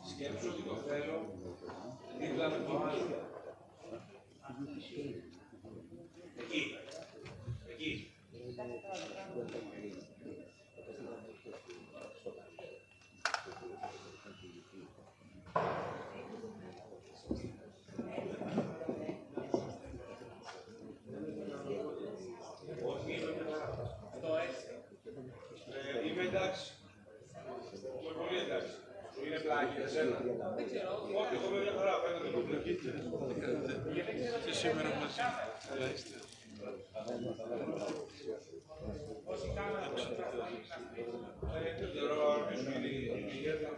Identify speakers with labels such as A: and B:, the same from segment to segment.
A: Σκέψου ότι το θέλω δίπλα με το άλλο. Εκεί. Εκεί. Αυτό έτσι. Είμαι εντάξει. Είμαι πολύ εντάξει. Σου είναι πλάκι εσένα.
B: Δεν ξέρω.
A: Όχι, εγώ είμαι μια χαρά. Φαίνεται το πλακίτε.
C: Και σήμερα μαζί. Καλά είστε.
A: Όσοι κάνανε το δεν ξέρω αν πίσω είναι η ηγέτα.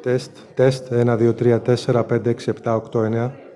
B: Τεστ, 1, 2, 3, 4, 5, 6, 7, 8, 9.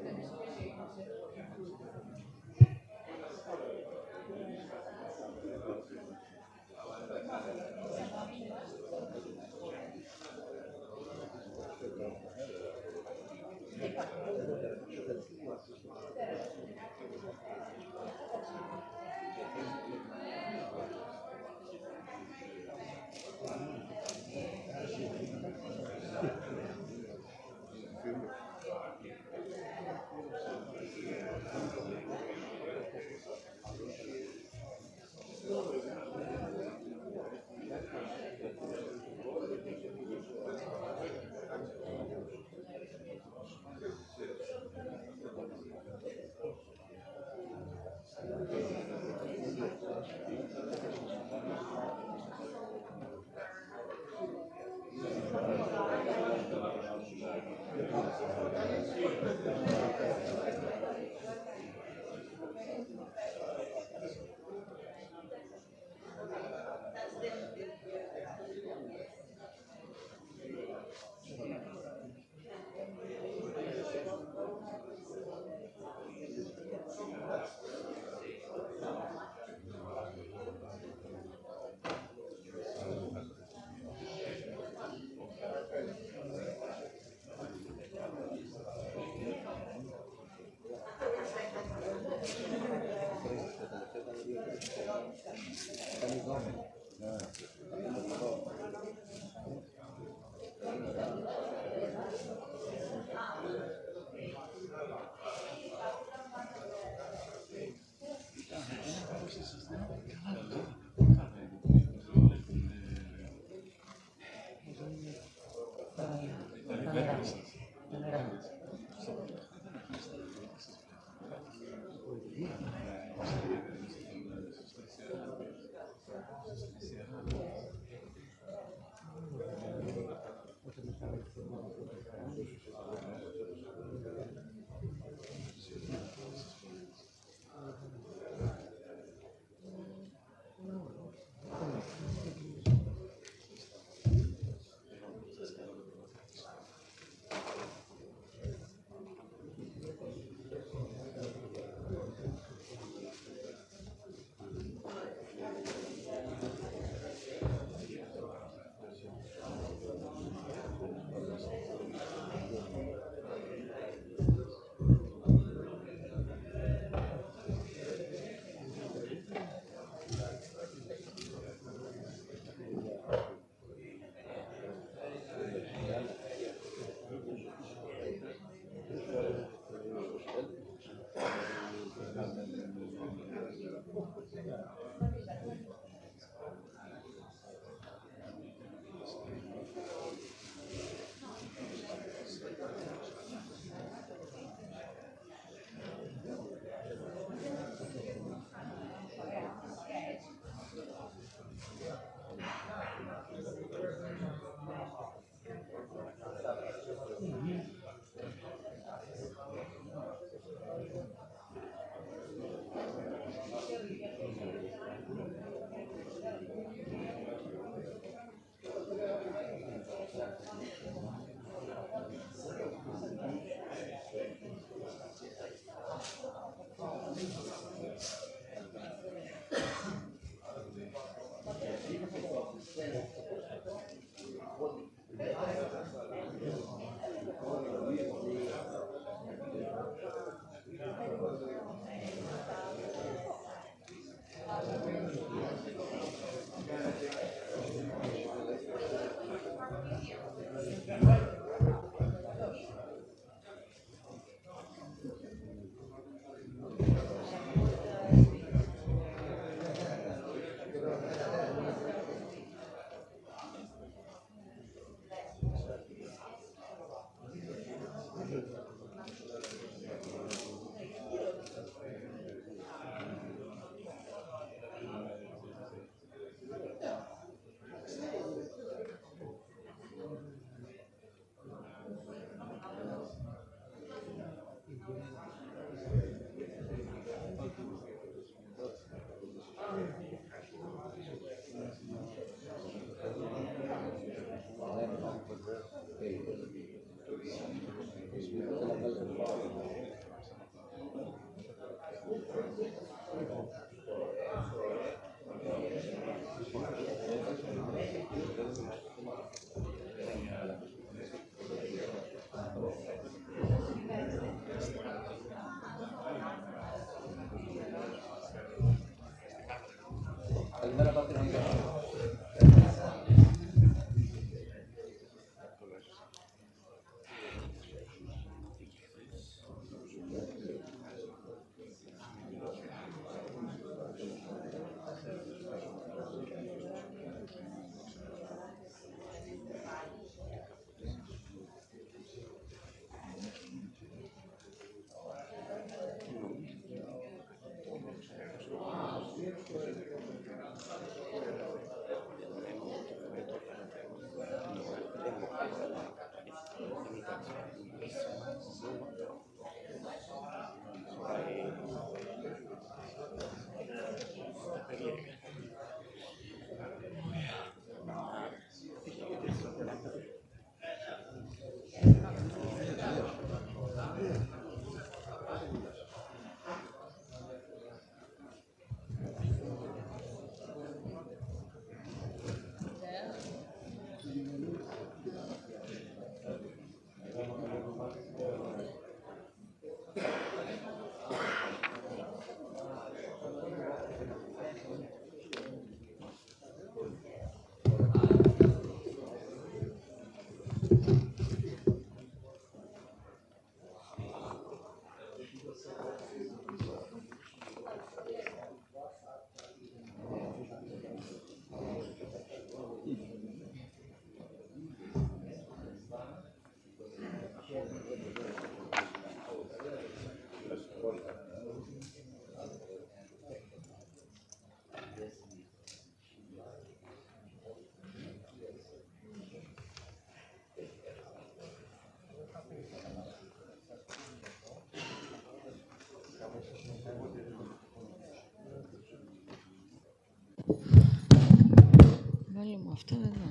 D: Βάλε μου αυτό εδώ.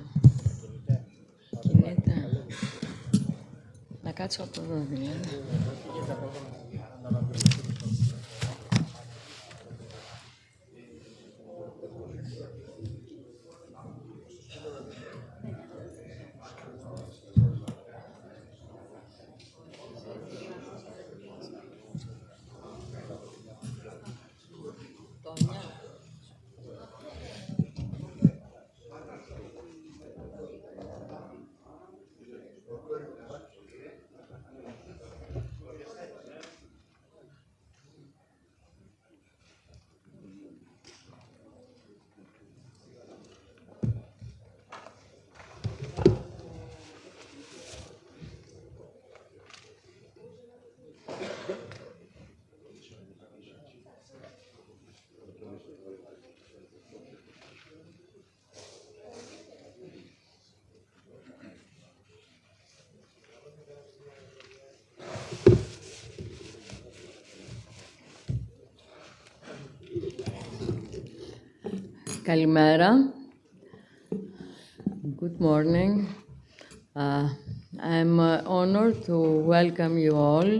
D: Κινείται. Να κάτσω από εδώ δηλαδή. Kalimera. Good morning. I'm honored to welcome you all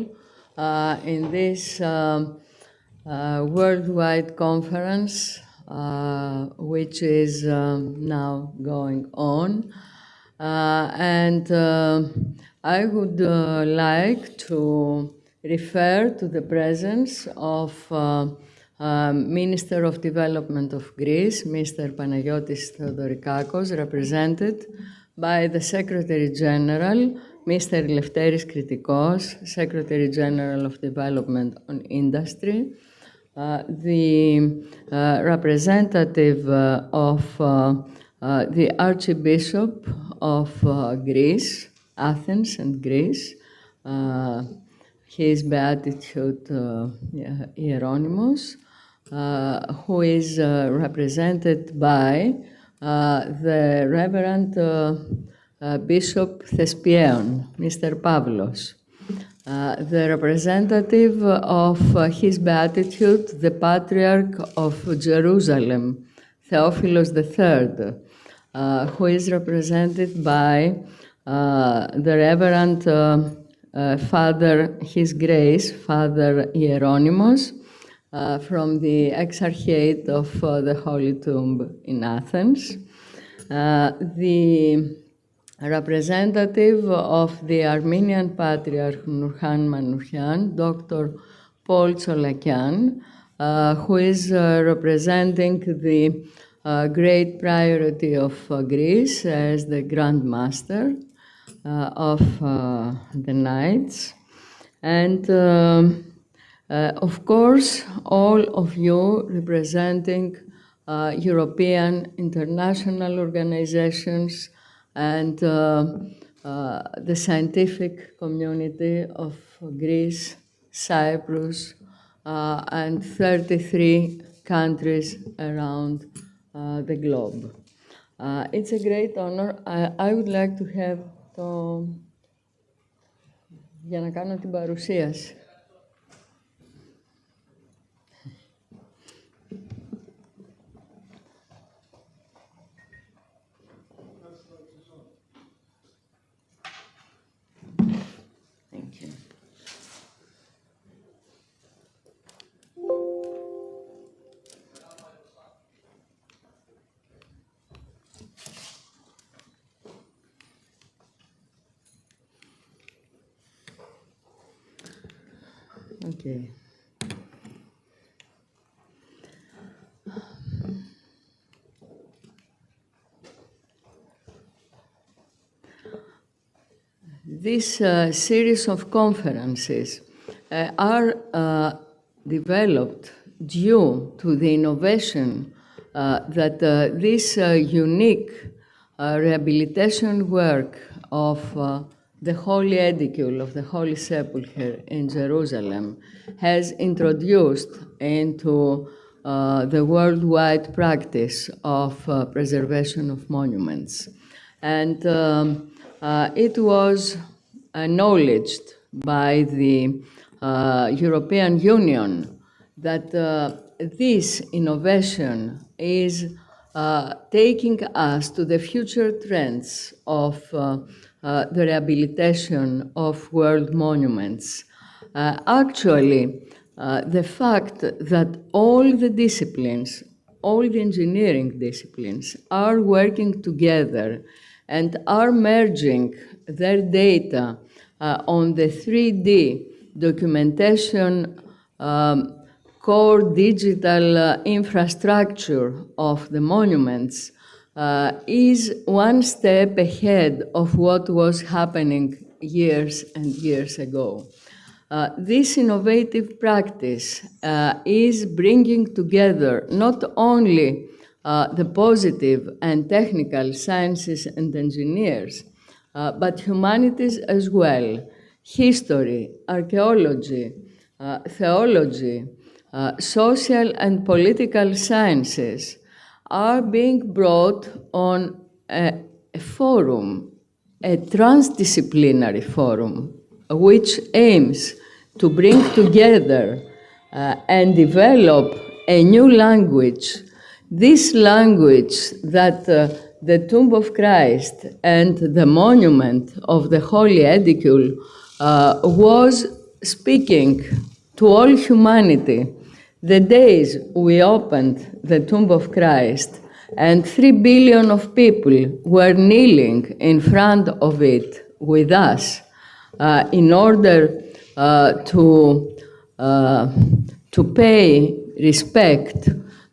D: in this worldwide conference, which is now going on. I would like to refer to the presence of Minister of Development of Greece, Mr. Panagiotis Theodorikakos, represented by the Secretary General, Mr. Lefteris Kritikos, Secretary General of Development on Industry, the representative of the Archbishop of Greece, Athens and Greece, His Beatitude Hieronymus, who is represented by the Reverend Bishop Thespiaeon, Mr. Pavlos, the representative of His Beatitude, the Patriarch of Jerusalem, Theophilos III, who is represented by the Reverend Father, His Grace, Father Hieronymus, from the Exarchate of the Holy Tomb in Athens, the representative of the Armenian Patriarch Nurhan Manukyan, Dr. Paul Tsolakian, who is representing the great priority of Greece as the Grand Master of the Knights. And of course, all of you representing European international organizations and the scientific community of Greece, Cyprus, and 33 countries around the globe. It's a great honor. I would like to have για να κάνω την παρουσίαση. Thank you. Okay. This series of conferences are developed due to the innovation that this unique rehabilitation work of the Holy Edicule of the Holy Sepulchre in Jerusalem has introduced into the worldwide practice of preservation of monuments. And it was acknowledged by the European Union that this innovation is taking us to the future trends of the rehabilitation of world monuments. Actually, the fact that all the disciplines, all the engineering disciplines are working together and are merging their data on the 3D documentation core digital infrastructure of the monuments is one step ahead of what was happening years and years ago. This innovative practice is bringing together not only the positive and technical sciences and engineers, but humanities as well, history, archaeology, theology, social and political sciences are being brought on a forum, a transdisciplinary forum, which aims to bring together and develop a new language. This language that the Tomb of Christ and the monument of the Holy Edicule was speaking to all humanity. The days we opened the Tomb of Christ and 3 billion of people were kneeling in front of it with us in order to pay respect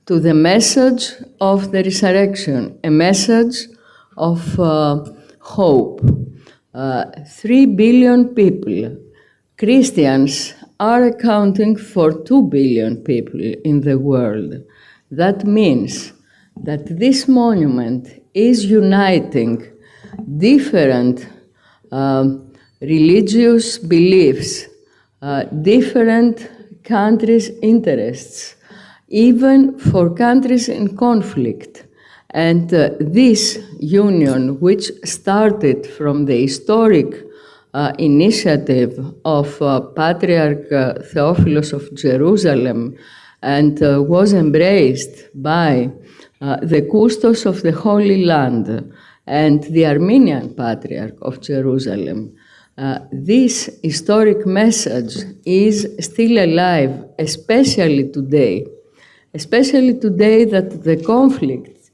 D: to the message of the resurrection, a message of hope. 3 billion people, Christians, are accounting for 2 billion people in the world. That means that this monument is uniting different religious beliefs, different countries' interests, even for countries in conflict. And this union, which started from the historic initiative of Patriarch Theophilus of Jerusalem and was embraced by the Custos of the Holy Land and the Armenian Patriarch of Jerusalem. This historic message is still alive, especially today that the conflict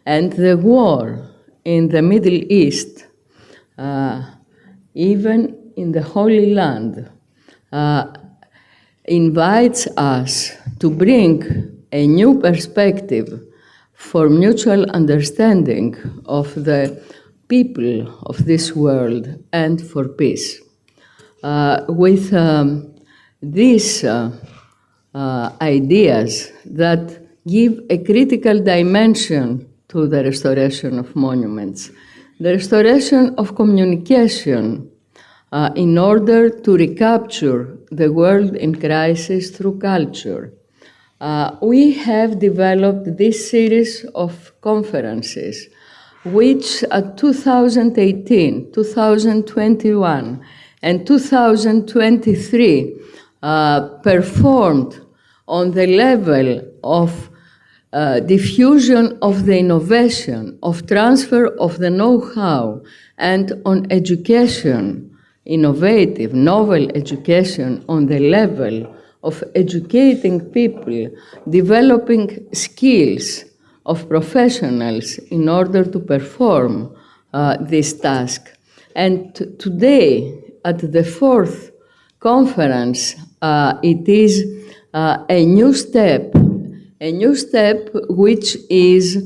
D: and the war in the Middle East, even in the Holy Land, invites us to bring a new perspective for mutual understanding of the people of this world and for peace. With these ideas that give a critical dimension to the restoration of monuments, the restoration of communication in order to recapture the world in crisis through culture. We have developed this series of conferences, which 2018, 2021, and 2023 performed on the level of diffusion of the innovation, of transfer of the know-how, and on education, innovative, novel education on the level of educating people, developing skills of professionals in order to perform this task. And today, at the fourth conference, it is a new step which is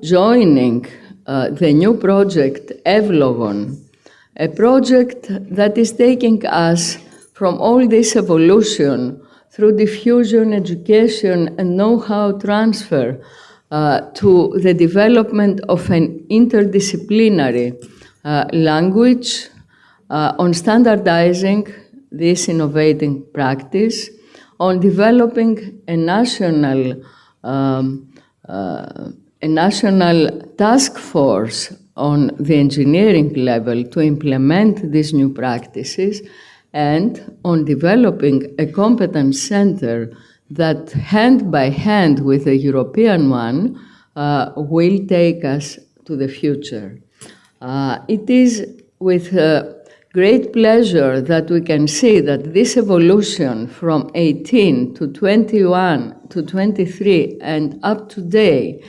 D: joining the new project, Evlogon, a project that is taking us from all this evolution through diffusion, education, and know-how transfer to the development of an interdisciplinary language on standardizing this innovating practice, on developing a national task force on the engineering level to implement these new practices, and on developing a competence center that hand by hand with the European one will take us to the future. It is with great pleasure that we can see that this evolution from 18 to 21 to 23 and up to today,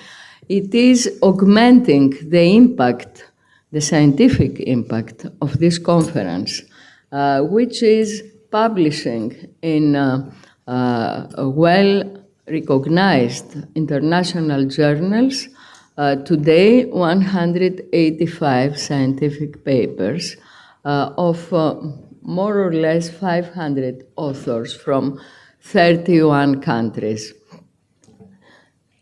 D: it is augmenting the impact, the scientific impact of this conference, which is publishing in well-recognized international journals today 185 scientific papers of more or less 500 authors from 31 countries.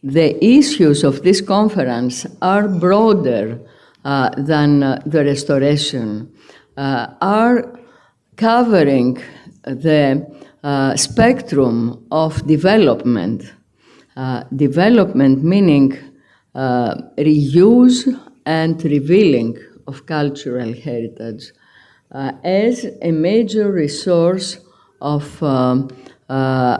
D: The issues of this conference are broader than the restoration, are covering the spectrum of development. Development meaning reuse and revealing of cultural heritage as a major resource of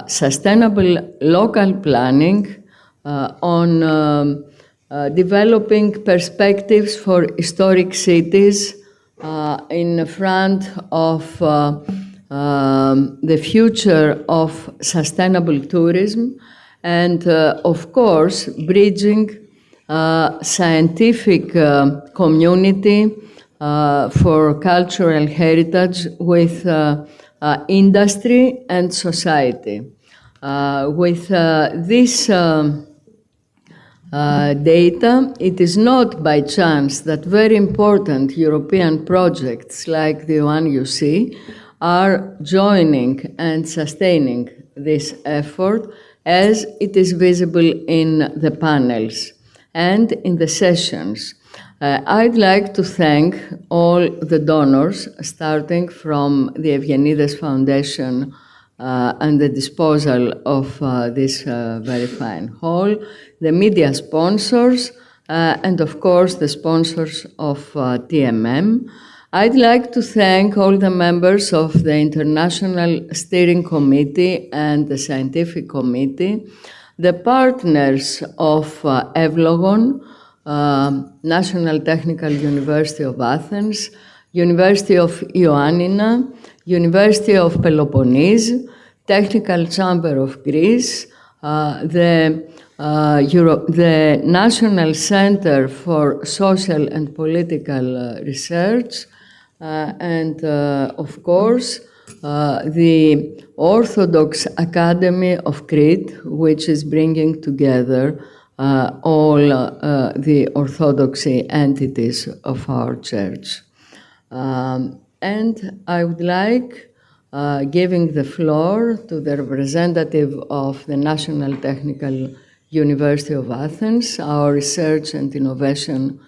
D: sustainable local planning on developing perspectives for historic cities in front of the future of sustainable tourism and, of course, bridging scientific community for cultural heritage with industry and society. With this data, it is not by chance that very important European projects like the one you see are joining and sustaining this effort, as it is visible in the panels and in the sessions. I'd like to thank all the donors, starting from the Eugenides Foundation and the disposal of this very fine hall, the media sponsors, and of course the sponsors of TMM. I'd like to thank all the members of the International Steering Committee and the Scientific Committee, the partners of Evlogon, National Technical University of Athens, University of Ioannina, University of Peloponnese, Technical Chamber of Greece, the National Center for Social and Political Research, and of course, the Orthodox Academy of Crete, which is bringing together all the Orthodoxy entities of our church. And I would like giving the floor to the representative of the National Technical University of Athens, our Research and Innovation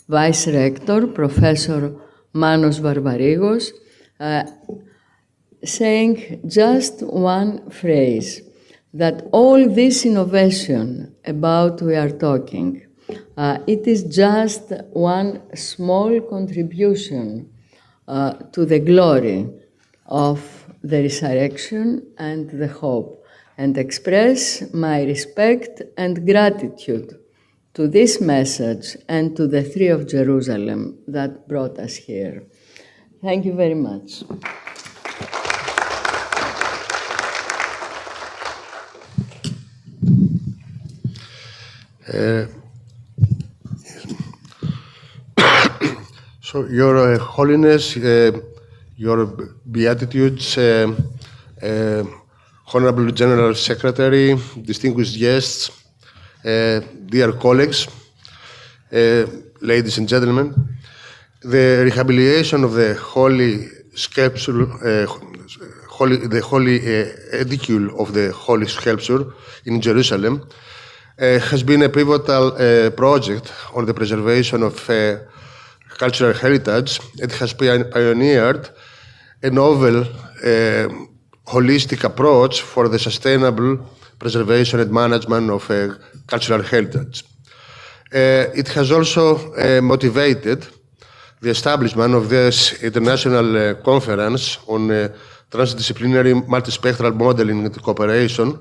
D: Vice Rector, Professor Manos Varvarigos, saying just one phrase, that all this innovation about we are talking, it is just one small contribution to the glory of the resurrection and the hope, and express my respect and gratitude to this message and to the Three of Jerusalem that brought us here. Thank you very much.
E: So, Your Holiness, Your Beatitudes, Honorable General Secretary, distinguished guests, dear colleagues, ladies and gentlemen, the rehabilitation of the holy sculpture, the holy edicule of the holy sculpture in Jerusalem has been a pivotal project on the preservation of cultural heritage. It has pioneered a novel holistic approach for the sustainable preservation and management of cultural heritage. It has also motivated the establishment of this international conference on transdisciplinary multispectral modeling and cooperation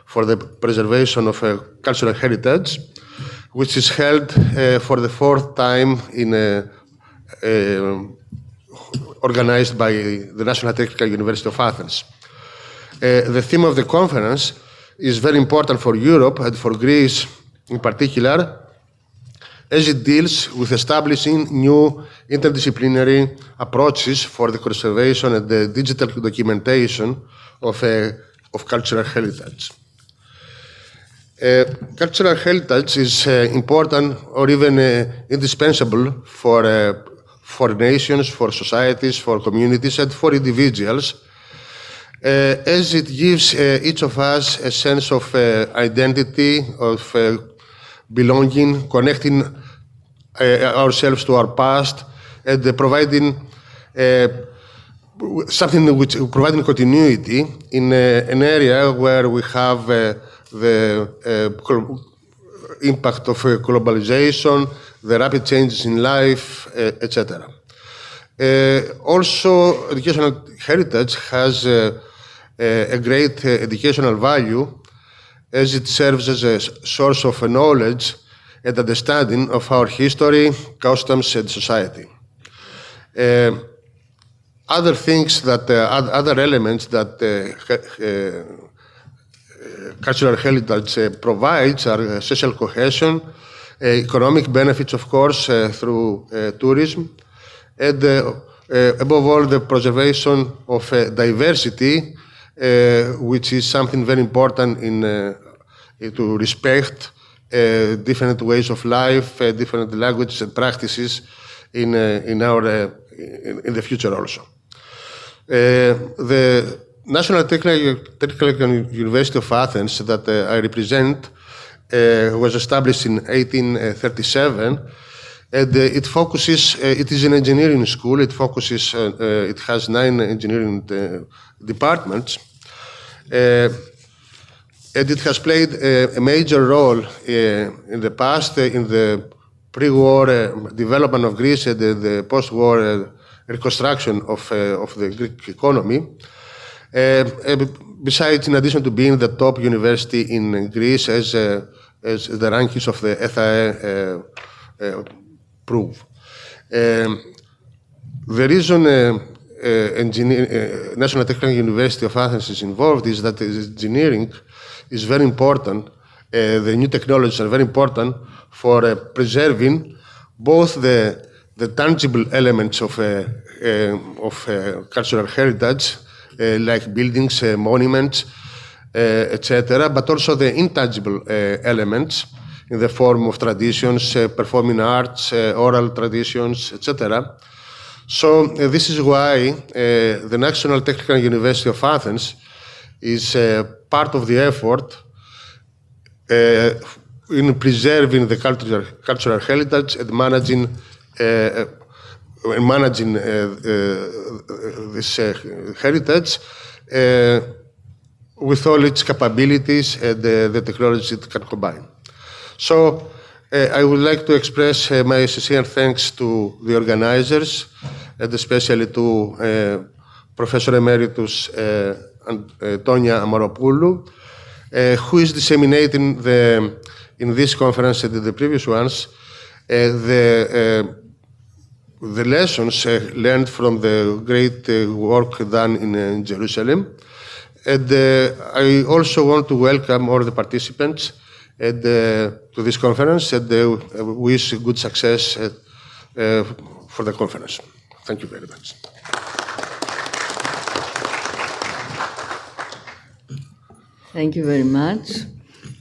E: for the Preservation of Cultural Heritage, which is held for the fourth time organized by the National Technical University of Athens. The theme of the conference is very important for Europe and for Greece in particular, as it deals with establishing new interdisciplinary approaches for the conservation and the digital documentation of cultural heritage. Cultural heritage is important or even indispensable for nations, for societies, for communities, and for individuals, as it gives each of us a sense of identity, of belonging, connecting ourselves to our past, and providing something which providing continuity in an area where we have the impact of globalization, the rapid changes in life, etc. Also, educational heritage has a great educational value, as it serves as a source of knowledge and understanding of our history, customs, and society. Other things that, other elements that cultural heritage provides are social cohesion, economic benefits, of course, through tourism, and above all, the preservation of diversity, which is something very important to respect different ways of life, different languages and practices in the future also. The National Technical University of Athens that I represent was established in 1837, and it focuses. It is an engineering school. It focuses. It has 9 engineering departments, and it has played a major role in the past in the pre-war development of Greece and the post-war reconstruction of the Greek economy. Besides, in addition to being the top university in Greece, as the rankings of the FAE prove. The reason National Technical University of Athens is involved is that engineering is very important. The new technologies are very important for preserving both the tangible elements of cultural heritage, like buildings, monuments, etc., but also the intangible elements in the form of traditions, performing arts, oral traditions, etc. So this is why the National Technical University of Athens is part of the effort in preserving the cultural heritage and managing this heritage with all its capabilities and the technologies it can combine. So I would like to express my sincere thanks to the organizers, and especially to Professor Emeritus Tonia Amaropoulou, who is disseminating in this conference and in the previous ones the lessons learned from the great work done in Jerusalem. And I also want to welcome all the participants to this conference and wish good success for the conference. Thank you very much.
D: Thank you very much.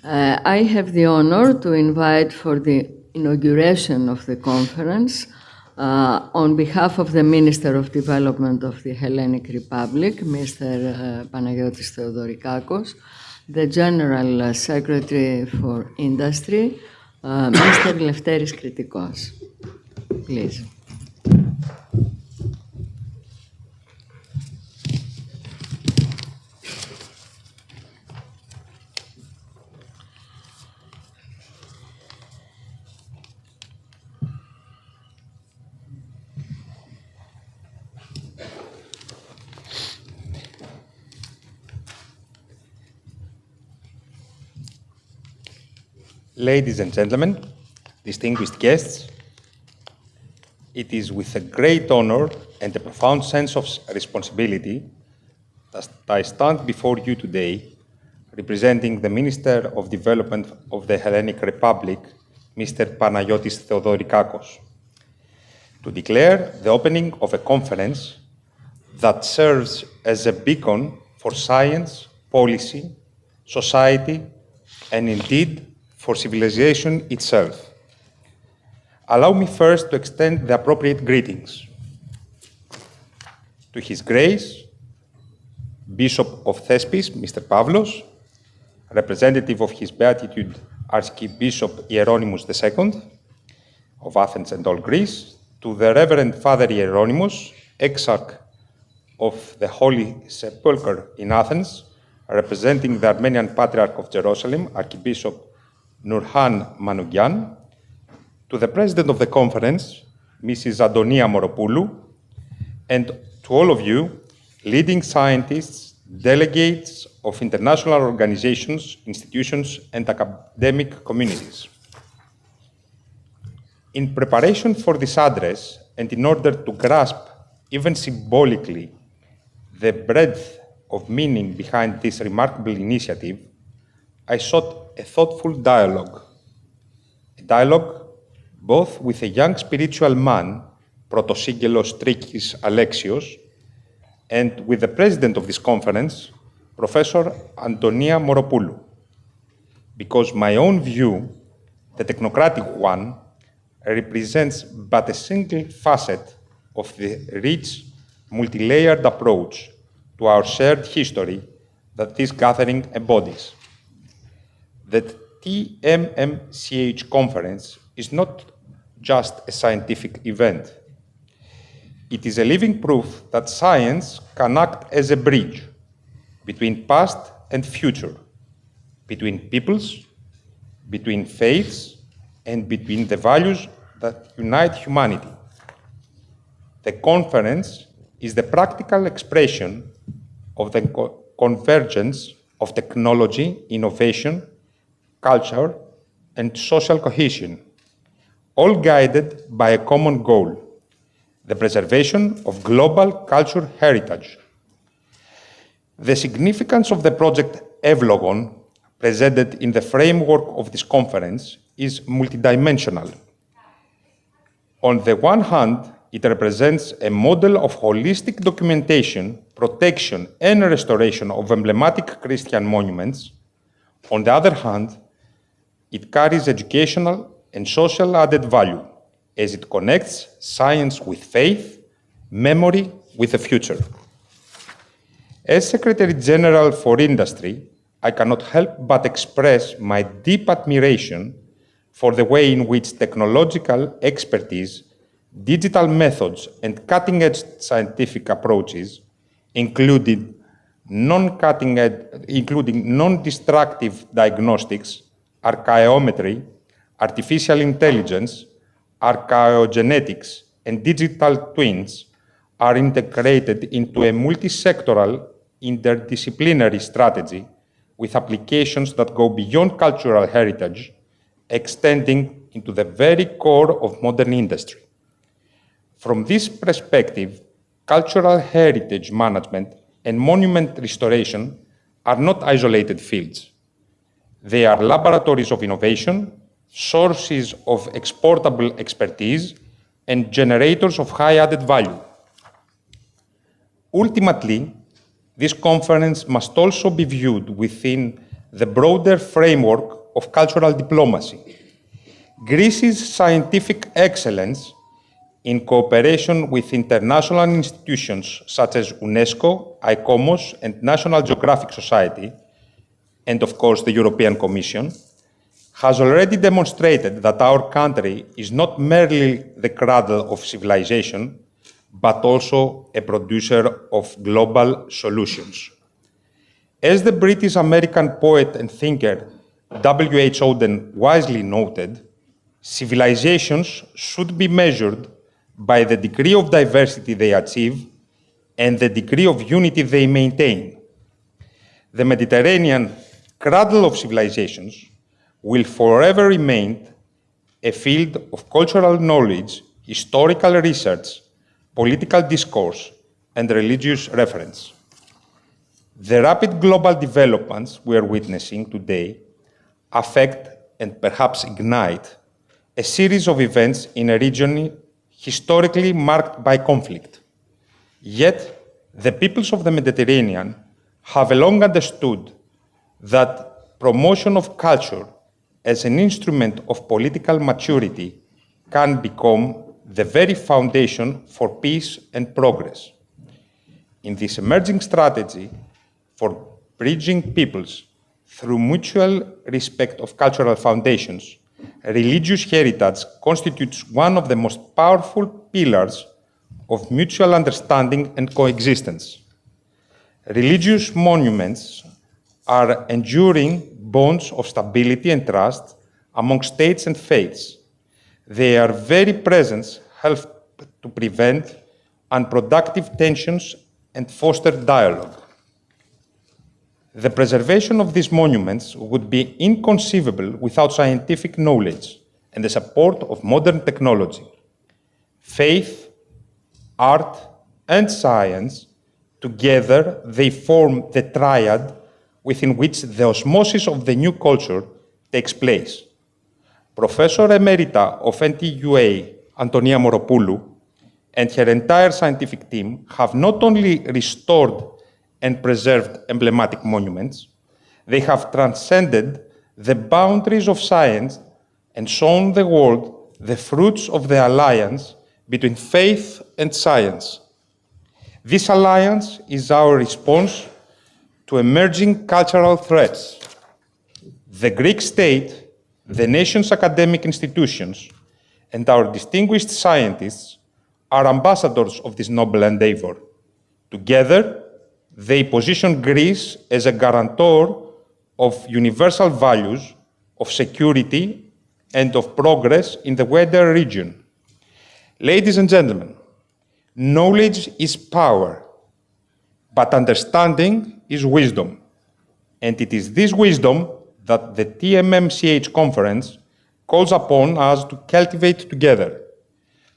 D: I have the honor to invite for the inauguration of the conference, on behalf of the Minister of Development of the Hellenic Republic, Mr. Panagiotis Theodorikakos, the General Secretary for Industry, Mr. Lefteris Kritikos. Please.
F: Ladies and gentlemen, distinguished guests, it is with a great honor and a profound sense of responsibility that I stand before you today, representing the Minister of Development of the Hellenic Republic, Mr. Panagiotis Theodorikakos, to declare the opening of a conference that serves as a beacon for science, policy, society, and indeed for civilization itself. Allow me first to extend the appropriate greetings to His Grace, Bishop of Thespis, Mr. Pavlos, representative of His Beatitude, Archbishop Hieronymus II of Athens and all Greece, to the Reverend Father Hieronymus, Exarch of the Holy Sepulchre in Athens, representing the Armenian Patriarch of Jerusalem, Archbishop Nurhan Manoukian, to the President of the Conference, Mrs. Antonia Moropoulou, and to all of you, leading scientists, delegates of international organizations, institutions, and academic communities. In preparation for this address, and in order to grasp, even symbolically, the breadth of meaning behind this remarkable initiative, I sought a thoughtful dialogue. A dialogue both with a young spiritual man, Protosígelos Trikis Alexios, and with the president of this conference, Professor Antonia Moropoulou, because my own view, the technocratic one, represents but a single facet of the rich, multi-layered approach to our shared history that this gathering embodies. The TMM-CH conference is not just a scientific event. It is a living proof that science can act as a bridge between past and future, between peoples, between faiths, and between the values that unite humanity. The conference is the practical expression of the convergence of technology, innovation, culture, and social cohesion, all guided by a common goal, the preservation of global cultural heritage. The significance of the project Evlogon, presented in the framework of this conference, is multidimensional. On the one hand, it represents a model of holistic documentation, protection, and restoration of emblematic Christian monuments. On the other hand, it carries educational and social added value as it connects science with faith, memory with the future. As Secretary General for Industry, I cannot help but express my deep admiration for the way in which technological expertise, digital methods, and cutting-edge scientific approaches, including non-destructive diagnostics, archaeometry, artificial intelligence, archaeogenetics, and digital twins, are integrated into a multi-sectoral, interdisciplinary strategy with applications that go beyond cultural heritage, extending into the very core of modern industry. From this perspective, cultural heritage management and monument restoration are not isolated fields. They are laboratories of innovation, sources of exportable expertise, and generators of high added value. Ultimately, this conference must also be viewed within the broader framework of cultural diplomacy. Greece's scientific excellence, in cooperation with international institutions such as UNESCO, ICOMOS, and National Geographic Society, and of course the European Commission, has already demonstrated that our country is not merely the cradle of civilization, but also a producer of global solutions. As the British-American poet and thinker W.H. Auden wisely noted, civilizations should be measured by the degree of diversity they achieve and the degree of unity they maintain. The Mediterranean, cradle of civilizations, will forever remain a field of cultural knowledge, historical research, political discourse, and religious reference. The rapid global developments we are witnessing today affect and perhaps ignite a series of events in a region historically marked by conflict. Yet, the peoples of the Mediterranean have long understood that promotion of culture as an instrument of political maturity can become the very foundation for peace and progress. In this emerging strategy for bridging peoples through mutual respect of cultural foundations, religious heritage constitutes one of the most powerful pillars of mutual understanding and coexistence. Religious monuments are enduring bonds of stability and trust among states and faiths. Their very presence helps to prevent unproductive tensions and foster dialogue. The preservation of these monuments would be inconceivable without scientific knowledge and the support of modern technology. Faith, art, and science, together they form the triad within which the osmosis of the new culture takes place. Professor Emerita of NTUA, Antonia Moropoulou, and her entire scientific team have not only restored and preserved emblematic monuments, they have transcended the boundaries of science and shown the world the fruits of the alliance between faith and science. This alliance is our response to emerging cultural threats. The Greek state, the nation's academic institutions, and our distinguished scientists are ambassadors of this noble endeavor. Together, they position Greece as a guarantor of universal values, of security, and of progress in the wider region. Ladies and gentlemen, knowledge is power, but understanding is wisdom. And it is this wisdom that the TMM-CH conference calls upon us to cultivate together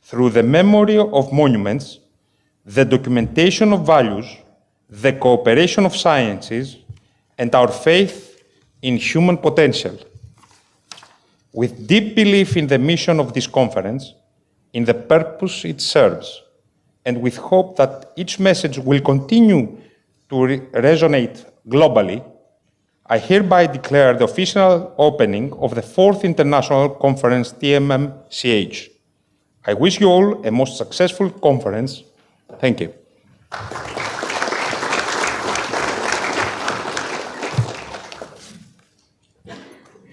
F: through the memory of monuments, the documentation of values, the cooperation of sciences, and our faith in human potential. With deep belief in the mission of this conference, in the purpose it serves, and with hope that each message will continue to resonate globally, I hereby declare the official opening of the 4th International Conference TMM-CH. I wish you all a most successful conference. Thank you.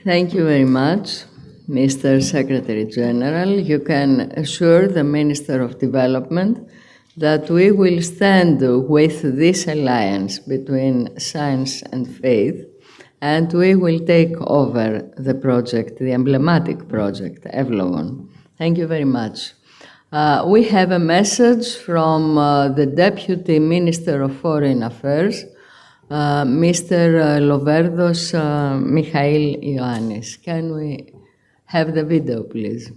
D: Thank you very much, Mr. Secretary General. You can assure the Minister of Development that we will stand with this alliance between science and faith, and we will take over the project, the emblematic project, Evlogon. Thank you very much. We have a message from the Deputy Minister of Foreign Affairs, Mr. Loverdos Michail Ioannis. Can we have the video, please?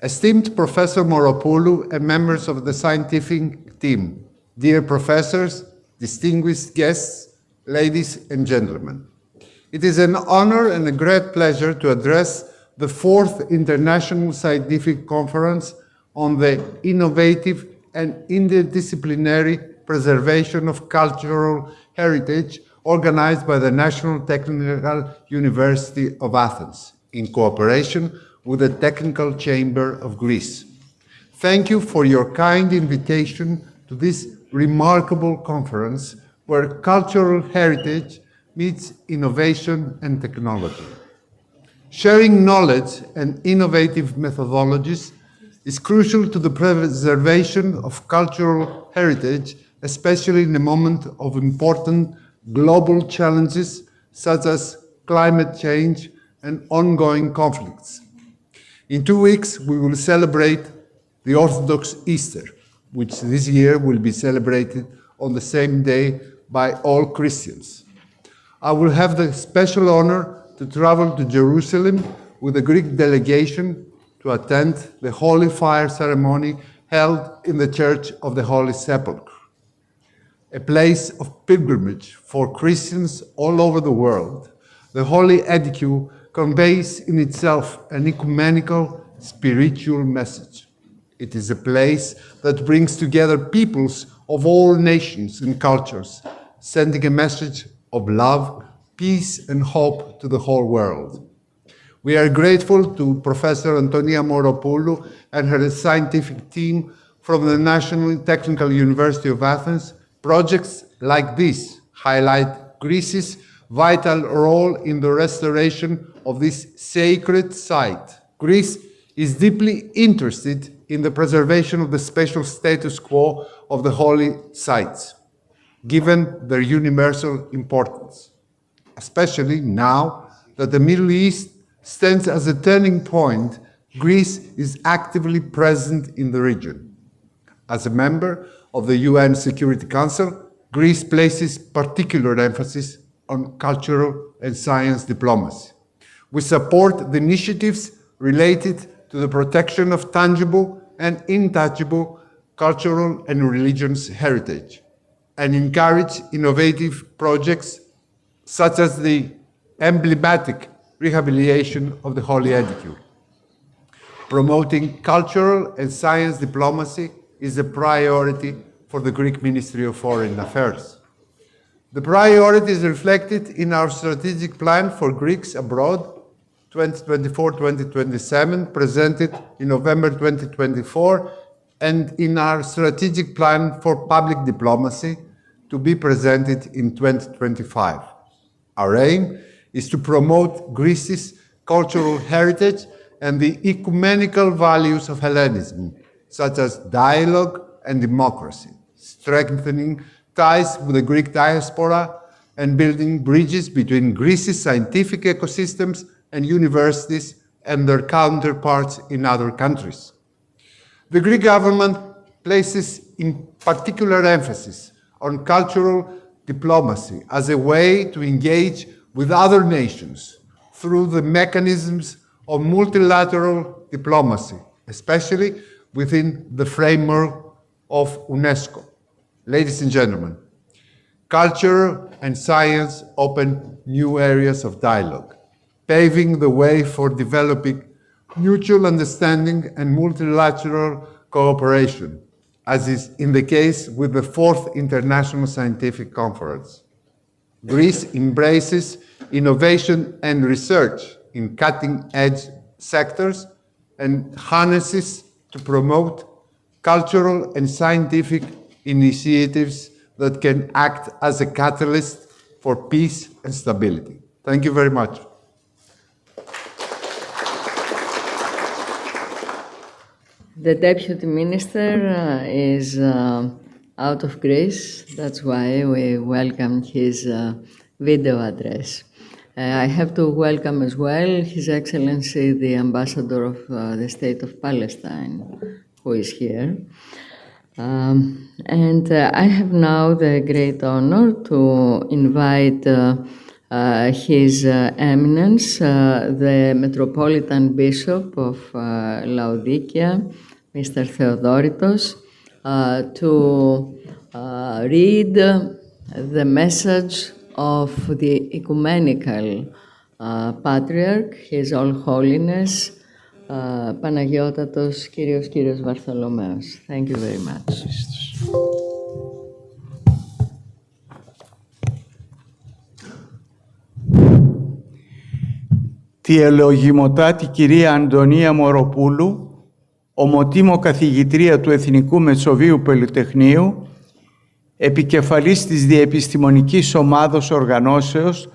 G: Esteemed Professor Moropoulou and members of the scientific team, dear professors, distinguished guests, ladies and gentlemen. It is an honor and a great pleasure to address the 4th International Scientific Conference on the innovative and interdisciplinary preservation of cultural heritage organized by the National Technical University of Athens in cooperation with the Technical Chamber of Greece. Thank you for your kind invitation to this remarkable conference where cultural heritage meets innovation and technology. Sharing knowledge and innovative methodologies is crucial to the preservation of cultural heritage, especially in a moment of important global challenges such as climate change and ongoing conflicts. In 2 weeks, we will celebrate the Orthodox Easter, which this year will be celebrated on the same day by all Christians. I will have the special honor to travel to Jerusalem with a Greek delegation to attend the Holy Fire ceremony held in the Church of the Holy Sepulchre, a place of pilgrimage for Christians all over the world. The Holy Edicule conveys in itself an ecumenical spiritual message. It is a place that brings together peoples of all nations and cultures, sending a message of love, peace, and hope to the whole world. We are grateful to Professor Antonia Moropoulou and her scientific team from the National Technical University of Athens. Projects like this highlight Greece's vital role in the restoration of this sacred site. Greece is deeply interested in the preservation of the special status quo of the holy sites, given their universal importance, especially now that the Middle East stands as a turning point. Greece is actively present in the region. As a member of the UN Security Council, Greece places particular emphasis on cultural and science diplomacy. We support the initiatives related to the protection of tangible and intangible cultural and religious heritage, and encourage innovative projects such as the emblematic rehabilitation of the Holy Edicule. Promoting cultural and science diplomacy is a priority for the Greek Ministry of Foreign Affairs. The priority is reflected in our strategic plan for Greeks abroad, 2024-2027, presented in November 2024, and in our strategic plan for public diplomacy, to be presented in 2025. Our aim is to promote Greece's cultural heritage and the ecumenical values of Hellenism, such as dialogue and democracy, strengthening ties with the Greek diaspora and building bridges between Greece's scientific ecosystems and universities and their counterparts in other countries. The Greek government places in particular emphasis on cultural diplomacy as a way to engage with other nations through the mechanisms of multilateral diplomacy, especially within the framework of UNESCO. Ladies and gentlemen, culture and science open new areas of dialogue, paving the way for developing mutual understanding and multilateral cooperation, as is in the case with the 4th International Scientific Conference. Greece embraces innovation and research in cutting-edge sectors and harnesses to promote cultural and scientific initiatives that can act as a catalyst for peace and stability. Thank you very much.
D: The Deputy Minister is out of Greece. That's why we welcome his video address. I have to welcome as well His Excellency, the Ambassador of the State of Palestine, who is here. And I have now the great honor to invite His Eminence, the Metropolitan Bishop of Laodicea, Mr. Theodoritos, to read the message of the Ecumenical Patriarch, His All Holiness, Παναγιώτατος Κύριος Βαρθολομαίος. Thank you very much.
H: Τη ελογιμοτάτη κυρία Αντωνία Μοροπούλου, ομοτήμο καθηγητρία του Εθνικού Μεσοβίου Πολυτεχνείου, επικεφαλής της Διεπιστημονικής Ομάδος Οργανώσεως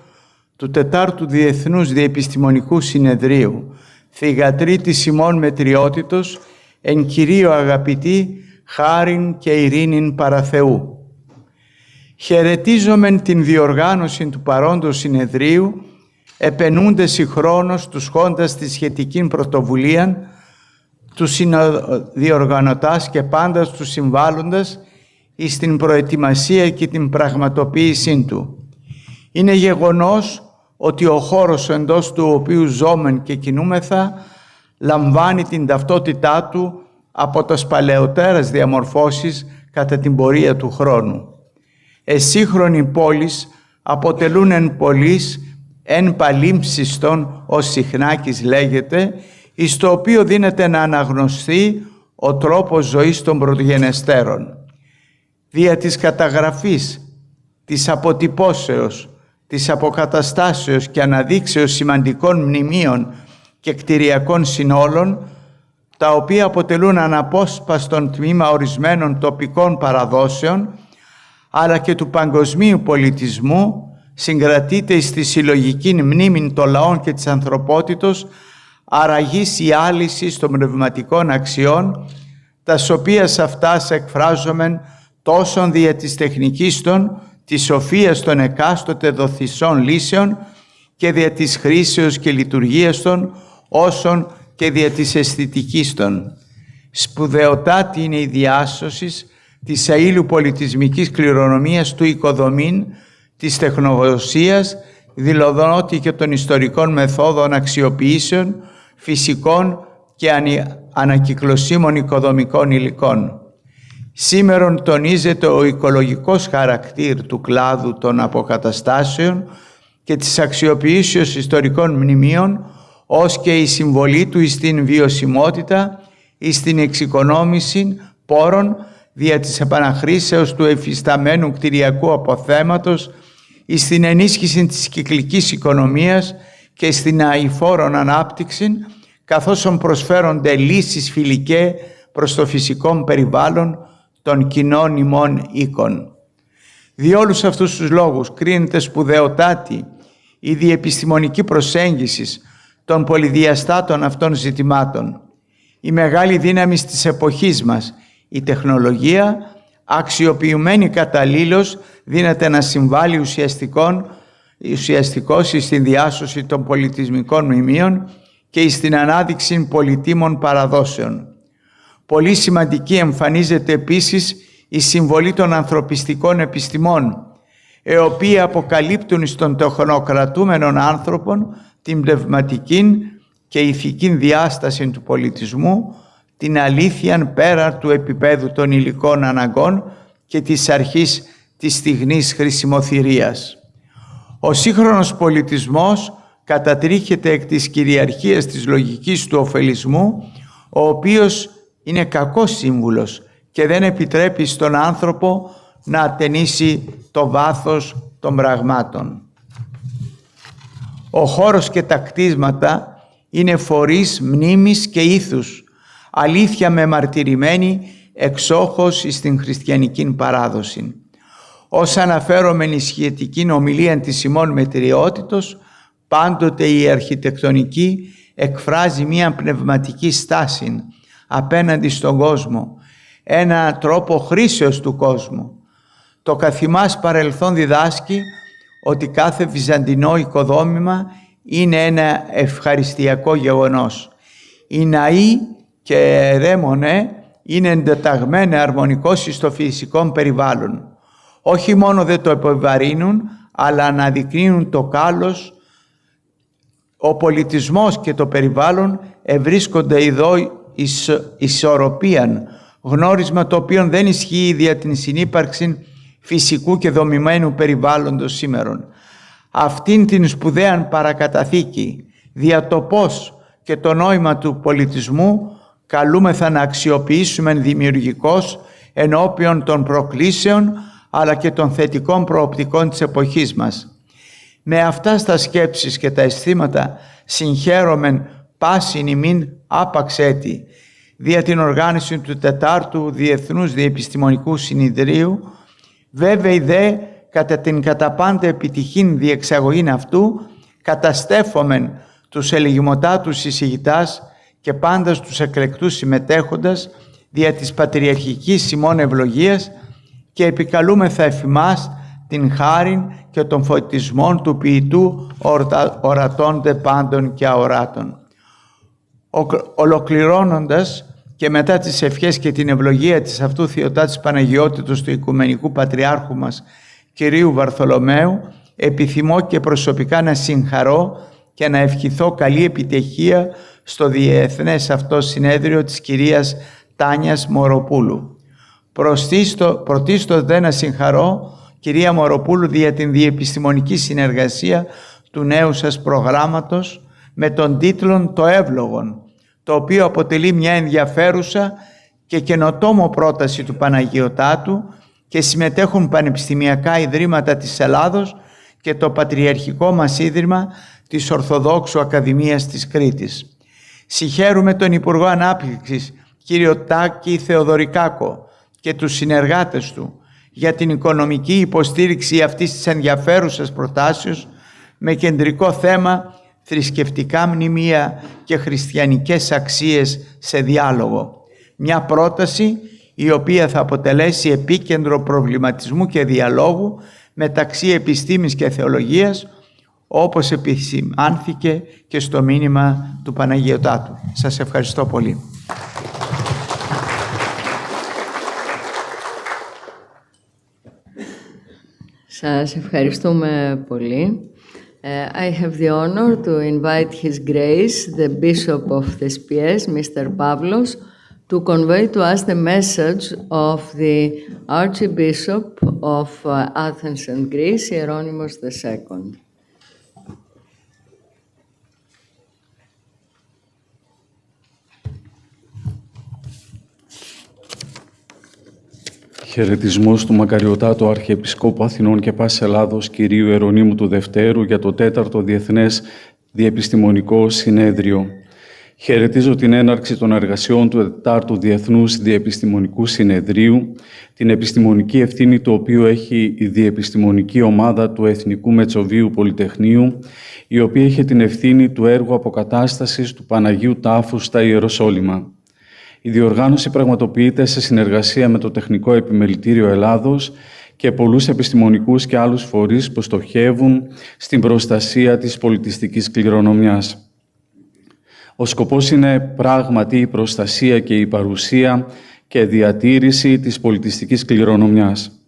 H: του 4ου Διεθνούς Διεπιστημονικού Συνεδρίου, θυγατρή της ημών μετριότητος, εν κυρίω αγαπητή, χάριν και ειρήνην παραθεού. Χαιρετίζομεν την διοργάνωση του παρόντος συνεδρίου, επενούνται συγχρόνως τους χόντας τη σχετική πρωτοβουλία, τους διοργανωτάς και πάντας τους συμβάλλοντας εις την προετοιμασία και την πραγματοποίησή του. Είναι γεγονός ότι ο χώρος εντός του οποίου ζώμεν και κινούμεθα λαμβάνει την ταυτότητά του από τις παλαιότερες διαμορφώσεις κατά την πορεία του χρόνου. Εσύγχρονοι πόλεις αποτελούν εν πολλής εν παλίμψιστον, ως Συχνάκης λέγεται, εις το οποίο δίνεται να αναγνωστεί ο τρόπος ζωής των πρωτογενεστέρων. Δια της καταγραφής, της αποτυπώσεως, της αποκαταστάσεως και αναδείξεως σημαντικών μνημείων και κτηριακών συνόλων, τα οποία αποτελούν αναπόσπαστον τμήμα ορισμένων τοπικών παραδόσεων, αλλά και του παγκοσμίου πολιτισμού, συγκρατείται στη συλλογική μνήμη των λαών και της ανθρωπότητος, αραγής η άλυση των πνευματικών αξιών, τας οποίας αυτάς εκφράζομεν τόσον δια της τεχνικής των, της σοφίας των εκάστοτε δοθησών λύσεων και δια της χρήσεως και λειτουργίας των, όσον και δια της αισθητικής των. Σπουδαιοτάτη είναι η διάσωση της αήλου πολιτισμικής κληρονομίας του οικοδομήν, της τεχνογνωσίας, δηλωδότη και των ιστορικών μεθόδων αξιοποιήσεων, φυσικών και ανακυκλωσίμων οικοδομικών υλικών. Σήμερον τονίζεται ο οικολογικός χαρακτήρ του κλάδου των αποκαταστάσεων και της αξιοποιήσεως ιστορικών μνημείων, ως και η συμβολή του στην βιωσιμότητα, στην εξοικονόμηση πόρων δια της επαναχρήσεως του εφισταμένου κτηριακού αποθέματος, στην ενίσχυση της κυκλικής οικονομίας και στην αειφόρον ανάπτυξη, καθώς προσφέρονται λύσεις φιλικές προς το φυσικό περιβάλλον των κοινών ημών οίκων. Διόλους αυτούς τους λόγους κρίνεται σπουδαιοτάτη η διεπιστημονική προσέγγιση των πολυδιαστάτων αυτών ζητημάτων. Η μεγάλη δύναμη της εποχής μας, η τεχνολογία, αξιοποιημένη καταλήλως, δύναται να συμβάλλει ουσιαστικώς στην διάσωση των πολιτισμικών μνημείων και στην ανάδειξη πολυτίμων παραδόσεων. Πολύ σημαντική εμφανίζεται επίσης η συμβολή των ανθρωπιστικών επιστημών, οι οποίοι αποκαλύπτουν στον τεχνοκρατούμενων άνθρωπων την πνευματική και ηθική διάσταση του πολιτισμού, την αλήθεια πέρα του επίπεδου των υλικών αναγκών και της αρχής της στιγνής χρησιμοθυρίας. Ο σύγχρονος πολιτισμός κατατρίχεται εκ της κυριαρχίας της λογικής του ωφελισμού, ο οποίος είναι κακός σύμβουλος και δεν επιτρέπει στον άνθρωπο να ατενίσει το βάθος των πραγμάτων. Ο χώρος και τα κτίσματα είναι φορείς μνήμης και ήθους, αλήθεια μεμαρτυρημένη εξόχως στην χριστιανική παράδοση. Ως αναφέρομεν η σχετική ομιλία της ημών μετριότητος, πάντοτε η αρχιτεκτονική εκφράζει μία πνευματική στάση απέναντι στον κόσμο, ένα τρόπο χρήσεως του κόσμου. Το καθημάς παρελθόν διδάσκει ότι κάθε βυζαντινό οικοδόμημα είναι ένα ευχαριστιακό γεγονός. Οι ναοί και ρέμονε είναι εντεταγμένοι αρμονικώς στο φυσικό περιβάλλον. Όχι μόνο δεν το επιβαρύνουν, αλλά αναδεικνύουν το κάλος. Ο πολιτισμός και το περιβάλλον ευρίσκονται εδώ ισορροπίαν, γνώρισμα το οποίο δεν ισχύει δια την συνύπαρξη φυσικού και δομημένου περιβάλλοντος σήμερον. Αυτήν την σπουδαία παρακαταθήκη, δια το πώς και το νόημα του πολιτισμού, καλούμεθα να αξιοποιήσουμε δημιουργικώς ενώπιον των προκλήσεων, αλλά και των θετικών προοπτικών της εποχής μας. Με αυτά στα σκέψεις και τα αισθήματα συγχαίρομεν πάσιν ημίν άπαξ έτη, δια την οργάνωση του 4ου Διεθνούς Διεπιστημονικού Συνεδρίου, βέβαιη δε κατά την κατά πάντα επιτυχήν διεξαγωγήν αυτού, καταστέφομεν τους ελιγμοτάτους εισηγητάς και πάντα τους εκλεκτούς συμμετέχοντας δια της πατριαρχικής ημών ευλογίας και επικαλούμεθα εφημάς την χάριν και των φωτισμών του ποιητού ορατώνται πάντων και αοράτων. Ολοκληρώνοντας, και μετά τις ευχές και την ευλογία της αυτού Θεοτάτης Παναγιώτητος του Οικουμενικού Πατριάρχου μας, Κυρίου Βαρθολομαίου, επιθυμώ και προσωπικά να συγχαρώ και να ευχηθώ καλή επιτυχία στο διεθνές αυτό συνέδριο της κυρίας Τάνιας Μοροπούλου. Πρωτίστως δε να συγχαρώ, κυρία Μοροπούλου, για την διεπιστημονική συνεργασία του νέου σας προγράμματος με τον τίτλο «Το Εύλογον», το οποίο αποτελεί μια ενδιαφέρουσα και καινοτόμο πρόταση του Παναγιωτάτου και συμμετέχουν πανεπιστημιακά ιδρύματα της Ελλάδος και το Πατριαρχικό μας Ίδρυμα της Ορθοδόξου Ακαδημίας της Κρήτης. Συγχαίρουμε τον Υπουργό Ανάπτυξης, κύριο Τάκη Θεοδωρικάκο, και τους συνεργάτες του για την οικονομική υποστήριξη αυτής της ενδιαφέρουσας προτάσεως με κεντρικό θέμα θρησκευτικά μνημεία και χριστιανικές αξίες σε διάλογο. Μια πρόταση η οποία θα αποτελέσει επίκεντρο προβληματισμού και διαλόγου μεταξύ επιστήμης και θεολογίας, όπως επισημάνθηκε και στο μήνυμα του Παναγιωτάτου. Σας ευχαριστώ πολύ.
D: Σας ευχαριστούμε πολύ. I have the honor to invite His Grace, the Bishop of Thespies, Mr. Pavlos, to convey to us the message of the Archbishop of Athens and Greece, Hieronymus II.
I: Χαιρετισμός του Μακαριωτάτου Αρχιεπισκόπου Αθηνών και Πάσης Ελλάδος, Κυρίου Ιερονύμου του Δευτέρου, για το 4ο Διεθνές Διεπιστημονικό Συνέδριο. Χαιρετίζω την έναρξη των εργασιών του 4ου Διεθνούς Διεπιστημονικού Συνεδρίου, την επιστημονική ευθύνη του οποίου έχει η Διεπιστημονική Ομάδα του Εθνικού Μετσοβίου Πολυτεχνείου, η οποία είχε την ευθύνη του έργου αποκατάστασης του Παναγίου Τάφου στα Ιεροσόλυμα. Η διοργάνωση πραγματοποιείται σε συνεργασία με το Τεχνικό Επιμελητήριο Ελλάδος και πολλούς επιστημονικούς και άλλους φορείς που στοχεύουν στην προστασία της πολιτιστικής κληρονομιάς. Ο σκοπός είναι πράγματι η προστασία και η παρουσία και διατήρηση της πολιτιστικής κληρονομιάς.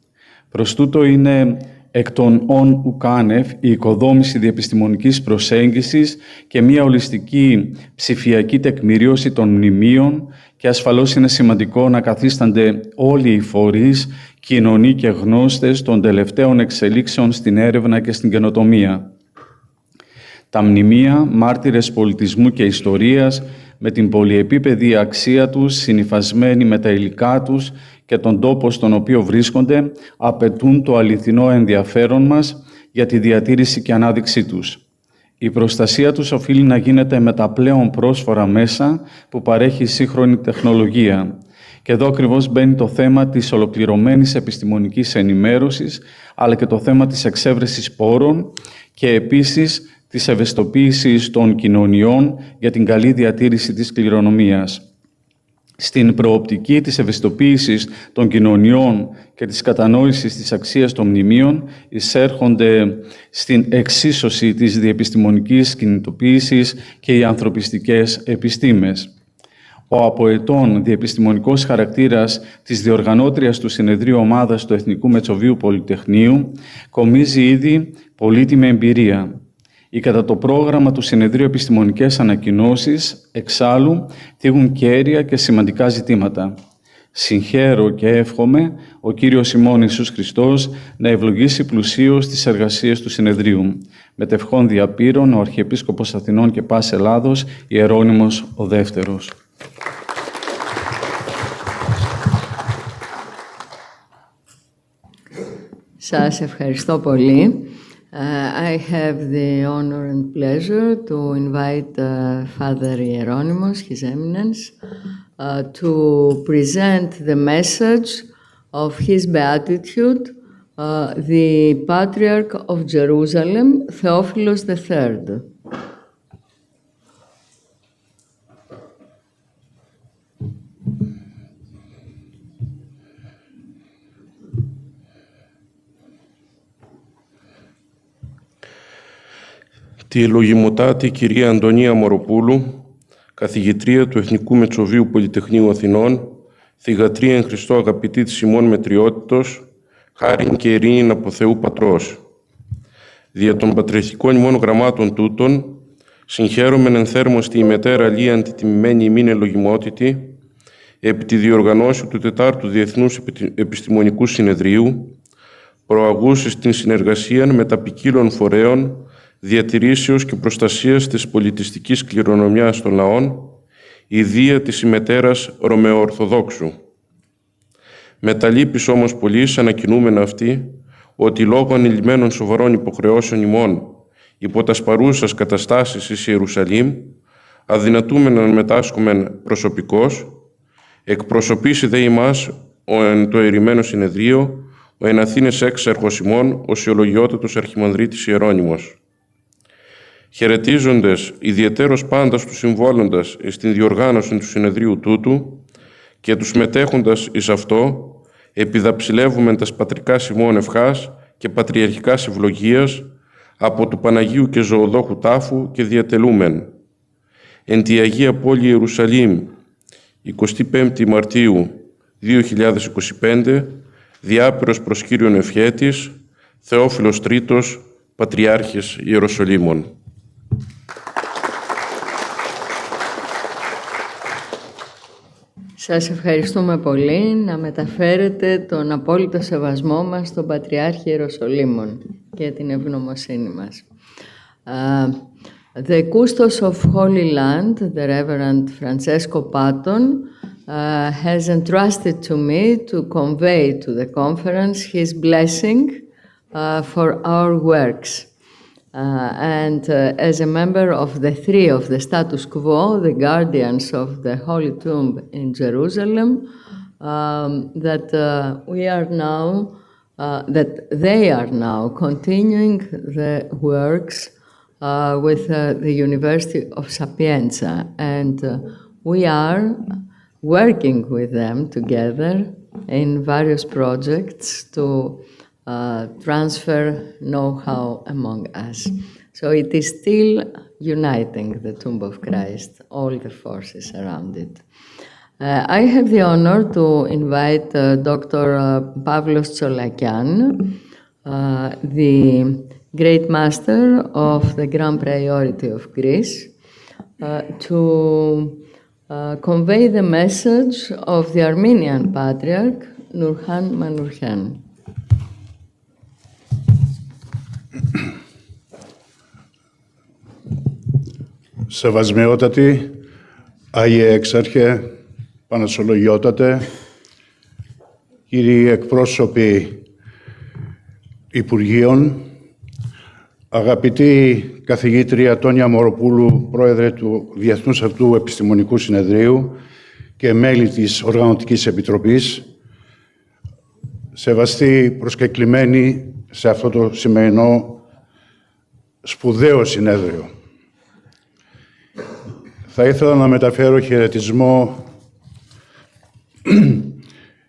I: Προς τούτο είναι εκ των ον ουκάνευ η οικοδόμηση διεπιστημονικής προσέγγισης και μια ολιστική ψηφιακή τεκμηρίωση των μνημείων, και ασφαλώς είναι σημαντικό να καθίστανται όλοι οι φορείς, κοινωνοί και γνώστες των τελευταίων εξελίξεων στην έρευνα και στην καινοτομία. Τα μνημεία, μάρτυρες πολιτισμού και ιστορίας, με την πολυεπίπεδη αξία τους, συνυφασμένοι με τα υλικά τους και τον τόπο στον οποίο βρίσκονται, απαιτούν το αληθινό ενδιαφέρον μας για τη διατήρηση και ανάδειξή τους. Η προστασία τους οφείλει να γίνεται με τα πλέον πρόσφορα μέσα που παρέχει η σύγχρονη τεχνολογία. Και εδώ ακριβώς μπαίνει το θέμα της ολοκληρωμένης επιστημονικής ενημέρωσης, αλλά και το θέμα της εξέβρεσης πόρων και επίσης της ευαισθητοποίησης των κοινωνιών για την καλή διατήρηση της κληρονομίας. Στην προοπτική της ευαισθητοποίησης των κοινωνιών και της κατανόησης της αξίας των μνημείων εισέρχονται στην εξίσωση της διεπιστημονικής κινητοποίησης και οι ανθρωπιστικές επιστήμες. Ο αποετών διεπιστημονικός χαρακτήρας της διοργανώτριας του Συνεδρίου Ομάδας του Εθνικού Μετσοβίου Πολυτεχνείου κομίζει ήδη πολύτιμη εμπειρία. Οι κατά το πρόγραμμα του Συνεδρίου επιστημονικές ανακοινώσεις, εξάλλου, θίγουν κέρια και σημαντικά ζητήματα. Συγχαίρω και εύχομαι ο Κύριος ημών Ιησούς Χριστός να ευλογήσει πλουσίως τις εργασίες του Συνεδρίου. Με τευχόν διαπήρων ο Αρχιεπίσκοπος Αθηνών και Πάσης Ελλάδος, Ιερώνυμος ο Δεύτερος.
D: Σας ευχαριστώ πολύ. I have the honor and pleasure to invite Father Hieronymus, His Eminence, to present the message of His Beatitude, the Patriarch of Jerusalem, Theophilos III.
J: Τη ευλογημοτάτη κυρία Αντωνία Μοροπούλου, καθηγητρία του Εθνικού Μετσοβίου Πολυτεχνείου Αθηνών, θυγατρία εν Χριστώ αγαπητή της ημών μετριότητος, χάριν και ειρήνην από Θεού Πατρός. Δια των πατριαρχικών ημών γραμμάτων τούτων, συγχαίρομεν εν θέρμος τη ημετέρα λίαν τη τιμημένη ημίν ελογιμότητη, επί τη διοργανώση του Τετάρτου Διεθνούς Επιστημονικού Συνεδρίου, προαγούσης την συνεργασία με τα ποικίλων φορέων διατηρήσεως και προστασίας της πολιτιστικής κληρονομιάς των λαών, ιδία της ημετέρας Ρωμαιοορθοδόξου. Με τα λύπης όμως πολλής ανακοινούμεν αυτή, ότι λόγω ανηλυμένων σοβαρών υποχρεώσεων ημών υπό τας παρούσας καταστάσεις εις Ιερουσαλήμ, αδυνατούμεν να μετάσχομεν προσωπικώς, εκπροσωπήσει δε ημάς το ερημένο συνεδρίο, ο εν Αθήνες έξαρχος ημών, ο Σιολογιότατος Αρχιμανδρίτης Ιερώνυμος. Χαιρετίζοντες ιδιαιτέρως πάντας τους συμβάλλοντας στην διοργάνωση του συνεδρίου τούτου και τους μετέχοντας εις αυτό, επιδαψιλεύουμεν τας πατρικάς ημών ευχάς και πατριαρχικάς ευλογίας από του Παναγίου και Ζωοδόχου τάφου και διατελούμεν. Εν τη Αγία Πόλη Ιερουσαλήμ, 25 Μαρτίου 2025, διάπειρος προς Κύριον Ευχέτης, Θεόφιλος Τρίτος, Πατριάρχης Ιεροσολύμων.
D: Σας ευχαριστούμε πολύ. Να μεταφέρετε τον απόλυτο σεβασμό μας στον Πατριάρχη Ιεροσολύμων και την ευγνωμοσύνη μας. The Custos of Holy Land, the Reverend Francesco Patton, has entrusted to me to convey to the conference his blessing for our works. As a member of the three of the status quo, the guardians of the Holy Tomb in Jerusalem, that they are now continuing the works with the University of Sapienza, and we are working with them together in various projects to transfer know-how among us. So it is still uniting the Tomb of Christ, all the forces around it. I have the honor to invite Dr. Pavlos Tsolakian, the Great Master of the Grand Priority of Greece, to convey the message of the Armenian Patriarch, Nurhan Manurhan.
K: Σεβασμιότατη, Άγιε Έξαρχε, Πανασολογιότατε, κύριοι εκπρόσωποι Υπουργείων, αγαπητή καθηγήτρια Τόνια Μοροπούλου, πρόεδρε του Διεθνούς Αυτού Επιστημονικού Συνεδρίου και μέλη της Οργανωτικής Επιτροπής, σεβαστοί προσκεκλημένοι σε αυτό το σημερινό σπουδαίο συνέδριο. Θα ήθελα να μεταφέρω χαιρετισμό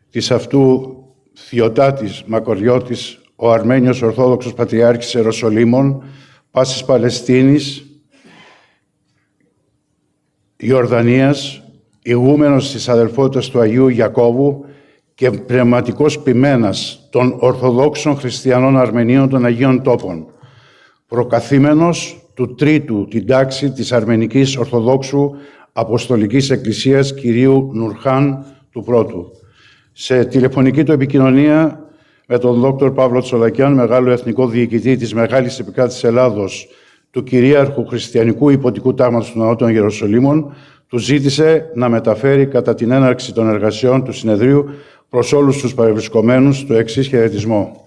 K: της αυτού Θειοτάτης Μακοριώτης, ο Αρμένιος Ορθόδοξος Πατριάρχης Ιεροσολύμων, Πάσης Παλαιστίνης, Ιορδανίας, ηγούμενος της αδελφότητας του Αγίου Ιακώβου και πνευματικός ποιμένας των Ορθοδόξων Χριστιανών Αρμενίων των Αγίων Τόπων, προκαθήμενος του Τρίτου την τάξη της Αρμενικής Ορθοδόξου Αποστολικής Εκκλησίας Κυρίου Νουρχάν του Πρώτου. Σε τηλεφωνική του επικοινωνία με τον Δόκτωρ Παύλο Τσολακιάν, μεγάλο εθνικό διοικητή της Μεγάλης Επικράτησης Ελλάδος, του κυρίαρχου χριστιανικού υποτικού τάγματος του Ναού των Ιεροσολύμων, του ζήτησε να μεταφέρει κατά την έναρξη των εργασιών του συνεδρίου προς όλους τους παρευρισκομένους το εξής χαιρετισμό.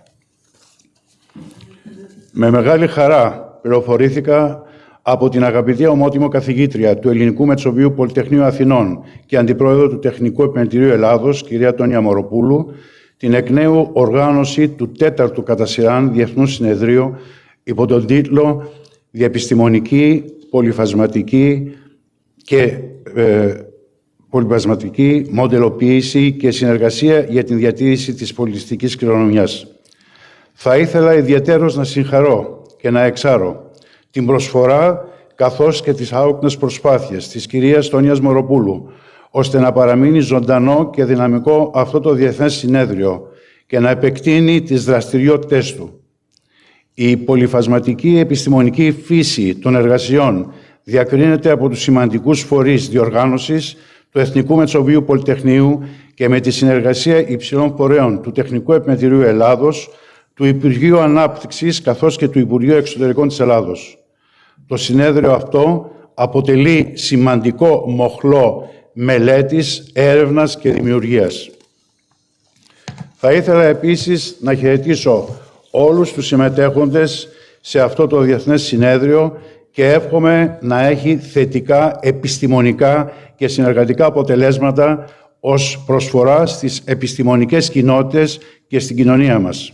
K: Με μεγάλη χαρά πληροφορήθηκα από την αγαπητή ομότιμο καθηγήτρια του Ελληνικού Μετσοβίου Πολυτεχνείου Αθηνών και αντιπρόεδρο του Τεχνικού Επιμελητηρίου Ελλάδος, κυρία Τόνια Μοροπούλου, την εκ νέου οργάνωση του 4ου κατά σειράν Διεθνούς Συνεδρίου υπό τον τίτλο «Διεπιστημονική, πολυφασματική και πολυφασματική μοντελοποίηση και συνεργασία για την διατήρηση της πολιτιστικής κληρονομιάς». Θα ήθελα ιδιαιτέρως να συγχαρώ και να εξάρω την προσφορά καθώς και τις άοκνες προσπάθειες της κυρίας Τόνιας Μοροπούλου, ώστε να παραμείνει ζωντανό και δυναμικό αυτό το Διεθνές Συνέδριο και να επεκτείνει τις δραστηριότητες του. Η πολυφασματική επιστημονική φύση των εργασιών διακρίνεται από τους σημαντικούς φορείς διοργάνωσης του Εθνικού Μετσοβίου Πολυτεχνείου και με τη συνεργασία υψηλών φορέων του Τεχνικού Επιμετηρίου Ελλάδος, του Υπουργείου Ανάπτυξης καθώς και του Υπουργείου Εξωτερικών της Ελλάδος. Το συνέδριο αυτό αποτελεί σημαντικό μοχλό μελέτης, έρευνας και δημιουργίας. Θα ήθελα επίσης να χαιρετήσω όλους τους συμμετέχοντες σε αυτό το Διεθνές Συνέδριο και εύχομαι να έχει θετικά επιστημονικά και συνεργατικά αποτελέσματα ως προσφορά στις επιστημονικές κοινότητες και στην κοινωνία μας.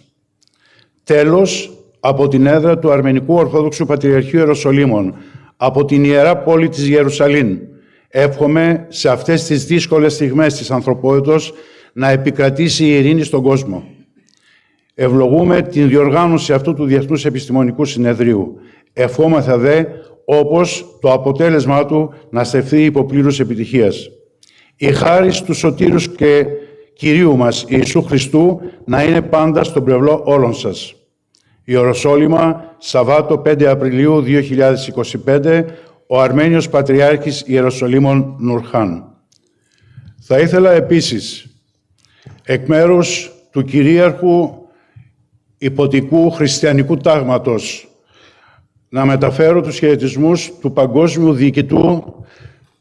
K: Τέλος, από την έδρα του Αρμενικού Ορθόδοξου Πατριαρχείου Ιεροσολύμων, από την Ιερά Πόλη της Ιερουσαλήμ, εύχομαι σε αυτές τις δύσκολες στιγμές της ανθρωπότητος να επικρατήσει η ειρήνη στον κόσμο. Ευλογούμε την διοργάνωση αυτού του Διεθνούς Επιστημονικού Συνεδρίου. Ευχόμεθα δε, όπως το αποτέλεσμά του, να στεφθεί υπό πλήρους επιτυχίας. Η χάρις του Σωτήρους και Κυρίου μας Ιησού Χριστού να είναι πάντα στον πλευρό όλων σας. Ιεροσόλυμα, Σαββάτο 5 Απριλίου 2025, ο Αρμένιος Πατριάρχης Ιεροσολύμων Νουρχάν. Θα ήθελα επίσης, εκ μέρους του κυρίαρχου υποτικού χριστιανικού τάγματος, να μεταφέρω τους χαιρετισμούς του Παγκόσμιου Διοικητού,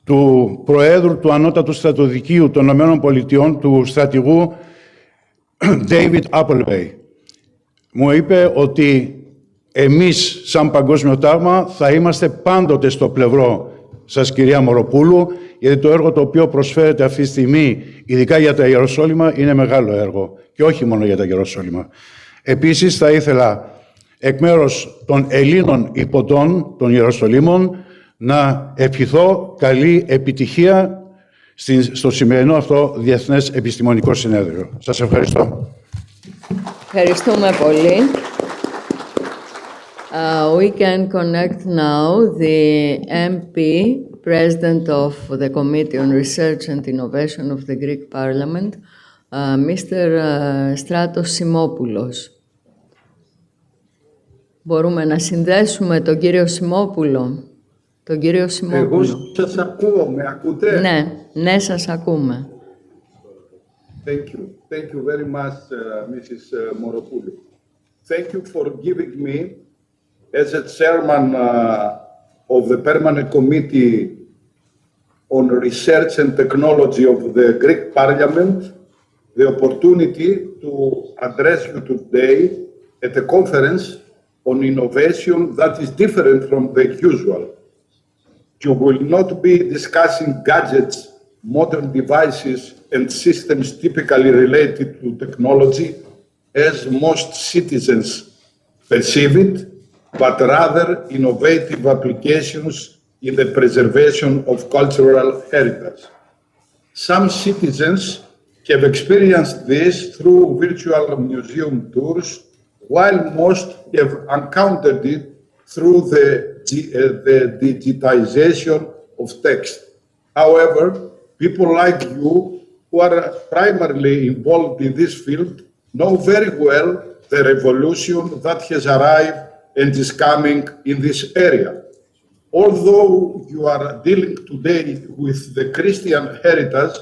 K: του Προέδρου του Ανώτατου Στρατοδικείου των ΗΠΑ, του στρατηγού David Appleby. Μου είπε ότι εμείς, σαν Παγκόσμιο Τάγμα, θα είμαστε πάντοτε στο πλευρό σας, κυρία Μοροπούλου, γιατί το έργο το οποίο προσφέρετε αυτή τη στιγμή, ειδικά για τα Ιεροσόλυμα, είναι μεγάλο έργο και όχι μόνο για τα Ιεροσόλυμα. Επίσης, θα ήθελα εκ μέρους των Ελλήνων υποτών των Ιεροσολύμων να ευχηθώ καλή επιτυχία στο σημερινό αυτό Διεθνές Επιστημονικό Συνέδριο. Σας ευχαριστώ.
D: Ευχαριστούμε πολύ. We can connect now the MP, President of the Committee on Research and Innovation of the Greek Parliament, Mr. Stratos Simopoulos. Μπορούμε να συνδέσουμε τον κύριο Σιμόπουλο. Τον κύριο Σιμόπουλο.
L: Εγώ σας ακούω, με ακούτε?
D: Ναι, σας ακούμε.
L: Thank you. Thank you very much, Mrs. Moropoulou. Thank you for giving me, as a chairman of the Permanent Committee on Research and Technology of the Greek Parliament, the opportunity to address you today at a conference on innovation that is different from the usual. You will not be discussing gadgets, modern devices, and systems typically related to technology, as most citizens perceive it, but rather innovative applications in the preservation of cultural heritage. Some citizens have experienced this through virtual museum tours, while most have encountered it through the digitization of text. However, people like you, who are primarily involved in this field, know very well the revolution that has arrived and is coming in this area. Although you are dealing today with the Christian heritage,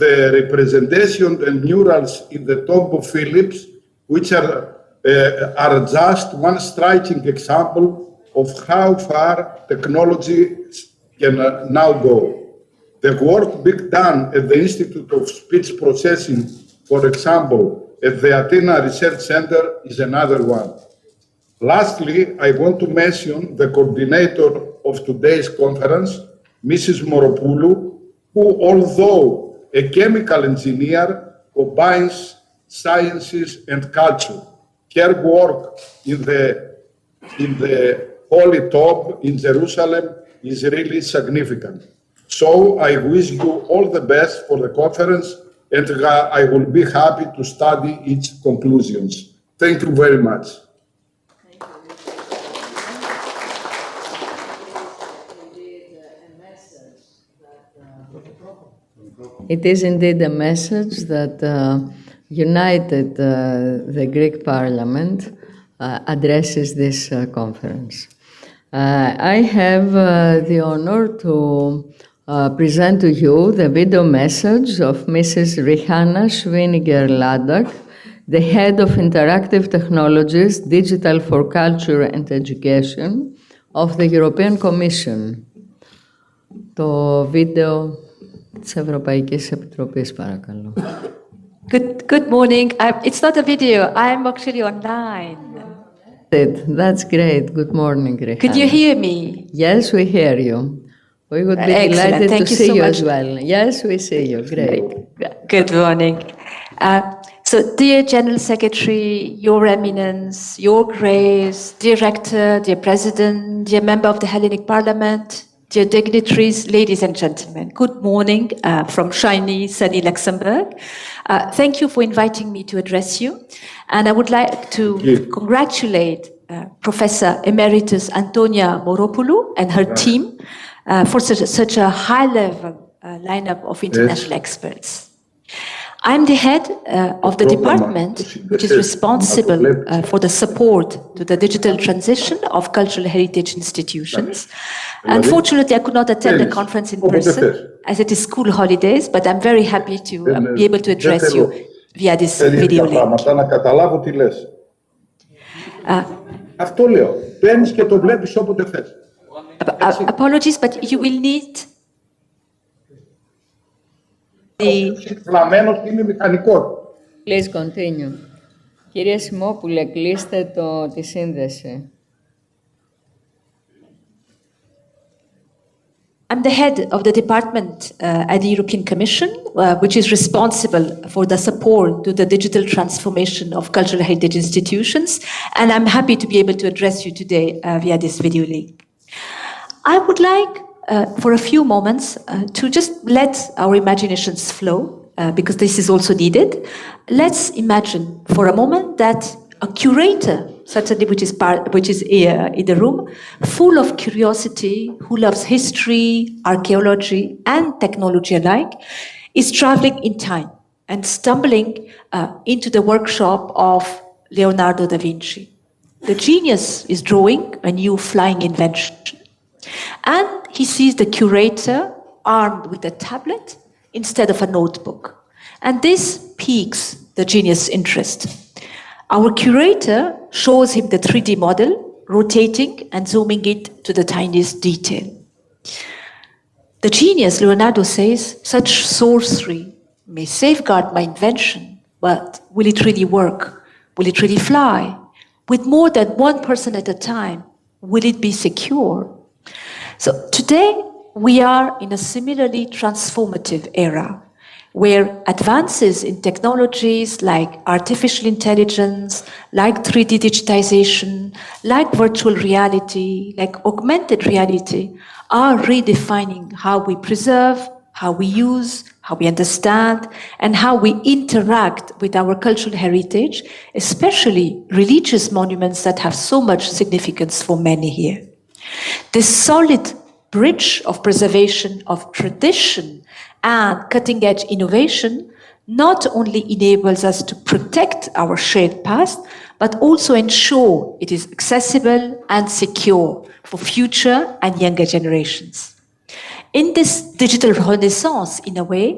L: the representation and murals in the Tomb of Phillips, which are just one striking example of how far technology can now go. The work being done at the Institute of Speech Processing, for example, at the Athena Research Center, is another one. Lastly, I want to mention the coordinator of today's conference, Mrs. Moropoulou, who, although a chemical engineer, combines sciences and culture. Her work in the Holy Tomb in Jerusalem is really significant. So I wish you all the best for the conference, and I will be happy to study its conclusions. Thank you very much.
D: It is indeed a message that united the Greek Parliament addresses this conference. I have the honor to present to you the video message of Mrs. Rihanna Schwiniger-Ladak, the head of Interactive Technologies, Digital for Culture and Education of the European Commission. Το βίντεο της Ευρωπαϊκής Επιτροπής, παρακαλώ.
M: Good morning. It's not a video. I'm actually online.
D: That's great. Good morning, Rihanna.
M: Could you hear me?
D: Yes, we hear you. We would be delighted to see you as well. Yes, we see you. Great.
M: Good morning. So, dear General Secretary, Your Eminence, Your Grace, dear Rector, dear President, dear Member of the Hellenic Parliament, dear dignitaries, ladies and gentlemen, good morning from shiny, sunny Luxembourg. Thank you for inviting me to address you. And I would like to congratulate Professor Emeritus Antonia Moropoulou and her team for such a high-level lineup of international experts. I'm the head of the department which is responsible for the support to the digital transition of cultural heritage institutions. Unfortunately, I could not attend the conference in person as it is school holidays, but I'm very happy to be able to address you via this video link.
L: Να καταλάβω τι λες. Αυτό λέω. Παίρνεις και το βλέπεις όποτε θες.
M: Apologies, but you will need
L: είναι μηχανικό.
D: Please continue. Κύριε Σιμόπουλε, κλείστε τη σύνδεση.
M: I'm the head of the department at the European Commission, which is responsible for the support to the digital transformation of cultural heritage institutions, and I'm happy to be able to address you today via this video link. I would like for a few moments to just let our imaginations flow, because this is also needed. Let's imagine for a moment that a curator, certainly which is here in the room, full of curiosity, who loves history, archaeology, and technology alike, is traveling in time and stumbling into the workshop of Leonardo da Vinci. The genius is drawing a new flying invention. And he sees the curator armed with a tablet instead of a notebook. And this piques the genius' interest. Our curator shows him the 3D model, rotating and zooming it to the tiniest detail. The genius, Leonardo, says, such sorcery may safeguard my invention, but will it really work? Will it really fly? With more than one person at a time, will it be secure? So today, we are in a similarly transformative era where advances in technologies like artificial intelligence, like 3D digitization, like virtual reality, like augmented reality, are redefining how we preserve, how we use, how we understand, and how we interact with our cultural heritage, especially religious monuments that have so much significance for many here. This solid bridge of preservation of tradition and cutting-edge innovation not only enables us to protect our shared past, but also ensure it is accessible and secure for future and younger generations. In this digital renaissance, in a way,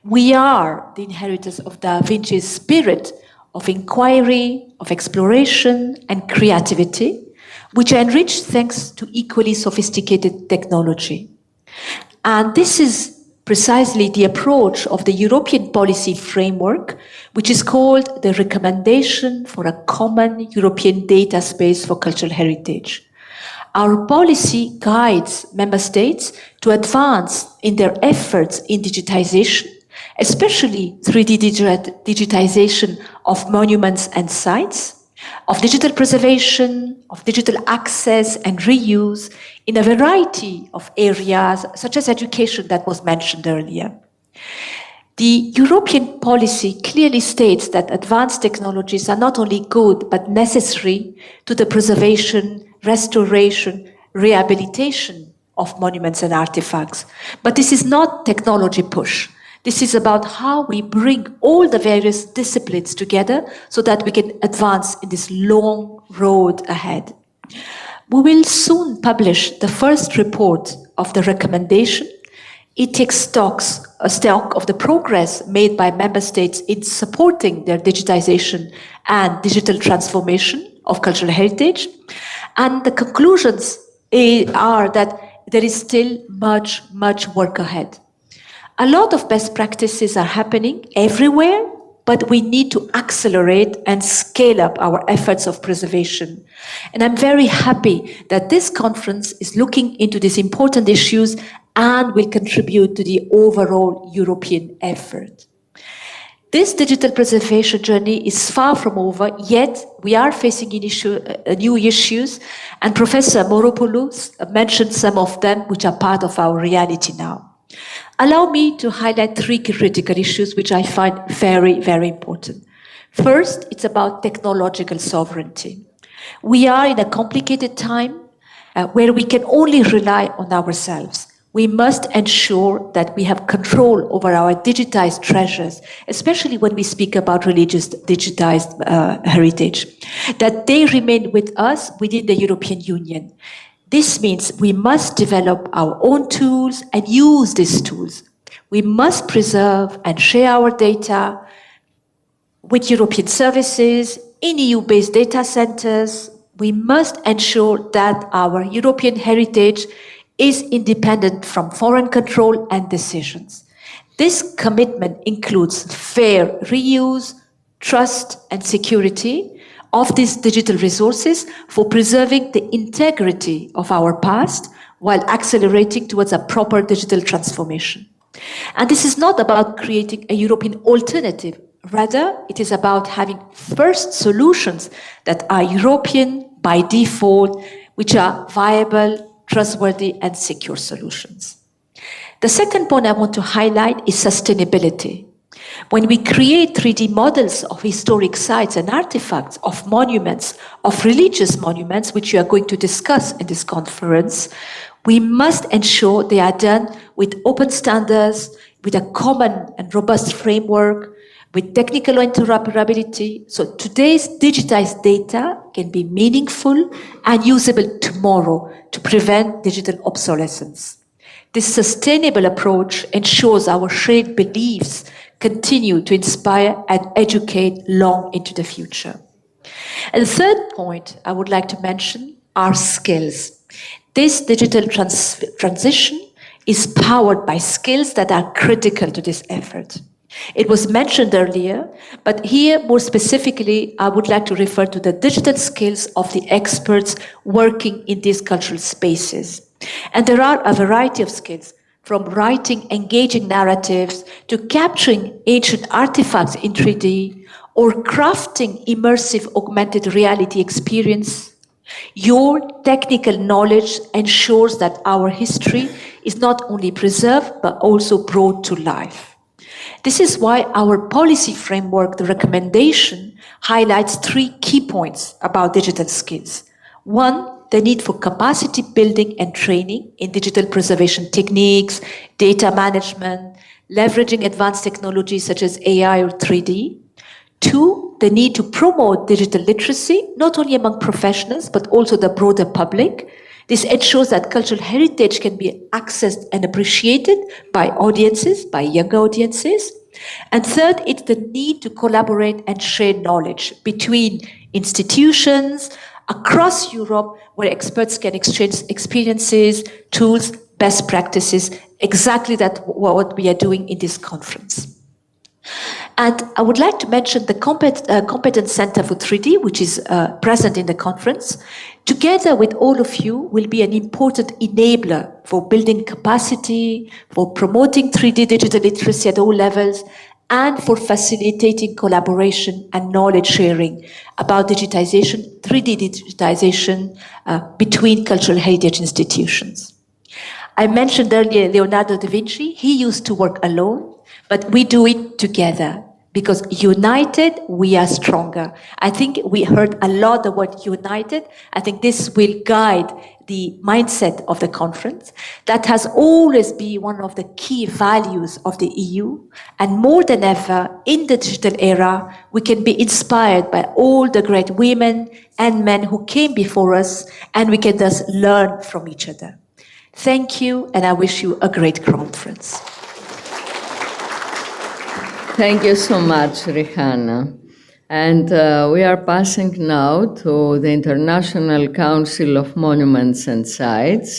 M: we are the inheritors of Da Vinci's spirit of inquiry, of exploration, and creativity, which are enriched thanks to equally sophisticated technology. And this is precisely the approach of the European policy framework, which is called the Recommendation for a Common European Data Space for Cultural Heritage. Our policy guides member states to advance in their efforts in digitization, especially 3D digitization of monuments and sites, of digital preservation, of digital access and reuse in a variety of areas, such as education that was mentioned earlier. The European policy clearly states that advanced technologies are not only good, but necessary to the preservation, restoration, rehabilitation of monuments and artifacts. But this is not technology push. This is about how we bring all the various disciplines together so that we can advance in this long road ahead. We will soon publish the first report of the recommendation. It takes stock of the progress made by member states in supporting their digitization and digital transformation of cultural heritage. And the conclusions are that there is still much, much work ahead. A lot of best practices are happening everywhere, but we need to accelerate and scale up our efforts of preservation. And I'm very happy that this conference is looking into these important issues and will contribute to the overall European effort. This digital preservation journey is far from over, yet we are facing new issues, and Professor Moropoulou mentioned some of them which are part of our reality now. Allow me to highlight three critical issues which I find very, very important. First, it's about technological sovereignty. We are in a complicated time where we can only rely on ourselves. We must ensure that we have control over our digitized treasures, especially when we speak about religious digitized heritage, that they remain with us within the European Union. This means we must develop our own tools and use these tools. We must preserve and share our data with European services, in EU-based data centers. We must ensure that our European heritage is independent from foreign control and decisions. This commitment includes fair reuse, trust, and security of these digital resources for preserving the integrity of our past while accelerating towards a proper digital transformation. And this is not about creating a European alternative. Rather, it is about having first solutions that are European by default, which are viable, trustworthy, and secure solutions. The second point I want to highlight is sustainability. When we create 3D models of historic sites and artifacts, of monuments, of religious monuments, which we are going to discuss in this conference, we must ensure they are done with open standards, with a common and robust framework, with technical interoperability, so today's digitized data can be meaningful and usable tomorrow to prevent digital obsolescence. This sustainable approach ensures our shared beliefs continue to inspire and educate long into the future. And the third point I would like to mention are skills. This digital transition is powered by skills that are critical to this effort. It was mentioned earlier, but here more specifically, I would like to refer to the digital skills of the experts working in these cultural spaces. And there are a variety of skills, from writing engaging narratives to capturing ancient artifacts in 3D or crafting immersive augmented reality experience. Your technical knowledge ensures that our history is not only preserved, but also brought to life. This is why our policy framework, the recommendation, highlights three key points about digital skills. One, the need for capacity building and training in digital preservation techniques, data management, leveraging advanced technologies such as AI or 3D. Two, the need to promote digital literacy, not only among professionals, but also the broader public. This ensures that cultural heritage can be accessed and appreciated by audiences, by younger audiences. And third, it's the need to collaborate and share knowledge between institutions across Europe, where experts can exchange experiences, tools, best practices, exactly what we are doing in this conference. And I would like to mention the Competence Center for 3D, which is present in the conference. Together with all of you, will be an important enabler for building capacity, for promoting 3D digital literacy at all levels, and for facilitating collaboration and knowledge sharing about digitization, 3D digitization between cultural heritage institutions. I mentioned earlier Leonardo da Vinci. He used to work alone, but we do it together because united, we are stronger. I think we heard a lot of the word united. I think this will guide the mindset of the conference. That has always been one of the key values of the EU. And more than ever, in the digital era, we can be inspired by all the great women and men who came before us, and we can thus learn from each other. Thank you, and I wish you a great conference.
D: Thank you so much, Rihanna. And we are passing now to the International Council of Monuments and Sites,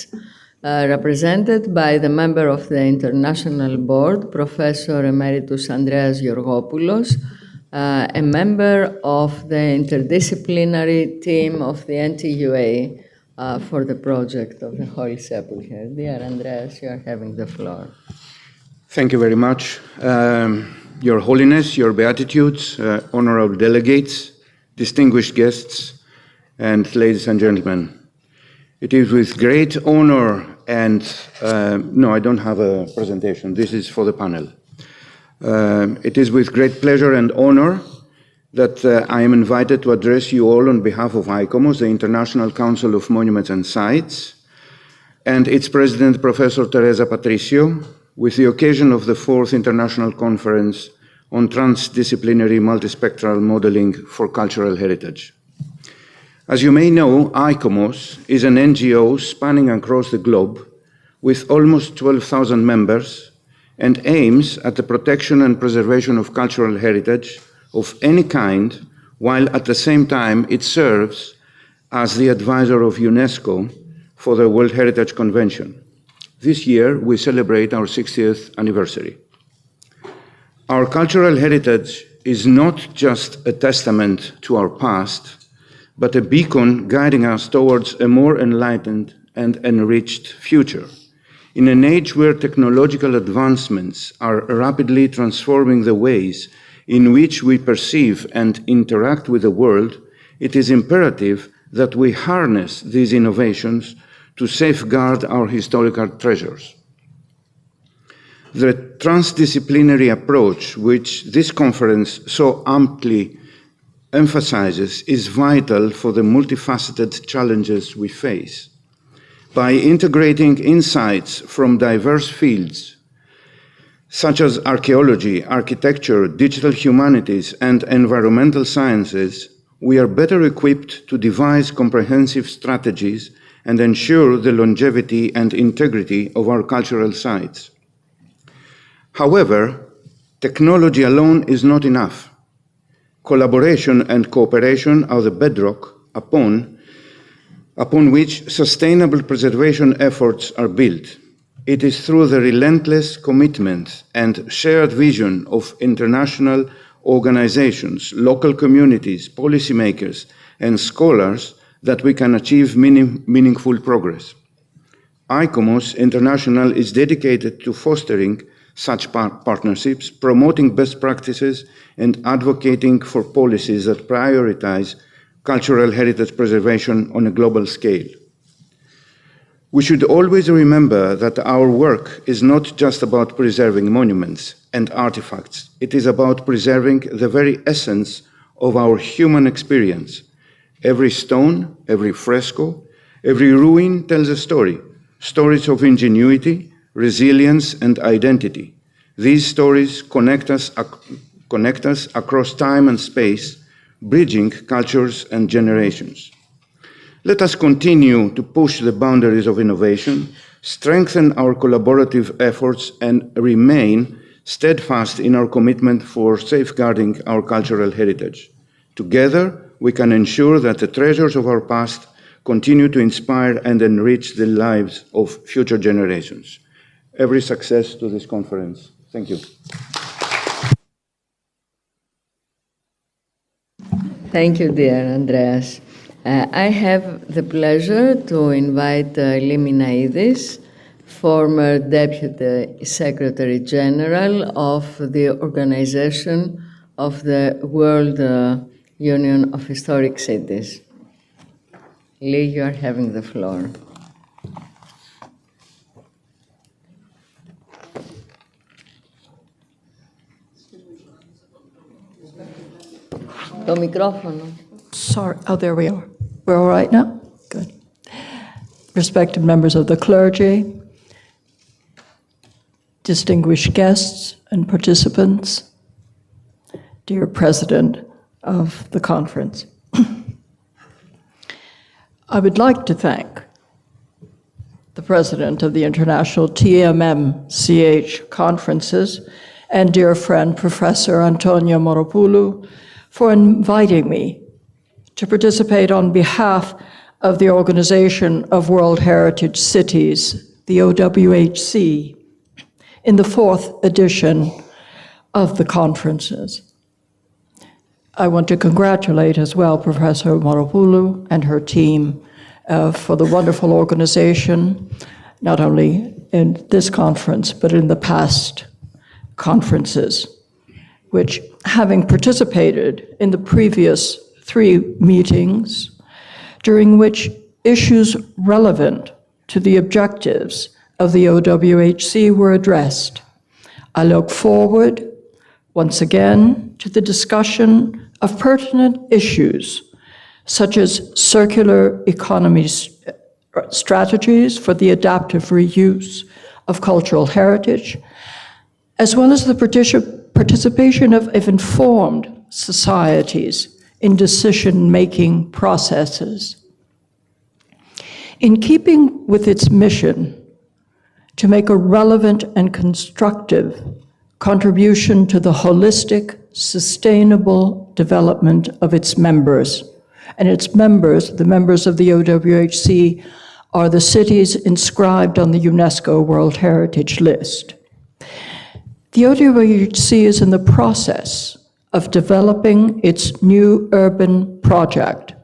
D: represented by the member of the International Board, Professor Emeritus Andreas Georgopoulos, a member of the interdisciplinary team of the NTUA for the project of the Holy Sepulchre. Dear Andreas, you are having the floor.
N: Thank you very much. Your Holiness, your Beatitudes, honorable delegates, distinguished guests, and ladies and gentlemen. It is with great honor and, no, I don't have a presentation. This is for the panel. It is with great pleasure and honor that I am invited to address you all on behalf of ICOMOS, the International Council of Monuments and Sites, and its president, Professor Teresa Patricio, with the occasion of the 4th International Conference on Transdisciplinary Multispectral Modeling for Cultural Heritage. As you may know, ICOMOS is an NGO spanning across the globe with almost 12,000 members and aims at the protection and preservation of cultural heritage of any kind, while at the same time it serves as the advisor of UNESCO for the World Heritage Convention. This year, we celebrate our 60th anniversary. Our cultural heritage is not just a testament to our past, but a beacon guiding us towards a more enlightened and enriched future. In an age where technological advancements are rapidly transforming the ways in which we perceive and interact with the world, it is imperative that we harness these innovations to safeguard our historical treasures. The transdisciplinary approach which this conference so amply emphasizes is vital for the multifaceted challenges we face. By integrating insights from diverse fields, such as archaeology, architecture, digital humanities, and environmental sciences, we are better equipped to devise comprehensive strategies and ensure the longevity and integrity of our cultural sites. However, technology alone is not enough. Collaboration and cooperation are the bedrock upon which sustainable preservation efforts are built. It is through the relentless commitment and shared vision of international organizations, local communities, policymakers, and scholars that we can achieve meaningful progress. ICOMOS International is dedicated to fostering such partnerships, promoting best practices, and advocating for policies that prioritize cultural heritage preservation on a global scale. We should always remember that our work is not just about preserving monuments and artifacts. It is about preserving the very essence of our human experience. Every stone, every fresco, every ruin tells a story, stories of ingenuity, resilience, and identity. These stories connect us across time and space, bridging cultures and generations. Let us continue to push the boundaries of innovation, strengthen our collaborative efforts, and remain steadfast in our commitment for safeguarding our cultural heritage. Together, we can ensure that the treasures of our past continue to inspire and enrich the lives of future generations. Every success to this conference. Thank you.
D: Thank you, dear Andreas. I have the pleasure to invite Limina, former Deputy Secretary General of the Organization of the World Union of Historic Cities. Lee, you are having the floor. Το μικρόφωνο.
O: Sorry. Oh, there we are. We're all right now? Good. respected members of the clergy, distinguished guests and participants, dear President of the conference. I would like to thank the President of the International TMM-CH conferences and dear friend Professor Antonio Moropoulou for inviting me to participate on behalf of the Organization of World Heritage Cities, the OWHC, in the 4th edition of the conferences. I want to congratulate as well Professor Moropoulou and her team for the wonderful organization, not only in this conference, but in the past conferences, which, having participated in the previous 3 meetings, during which issues relevant to the objectives of the OWHC were addressed, I look forward, once again, to the discussion of pertinent issues such as circular economy strategies for the adaptive reuse of cultural heritage, as well as the participation of informed societies in decision-making processes. In keeping with its mission to make a relevant and constructive contribution to the holistic, sustainable development of its members. And its members, the members of the OWHC, are the cities inscribed on the UNESCO World Heritage List. The OWHC is in the process of developing its new urban project,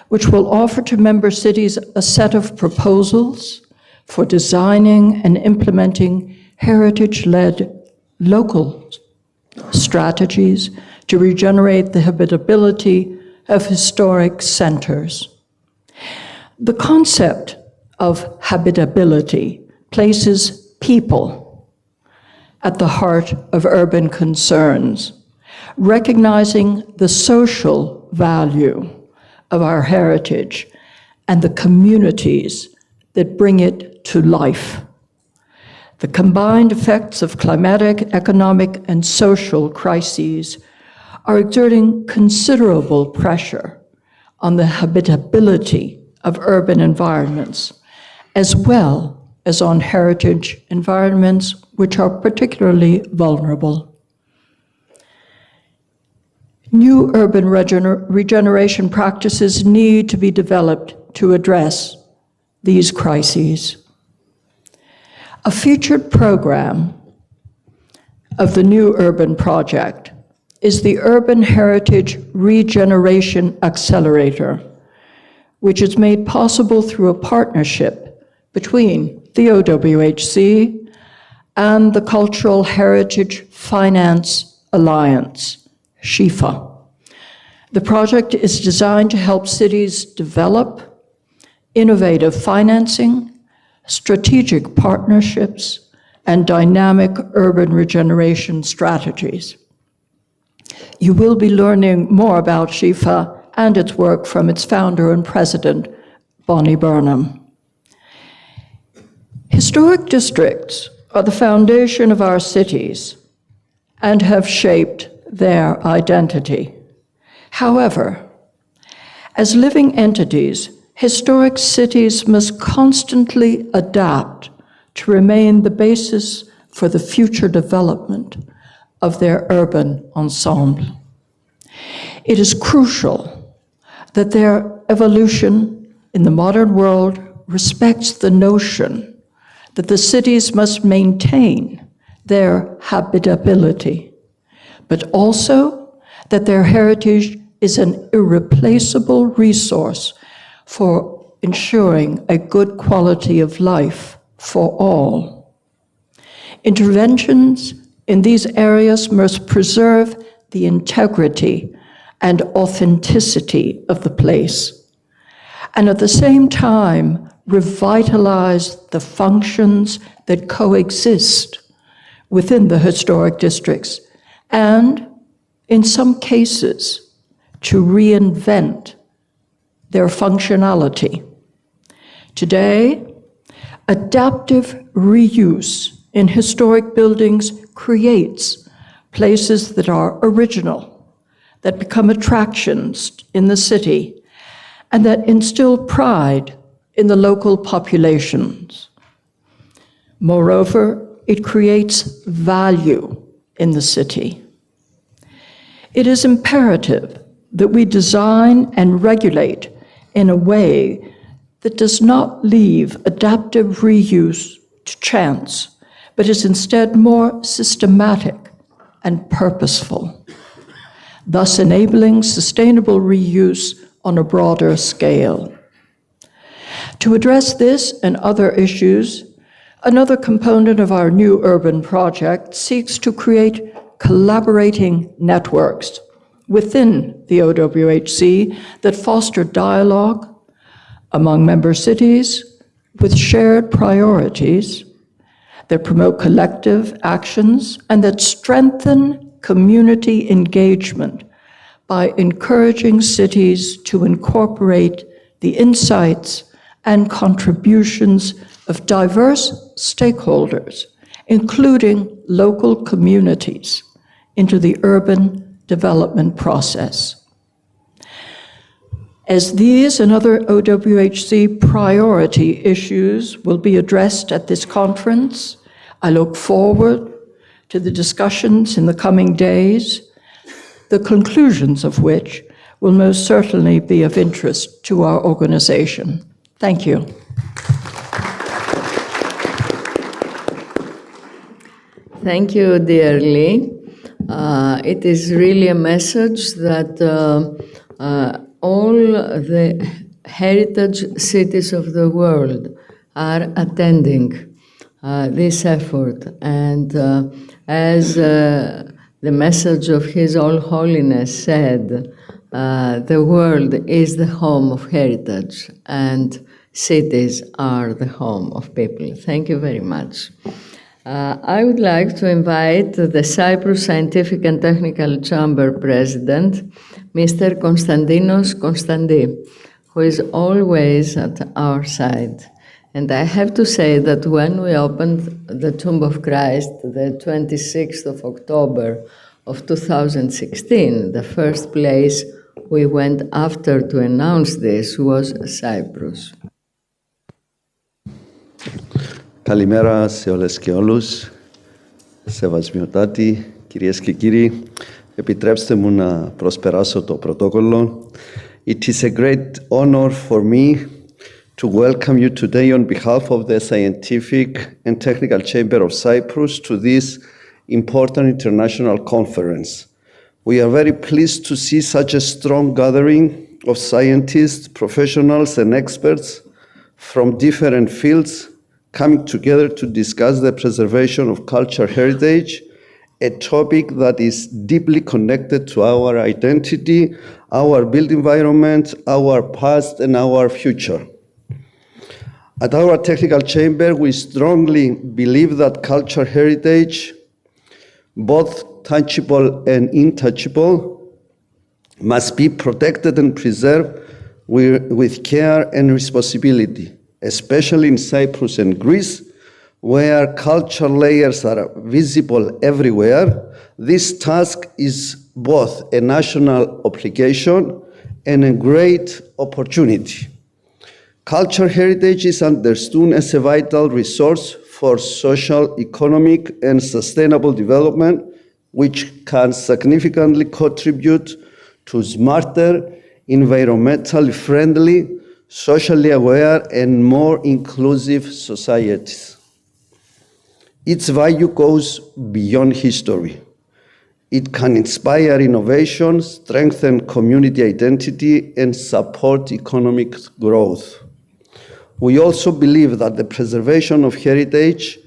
O: which will offer to member cities a set of proposals for designing and implementing heritage-led local strategies to regenerate the habitability of historic centers. The concept of habitability places people at the heart of urban concerns, recognizing the social value of our heritage and the communities that bring it to life. The combined effects of climatic, economic, and social crises are exerting considerable pressure on the habitability of urban environments, as well as on heritage environments which are particularly vulnerable. New urban regeneration practices need to be developed to address these crises. A featured program of the new urban project is the Urban Heritage Regeneration Accelerator, which is made possible through a partnership between the OWHC and the Cultural Heritage Finance Alliance, SHIFA. The project is designed to help cities develop innovative financing, strategic partnerships, and dynamic urban regeneration strategies. You will be learning more about SHIFA and its work from its founder and president, Bonnie Burnham. Historic districts are the foundation of our cities and have shaped their identity. However, as living entities, historic cities must constantly adapt to remain the basis for the future development of their urban ensemble. It is crucial that their evolution in the modern world respects the notion that the cities must maintain their habitability, but also that their heritage is an irreplaceable resource for ensuring a good quality of life for all. Interventions in these areas must preserve the integrity and authenticity of the place, and at the same time revitalize the functions that coexist within the historic districts, and in some cases to reinvent their functionality, Today, adaptive reuse in historic buildings creates places that are original, that become attractions in the city, and that instill pride in the local populations. Moreover, it creates value in the city. It is imperative that we design and regulate in a way that does not leave adaptive reuse to chance, but is instead more systematic and purposeful, thus enabling sustainable reuse on a broader scale. To address this and other issues, another component of our new urban project seeks to create collaborating networks within the OWHC that foster dialogue among member cities with shared priorities, that promote collective actions, and that strengthen community engagement by encouraging cities to incorporate the insights and contributions of diverse stakeholders, including local communities, into the urban development process. As these and other OWHC priority issues will be addressed at this conference, I look forward to the discussions in the coming days, the conclusions of which will most certainly be of interest to our organization. Thank you.
D: Thank you, dear Lee. It is really a message that all the heritage cities of the world are attending this effort. And as the message of His All Holiness said, the world is the home of heritage, and cities are the home of people. Thank you very much. I would like to invite the Cyprus Scientific and Technical Chamber President, Mr. Konstantinos Konstanti, who is always at our side. And I have to say that when we opened the Tomb of Christ, the 26th of October of 2016, the first place we went after to announce this was Cyprus.
P: Καλημέρα σε όλες και όλους, σεβασμιωτάτοι, κυρίες και κύριοι. Επιτρέψτε μου να προσπεράσω το πρωτόκολλο. It is a great honor for me to welcome you today on behalf of the Scientific and Technical Chamber of Cyprus to this important international conference. We are very pleased to see such a strong gathering of scientists, professionals, and experts from different fields coming together to discuss the preservation of cultural heritage, a topic that is deeply connected to our identity, our built environment, our past, and our future. At our technical chamber, we strongly believe that cultural heritage, both tangible and intouchable, must be protected and preserved with care and responsibility, especially in Cyprus and Greece, where cultural layers are visible everywhere. This task is both a national obligation and a great opportunity. Cultural heritage is understood as a vital resource for social, economic, and sustainable development, which can significantly contribute to smarter, environmentally friendly, socially aware, and more inclusive societies. Its value goes beyond history. It can inspire innovation, strengthen community identity, and support economic growth. We also believe that the preservation of heritage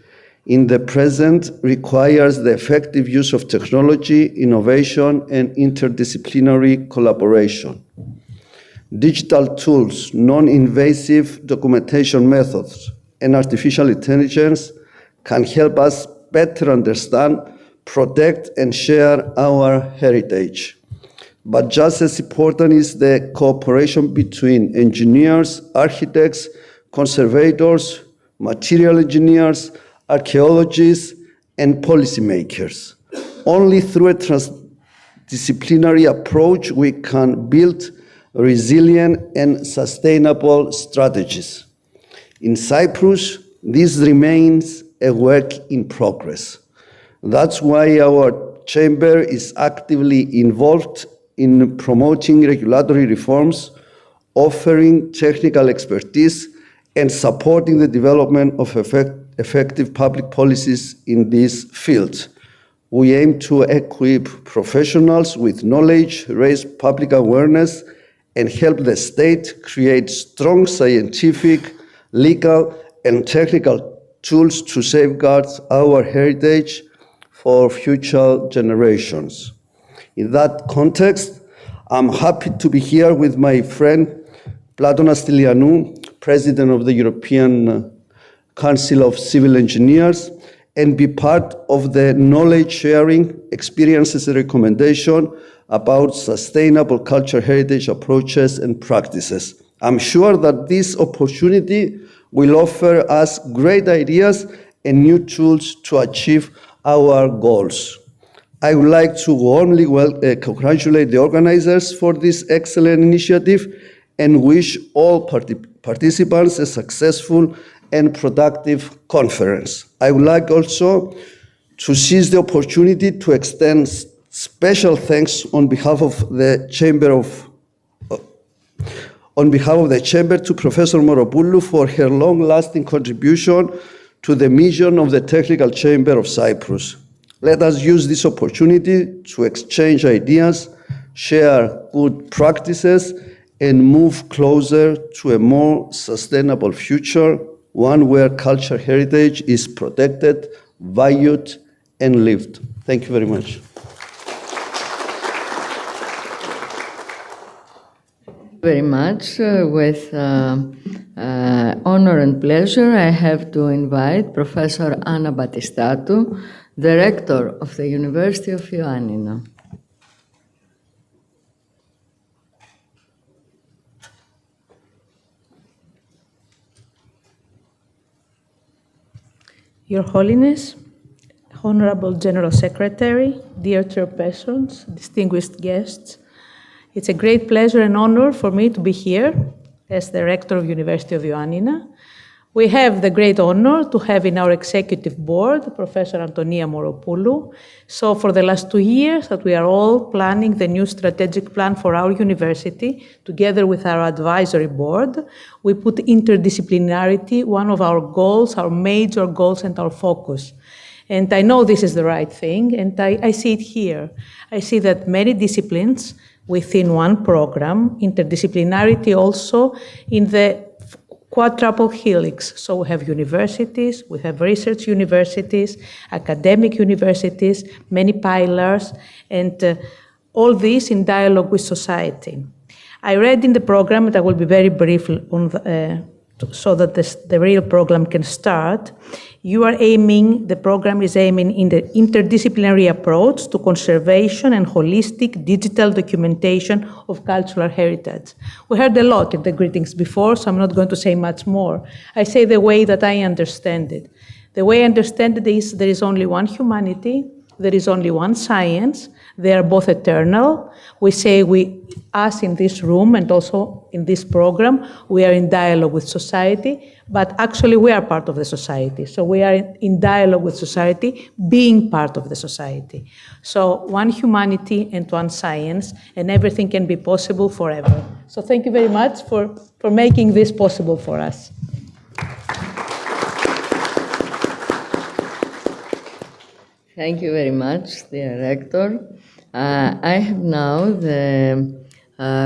P: in the present requires the effective use of technology, innovation, and interdisciplinary collaboration. Digital tools, non-invasive documentation methods, and artificial intelligence can help us better understand, protect, and share our heritage. But just as important is the cooperation between engineers, architects, conservators, material engineers, archaeologists, and policymakers. Only through a transdisciplinary approach we can build resilient and sustainable strategies. In Cyprus, this remains a work in progress. That's why our chamber is actively involved in promoting regulatory reforms, offering technical expertise, and supporting the development of effective public policies in this field. We aim to equip professionals with knowledge, raise public awareness, and help the state create strong scientific, legal, and technical tools to safeguard our heritage for future generations. In that context, I'm happy to be here with my friend Platonas Stylianou, President of the European Council of Civil Engineers, and be part of the knowledge sharing, experiences and recommendation about sustainable cultural heritage approaches and practices. I'm sure that this opportunity will offer us great ideas and new tools to achieve our goals. I would like to warmly congratulate the organizers for this excellent initiative and wish all participants a successful and productive conference. I would like also to seize the opportunity to extend special thanks on behalf of the Chamber to Professor Moropoulou for her long-lasting contribution to the mission of the Technical Chamber of Cyprus. Let us use this opportunity to exchange ideas, share good practices, and move closer to a more sustainable future, one where cultural heritage is protected, valued, and lived. Thank you very much.
D: Very much. With honor and pleasure, I have to invite Professor Anna Batistatou, the Rector of the University of Ioannina.
Q: Your Holiness, Honorable General Secretary, dear chairpersons, distinguished guests, it's a great pleasure and honor for me to be here as the Rector of University of Ioannina. We have the great honor to have in our executive board Professor Antonia Moropoulou. So for the last 2 years that we are all planning the new strategic plan for our university, together with our advisory board, we put interdisciplinarity, one of our goals, our major goals and our focus. And I know this is the right thing, and I see it here. I see that many disciplines within one program, interdisciplinarity also in the quadruple helix. So we have universities, we have research universities, academic universities, many pillars, and all this in dialogue with society. I read in the program, and I will be very brief on so that the real program can start. The program is aiming in the interdisciplinary approach to conservation and holistic digital documentation of cultural heritage. We heard a lot in the greetings before, so I'm not going to say much more. I say the way that I understand it. The way I understand it is there is only one humanity, there is only one science, they are both eternal. We say us in this room and also in this program, we are in dialogue with society, but actually we are part of the society. So we are in dialogue with society, being part of the society. So one humanity and one science, and everything can be possible forever. So thank you very much for making this possible for us.
D: Thank you very much, dear Rector. I have now the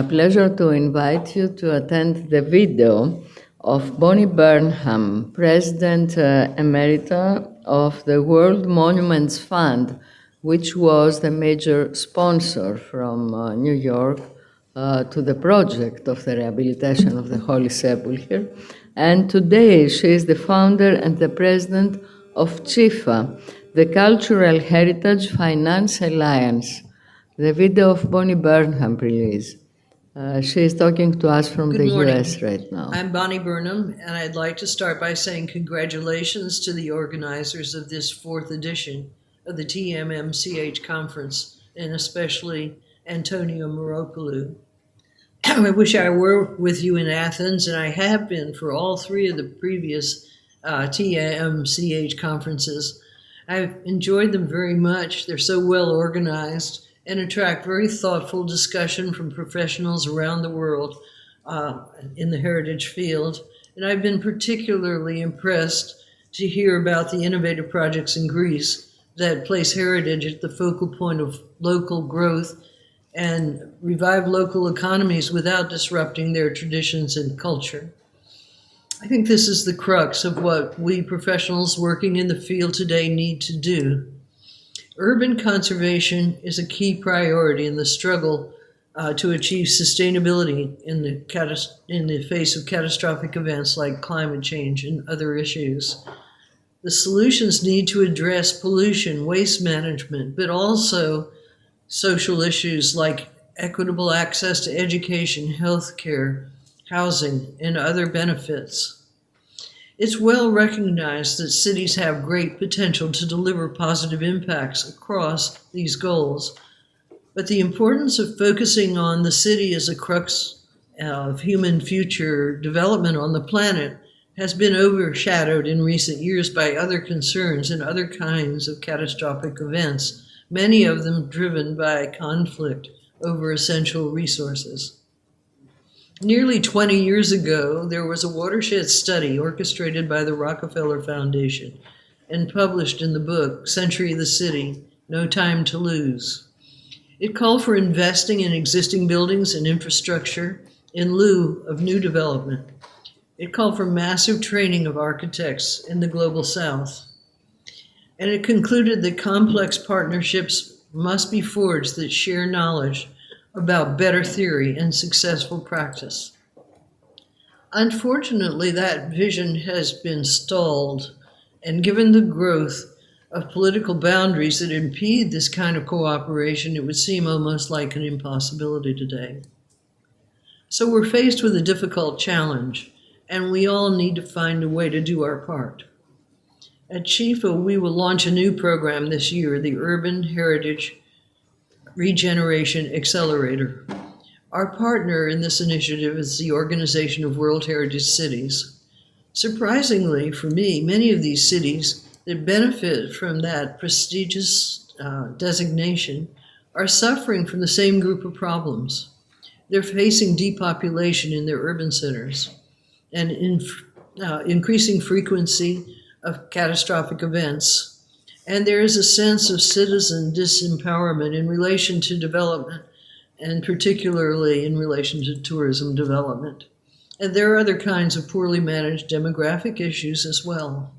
D: pleasure to invite you to attend the video of Bonnie Burnham, President Emerita of the World Monuments Fund, which was the major sponsor from New York to the project of the rehabilitation of the Holy Sepulchre. And today she is the founder and the president of CHIFA, the Cultural Heritage Finance Alliance. The video of Bonnie Burnham, please. She is talking to us from
R: Good
D: the
R: morning.
D: US right now.
R: I'm Bonnie Burnham, and I'd like to start by saying congratulations to the organizers of this fourth edition of the TMM-CH conference, and especially Antonio Moropoulou. I wish I were with you in Athens, and I have been for all three of the previous TMM-CH conferences. I've enjoyed them very much. They're so well organized and attract very thoughtful discussion from professionals around the world in the heritage field. And I've been particularly impressed to hear about the innovative projects in Greece that place heritage at the focal point of local growth and revive local economies without disrupting their traditions and culture. I think this is the crux of what we professionals working in the field today need to do. Urban conservation is a key priority in the struggle to achieve sustainability in the face of catastrophic events like climate change and other issues. The solutions need to address pollution, waste management, but also social issues like equitable access to education, healthcare, housing, and other benefits. It's well recognized that cities have great potential to deliver positive impacts across these goals, but the importance of focusing on the city as a crux of human future development on the planet has been overshadowed in recent years by other concerns and other kinds of catastrophic events, many of them driven by conflict over essential resources. Nearly 20 years ago, there was a watershed study orchestrated by the Rockefeller Foundation and published in the book, Century of the City, No Time to Lose. It called for investing in existing buildings and infrastructure in lieu of new development. It called for massive training of architects in the global south. And it concluded that complex partnerships must be forged that share knowledge about better theory and successful practice. Unfortunately, that vision has been stalled, and given the growth of political boundaries that impede this kind of cooperation, it would seem almost like an impossibility today. So we're faced with a difficult challenge, and we all need to find a way to do our part. At CHIFA, we will launch a new program this year, the Urban Heritage Regeneration Accelerator. Our partner in this initiative is the Organization of World Heritage Cities. Surprisingly for me, many of these cities that benefit from that prestigious designation are suffering from the same group of problems. They're facing depopulation in their urban centers and increasing frequency of catastrophic events. And there is a sense of citizen disempowerment in relation to development, and particularly in relation to tourism development. And there are other kinds of poorly managed demographic issues as well.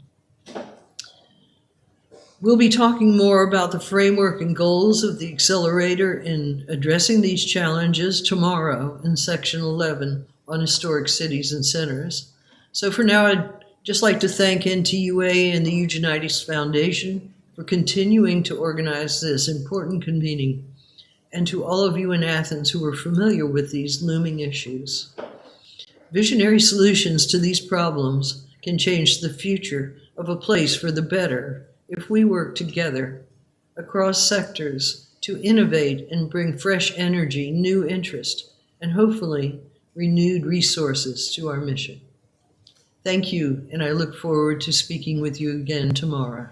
R: We'll be talking more about the framework and goals of the accelerator in addressing these challenges tomorrow in section 11 on historic cities and centers. So for now, I'd just like to thank NTUA and the Eugenides Foundation for continuing to organize this important convening, and to all of you in Athens who are familiar with these looming issues. Visionary solutions to these problems can change the future of a place for the better if we work together across sectors to innovate and bring fresh energy, new interest, and hopefully renewed resources to our mission. Thank you, and I look forward to speaking with you again tomorrow.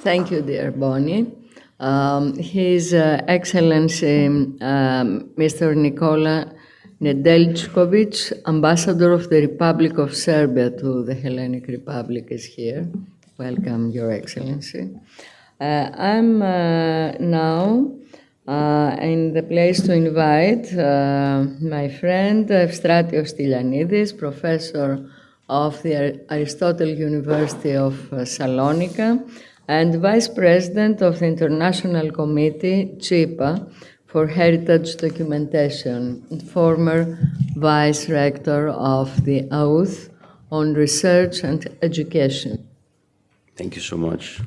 D: Thank you, dear Bonnie. His Excellency Mr. Nikola Nedeljkovic, Ambassador of the Republic of Serbia to the Hellenic Republic, is here. Welcome, Your Excellency. I'm now in the place to invite my friend Evstratios Stylianidis, Professor of the Aristotle University of Salonika and Vice President of the International Committee, CHIPA, for Heritage Documentation, former Vice Rector of the AUTH on Research and Education.
S: Thank you so much.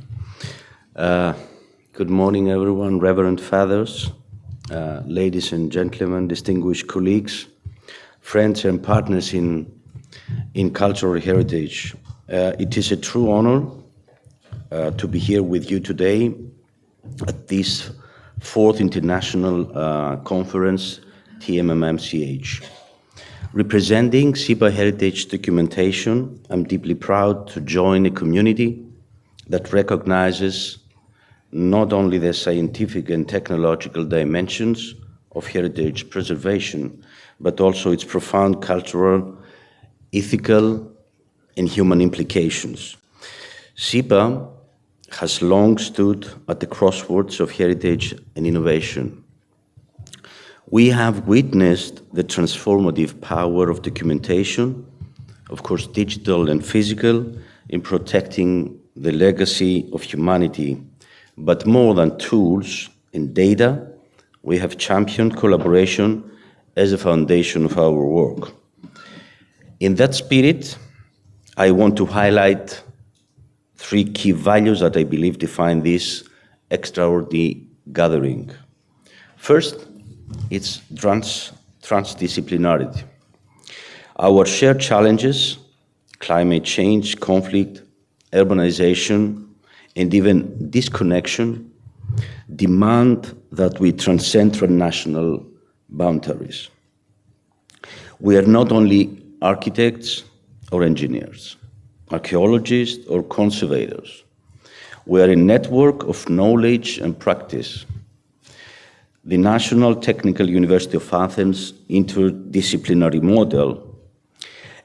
S: Good morning, everyone, Reverend Fathers, ladies and gentlemen, distinguished colleagues, friends and partners in cultural heritage. It is a true honor to be here with you today at this 4th International Conference, TMM-CH. Representing SIPA Heritage Documentation, I'm deeply proud to join a community that recognizes not only the scientific and technological dimensions of heritage preservation, but also its profound cultural, ethical, and human implications. SIPA has long stood at the crossroads of heritage and innovation. We have witnessed the transformative power of documentation, of course digital and physical, in protecting the legacy of humanity. But more than tools and data, we have championed collaboration as a foundation of our work. In that spirit, I want to highlight 3 key values that I believe define this extraordinary gathering. First, it's transdisciplinarity. Our shared challenges, climate change, conflict, urbanization, and even disconnection, demand that we transcend transnational boundaries. We are not only architects or engineers, archaeologists or conservators. We are a network of knowledge and practice. The National Technical University of Athens interdisciplinary model,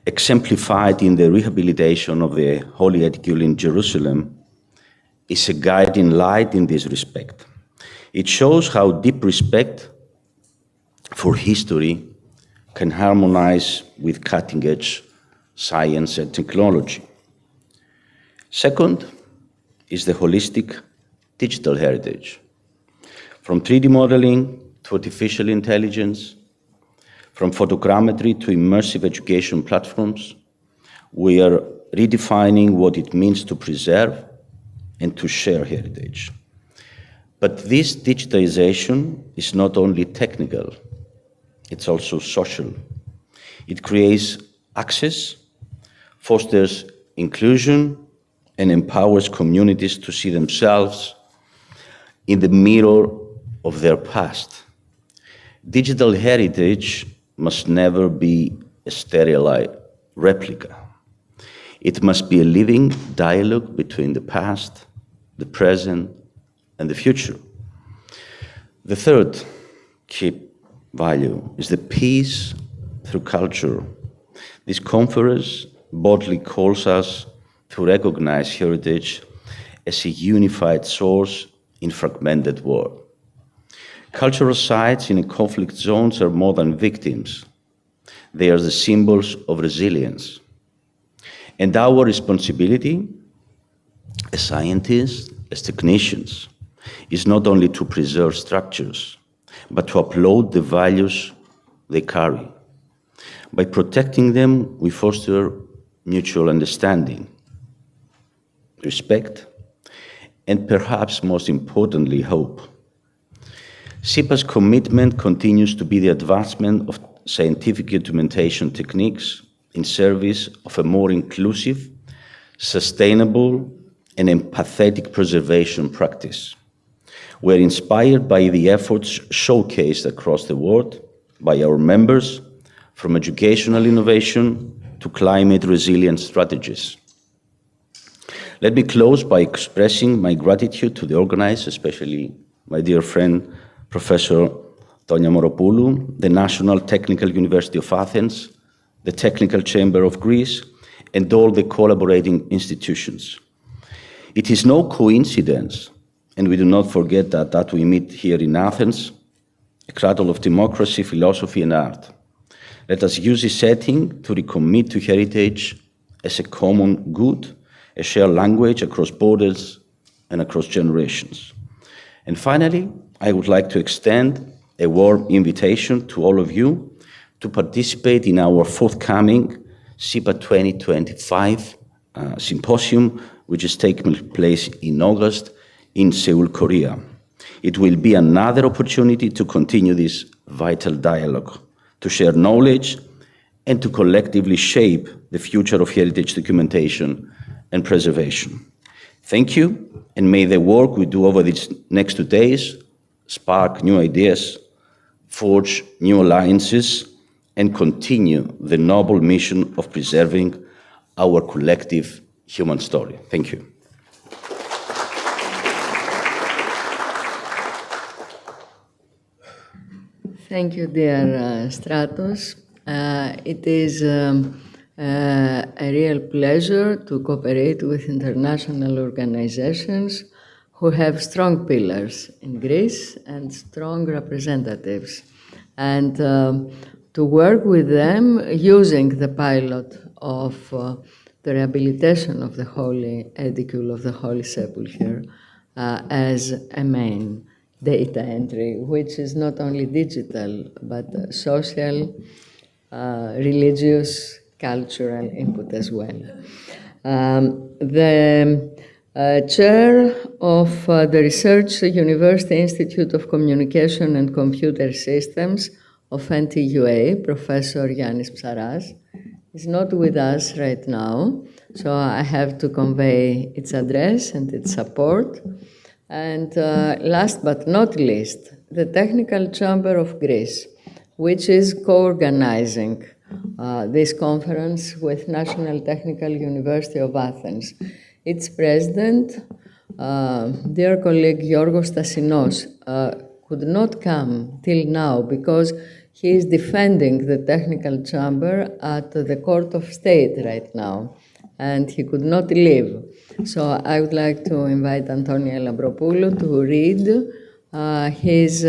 S: exemplified in the rehabilitation of the Holy Edicule in Jerusalem, is a guiding light in this respect. It shows how deep respect for history can harmonize with cutting-edge science and technology. Second is the holistic digital heritage. From 3D modeling to artificial intelligence, from photogrammetry to immersive education platforms, we are redefining what it means to preserve and to share heritage. But this digitization is not only technical, it's also social. It creates access, fosters inclusion, and empowers communities to see themselves in the mirror of their past. Digital heritage must never be a sterile replica. It must be a living dialogue between the past, the present, and the future. The third key value is the peace through culture. This conference boldly calls us to recognize heritage as a unified source in fragmented world. Cultural sites in conflict zones are more than victims. They are the symbols of resilience. And our responsibility as scientists, as technicians, is not only to preserve structures, but to uphold the values they carry. By protecting them, we foster mutual understanding, respect, and perhaps most importantly, hope. SIPA's commitment continues to be the advancement of scientific documentation techniques in service of a more inclusive, sustainable, and empathetic preservation practice. We're inspired by the efforts showcased across the world by our members, from educational innovation to climate resilient strategies. Let me close by expressing my gratitude to the organizers, especially my dear friend, Professor Antonia Moropoulou, the National Technical University of Athens, the Technical Chamber of Greece, and all the collaborating institutions. It is no coincidence, and we do not forget that we meet here in Athens, a cradle of democracy, philosophy, and art. Let us use this setting to recommit to heritage as a common good, a shared language across borders and across generations. And finally, I would like to extend a warm invitation to all of you to participate in our forthcoming SIPA 2025 symposium, which is taking place in August in Seoul, Korea. It will be another opportunity to continue this vital dialogue, to share knowledge, and to collectively shape the future of heritage documentation and preservation. Thank you, and may the work we do over these next 2 days spark new ideas, forge new alliances, and continue the noble mission of preserving our collective human story. Thank you.
D: Thank you, dear Stratos. It is a real pleasure to cooperate with international organizations who have strong pillars in Greece and strong representatives, and to work with them using the pilot of the rehabilitation of the Holy Edicule of the Holy Sepulchre as a main data entry, which is not only digital, but social, religious, cultural input as well. The chair of the Research University Institute of Communication and Computer Systems of NTUA, Professor Yannis Psaras, is not with us right now, so I have to convey its address and its support. And last but not least, the Technical Chamber of Greece, which is co-organizing this conference with National Technical University of Athens. Its president, dear colleague Giorgos Stasinos, could not come till now because he is defending the Technical Chamber at the Court of State right now, and he could not leave. So I would like to invite Antonia Lambropoulou to read his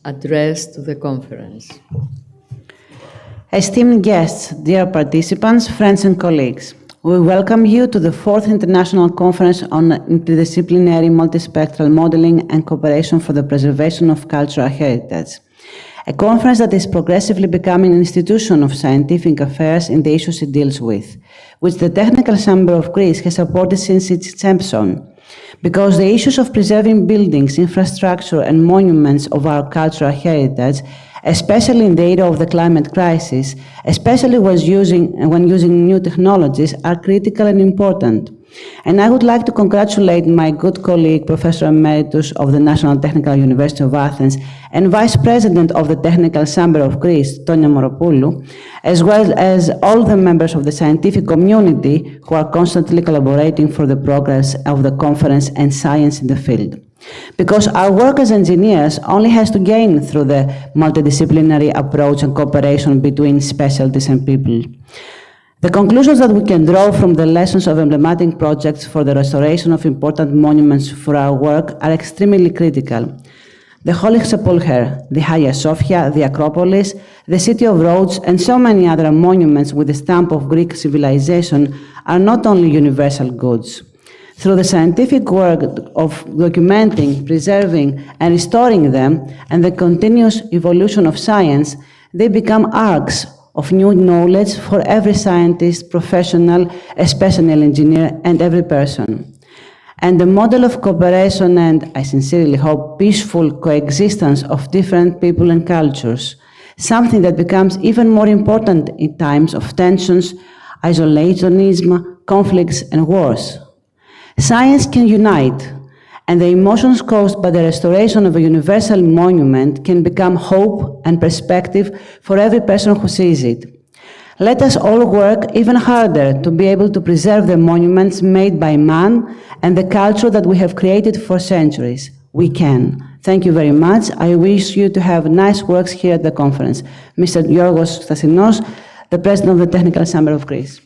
D: address to the conference.
T: Esteemed guests, dear participants, friends and colleagues, we welcome you to the 4th International Conference on Interdisciplinary Multispectral Modeling and Cooperation for the Preservation of Cultural Heritage, a conference that is progressively becoming an institution of scientific affairs in the issues it deals with, which the Technical Chamber of Greece has supported since its inception. Because the issues of preserving buildings, infrastructure, and monuments of our cultural heritage, especially in the era of the climate crisis, especially when using new technologies, are critical and important. And I would like to congratulate my good colleague, Professor Emeritus of the National Technical University of Athens and Vice President of the Technical Chamber of Greece, Tonia Moropoulou, as well as all the members of the scientific community who are constantly collaborating for the progress of the conference and science in the field. Because our work as engineers only has to gain through the multidisciplinary approach and cooperation between specialties and people. The conclusions that we can draw from the lessons of emblematic projects for the restoration of important monuments for our work are extremely critical. The Holy Sepulchre, the Hagia Sophia, the Acropolis, the City of Rhodes, and so many other monuments with the stamp of Greek civilization are not only universal goods. Through the scientific work of documenting, preserving, and restoring them, and the continuous evolution of science, they become arcs of new knowledge for every scientist, professional, especially engineer, and every person. And the model of cooperation and, I sincerely hope, peaceful coexistence of different people and cultures, something that becomes even more important in times of tensions, isolationism, conflicts, and wars. Science can unite, and the emotions caused by the restoration of a universal monument can become hope and perspective for every person who sees it. Let us all work even harder to be able to preserve the monuments made by man and the culture that we have created for centuries. We can. Thank you very much. I wish you to have nice works here at the conference. Mr. Giorgos Stasinos, the President of the Technical Chamber of Greece.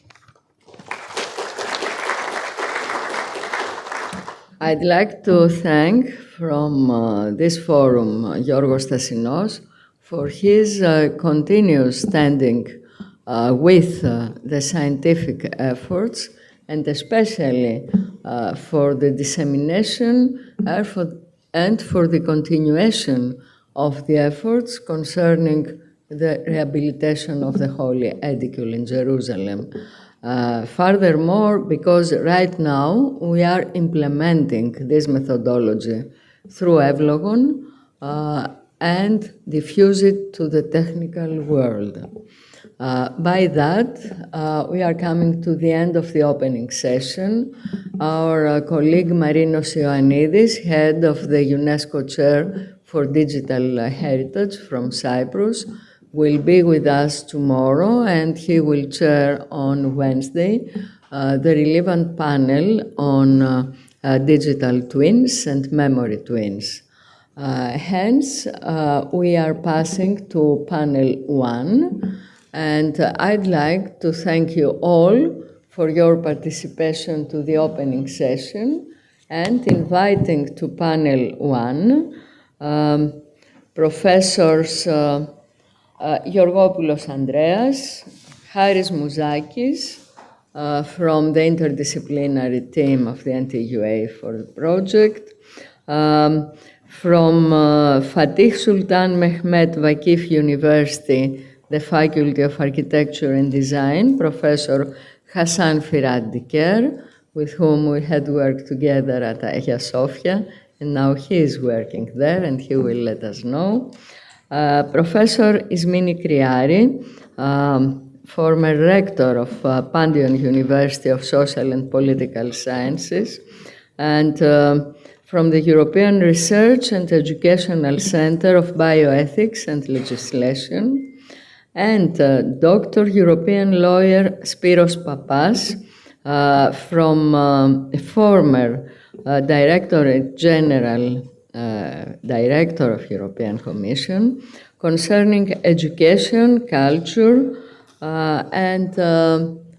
D: I'd like to thank from this forum Giorgos Stasinos for his continuous standing with the scientific efforts, and especially for the dissemination and for the continuation of the efforts concerning the rehabilitation of the Holy Edicule in Jerusalem. Furthermore, because right now we are implementing this methodology through Evlogon and diffuse it to the technical world. By that, we are coming to the end of the opening session. Our colleague Marinos Ioannidis, head of the UNESCO Chair for Digital Heritage from Cyprus, will be with us tomorrow, and he will chair on Wednesday the relevant panel on digital twins and memory twins. Hence, we are passing to panel 1, and I'd like to thank you all for your participation to the opening session and inviting to panel 1 Professors Georgopoulos Andreas, Haris Mouzakis from the interdisciplinary team of the NTUA for the project, from Fatih Sultan Mehmet Vakif University, the Faculty of Architecture and Design, Professor Hassan Firat Diker, with whom we had worked together at Hagia Sophia, and now he is working there, and he will let us know. Professor Ismini Kriari, former rector of Pantheon University of Social and Political Sciences, and from the European Research and Educational Center of Bioethics and Legislation, and Dr. European lawyer Spiros Papas, from a former Directorate General Director of European Commission concerning education, culture, and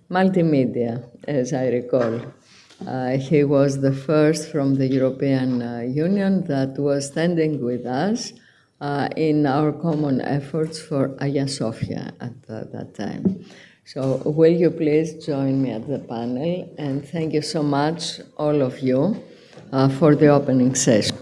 D: multimedia, as I recall. He was the first from the European Union that was standing with us in our common efforts for Hagia Sophia at that time. So will you please join me at the panel, and thank you so much, all of you, for the opening session.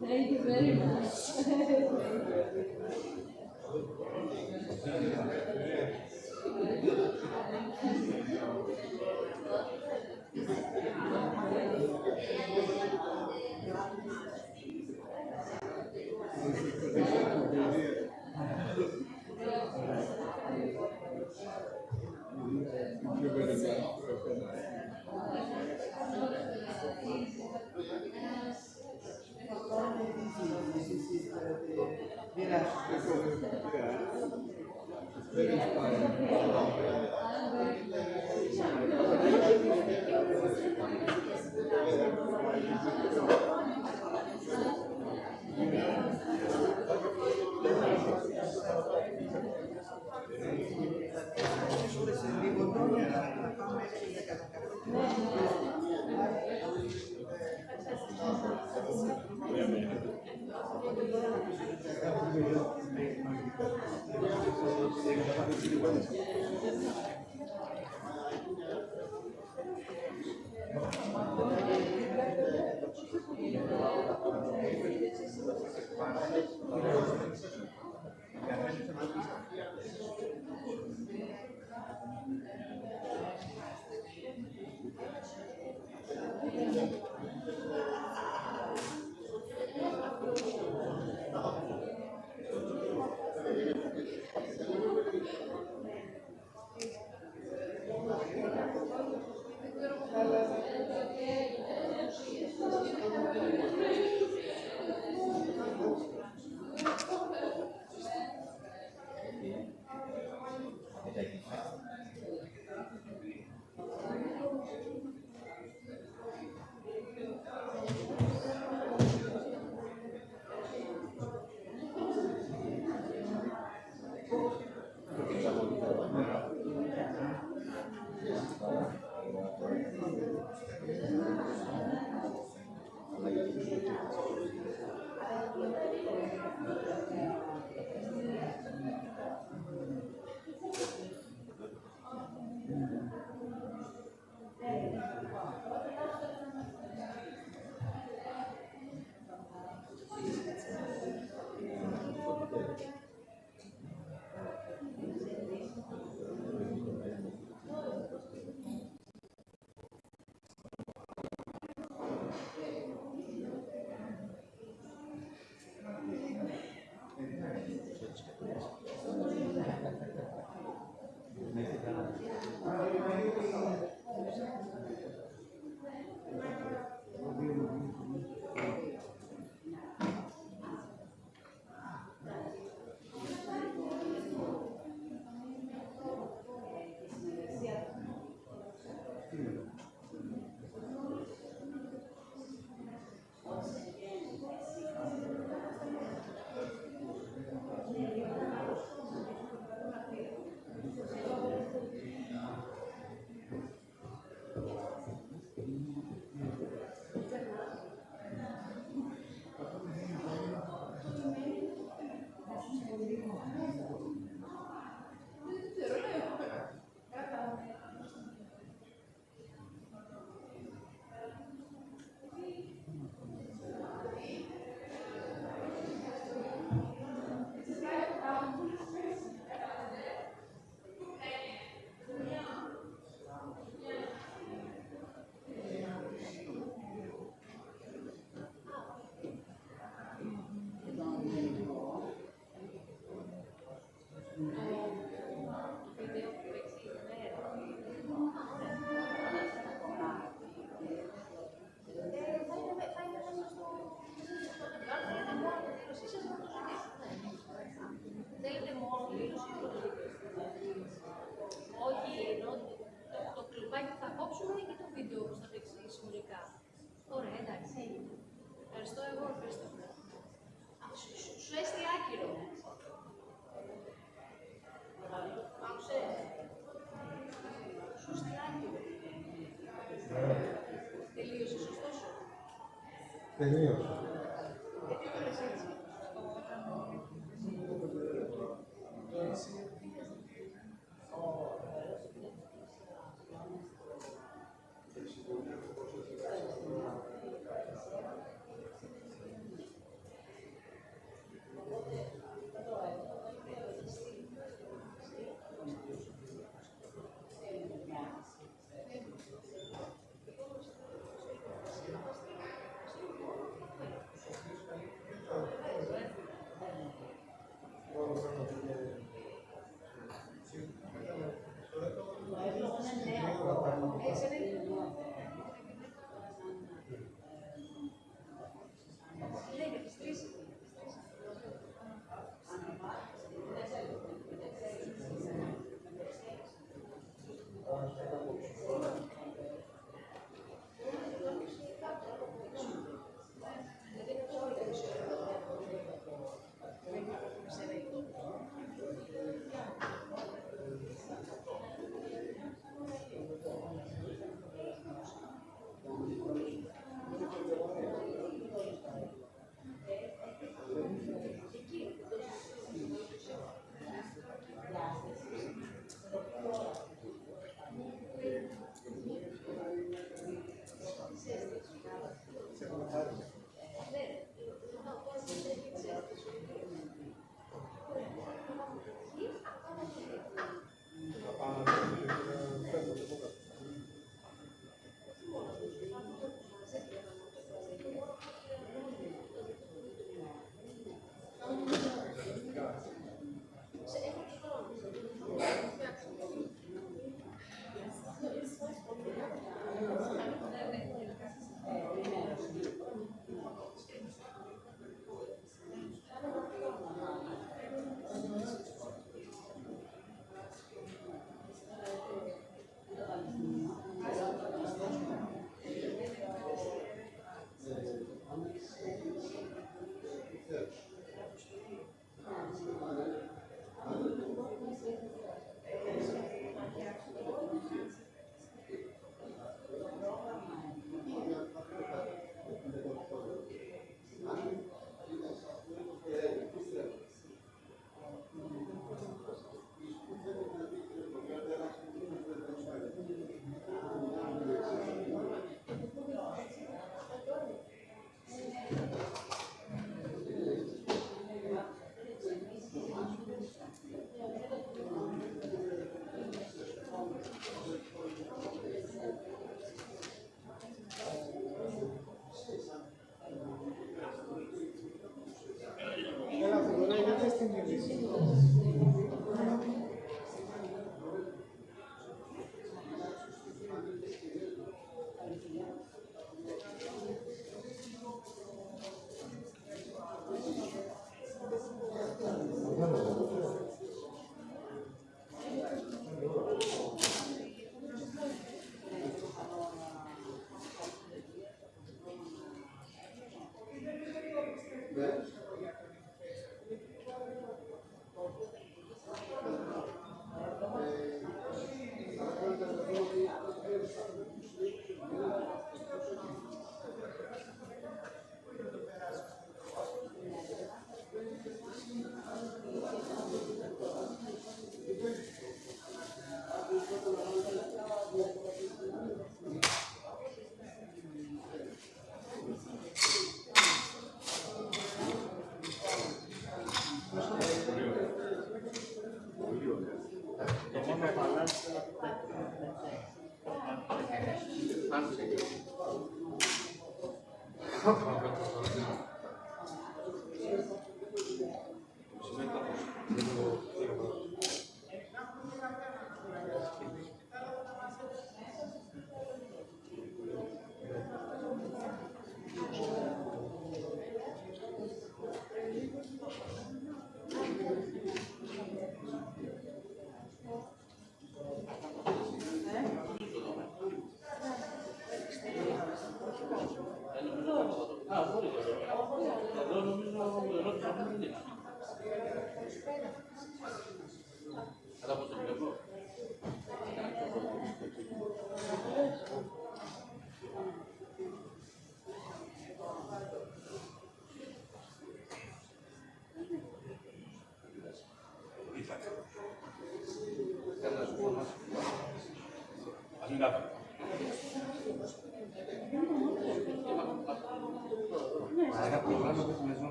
D: Thank you very much.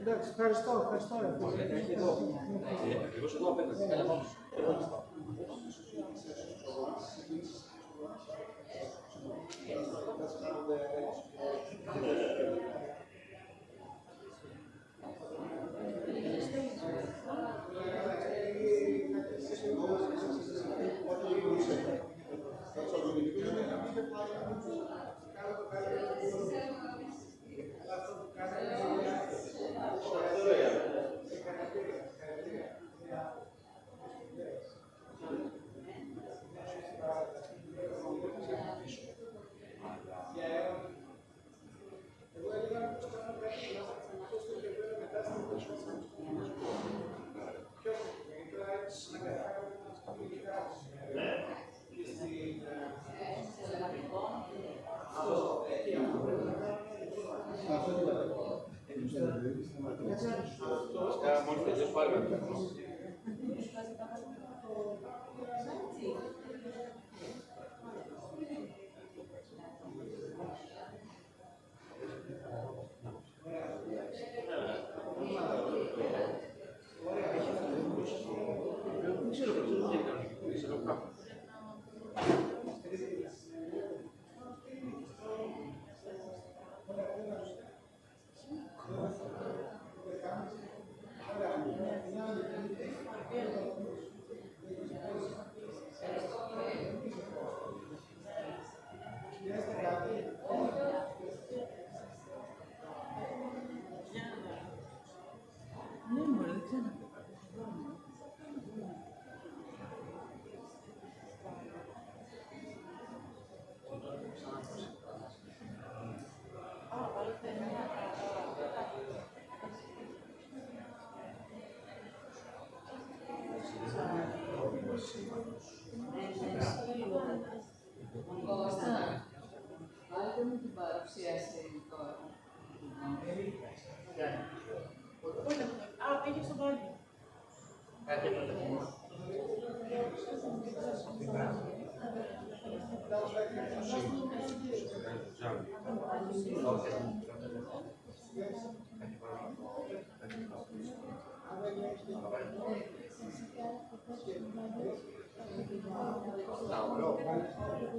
U: Εντάξει, ευχαριστώ. Ακριβώς εδώ απέναντι.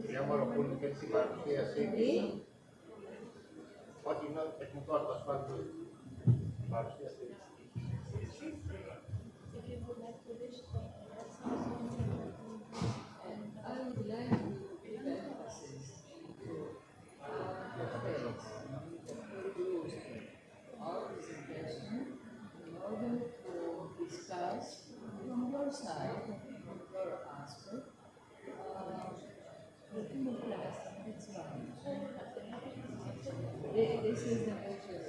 V: Κυρία Μοροπούλου, και την παρουσίαση. Όχι, έχουμε τώρα το ασφάλτο. Παρουσίαση.
D: This is the picture.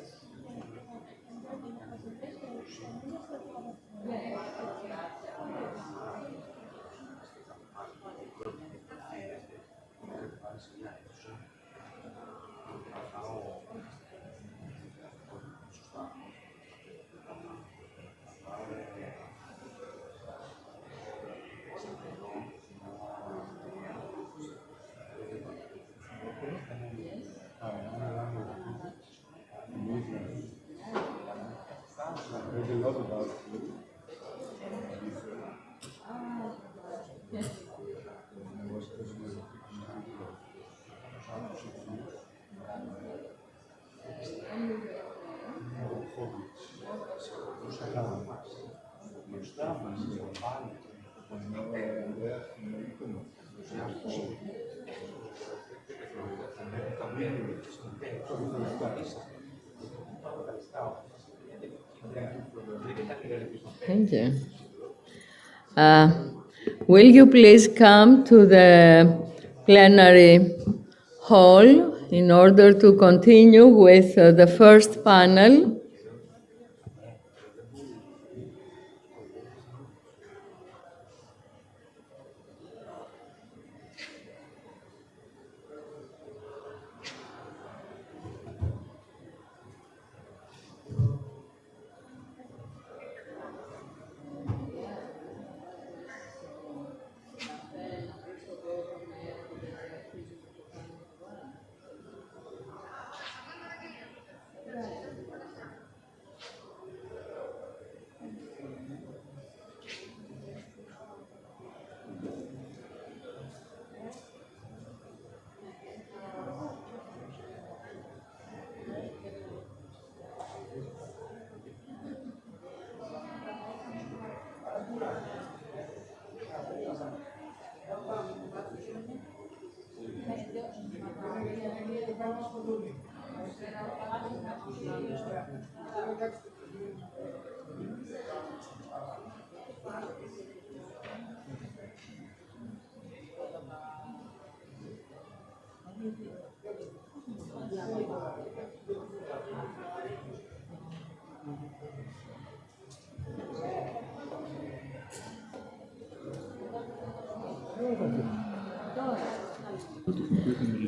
D: Thank you. Will you please come to the plenary hall in order to continue with the first panel?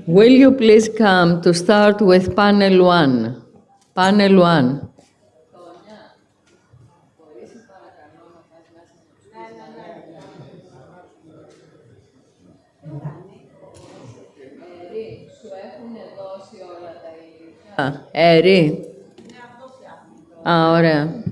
D: Will you please come to start with panel one? Panel one. Έρη. Ωραία.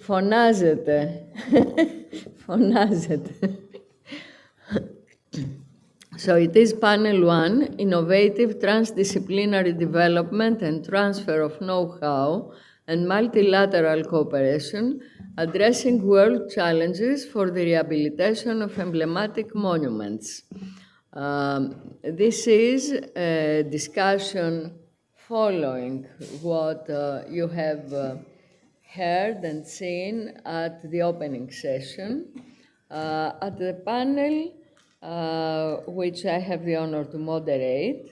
D: Φωνάζετε. Φωνάζετε. So it is panel 1, innovative transdisciplinary development and transfer of know-how and multilateral cooperation, addressing world challenges for the rehabilitation of emblematic monuments. This is a discussion following what you have heard and seen at the opening session. At the panel, which I have the honor to moderate,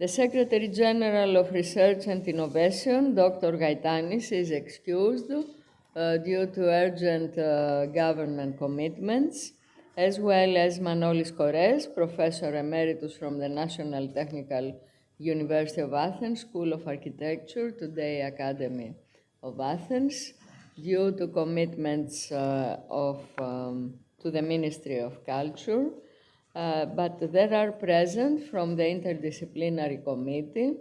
D: the Secretary General of Research and Innovation, Dr. Gaitanis, is excused due to urgent government commitments, as well as Manolis Kores, Professor Emeritus from the National Technical University of Athens, School of Architecture, today Academy of Athens, due to commitments to the Ministry of Culture. But there are present from the Interdisciplinary Committee,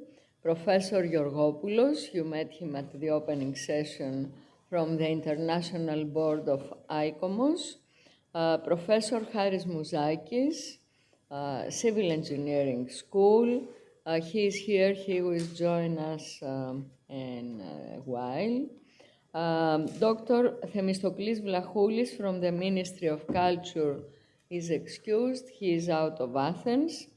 D: Professor Georgopoulos, you met him at the opening session, from the International Board of ICOMOS, Professor Haris Mouzakis, Civil Engineering School. He is here, he will join us in a while. Dr. Themistoklis Vlachoulis from the Ministry of Culture is excused. He is out of Athens.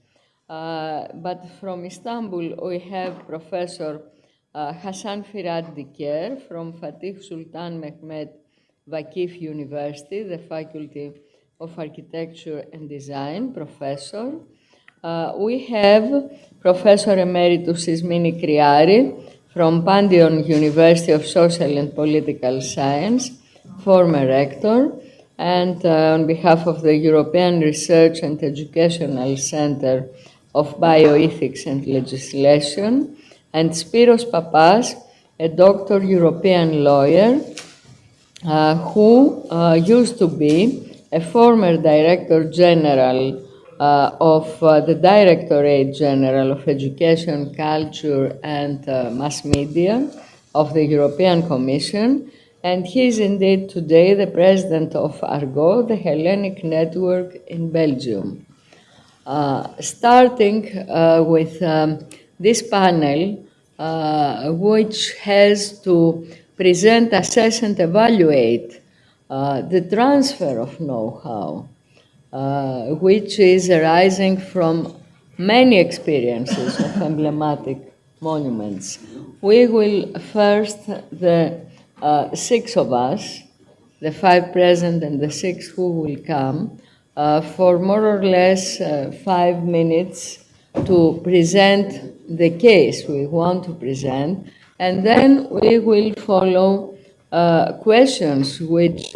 D: But from Istanbul, we have Professor Hasan Firat Diker from Fatih Sultan Mehmet Vakif University, the Faculty of Architecture and Design, Professor. We have Professor Emeritus Ismini Kriari from Pandion University of Social and Political Science, former rector, and on behalf of the European Research and Educational Center of Bioethics and Legislation, and Spiros Papas, a doctor European lawyer who used to be a former Director General of the Directorate General of Education, Culture and Mass Media of the European Commission, and he is indeed today the President of ARGO, the Hellenic Network in Belgium. Starting with this panel, which has to present, assess and evaluate the transfer of know-how, which is arising from many experiences of emblematic monuments. We will first, the 6 of us, the 5 present and the 6 who will come, for more or less 5 minutes to present the case we want to present, and then we will follow questions which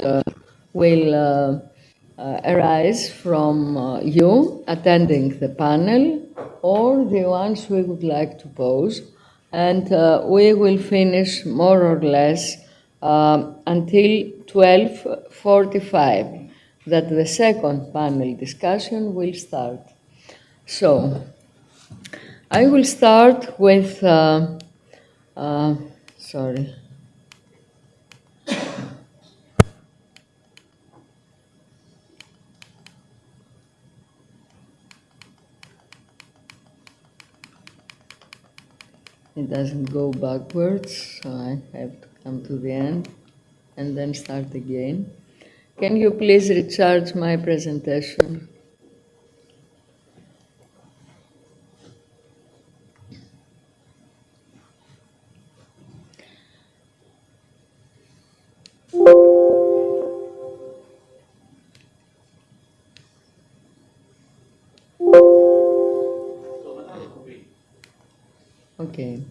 D: will arise from you attending the panel or the ones we would like to pose, and we will finish more or less until 12:45, that the second panel discussion will start. So, I will start with, sorry. It doesn't go backwards, so I have to come to the end and then start again. Can you please recharge my presentation? Okay.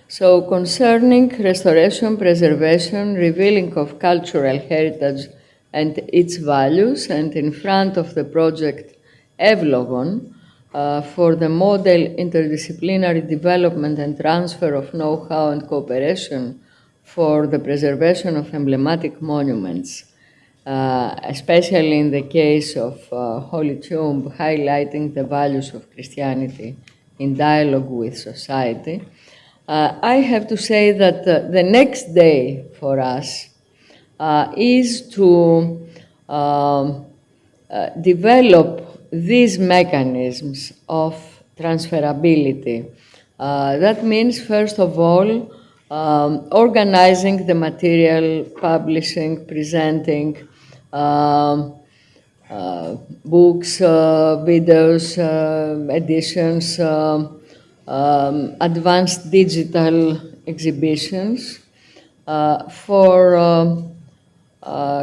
D: So, concerning restoration, preservation, revealing of cultural heritage and its values, and in front of the project Evlogon for the model interdisciplinary development and transfer of know-how and cooperation for the preservation of emblematic monuments, especially in the case of Holy Tomb, highlighting the values of Christianity in dialogue with society. I have to say that the next day for us is to develop these mechanisms of transferability. That means, first of all, organizing the material, publishing, presenting, books, videos, editions, advanced digital exhibitions for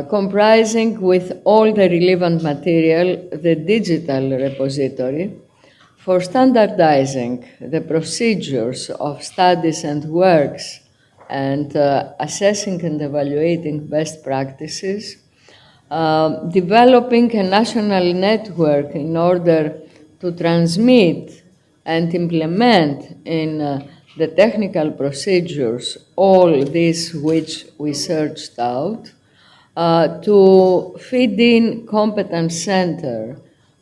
D: comprising with all the relevant material the digital repository, for standardizing the procedures of studies and works and assessing and evaluating best practices, developing a national network in order to transmit and implement in the technical procedures all this which we searched out, to feed in competence center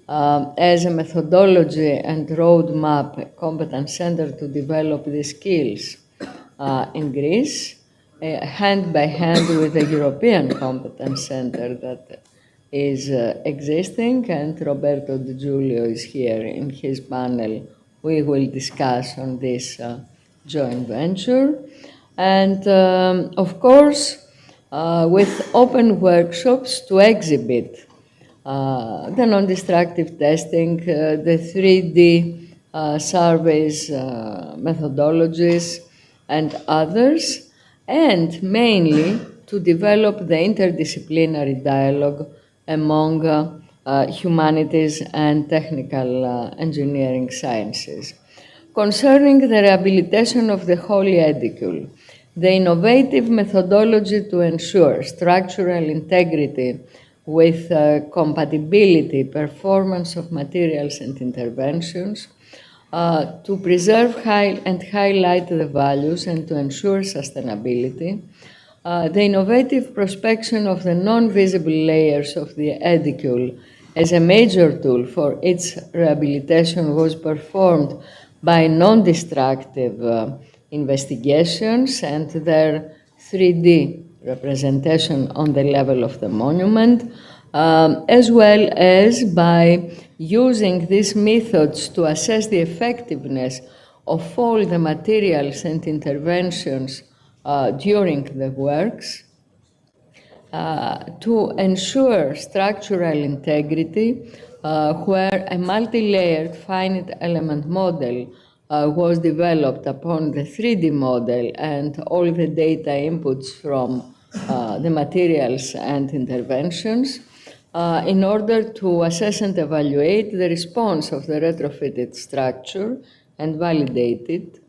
D: as a methodology and roadmap, a competence center to develop the skills in Greece, hand by hand with the European Competence Center that is existing, and Roberto Di Giulio is here in his panel. We will discuss on this joint venture. And of course, with open workshops to exhibit the non-destructive testing, the 3D surveys, methodologies, and others, and mainly to develop the interdisciplinary dialogue among humanities and technical engineering sciences. Concerning the rehabilitation of the Holy Edicule, the innovative methodology to ensure structural integrity with compatibility, performance of materials and interventions, to preserve and highlight the values and to ensure sustainability, the innovative prospection of the non-visible layers of the edicule as a major tool for its rehabilitation was performed by non-destructive investigations and their 3D representation on the level of the monument, as well as by using these methods to assess the effectiveness of all the materials and interventions during the works, to ensure structural integrity, where a multi-layered finite element model was developed upon the 3D model and all the data inputs from the materials and interventions, in order to assess and evaluate the response of the retrofitted structure and validate it.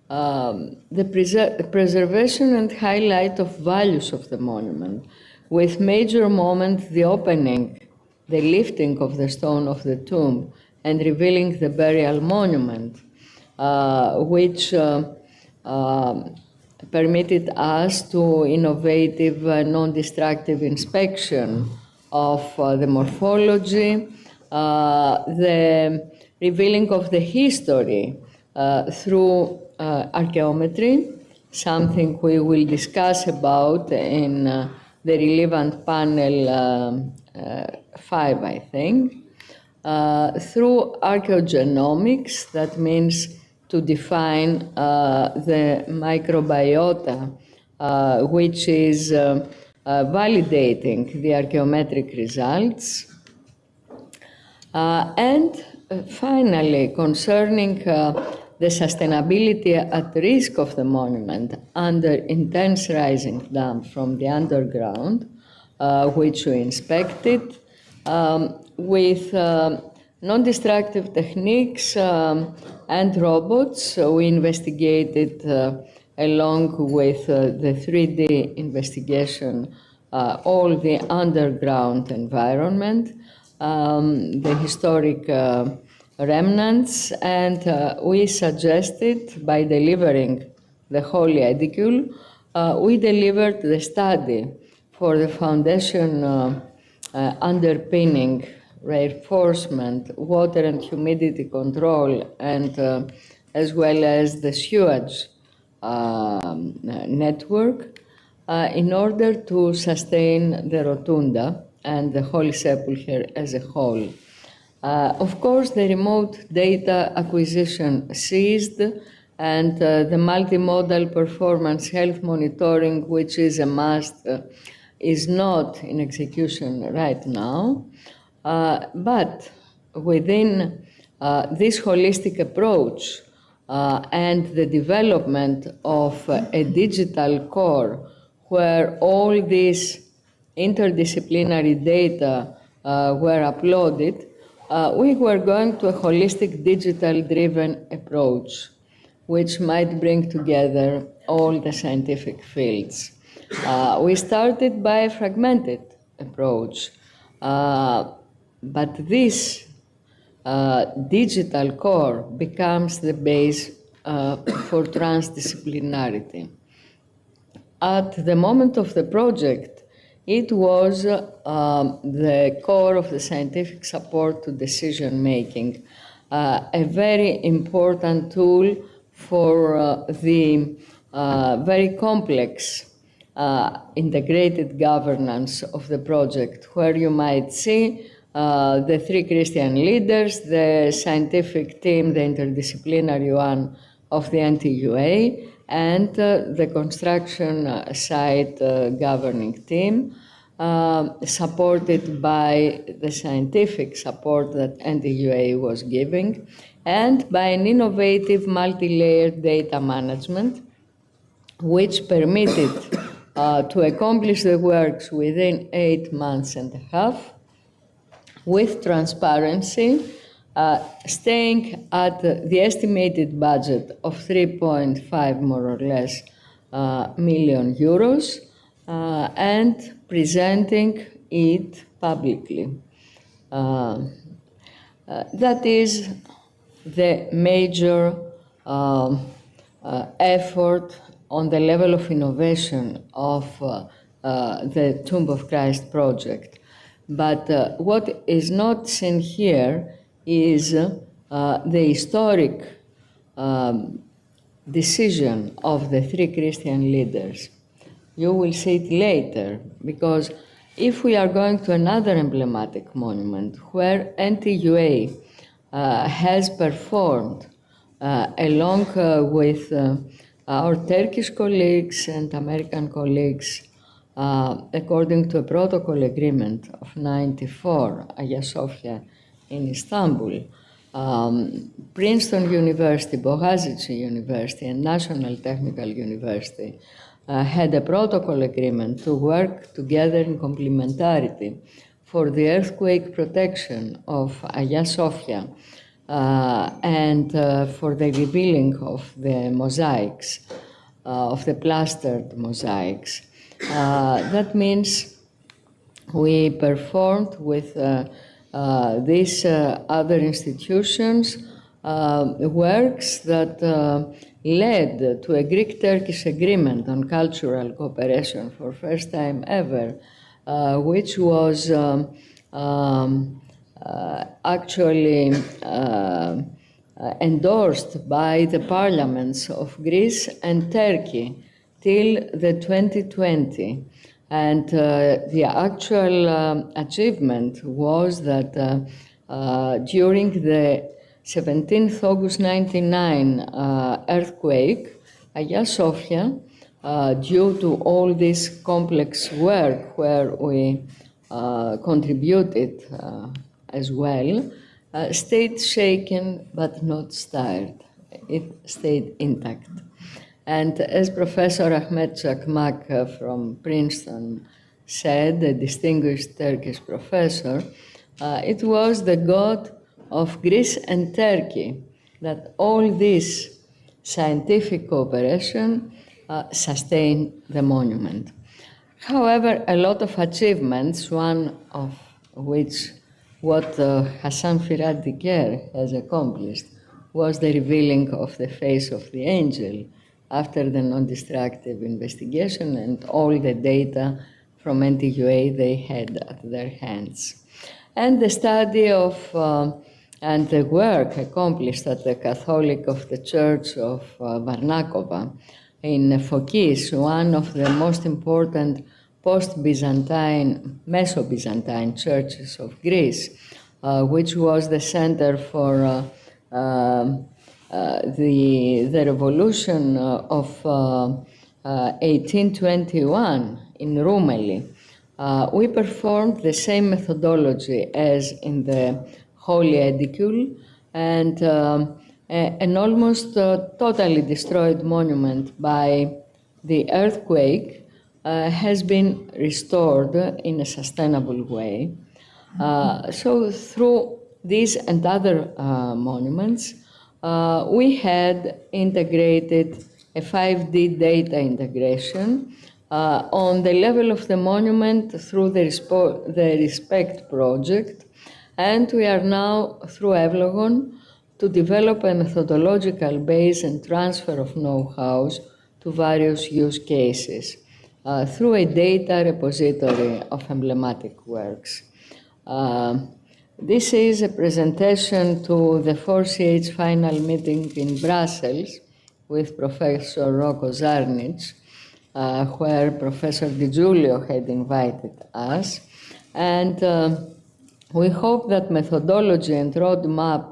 D: The preservation and highlight of values of the monument, with major moment the opening, the lifting of the stone of the tomb, and revealing the burial monument, which permitted us to innovative non-destructive inspection of the morphology, the revealing of the history through archaeometry, something we will discuss about in the relevant panel 5, I think, through archaeogenomics, that means to define the microbiota, which is validating the archaeometric results. And finally, concerning the sustainability at risk of the monument under intense rising damp from the underground, which we inspected, with non-destructive techniques and robots. We investigated along with the 3D investigation all the underground environment, the historic remnants, and we suggested, by delivering the Holy Edicule, we delivered the study for the foundation underpinning, reinforcement, water and humidity control, and as well as the sewage network in order to sustain the Rotunda and the Holy Sepulchre as a whole. Of course, the remote data acquisition ceased, and the multimodal performance health monitoring, which is a must, is not in execution right now. But within this holistic approach and the development of a digital core where all these interdisciplinary data were uploaded, we were going to a holistic digital-driven approach, which might bring together all the scientific fields. We started by a fragmented approach, but this digital core becomes the base for transdisciplinarity. At the moment of the project, it was the core of the scientific support to decision-making, a very important tool for the very complex integrated governance of the project, where you might see the three Christian leaders, the scientific team, the interdisciplinary one of the NTUA, and the construction site governing team, supported by the scientific support that NTUA was giving, and by an innovative multi-layered data management, which permitted to accomplish the works within 8 months and a half, with transparency, staying at the estimated budget of 3.5 more or less million euros, and presenting it publicly. That is the major effort on the level of innovation of the Tomb of Christ project. But what is not seen here is the historic decision of the three Christian leaders. You will see it later, because if we are going to another emblematic monument where NTUA has performed along with our Turkish colleagues and American colleagues, according to a protocol agreement of '94, Hagia Sophia in Istanbul, Princeton University, Boğaziçi University, and National Technical University had a protocol agreement to work together in complementarity for the earthquake protection of Hagia Sophia and for the revealing of the mosaics, of the plastered mosaics. That means we performed with these other institutions works that led to a Greek-Turkish agreement on cultural cooperation for first time ever, which was actually endorsed by the parliaments of Greece and Turkey till the 2020. And the actual achievement was that during the 17th August 99 earthquake, Hagia Sophia, due to all this complex work where we contributed as well, stayed shaken but not stirred. It stayed intact. And as Professor Ahmet Çakmak from Princeton said, a distinguished Turkish professor, it was the God of Greece and Turkey that all this scientific cooperation sustained the monument. However, a lot of achievements, one of which what Hassan Firat Diker has accomplished was the revealing of the face of the angel after the non-destructive investigation and all the data from NTUA they had at their hands. And the study of and the work accomplished at the Catholic of the Church of Varnakova in Phokis, one of the most important post-Byzantine, Meso-Byzantine churches of Greece, which was the center for the revolution of 1821 in Rumeli. We performed the same methodology as in the Holy Edicule, and an almost totally destroyed monument by the earthquake has been restored in a sustainable way. So through these and other monuments, we had integrated a 5D data integration on the level of the monument through the Respect project, and we are now, through Evlogon, to develop a methodological base and transfer of know-how to various use cases through a data repository of emblematic works. This is a presentation to the 4CH final meeting in Brussels with Professor Rocco Zarnic, where Professor Di Giulio had invited us. And we hope that methodology and roadmap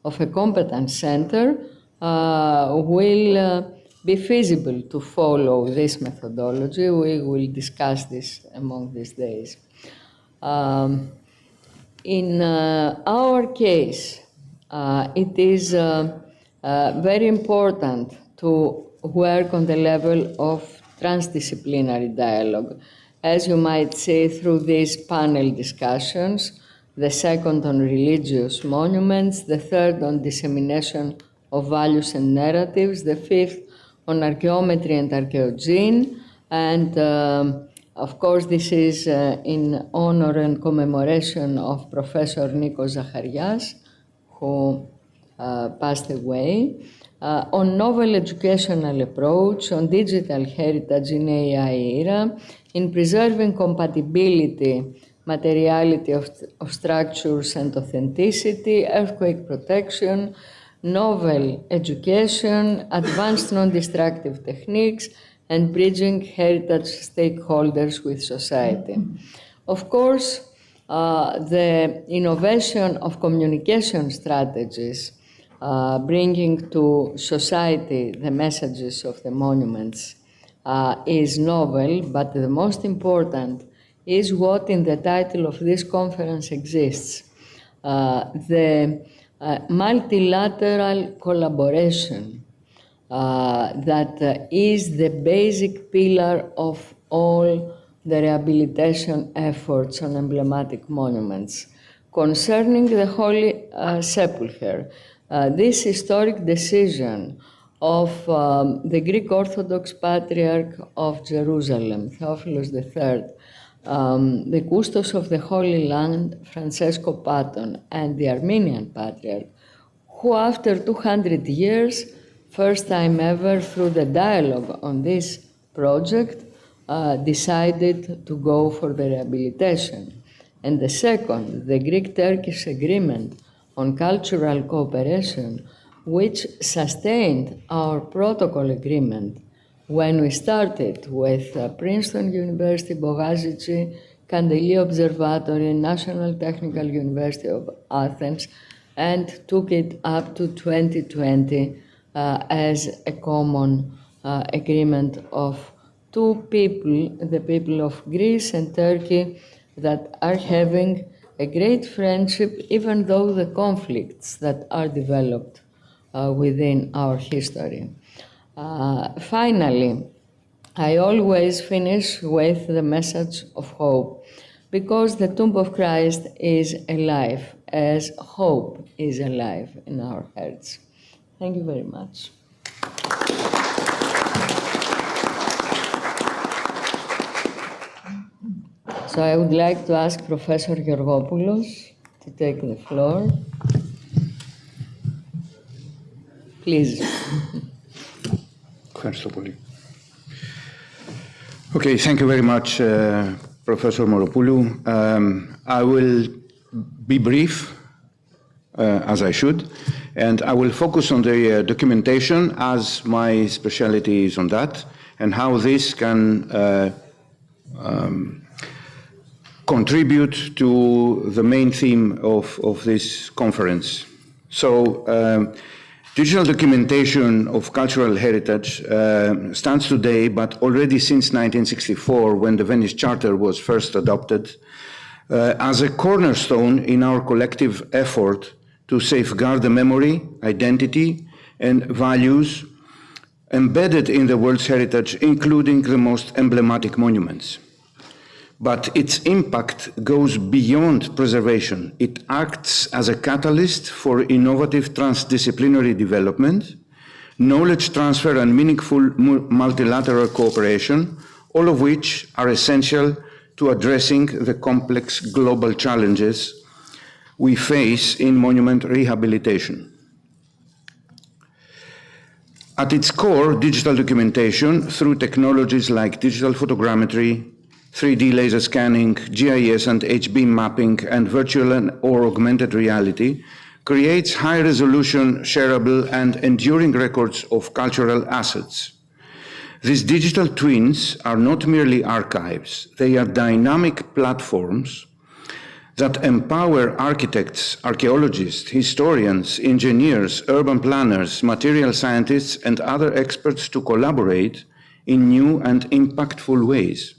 D: of a competence center will be feasible to follow this methodology. We will discuss this among these days. In our case, it is very important to work on the level of transdisciplinary dialogue. As you might see through these panel discussions, the second on religious monuments, the third on dissemination of values and narratives, the fifth on archaeometry and archaeogene, and of course this is in honor and commemoration of Professor Nikos Zacharias, who passed away, on novel educational approach, on digital heritage in AI era, in preserving compatibility, materiality of structures and authenticity, earthquake protection, novel education, advanced non-destructive techniques, and bridging heritage stakeholders with society. Of course, the innovation of communication strategies, bringing to society the messages of the monuments, is novel, but the most important is what in the title of this conference exists, the multilateral collaboration that is the basic pillar of all the rehabilitation efforts on emblematic monuments. Concerning the Holy Sepulchre, this historic decision of the Greek Orthodox Patriarch of Jerusalem, Theophilos III, the Custos of the Holy Land, Francesco Patton, and the Armenian Patriarch, who after 200 years, first time ever through the dialogue on this project, decided to go for the rehabilitation. And the second, the Greek-Turkish agreement on cultural cooperation, which sustained our protocol agreement when we started with Princeton University, Bogazici, Kandeli Observatory, National Technical University of Athens, and took it up to 2020 as a common agreement of two people, the people of Greece and Turkey, that are having a great friendship, even though the conflicts that are developed within our history. Finally, I always finish with the message of hope, because the tomb of Christ is alive, as hope is alive in our hearts. Thank you very much. So I would like to ask Professor Georgopoulos to take the floor. Please.
N: Okay, thank you very much, Professor Moropoulou. I will be brief as I should. And I will focus on the documentation, as my specialty is on that, and how this can contribute to the main theme of this conference. So, digital documentation of cultural heritage stands today, but already since 1964, when the Venice Charter was first adopted, as a cornerstone in our collective effort to safeguard the memory, identity, and values embedded in the world's heritage, including the most emblematic monuments. But its impact goes beyond preservation. It acts as a catalyst for innovative transdisciplinary development, knowledge transfer, and meaningful multilateral cooperation, all of which are essential to addressing the complex global challenges we face in monument rehabilitation. At its core, digital documentation, through technologies like digital photogrammetry, 3D laser scanning, GIS and HB mapping, and virtual or augmented reality, creates high-resolution, shareable, and enduring records of cultural assets. These digital twins are not merely archives, they are dynamic platforms that empower architects, archaeologists, historians, engineers, urban planners, material scientists, and other experts to collaborate in new and impactful ways.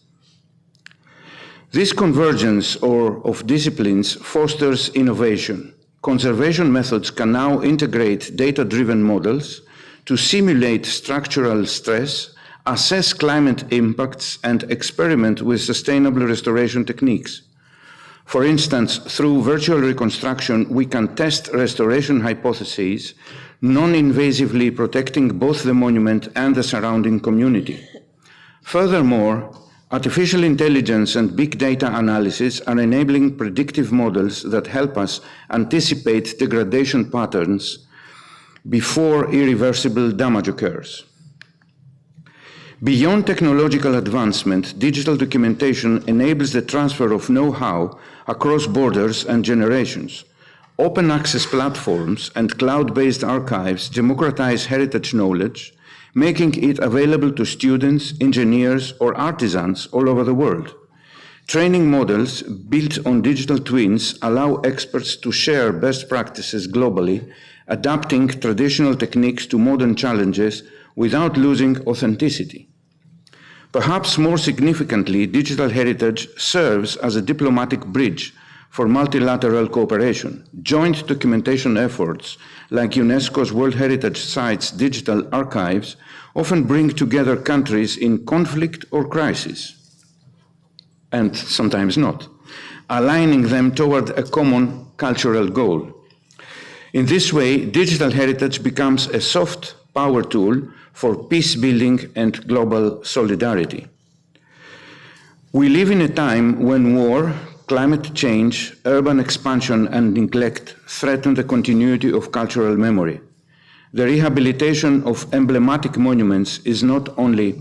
N: This convergence of disciplines fosters innovation. Conservation methods can now integrate data-driven models to simulate structural stress, assess climate impacts, and experiment with sustainable restoration techniques. For instance, through virtual reconstruction, we can test restoration hypotheses, non-invasively protecting both the monument and the surrounding community. Furthermore, artificial intelligence and big data analysis are enabling predictive models that help us anticipate degradation patterns before irreversible damage occurs. Beyond technological advancement, digital documentation enables the transfer of know-how across borders and generations. Open access platforms and cloud-based archives democratize heritage knowledge, making it available to students, engineers, or artisans all over the world. Training models built on digital twins allow experts to share best practices globally, adapting traditional techniques to modern challenges without losing authenticity. Perhaps more significantly, digital heritage serves as a diplomatic bridge for multilateral cooperation. Joint documentation efforts, like UNESCO's World Heritage Sites digital archives, often bring together countries in conflict or crisis, and sometimes not, aligning them toward a common cultural goal. In this way, digital heritage becomes a soft power tool for peace building and global solidarity. We live in a time when war, climate change, urban expansion, and neglect threaten the continuity of cultural memory. The rehabilitation of emblematic monuments is not only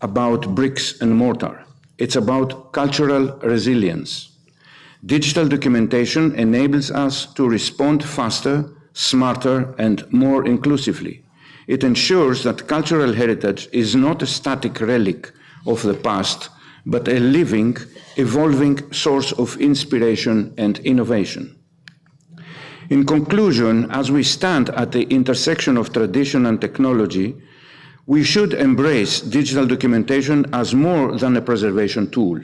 N: about bricks and mortar, it's about cultural resilience. Digital documentation enables us to respond faster, smarter, and more inclusively. It ensures that cultural heritage is not a static relic of the past, but a living, evolving source of inspiration and innovation. In conclusion, as we stand at the intersection of tradition and technology, we should embrace digital documentation as more than a preservation tool.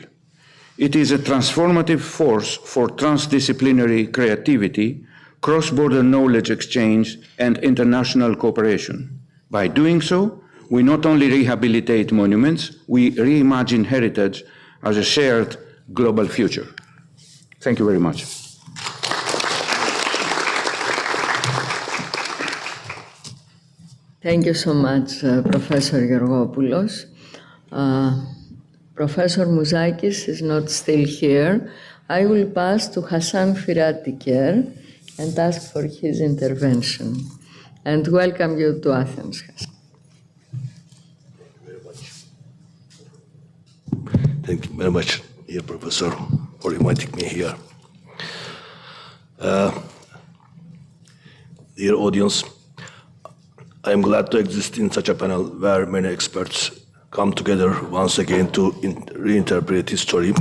N: It is a transformative force for transdisciplinary creativity, cross-border knowledge exchange, and international cooperation. By doing so, we not only rehabilitate monuments, we reimagine heritage as a shared global future. Thank you very much.
D: Thank you so much, Professor Georgopoulos. Professor Mouzakis is not still here. I will pass to Hassan Firatiker and ask for his intervention. And welcome you to Athens, Hassan.
A: Thank you very much, dear Professor, for inviting me here. dear audience. I am glad to exist in such a panel where many experts come together once again to reinterpret history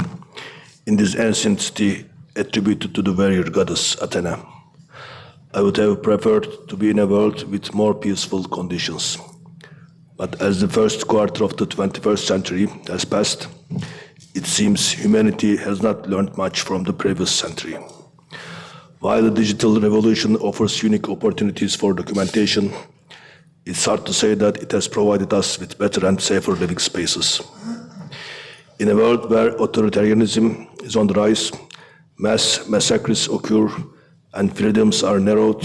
A: in this ancient city attributed to the warrior goddess Athena. I would have preferred to be in a world with more peaceful conditions. But as the first quarter of the 21st century has passed, it seems humanity has not learned much from the previous century. While the digital revolution offers unique opportunities for documentation, it's hard to say that it has provided us with better and safer living spaces. In a world where authoritarianism is on the rise, mass massacres occur, and freedoms are narrowed,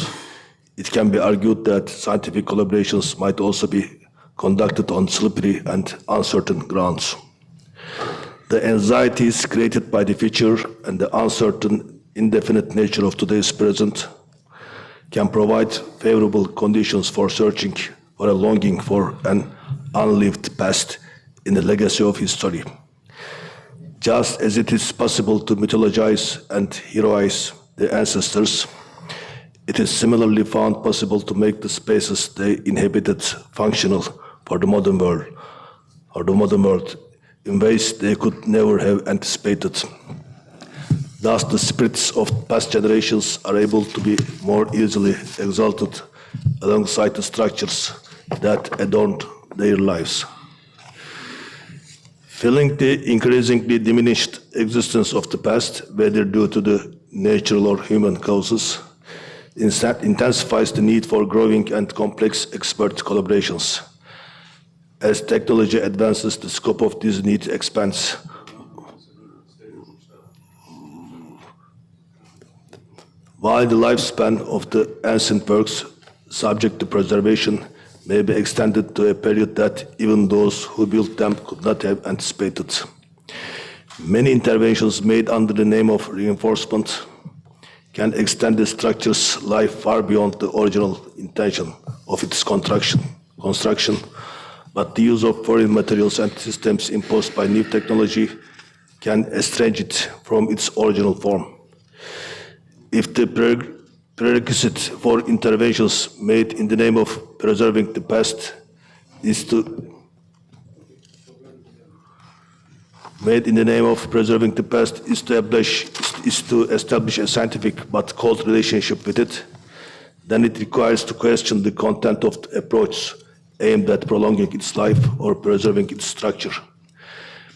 A: it can be argued that scientific collaborations might also be conducted on slippery and uncertain grounds. The anxieties created by the future and the uncertain, indefinite nature of today's present can provide favorable conditions for searching for a longing for an unlived past in the legacy of history. Just as it is possible to mythologize and heroize the ancestors, it is similarly found possible to make the spaces they inhabited functional for the modern world, in ways they could never have anticipated. Thus, the spirits of past generations are able to be more easily exalted alongside the structures that adorned their lives. Feeling the increasingly diminished existence of the past, whether due to the natural or human causes, intensifies the need for growing and complex expert collaborations. As technology advances, the scope of this need expands. While the lifespan of the ancient works subject to preservation may be extended to a period that even those who built them could not have anticipated. Many interventions made under the name of reinforcement can extend the structure's life far beyond the original intention of its construction, but the use of foreign materials and systems imposed by new technology can estrange it from its original form. If the prerequisite for interventions made in the name of preserving the past is to establish a scientific but cold relationship with it, then it requires to question the content of the approach aimed at prolonging its life or preserving its structure,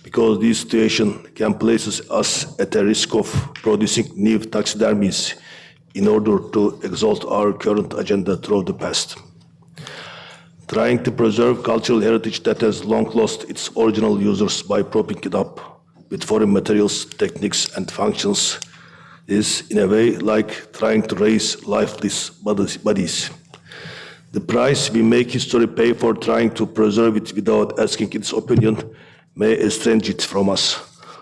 A: because this situation can place us at a risk of producing new taxidermies in order to exalt our current agenda through the past. Trying to preserve cultural heritage that has long lost its original users by propping it up with foreign materials, techniques, and functions is, in a way, like trying to raise lifeless bodies. The price we make history pay for trying to preserve it without asking its opinion may estrange it from us,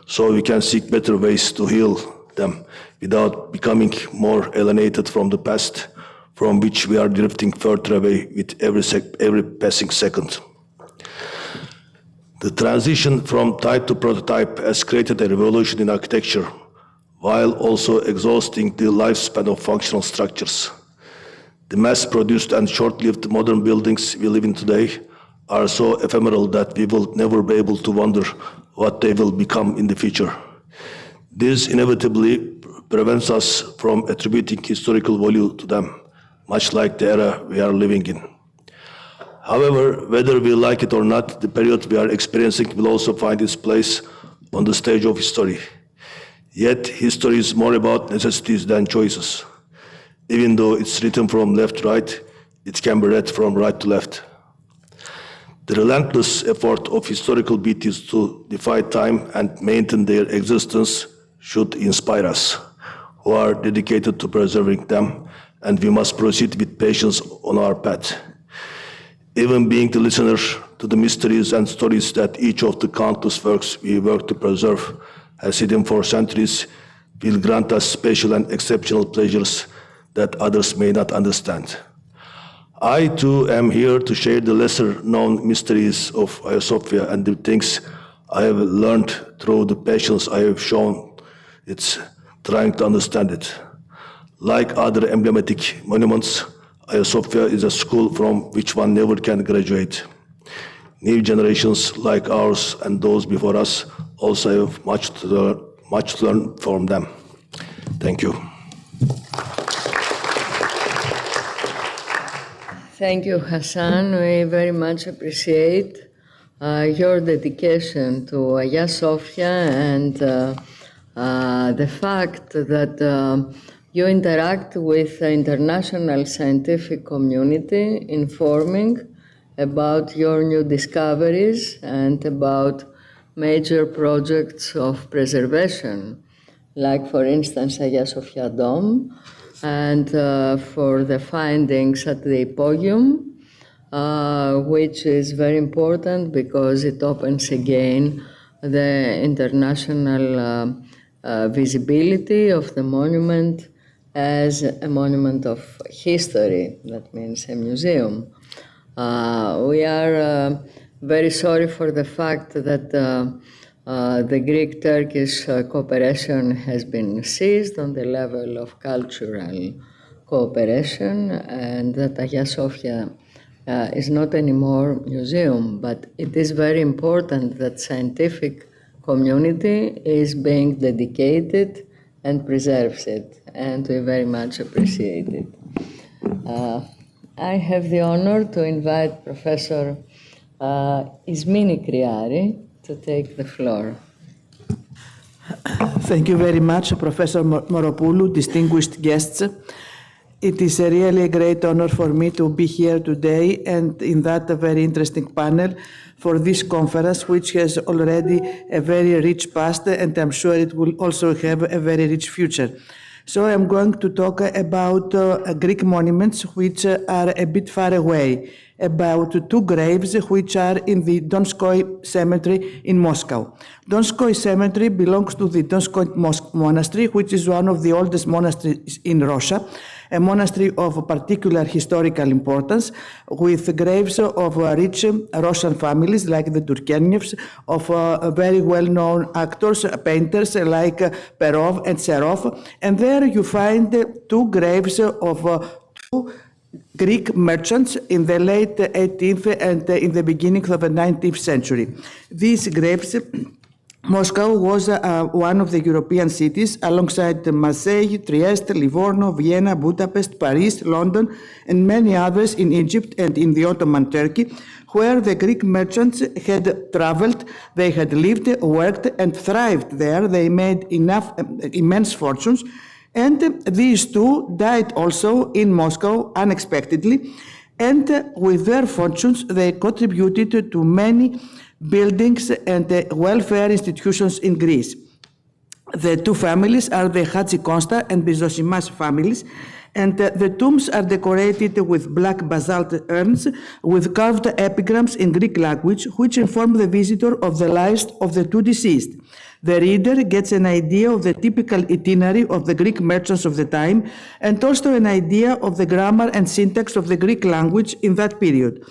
A: so we can seek better ways to heal them without becoming more alienated from the past, from which we are drifting further away with every passing second. The transition from type to prototype has created a revolution in architecture, while also exhausting the lifespan of functional structures. The mass-produced and short-lived modern buildings we live in today are so ephemeral that we will never be able to wonder what they will become in the future. This inevitably prevents us from attributing historical value to them, much like the era we are living in. However, whether we like it or not, the period we are experiencing will also find its place on the stage of history. Yet, history is more about necessities than choices. Even though it's written from left to right, it can be read from right to left. The relentless effort of historical beaters to defy time and maintain their existence should inspire us, who are dedicated to preserving them, and we must proceed with patience on our path. Even being the listener to the mysteries and stories that each of the countless works we work to preserve has hidden for centuries will grant us special and exceptional pleasures that others may not understand. I too am here to share the lesser-known mysteries of Hagia Sophia and the things I have learned through the patience I have shown it's trying to understand it. Like other emblematic monuments, Hagia Sophia is a school from which one never can graduate. New generations like ours and those before us also have much to learn from them. Thank you.
D: Thank you, Hassan. We very much appreciate your dedication to Hagia Sophia and the fact that you interact with the international scientific community, informing about your new discoveries and about major projects of preservation, like, for instance, Hagia Sophia Dome, and for the findings at the Hypogeum, which is very important because it opens again the international visibility of the monument as a monument of history. That means a museum. We are very sorry for the fact that the Greek-Turkish cooperation has been seized on the level of cultural cooperation, and that Hagia Sophia is not anymore a museum, but it is very important that scientific community is being dedicated and preserves it, and we very much appreciate it. I have the honor to invite Professor Ismini Kriari to take the floor.
B: Thank you very much, Professor Moropoulou, distinguished guests. It is really a great honor for me to be here today and in that very interesting panel for this conference, which has already a very rich past, and I'm sure it will also have a very rich future. So I'm going to talk about Greek monuments which are a bit far away, about two graves which are in the Donskoy Cemetery in Moscow. Donskoy Cemetery belongs to the Donskoy Monastery, which is one of the oldest monasteries in Russia, a monastery of particular historical importance, with graves of rich Russian families like the Turgenevs, of very well-known actors, painters like Perov and Serov. And there you find two graves of two Greek merchants in the late 18th and in the beginning of the 19th century. These graves, Moscow was one of the European cities alongside Marseille, Trieste, Livorno, Vienna, Budapest, Paris, London, and many others in Egypt and in the Ottoman Turkey, where the Greek merchants had traveled, they had lived, worked, and thrived there. They made immense fortunes. And these two died also in Moscow unexpectedly, and with their fortunes they contributed to many buildings and welfare institutions in Greece. The two families are the Hatzikonsta and Bizosimas families, and the tombs are decorated with black basalt urns with carved epigrams in Greek language, which inform the visitor of the lives of the two deceased. The reader gets an idea of the typical itinerary of the Greek merchants of the time, and also an idea of the grammar and syntax of the Greek language in that period.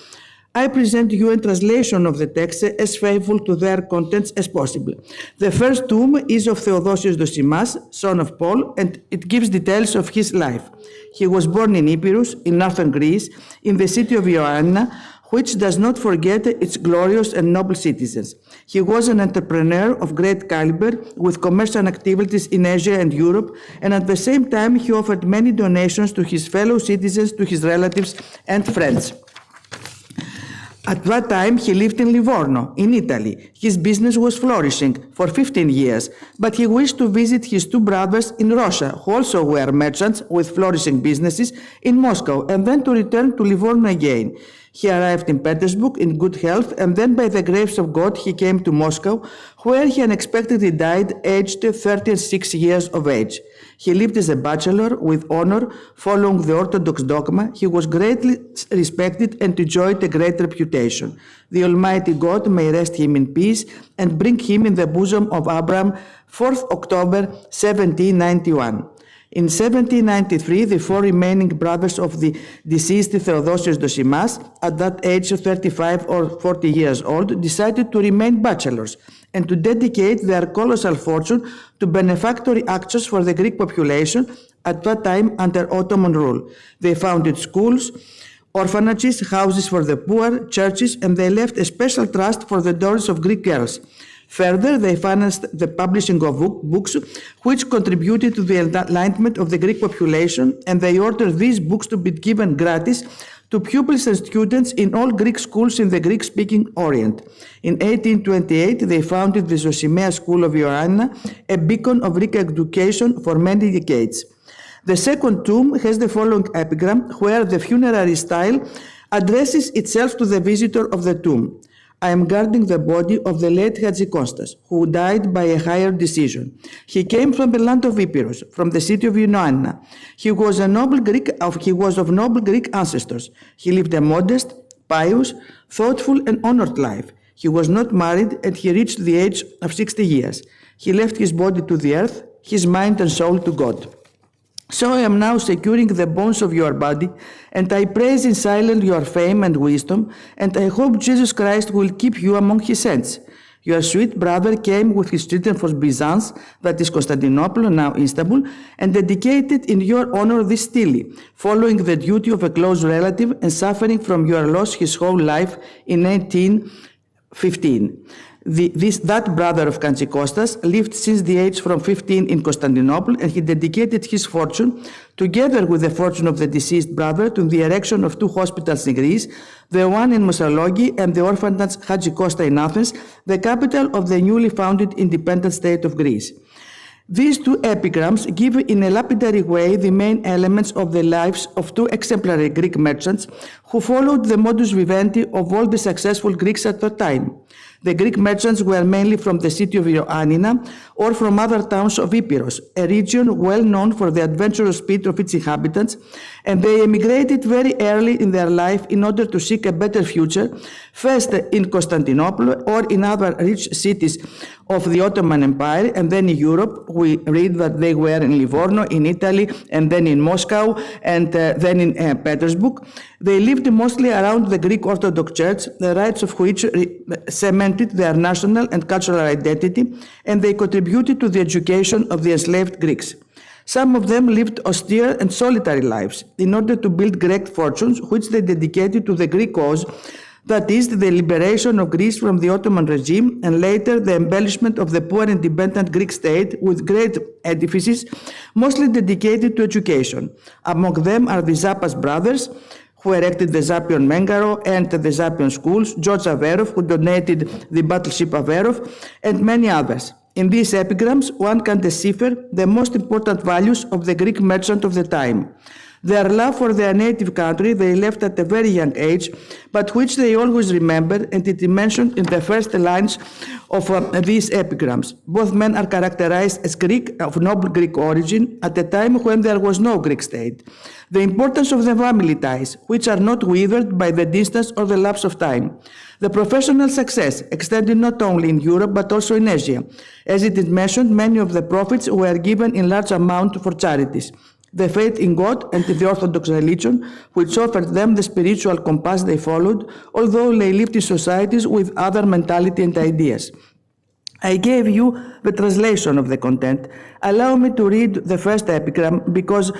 B: I present you a translation of the text as faithful to their contents as possible. The first tomb is of Theodosios Dosimas, son of Paul, and it gives details of his life. He was born in Epirus, in northern Greece, in the city of Ioanna, which does not forget its glorious and noble citizens. He was an entrepreneur of great caliber with commercial activities in Asia and Europe, and at the same time he offered many donations to his fellow citizens, to his relatives and friends. At that time, he lived in Livorno, in Italy. His business was flourishing for 15 years, but he wished to visit his two brothers in Russia, who also were merchants with flourishing businesses in Moscow, and then to return to Livorno again. He arrived in Petersburg in good health, and then by the grace of God he came to Moscow, where he unexpectedly died aged 36 years of age. He lived as a bachelor with honor, following the Orthodox dogma. He was greatly respected and enjoyed a great reputation. The Almighty God may rest him in peace and bring him in the bosom of Abraham, 4th October 1791. In 1793, the four remaining brothers of the deceased Theodosios Dosimas, at that age of 35 or 40 years old, decided to remain bachelors and to dedicate their colossal fortune to benefactory actions for the Greek population, at that time under Ottoman rule. They founded schools, orphanages, houses for the poor, churches, and they left a special trust for the daughters of Greek girls. Further, they financed the publishing of books, which contributed to the enlightenment of the Greek population, and they ordered these books to be given gratis to pupils and students in all Greek schools in the Greek-speaking Orient. In 1828, they founded the Zosimea School of Ioannina, a beacon of Greek education for many decades. The second tomb has the following epigram, where the funerary style addresses itself to the visitor of the tomb. I am guarding the body of the late Hatsikostas, who died by a higher decision. He came from the land of Epirus, from the city of Ioannina. He was of noble Greek ancestors. He lived a modest, pious, thoughtful, and honored life. He was not married, and he reached the age of 60 years. He left his body to the earth, his mind and soul to God. So I am now securing the bones of your body, and I praise in silence your fame and wisdom, and I hope Jesus Christ will keep you among his saints. Your sweet brother came with his children from Byzance, that is Constantinople, now Istanbul, and dedicated in your honor this stele, following the duty of a close relative and suffering from your loss his whole life in 1815. That brother of Hatsikostas lived since the age from 15 in Constantinople, and he dedicated his fortune, together with the fortune of the deceased brother, to the erection of 2 hospitals in Greece, the one in Moussaloghi and the orphanage Hatsikostas in Athens, the capital of the newly founded independent state of Greece. These 2 epigrams give in a lapidary way the main elements of the lives of 2 exemplary Greek merchants who followed the modus vivendi of all the successful Greeks at that time. The Greek merchants were mainly from the city of Ioannina or from other towns of Epirus, a region well known for the adventurous spirit of its inhabitants, and they emigrated very early in their life in order to seek a better future, first in Constantinople or in other rich cities of the Ottoman Empire, and then in Europe. We read that they were in Livorno, in Italy, and then in Moscow, and then in Petersburg. They lived mostly around the Greek Orthodox Church, the rites of which cemented their national and cultural identity, and they contributed to the education of the enslaved Greeks. Some of them lived austere and solitary lives in order to build great fortunes, which they dedicated to the Greek cause, that is, the liberation of Greece from the Ottoman regime, and later the embellishment of the poor independent Greek state with great edifices, mostly dedicated to education. Among them are the Zappas brothers, who erected the Zapion Mengaro and the Zapion schools, George Averov, who donated the battleship Averov, and many others. In these epigrams, one can decipher the most important values of the Greek merchant of the time. Their love for their native country they left at a very young age, but which they always remembered, and it is mentioned in the first lines of these epigrams. Both men are characterized as Greek, of noble Greek origin, at a time when there was no Greek state. The importance of the family ties, which are not withered by the distance or the lapse of time. The professional success, extended not only in Europe but also in Asia. As it is mentioned, many of the profits were given in large amount for charities. The faith in God and in the Orthodox religion, which offered them the spiritual compass they followed, although they lived in societies with other mentality and ideas. I gave you the translation of the content. Allow me to read the first epigram, because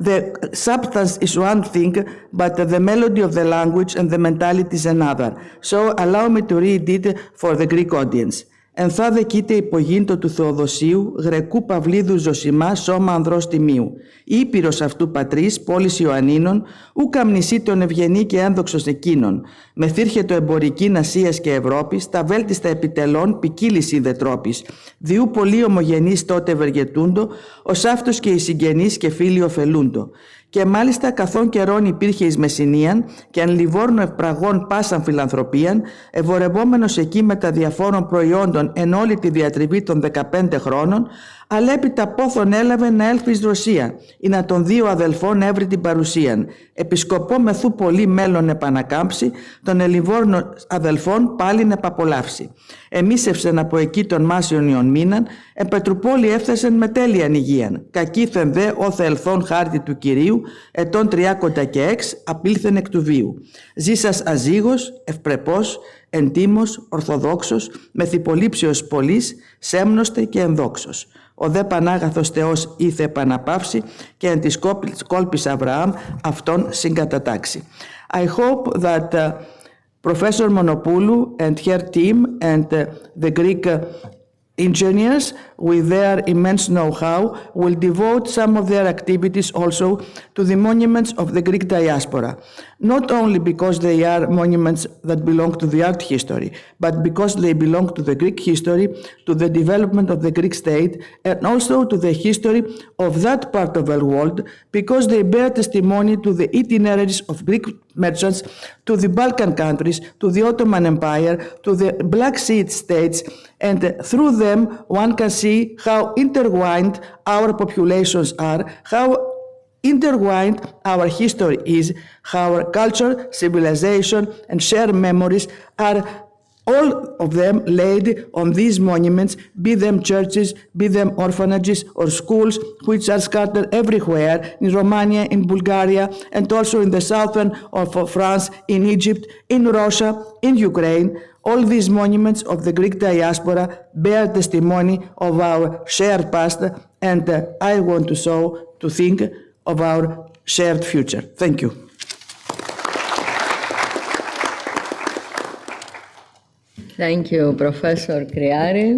B: the substance is one thing, but the melody of the language and the mentality is another. So allow me to read it for the Greek audience. Ενθά δεκείται υπογείντο του Θεοδοσίου, Γρεκού Παυλίδου Ζωσιμά, σώμα ανδρός τιμίου. Ήπειρος αυτού πατρίς, πόλης Ιωαννίνων, ου καμνησί των ευγενή και ένδοξος εκείνων. Μεθύρχετο εμπορική Ασίας και Ευρώπης, τα βέλτιστα επιτελών ποικίλης είδε τρόπης. Διού πολλοί ομογενείς τότε ευεργετούντο, ως αυτός και οι συγγενείς και φίλοι ωφελούντο. Και μάλιστα καθόν καιρόν υπήρχε εις Μεσσηνίαν και αν Λιβόρνο ευπραγών πάσαν φιλανθρωπίαν, ευορευόμενος εκεί με τα διαφόρων προϊόντων εν όλη τη διατριβή των 15 χρόνων, αλέπειτα πόθον έλαβε να έλθει εις Ρωσία, ή να των 2 αδελφών έβρει την παρουσίαν. Επισκοπό μεθού πολύ μέλλον επανακάμψει, των Ελιβόρνων αδελφών πάλιν επαπολαύσει. Εμίσευσεν από εκεί των Μάσιον Ιων μήναν, εν Πετρουπόλη έφτασεν με τέλειαν υγείαν. Κακήθεν δε όθε ελθόν χάρτη του Κυρίου, ετών 30 και 6 απήλθεν εκ του βίου. Ζήσας αζύγος, ευπρεπός, εντίμος, ορθοδόξος, μεθυπολήψιος πολλής, σέμνοστε και ενδόξος. Ο δε Πανάγαθος Θεός ήθε επαναπαύσει και εν της κόλπης Αβραάμ αυτόν συγκατατάξει. I hope that Professor Monopoulou and her team and the Greek engineers, with their immense know-how, will devote some of their activities also to the monuments of the Greek diaspora, not only because they are monuments that belong to the art history, but because they belong to the Greek history, to the development of the Greek state, and also to the history of that part of the world, because they bear testimony to the itineraries of Greek merchants to the Balkan countries, to the Ottoman Empire, to the Black Sea states, and through them one can see how intertwined our populations are, how intertwined our history is, how our culture, civilization, and shared memories are all of them laid on these monuments, be them churches, be them orphanages or schools, which are scattered everywhere in Romania, in Bulgaria, and also in the southern of France, in Egypt, in Russia, in Ukraine. All these monuments of the Greek diaspora bear testimony of our shared past, and I want to think of our shared future. Thank you.
D: Thank you, Professor Kriari.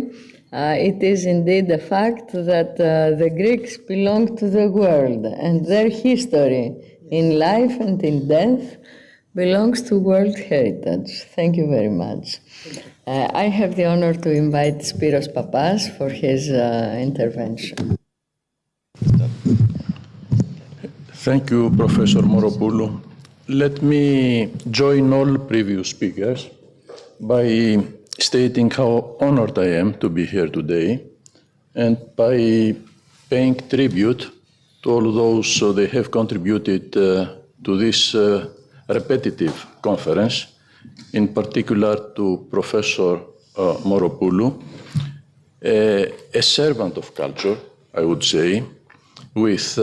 D: It is indeed a fact that the Greeks belong to the world, and their history in life and in death belongs to World Heritage. Thank you very much. I have the honor to invite Spiros Papas for his intervention.
C: Thank you, Professor Moropoulou. Let me join all previous speakers by stating how honored I am to be here today, and by paying tribute to all those they have contributed to this repetitive conference, in particular to Professor Moropoulou, a servant of culture, I would say, with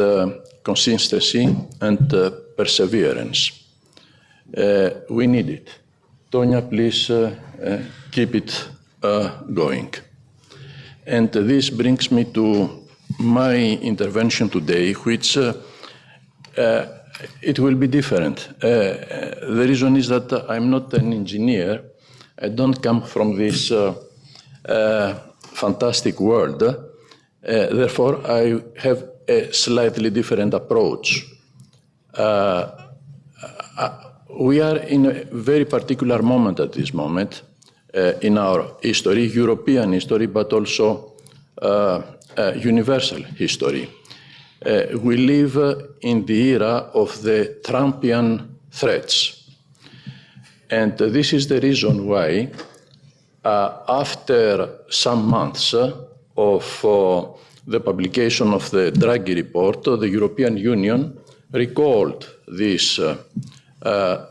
C: consistency and perseverance. We need it. Tonya, please keep it going. And this brings me to my intervention today, which it will be different. The reason is that I'm not an engineer. I don't come from this fantastic world. Therefore, I have a slightly different approach. We are in a very particular moment at this moment in our history, European history, but also universal history. We live in the era of the Trumpian threats. And this is the reason why, after some months of the publication of the Draghi report, the European Union recalled this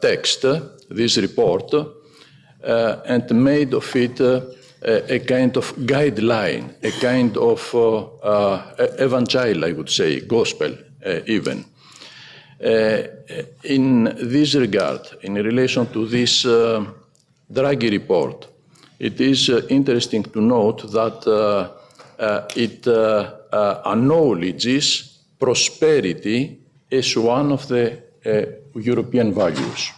C: text, this report, and made of it a kind of guideline, a kind of evangel, I would say, gospel even. In this regard, in relation to this Draghi report, it is interesting to note that it acknowledges prosperity as one of the European values.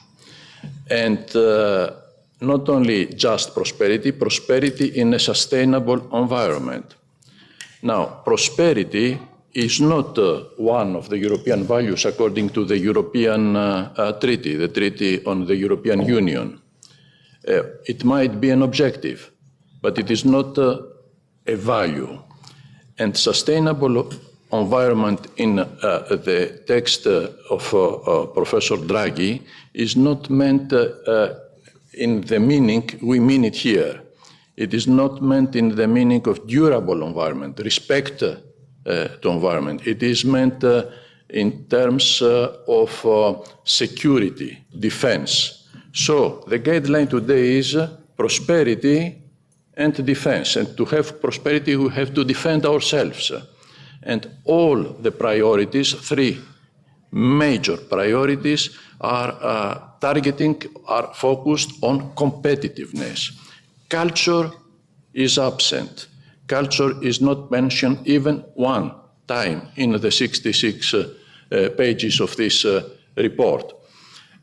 C: And not only just prosperity, prosperity in a sustainable environment. Now, prosperity is not one of the European values according to the European Treaty, the Treaty on the European Union. It might be an objective, but it is not a value. And sustainable environment in the text of Professor Draghi is not meant in the meaning we mean it here. It is not meant in the meaning of durable environment, respect to environment. It is meant in terms of security, defense. So the guideline today is prosperity and defense. And to have prosperity, we have to defend ourselves. And all the priorities, three major priorities, are focused on competitiveness. Culture is absent. culture is not mentioned even one time in the 66 pages of this report.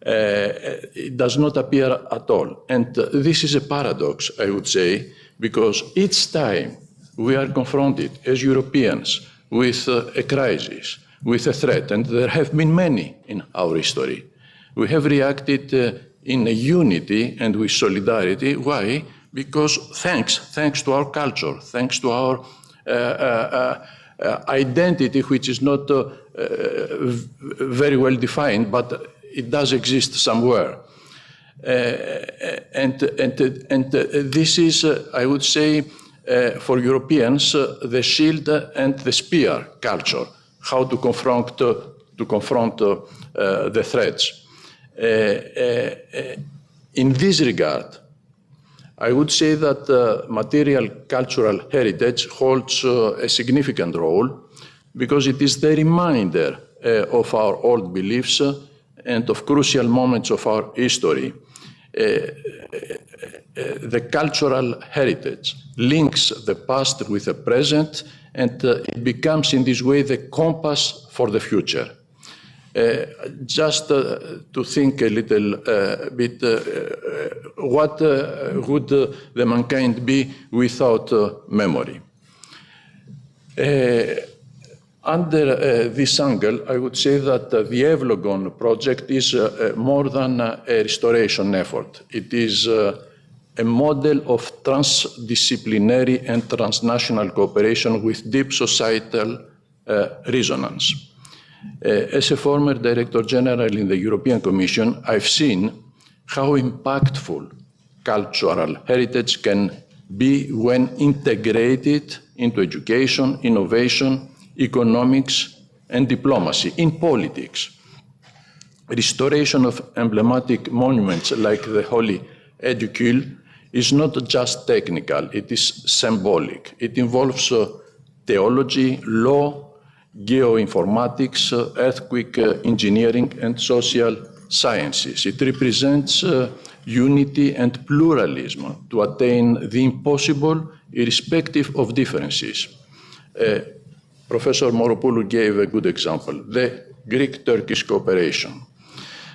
C: It does not appear at all. And this is a paradox, I would say, because each time we are confronted as Europeans with a crisis, with a threat, and there have been many in our history, we have reacted in a unity and with solidarity. Why? Because thanks to our culture, thanks to our identity, which is not very well defined, but it does exist somewhere. And this is, I would say, for Europeans, the shield and the spear culture, how to confront the threats. In this regard, I would say that material cultural heritage holds a significant role because it is the reminder of our old beliefs and of crucial moments of our history. The cultural heritage links the past with the present, and it becomes in this way the compass for the future. Just to think a little bit, what would the mankind be without memory? Under this angle, I would say that the Evlogon project is more than a restoration effort. It is a model of transdisciplinary and transnational cooperation with deep societal resonance. As a former Director General in the European Commission, I've seen how impactful cultural heritage can be when integrated into education, innovation, economics, and diplomacy, in politics. Restoration of emblematic monuments like the Holy Edicule is not just technical, it is symbolic. It involves theology, law, geoinformatics, earthquake engineering, and social sciences. It represents unity and pluralism to attain the impossible, irrespective of differences. Professor Moropoulou gave a good example, the Greek-Turkish cooperation.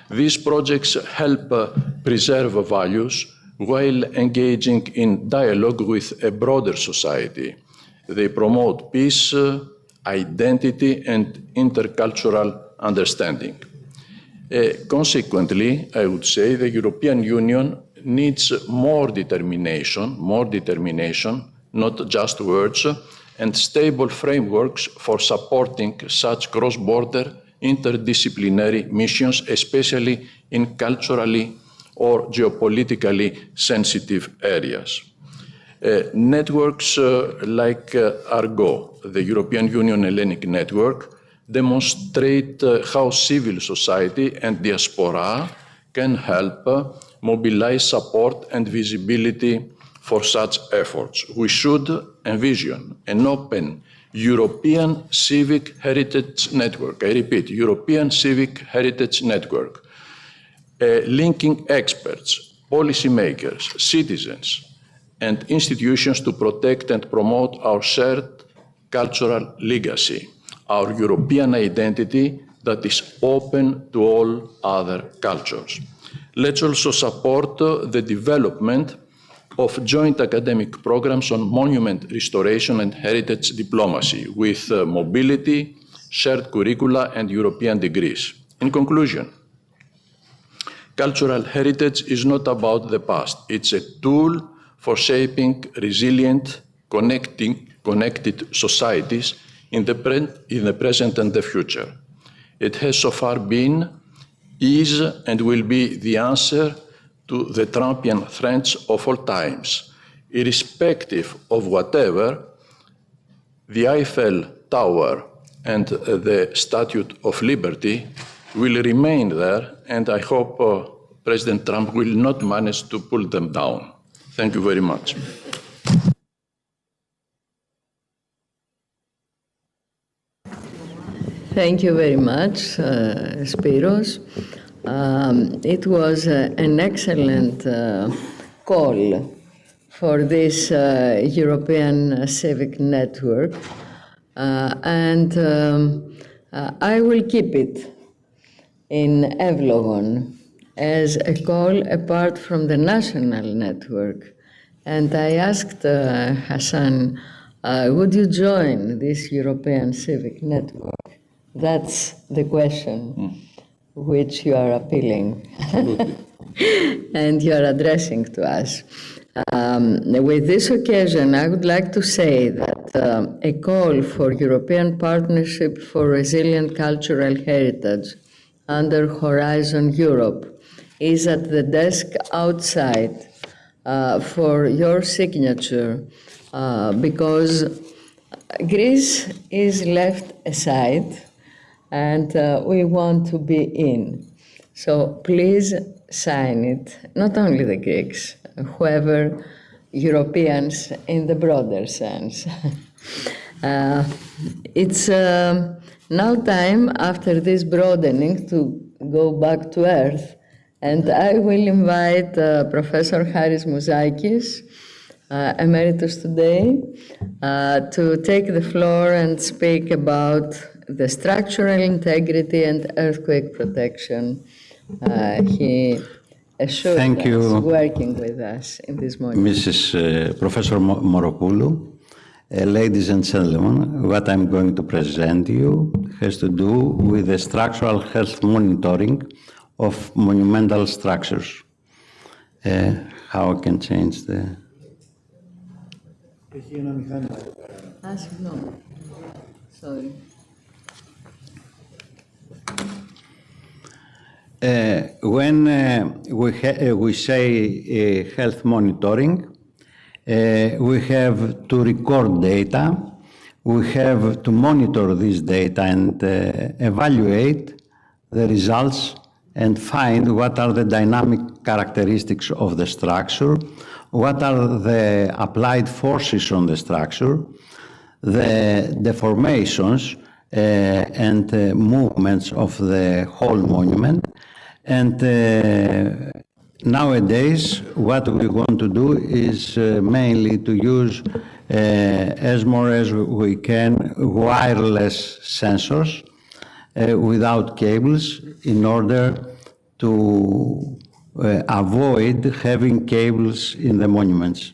C: These projects help preserve values while engaging in dialogue with a broader society. They promote peace, identity, and intercultural understanding. Consequently, I would say the European Union needs more determination, not just words, and stable frameworks for supporting such cross-border interdisciplinary missions, especially in culturally or geopolitically sensitive areas. Networks like Argo, the European Union Hellenic Network, demonstrate how civil society and diaspora can help mobilize support and visibility for such efforts. We should envision an open European Civic Heritage Network. I repeat, European Civic Heritage Network, linking experts, policymakers, citizens, and institutions to protect and promote our shared cultural legacy, our European identity that is open to all other cultures. Let's also support the development of joint academic programs on monument restoration and heritage diplomacy with mobility, shared curricula, and European degrees. In conclusion, cultural heritage is not about the past. It's a tool for shaping resilient, connected societies in the present and the future. It has so far been, is, and will be the answer to the Trumpian threats of all times. Irrespective of whatever, the Eiffel Tower and the Statue of Liberty will remain there, and I hope President Trump will not manage to pull them down. Thank you very much.
D: Thank you very much, Spiros. It was an excellent call for this European civic network. I will keep it in Evlogon as a call apart from the national network. And I asked Hassan, would you join this European civic network? That's the question which you are appealing and you are addressing to us. With this occasion, I would like to say that a call for European Partnership for Resilient Cultural Heritage under Horizon Europe is at the desk outside for your signature because Greece is left aside and we want to be in. So please sign it, not only the Greeks, whoever Europeans in the broader sense. It's now time, after this broadening, to go back to Earth, and I will invite Professor Haris Mouzakis, emeritus today, to take the floor and speak about the structural integrity and earthquake protection. He assured
E: Thank you,
D: us, working with us in this moment.
E: Mrs. Professor Moropoulou. Ladies and gentlemen, what I'm going to present you has to do with the structural health monitoring of monumental structures. How I can change the...
D: No. Sorry.
E: When we say health monitoring, we have to record data, we have to monitor this data and evaluate the results and find what are the dynamic characteristics of the structure, what are the applied forces on the structure, the deformations and movements of the whole monument. And nowadays, what we want to do is mainly to use as more as we can wireless sensors without cables in order to avoid having cables in the monuments.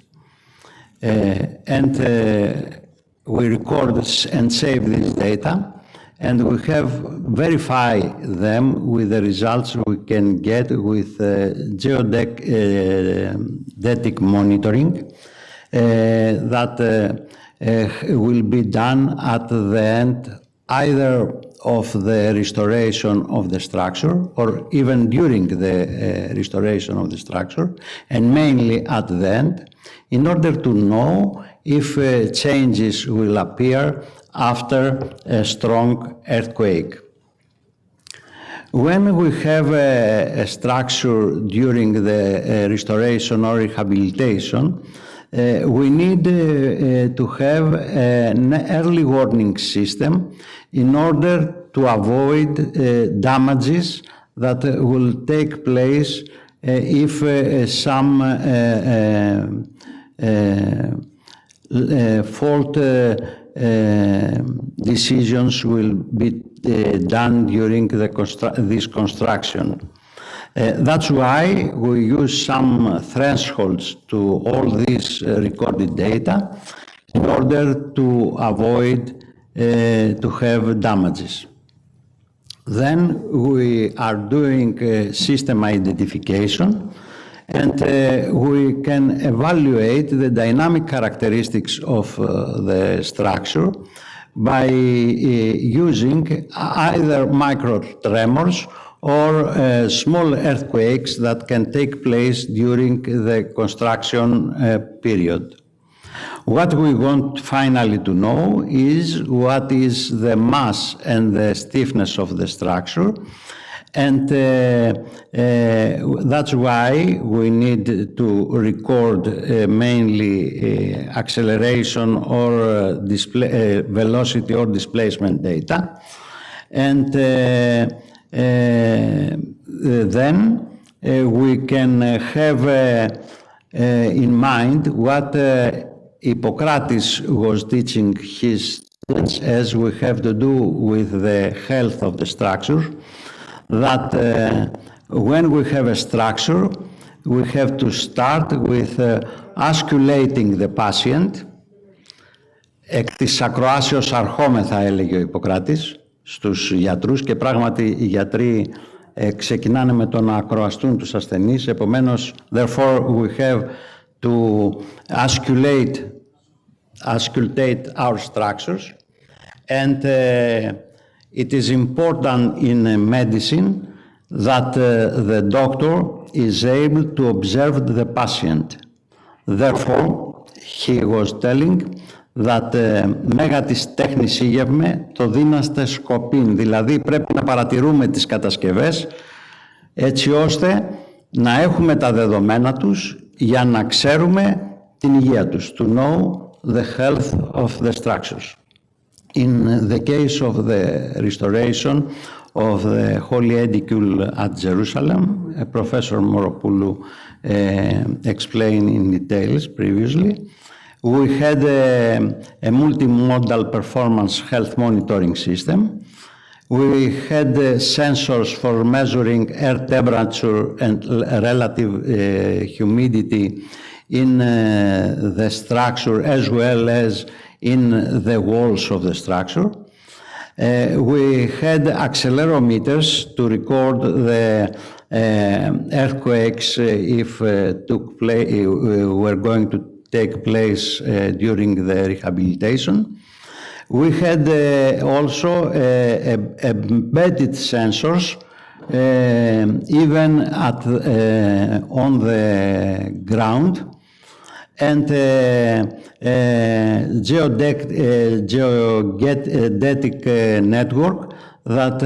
E: We record and save this data, and we have verify them with the results we can get with geodetic monitoring that will be done at the end either of the restoration of the structure or even during the restoration of the structure, and mainly at the end, in order to know if changes will appear after a strong earthquake. When we have a structure during the restoration or rehabilitation, we need to have an early warning system in order to avoid damages that will take place if some fault decisions will be done during this construction. That's why we use some thresholds to all this recorded data in order to avoid to have damages. Then we are doing system identification, and we can evaluate the dynamic characteristics of the structure by using either micro tremors or small earthquakes that can take place during the construction period. What we want finally to know is what is the mass and the stiffness of the structure, and that's why we need to record mainly acceleration or velocity or displacement data, and then we can have in mind what Hippocrates was teaching his students as we have to do with the health of the structure, that when we have a structure, we have to start with auscultating the patient. Εκ της ακροάσεως αρχόμεθα, έλεγε ο Ιπποκράτης στους γιατρούς, και πράγματι οι γιατροί ξεκινάνε με το να ακροαστούν τους ασθενείς. Επομένως, therefore we have to auscultate our structures, and it is important in medicine that the doctor is able to observe the patient. Therefore, he was telling that μέγα της τέχνης ήγευμε το δύναστε σκοπήν, δηλαδή πρέπει να παρατηρούμε τις κατασκευές έτσι ώστε να έχουμε τα δεδομένα τους για να ξέρουμε την υγεία τους, to know the health of the structures. In the case of the restoration of the Holy Edicule at Jerusalem, Professor Moropoulou explained in details previously, we had a multimodal performance health monitoring system. We had sensors for measuring air temperature and relative humidity in the structure as well as in the walls of the structure. We had accelerometers to record the earthquakes if were going to take place during the rehabilitation. We had also embedded sensors even on the ground, and geodetic network that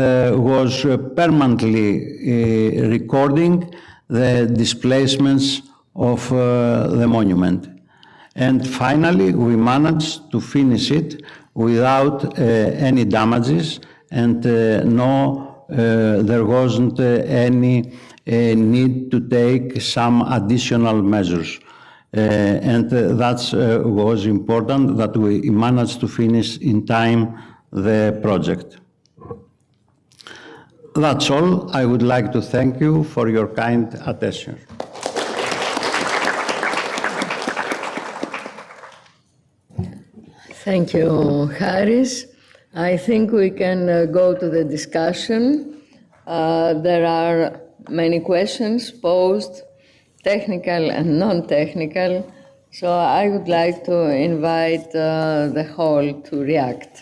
E: was permanently recording the displacements of the monument. And finally, we managed to finish it without any damages, and there wasn't any need to take some additional measures. And that was important, that we managed to finish in time the project. That's all. I would like to thank you for your kind attention.
D: Thank you, Haris. I think we can go to the discussion. There are many questions posed, technical and non-technical, so I would like to invite the hall to react.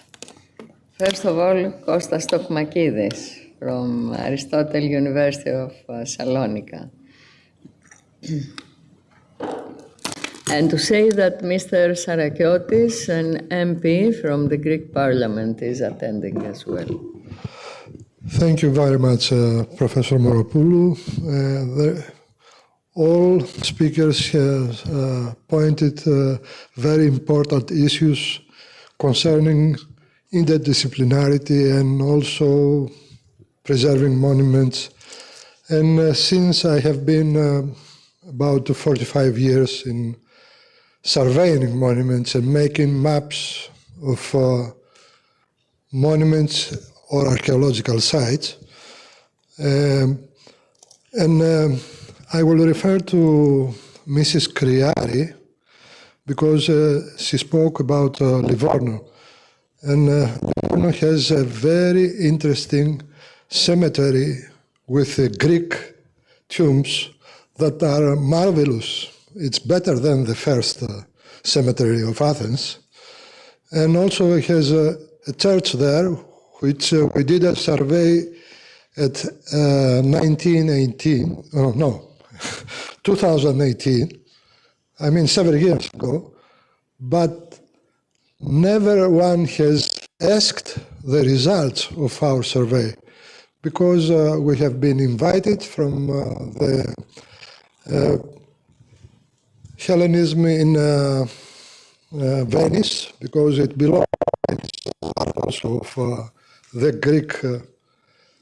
D: First of all, Kostas Tokmakidis from Aristotle University of Salonika. And to say that Mr. Sarakiotis, an MP from the Greek Parliament, is attending as well.
F: Thank you very much, Professor Moropoulou. All speakers have pointed very important issues concerning interdisciplinarity and also preserving monuments. And since I have been about 45 years in surveying monuments and making maps of monuments or archaeological sites. I will refer to Mrs. Kriari because she spoke about Livorno. And Livorno has a very interesting cemetery with Greek tombs that are marvelous. It's better than the first cemetery of Athens. And also it has a church there, which we did a survey at 2018, I mean 7 years ago, but never one has asked the results of our survey, because we have been invited from the Hellenism in Venice, because it belongs also of the Greek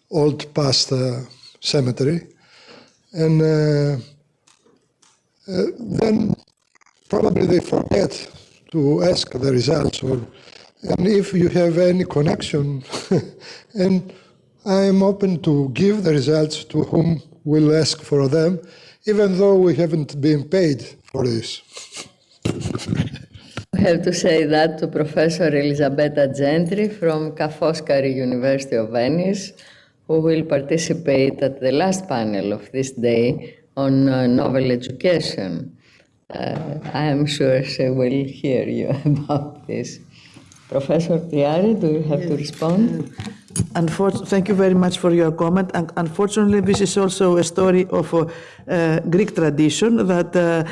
F: old past cemetery. And then probably they forget to ask the results, and if you have any connection, and I am open to give the results to whom will ask for them, even though we haven't been paid for this.
D: I have to say that to Professor Elisabetta Gentry from Ca' Foscari University of Venice, who will participate at the last panel of this day on novel education. I am sure she will hear you about this. Professor Priari, do you have to respond?
B: Thank you very much for your comment. And unfortunately, this is also a story of Greek tradition that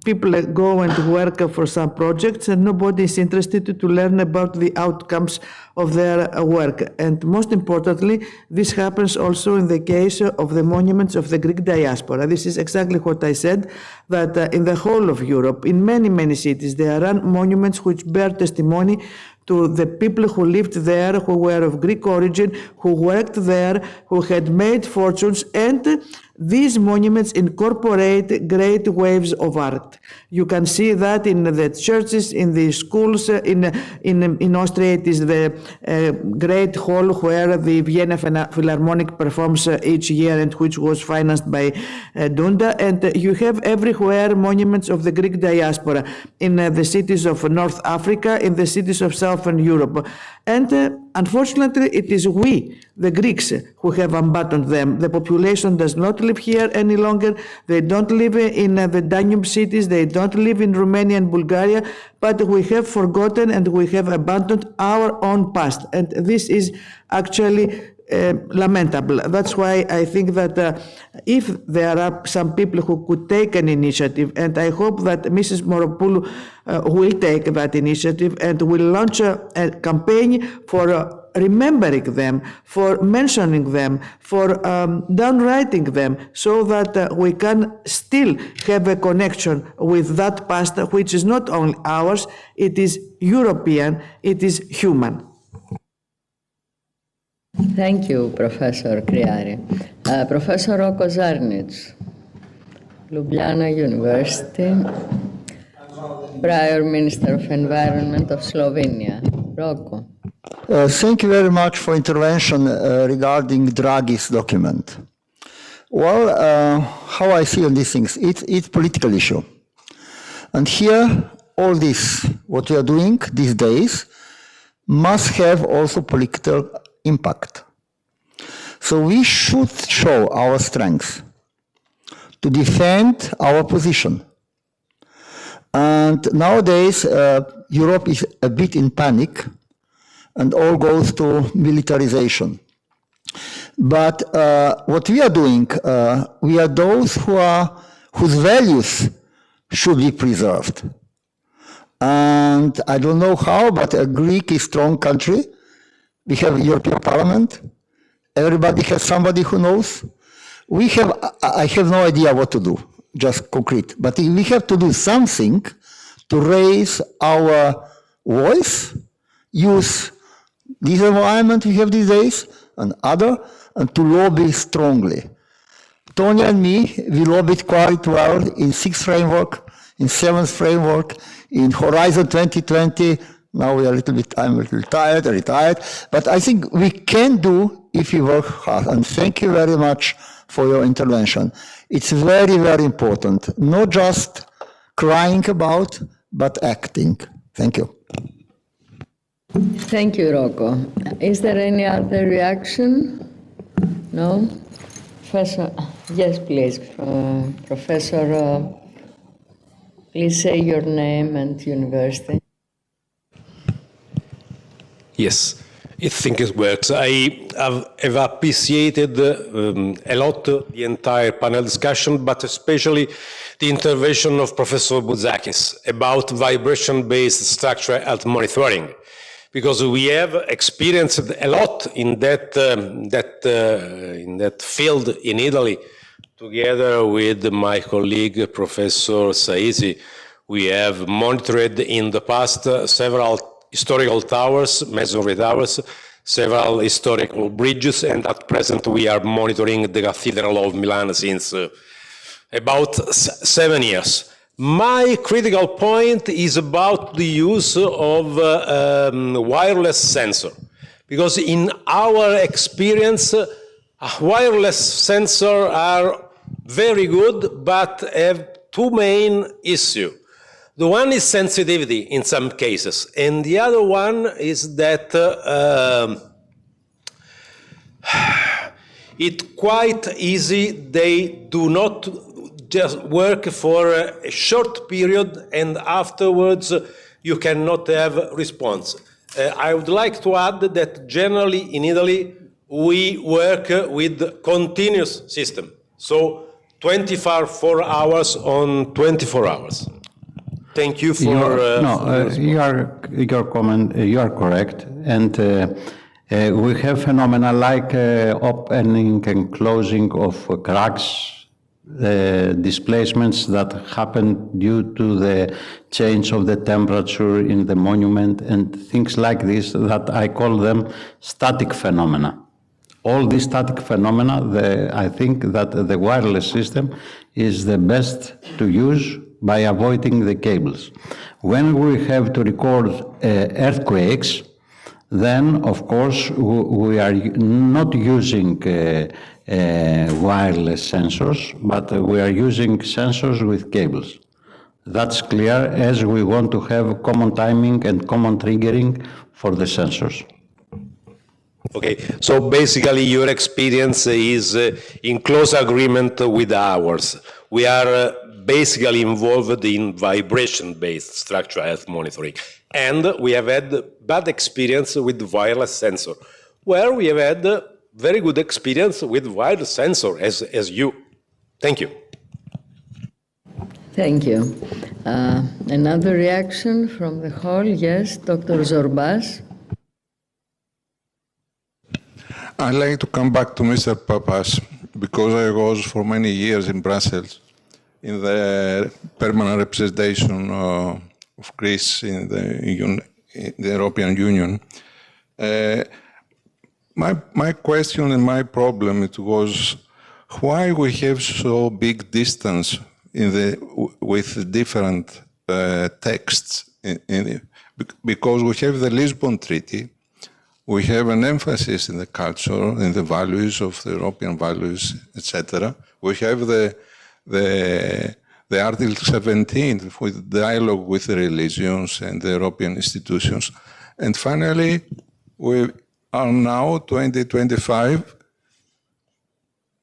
B: people go and work for some projects and nobody is interested to learn about the outcomes of their work. And most importantly, this happens also in the case of the monuments of the Greek diaspora. This is exactly what I said, that in the whole of Europe, in many, many cities, there are monuments which bear testimony to the people who lived there, who were of Greek origin, who worked there, who had made fortunes, and these monuments incorporate great waves of art. You can see that in the churches, in the schools. In Austria, it is the great hall where the Vienna Philharmonic performs each year and which was financed by Dunda. And you have everywhere monuments of the Greek diaspora in the cities of North Africa, in the cities of Southern Europe. And unfortunately, it is we, the Greeks, who have abandoned them. The population does not live here any longer. They don't live in the Danube cities. They don't live in Romania and Bulgaria. But we have forgotten and we have abandoned our own past. And this is actually lamentable. That's why I think that if there are some people who could take an initiative, and I hope that Mrs. Moropoulou will take that initiative and will launch a campaign for remembering them, for mentioning them, for downwriting them, so that we can still have a connection with that past, which is not only ours, it is European, it is human.
D: Thank you, Professor Kriari. Professor Roko Zarnic, Ljubljana University, prior Minister of Environment of Slovenia. Roko.
G: Thank you very much for intervention regarding Draghi's document. Well, how I see on these things, it's political issue. And here, all this, what we are doing these days, must have also political impact. So we should show our strength to defend our position. And nowadays, Europe is a bit in panic and all goes to militarization. But what we are doing, we are those whose values should be preserved. And I don't know how, but Greek is a strong country. We have European Parliament. Everybody has somebody who knows. I have no idea what to do, just concrete. But we have to do something to raise our voice, use this environment we have these days and other, and to lobby strongly. Tony and me, we lobbied quite well in 6th framework, in 7th framework, in Horizon 2020. Now we are I'm a little retired, but I think we can do if we work hard. And thank you very much for your intervention. It's very, very important, not just crying about, but acting. Thank you.
D: Thank you, Rocco. Is there any other reaction? No? Professor, yes, please. Professor, please say your name and university.
H: Yes, I think it works. I have appreciated a lot the entire panel discussion, but especially the intervention of Professor Bouzakis about vibration-based structural health monitoring, because we have experienced a lot in that field in Italy, together with my colleague Professor Saisi. We have monitored in the past several historical towers, masonry towers, several historical bridges, and at present we are monitoring the Cathedral of Milan since about 7 years. My critical point is about the use of wireless sensor, because in our experience, wireless sensors are very good, but have two main issues. The one is sensitivity in some cases, and the other one is that it's quite easy. They do not just work for a short period, and afterwards you cannot have response. I would like to add that generally in Italy we work with continuous system, so 24 hours on 24 hours. Thank you for
E: your comment. You are correct, and we have phenomena like opening and closing of cracks, displacements that happen due to the change of the temperature in the monument, and things like this that I call them static phenomena. All these static phenomena, I think that the wireless system is the best to use by avoiding the cables. When we have to record earthquakes, then of course we are not using wireless sensors, but we are using sensors with cables. That's clear, as we want to have common timing and common triggering for the sensors.
H: Okay, so basically your experience is in close agreement with ours. We are basically involved in vibration-based structural health monitoring. And we have had bad experience with wireless sensor, where we have had very good experience with wireless sensor as you. Thank you.
D: Thank you. Another reaction from the hall? Yes, Dr. Zorbas.
I: I'd like to come back to Mr. Papas, because I was for many years in Brussels in the permanent representation of Greece in the European Union. My question and my problem, it was why we have so big distance with different texts. Because we have the Lisbon Treaty, we have an emphasis in the culture, in the values of the European values, etc. We have the Article 17 with dialogue with the religions and the European institutions. And finally, we are now 2025,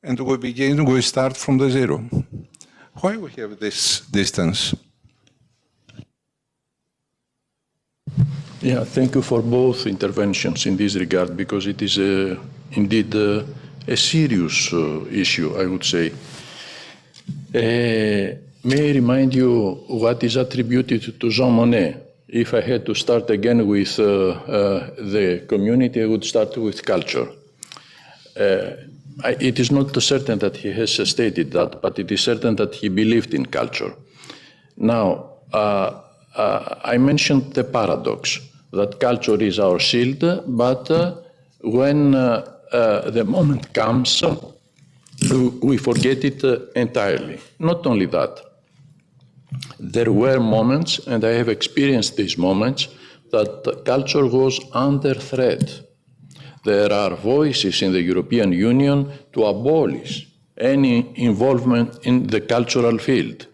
I: and we start from the zero. Why we have this distance?
C: Yeah, thank you for both interventions in this regard, because it is indeed a serious issue, I would say. May I remind you what is attributed to Jean Monnet? If I had to start again with the community, I would start with culture. It is not certain that he has stated that, but it is certain that he believed in culture. Now, I mentioned the paradox that culture is our shield, but when the moment comes, we forget it entirely. Not only that, there were moments, and I have experienced these moments, that culture was under threat. There are voices in the European Union to abolish any involvement in the cultural field,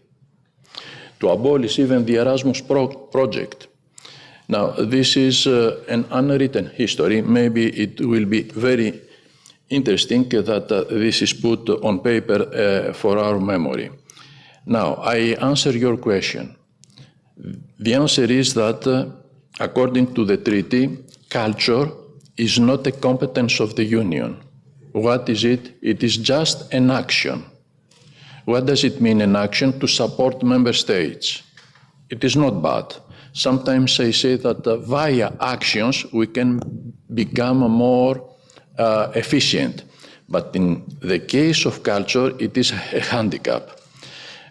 C: to abolish even the Erasmus project. Now, this is an unwritten history. Maybe it will be very interesting that this is put on paper for our memory. Now, I answer your question. The answer is that, according to the treaty, culture is not a competence of the Union. What is it? It is just an action. What does it mean, an action? To support member states. It is not bad. Sometimes I say that via actions we can become more efficient. But in the case of culture, it is a handicap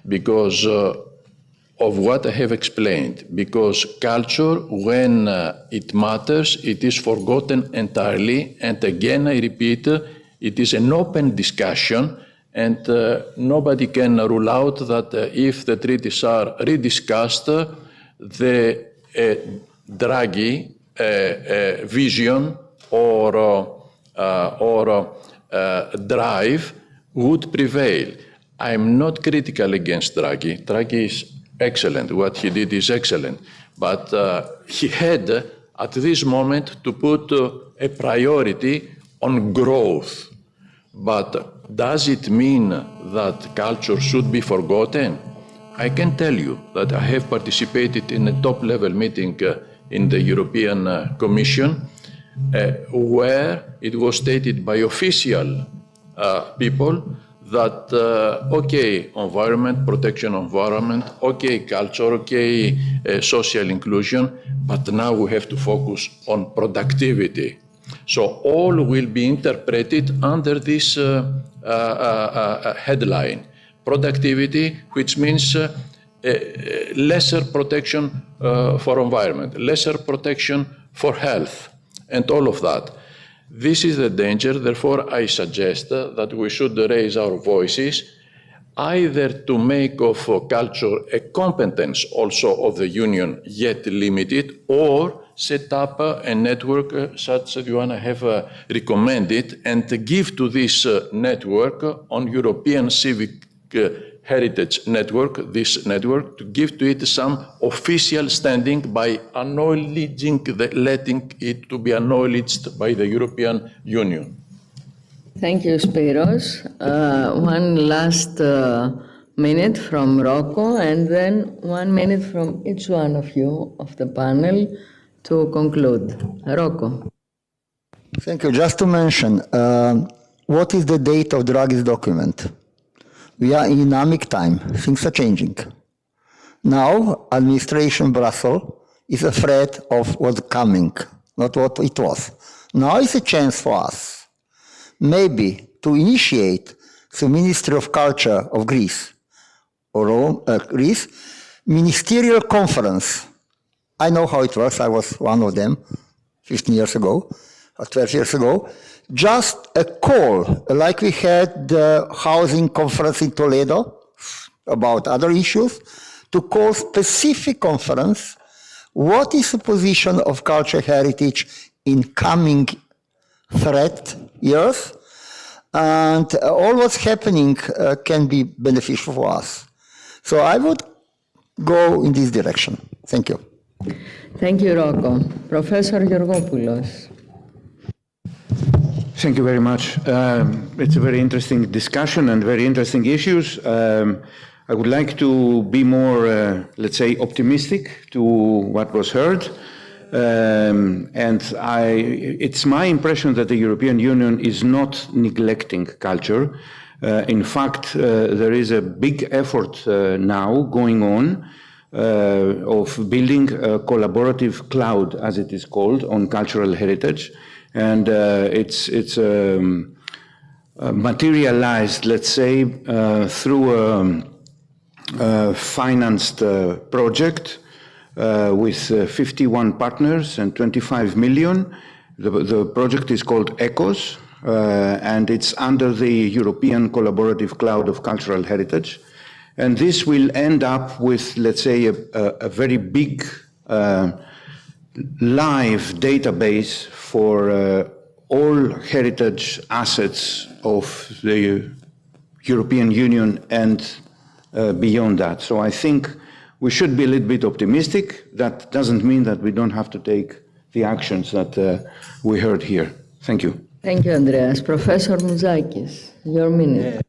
C: because of what I have explained. Because culture, when it matters, it is forgotten entirely. And again, I repeat, it is an open discussion, And nobody can rule out that if the treaties are rediscussed, the Draghi vision or drive would prevail. I'm not critical against Draghi. Draghi is excellent. What he did is excellent. But he had, at this moment, to put a priority on growth. But does it mean that culture should be forgotten? I can tell you that I have participated in a top-level meeting in the European Commission where it was stated by official people that, okay, environment, protection of environment, okay, culture, okay, social inclusion, but now we have to focus on productivity. So all will be interpreted under this headline, productivity, which means lesser protection for environment, lesser protection for health, and all of that. This is the danger. Therefore, I suggest that we should raise our voices, either to make of culture a competence also of the Union, yet limited, or set up a network such as you have recommended, and give to this network on European Civic Heritage Network, this network, to give to it some official standing by acknowledging, letting it to be acknowledged by the European Union.
D: Thank you, Spiros. One last minute from Rocco, and then 1 minute from each one of you of the panel to conclude. Rocco.
G: Thank you. Just to mention, what is the date of Draghi's document? We are in dynamic time. Things are changing. Now, administration Brussels is afraid of what's coming, not what it was. Now is a chance for us, maybe, to initiate the Ministry of Culture of Greece, or Greece, ministerial conference. I know how it works. I was one of them 15 years ago, or 12 years ago. Just a call, like we had the housing conference in Toledo about other issues, to call specific conference. What is the position of cultural heritage in coming threat years? And all what's happening can be beneficial for us. So I would go in this direction. Thank you.
D: Thank you, Rocco. Professor Georgopoulos.
N: Thank you very much. It's a very interesting discussion and very interesting issues. I would like to be more, let's say, optimistic to what was heard. It's my impression that the European Union is not neglecting culture. In fact, there is a big effort now going on of building a collaborative cloud, as it is called, on cultural heritage. And it's materialized, let's say, through a financed project with 51 partners and 25 million. The project is called ECHOS, and it's under the European Collaborative Cloud of Cultural Heritage. And this will end up with, let's say, a very big live database for all heritage assets of the European Union and beyond that. So I think we should be a little bit optimistic. That doesn't mean that we don't have to take the actions that we heard here. Thank you.
D: Thank you, Andreas. Professor Mouzakis, your minute.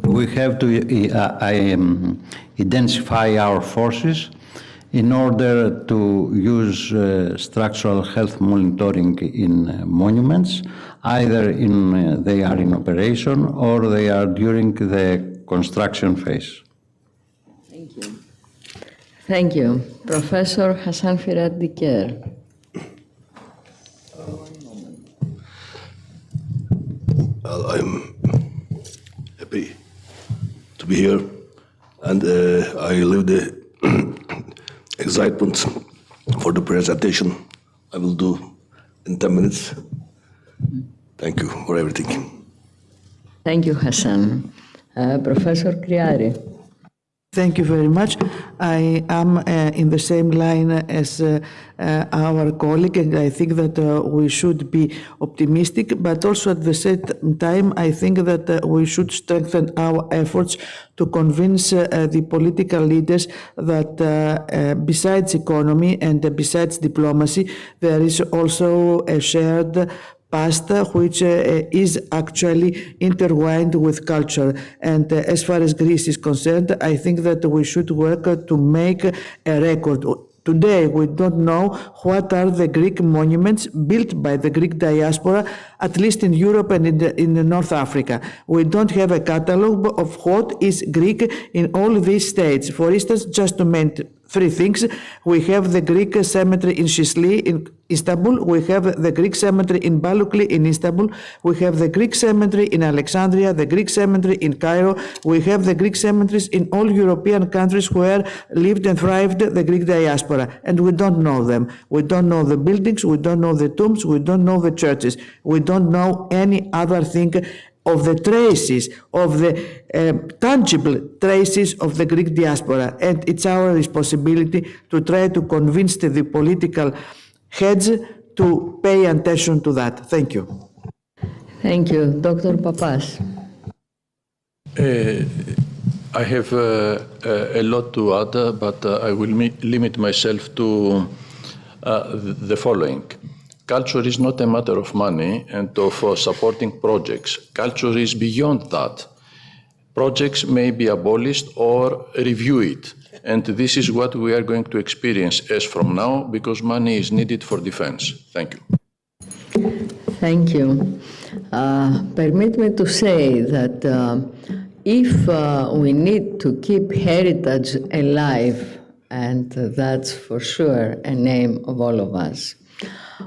E: We have to intensify our forces in order to use structural health monitoring in monuments, either they are in operation or they are during the construction phase.
D: Thank you. Thank you. Professor Hassan Firat Diker.
A: Well, I'm happy to be here, and I leave the excitement for the presentation I will do in 10 minutes. Thank you for everything.
D: Thank you, Hassan. Professor Kriari.
B: Thank you very much. I am in the same line as our colleague, and I think that we should be optimistic, but also at the same time, I think that we should strengthen our efforts to convince the political leaders that besides economy and besides diplomacy, there is also a shared past which is actually intertwined with culture. And as far as Greece is concerned, I think that we should work to make a record. Today, we don't know what are the Greek monuments built by the Greek diaspora, at least in Europe and in North Africa. We don't have a catalog of what is Greek in all these states. For instance, just to mention three things, we have the Greek cemetery in Sicily, in Istanbul, we have the Greek cemetery in Balukli in Istanbul, we have the Greek cemetery in Alexandria, the Greek cemetery in Cairo, we have the Greek cemeteries in all European countries where lived and thrived the Greek diaspora, and we don't know them. We don't know the buildings, we don't know the tombs, we don't know the churches, we don't know any other thing of the traces, of the tangible traces of the Greek diaspora. And it's our responsibility to try to convince the political heads to pay attention to that. Thank you.
D: Thank you. Dr. Papas.
C: I have a lot to add, but I will limit myself to the following. Culture is not a matter of money and of supporting projects. Culture is beyond that. Projects may be abolished or reviewed, and this is what we are going to experience as from now, because money is needed for defense. Thank you.
D: Thank you. Permit me to say that if we need to keep heritage alive, and that's for sure an aim of all of us,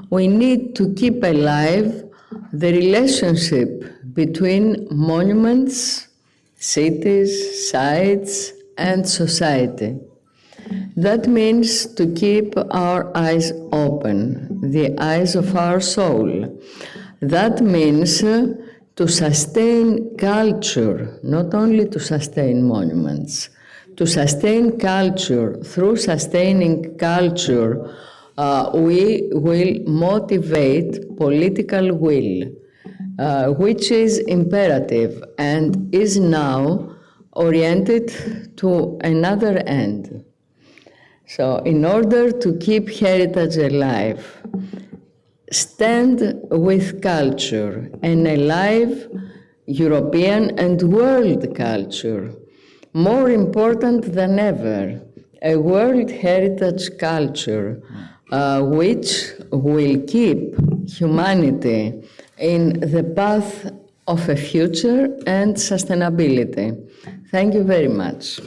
D: we need to keep alive the relationship between monuments, cities, sites, and society. That means to keep our eyes open, the eyes of our soul. That means to sustain culture, not only to sustain monuments. To sustain culture, through sustaining culture, we will motivate political will, which is imperative and is now oriented to another end. So in order to keep heritage alive, stand with culture, an alive European and world culture, more important than ever, a world heritage culture which will keep humanity in the path of a future and sustainability. Thank you very much.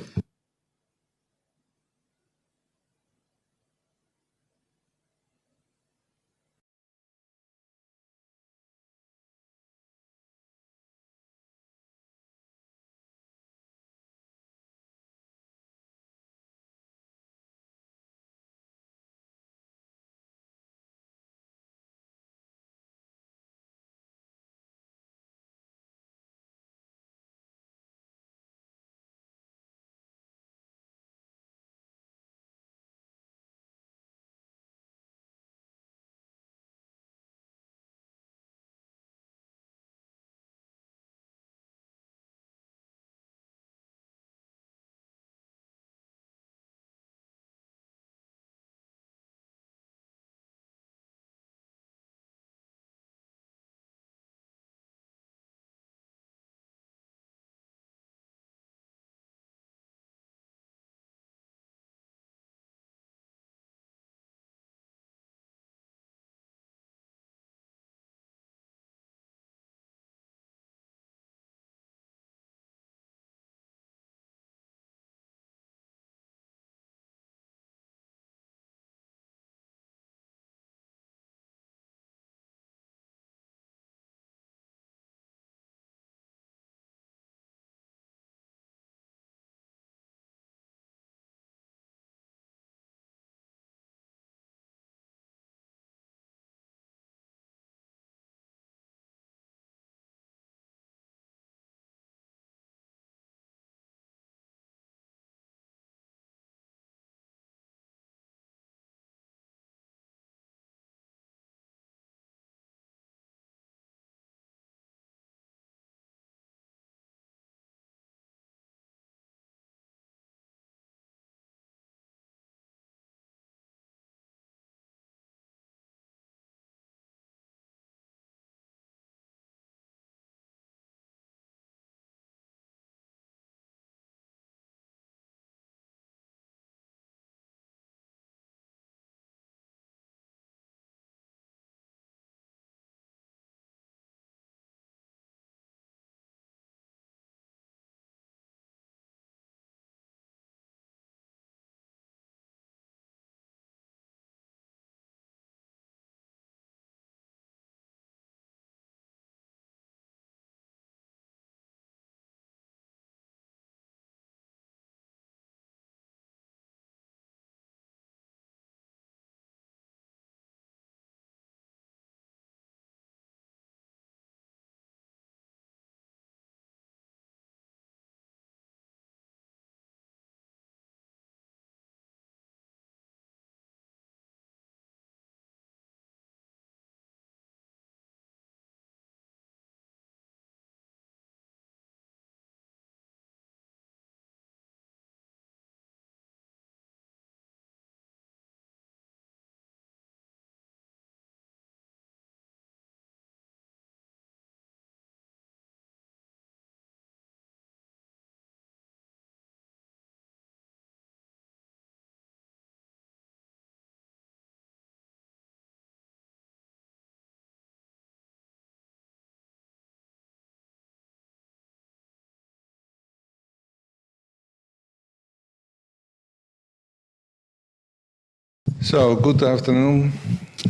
I: So, good afternoon,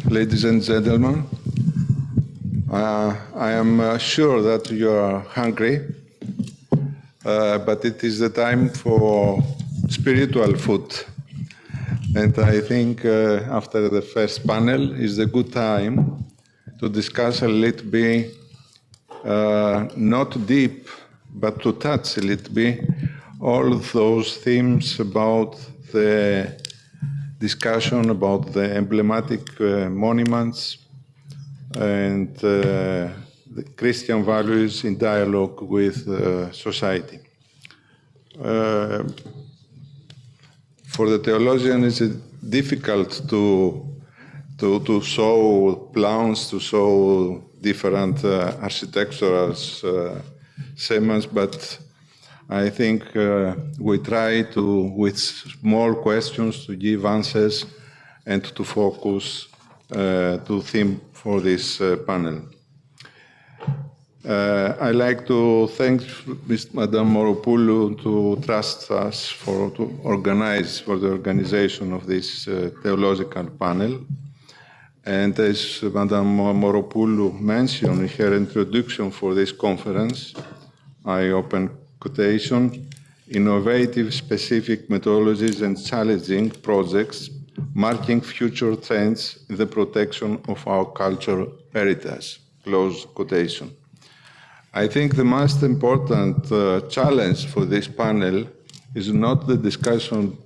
I: ladies and gentlemen. I am sure that you are hungry, but it is the time for spiritual food. And I think after the first panel is a good time to discuss a little bit, not deep, but to touch a little bit all those themes about the discussion about the emblematic monuments and the Christian values in dialogue with society. For the theologian, it's difficult to show plans, to show different architectural segments, but I think we try to, with small questions, to give answers and to focus to theme for this panel. I like to thank Madame Moropoulou to trust us for the organization of this theological panel. And as Madame Moropoulou mentioned in her introduction for this conference, I open quotation, innovative specific methodologies and challenging projects marking future trends in the protection of our cultural heritage, close quotation. I think the most important challenge for this panel is not the discussion,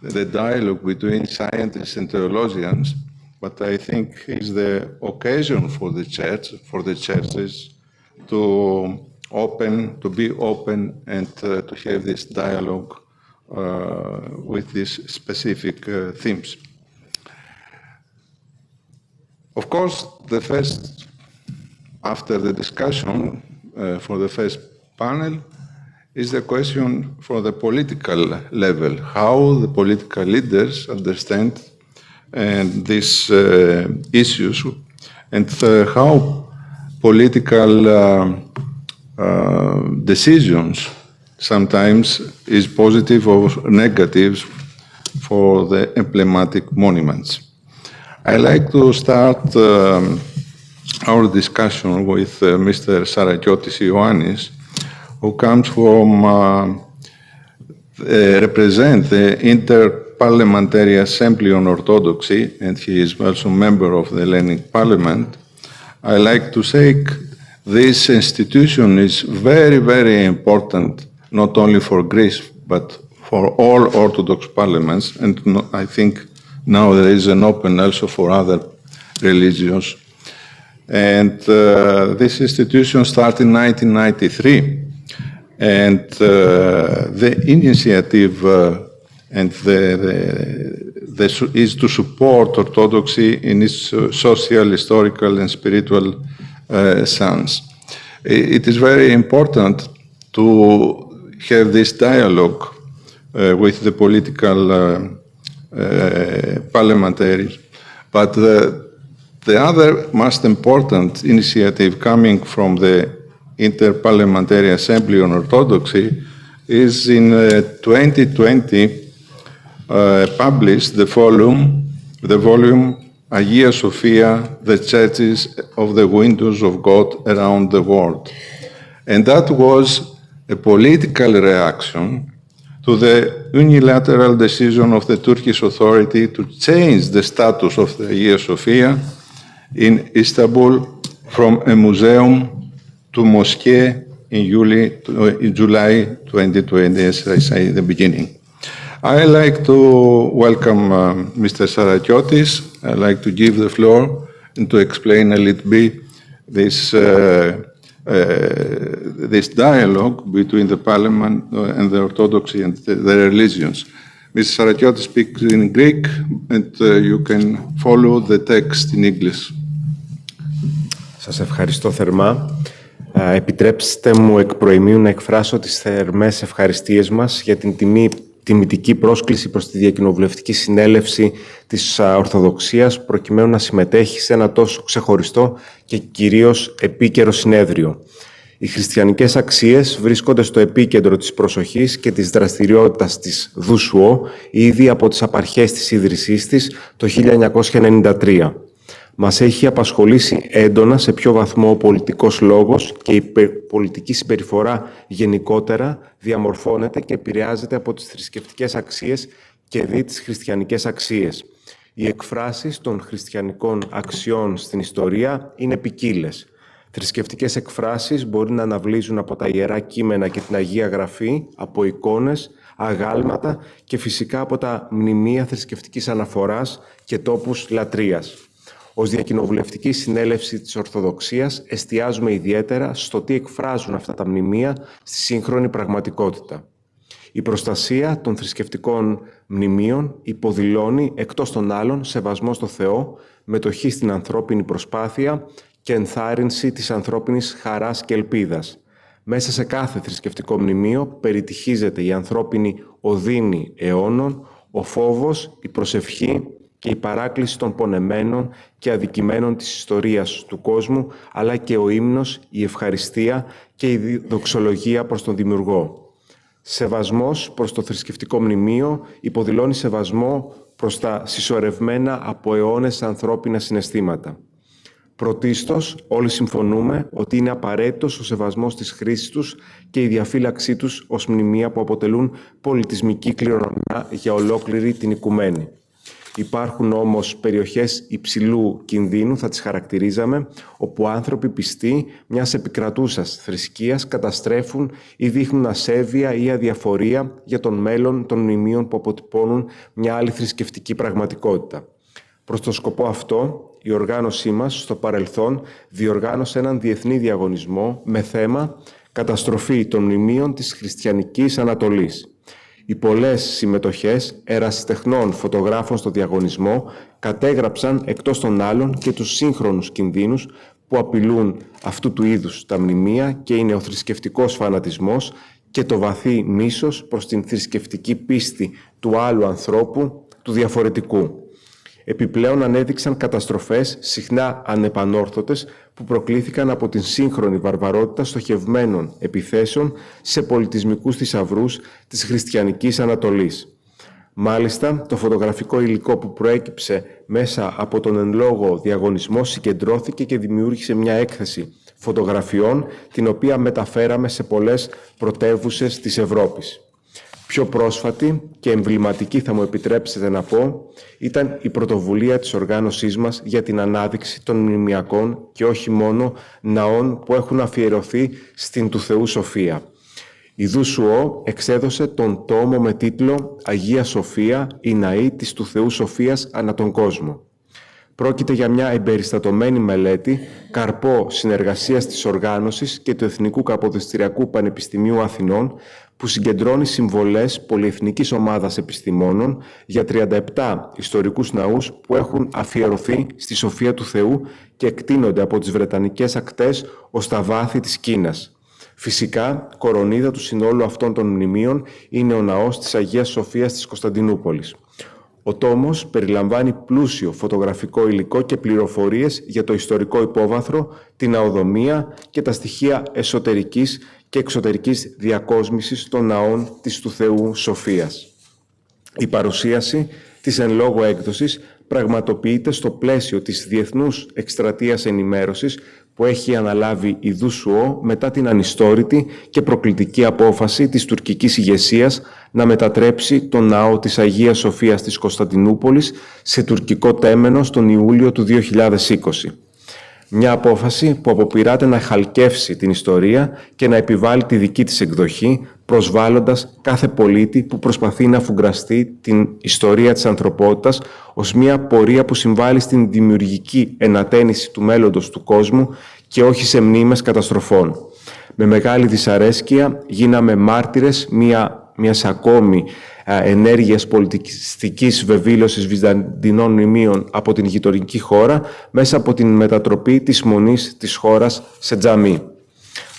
I: the dialogue between scientists and theologians, but I think is the occasion for the church, for the churches to be open and to have this dialogue with these specific themes. Of course, after the discussion for the first panel is the question for the political level, how the political leaders understand these issues and how political decisions sometimes is positive or negative for the emblematic monuments. I like to start our discussion with Mr. Sarakiotis Ioannis, who comes from represent the Inter-Parliamentary Assembly on Orthodoxy, and he is also a member of the Hellenic Parliament. I like to say this institution is very, very important, not only for Greece, but for all Orthodox parliaments, and I think now there is an open also for other religions. And this institution started in 1993, and the initiative and is to support Orthodoxy in its social, historical, and spiritual sense. It is very important to have this dialogue with the political parliamentarians, but the other most important initiative coming from the Inter-Parliamentary Assembly on Orthodoxy is in 2020 published the volume Hagia Sophia, the Churches of the Windows of God Around the World. And that was a political reaction to the unilateral decision of the Turkish authority to change the status of the Hagia Sophia in Istanbul from a museum to mosque in July 2020, as I said in the beginning. I like to welcome Mr. Sarakiotis. I'd like to give the floor and to explain a little bit this this dialogue between the Parliament and the Orthodoxy and the religions. Mr. Sarakiotis speaks in Greek, and you can follow the text in English.
J: Σας ευχαριστώ θερμά. Επιτρέψτε μου εκ προημίου να εκφράσω τις θερμές ευχαριστίες μας για την τιμητική πρόσκληση προς τη Διακοινοβουλευτική Συνέλευση της Ορθοδοξίας προκειμένου να συμμετέχει σε ένα τόσο ξεχωριστό και κυρίως επίκαιρο συνέδριο. Οι χριστιανικές αξίες βρίσκονται στο επίκεντρο της προσοχής και της δραστηριότητας της ΔΟΥΣΟ ήδη από τις απαρχές της ίδρυσής της το 1993. Μας έχει απασχολήσει έντονα σε ποιο βαθμό ο πολιτικός λόγος και η πολιτική συμπεριφορά γενικότερα διαμορφώνεται και επηρεάζεται από τις θρησκευτικές αξίες και δι' τις χριστιανικές αξίες. Οι εκφράσεις των χριστιανικών αξιών στην ιστορία είναι ποικίλες. Θρησκευτικές εκφράσεις μπορεί να αναβλύζουν από τα Ιερά Κείμενα και την Αγία Γραφή, από εικόνες, αγάλματα και φυσικά από τα μνημεία θρησκευτικής αναφοράς και τόπους λατρείας. Ως Διακοινοβουλευτική Συνέλευση της Ορθοδοξίας εστιάζουμε ιδιαίτερα στο τι εκφράζουν αυτά τα μνημεία στη σύγχρονη πραγματικότητα. Η προστασία των θρησκευτικών μνημείων υποδηλώνει εκτός των άλλων σεβασμό στο Θεό, μετοχή στην ανθρώπινη προσπάθεια και ενθάρρυνση της ανθρώπινης χαράς και ελπίδας. Μέσα σε κάθε θρησκευτικό μνημείο περιτυχίζεται η ανθρώπινη οδύνη αιώνων, ο φόβος, η προσευχή και η παράκληση των πονεμένων και αδικημένων της ιστορίας του κόσμου, αλλά και ο ύμνος, η ευχαριστία και η δοξολογία προς τον Δημιουργό. Σεβασμός προς το θρησκευτικό μνημείο υποδηλώνει σεβασμό προς τα συσσωρευμένα από αιώνες ανθρώπινα συναισθήματα. Πρωτίστως, όλοι συμφωνούμε ότι είναι απαραίτητος ο σεβασμός της χρήσης τους και η διαφύλαξή τους ως μνημεία που αποτελούν πολιτισμική κληρονομιά για ολόκληρη την οικουμένη. Υπάρχουν όμως περιοχές υψηλού κινδύνου, θα τις χαρακτηρίζαμε, όπου άνθρωποι πιστοί μιας επικρατούσας θρησκείας καταστρέφουν ή δείχνουν ασέβεια ή αδιαφορία για τον μέλλον των μνημείων που αποτυπώνουν μια άλλη θρησκευτική πραγματικότητα. Προς το σκοπό αυτό, η οργάνωσή μας στο παρελθόν διοργάνωσε έναν διεθνή διαγωνισμό με θέμα «Καταστροφή των μνημείων της χριστιανικής Ανατολής». Οι πολλές συμμετοχές ερασιτεχνών φωτογράφων στο διαγωνισμό κατέγραψαν εκτός των άλλων και τους σύγχρονους κινδύνους που απειλούν αυτού του είδους τα μνημεία και είναι ο θρησκευτικός φανατισμός και το βαθύ μίσος προς την θρησκευτική πίστη του άλλου ανθρώπου, του διαφορετικού. Επιπλέον ανέδειξαν καταστροφές συχνά ανεπανόρθωτες που προκλήθηκαν από την σύγχρονη βαρβαρότητα στοχευμένων επιθέσεων σε πολιτισμικούς θησαυρούς της χριστιανικής Ανατολής. Μάλιστα, το φωτογραφικό υλικό που προέκυψε μέσα από τον εν λόγω διαγωνισμό συγκεντρώθηκε και δημιούργησε μια έκθεση φωτογραφιών, την οποία μεταφέραμε σε πολλές πρωτεύουσες της Ευρώπης. Πιο πρόσφατη και εμβληματική, θα μου επιτρέψετε να πω, ήταν η πρωτοβουλία της οργάνωσής μας για την ανάδειξη των μνημιακών και όχι μόνο ναών που έχουν αφιερωθεί στην του Θεού Σοφία. Η ΔΟΥΣΟ εξέδωσε τον τόμο με τίτλο «Αγία Σοφία, η ναή της του Θεού Σοφίας ανά τον κόσμο». Πρόκειται για μια εμπεριστατωμένη μελέτη, καρπό συνεργασίας της οργάνωσης και του Εθνικού Καποδιστριακού Πανεπιστημίου Αθηνών, που συγκεντρώνει συμβολές πολυεθνικής ομάδας επιστημόνων για 37 ιστορικούς ναούς που έχουν αφιερωθεί στη Σοφία του Θεού και εκτείνονται από τις Βρετανικές ακτές ως τα βάθη της Κίνας. Φυσικά, κορονίδα του συνόλου αυτών των μνημείων είναι ο ναός της Αγίας Σοφίας της Κωνσταντινούπολης. Ο τόμος περιλαμβάνει πλούσιο φωτογραφικό υλικό και πληροφορίες για το ιστορικό υπόβαθρο, την ναοδομία και τα στοιχεία εσωτερικής και εξωτερικής διακόσμησης των ναών της του Θεού Σοφίας. Η παρουσίαση της εν λόγω έκδοσης πραγματοποιείται στο πλαίσιο της Διεθνούς Εκστρατείας Ενημέρωσης που έχει αναλάβει η ΔΟΥΣΟ μετά την ανιστόρητη και προκλητική απόφαση της τουρκικής ηγεσίας να μετατρέψει τον ναό της Αγίας Σοφίας της Κωνσταντινούπολης σε τουρκικό τέμενος τον Ιούλιο του 2020. Μια απόφαση που αποπειράται να χαλκεύσει την ιστορία και να επιβάλλει τη δική της εκδοχή, προσβάλλοντας κάθε πολίτη που προσπαθεί να φουγκραστεί την ιστορία της ανθρωπότητας ως μια πορεία που συμβάλλει στην δημιουργική ενατένιση του μέλλοντος του κόσμου και όχι σε μνήμες καταστροφών. Με μεγάλη δυσαρέσκεια γίναμε μάρτυρες μιας ακόμη ενέργειας πολιτιστικής βεβήλωσης βυζαντινών μνημείων από την γειτονική χώρα μέσα από την μετατροπή της μονής της χώρας σε τζαμί.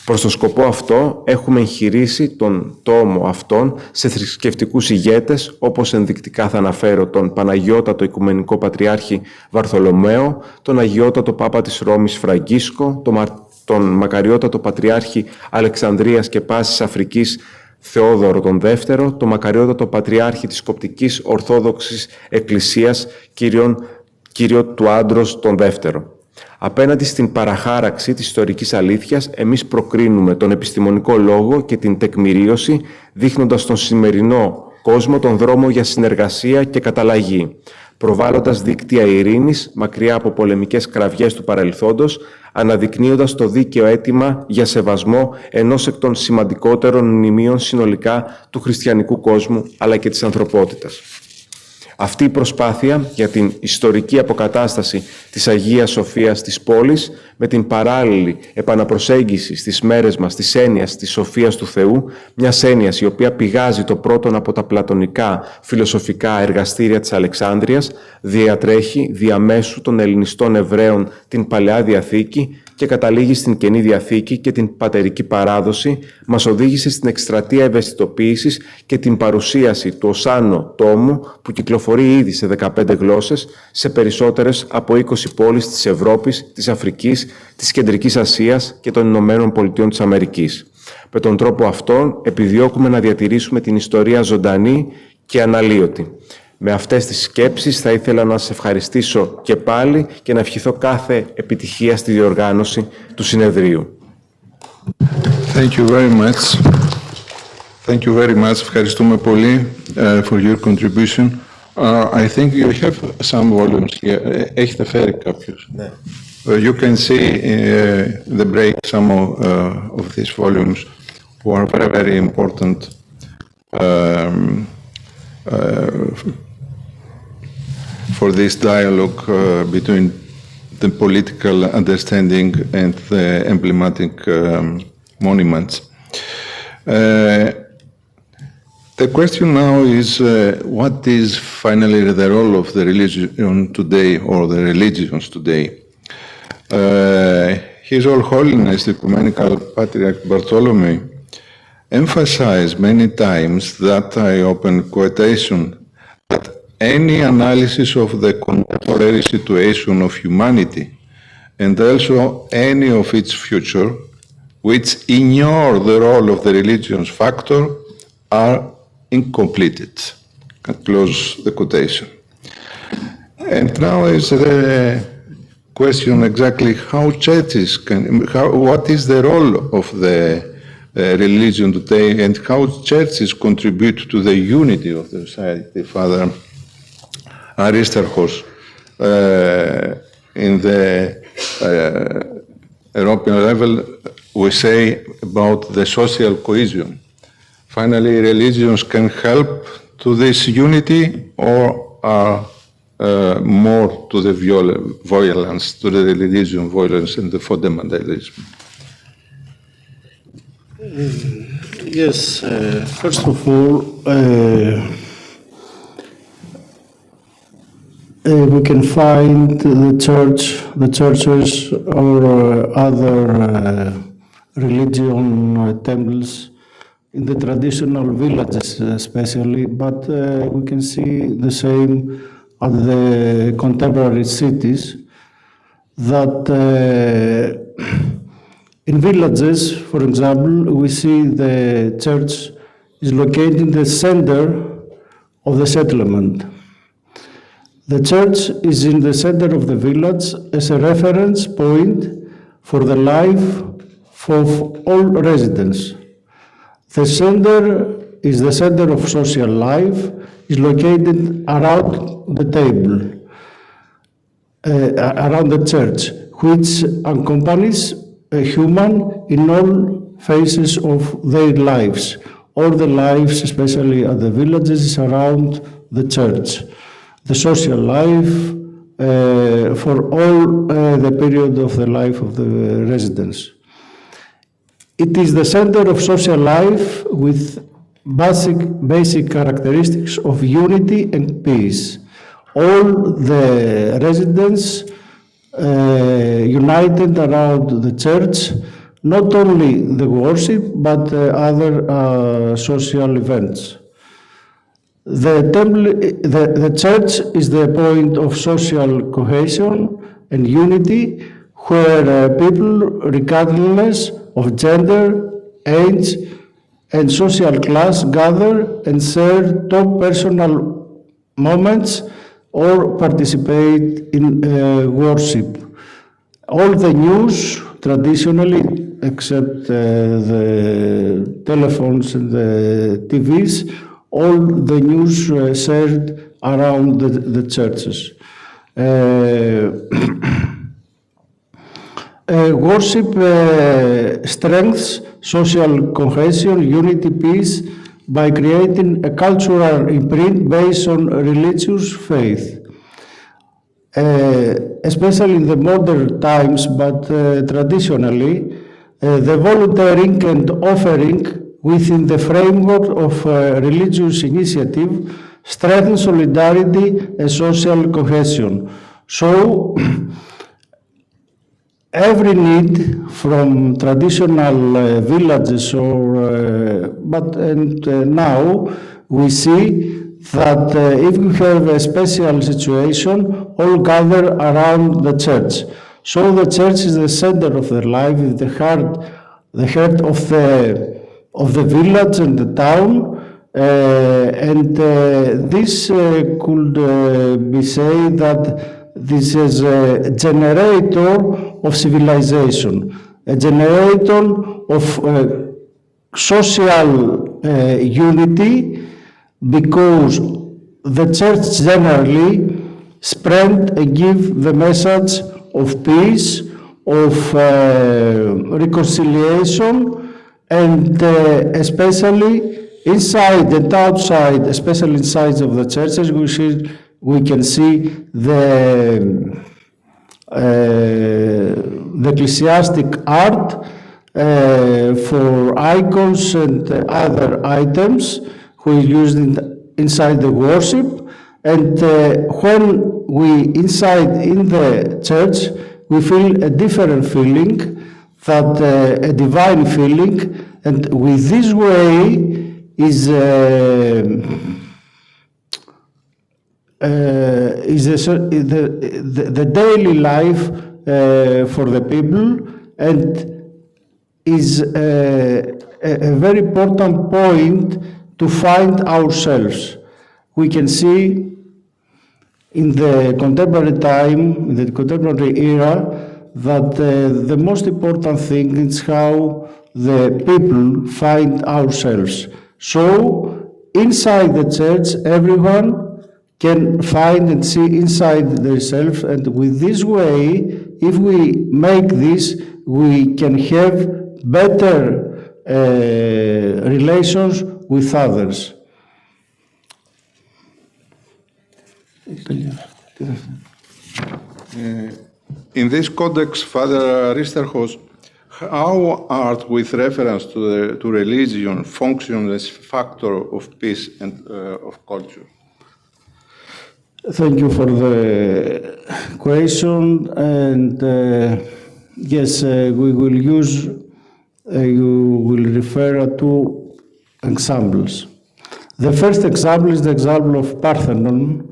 J: Προς το σκοπό αυτό έχουμε εγχειρήσει τον τόμο αυτόν σε θρησκευτικούς ηγέτες, όπως ενδεικτικά θα αναφέρω τον Παναγιώτατο Οικουμενικό Πατριάρχη Βαρθολομαίο, τον Αγιώτατο Πάπα της Ρώμης Φραγκίσκο, τον τον μακαριότατο Πατριάρχη Αλεξανδρίας και Πάσης Αφρικής Θεόδωρο τον Δεύτερο, τον μακαριότατο Πατριάρχη της Κοπτικής Ορθόδοξης Εκκλησίας κύριο του Άντρος τον Δεύτερο. Απέναντι στην παραχάραξη της ιστορικής αλήθειας, εμείς προκρίνουμε τον επιστημονικό λόγο και την τεκμηρίωση, δείχνοντας στον σημερινό κόσμο τον δρόμο για συνεργασία και καταλλαγή, προβάλλοντας δίκτυα ειρήνης μακριά από πολεμικές κραυγές του παρελθόντος, αναδεικνύοντας το δίκαιο αίτημα για σεβασμό ενός εκ των σημαντικότερων μνημείων συνολικά του χριστιανικού κόσμου αλλά και της ανθρωπότητας. Αυτή η προσπάθεια για την ιστορική αποκατάσταση της Αγίας Σοφίας της πόλης με την παράλληλη επαναπροσέγγιση στις μέρες μας της έννοιας της Σοφίας του Θεού, μιας έννοιας η οποία πηγάζει το πρώτον από τα πλατωνικά φιλοσοφικά εργαστήρια της Αλεξάνδρειας, διατρέχει διαμέσου των Ελληνιστών Εβραίων την Παλαιά Διαθήκη και καταλήγει στην Καινή Διαθήκη και την πατερική παράδοση, μας οδήγησε στην εκστρατεία ευαισθητοποίησης και την παρουσίαση του ως άνω τόμου που κυκλοφορεί ήδη σε 15 γλώσσες σε περισσότερες από 20 πόλεις της Ευρώπης, της Αφρικής, της Κεντρικής Ασίας και των Ηνωμένων Πολιτειών της Αμερικής. Με τον τρόπο αυτόν επιδιώκουμε να διατηρήσουμε την ιστορία ζωντανή και αναλύωτη. Με αυτές τις σκέψεις θα ήθελα να σας ευχαριστήσω και πάλι και να ευχηθώ κάθε επιτυχία στη διοργάνωση του συνεδρίου.
I: Thank you very much. Thank you very much. Ευχαριστούμε πολύ for your contribution. I think you have some volumes here. Έχετε φέρει κάποιους.
J: Ναι.
I: You can see the break some of these volumes who are very, very important for this dialogue between the political understanding and the emblematic monuments. The question now is what is finally the role of the religion today or the religions today? His Royal Holiness the Ecumenical Patriarch Bartholomew emphasized many times that I open quotation that any analysis of the contemporary situation of humanity and also any of its future which ignore the role of the religious factor are incompleted. Close the quotation. And now is the question exactly how churches can, what is the role of the religion today and how churches contribute to the unity of the society. Father Aristarchos, in the European level, we say about the social cohesion. Finally, religions can help to this unity or are more to the violence, to the religion violence and the fundamentalism.
K: Yes, first of all, we can find the churches or other religion temples in the traditional villages especially, but we can see the same at the contemporary cities, that in villages, for example, we see the church is located in the center of the settlement. The church is in the center of the village as a reference point for the life of all residents. The center is the center of social life, is located around the table, around the church, which accompanies a human in all phases of their lives. All the lives, especially at the villages, is around the church. The social life for all the period of the life of the residents. It is the center of social life with basic characteristics of unity and peace. All the residents united around the church, not only the worship, but other social events. The church is the point of social cohesion and unity, where people, regardless of gender, age, and social class, gather and share top personal moments or participate in worship. All the news, traditionally, except the telephones and the TVs, all the news shared around the churches. Worship strengthens social cohesion, unity, peace, by creating a cultural imprint based on religious faith. Especially in the modern times, but traditionally, the volunteering and offering within the framework of religious initiative strengthens solidarity and social cohesion. So, every need from traditional villages now we see that if we have a special situation, all gather around the church. So the church is the center of their life, the heart of the village and the town, and this could be said that this is a generator of civilization, a generator of social unity, because the church generally spread and give the message of peace, of reconciliation, and especially inside and outside, especially inside of the churches, we can see the ecclesiastic art for icons and other items who is used inside the worship. And when we inside in the church, we feel a different feeling, that a divine feeling, and with this way is the daily life for the people, and is a very important point to find ourselves. We can see in the contemporary time, in the contemporary era, that the most important thing is how the people find ourselves. So inside the church, everyone can find and see inside themselves, and with this way, if we make this, we can have better relations with others.
I: In this context, Father Aristerchos, how art with reference to religion functions as factor of peace and of culture?
K: Thank you for the question, and yes, we will use, you will refer to examples. The first example is the example of Parthenon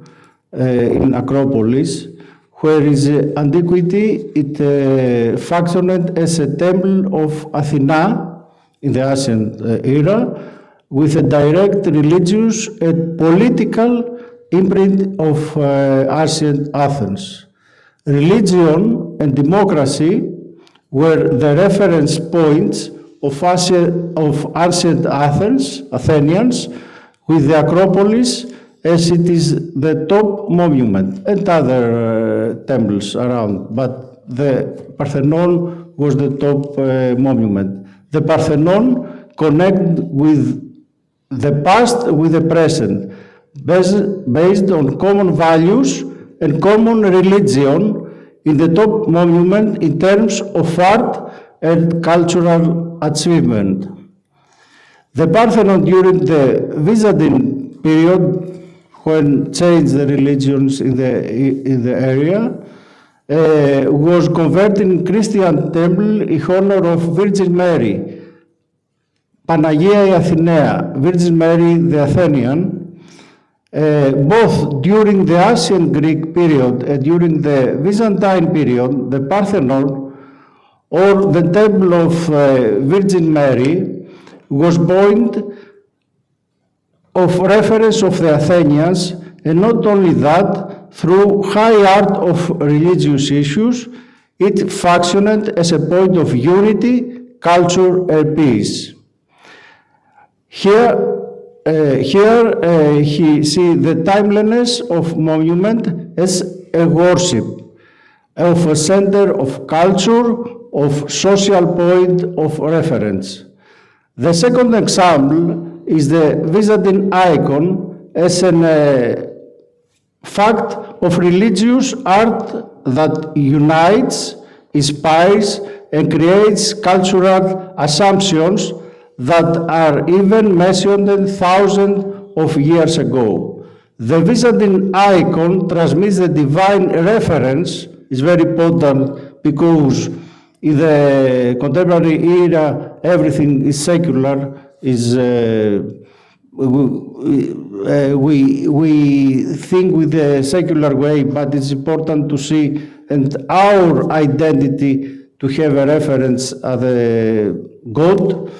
K: in Acropolis, where in antiquity it functioned as a temple of Athena in the ancient era, with a direct religious and political imprint of ancient Athens. Religion and democracy were the reference points of ancient Athenians, with the Acropolis as it is the top monument, and other temples around, but the Parthenon was the top monument. The Parthenon connected with the past with the present, based on common values and common religion in the top monument in terms of art and cultural achievement. The Parthenon during the Byzantine period, when changed the religions in the area, was converted in Christian temple in honor of Virgin Mary, Panagia Athenea, Virgin Mary the Athenian. Both during the ancient Greek period and during the Byzantine period, the Parthenon or the Temple of Virgin Mary was point of reference of the Athenians, and not only that, through high art of religious issues, it functioned as a point of unity, culture, and peace. Here he see the timeliness of monument as a worship, of a center of culture, of social point of reference. The second example is the Byzantine icon as a fact of religious art that unites, inspires, and creates cultural assumptions that are even mentioned thousands of years ago. The Byzantine icon transmits the divine reference. Is very important because in the contemporary era everything is secular. We think with the secular way, but it's important to see and our identity to have a reference at the God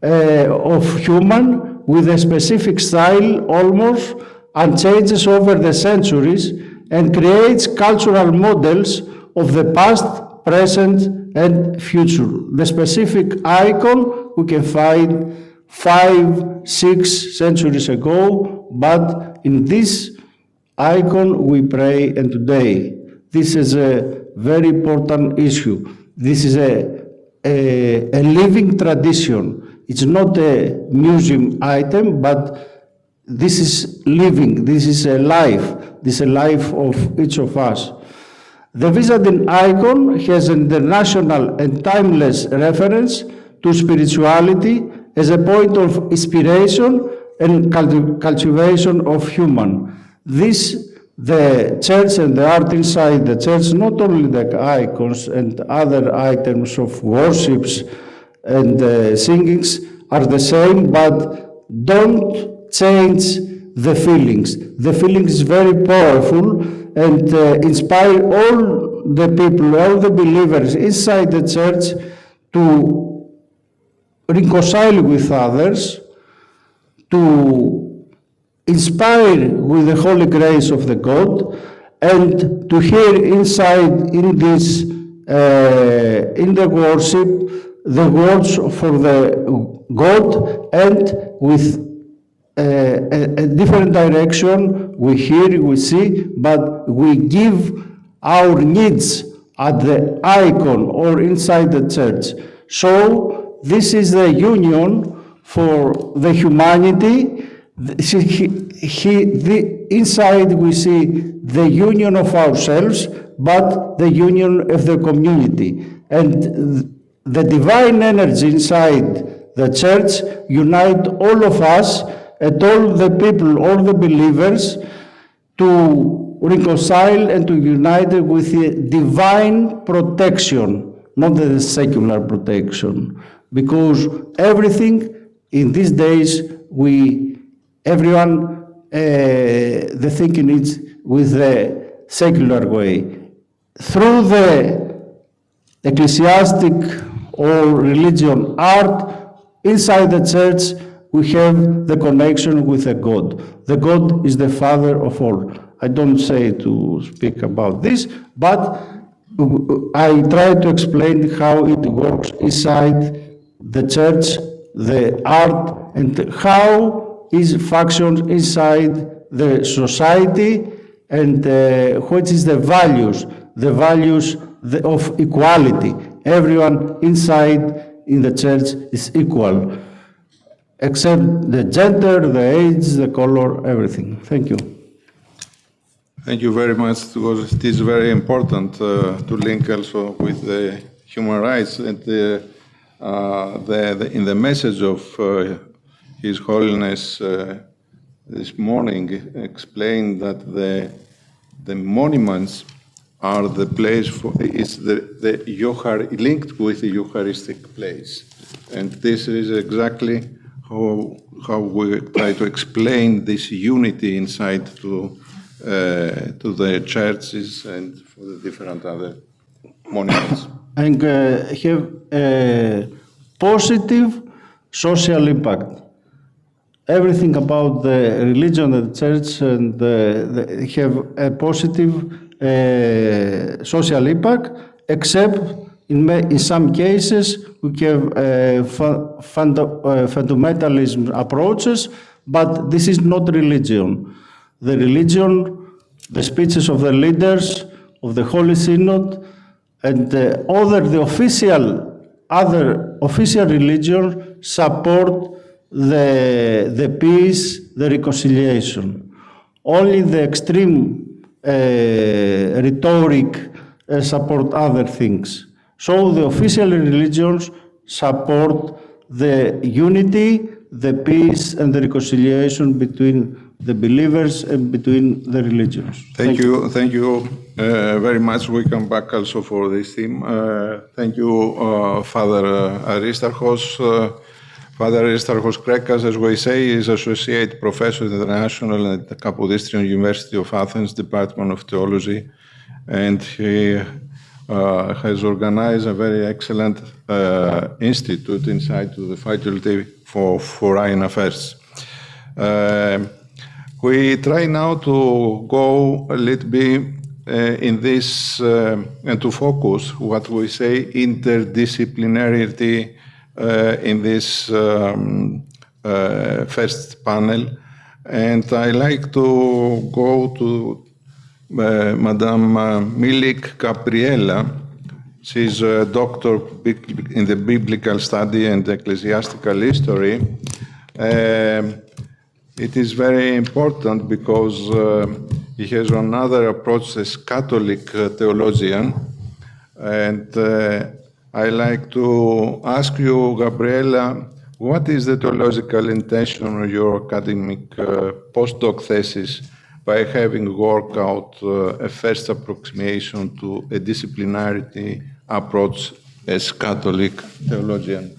K: of human with a specific style almost and changes over the centuries and creates cultural models of the past, present, and future. The specific icon we can find 5, 6 centuries ago, but in this icon we pray and today. This is a very important issue. This is a living tradition. It's not a museum item, but this is living, this is a life, this is a life of each of us. The Byzantine icon has an international and timeless reference to spirituality as a point of inspiration and cultivation of human. The church and the art inside the church, not only the icons and other items of worships and singings are the same, but don't change the feelings. The feelings is very powerful and inspire all the people, all the believers inside the church to reconcile with others, to inspire with the holy grace of the God, and to hear inside in this in the worship the words for the God, and with a different direction we hear, we see, but we give our needs at the icon or inside the church. So this is the union for the humanity. Inside we see the union of ourselves, but the union of the community. And the divine energy inside the church unite all of us and all the people, all the believers, to reconcile and to unite with the divine protection, not the secular protection. Because everything in these days, everyone, the thinking is with the secular way. Through the ecclesiastic or religion art, inside the church, we have the connection with the God. The God is the Father of all. I don't say to speak about this, but I try to explain how it works inside the church, the art, and how it functions inside the society, and what is the values of equality. Everyone inside in the church is equal, except the gender, the age, the color, everything. Thank you.
I: Thank you very much, because it is very important to link also with the human rights. And in the message of His Holiness this morning, explained that the monuments are the place for, is linked with the Eucharistic place. And this is exactly how we try to explain this unity inside to the churches and for the different other monuments.
K: and have a positive social impact. Everything about the religion and the church and have a positive social impact, except in some cases we have fundamentalism approaches, but this is not religion. The religion, the speeches of the leaders of the Holy Synod, and the other official religion support the peace, the reconciliation. Only the extreme rhetoric support other things. So the official religions support the unity, the peace, and the reconciliation between the believers and between the religions.
I: Thank you very much. We come back also for this theme. Thank you, Father Aristarchos. Father Aristarchos Krekas, as we say, is Associate Professor International at the Kapodistrian University of Athens, Department of Theology, and he has organized a very excellent institute inside to the Faculty for Foreign Affairs. We try now to go a little bit in this and to focus what we say interdisciplinarity in this first panel. And I like to go to Madame Milik Gabriela. She's a doctor in the biblical study and ecclesiastical history. It is very important because he has another approach as Catholic theologian. And I like to ask you, Gabriela, what is the theological intention of your academic postdoc thesis by having worked out a first approximation to a disciplinarity approach as Catholic theologian?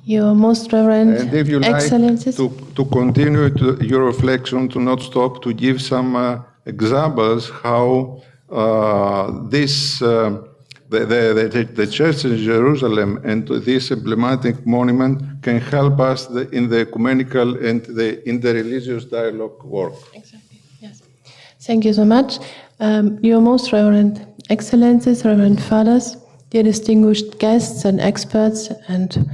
L: Your Most Reverend
I: And if you like
L: Excellencies.
I: to continue your reflection, to not stop, to give some examples how the church in Jerusalem and this emblematic monument can help us in the ecumenical and the interreligious dialogue work.
L: Exactly, yes. Thank you so much. Your Most Reverend Excellencies, Reverend Fathers, dear distinguished guests and experts, and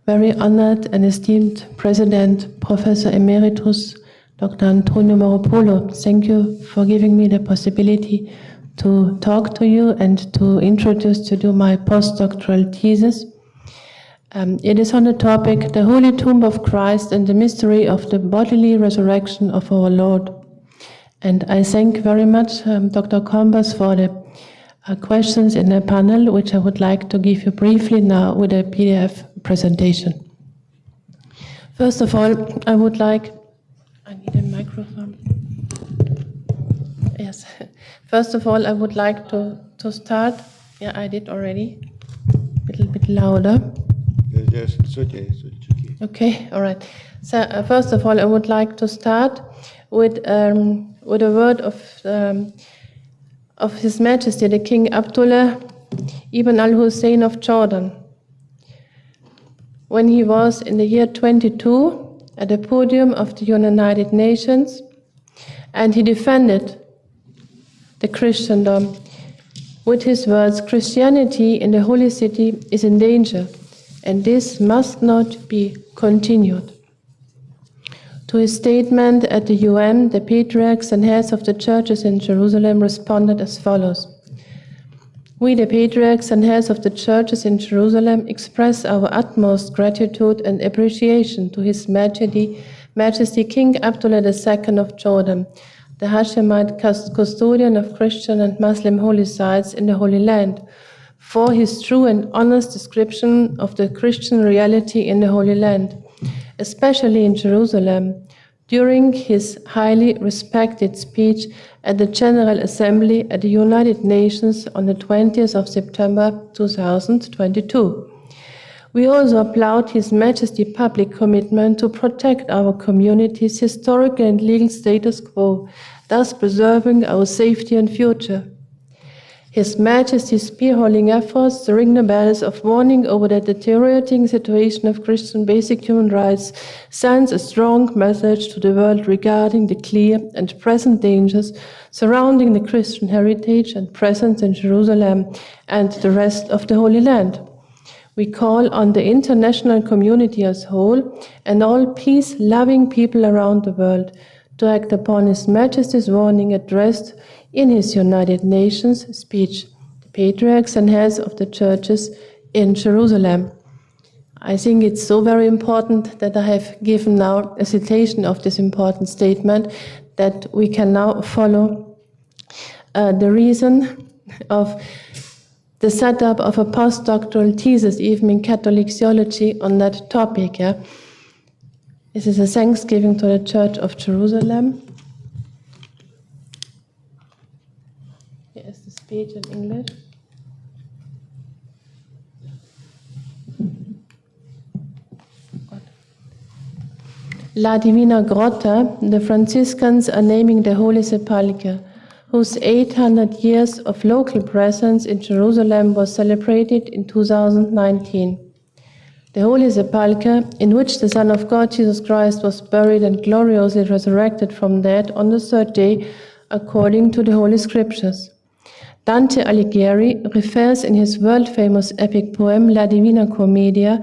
L: very honored and esteemed President, Professor Emeritus, Dr. Antonio Moropoulou, thank you for giving me the possibility to talk to you and to introduce to you my postdoctoral thesis. It is on the topic, the Holy Tomb of Christ and the mystery of the bodily resurrection of our Lord. And I thank very much Dr. Combas for the questions in the panel, which I would like to give you briefly now with a PDF presentation. First of all, I would like, I need a microphone. Yes. First of all, I would like to start. Yeah, I did already. A little bit louder.
I: Yes, it's okay. It's okay.
L: Okay, all right. So first of all, I would like to start with a word of His Majesty, the King Abdullah ibn al-Hussein of Jordan, when he was in the year 22 at the podium of the United Nations, and he defended the Christendom with his words, Christianity in the Holy City is in danger, and this must not be continued. To his statement at the UN, the patriarchs and heads of the churches in Jerusalem responded as follows. We, the patriarchs and heads of the churches in Jerusalem, express our utmost gratitude and appreciation to His Majesty King Abdullah II of Jordan, the Hashemite custodian of Christian and Muslim holy sites in the Holy Land, for his true and honest description of the Christian reality in the Holy Land, especially in Jerusalem, during his highly respected speech at the General Assembly at the United Nations on the 20th of September 2022. We also applaud His Majesty's public commitment to protect our community's historical and legal status quo thus preserving our safety and future. His Majesty's spearholding efforts to ring the bells of warning over the deteriorating situation of Christian basic human rights sends a strong message to the world regarding the clear and present dangers surrounding the Christian heritage and presence in Jerusalem and the rest of the Holy Land. We call on the international community as a whole and all peace-loving people around the world to act upon His Majesty's warning addressed in his United Nations speech, the patriarchs and heads of the churches in Jerusalem. I think it's so very important that I have given now a citation of this important statement that we can now follow the reason of the setup of a postdoctoral thesis, even in Catholic theology, on that topic. Yeah? This is a thanksgiving to the Church of Jerusalem. Speech in English. La Divina Grotta, the Franciscans are naming the Holy Sepulchre, whose 800 years of local presence in Jerusalem was celebrated in 2019. The Holy Sepulchre, in which the Son of God Jesus Christ was buried and gloriously resurrected from death on the third day, according to the Holy Scriptures. Dante Alighieri refers in his world-famous epic poem La Divina Commedia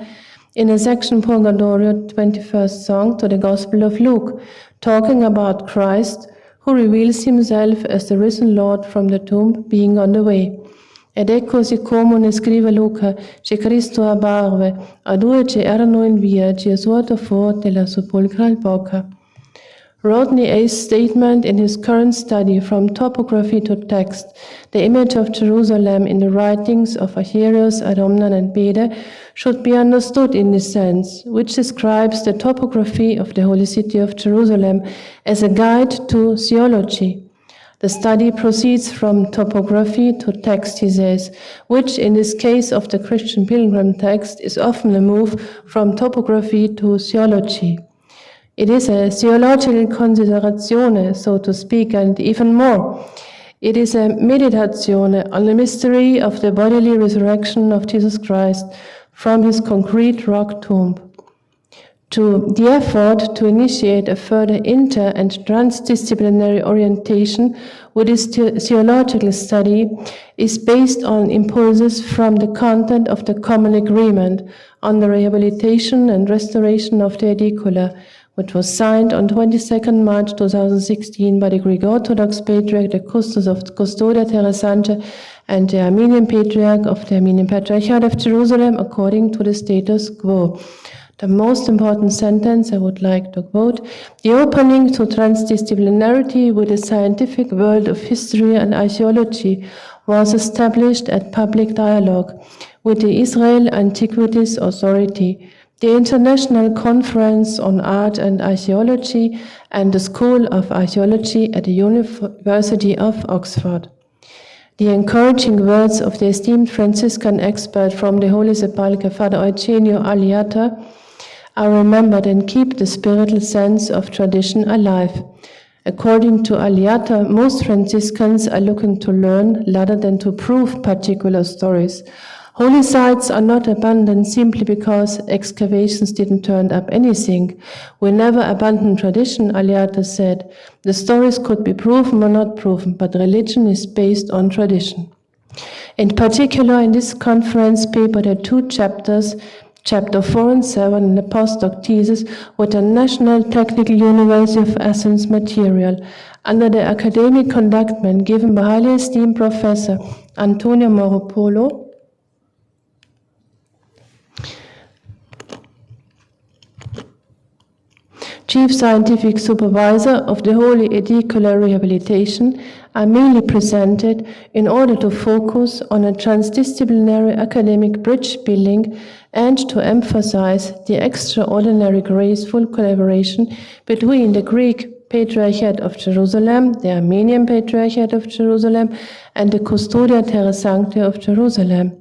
L: in a section Purgatorio 21st song to the Gospel of Luke, talking about Christ who reveals himself as the risen Lord from the tomb being on the way. Ed ecco siccome ne scrive Luca, che Cristo apparve a due che erano in via, Gesù fu della sepolcral bocca. Rodney A.'s statement in his current study From Topography to Text, the image of Jerusalem in the writings of Acherius, Adomnan and Bede, should be understood in this sense, which describes the topography of the holy city of Jerusalem as a guide to theology. The study proceeds from topography to text, he says, which in this case of the Christian pilgrim text is often a move from topography to theology. It is a theological consideratione, so to speak, and even more. It is a meditazione on the mystery of the bodily resurrection of Jesus Christ from his concrete rock tomb. The effort to initiate a further inter- and transdisciplinary orientation with this theological study is based on impulses from the content of the Common Agreement on the rehabilitation and restoration of the edicula, which was signed on 22nd March 2016 by the Greek Orthodox Patriarch, the Custos of Custodia Terra Sancta, and the Armenian Patriarch of the Armenian Patriarchate of Jerusalem, according to the status quo. The most important sentence I would like to quote: the opening to transdisciplinarity with the scientific world of history and archaeology was established at public dialogue with the Israel Antiquities Authority, the International Conference on Art and Archaeology, and the School of Archaeology at the University of Oxford. The encouraging words of the esteemed Franciscan expert from the Holy Sepulchre, Father Eugenio Aliata, are remembered and keep the spiritual sense of tradition alive. According to Aliata, most Franciscans are looking to learn rather than to prove particular stories. Holy sites are not abandoned simply because excavations didn't turn up anything. We never abandon tradition, Aliata said. The stories could be proven or not proven, but religion is based on tradition. In particular, in this conference paper, there are two chapters, Chapter 4 and 7 in the postdoc thesis with the National Technical University of Athens material under the academic conductment given by highly esteemed Professor Antonio Moropolo, Chief Scientific Supervisor of the Holy Edicular Rehabilitation, are merely presented in order to focus on a transdisciplinary academic bridge building and to emphasize the extraordinary graceful collaboration between the Greek Patriarchate of Jerusalem, the Armenian Patriarchate of Jerusalem, and the Custodia Terra Sancta of Jerusalem.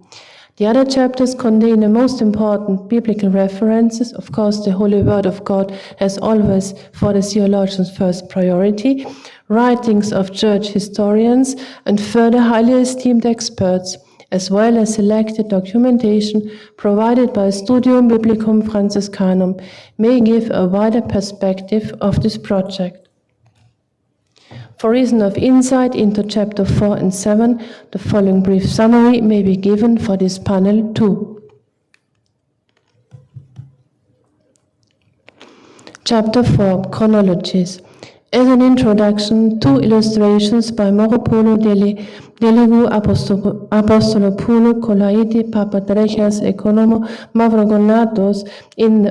L: The other chapters contain the most important biblical references. Of course, the Holy Word of God has always for the theologians first priority, writings of church historians and further highly esteemed experts, as well as selected documentation provided by Studium Biblicum Franciscanum, may give a wider perspective of this project. For reason of insight into chapter 4 and 7, the following brief summary may be given for this panel too. Chapter 4, Chronologies. As an introduction, two illustrations by Moropoulo Delegu Apostolopoulo Kolaidi Papadrechas Economo Mavrogonatos in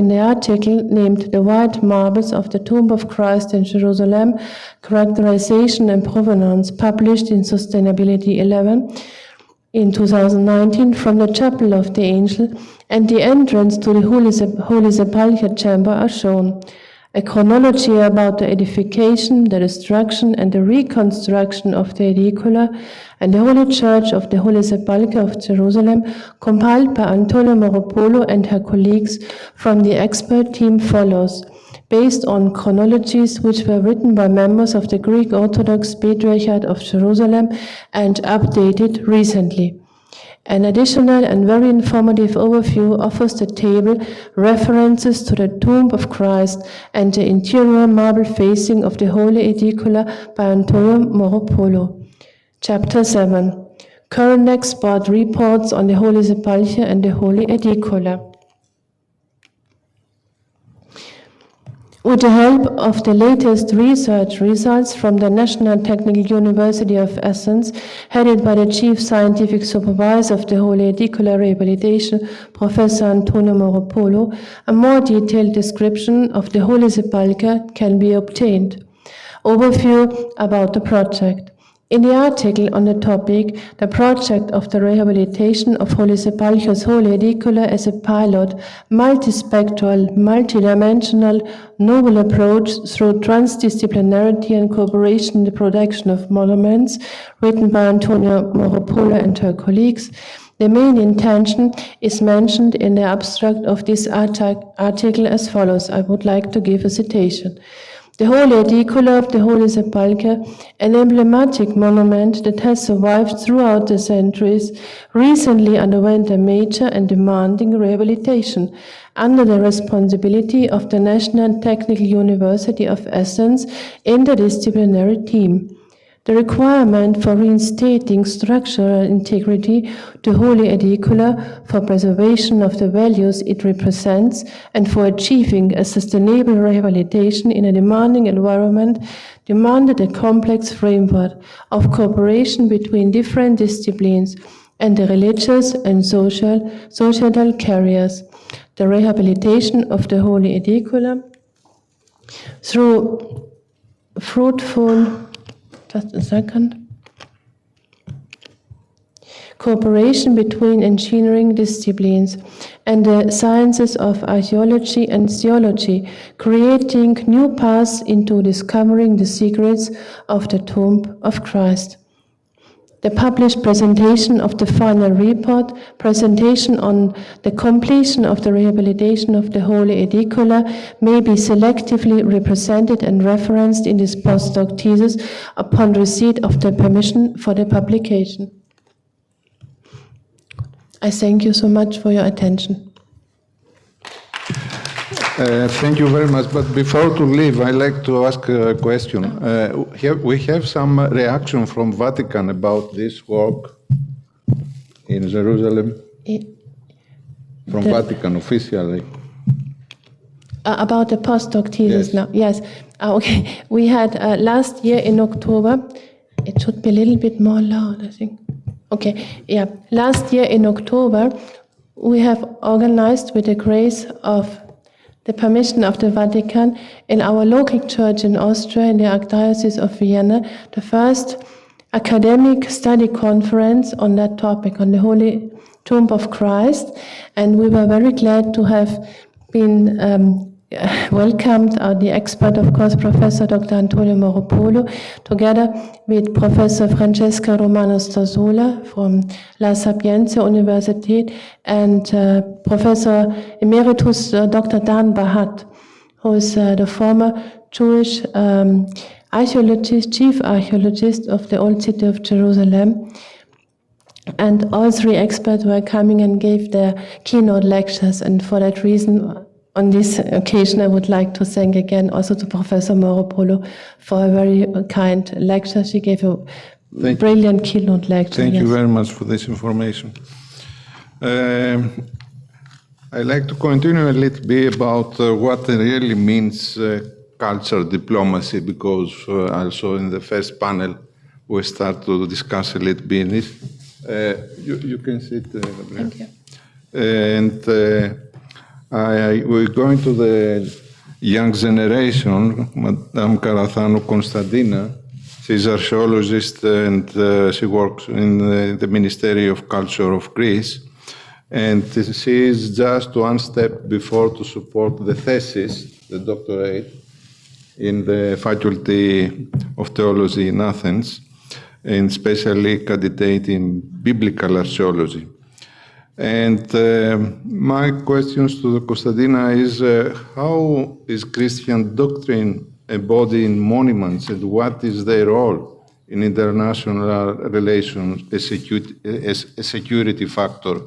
L: the article named The White Marbles of the Tomb of Christ in Jerusalem, Characterization and Provenance, published in Sustainability 11 in 2019 from the Chapel of the Angel, and the entrance to the Holy Sepulchre chamber are shown. A chronology about the edification, the destruction, and the reconstruction of the edicula and the Holy Church of the Holy Sepulchre of Jerusalem, compiled by Antonio Moropoulo and her colleagues from the expert team, follows, based on chronologies which were written by members of the Greek Orthodox Patriarchate of Jerusalem and updated recently. An additional and very informative overview offers the table references to the tomb of Christ and the interior marble facing of the Holy Edicula by Antonio Moropoulo. Chapter 7. Current expert reports on the Holy Sepulchre and the Holy Edicula. With the help of the latest research results from the National Technical University of Athens, headed by the Chief Scientific Supervisor of the Holy Edicula Rehabilitation, Professor Antonio Moropoulo, a more detailed description of the Holy Sepulchre can be obtained. Overview about the project. In the article on the topic, the project of the rehabilitation of Holy Sepulchre's Holy Edicula as a pilot, multispectral, multidimensional, novel approach through transdisciplinarity and cooperation in the production of monuments, written by Antonio Moropoulo and her colleagues, the main intention is mentioned in the abstract of this article as follows. I would like to give a citation. The Holy Edicula of the Holy Sepulchre, an emblematic monument that has survived throughout the centuries, recently underwent a major and demanding rehabilitation under the responsibility of the National Technical University of Athens interdisciplinary team. The requirement for reinstating structural integrity to Holy Edicula for preservation of the values it represents and for achieving a sustainable rehabilitation in a demanding environment demanded a complex framework of cooperation between different disciplines and the religious and societal carriers. The rehabilitation of the Holy Edicula through fruitful cooperation between engineering disciplines and the sciences of archaeology and theology, creating new paths into discovering the secrets of the tomb of Christ. The published presentation of the final report, presentation on the completion of the rehabilitation of the Holy Edicula, may be selectively represented and referenced in this postdoc thesis upon receipt of the permission for the publication. I thank you so much for your attention.
I: Thank you very much. But before to leave, I'd like to ask a question. We have some reaction from Vatican about this work in Jerusalem. From Vatican officially.
L: About the postdoc thesis now. Yes. Okay. We had last year in October. It should be a little bit more loud, I think. Okay. Yeah. Last year in October, we have organized with the grace of the permission of the Vatican in our local church in Austria, in the Archdiocese of Vienna, the first academic study conference on that topic, on the Holy Tomb of Christ. And we were very glad to have been welcomed the expert, of course, Professor Dr. Antonio Moropoulou, together with Professor Francesca Romano Stasola from La Sapienza University and Professor Emeritus Dr. Dan Bahat, who is the former Jewish archaeologist, chief archaeologist of the Old City of Jerusalem. And all three experts were coming and gave their keynote lectures, and for that reason, on this occasion, I would like to thank again also to Professor Moropoulou for a very kind lecture. She gave a brilliant keynote lecture.
I: Thank you very much for this information. I'd like to continue a little bit about what really means culture diplomacy, because also in the first panel we start to discuss a little bit this. You can sit, Gabriel.
L: Thank you.
I: And we're going to the young generation, Madame Karathano Konstantina. She's an archaeologist and she works in the Ministry of Culture of Greece. And she is just one step before to support the thesis, the doctorate, in the Faculty of Theology in Athens, and especially candidate in biblical archaeology. And my questions to Konstantina is, how is Christian doctrine embodied in monuments, and what is their role in international relations as a security factor?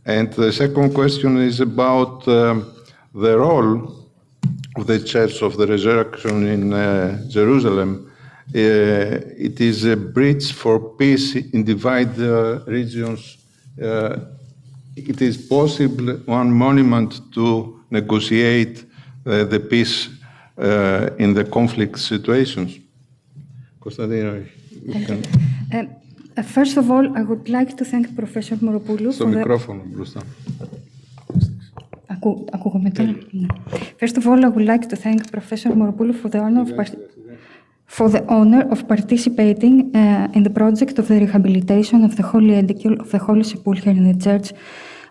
I: And the second question is about the role of the Church of the Resurrection in Jerusalem. It is a bridge for peace in divided regions. It is possible one monument to negotiate the peace in the conflict situations. Konstantina, you can.
M: First of all, I would like to thank Professor Moropoulou for First of all, I would like to thank Professor Moropoulou for the honor of participating in the project of the rehabilitation of the Holy Edicule of the Holy Sepulchre in the Church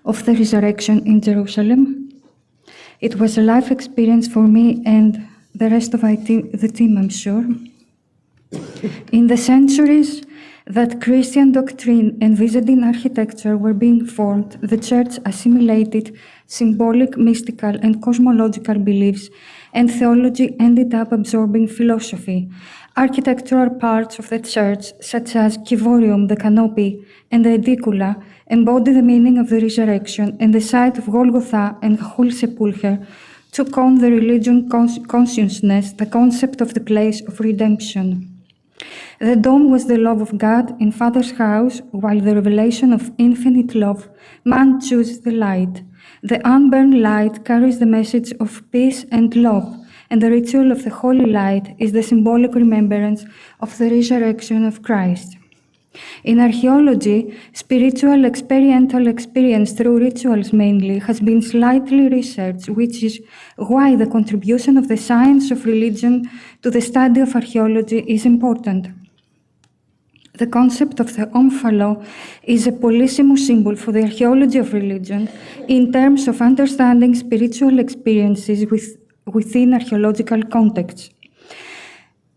M: of the Resurrection in Jerusalem. It was a life experience for me and the rest of the team, I'm sure. In the centuries that Christian doctrine and Byzantine architecture were being formed, the Church assimilated symbolic, mystical, and cosmological beliefs, and theology ended up absorbing philosophy. Architectural parts of the Church, such as Kivorium, the canopy, and the Edicula, embody the meaning of the resurrection, and the site of Golgotha and the Holy Sepulchre took on the religion consciousness, the concept of the place of redemption. The dome was the love of God in Father's house, while the revelation of infinite love, man chooses the light. The unburned light carries the message of peace and love, and the ritual of the holy light is the symbolic remembrance of the resurrection of Christ. In archaeology, spiritual experiential experience through rituals mainly has been slightly researched, which is why the contribution of the science of religion to the study of archaeology is important. The concept of the omphalo is a polysimo symbol for the archaeology of religion in terms of understanding spiritual experiences within archaeological contexts.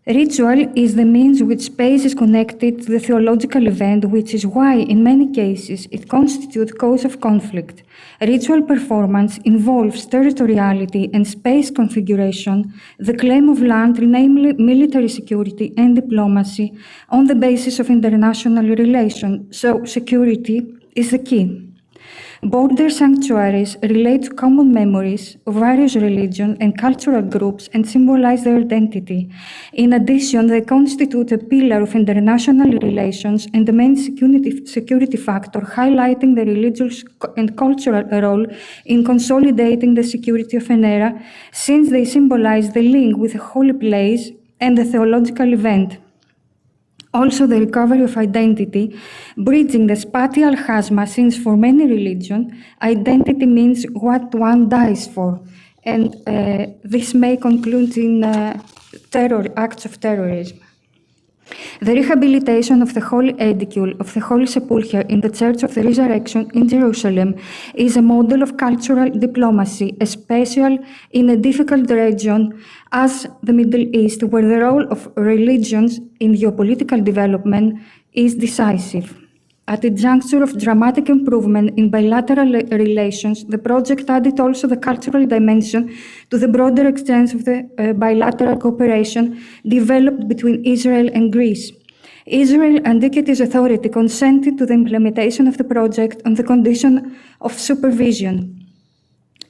M: Ritual is the means which space is connected to the theological event, which is why, in many cases, it constitutes cause of conflict. Ritual performance involves territoriality and space configuration, the claim of land, namely military security and diplomacy, on the basis of international relations, so security is the key. Border sanctuaries relate to common memories of various religions and cultural groups and symbolize their identity. In addition, they constitute a pillar of international relations and the main security factor, highlighting the religious and cultural role in consolidating the security of an era, since they symbolize the link with the holy place and the theological event. Also, the recovery of identity, bridging the spatial chasm, since for many religions, identity means what one dies for. And this may conclude in acts of terrorism. The rehabilitation of the Holy Edicule of the Holy Sepulchre in the Church of the Resurrection in Jerusalem is a model of cultural diplomacy, especially in a difficult region as the Middle East, where the role of religions in geopolitical development is decisive. At a juncture of dramatic improvement in bilateral relations, the project added also the cultural dimension to the broader extent of the bilateral cooperation developed between Israel and Greece. Israel and Its authority consented to the implementation of the project on the condition of supervision.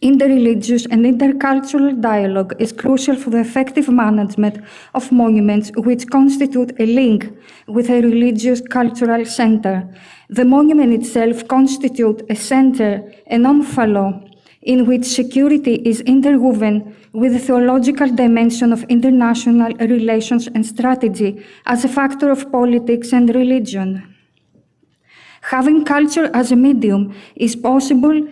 M: Interreligious and intercultural dialogue is crucial for the effective management of monuments which constitute a link with a religious cultural center. The monument itself constitutes a center, an omphalo, in which security is interwoven with the theological dimension of international relations and strategy as a factor of politics and religion. Having culture as a medium is possible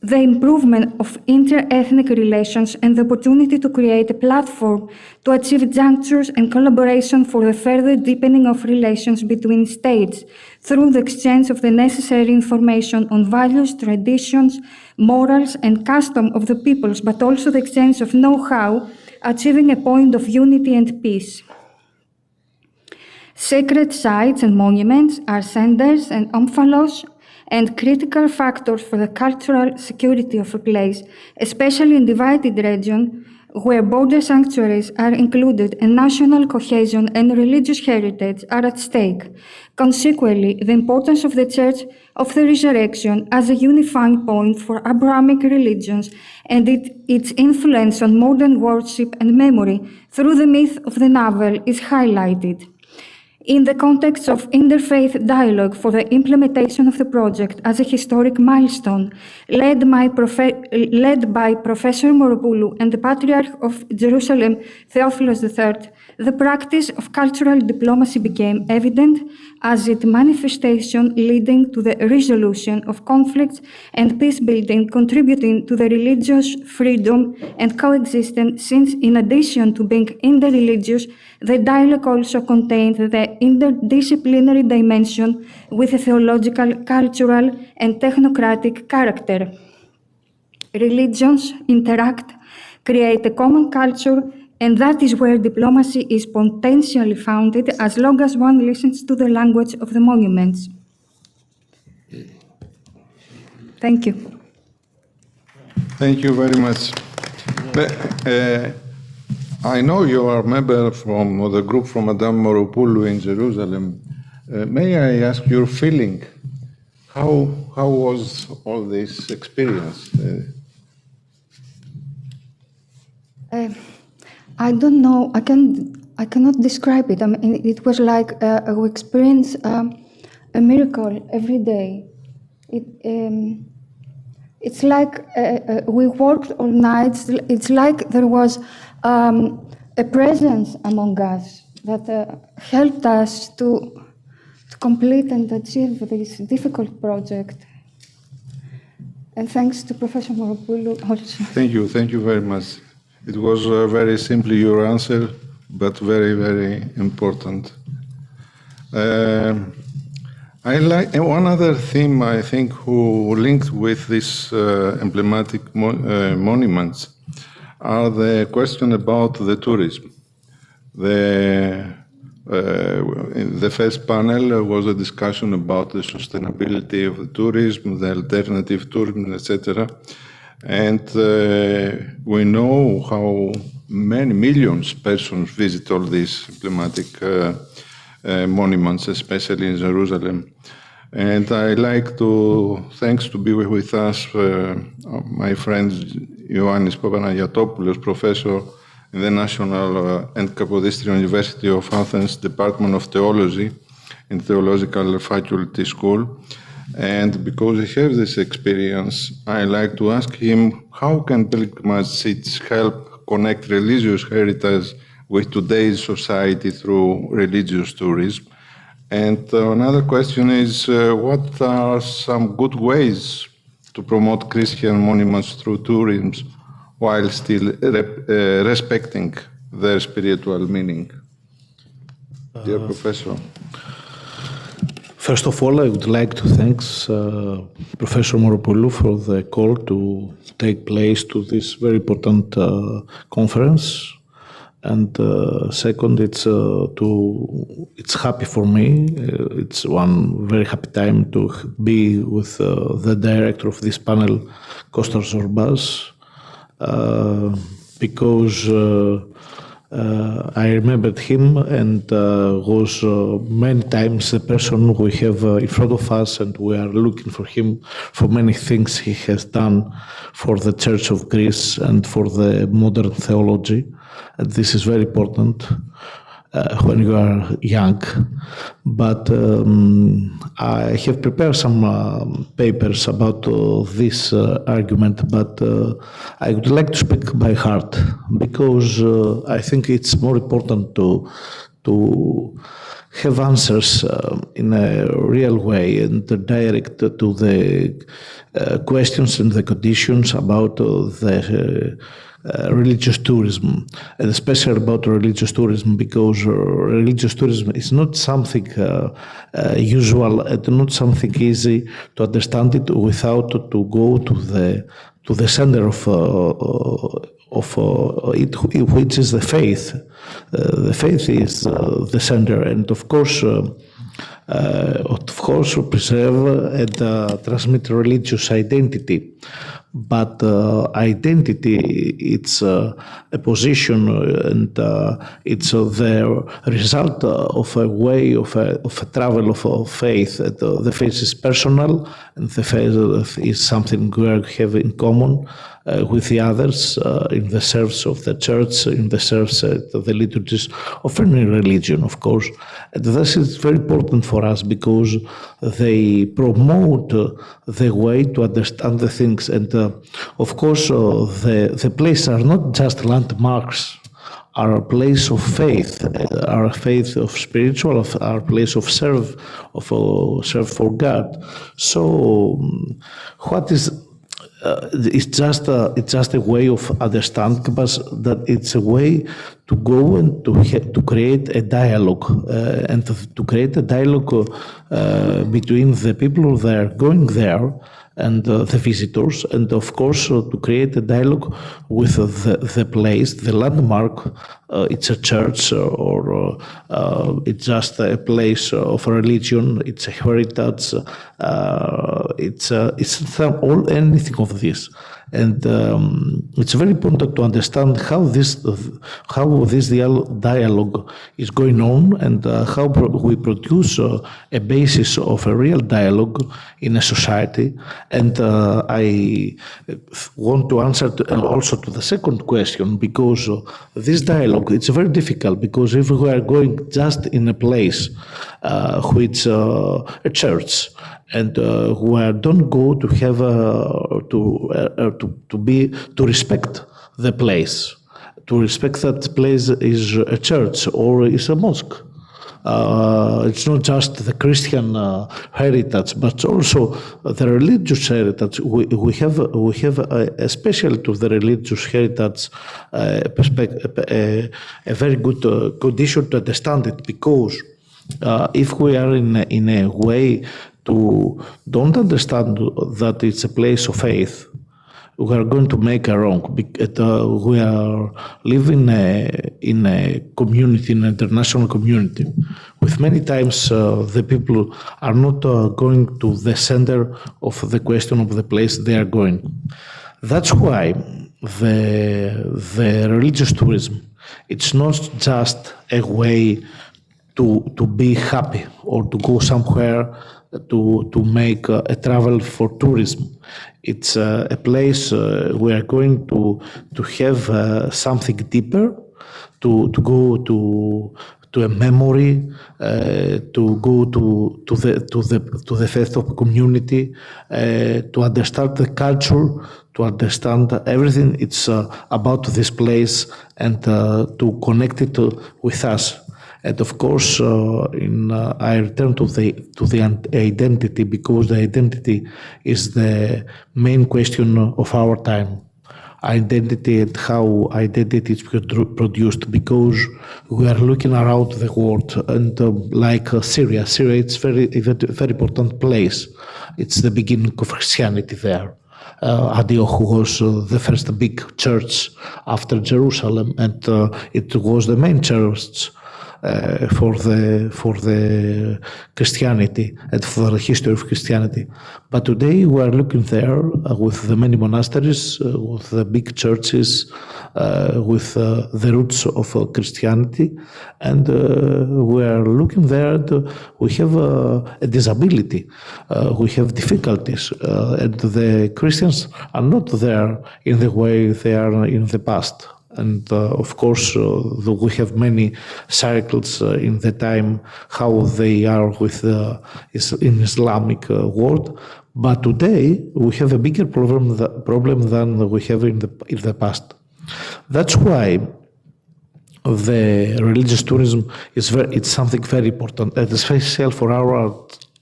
M: the improvement of inter-ethnic relations and the opportunity to create a platform to achieve junctures and collaboration for the further deepening of relations between states through the exchange of the necessary information on values, traditions, morals, and custom of the peoples, but also the exchange of know-how, achieving a point of unity and peace. Sacred sites and monuments are centers and omphalos and critical factors for the cultural security of a place, especially in divided regions where border sanctuaries are included and national cohesion and religious heritage are at stake. Consequently, the importance of the Church of the Resurrection as a unifying point for Abrahamic religions and its influence on modern worship and memory through the myth of the navel is highlighted. In the context of interfaith dialogue for the implementation of the project as a historic milestone, led by Professor Moropoulou and the Patriarch of Jerusalem, Theophilus III, the practice of cultural diplomacy became evident as its manifestation leading to the resolution of conflicts and peace building, contributing to the religious freedom and coexistence, since in addition to being interreligious, the dialogue also contained the interdisciplinary dimension with a theological, cultural, and technocratic character. Religions interact, create a common culture, and that is where diplomacy is potentially founded as long as one listens to the language of the monuments. Thank you.
I: Thank you very much. I know you are a member from the group from Madame Moropoulou in Jerusalem. May I ask your feeling? How was all this experience?
M: I don't know. I cannot describe it. I mean, it was like we experienced a miracle every day. It's like we worked all night. It's like there was a presence among us that helped us to complete and achieve this difficult project. And thanks to Professor Moropoulou also.
I: Thank you very much. It was very simply your answer, but very, very important. I like one other theme, I think, who linked with this emblematic monuments are the question about the tourism. In the first panel was a discussion about the sustainability of the tourism, the alternative tourism, etc. And we know how many millions of persons visit all these emblematic monuments, especially in Jerusalem. And I like to, thanks to be with us, my friend Ioannis Papanagiatopoulos, professor in the National and Kapodistrian University of Athens Department of Theology in Theological Faculty School. And because he has this experience, I like to ask him, how can pilgrimage sites help connect religious heritage with today's society through religious tourism? And another question is, what are some good ways to promote Christian monuments through tourism while still respecting their spiritual meaning? Dear Professor.
K: First of all, I would like to thank Professor Moropoulou for the call to take place to this very important conference. And second, it's happy for me. It's one very happy time to be with the director of this panel, Kostas Zorbas, because I remembered him and was many times the person we have in front of us, and we are looking for him for many things he has done for the Church of Greece and for the modern theology. And this is very important when you are young. But I have prepared some papers about this argument, but I would like to speak by heart, because I think it's more important to have answers in a real way and direct to the questions and the conditions about the religious tourism, and especially about religious tourism, because religious tourism is not something usual and not something easy to understand it without to go to the center of it, which is the faith. The faith is the center, and of course preserve and transmit religious identity. But identity, it's a position, and it's the result of a way of a travel of faith. The faith is personal, and the faith is something we have in common with the others in the service of the church, in the service of the liturgies of any religion, of course. And this is very important for us because they promote the way to understand the things. And of course, the places are not just landmarks, are a place of faith, are a faith of spiritual, are a place of serve for God. So, what is? It's just a way of understanding, but that it's a way to go and to create a dialogue and to create a dialogue between the people that are going there and the visitors, and of course to create a dialogue with the place, the landmark. It's a church or it's just a place of religion. It's a heritage. It's anything of this. And it's very important to understand how this dialogue is going on, and how we produce a basis of a real dialogue in a society. And I want to answer also to the second question, because this dialogue, it's very difficult, because if we are going just in a place which a church, and where don't go to have to respect the place, to respect that place is a church or is a mosque. It's not just the Christian heritage, but also the religious heritage. We have especially to the religious heritage a very good condition to understand it, because if we are in a way to don't understand that it's a place of faith, we are going to make a wrong. We are living in a community, in an international community, with many times the people are not going to the center of the question of the place they are going. That's why the religious tourism, it's not just a way to be happy or to go somewhere to make a travel for tourism. It's a place we are going to have something deeper, to go to a memory, to go to the faith of community, to understand the culture, to understand everything. It's about this place, and to connect it with us. And of course, I return to the identity, because the identity is the main question of our time. identity and how identity is produced, because we are looking around the world and like Syria, it's very important place. It's the beginning of Christianity there. Antioch was the first big church after Jerusalem, and it was the main church for the Christianity and for the history of Christianity. But today we are looking there with the many monasteries, with the big churches, with the roots of Christianity, and we are looking there. We have a disability, we have difficulties, and the Christians are not there in the way they are in the past. And of course, we have many cycles in the time how they are with in Islamic world. But today we have a bigger problem than we have in the past. That's why the religious tourism it's something very important, and especially for our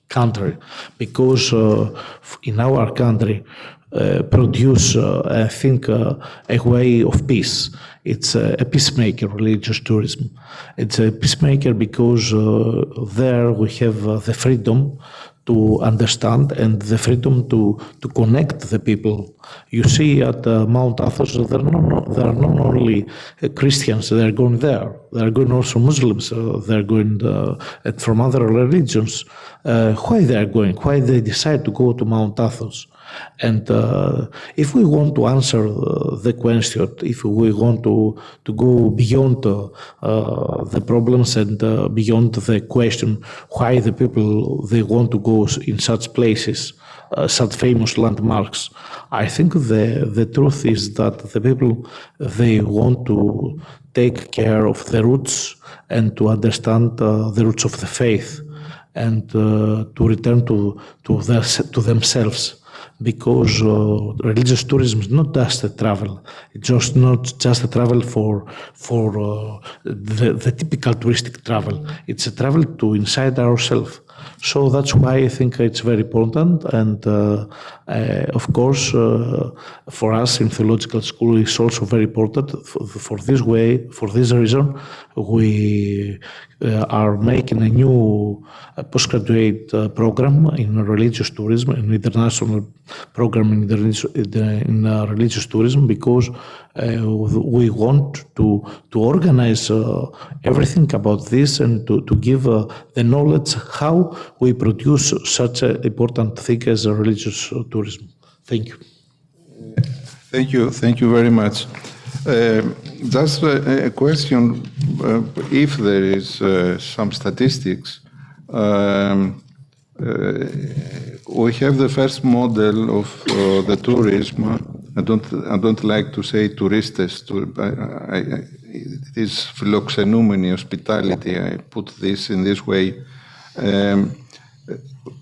K: country, because in our country. Produce, I think, a way of peace. It's a peacemaker, religious tourism. It's a peacemaker because there we have the freedom to understand and the freedom to connect the people. You see at Mount Athos, there are not only Christians that are going there, there are going also Muslims, they are going from other religions. Why they are going? Why they decide to go to Mount Athos? And if we want to answer the question, if we want to go beyond the problems and beyond the question why the people they want to go in such places, such famous landmarks, I think the truth is that the people they want to take care of the roots and to understand the roots of the faith and to return to themselves. Because religious tourism is not just a travel; it's just not just a travel for the typical touristic travel. It's a travel to inside ourselves. So that's why I think it's very important, and of course, for us in theological school, it's also very important. For this reason, we are making a new postgraduate program in religious tourism, an international program in religious tourism, because we want to organize everything about this and to give the knowledge how we produce such an important thing as religious tourism. Thank you.
I: Thank you very much. Just a question, if there is some statistics, we have the first model of the tourism. I don't like to say touristes. It is philoxenumeni, hospitality. I put this in this way.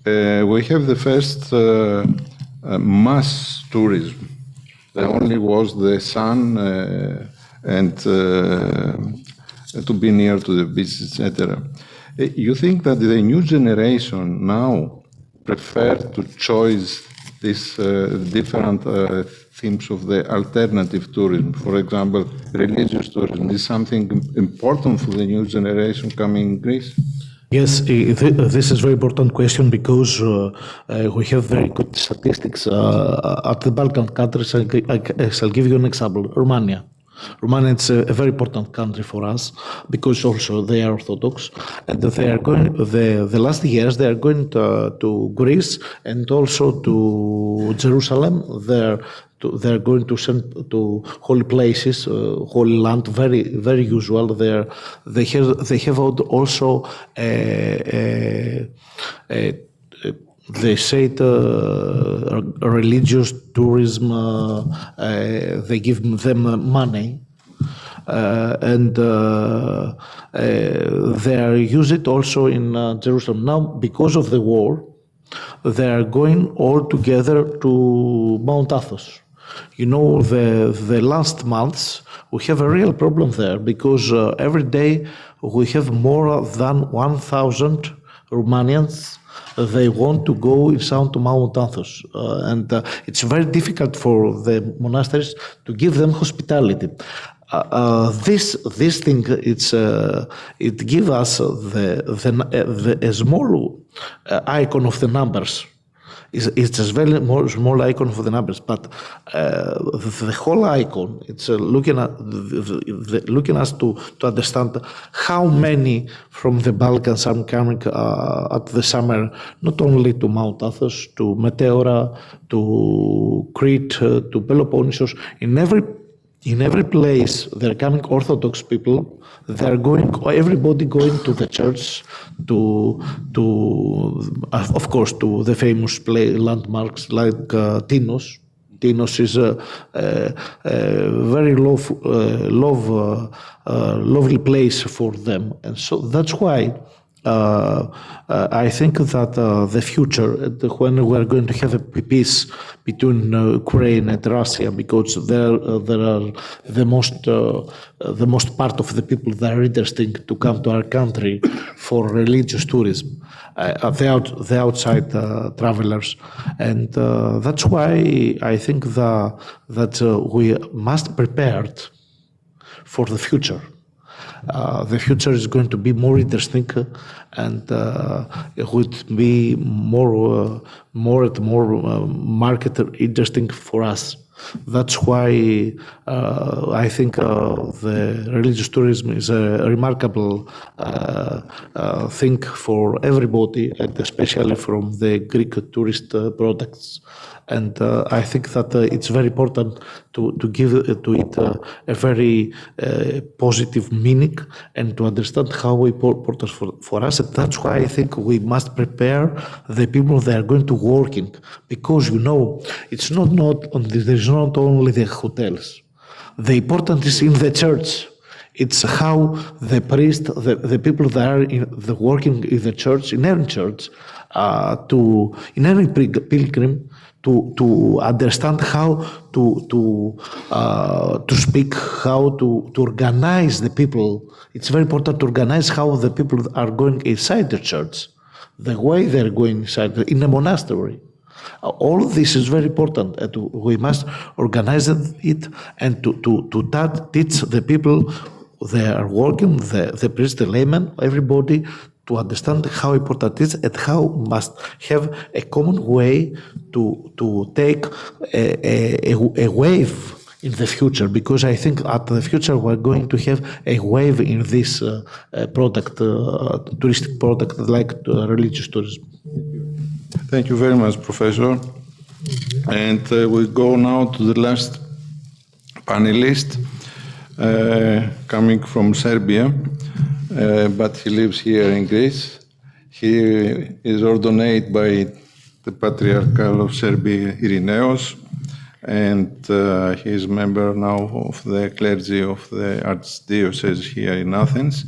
I: We have the first mass tourism. There only was the sun and to be near to the beach, etc. You think that the new generation now prefer to choose these different themes of the alternative tourism? For example, religious tourism is something important for the new generation coming in Greece?
K: Yes, this is a very important question because we have very good statistics at the Balkan countries. I'll give you an example, Romania. Romania is a very important country for us because also they are Orthodox, and they are going. The last years they are going to Greece and also to Jerusalem. They're going to send to holy places, holy land. Very very usual. They have also they say religious tourism. They give them money, and they use it also in Jerusalem. Now, because of the war, they are going all together to Mount Athos. You know, the last months we have a real problem there because every day we have more than 1,000 Romanians, they want to go in to Mount Athos, and it's very difficult for the monasteries to give them hospitality. This thing, it gives us a small icon of the numbers. It's a very small icon for the numbers, but the whole icon, it's looking us to understand how many from the Balkans are coming at the summer, not only to Mount Athos, to Meteora, to Crete, to Peloponnesus. In every place, they're coming Orthodox people. They're everybody going to the church, of course, to the famous landmarks like Tinos. Tinos is a very lovely place for them, and so that's why I think that the future, when we're going to have a peace between Ukraine and Russia, because there are the most part of the people that are interested to come to our country for religious tourism, the outside travelers, and that's why I think that we must prepare for the future. The future is going to be more interesting, and it would be more and more market interesting for us. That's why I think the religious tourism is a remarkable thing for everybody, and especially from the Greek tourist products. And I think that it's very important to give to it a very positive meaning and to understand how important for us. And that's why I think we must prepare the people that are going to working, because it's there's not only the hotels. The important is in the church. It's how the priest, the people that are working in the church, in any church, in any pilgrim, to understand how to speak, how to organize the people. It's very important to organize how the people are going inside the church, the way they're going inside in a monastery. All of this is very important, and we must organize it and to teach the people they are working, the priest, the layman, everybody, to understand how important it is and how must have a common way to take a wave in the future, because I think at the future we're going to have a wave in this touristic product like religious tourism.
I: Thank you very much, Professor. And we go now to the last panelist, coming from Serbia, but he lives here in Greece. He is ordained by the Patriarchal of Serbia, Irenaeus, and he is member now of the clergy of the Archdiocese here in Athens.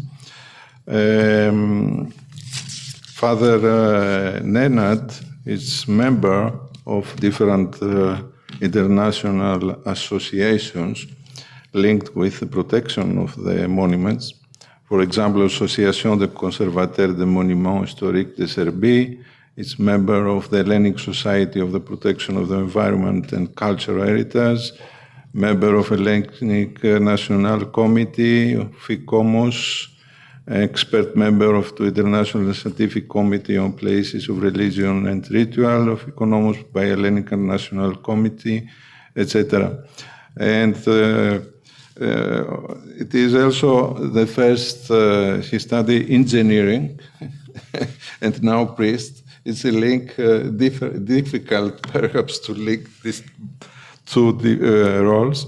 I: Father Nenad is member of different international associations linked with the protection of the monuments. For example, Association de Conservateurs des Monuments Historiques de Serbie, it's member of the Hellenic Society of the Protection of the Environment and Cultural Heritage, member of Hellenic National Committee, FICOMOS, expert member of the International Scientific Committee on Places of Religion and Ritual of Economos by Hellenic National Committee, etc. And it is also the first, he studied engineering and now priest. It's a link, difficult perhaps to link these two roles.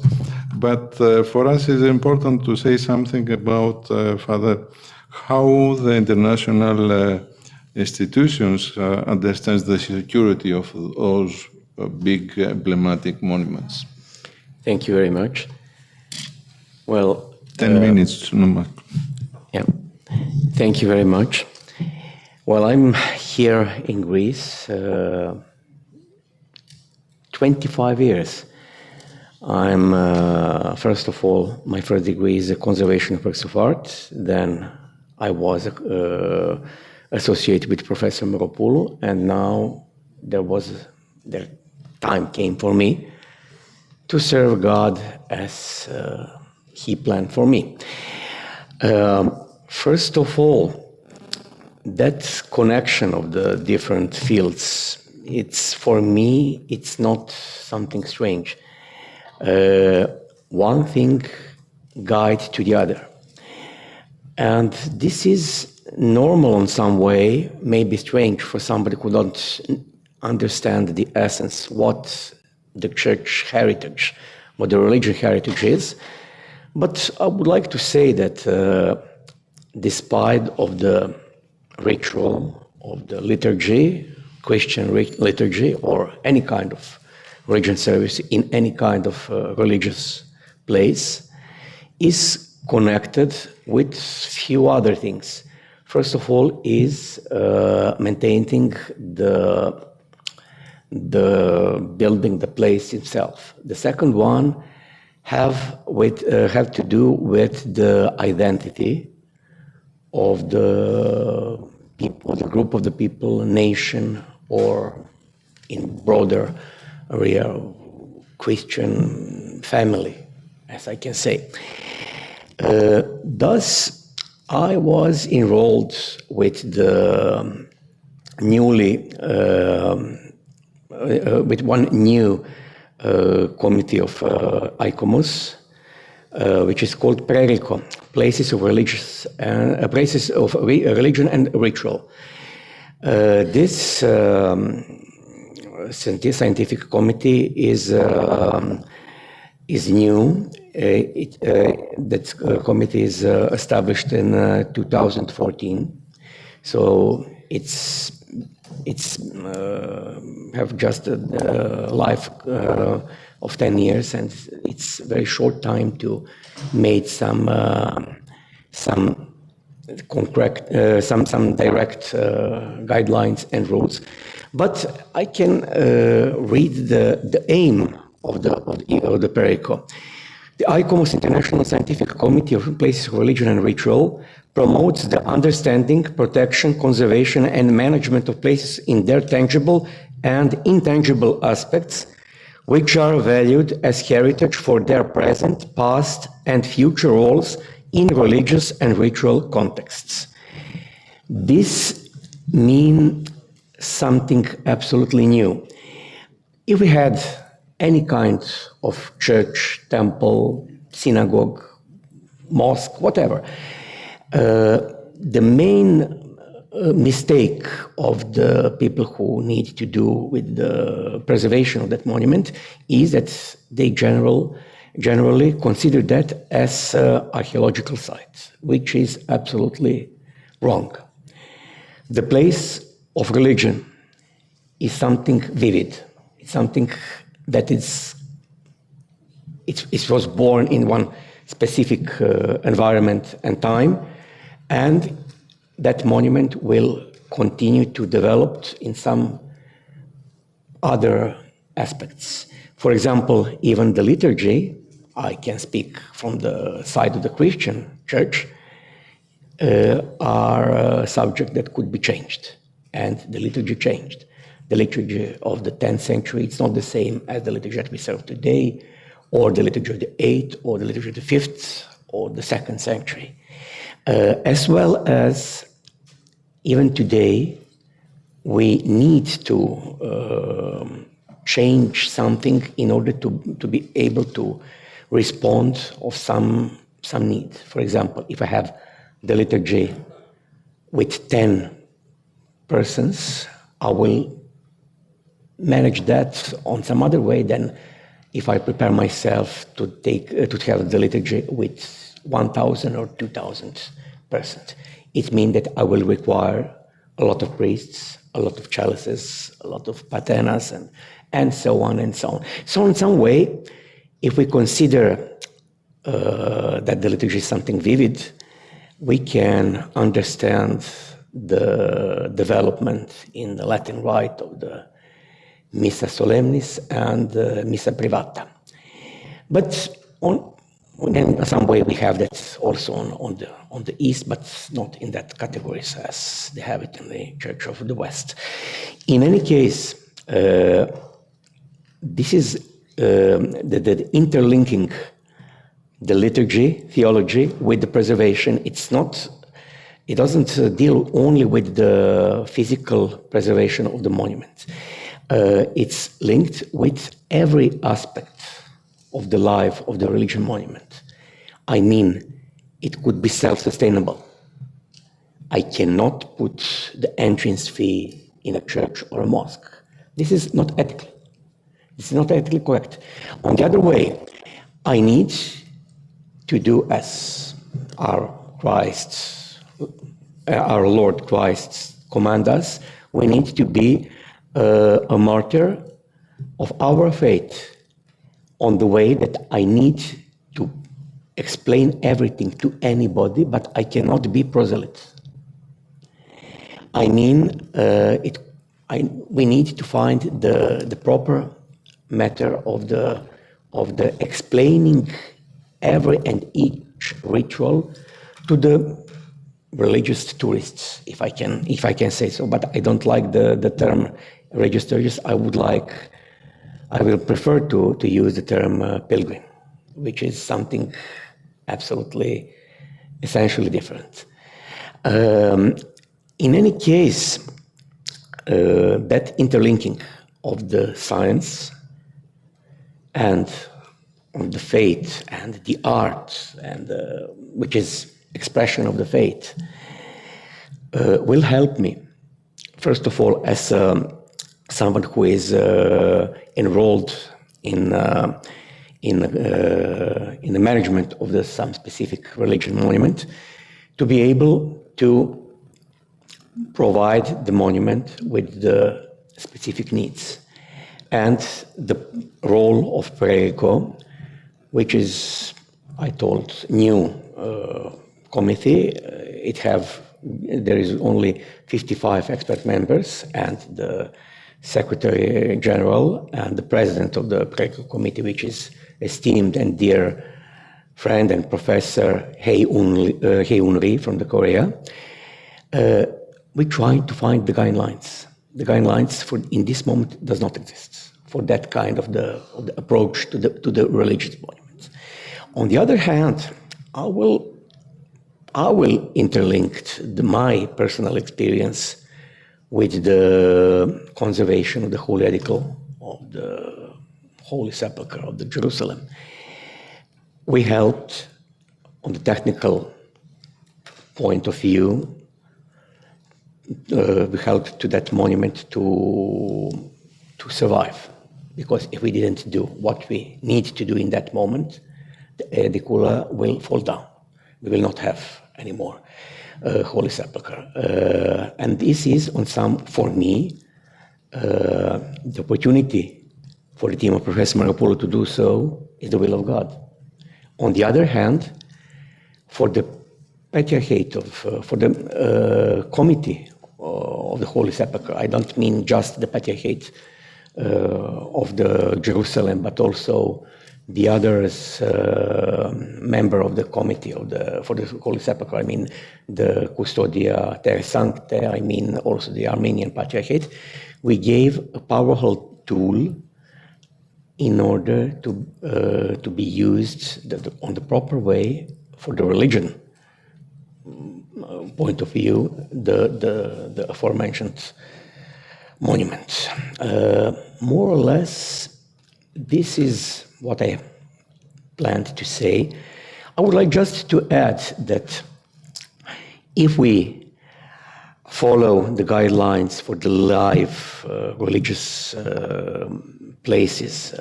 I: But for us it's important to say something about, Father, how the international institutions understand the security of those big emblematic monuments.
O: Thank you very much. Well,
I: 10 minutes, Mark.
O: Yeah, thank you very much. Well, I'm here in Greece 25 years. I'm, first of all, my first degree is a conservation of works of art. Then I was associated with Professor Moropoulou, and now the time came for me to serve God as He planned for me. First of all, that connection of the different fields, for me, it's not something strange. One thing guides to the other. And this is normal in some way, maybe strange for somebody who don't understand the essence, what the church heritage, what the religious heritage is. But I would like to say that despite of the ritual of the liturgy, Christian liturgy, or any kind of religious service in any kind of religious place, is connected with few other things. First of all is maintaining the building, the place itself. The second one have to do with the identity of the people, the group of the people, nation, or in broader area, Christian family, as I can say. Thus, I was enrolled with the with one new committee of ICOMOS, which is called PRERICO, Places of Religion and Ritual. This scientific committee is new. That committee is established in 2014, so it's have just a life of 10 years, and it's very short time to make some concrete, some direct guidelines and rules. But I can read the aim of the PERICO. The ICOMOS International Scientific Committee of Places of Religion and Ritual promotes the understanding, protection, conservation, and management of places in their tangible and intangible aspects, which are valued as heritage for their present, past, and future roles in religious and ritual contexts. This means something absolutely new. If we had any kind of church, temple, synagogue, mosque, whatever, the main mistake of the people who need to do with the preservation of that monument is that they generally consider that as archaeological sites, which is absolutely wrong. The place of religion is something vivid. It's something that it was born in one specific environment and time, and that monument will continue to develop in some other aspects. For example, even the liturgy, I can speak from the side of the Christian church, are a subject that could be changed, and the liturgy changed. The liturgy of the 10th century, it's not the same as the liturgy that we serve today, or the liturgy of the 8th, or the liturgy of the 5th, or the 2nd century. As well as, even today, we need to change something in order to be able to respond of some need. For example, if I have the liturgy with 10 persons, I will manage that on some other way than if I prepare myself to have the liturgy with 1,000 or 2,000 persons. It means that I will require a lot of priests, a lot of chalices, a lot of patenas, and so on and so on. So in some way, if we consider that the liturgy is something vivid, we can understand the development in the Latin rite of the Missa Solemnis and Missa Privata. But in some way we have that also on the East, but not in that categories as they have it in the Church of the West. In any case, this is the interlinking the liturgy, theology, with the preservation. It doesn't deal only with the physical preservation of the monument. It's linked with every aspect of the life of the religion monument. I mean, it could be self-sustainable. I cannot put the entrance fee in a church or a mosque. This is not ethical. This is not ethically correct. On the other way, I need to do as our Lord Christ command us. We need to be a martyr of our faith on the way that I need to explain everything to anybody, but I cannot be proselyte. I mean, we need to find the proper matter of the explaining every and each ritual to the religious tourists, if I can say so. But I don't like the term religious tourists. I will prefer to use the term pilgrim, which is something absolutely, essentially different. In any case, that interlinking of the science and the faith and the art, and which is expression of the faith, will help me, first of all, as someone who is enrolled in the management of some specific religion monument, to be able to provide the monument with the specific needs. And the role of PRECO, which is, I told, new committee. There is only 55 expert members, and the Secretary General and the President of the PRECO committee, which is esteemed and dear friend and Professor Hye-un Ri from the Korea. We try to find the guidelines. The guidelines in this moment does not exist for that kind of the approach to the religious monuments. On the other hand, I will interlink my personal experience with the conservation of the holy article of the Holy Sepulchre of the Jerusalem. We helped, on the technical point of view, we helped to that monument to survive, because if we didn't do what we need to do in that moment, the edicula will fall down. We will not have any more Holy Sepulchre. And this is, for me, the opportunity for the team of Professor Maropoulou to do so is the will of God. On the other hand, for the Patriarchate for the committee of the Holy Sepulchre, I don't mean just the Patriarchate of the Jerusalem, but also the others member of the committee for the Holy Sepulchre. I mean the Custodia Terrae Sanctae, I mean also the Armenian Patriarchate. We gave a powerful tool in order to be used on the proper way for the religion point of view, the aforementioned monument. More or less, this is what I planned to say. I would like just to add that if we follow the guidelines for the live religious places,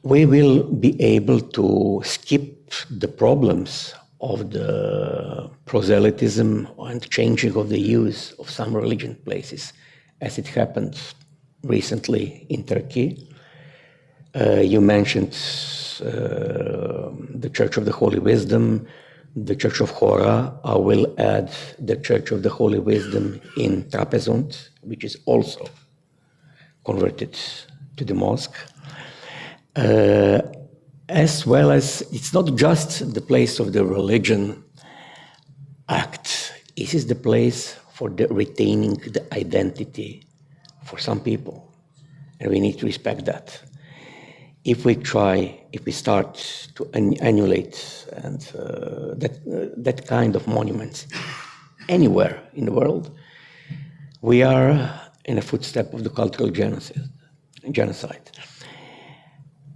O: we will be able to skip the problems of the proselytism and changing of the use of some religion places, as it happened recently in Turkey. You mentioned the Church of the Holy Wisdom, the Church of Hora. I will add the Church of the Holy Wisdom in Trapezund, which is also converted to the mosque. as well as it's not just the place of the religion act. This is the place for the retaining the identity for some people, and we need to respect that. If we start to annulate and that kind of monuments anywhere in the world, we are in a footstep of the cultural genocide.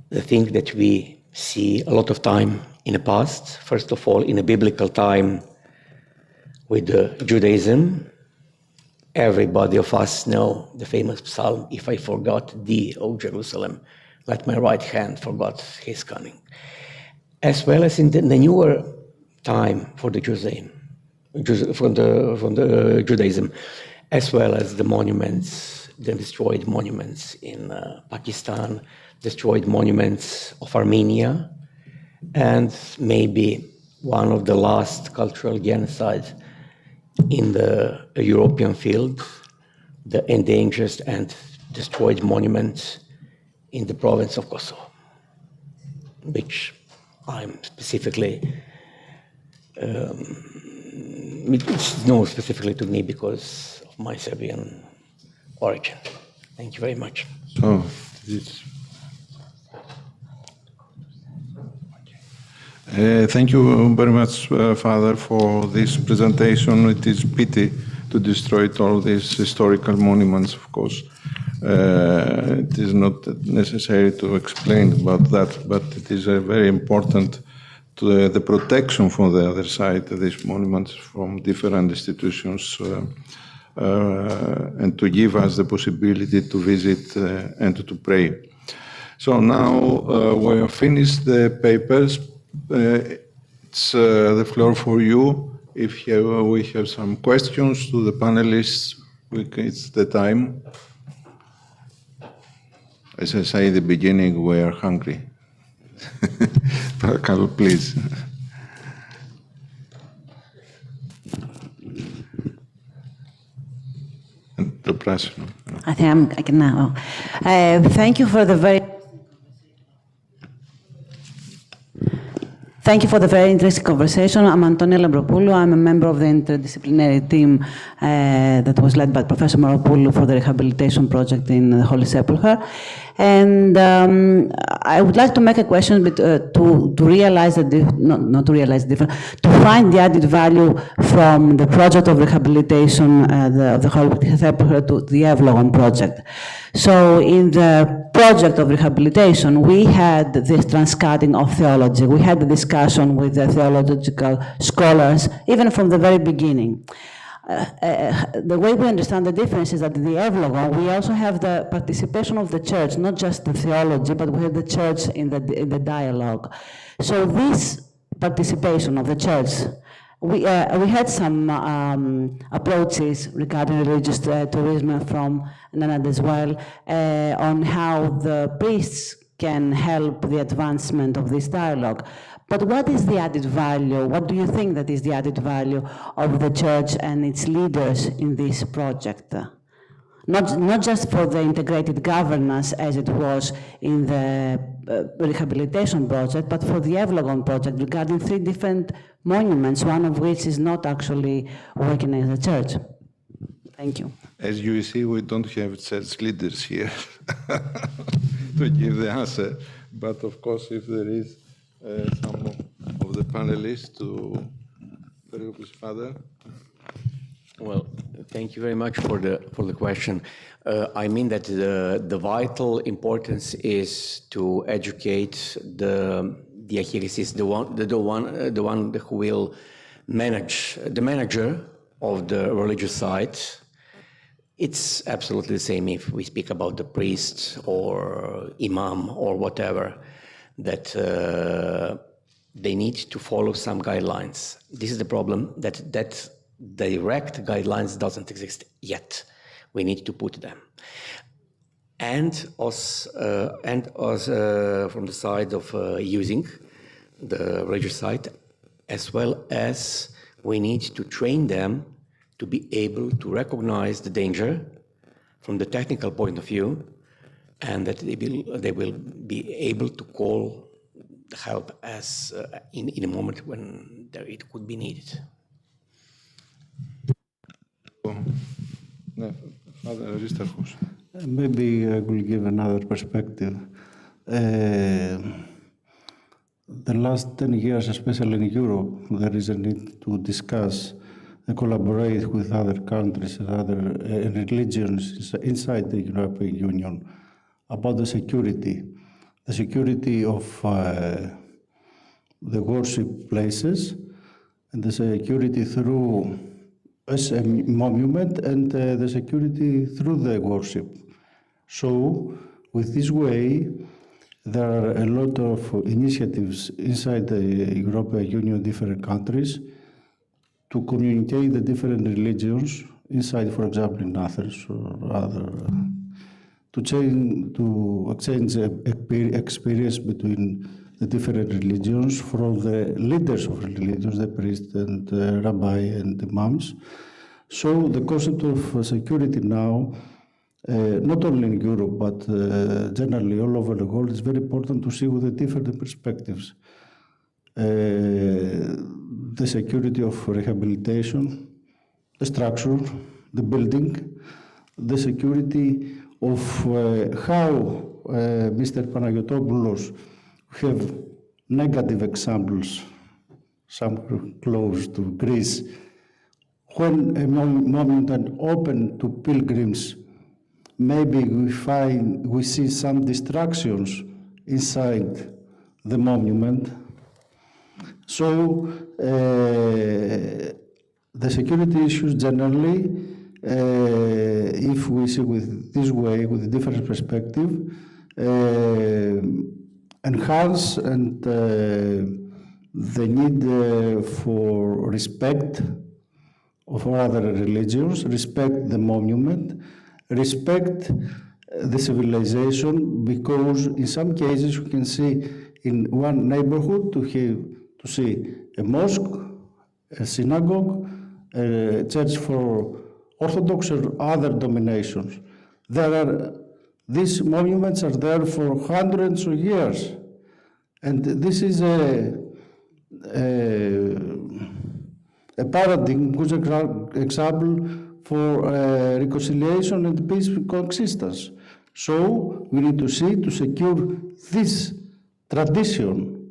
O: The thing that we see a lot of time in the past, first of all, in a biblical time with Judaism, everybody of us know the famous psalm, "If I forgot thee, O Jerusalem, let my right hand forget his cunning." As well as in the newer time for the Judaism, as well as the monuments, the destroyed monuments in Pakistan, destroyed monuments of Armenia, and maybe one of the last cultural genocides in the European field, the endangered and destroyed monuments in the province of Kosovo, which I'm specifically, it's known specifically to me because of my Serbian origin. Thank you very much.
I: So, thank you very much, Father, for this presentation. It is pity to destroy all these historical monuments, of course. It is not necessary to explain about that, but it is very important to the protection from the other side of these monuments from different institutions and to give us the possibility to visit and to pray. So now we have finished the papers. It's the floor for you. If we have some questions to the panelists, it's the time. As I say in the beginning, we are hungry. Carl, please.
T: I think I can now. Thank you for the very interesting conversation. I'm Antonia Lambropoulou. I'm a member of the interdisciplinary team that was led by Professor Moropoulou for the rehabilitation project in the Holy Sepulchre. And I would like to make a question to realize that, not to realize different, to find the added value from the project of rehabilitation of the Holy Sepulchre to the Evlogon project. So in the project of rehabilitation, we had this transcutting of theology. We had the discussion with the theological scholars, even from the very beginning. The way we understand the difference is that in the Evlogon, we also have the participation of the church, not just the theology, but we have the church in the dialogue. So this participation of the church, we had some approaches regarding religious tourism from Nanad as well, on how the priests can help the advancement of this dialogue. But what is the added value? What do you think that is the added value of the church and its leaders in this project? Not just for the integrated governance as it was in the rehabilitation project, but for the Evlogon project regarding 3 different monuments, one of which is not actually working as a church. Thank you.
I: As you see, we don't have church leaders here to give the answer. But of course, if there is some of the panelists to Father.
O: Well, thank you very much for the question. I mean that the vital importance is to educate the hieresis, the one who will manage, the manager of the religious site. It's absolutely the same if we speak about the priest or imam or whatever, that they need to follow some guidelines. This is the problem, that direct guidelines doesn't exist yet. We need to put them. And us from the side of using the religious site, as well as we need to train them to be able to recognize the danger from the technical point of view, and that they will be able to call help as in a moment when it could be needed.
K: Maybe I will give another perspective. The last 10 years, especially in Europe, there is a need to discuss and collaborate with other countries and other religions inside the European Union about the security of the worship places and the security through as a monument and the security through the worship. So, with this way, there are a lot of initiatives inside the European Union, different countries, to communicate the different religions inside, for example, in Athens or other, to exchange experience between the different religions from the leaders of religions, the priests and the rabbi and the imams. So the concept of security now, not only in Europe, but generally all over the world, is very important to see with the different perspectives. The security of rehabilitation, the structure, the building, the security of how Mr. Panagotopoulos have negative examples, some close to Greece, when a monument open to pilgrims, maybe we see some distractions inside the monument. So the security issues generally, if we see with this way, with a different perspective, enhance and the need for respect of other religions, respect the monument, respect the civilization, because in some cases you can see in one neighborhood to see a mosque, a synagogue, a church for Orthodox or other denominations. These monuments are there for hundreds of years, and this is a paradigm, good example for reconciliation and peaceful coexistence. So we need to see to secure this tradition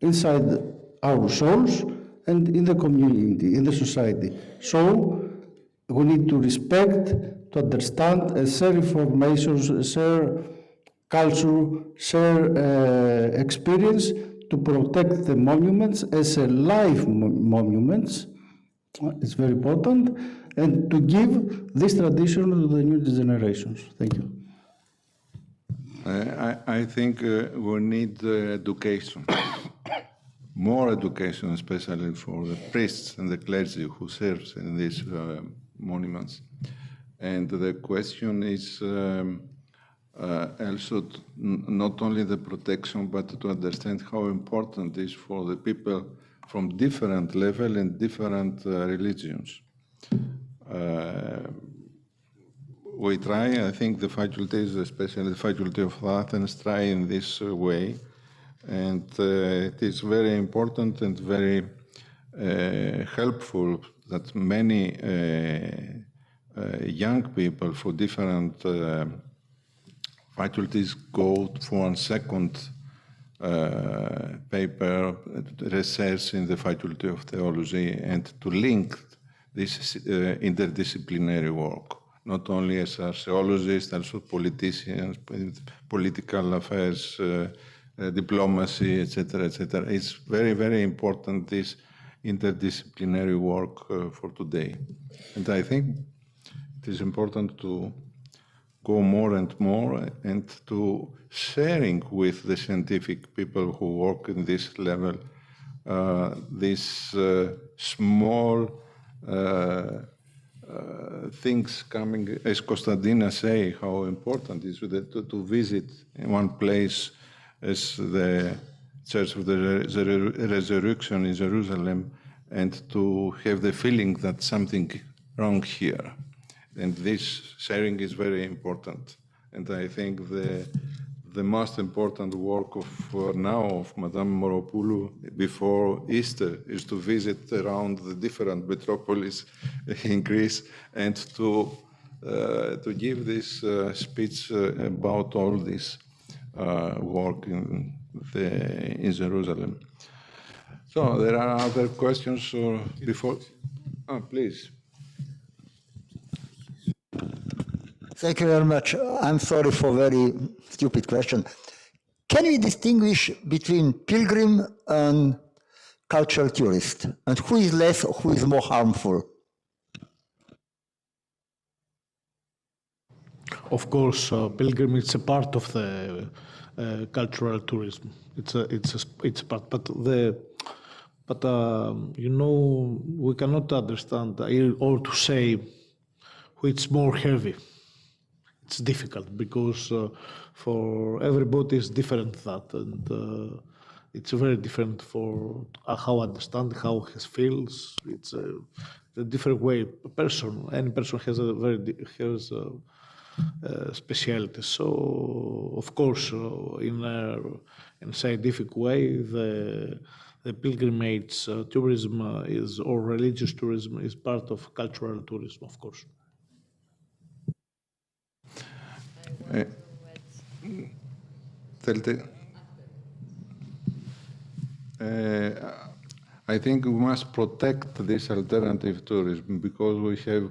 K: inside our souls and in the community, in the society. So we need to respect, to understand, and share information, share culture, share experience, to protect the monuments as a live monuments. It's very important, and to give this tradition to the new generations. Thank you.
I: I think we need education, more education, especially for the priests and the clergy who serves in these monuments. And the question is also not only the protection, but to understand how important it is for the people from different level and different religions. We try, I think the faculties, especially the Faculty of Athens, try in this way, and it is very important and very helpful that many young people for different faculties go for a second paper research in the Faculty of Theology, and to link this interdisciplinary work, not only as archaeologists, also politicians, political affairs, diplomacy, etc., etc. It's very, very important, this interdisciplinary work for today. And I think it is important to go more and more and to sharing with the scientific people who work in this level these small things coming, as Konstantina say, how important it is to visit in one place as the Church of the Resurrection in Jerusalem, and to have the feeling that something wrong here. And this sharing is very important. And I think the most important work of now of Madame Moropoulou before Easter is to visit around the different metropolis in Greece and to give this speech about all this work in Jerusalem. So there are other questions before? Please.
G: Thank you very much. I'm sorry for very stupid question. Can we distinguish between pilgrim and cultural tourist? And who is less or who is more harmful?
K: Of course, pilgrim is a part of the cultural tourism. It's a part, but you know, we cannot understand or to say which more heavy. It's difficult because for everybody it's different that, and it's very different for how understand how he feels. It's a different way. Any person has specialty. So of course, in a scientific way, the pilgrimage tourism or religious tourism is part of cultural tourism, of course.
I: I think we must protect this alternative tourism because we have,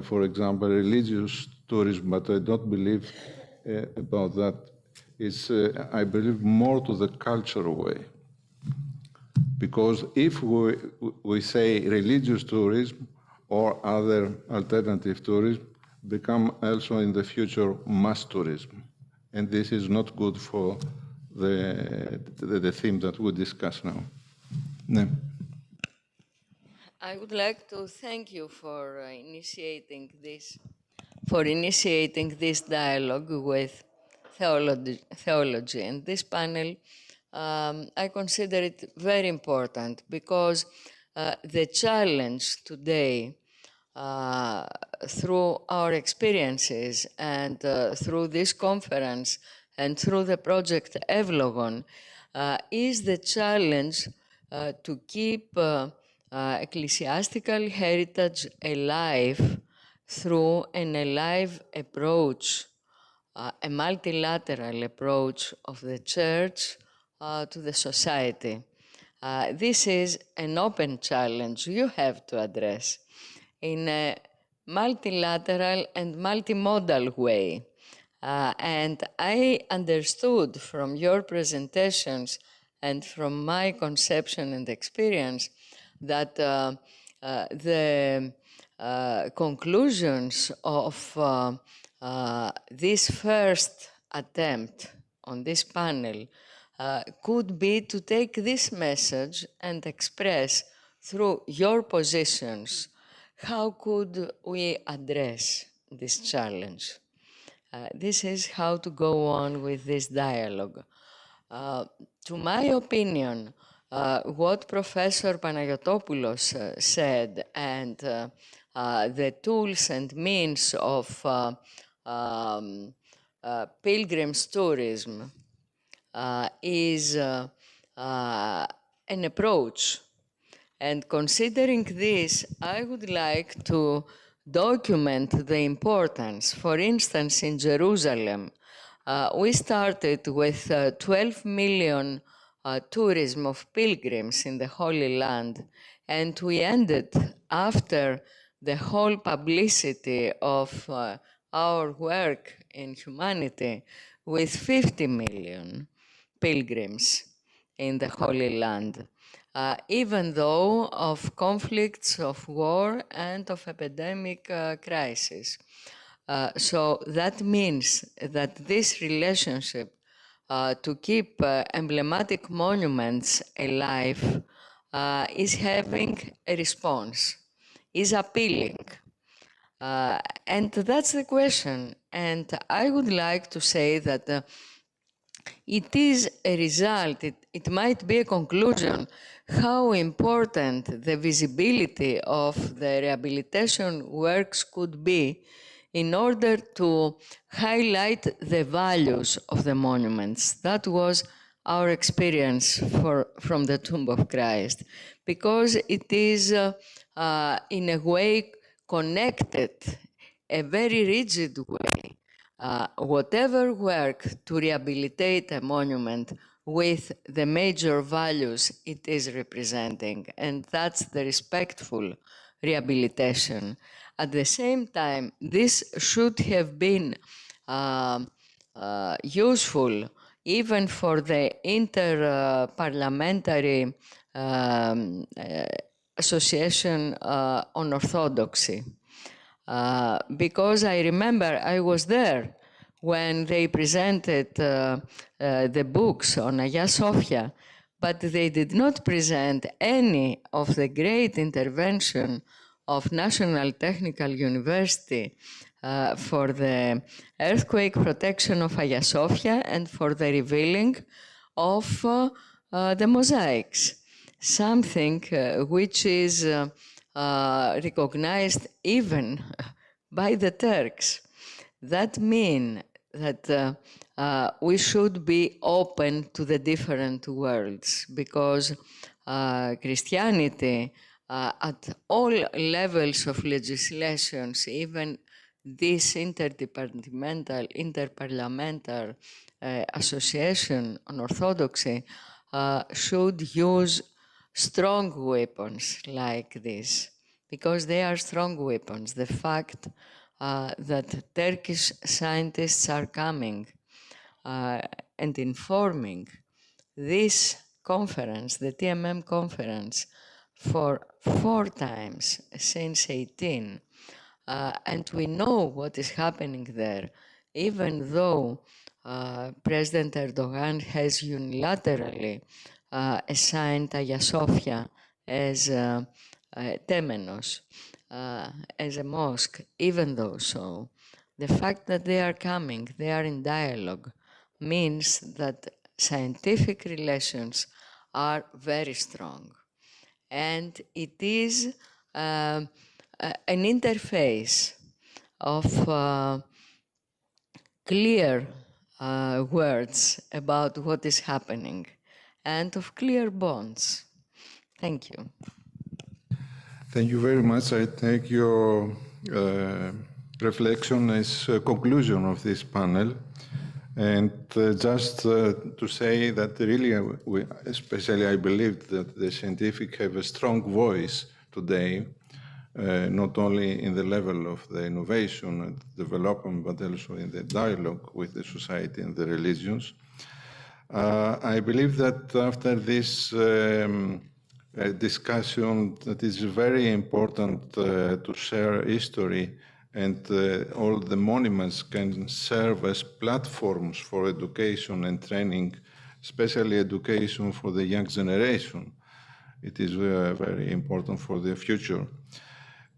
I: for example, religious tourism, but I don't believe about that. It's, I believe, more to the cultural way. Because if we say religious tourism or other alternative tourism, become also in the future mass tourism. And this is not good for the theme that we discuss now. No.
D: I would like to thank you for initiating this dialogue with theology. And this panel, I consider it very important because the challenge today, through our experiences and through this conference and through the project Evlogon, is the challenge to keep ecclesiastical heritage alive through an alive approach, a multilateral approach of the Church to the society. This is an open challenge you have to address in a multilateral and multimodal way. And I understood from your presentations and from my conception and experience that the conclusions of this first attempt on this panel could be to take this message and express through your positions how could we address this challenge. This is how to go on with this dialogue. To my opinion, what Professor Panayotopoulos said and the tools and means of pilgrims tourism is an approach. And considering this, I would like to document the importance. For instance, in Jerusalem, we started with 12 million tourism of pilgrims in the Holy Land, and we ended after the whole publicity of our work in humanity with 50 million pilgrims in the Holy Land. Even though of conflicts, of war, and of epidemic crisis. So that means that this relationship to keep emblematic monuments alive is having a response, is appealing. And that's the question. And I would like to say that it is a result, it might be a conclusion, how important the visibility of the rehabilitation works could be in order to highlight the values of the monuments. That was our experience from the Tomb of Christ, because it is in a way connected, a very rigid way, whatever work to rehabilitate a monument with the major values it is representing, and that's the respectful rehabilitation. At the same time, this should have been useful even for the inter-parliamentary association on orthodoxy. Because I remember I was there when they presented the books on Hagia Sophia, but they did not present any of the great intervention of National Technical University for the earthquake protection of Hagia Sophia and for the revealing of the mosaics, something which is recognized even by the Turks. That means that we should be open to the different worlds, because Christianity at all levels of legislations, even this interparliamentary association on orthodoxy, should use strong weapons like this, because they are strong weapons. The fact that Turkish scientists are coming and informing this conference, the TMM conference, for 4 times since 18, and we know what is happening there, even though President Erdogan has unilaterally assigned Hagia Sophia as temenos, as a mosque. Even though so, the fact that they are coming, they are in dialogue, means that scientific relations are very strong. And it is an interface of clear words about what is happening and of clear bonds. Thank you.
I: Thank you very much. I take your reflection as a conclusion of this panel. And just to say that really, especially I believe that the scientific have a strong voice today, not only in the level of the innovation and development, but also in the dialogue with the society and the religions. I believe that after this discussion, that is very important to share history, and all the monuments can serve as platforms for education and training, especially education for the young generation. It is very important for the future.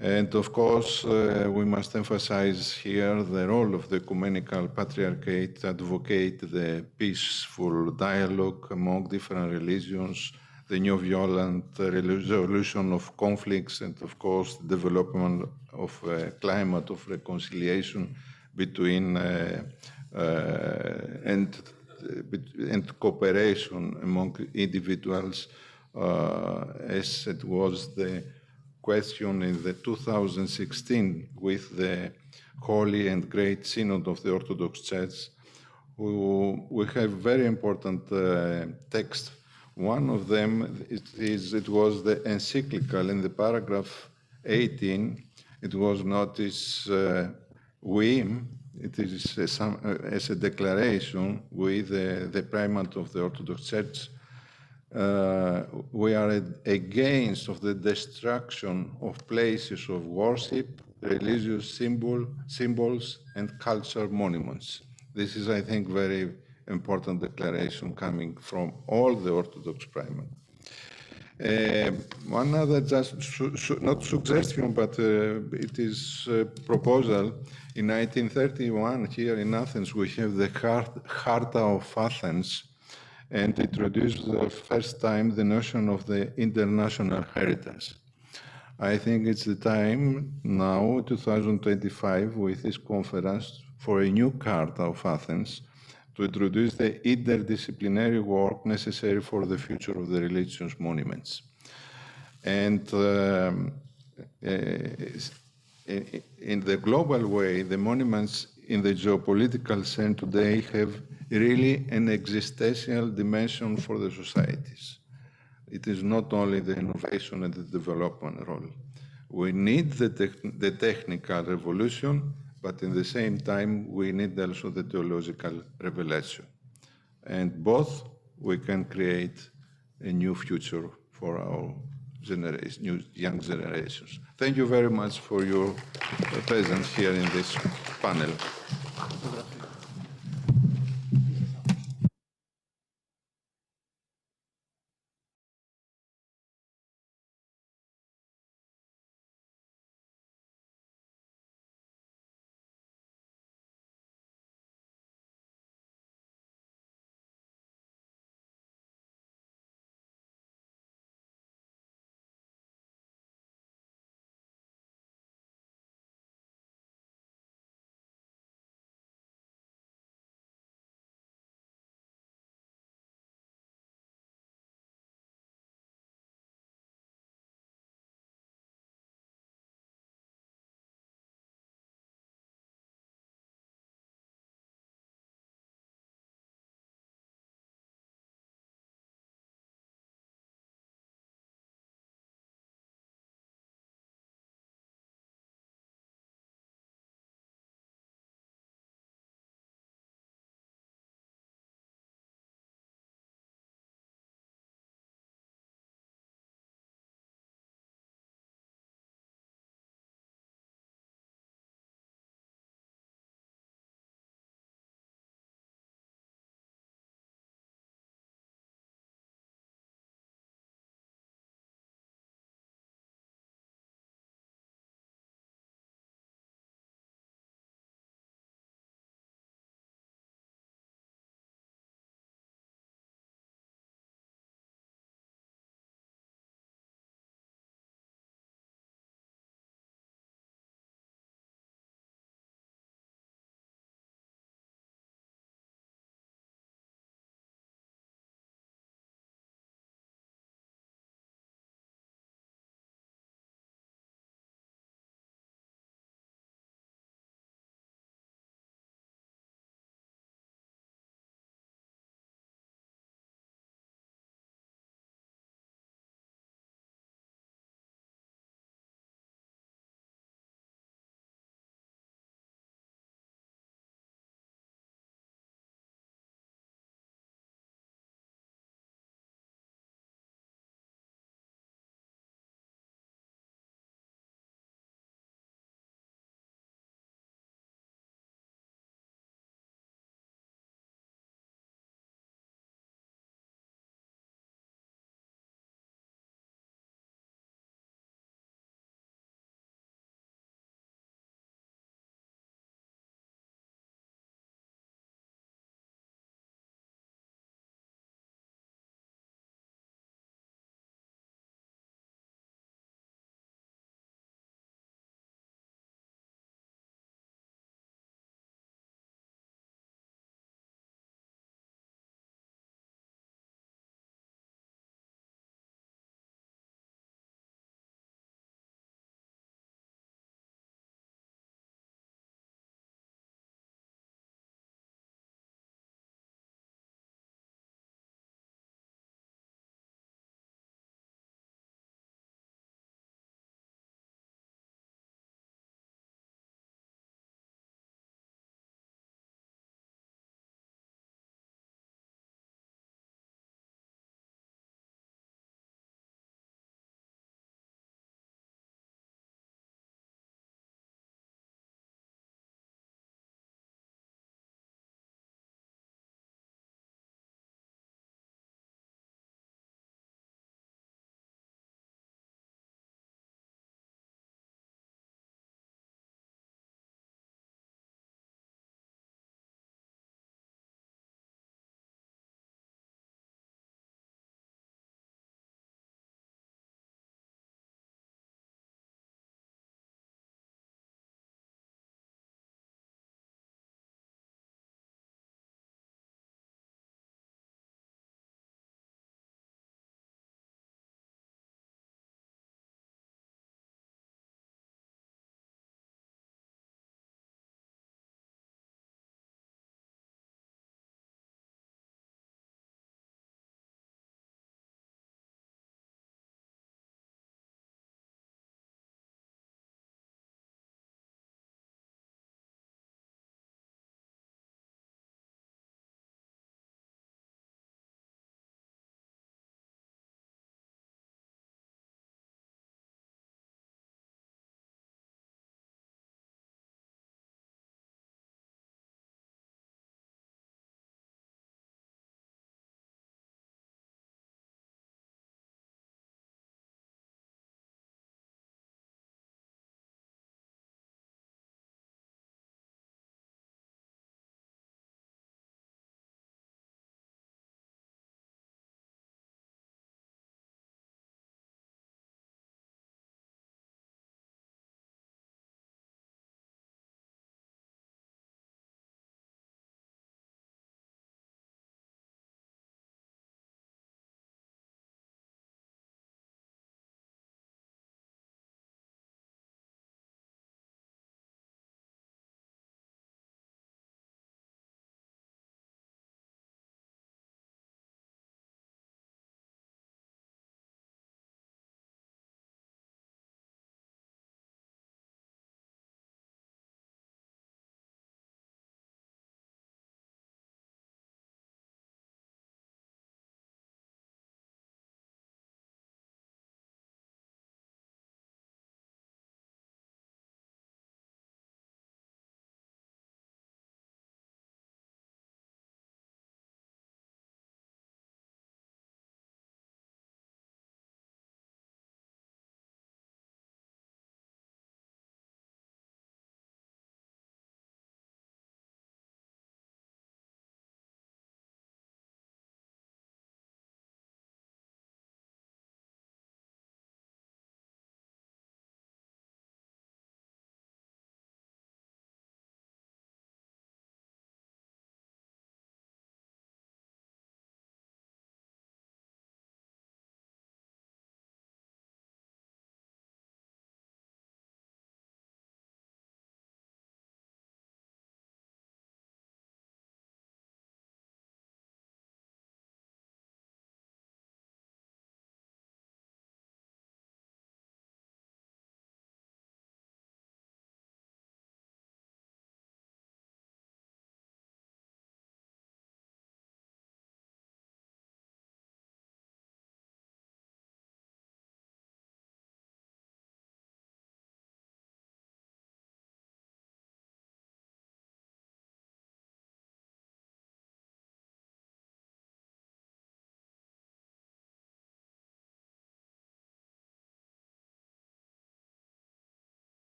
I: And of course, we must emphasize here the role of the ecumenical patriarchate to advocate the peaceful dialogue among different religions, the non-violent resolution of conflicts, and of course, the development of a climate of reconciliation between and cooperation among individuals, as it was the question in the 2016 with the Holy and Great Synod of the Orthodox Church. We have very important texts. One of them it was the encyclical. In the paragraph 18, it was noticed it is as a declaration with the primate of the Orthodox Church. We are against of the destruction of places of worship, religious symbols, and cultural monuments. This is, I think, very important declaration coming from all the Orthodox primates. One other, just not suggestion, but it is a proposal. In 1931, here in Athens, we have the Charta of Athens, and introduced the first time the notion of the international heritage. I think it's the time now, 2025, with this conference, for a new Charter of Athens to introduce the interdisciplinary work necessary for the future of the religious monuments. And in the global way, the monuments in the geopolitical sense today have really an existential dimension for the societies. It is not only the innovation and the development role. We need the technical revolution, but in the same time, we need also the theological revelation. And both we can create a new future for our generation, new young generations. Thank you very much for your presence here in this panel.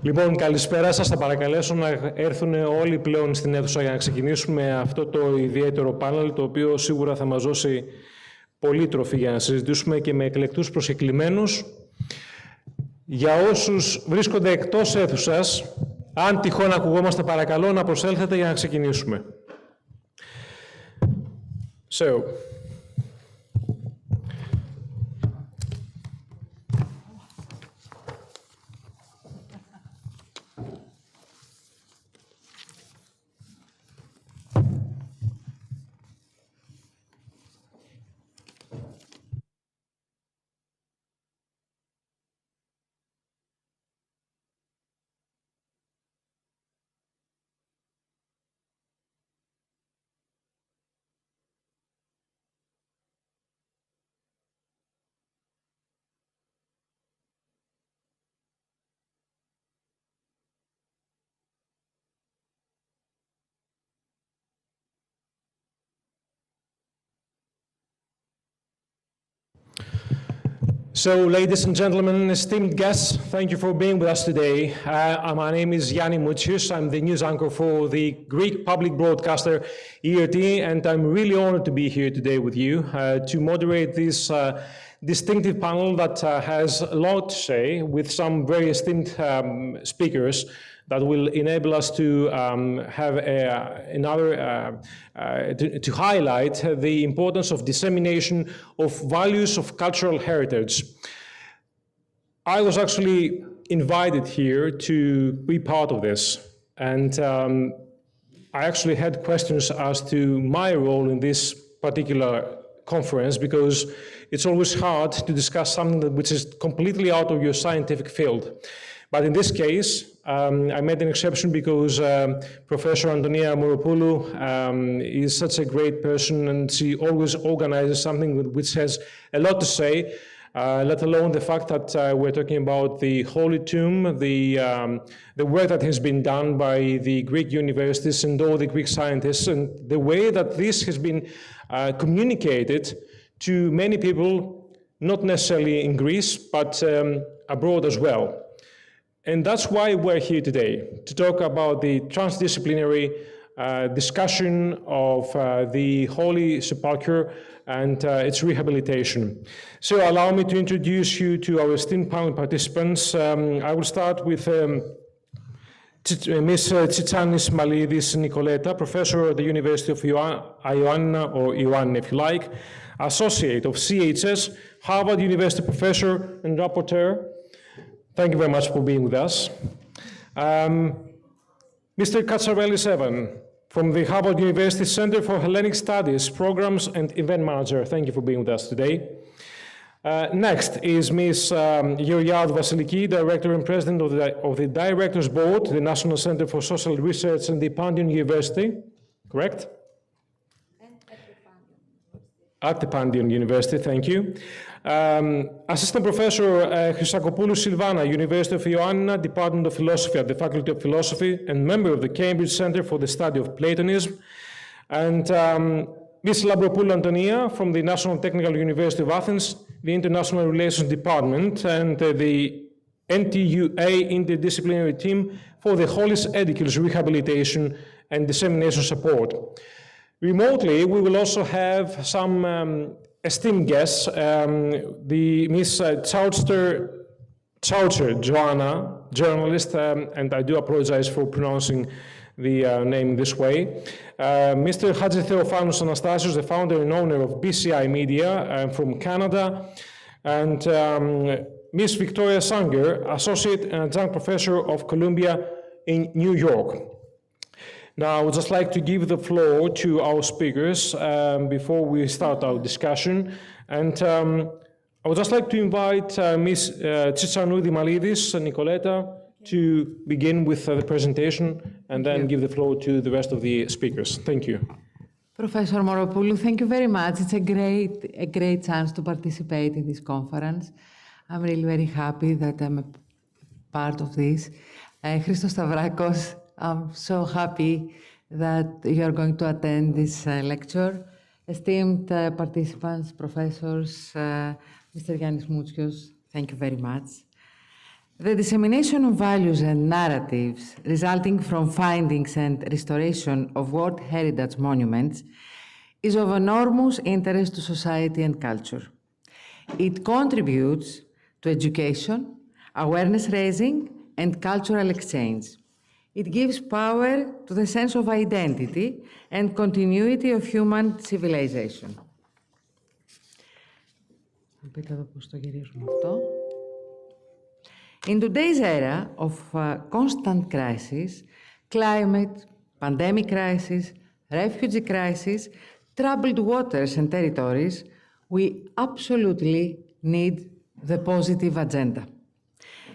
U: Λοιπόν, καλησπέρα σας. Θα παρακαλέσω να έρθουν όλοι πλέον στην αίθουσα για να ξεκινήσουμε αυτό το ιδιαίτερο πάνελ, το οποίο σίγουρα θα μας δώσει πολύ τροφή για να συζητήσουμε και με εκλεκτούς προσκεκλημένους. Για όσους βρίσκονται εκτός αίθουσας, αν τυχόν ακουγόμαστε, παρακαλώ να προσέλθετε για να ξεκινήσουμε. So, ladies and gentlemen, esteemed guests, thank you for being with us today. My name is Yanni Moutsios. I'm the news anchor for the Greek public broadcaster ERT, and I'm really honored to be here today with you to moderate this distinctive panel that has a lot to say with some very esteemed speakers that will enable us to have to highlight the importance of dissemination of values of cultural heritage. I was actually invited here to be part of this, and I actually had questions as to my role in this particular conference, because it's always hard to discuss something which is completely out of your scientific field. But in this case, I made an exception because Professor Antonia Moropoulou is such a great person, and she always organizes something which has a lot to say, let alone the fact that we're talking about the Holy Tomb, the work that has been done by the Greek universities and all the Greek scientists, and the way that this has been communicated to many people, not necessarily in Greece, but abroad as well. And that's why we're here today, to talk about the transdisciplinary discussion of the Holy Sepulchre and its rehabilitation. So allow me to introduce you to our esteemed panel participants. I will start with Ms. Tsitsanis Malidis Nicoleta, professor at the University of Ioannina, or Ioannina if you like, associate of CHS, Harvard University professor and rapporteur. Thank you very much for being with us. Mr. Katsarelis Evan, from the Harvard University Center for Hellenic Studies, Programs and Event Manager. Thank you for being with us today. Next is Ms. Georgiadou Vasiliki, Director and President of the Directors Board, the National Center for Social Research and the Pandion University, correct? At the Pandion University, thank you. Assistant Professor Chrysakopoulou Silvana, University of Ioannina, Department of Philosophy at the Faculty of Philosophy, and member of the Cambridge Center for the Study of Platonism. And Ms. Labropoulou Antonia from the National Technical University of Athens, the International Relations Department, and the NTUA Interdisciplinary Team for the Holis Edicles Rehabilitation and Dissemination Support. Remotely, we will also have some esteemed guests, the Ms. Chaucher Joanna, journalist, and I do apologize for pronouncing the name this way. Mr. Hadji Theophanos Anastasios, the founder and owner of BCI Media from Canada, and Ms. Victoria Sanger, associate and adjunct professor of Columbia in New York. Now, I would just like to give the floor to our speakers before we start our discussion. And I would just like to invite Ms. Tsitsanou Malidis Nicoleta to begin with the presentation and then give the floor to the rest of the speakers. Thank you.
P: Professor Moropoulou, thank you very much. It's a great chance to participate in this conference. I'm really very happy that I'm a part of this. Christos Stavrakos, I'm so happy that you are going to attend this lecture. Esteemed participants, professors, Mr. Yannis Moutsios, thank you very much. The dissemination of values and narratives resulting from findings and restoration of World Heritage monuments is of enormous interest to society and culture. It contributes to education, awareness raising, and cultural exchange. It gives power to the sense of identity and continuity of human civilization. In today's era of constant crisis, climate, pandemic crisis, refugee crisis, troubled waters and territories, we absolutely need the positive agenda.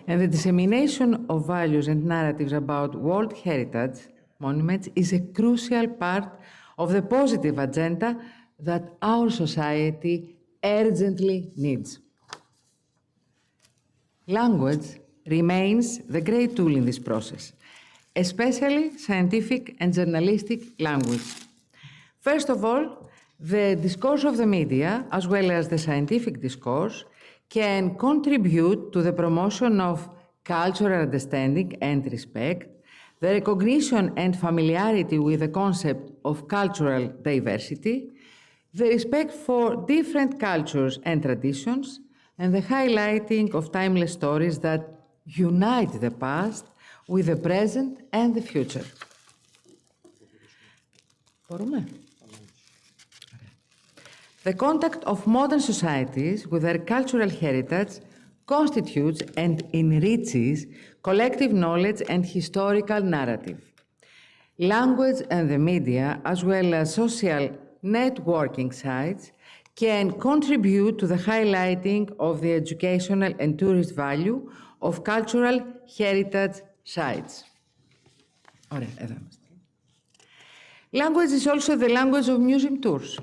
P: And the dissemination of values and narratives about World Heritage monuments is a crucial part of the positive agenda that our society urgently needs. Language remains the great tool in this process, especially scientific and journalistic language. First of all, the discourse of the media, as well as the scientific discourse, can contribute to the promotion of cultural understanding and respect, the recognition and familiarity with the concept of cultural diversity, the respect for different cultures and traditions, and the highlighting of timeless stories that unite the past with the present and the future. The contact of modern societies with their cultural heritage constitutes and enriches collective knowledge and historical narrative. Language and the media, as well as social networking sites, can contribute to the highlighting of the educational and tourist value of cultural heritage sites. Language is also the language of museum tours.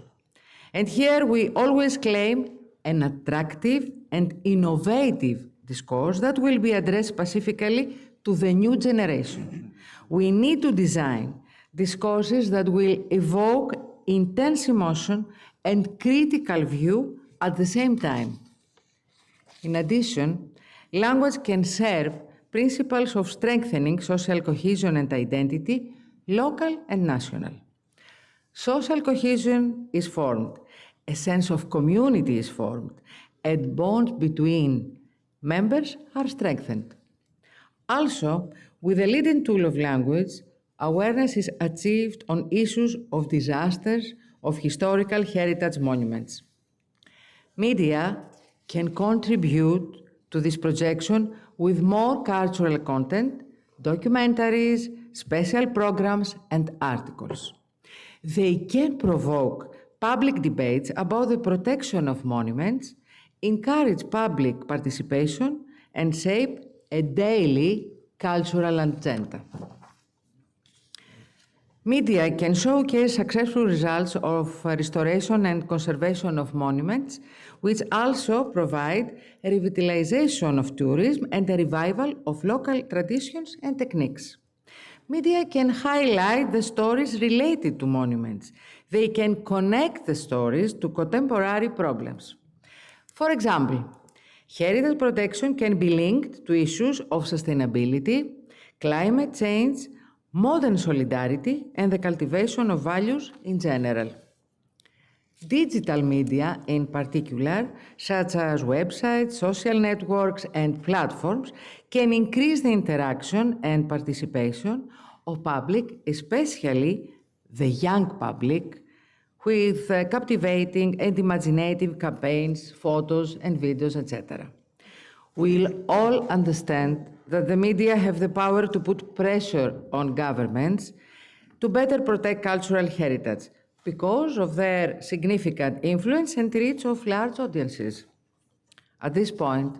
P: And here we always claim an attractive and innovative discourse that will be addressed specifically to the new generation. We need to design discourses that will evoke intense emotion and critical view at the same time. In addition, language can serve principles of strengthening social cohesion and identity, local and national. Social cohesion is formed, a sense of community is formed, and bonds between members are strengthened. Also, with the leading tool of language, awareness is achieved on issues of disasters of historical heritage monuments. Media can contribute to this projection with more cultural content, documentaries, special programs, and articles. They can provoke public debates about the protection of monuments, encourage public participation, and shape a daily cultural agenda. Media can showcase successful results of restoration and conservation of monuments, which also provide a revitalization of tourism and a revival of local traditions and techniques. Media can highlight the stories related to monuments. They can connect the stories to contemporary problems. For example, heritage protection can be linked to issues of sustainability, climate change, modern solidarity, and the cultivation of values in general. Digital media, in particular, such as websites, social networks, and platforms, can increase the interaction and participation of public, especially the young public, with captivating and imaginative campaigns, photos, and videos, etc. We'll all understand that the media have the power to put pressure on governments to better protect cultural heritage because of their significant influence and reach of large audiences. At this point,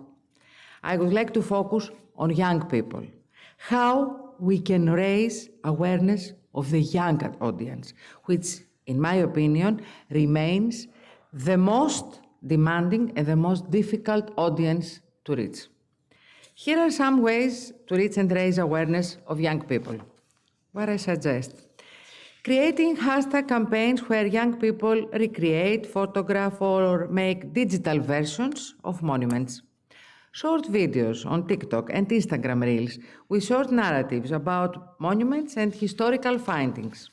P: I would like to focus on young people, how we can raise awareness of the young audience, which, in my opinion, remains the most demanding and the most difficult audience to reach. Here are some ways to reach and raise awareness of young people, where I suggest creating hashtag campaigns where young people recreate, photograph, or make digital versions of monuments. short videos on TikTok and Instagram Reels with short narratives about monuments and historical findings.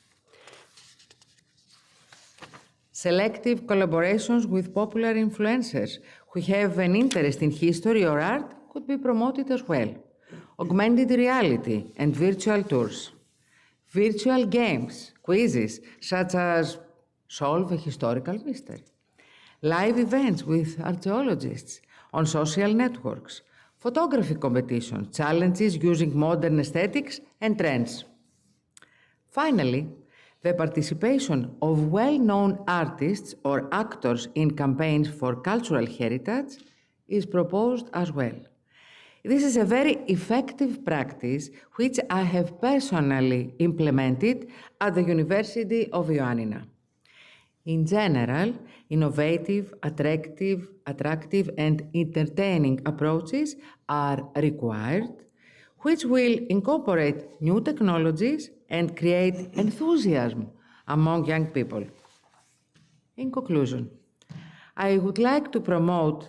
P: Selective collaborations with popular influencers who have an interest in history or art could be promoted as well. Augmented reality and virtual tours. Virtual games, quizzes such as Solve a Historical Mystery. Live events with archaeologists on social networks. Photography competitions, challenges using modern aesthetics and trends. Finally, the participation of well-known artists or actors in campaigns for cultural heritage is proposed as well. This is a very effective practice which I have personally implemented at the University of Ioannina. In general, innovative, attractive and entertaining approaches are required, which will incorporate new technologies and create enthusiasm among young people. In conclusion, I would like to propose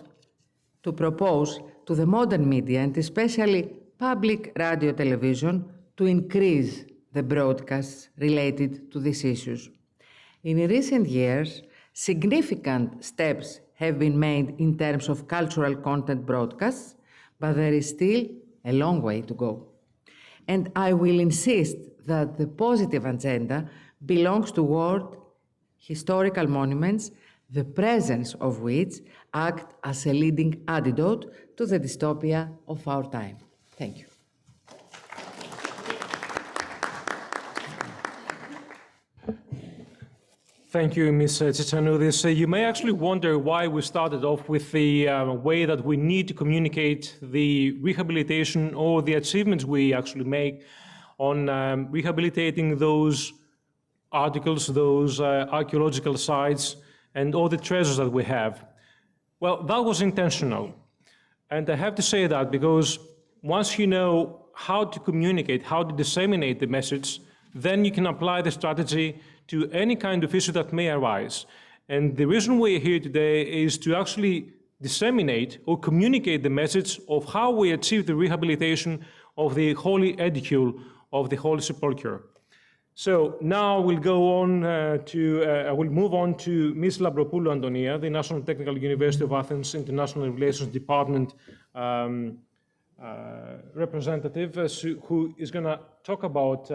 P: to the modern media and especially public radio television to increase the broadcasts related to these issues. In recent years, significant steps have been made in terms of cultural content broadcasts, but there is still a long way to go. And I will insist that the positive agenda belongs toward historical monuments, the presence of which act as a leading antidote to the dystopia of our time. Thank you.
U: Thank you, Ms. Tsitsanoudis. You may actually wonder why we started off with the way that we need to communicate the rehabilitation or the achievements we actually make on rehabilitating those articles, those archaeological sites, and all the treasures that we have. Well, that was intentional. And I have to say that because once you know how to communicate, how to disseminate the message, then you can apply the strategy to any kind of issue that may arise. And the reason we're here today is to actually disseminate or communicate the message of how we achieve the rehabilitation of the holy edicule of the Holy Sepulchre. So now we'll go on I will move on to Ms. Labropoulou Antonia, the National Technical University of Athens International Relations Department representative, who is going to talk about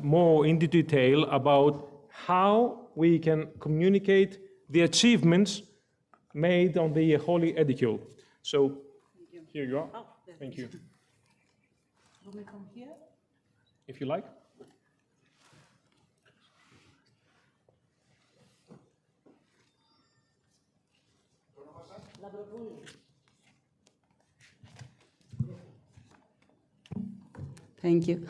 U: more into detail about how we can communicate the achievements made on the Holy Edicule. So here you are. Oh, thank you.
T: Will we come here?
U: If you like.
T: Thank you.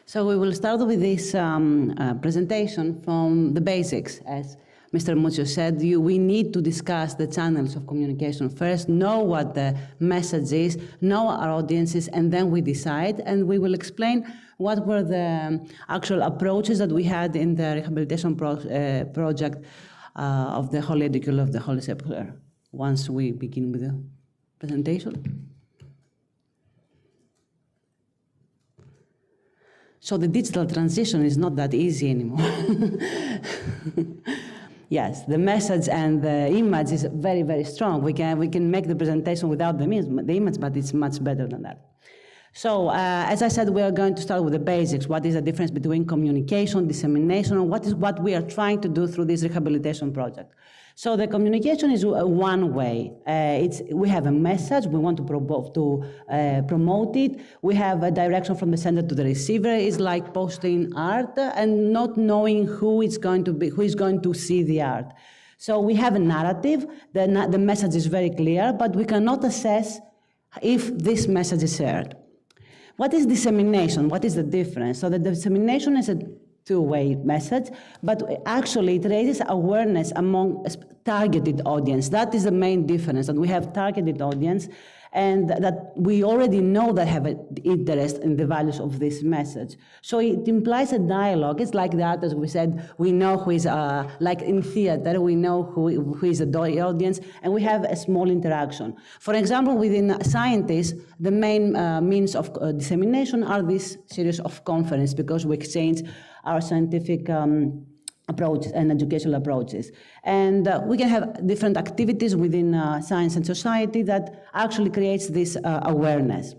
T: So we will start with this presentation from the basics. As Mr. Muccio said, we need to discuss the channels of communication first, know what the message is, know our audiences, and then we decide, and we will explain what were the actual approaches that we had in the rehabilitation project of the Holy Edicule of the Holy Sepulchre. Once we begin with the presentation. So the digital transition is not that easy anymore. Yes, the message and the image is very, very strong. We can make the presentation without the image, but it's much better than that. So, as I said, we are going to start with the basics. What is the difference between communication, dissemination, and what we are trying to do through this rehabilitation project? So the communication is one way. We have a message, we want to promote it. We have a direction from the sender to the receiver. It's like posting art and not knowing who is going to see the art. So we have a narrative, the message is very clear, but we cannot assess if this message is shared. What is dissemination? What is the difference? So the dissemination is a two-way message, but actually it raises awareness among targeted audience. That is the main difference, that we have targeted audience, and that we already know that have an interest in the values of this message. So it implies a dialogue. It's like that, as we said, we know who is, like in theater, we know who is the audience, and we have a small interaction. For example, within scientists, the main means of dissemination are this series of conferences, because we exchange our scientific approaches and educational approaches. And we can have different activities within science and society that actually creates this awareness.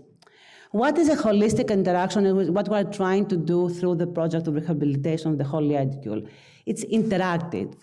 T: What is a holistic interaction, and what we're trying to do through the project of rehabilitation of the Holy Edicule? It's interactive.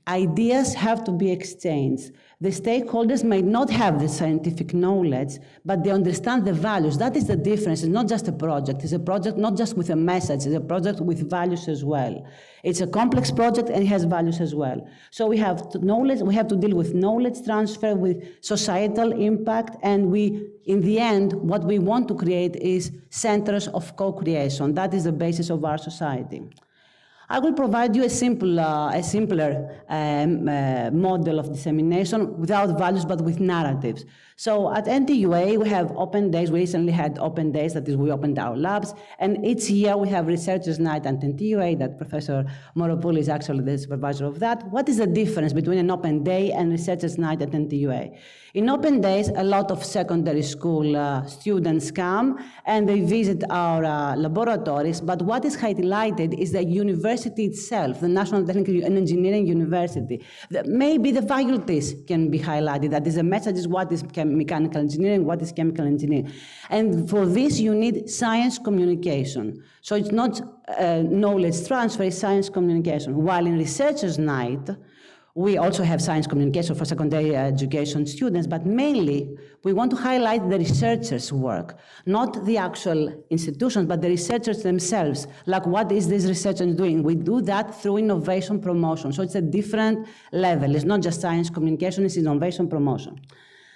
T: Ideas have to be exchanged. The stakeholders may not have the scientific knowledge, but they understand the values. That is the difference. It's not just a project. It's a project not just with a message. It's a project with values as well. It's a complex project and it has values as well. So we have knowledge. We have to deal with knowledge transfer, with societal impact, and in the end, what we want to create is centers of co-creation. That is the basis of our society. I will provide you a simpler model of dissemination without values but with narratives. So at NTUA, we have open days. We recently had open days, that is, we opened our labs. And each year we have Researchers' Night at NTUA, that Professor Moropoulou is actually the supervisor of that. What is the difference between an open day and Researchers' Night at NTUA? In open days, a lot of secondary school students come and they visit our laboratories. But what is highlighted is the university itself, the National Technical and Engineering University. Maybe the faculties can be highlighted. That is, the message is what is mechanical engineering, what is chemical engineering. And for this, you need science communication. So it's not knowledge transfer, it's science communication. While in Researchers' Night, we also have science communication for secondary education students, but mainly we want to highlight the researchers' work, not the actual institutions, but the researchers themselves. Like, what is this researcher doing? We do that through innovation promotion. So it's a different level. It's not just science communication, it's innovation promotion.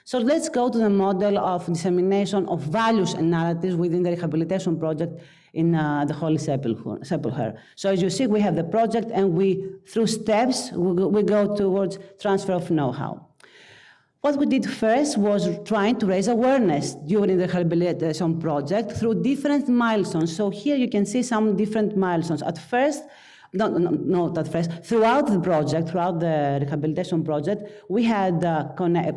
T: So let's go to the model of dissemination of values and narratives within the rehabilitation project in the Holy Sepulchre. So as you see, we have the project, and through steps, we go towards transfer of know-how. What we did first was trying to raise awareness during the rehabilitation project through different milestones. So here you can see some different milestones. At first, not at first. Throughout the project, throughout the rehabilitation project, we had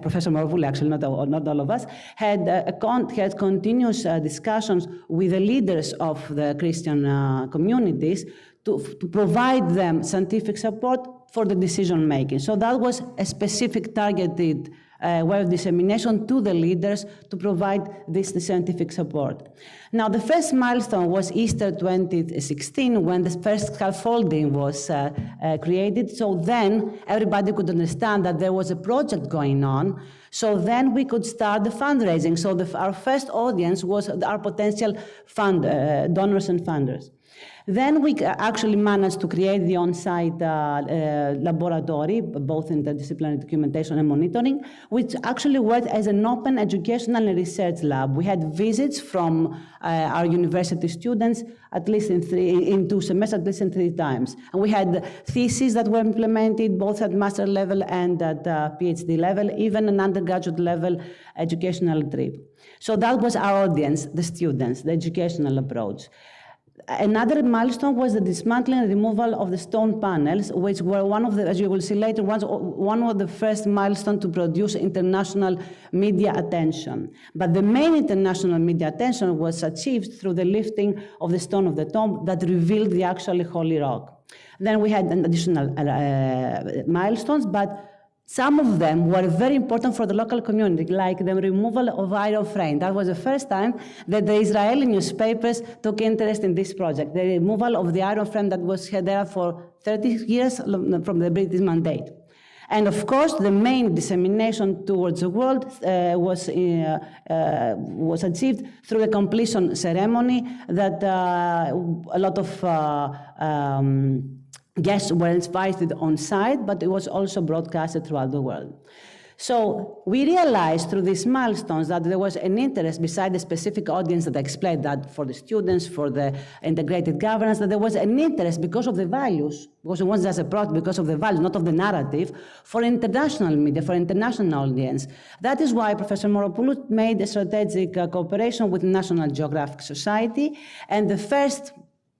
T: Professor Moropoulou, actually not all of us, had continuous discussions with the leaders of the Christian communities to provide them scientific support for the decision making. So that was a specific targeted way of dissemination to the leaders to provide this scientific support. Now, the first milestone was Easter 2016, when the first scaffolding was created. So then everybody could understand that there was a project going on. So then we could start the fundraising. So our first audience was our potential donors and funders. Then we actually managed to create the on-site laboratory, both interdisciplinary documentation and monitoring, which actually worked as an open educational and research lab. We had visits from our university students at least in 2 semesters, at least in 3 times. And we had theses that were implemented both at master level and at PhD level, even an undergraduate level educational trip. So that was our audience, the students, the educational approach. Another milestone was the dismantling and removal of the stone panels, which were one of the, as you will see later, one of the first milestones to produce international media attention. But the main international media attention was achieved through the lifting of the stone of the tomb that revealed the actually holy rock. Then we had additional milestones, but some of them were very important for the local community, like the removal of iron frame. That was the first time that the Israeli newspapers took interest in this project, the removal of the iron frame that was there for 30 years from the British mandate. And of course, the main dissemination towards the world was achieved through the completion ceremony that a lot of guests were invited on site, but it was also broadcasted throughout the world. So we realized through these milestones that there was an interest beside the specific audience that I explained, that for the students, for the integrated governance, that there was an interest because of the values, because it wasn't just a project, because of the values, not of the narrative, for international media, for international audience. That is why Professor Moropoulou made a strategic cooperation with National Geographic Society, and the first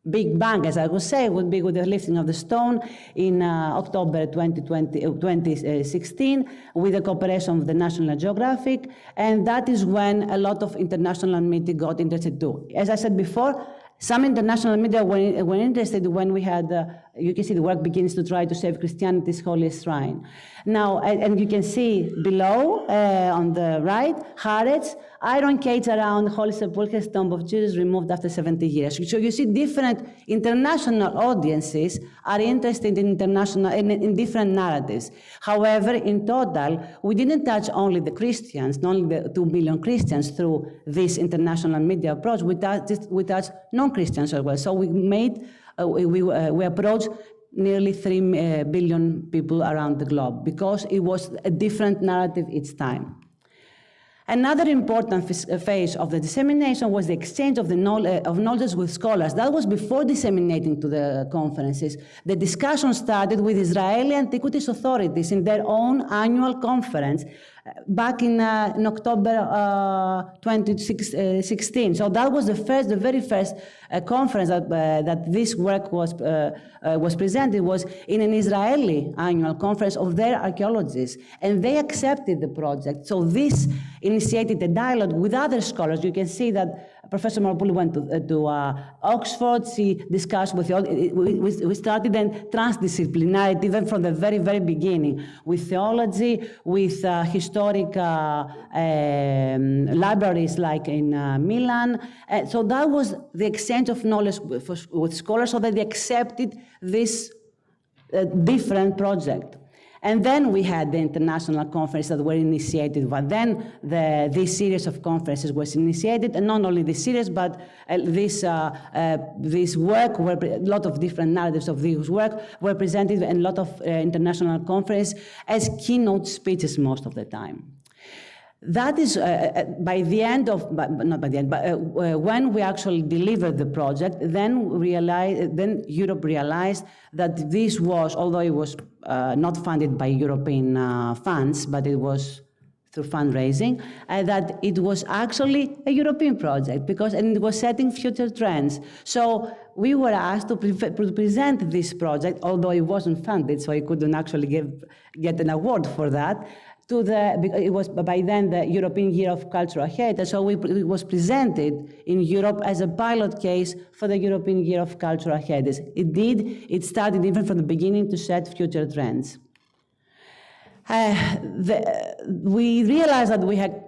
T: big bang, as I would say, would be with the lifting of the stone in October 2016 with the cooperation of the National Geographic, and that is when a lot of international media got interested too. As I said before, some international media were interested when we had, you can see the work begins to try to save Christianity's holiest shrine. Now, and you can see below on the right, Haaretz, iron cage around Holy Sepulchre's tomb of Jesus removed after 70 years. So you see different international audiences are interested in in different narratives. However, in total, we didn't touch only the Christians, not only the 2 million Christians through this international media approach, we touched non-Christians as well. So we made, we approached nearly 3 billion people around the globe because it was a different narrative each time. Another important phase of the dissemination was the exchange of knowledge with scholars. That was before disseminating to the conferences. The discussion started with Israeli antiquities authorities in their own annual conference back in October 2016. So that was the very first conference that this work was presented, was in an Israeli annual conference of their archaeologists, and they accepted the project. So this initiated a dialogue with other scholars. You can see that Professor Moropoulou went to Oxford. She discussed we started in transdisciplinarity even from the very beginning, with theology, with historic libraries like in Milan. So that was the exchange of knowledge with scholars, so that they accepted this different project. And then we had the international conferences that were initiated, but then this series of conferences was initiated, and not only this series, but this work, where a lot of different narratives of this work were presented in a lot of international conferences as keynote speeches most of the time. That is, by the end of, not by the end, but when we actually delivered the project, then Europe realized that this was, although it was not funded by European funds, but it was through fundraising, that it was actually a European project, and it was setting future trends. So we were asked to present this project, although it wasn't funded, so I couldn't actually get an award for that. It was by then the European Year of Cultural Heritage, so it was presented in Europe as a pilot case for the European Year of Cultural Heritage. It started even from the beginning to set future trends. We realized that we had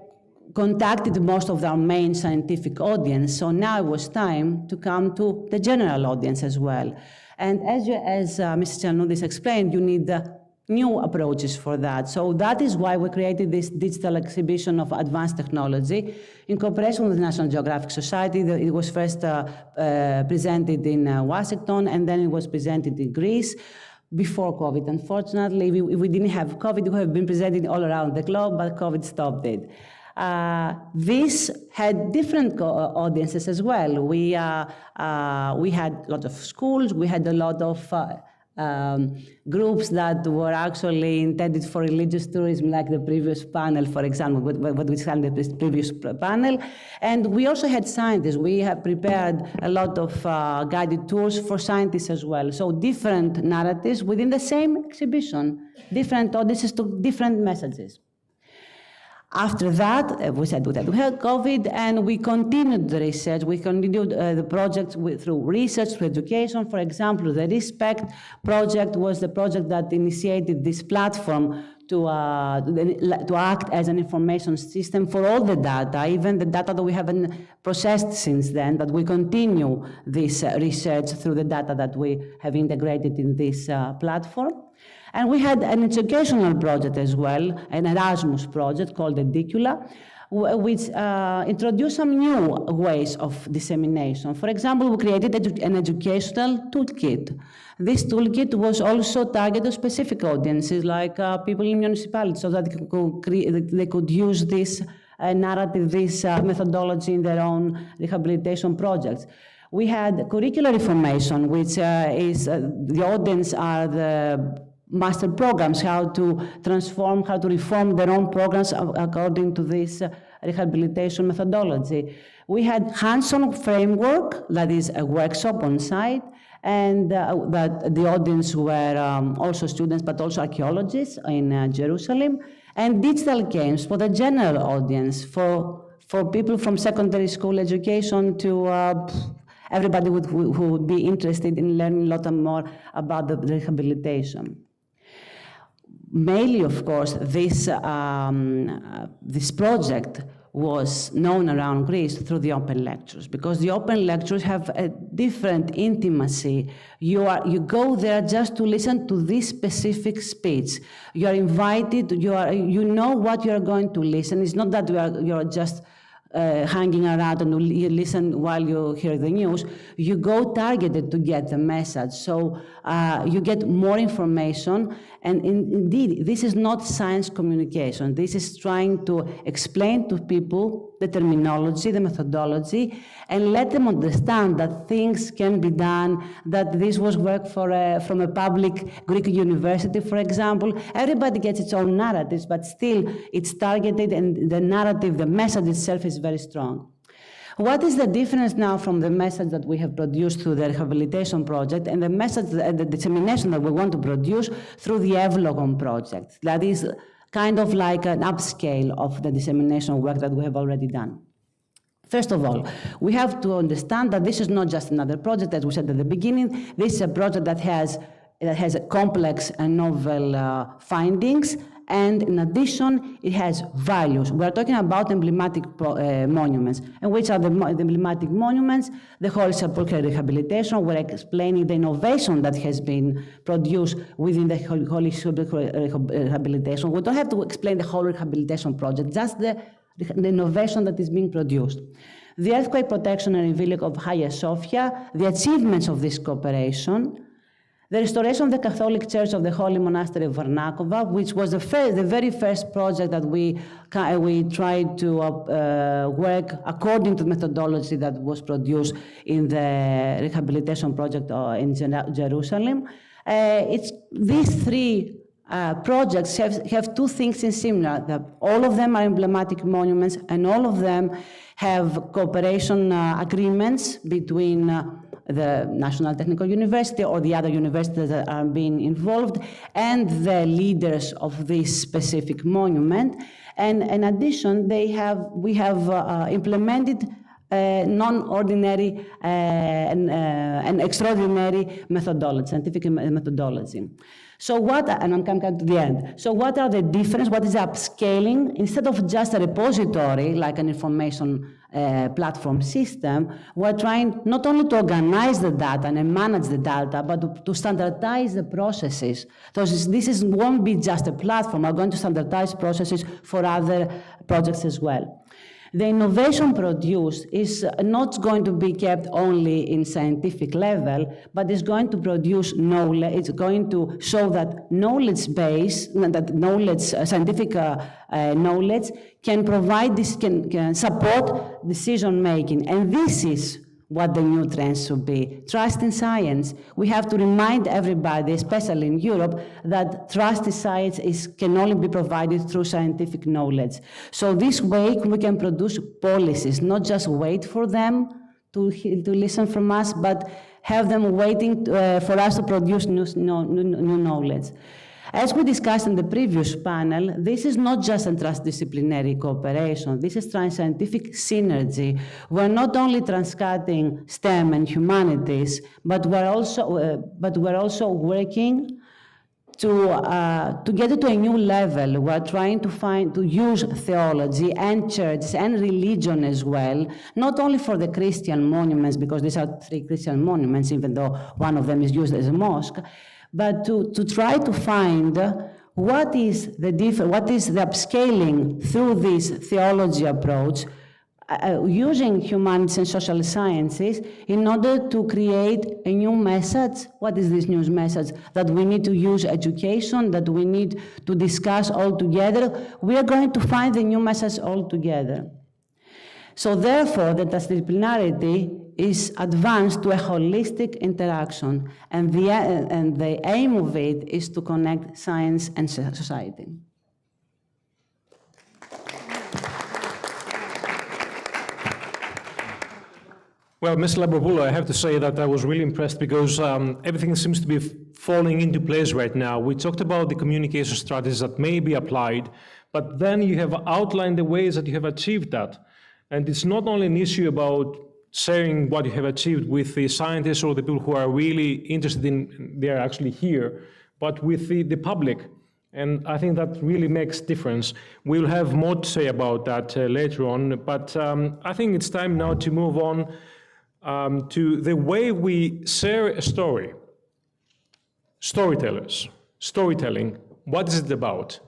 T: contacted most of our main scientific audience, so now it was time to come to the general audience as well. And as Mrs. Giannoudis explained, you need new approaches for that. So that is why we created this digital exhibition of advanced technology in cooperation with the National Geographic Society. It was first presented in Washington, and then it was presented in Greece before COVID. Unfortunately, if we didn't have COVID, we would have been presented all around the globe, but COVID stopped it. This had different audiences as well. We had a lot of schools, we had a lot of groups that were actually intended for religious tourism, like the previous panel, for example, what we saw in the previous panel. And we also had scientists. We have prepared a lot of guided tours for scientists as well. So different narratives within the same exhibition, different audiences took different messages. After that, we had COVID, and we continued the research. We continued the project through research, through education. For example, the RESPECT project was the project that initiated this platform to act as an information system for all the data, even the data that we haven't processed since then, that we continue this research through the data that we have integrated in this platform. And we had an educational project as well, an Erasmus project called Edicula, which introduced some new ways of dissemination. For example, we created an educational toolkit. This toolkit was also targeted to specific audiences, like people in municipalities, so that they could use this narrative, this methodology in their own rehabilitation projects. We had curricular information, which is the audience are the master programs, how to transform, how to reform their own programs according to this rehabilitation methodology. We had hands-on framework, that is a workshop on site, and that the audience were also students, but also archaeologists in Jerusalem, and digital games for the general audience, for people from secondary school education to everybody who would be interested in learning a lot more about the rehabilitation. Mainly, of course, this project was known around Greece through the open lectures, because the open lectures have a different intimacy. You go there just to listen to this specific speech. You are invited, you know what you are going to listen. It's not that you are just hanging around and you listen while you hear the news. You go targeted to get the message. So you get more information. And indeed, this is not science communication. This is trying to explain to people the terminology, the methodology, and let them understand that things can be done, that this was work from a public Greek university, for example. Everybody gets its own narratives, but still it's targeted, and the narrative, the message itself is very strong. What is the difference now from the message that we have produced through the rehabilitation project and the message, the dissemination that we want to produce through the Evlogon project? That is kind of like an upscale of the dissemination work that we have already done. First of all, we have to understand that this is not just another project, as we said at the beginning. This is a project that has a complex and novel findings, and in addition, it has values. We are talking about emblematic monuments. And which are the emblematic monuments? The Holy Sepulchre rehabilitation. We're explaining the innovation that has been produced within the Holy Sepulchre rehabilitation. We don't have to explain the whole rehabilitation project, just the innovation that is being produced. The earthquake protection and rebuilding of Hagia Sophia, the achievements of this cooperation, the restoration of the Catholic Church of the Holy Monastery of Varnakova, which was the very first project that we tried to work according to the methodology that was produced in the rehabilitation project in Jerusalem. These three projects have two things in similar, that all of them are emblematic monuments, and all of them have cooperation agreements between the National Technical University or the other universities that are being involved and the leaders of this specific monument. And in addition, we have implemented non-ordinary and extraordinary methodology, scientific methodology. So what, and I'm coming to the end. So what are the differences? What is upscaling? Instead of just a repository, like an information platform system, we're trying not only to organize the data and manage the data, but to standardize the processes. So this won't be just a platform. We're going to standardize processes for other projects as well. The innovation produced is not going to be kept only in scientific level, but is going to produce knowledge. It's going to show that knowledge base, that knowledge, scientific knowledge, can provide this, can support decision making, and this is what the new trends should be. Trust in science. We have to remind everybody, especially in Europe, that trust in science can only be provided through scientific knowledge. So this way we can produce policies, not just wait for them to listen from us, but have them waiting for us to produce new knowledge. As we discussed in the previous panel, this is not just a transdisciplinary cooperation. This is scientific synergy. We're not only transcutting STEM and humanities, but we're also working to get it to a new level. We're trying to use theology and churches and religion as well, not only for the Christian monuments, because these are 3 Christian monuments, even though one of them is used as a mosque, but to try to find what is the upscaling through this theology approach, using humanities and social sciences in order to create a new message. What is this new message? That we need to use education, that we need to discuss all together. We are going to find the new message all together. So therefore, the transdisciplinarity is advanced to a holistic interaction, and the aim of it is to connect science and society.
U: Well, Ms. Labropoulou, I have to say that I was really impressed because everything seems to be falling into place right now. We talked about the communication strategies that may be applied, but then you have outlined the ways that you have achieved that. And it's not only an issue about sharing what you have achieved with the scientists or the people who are really interested in, they are actually here, but with the public. And I think that really makes difference. We'll have more to say about that later on, but I think it's time now to move on to the way we share a story. Storytellers, storytelling, what is it about?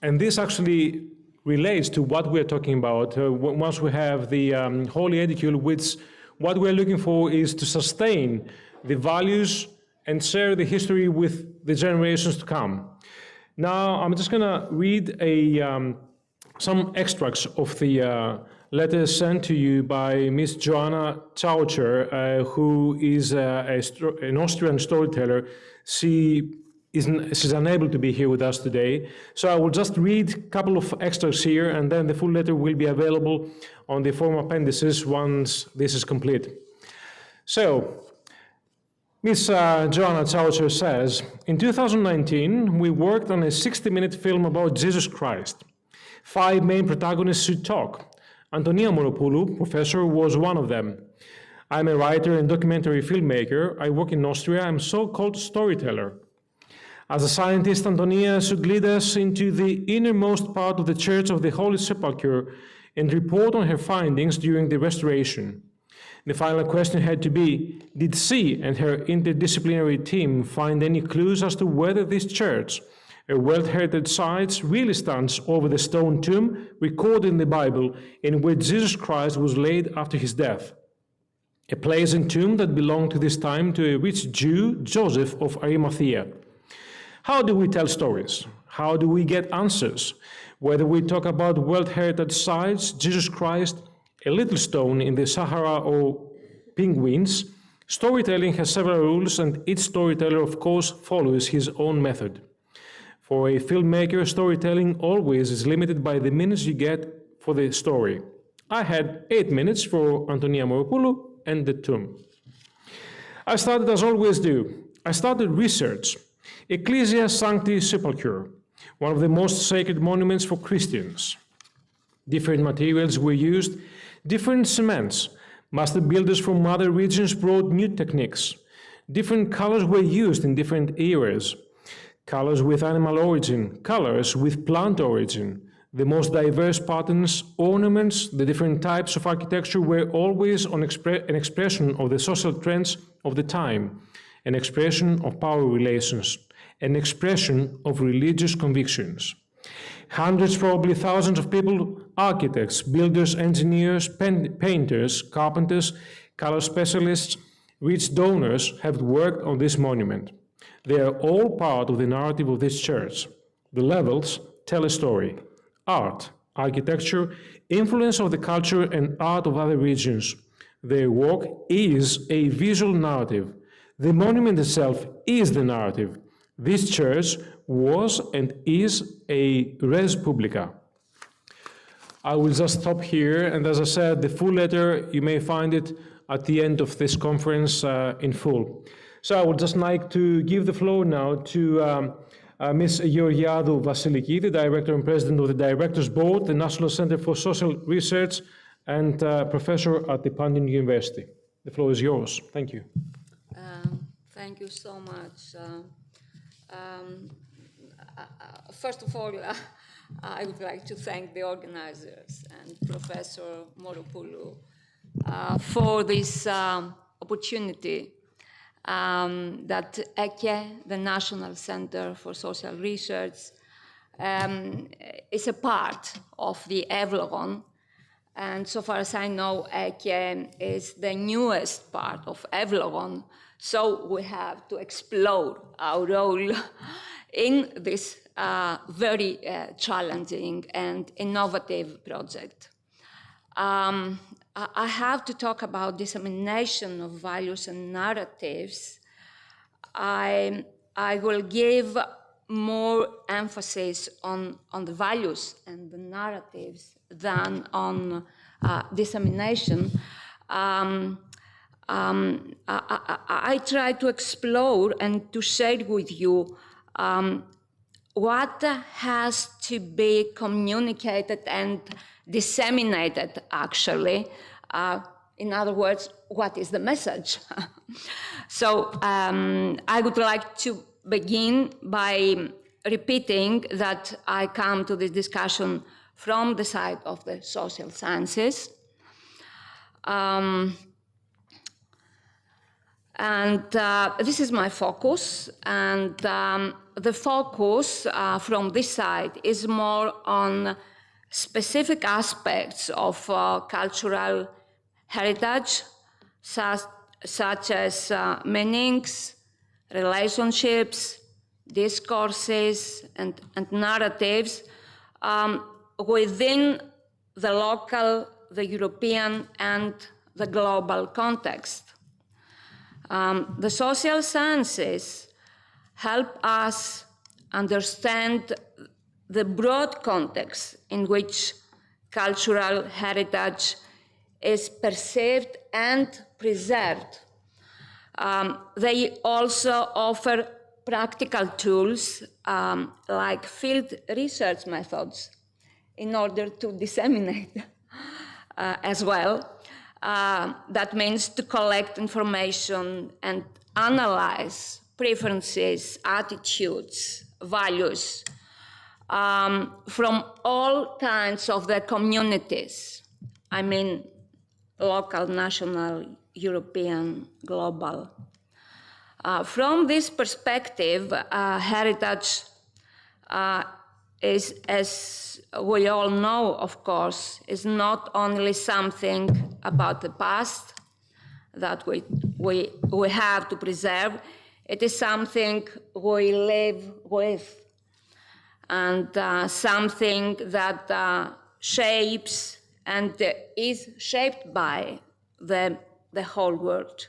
U: And this actually relates to what we're talking about once we have the Holy Edicule, which what we're looking for is to sustain the values and share the history with the generations to come. Now, I'm just gonna read some extracts of the letter sent to you by Miss Joanna Taucher, who is an Austrian storyteller. She's unable to be here with us today. So I will just read a couple of extras here, and then the full letter will be available on the form appendices once this is complete. So, Miss Joanna Taucher says, in 2019, we worked on a 60-minute film about Jesus Christ. 5 main protagonists should talk. Antonia Moropoulou, professor, was one of them. I'm a writer and documentary filmmaker. I work in Austria. I'm a so-called storyteller. As a scientist, Antonia should lead us into the innermost part of the Church of the Holy Sepulchre and report on her findings during the restoration. The final question had to be, did she and her interdisciplinary team find any clues as to whether this church, a World Heritage Site, really stands over the stone tomb recorded in the Bible in which Jesus Christ was laid after his death? A place and tomb that belonged to this time to a rich Jew, Joseph of Arimathea. How do we tell stories? How do we get answers? Whether we talk about World Heritage Sites, Jesus Christ, a little stone in the Sahara, or penguins, storytelling has several rules, and each storyteller, of course, follows his own method. For a filmmaker, storytelling always is limited by the minutes you get for the story. I had 8 minutes for Antonia Moropoulou and the tomb. I started as always do. I started research. Ecclesia Sancti Sepulchre, one of the most sacred monuments for Christians. Different materials were used, different cements. Master builders from other regions brought new techniques. Different colors were used in different eras. Colors with animal origin, colors with plant origin. The most diverse patterns, ornaments, the different types of architecture were always an expression of the social trends of the time, an expression of power relations, an expression of religious convictions. Hundreds, probably thousands of people, architects, builders, engineers, painters, carpenters, color specialists, rich donors have worked on this monument. They are all part of the narrative of this church. The levels tell a story. Art, architecture, influence of the culture and art of other regions. Their work is a visual narrative. The monument itself is the narrative. This church was and is a res publica. I will just stop here, and as I said, the full letter, you may find it at the end of this conference in full. So I would just like to give the floor now to Ms. Georgiadou Vasiliki, the Director and President of the Directors Board, the National Center for Social Research, and Professor at the Pantheon University. The floor is yours. Thank you.
Q: Thank you so much. First of all, I would like to thank the organizers and Professor Moropoulou for this opportunity that ECHE, the National Center for Social Research, is a part of the Evleron. And so far as I know, ECHE is the newest part of Evleron. So we have to explore our role in this very challenging and innovative project. I have to talk about dissemination of values and narratives. I will give more emphasis on the values and the narratives than on dissemination. I try to explore and to share with you what has to be communicated and disseminated, actually. In other words, what is the message? So I would like to begin by repeating that I come to this discussion from the side of the social sciences. This is my focus, and the focus from this side is more on specific aspects of cultural heritage, such as meanings, relationships, discourses, and narratives within the local, the European, and the global context. The social sciences help us understand the broad context in which cultural heritage is perceived and preserved. They also offer practical tools like field research methods in order to disseminate as well. That means to collect information and analyze preferences, attitudes, values from all kinds of the communities. I mean, local, national, European, global. From this perspective, heritage is, as we all know, of course, is not only something about the past that we have to preserve, it is something we live with, and something that shapes and is shaped by the whole world.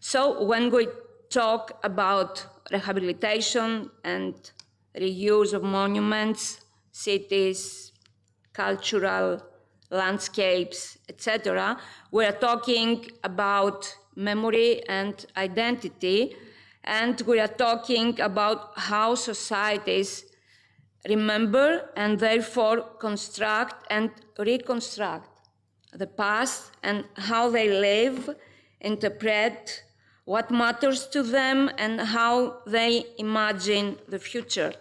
Q: So when we talk about rehabilitation and reuse of monuments, cities, cultural landscapes, etc., we are talking about memory and identity, and we are talking about how societies remember and therefore construct and reconstruct the past, and how they live, interpret what matters to them, and how they imagine the future.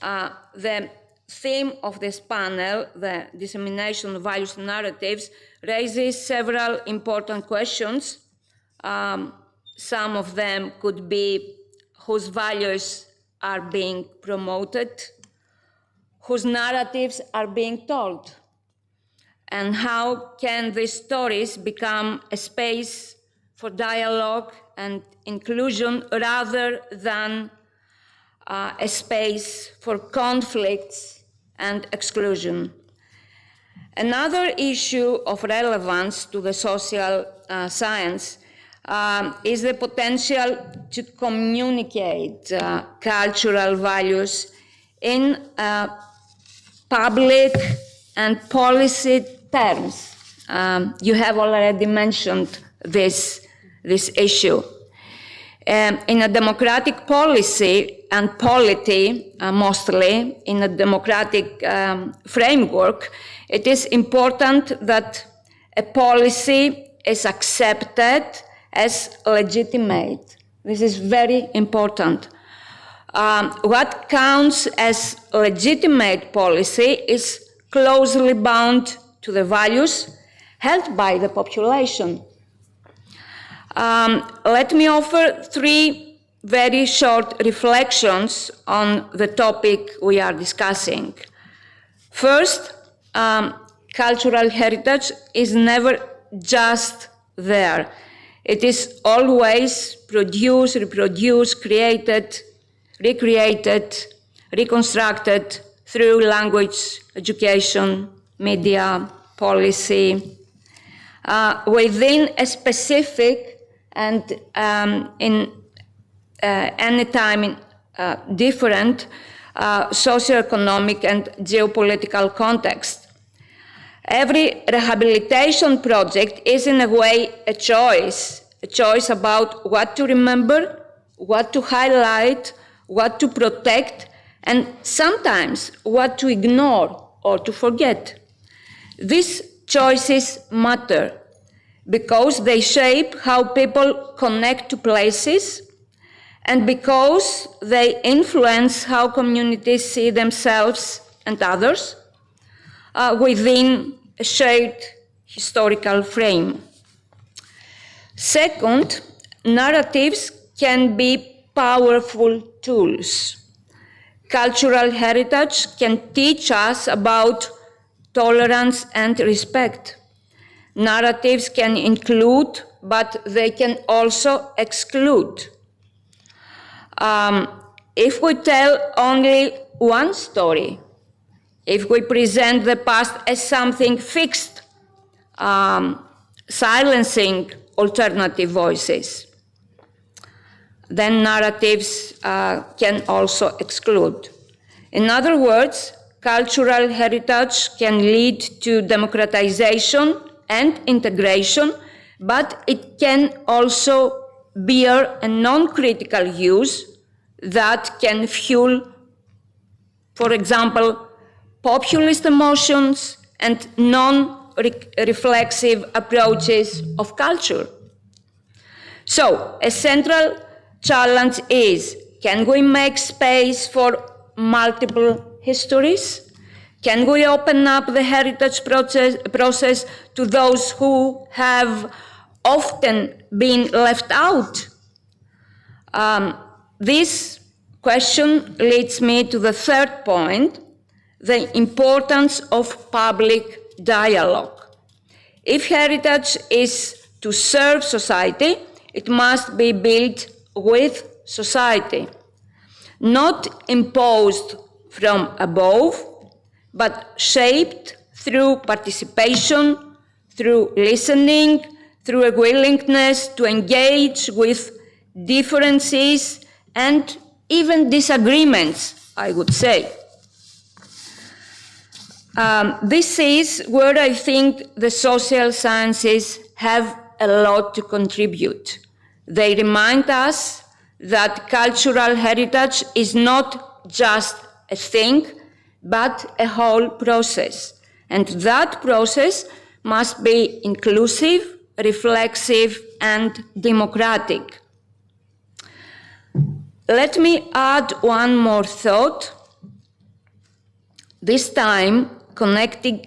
Q: The theme of this panel, the dissemination of values and narratives, raises several important questions. Some of them could be whose values are being promoted, whose narratives are being told, and how can these stories become a space for dialogue and inclusion rather than a space for conflicts and exclusion. Another issue of relevance to the social science is the potential to communicate cultural values in public and policy terms. You have already mentioned this issue. In a democratic policy and polity, mostly in a democratic framework, it is important that a policy is accepted as legitimate. This is very important. What counts as legitimate policy is closely bound to the values held by the population. Let me offer 3 very short reflections on the topic we are discussing. First, cultural heritage is never just there. It is always produced, reproduced, created, recreated, reconstructed through language, education, media, policy, within a specific and in any time different socioeconomic and geopolitical context. Every rehabilitation project is in a way a choice about what to remember, what to highlight, what to protect, and sometimes what to ignore or to forget. These choices matter because they shape how people connect to places and because they influence how communities see themselves and others within a shared historical frame. Second, narratives can be powerful tools. Cultural heritage can teach us about tolerance and respect. Narratives can include, but they can also exclude. If we tell only one story, if we present the past as something fixed, silencing alternative voices, then narratives can also exclude. In other words, cultural heritage can lead to democratization and integration, but it can also bear a non-critical use that can fuel, for example, populist emotions and non-reflexive approaches of culture. So, a central challenge is, can we make space for multiple histories? Can we open up the heritage process to those who have often been left out? This question leads me to the third point, the importance of public dialogue. If heritage is to serve society, it must be built with society, not imposed from above, but shaped through participation, through listening, through a willingness to engage with differences and even disagreements, I would say. This is where I think the social sciences have a lot to contribute. They remind us that cultural heritage is not just a thing, but a whole process. And that process must be inclusive, reflexive, and democratic. Let me add one more thought, this time connecting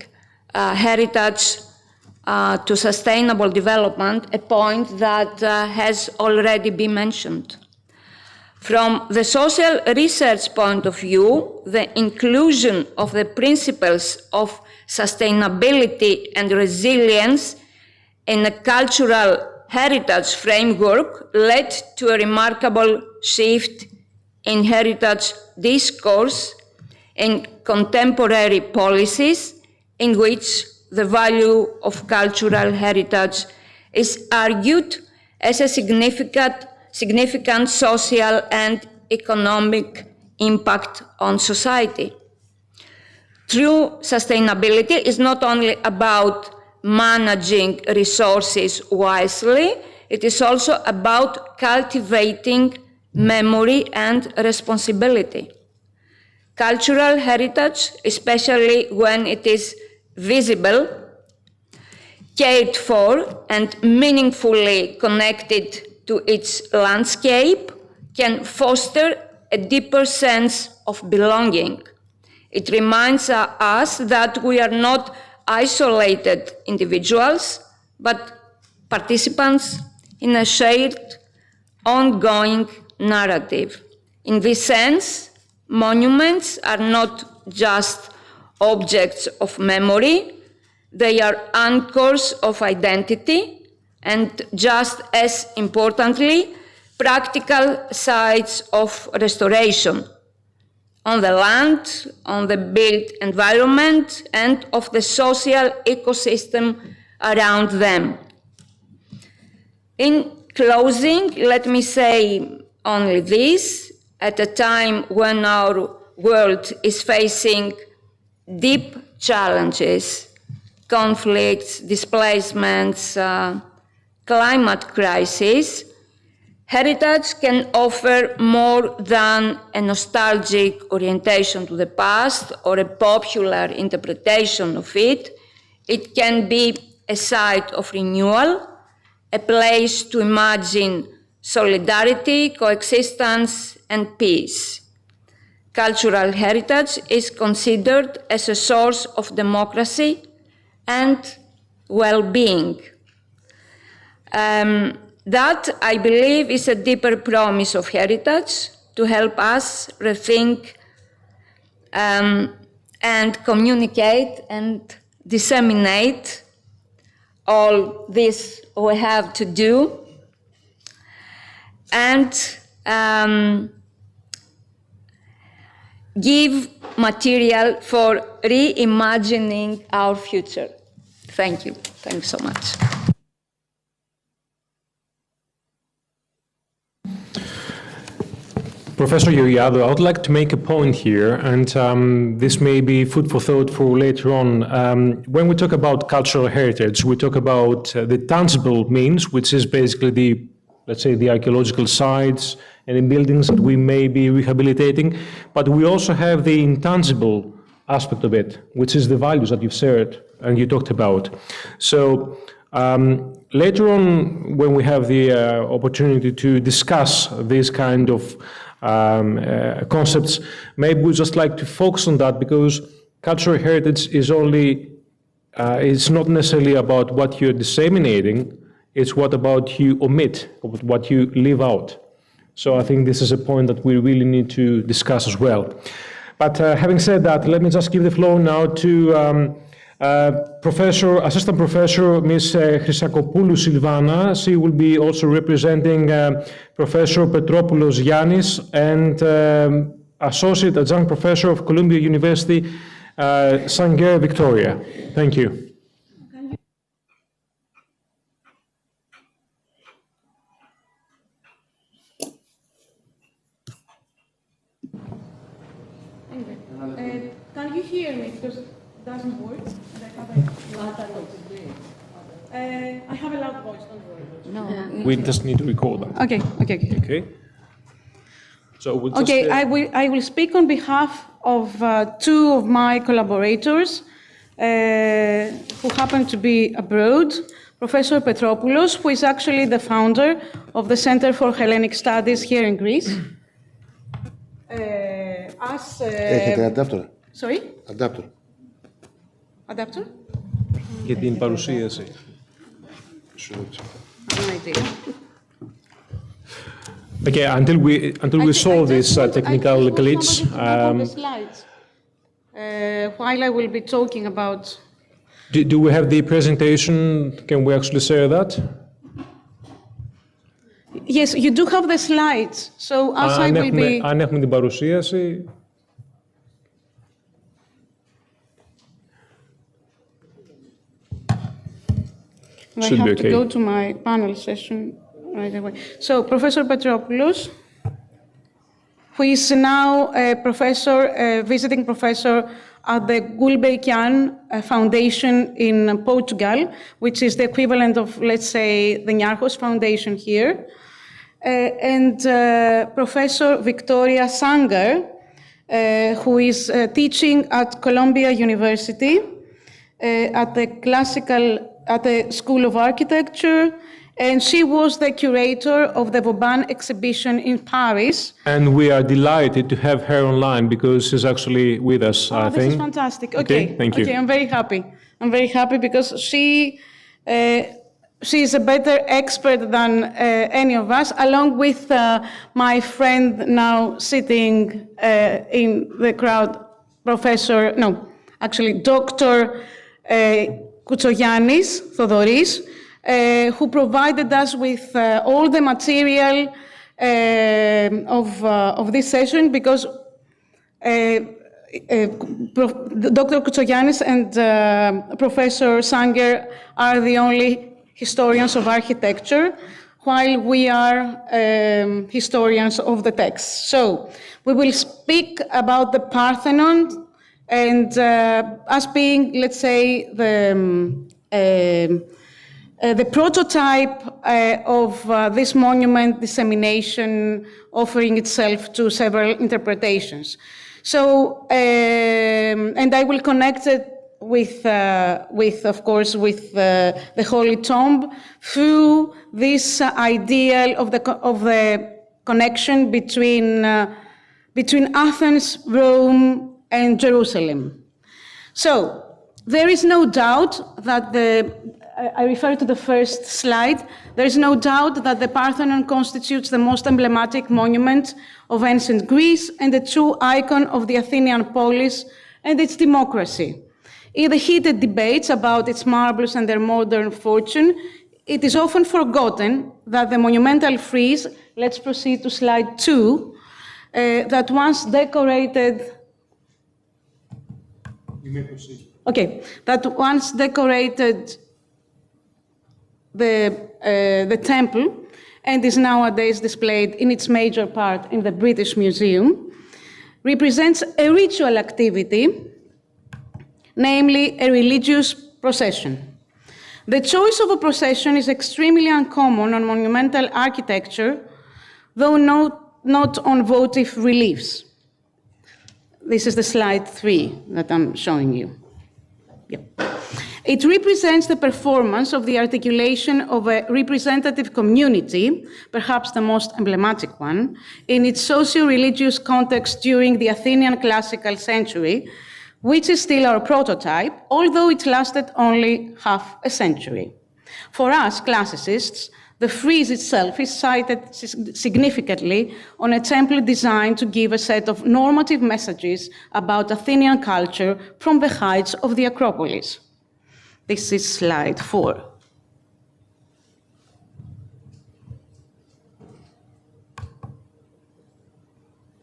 Q: heritage to sustainable development, a point that has already been mentioned. From the social research point of view, the inclusion of the principles of sustainability and resilience in a cultural heritage framework led to a remarkable shift in heritage discourse in contemporary policies in which the value of cultural heritage is argued as a significant social and economic impact on society. True sustainability is not only about managing resources wisely, it is also about cultivating memory and responsibility. Cultural heritage, especially when it is visible, cared for, and meaningfully connected to its landscape, can foster a deeper sense of belonging. It reminds us that we are not isolated individuals, but participants in a shared, ongoing narrative. In this sense, monuments are not just objects of memory, they are anchors of identity, and just as importantly, practical sites of restoration on the land, on the built environment, and of the social ecosystem around them. In closing, let me say only this: at a time when our world is facing deep challenges, conflicts, displacements, climate crisis, heritage can offer more than a nostalgic orientation to the past or a popular interpretation of it. It can be a site of renewal, a place to imagine solidarity, coexistence, and peace. Cultural heritage is considered as a source of democracy and well-being. That, I believe, is a deeper promise of heritage to help us rethink and communicate and disseminate all this we have to do, and give material for reimagining our future. Thank you. Thanks so much.
U: Professor Georgiadou, I would like to make a point here, and this may be food for thought for later on. When we talk about cultural heritage, we talk about the tangible means, which is basically the, let's say, the archaeological sites and the buildings that we may be rehabilitating, but we also have the intangible aspect of it, which is the values that you've shared and you talked about. So later on, when we have the opportunity to discuss this kind of concepts, maybe we'd just like to focus on that, because cultural heritage is only, it's not necessarily about what you're disseminating, it's what about you omit, what you leave out. So I think this is a point that we really need to discuss as well. But having said that, let me just give the floor now to Assistant Professor Ms. Chrysakopoulou Silvana. She will be also representing Professor Petropoulos Yannis and Associate Adjunct Professor of Columbia University, Sanger, Victoria. Thank you.
R: Can you hear me? Because it doesn't work. I have a loud voice, don't worry.
U: No. We just need to record that.
R: Okay.
U: Okay. So we'll just,
R: I will speak on behalf of two of my collaborators who happen to be abroad. Professor Petropoulos, who is actually the founder of the Center for Hellenic Studies here in Greece.
S: Έχετε adapter.
R: Sorry?
S: Adapter.
R: Adapter?
U: Για την παρουσίαση. Okay, until we solve this technical glitch.
R: While I will be talking about.
U: Do we have the presentation? Can we actually share that?
R: Yes, you do have the slides. So as I will be.
U: Αν έχουμε την παρουσίαση.
R: I have to go to my panel session right away. So Professor Petropoulos, who is now a professor, a visiting professor at the Gulbenkian Foundation in Portugal, which is the equivalent of, let's say, the Niarchos Foundation here, and Professor Victoria Sanger, who is teaching at Columbia University at the School of Architecture, and she was the curator of the Vauban exhibition in Paris.
U: And we are delighted to have her online because she's actually with us, I think.
R: This is fantastic. Okay,
U: thank you.
R: Okay, I'm very happy. I'm very happy because she she is a better expert than any of us, along with my friend now sitting in the crowd, Dr. Koutsogiannis Thodoris, who provided us with all the material of this session, because Dr. Koutsogiannis and Professor Sanger are the only historians of architecture, while we are historians of the text. So we will speak about the Parthenon and as being, let's say, the prototype of this monument dissemination, offering itself to several interpretations. So, and I will connect it with of course, with the Holy Tomb through this ideal of the connection between Athens, Rome, and Jerusalem. So there is no doubt that I refer to the first slide. There is no doubt that the Parthenon constitutes the most emblematic monument of ancient Greece and a true icon of the Athenian polis and its democracy. In the heated debates about its marbles and their modern fortune, it is often forgotten that the monumental frieze, let's proceed to slide 2, that once decorated.
U: You may proceed.
R: Okay, that once decorated the temple and is nowadays displayed in its major part in the British Museum, represents a ritual activity, namely a religious procession. The choice of a procession is extremely uncommon on monumental architecture, though not on votive reliefs. This is the slide 3 that I'm showing you. Yep. It represents the performance of the articulation of a representative community, perhaps the most emblematic one, in its socio-religious context during the Athenian classical century, which is still our prototype, although it lasted only half a century. For us, classicists, the frieze itself is cited significantly on a temple designed to give a set of normative messages about Athenian culture from the heights of the Acropolis. This is slide 4.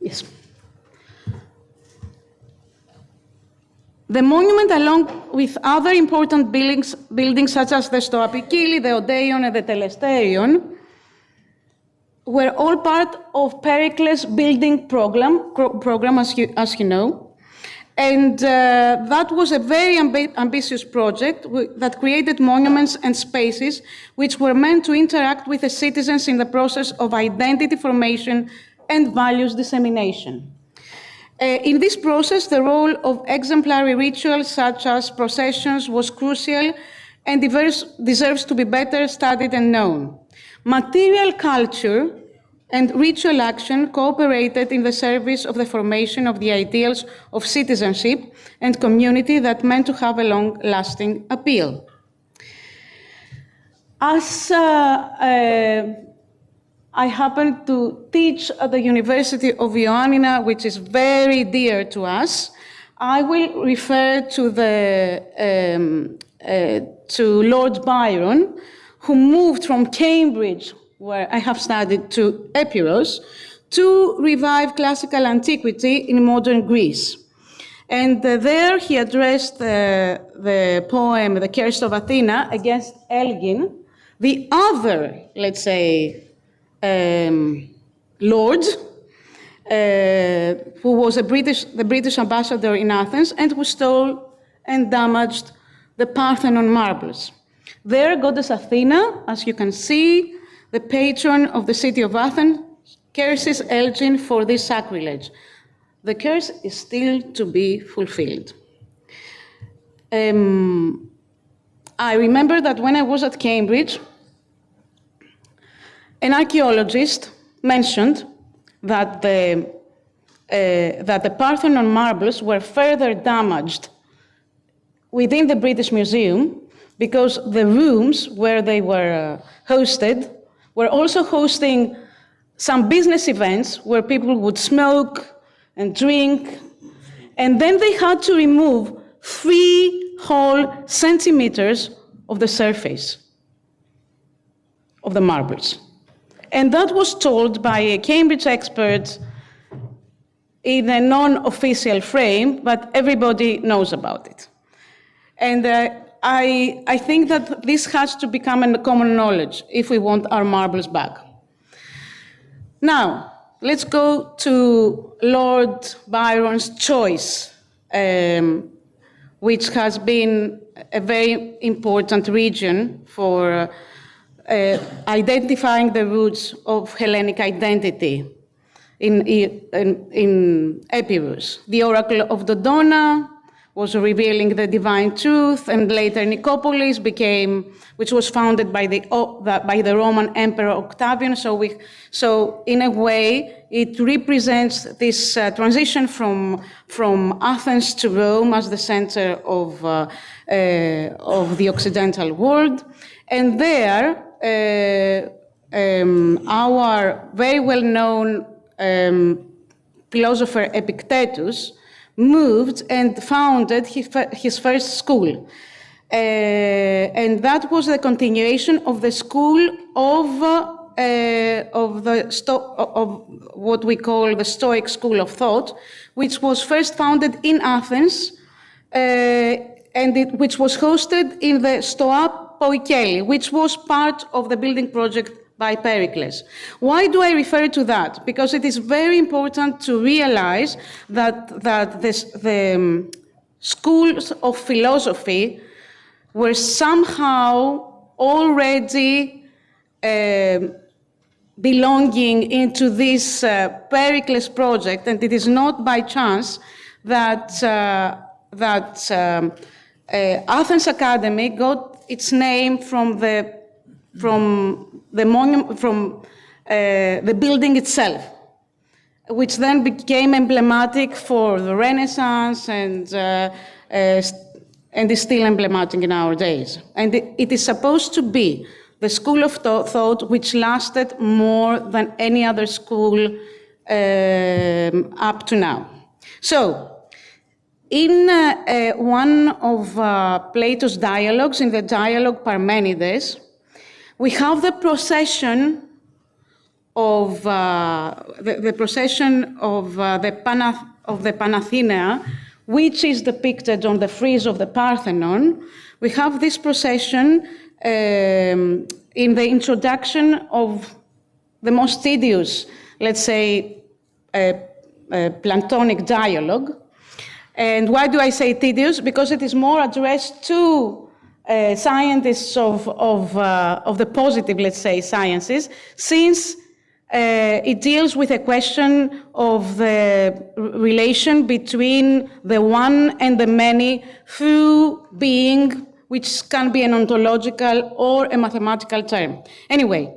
R: Yes. The monument, along with other important buildings such as the Stoapikili, the Odeon, and the Telesterion, were all part of Pericles' building program, as you know. And that was a very ambitious project that created monuments and spaces which were meant to interact with the citizens in the process of identity formation and values dissemination. In this process, the role of exemplary rituals such as processions was crucial and deserves to be better studied and known. Material culture and ritual action cooperated in the service of the formation of the ideals of citizenship and community that meant to have a long-lasting appeal. As I happen to teach at the University of Ioannina, which is very dear to us, I will refer to Lord Byron, who moved from Cambridge, where I have studied, to Epirus, to revive classical antiquity in modern Greece. And there he addressed the poem, The Curse of Athena, against Elgin, the other, let's say, lord, who was the British ambassador in Athens and who stole and damaged the Parthenon marbles. There, goddess Athena, as you can see, the patron of the city of Athens, curses Elgin for this sacrilege. The curse is still to be fulfilled. I remember that when I was at Cambridge, an archaeologist mentioned that the Parthenon marbles were further damaged within the British Museum because the rooms where they were hosted were also hosting some business events where people would smoke and drink. And then they had to remove 3 whole centimeters of the surface of the marbles. And that was told by a Cambridge expert in a non-official frame, but everybody knows about it. And I think that this has to become a common knowledge if we want our marbles back. Now, let's go to Lord Byron's choice, which has been a very important region for identifying the roots of Hellenic identity in Epirus. The Oracle of Dodona was revealing the divine truth, and later Nicopolis became, which was founded by the Roman Emperor Octavian. So in a way, it represents this transition from Athens to Rome as the center of the Occidental world. And there, our very well-known philosopher Epictetus moved and founded his first school. And that was the continuation of the school of what we call the Stoic school of thought, which was first founded in Athens, and which was hosted in the Stoa Poikeli, which was part of the building project by Pericles. Why do I refer to that? Because it is very important to realize that the schools of philosophy were somehow already belonging into this Pericles project, and it is not by chance that Athens Academy got its name from the building itself, which then became emblematic for the Renaissance and is still emblematic in our days. And it is supposed to be the school of thought which lasted more than any other school up to now. So, in one of Plato's dialogues, in the dialogue Parmenides, we have the procession of the Panathenaea, which is depicted on the frieze of the Parthenon. We have this procession in the introduction of the most tedious, let's say, Platonic dialogue. And why do I say tedious? Because it is more addressed to scientists of the positive, let's say, sciences, since it deals with a question of the relation between the one and the many through being, which can be an ontological or a mathematical term. Anyway,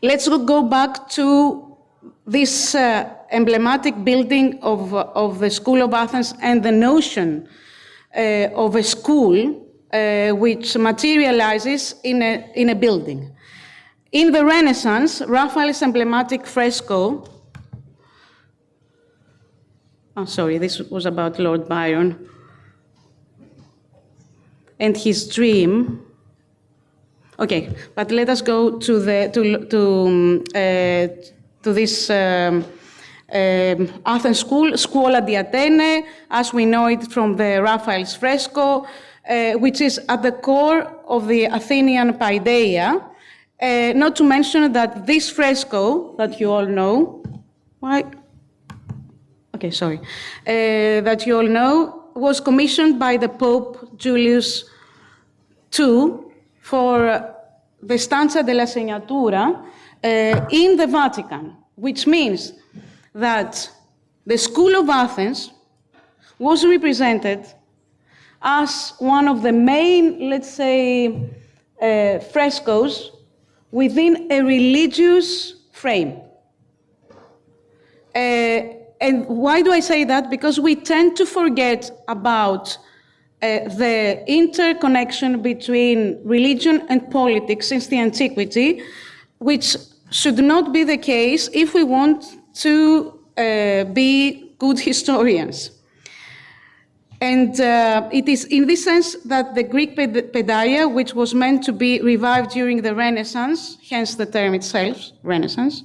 R: let's go back to this emblematic building of the School of Athens and the notion of a school which materializes in a building. In the Renaissance, Raphael's emblematic fresco, this was about Lord Byron, and his dream. Okay, but let us go to this Athens school, Scuola di Atene, as we know it from the Raphael's fresco, which is at the core of the Athenian paideia. Not to mention that this fresco that you all know, that you all know, was commissioned by the Pope Julius II for the Stanza della Segnatura in the Vatican, which means that the School of Athens was represented as one of the main, let's say, frescoes within a religious frame. And why do I say that? Because we tend to forget about the interconnection between religion and politics since the antiquity, which should not be the case if we want to be good historians. And it is in this sense that the Greek paideia, which was meant to be revived during the Renaissance, hence the term itself, Renaissance,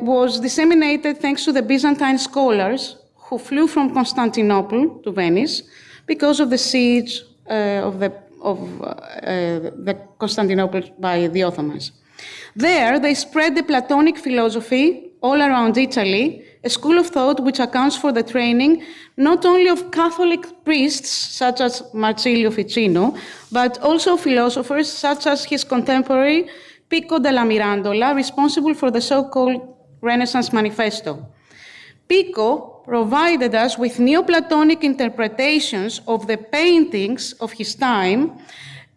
R: was disseminated thanks to the Byzantine scholars who flew from Constantinople to Venice because of the siege of the Constantinople by the Ottomans. There, they spread the Platonic philosophy all around Italy, a school of thought which accounts for the training not only of Catholic priests, such as Marsilio Ficino, but also philosophers such as his contemporary Pico della Mirandola, responsible for the so-called Renaissance Manifesto. Pico provided us with Neoplatonic interpretations of the paintings of his time,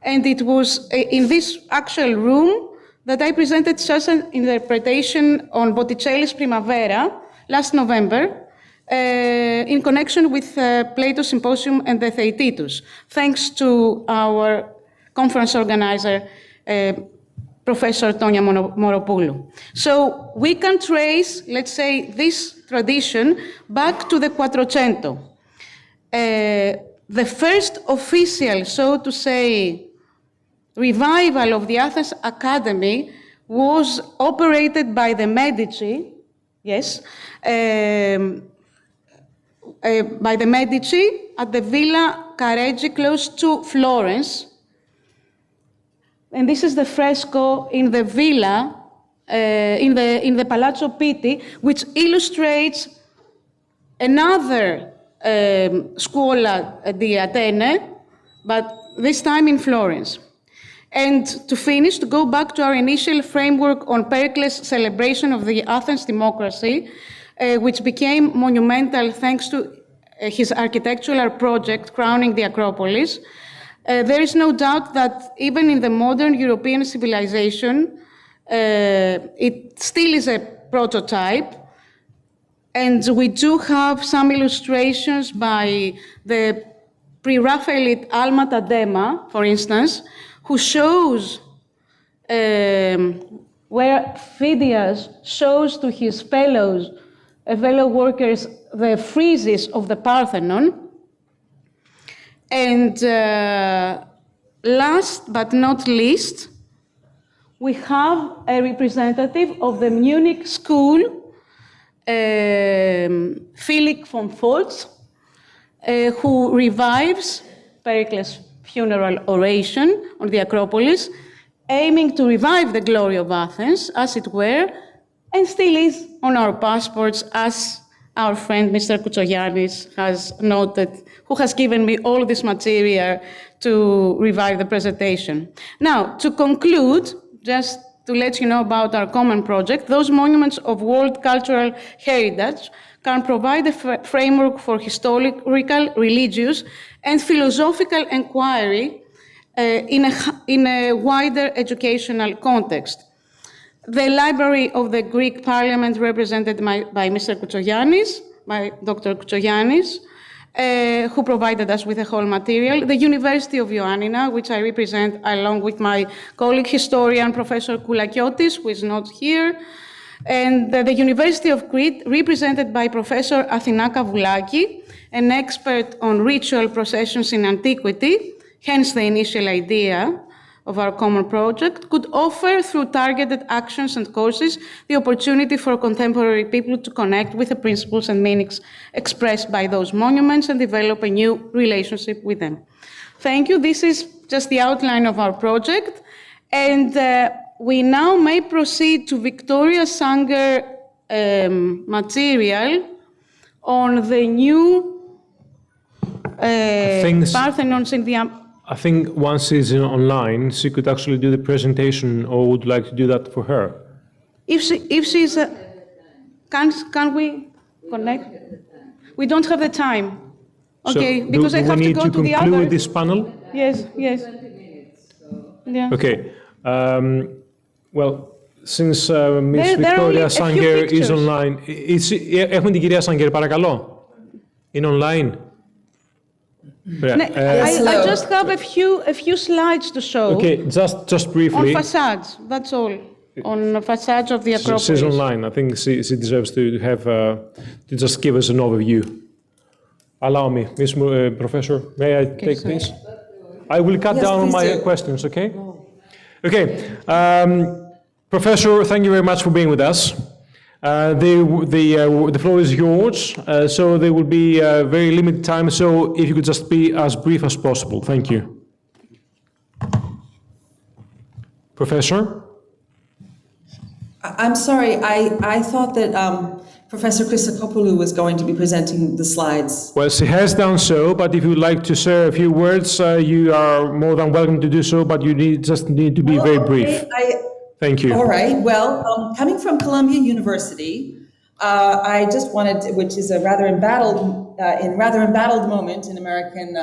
R: and it was in this actual room that I presented such an interpretation on Botticelli's Primavera last November in connection with Plato's Symposium and the Theaetetus, thanks to our conference organizer, Professor Tonia Moropoulou. So we can trace, let's say, this tradition back to the Quattrocento. The first official, so to say, revival of the Athens Academy was operated by the Medici, yes, by the Medici at the Villa Careggi close to Florence. And this is the fresco in the villa, in the Palazzo Pitti, which illustrates another scuola di Atene, but this time in Florence. And to finish, to go back to our initial framework on Pericles' celebration of the Athens democracy, which became monumental thanks to his architectural project crowning the Acropolis, there is no doubt that even in the modern European civilization, it still is a prototype. And we do have some illustrations by the pre-Raphaelite Alma Tadema, for instance, who shows where Phidias shows to his fellow workers the friezes of the Parthenon. And last but not least, we have a representative of the Munich school, Philipp von Foltz, who revives Pericles' funeral oration on the Acropolis, aiming to revive the glory of Athens, as it were, and still is on our passports, as our friend Mr. Koutsogiannis has noted, who has given me all this material to revive the presentation. Now, to conclude, just to let you know about our common project, those monuments of world cultural heritage can provide a framework for historical, religious, and philosophical inquiry in a wider educational context. The Library of the Greek Parliament, represented by Mr. Koutsogiannis, by Dr. Koutsogiannis, who provided us with the whole material. The University of Ioannina, which I represent along with my colleague historian, Professor Koulakiotis, who is not here. And the University of Crete, represented by Professor Athina Kavoulaki, an expert on ritual processions in antiquity, hence the initial idea of our common project, could offer through targeted actions and courses the opportunity for contemporary people to connect with the principles and meanings expressed by those monuments and develop a new relationship with them. Thank you. This is just the outline of our project. And we now may proceed to Victoria Sanger material on the new Parthenons in the...
U: I think once she's online, she could actually do the presentation, or would like to do that for her.
R: If she's, can we connect? We don't have the time. Okay,
U: so
R: because I have to go to the other.
U: We need to conclude this panel?
R: Yes, yes. Yeah.
U: Okay. Well, since Ms. Victoria Sanger is online, έχουμε την κυρία Sanger, παρακαλώ. Είναι online. Yeah.
R: I just have a few slides to show.
U: Okay, just briefly.
R: On facades, that's all. On facades of the Acropolis.
U: She's online. I think she deserves to have to just give us an overview. Allow me, Ms. Professor. May I take this? I will cut down on my questions. Okay. Okay. Professor, thank you very much for being with us. The floor is yours. So there will be very limited time. So if you could just be as brief as possible. Thank you. Professor?
F: I'm sorry, I thought that Professor Christokopoulou was going to be presenting the slides.
U: Well, she has done so, but if you would like to say a few words, you are more than welcome to do so, but you just need to be very brief. Thank you.
F: All right, well, coming from Columbia University, I just wanted, which is a rather embattled moment in American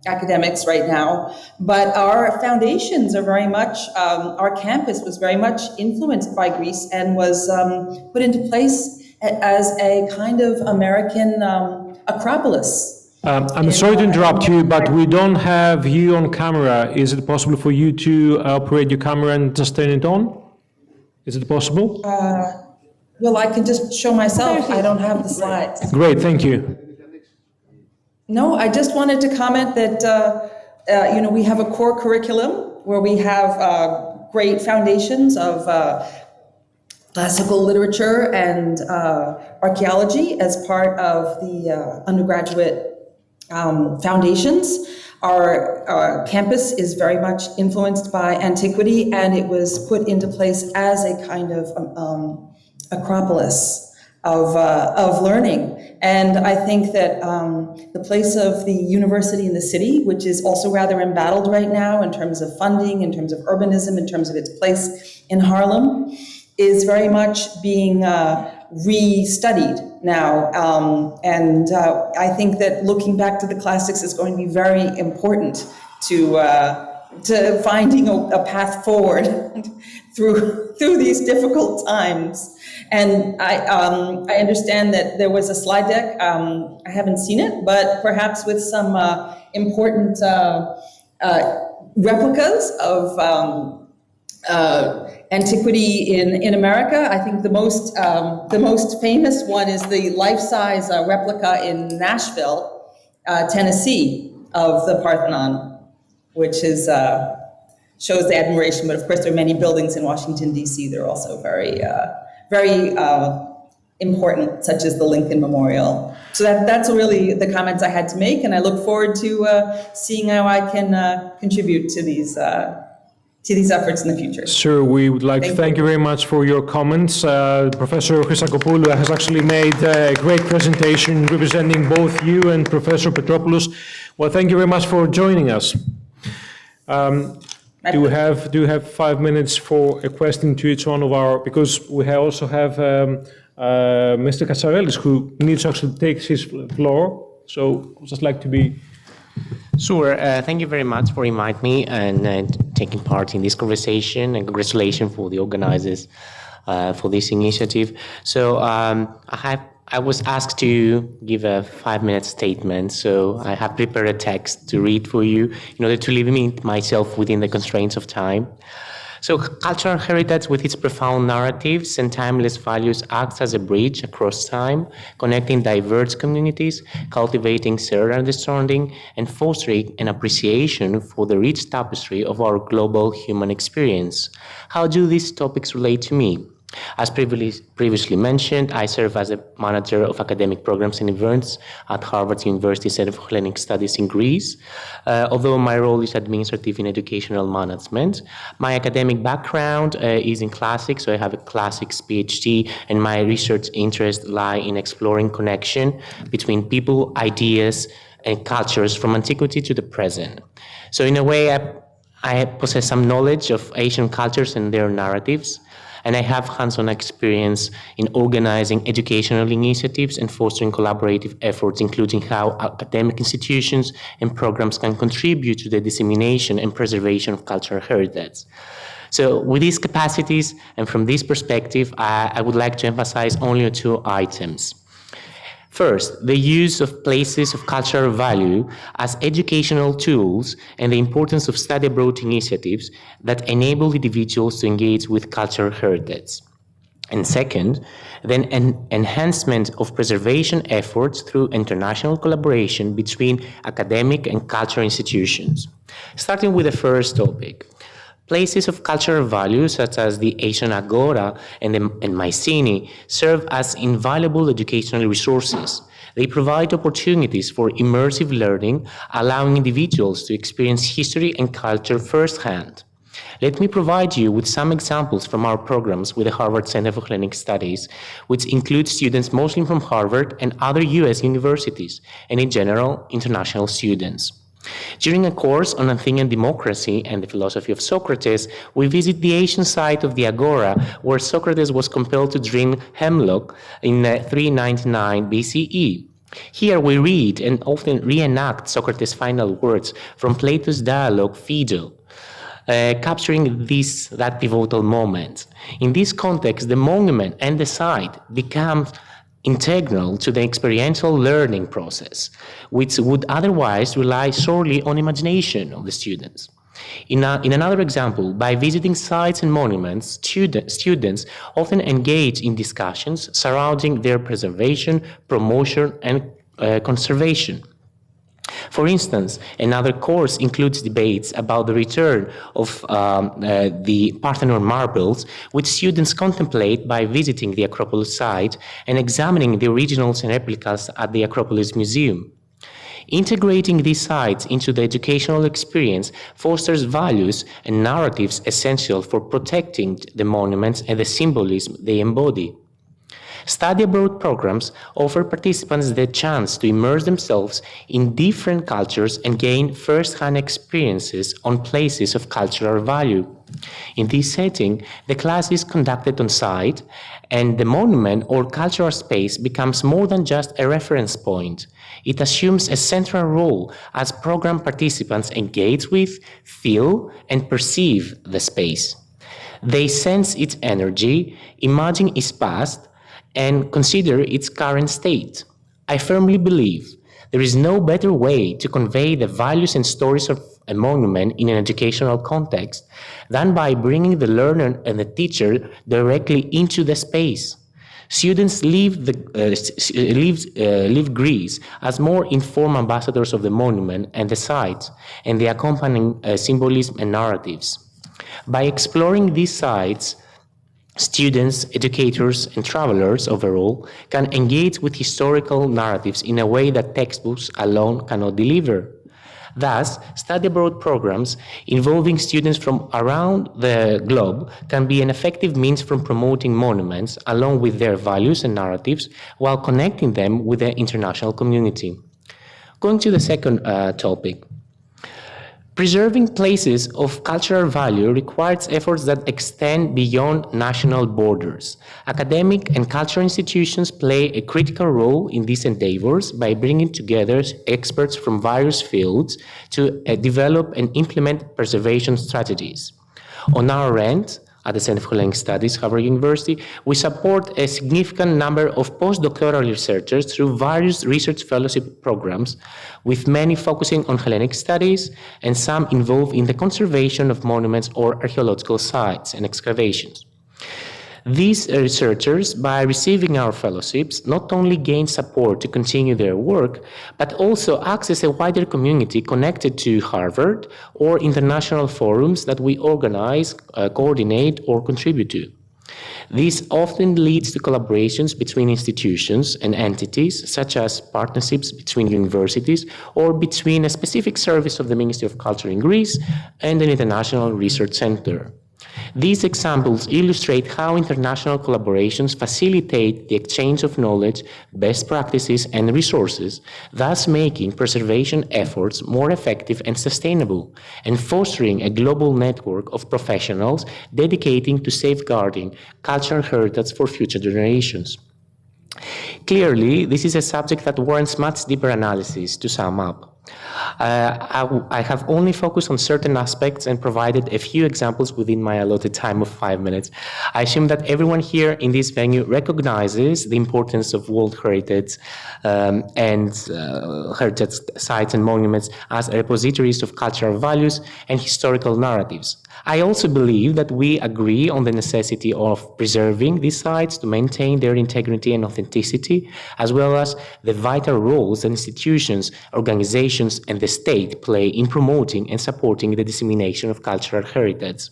F: academics right now, but our foundations are very much, our campus was very much influenced by Greece and was put into place as a kind of American Acropolis.
U: I'm sorry to interrupt you, but we don't have you on camera. Is it possible for you to operate your camera and just turn it on? Is it possible?
F: Well, I can just show myself. I don't have the slides.
U: Great, thank you.
F: No, I just wanted to comment that, we have a core curriculum where we have great foundations of classical literature and archaeology as part of the undergraduate foundations. Our campus is very much influenced by antiquity, and it was put into place as a kind of acropolis of learning. And I think that the place of the university in the city, which is also rather embattled right now in terms of funding, in terms of urbanism, in terms of its place in Harlem, is very much being re-studied now. And I think that looking back to the classics is going to be very important to finding a path forward through these difficult times. And I understand that there was a slide deck. I haven't seen it, but perhaps with some important replicas of antiquity in America. I think the most famous one is the life-size replica in Nashville, Tennessee, of the Parthenon, which is shows the admiration. But of course, there are many buildings in Washington D.C. They're also very important, such as the Lincoln Memorial. So that's really the comments I had to make, and I look forward to seeing how I can contribute to these efforts in the future.
U: Sure, we would like to thank you very much for your comments. Professor Christokopoulou has actually made a great presentation representing both you and Professor Petropoulos. Well, thank you very much for joining us. Do you have 5 minutes for a question to each one of our, because we also have Mr. Katsarelis, who needs to actually take his floor. So I'd just like to be...
V: Sure. Thank you very much for inviting me and taking part in this conversation, and congratulations for the organizers for this initiative. So I was asked to give a 5-minute statement, so I have prepared a text to read for you in order to limit myself within the constraints of time. So cultural heritage with its profound narratives and timeless values acts as a bridge across time, connecting diverse communities, cultivating shared understanding, and fostering an appreciation for the rich tapestry of our global human experience. How do these topics relate to me? As previously mentioned, I serve as a manager of academic programs and events at Harvard University Center for Hellenic Studies in Greece. Although my role is administrative in educational management, my academic background is in classics, so I have a classics PhD, and my research interests lie in exploring connection between people, ideas, and cultures from antiquity to the present. So in a way, I possess some knowledge of Asian cultures and their narratives, and I have hands-on experience in organizing educational initiatives and fostering collaborative efforts, including how academic institutions and programs can contribute to the dissemination and preservation of cultural heritage. So with these capacities and from this perspective, I would like to emphasize only 2 items. First, the use of places of cultural value as educational tools and the importance of study abroad initiatives that enable individuals to engage with cultural heritage. And second, then an enhancement of preservation efforts through international collaboration between academic and cultural institutions. Starting with the first topic. Places of cultural value, such as the Asian Agora and Mycenae, serve as invaluable educational resources. They provide opportunities for immersive learning, allowing individuals to experience history and culture firsthand. Let me provide you with some examples from our programs with the Harvard Center for Hellenic Studies, which include students mostly from Harvard and other US universities, and in general, international students. During a course on Athenian democracy and the philosophy of Socrates, we visit the ancient site of the Agora, where Socrates was compelled to drink hemlock in 399 BCE. Here we read and often reenact Socrates' final words from Plato's dialogue Phaedo, capturing that pivotal moment. In this context, the monument and the site become integral to the experiential learning process, which would otherwise rely solely on imagination of the students. In another example, by visiting sites and monuments, students often engage in discussions surrounding their preservation, promotion, and conservation. For instance, another course includes debates about the return of the Parthenon marbles, which students contemplate by visiting the Acropolis site and examining the originals and replicas at the Acropolis Museum. Integrating these sites into the educational experience fosters values and narratives essential for protecting the monuments and the symbolism they embody. Study abroad programs offer participants the chance to immerse themselves in different cultures and gain first-hand experiences on places of cultural value. In this setting, the class is conducted on site, and the monument or cultural space becomes more than just a reference point. It assumes a central role as program participants engage with, feel, and perceive the space. They sense its energy, imagine its past, and consider its current state. I firmly believe there is no better way to convey the values and stories of a monument in an educational context than by bringing the learner and the teacher directly into the space. Students leave Greece as more informed ambassadors of the monument and the sites and the accompanying symbolism and narratives. By exploring these sites, students, educators, and travelers overall can engage with historical narratives in a way that textbooks alone cannot deliver. Thus, study abroad programs involving students from around the globe can be an effective means for promoting monuments along with their values and narratives while connecting them with the international community. Going to the second topic. Preserving places of cultural value requires efforts that extend beyond national borders. Academic and cultural institutions play a critical role in these endeavors by bringing together experts from various fields to develop and implement preservation strategies. On our end, at the Center for Hellenic Studies, Harvard University, we support a significant number of postdoctoral researchers through various research fellowship programs, with many focusing on Hellenic studies and some involved in the conservation of monuments or archaeological sites and excavations. These researchers, by receiving our fellowships, not only gain support to continue their work, but also access a wider community connected to Harvard or international forums that we organize, coordinate, or contribute to. This often leads to collaborations between institutions and entities, such as partnerships between universities or between a specific service of the Ministry of Culture in Greece and an international research center. These examples illustrate how international collaborations facilitate the exchange of knowledge, best practices, and resources, thus making preservation efforts more effective and sustainable, and fostering a global network of professionals dedicating to safeguarding cultural heritage for future generations. Clearly, this is a subject that warrants much deeper analysis. To sum up, I have only focused on certain aspects and provided a few examples within my allotted time of 5 minutes. I assume that everyone here in this venue recognizes the importance of World Heritage and heritage sites and monuments as repositories of cultural values and historical narratives. I also believe that we agree on the necessity of preserving these sites to maintain their integrity and authenticity, as well as the vital roles that institutions, organizations, and the state play in promoting and supporting the dissemination of cultural heritage.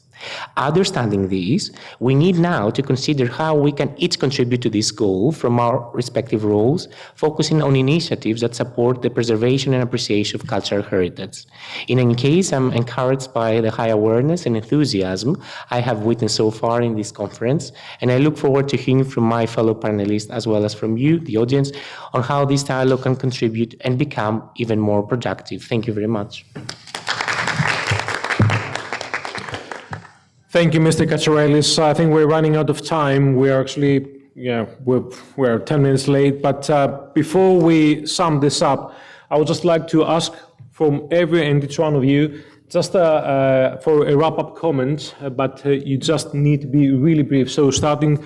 V: Understanding this, we need now to consider how we can each contribute to this goal from our respective roles, focusing on initiatives that support the preservation and appreciation of cultural heritage. In any case, I'm encouraged by the high awareness and enthusiasm I have witnessed so far in this conference, and I look forward to hearing from my fellow panelists as well as from you, the audience, on how this dialogue can contribute and become even more productive. Thank you very much.
U: Thank you, Mr. Katsourelis. I think we're running out of time. We are actually, we're 10 minutes late. But before we sum this up, I would just like to ask from every and each one of you, just for a wrap-up comment, but you just need to be really brief. So starting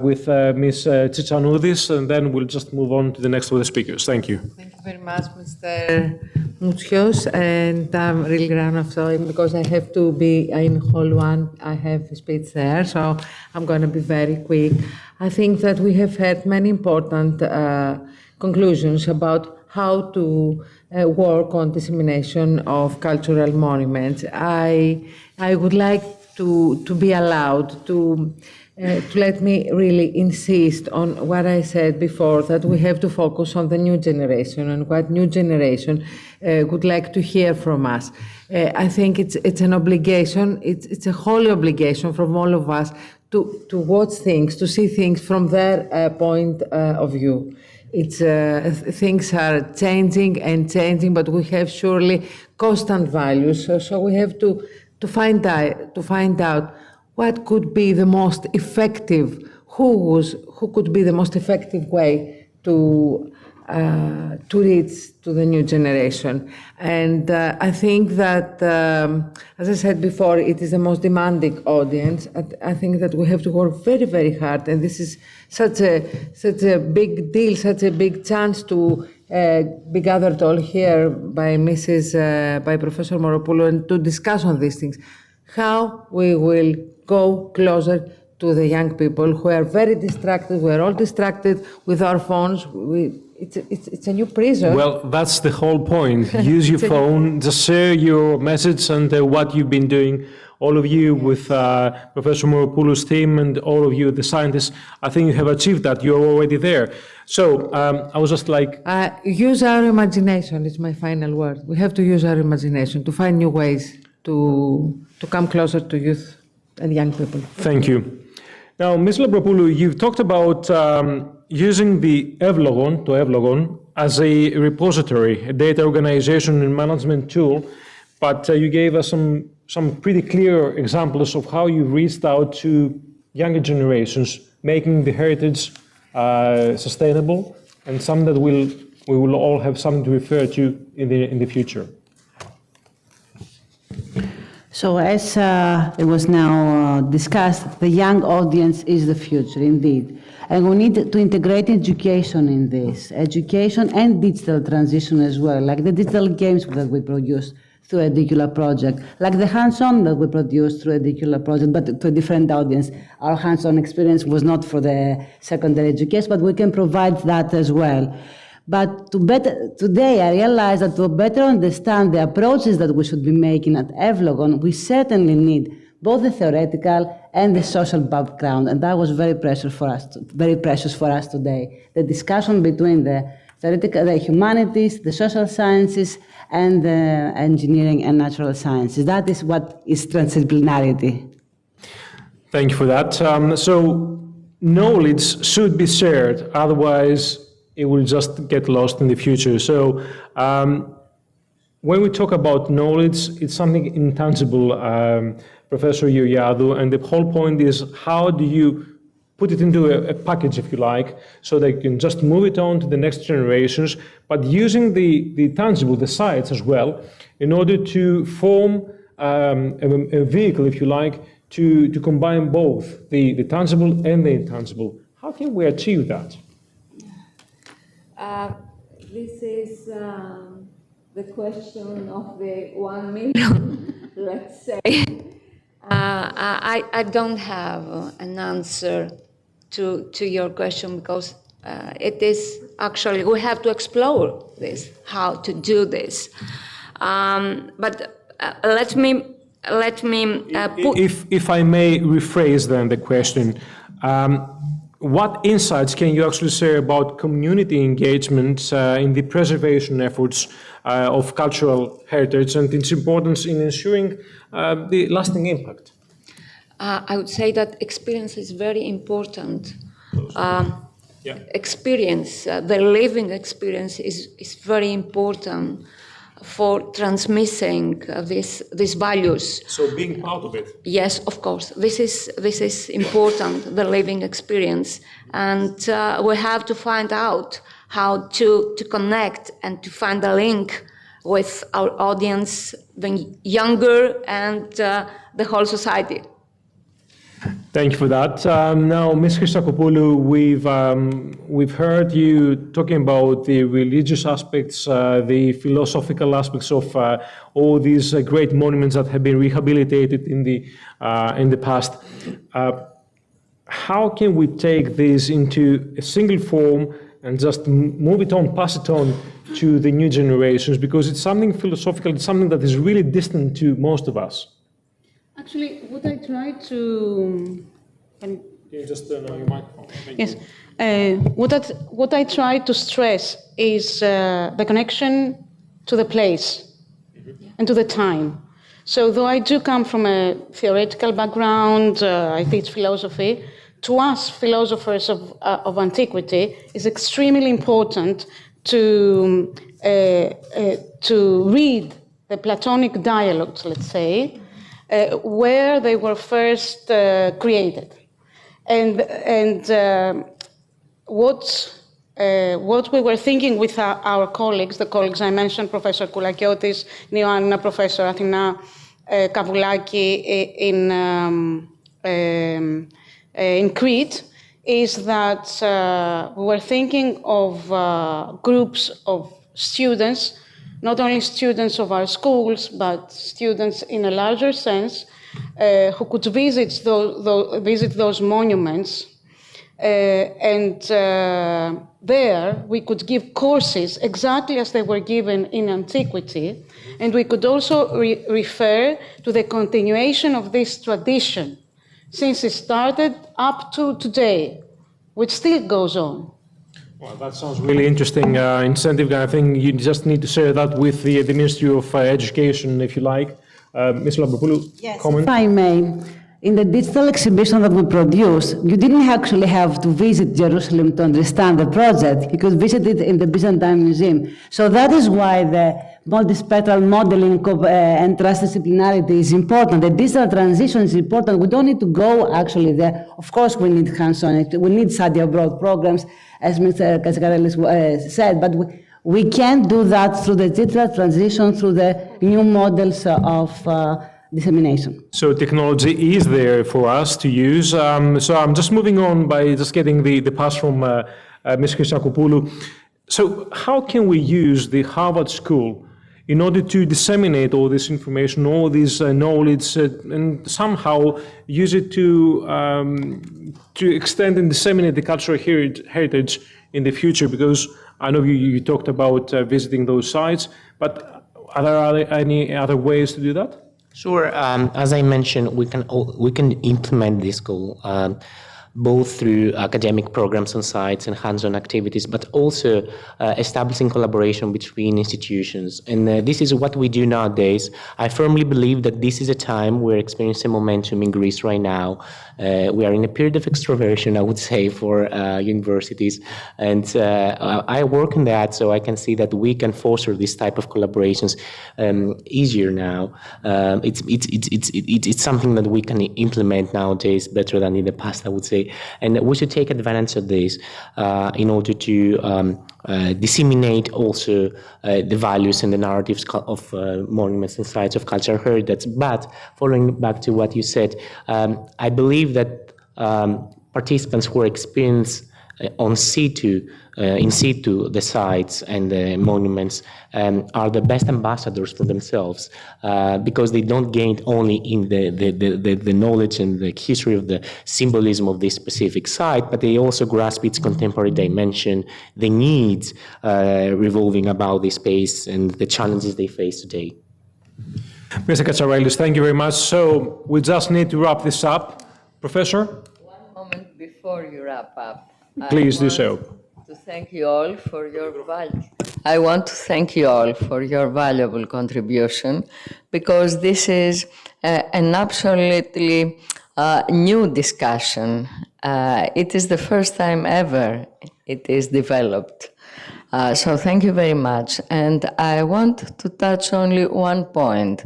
U: with Ms. Tsitsanoudis, and then we'll just move on to the next of the speakers. Thank you.
P: Thank you very much, Mr. Moutsios, and I'm really glad of time because I have to be in Hall 1. I have a speech there, so I'm going to be very quick. I think that we have had many important conclusions about how to work on dissemination of cultural monuments. I would like to be allowed to let me really insist on what I said before, that we have to focus on the new generation and what new generation would like to hear from us. I think it's an obligation, it's a holy obligation from all of us to watch things, to see things from their point of view. Things are changing, but we have surely constant values. So we have to find out what could be the most effective, who could be the most effective way to reach to the new generation. And I think that, as I said before, it is the most demanding audience. I think that we have to work very, very hard, and this is such a big deal, such a big chance to be gathered all here by Professor Moropoulou and to discuss on these things. How we will go closer to the young people who are very distracted. We are all distracted with our phones. It's a new prison.
U: Well, that's the whole point. Use your phone, just share your message and what you've been doing. All of you with Professor Moropoulou's team and all of you, the scientists, I think you have achieved that. You're already there. So I was just like...
P: use our imagination is my final word. We have to use our imagination to find new ways to come closer to youth and young people.
U: Thank you. Now, Ms. Labrapoulou, you've talked about using the Evlogon as a repository, a data organization and management tool, but you gave us some pretty clear examples of how you reached out to younger generations, making the heritage sustainable and something that we will all have something to refer to in the future.
T: So as it was now discussed, the young audience is the future, indeed. And we need to integrate education in this, education and digital transition as well, like the digital games that we produce through a Edicula project, like the hands-on that we produced through a Edicula project, but to a different audience. Our hands-on experience was not for the secondary education, but we can provide that as well. But today I realize that to better understand the approaches that we should be making at Evlogon, we certainly need both the theoretical and the social background, and that was very precious for us today. The discussion between the theoretical, the humanities, the social sciences, and the engineering and natural sciences. That is what is transdisciplinarity.
U: Thank you for that. So knowledge should be shared, otherwise it will just get lost in the future. So when we talk about knowledge, it's something intangible, Professor Georgiadou, and the whole point is how do you put it into a package, if you like, so they can just move it on to the next generations, but using the tangible, the sites as well, in order to form a vehicle, if you like, to combine both the tangible and the intangible. How can we achieve that?
Q: This is the question of the 1 million, let's say. I don't have an answer to your question because it is actually, we have to explore this, how to do this. But let me put...
U: If I may rephrase then the question, what insights can you actually share about community engagement in the preservation efforts of cultural heritage and its importance in ensuring the lasting impact?
Q: I would say that experience is very important. Experience, the living experience is very important for transmitting these values.
U: So being part of it?
Q: Yes, of course. This is important, the living experience. And we have to find out how to connect and to find a link with our audience, the younger and the whole society.
U: Thank you for that. Now, Ms. Christokopoulou, we've heard you talking about the religious aspects, the philosophical aspects of all these great monuments that have been rehabilitated in the past. How can we take this into a single form and just move it on, pass it on to the new generations? Because it's something philosophical, it's something that is really distant to most of us.
R: Actually, what I try to...
U: Can you just turn on your microphone?
R: Yes. What I try to stress is the connection to the place and to the time. So though I do come from a theoretical background, I teach philosophy, to us philosophers of antiquity, it's extremely important to read the Platonic dialogues, let's say, where they were first created. And what we were thinking with our colleagues, the colleagues I mentioned, Professor Koulakiotis, Ioanna, Professor Athina Kavoulaki in Crete, is that we were thinking of groups of students, not only students of our schools, but students in a larger sense, who could visit those monuments. And there we could give courses exactly as they were given in antiquity. And we could also refer to the continuation of this tradition since it started up to today, which still goes on.
U: Well, that sounds really interesting. Incentive, I think you just need to share that with the Ministry of Education, if you like. Ms. Labopoulou,
T: yes,
U: comment?
T: If I may, in the digital exhibition that we produced, you didn't actually have to visit Jerusalem to understand the project. You could visit it in the Byzantine Museum. So that is why the multispectral modeling and transdisciplinarity is important. The digital transition is important. We don't need to go actually there. Of course, we need hands-on. We need study abroad programs, as Mr. Katsikarelis said, but we can't do that through the digital transition, through the new models of dissemination.
U: So technology is there for us to use. So I'm just moving on by just getting the pass from Ms. Christokopoulou. So how can we use the Harvard School in order to disseminate all this information, all this knowledge, and somehow use it to extend and disseminate the cultural heritage in the future? Because I know you talked about visiting those sites, but are there any other ways to do that?
V: Sure. As I mentioned, we can implement this goal both through academic programs on sites and hands-on activities, but also establishing collaboration between institutions. And this is what we do nowadays. I firmly believe that this is a time we're experiencing momentum in Greece right now. We are in a period of extroversion, I would say, for universities. And I work on that, so I can see that we can foster this type of collaborations easier now. It's something that we can implement nowadays better than in the past, I would say. say, and we should take advantage of this in order to disseminate also the values and the narratives of monuments and sites of cultural heritage. But following back to what you said, I believe that participants who experience in situ the sites and the monuments are the best ambassadors for themselves, because they don't gain only in the knowledge and the history of the symbolism of this specific site, but they also grasp its contemporary dimension, the needs revolving about this space and the challenges they face today.
U: Mr. Katsarelis, thank you very much. So we just need to wrap this up. Professor?
D: One moment before you wrap up.
U: Please do so.
D: I want to thank you all for your valuable contribution, because this is an absolutely new discussion. It is the first time ever it is developed. So thank you very much. And I want to touch only one point,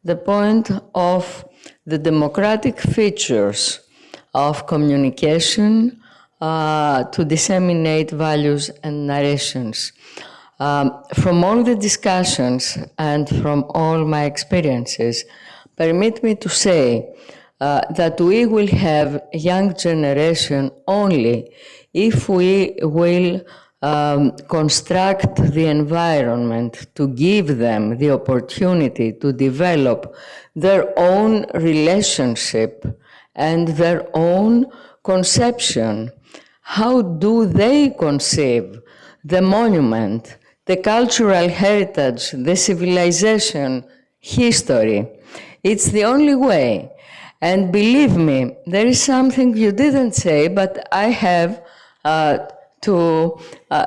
D: the point of the democratic features of communication to disseminate values and narrations. From all the discussions and from all my experiences, permit me to say that we will have a young generation only if we will construct the environment to give them the opportunity to develop their own relationship and their own conception. How do they conceive the monument, the cultural heritage, the civilization, history? It's the only way. And believe me, there is something you didn't say, but I have to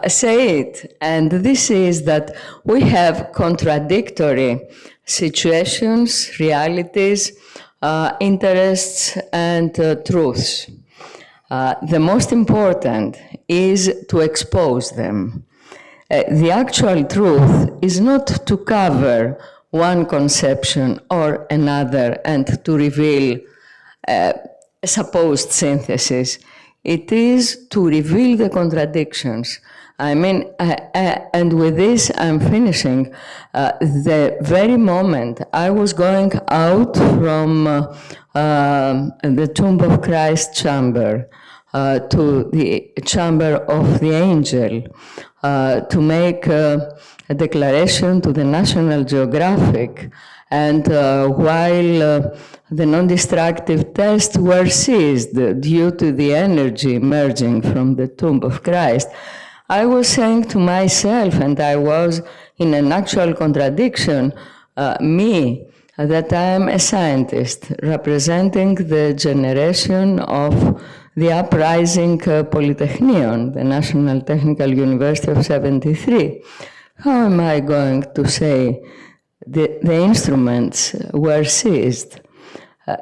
D: say it. And this is that we have contradictory situations, realities, interests, and truths. The most important is to expose them. The actual truth is not to cover one conception or another and to reveal a supposed synthesis. It is to reveal the contradictions. I mean, and with this I'm finishing. The very moment I was going out from the Tomb of Christ chamber to the chamber of the angel to make a declaration to the National Geographic, and while the non-destructive tests were seized due to the energy emerging from the Tomb of Christ, I was saying to myself, and I was in an actual contradiction, that I am a scientist representing the generation of the uprising Polytechnion, the National Technical University of 73. How am I going to say the instruments were seized?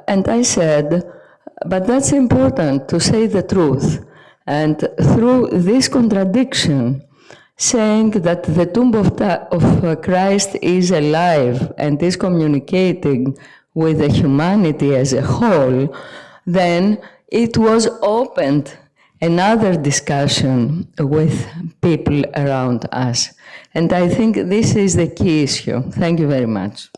D: And I said, but that's important to say the truth. And through this contradiction, saying that the tomb of Christ is alive and is communicating with the humanity as a whole, then it was opened another discussion with people around us. And I think this is the key issue. Thank you very much.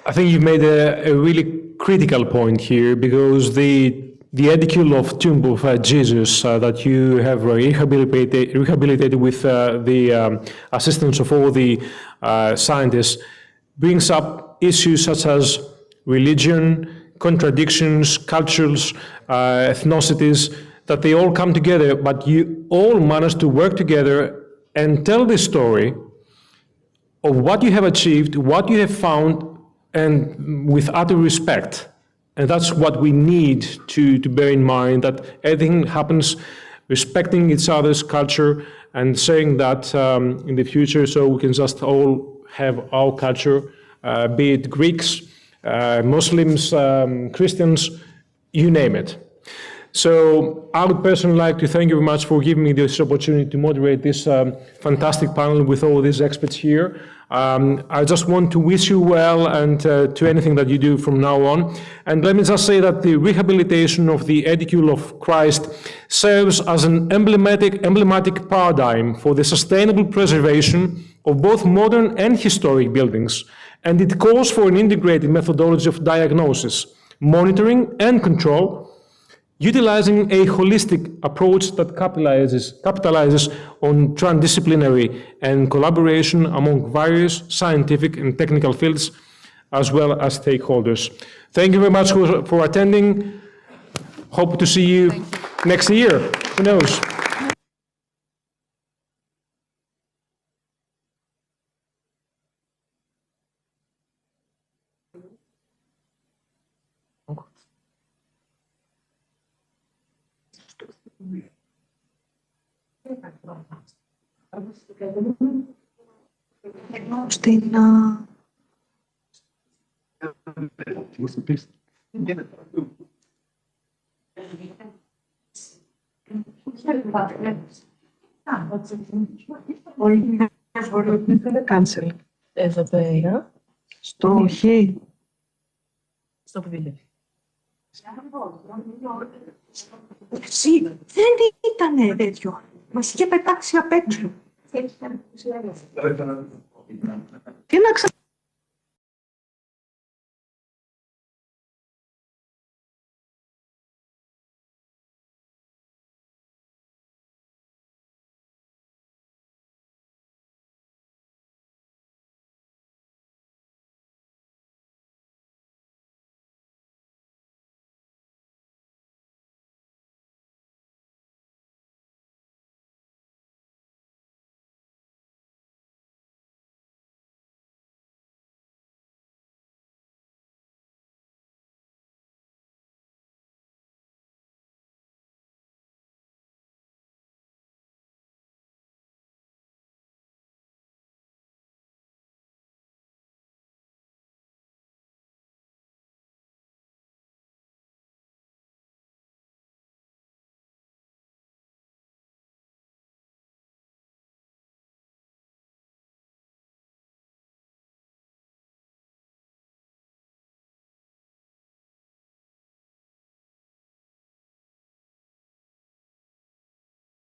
U: I think you've made a really critical point here, because the edicule of Tomb of Jesus that you have rehabilitated with the assistance of all the scientists brings up issues such as religion, contradictions, cultures, ethnicities, that they all come together, but you all manage to work together and tell the story of what you have achieved, what you have found, and with utter respect. And that's what we need to bear in mind, that everything happens respecting each other's culture and saying that in the future, so we can just all have our culture, be it Greeks, Muslims, Christians, you name it. So I would personally like to thank you very much for giving me this opportunity to moderate this fantastic panel with all these experts here. I just want to wish you well and to anything that you do from now on. And let me just say that the rehabilitation of the Edicule of Christ serves as an emblematic paradigm for the sustainable preservation of both modern and historic buildings, and it calls for an integrated methodology of diagnosis, monitoring, and control, utilizing a holistic approach that capitalizes on transdisciplinary and collaboration among various scientific and technical fields, as well as stakeholders. Thank you very much for attending. Hope to see you next year. Who knows?
H: Cancel. Εδώ πέρα. Στο χ. Στο ποδήλατο. Δεν ήταν τέτοιο. Μας είχε πετάξει απ' έξω. Τι να ξα...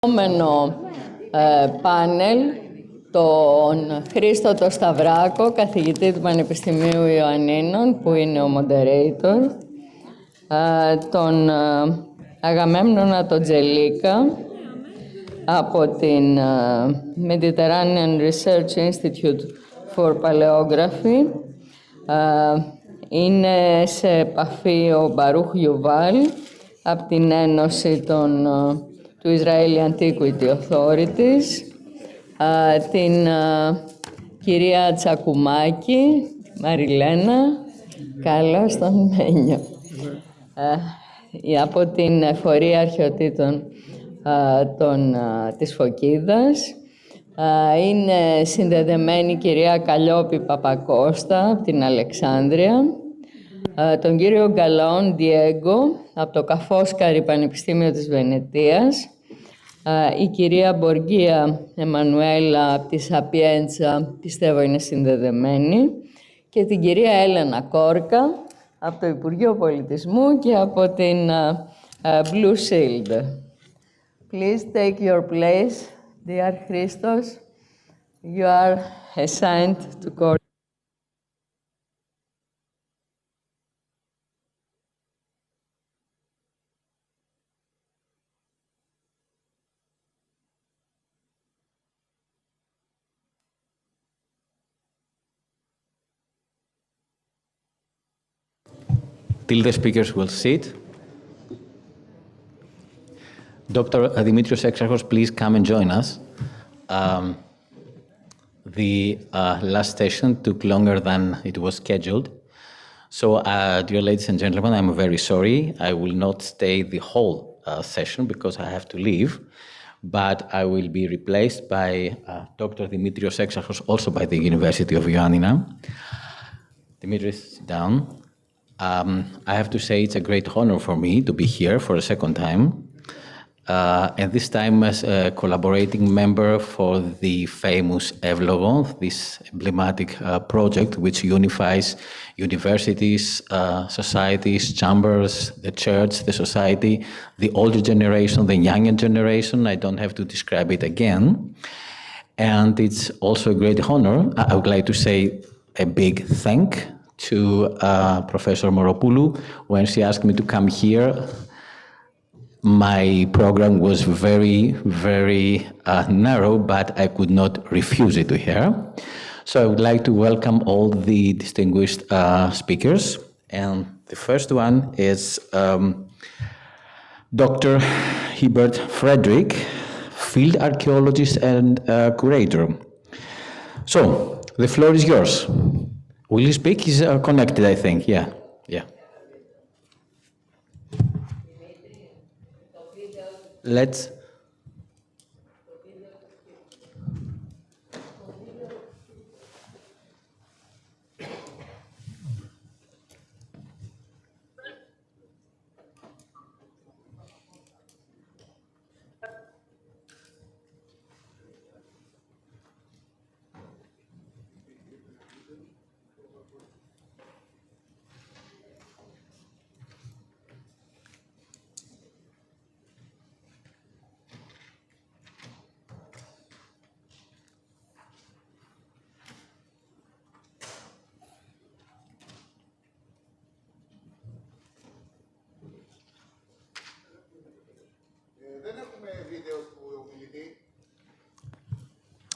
D: Επόμενο πάνελ, τον Χρήστο το Σταυράκο, καθηγητή του Πανεπιστημίου Ιωαννίνων, που είναι ο moderator, τον Αγαμέμνονα τον Τζελίκα, από την Mediterranean Research Institute for Paleography. Είναι σε επαφή ο Μπαρούχ Γιουβάλ, από την Ένωση του Israeli Antiquity Authorities, την κυρία Τσακουμάκη, Μαριλένα, καλώς τον Μένιο, από την Εφορία Αρχαιοτήτων της Φωκίδας. Είναι συνδεδεμένη η κυρία Καλλιόπη Παπακώστα από την Αλεξάνδρεια, τον κύριο Γκαλαόν Διέγκο από το Καφόσκαρη Πανεπιστήμιο της Βενετίας, η κυρία Μποργία Εμμανουέλα από τη Σαπιέντσα, πιστεύω είναι συνδεδεμένη, και την κυρία Έλενα Κόρκα από το Υπουργείο Πολιτισμού και από την Blue Shield. Please take your place, dear Christos. You are assigned to court.
N: Till the speakers will sit. Dr. Dimitrios Exarchos, please come and join us. The last session took longer than it was scheduled. So, dear ladies and gentlemen, I'm very sorry. I will not stay the whole session because I have to leave, but I will be replaced by Dr. Dimitrios Exarchos, also by the University of Ioannina. Dimitris, sit down. I have to say it's a great honor for me to be here for a second time. and this time as a collaborating member for the famous Evlogon, this emblematic project which unifies universities, societies, chambers, the church, the society, the older generation, the younger generation. I don't have to describe it again. And it's also a great honor. I would like to say a big thank to Professor Moropoulou. When she asked me to come here, my program was very, very narrow, but I could not refuse it to her. So I would like to welcome all the distinguished speakers. And the first one is Dr. Hubert Frederick, field archaeologist and curator. So the floor is yours. Will you speak? He's connected, I think. Yeah. Let's.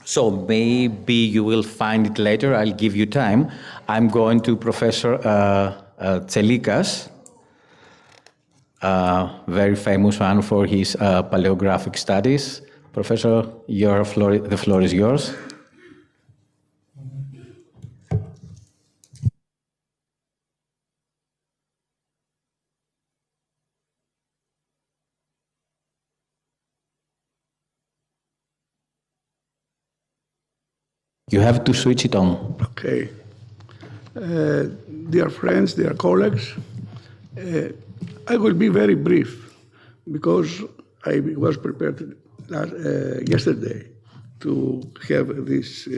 N: So maybe you will find it later. I'll give you time. I'm going to Professor Tselikas, very famous one for his paleographic studies. Professor, the floor is yours. You have to switch it on.
A: Okay. Dear friends, dear colleagues, I will be very brief because I was prepared yesterday to have this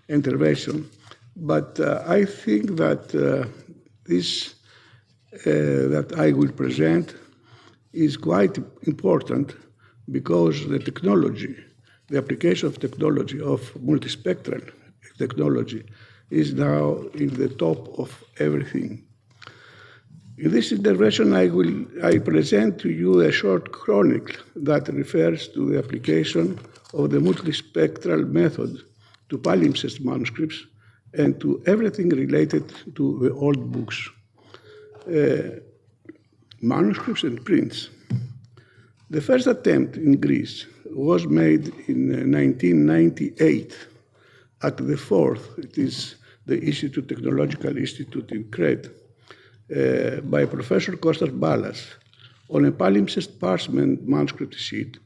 A: intervention. But I think that this that I will present is quite important because the technology, the application of technology, of multispectral technology, is now in the top of everything. In this intervention, I present to you a short chronicle that refers to the application of the multispectral method to palimpsest manuscripts and to everything related to the old books, manuscripts and prints. The first attempt in Greece was made in 1998 at the fourth, it is the Institute, Technological Institute in Crete, by Professor Kostas Ballas on a palimpsest parchment manuscript sheet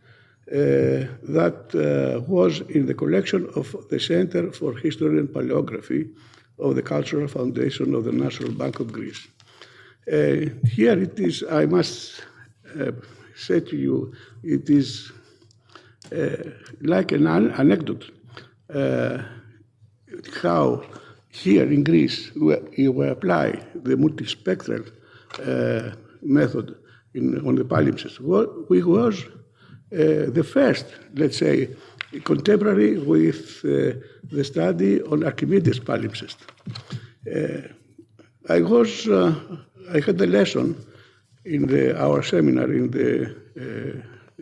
A: that was in the collection of the Center for History and Paleography of the Cultural Foundation of the National Bank of Greece. Here it is, I must say to you, it is like an anecdote how here in Greece we apply the multispectral method on the palimpsest. We was the first, let's say, contemporary with the study on Archimedes palimpsest. I had a lesson in our seminar in the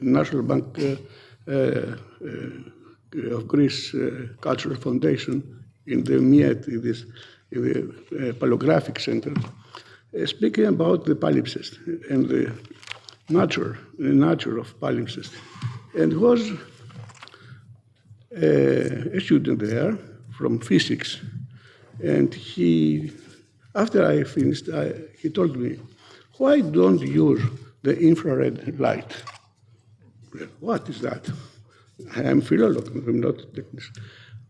A: National Bank of Greece Cultural Foundation in the MIET, in the Paleographic Center, speaking about the palimpsest and the nature of palimpsest. And was a student there from physics, and after I finished, he told me, why don't you use the infrared light? What is that? I am philologist, I'm not a technician.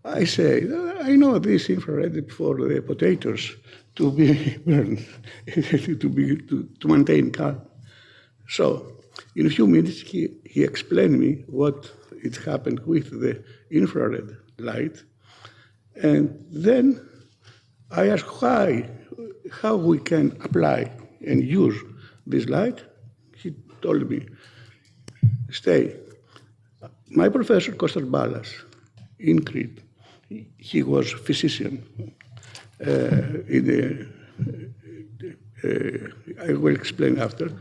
A: I say, I know this infrared for the potatoes to be burned, to maintain calm. So In a few minutes, he explained me what it happened with the infrared light. And then I asked how we can apply and use this light. He told me, stay. My professor, Kostas Ballas, in Crete, he was physician. I will explain after.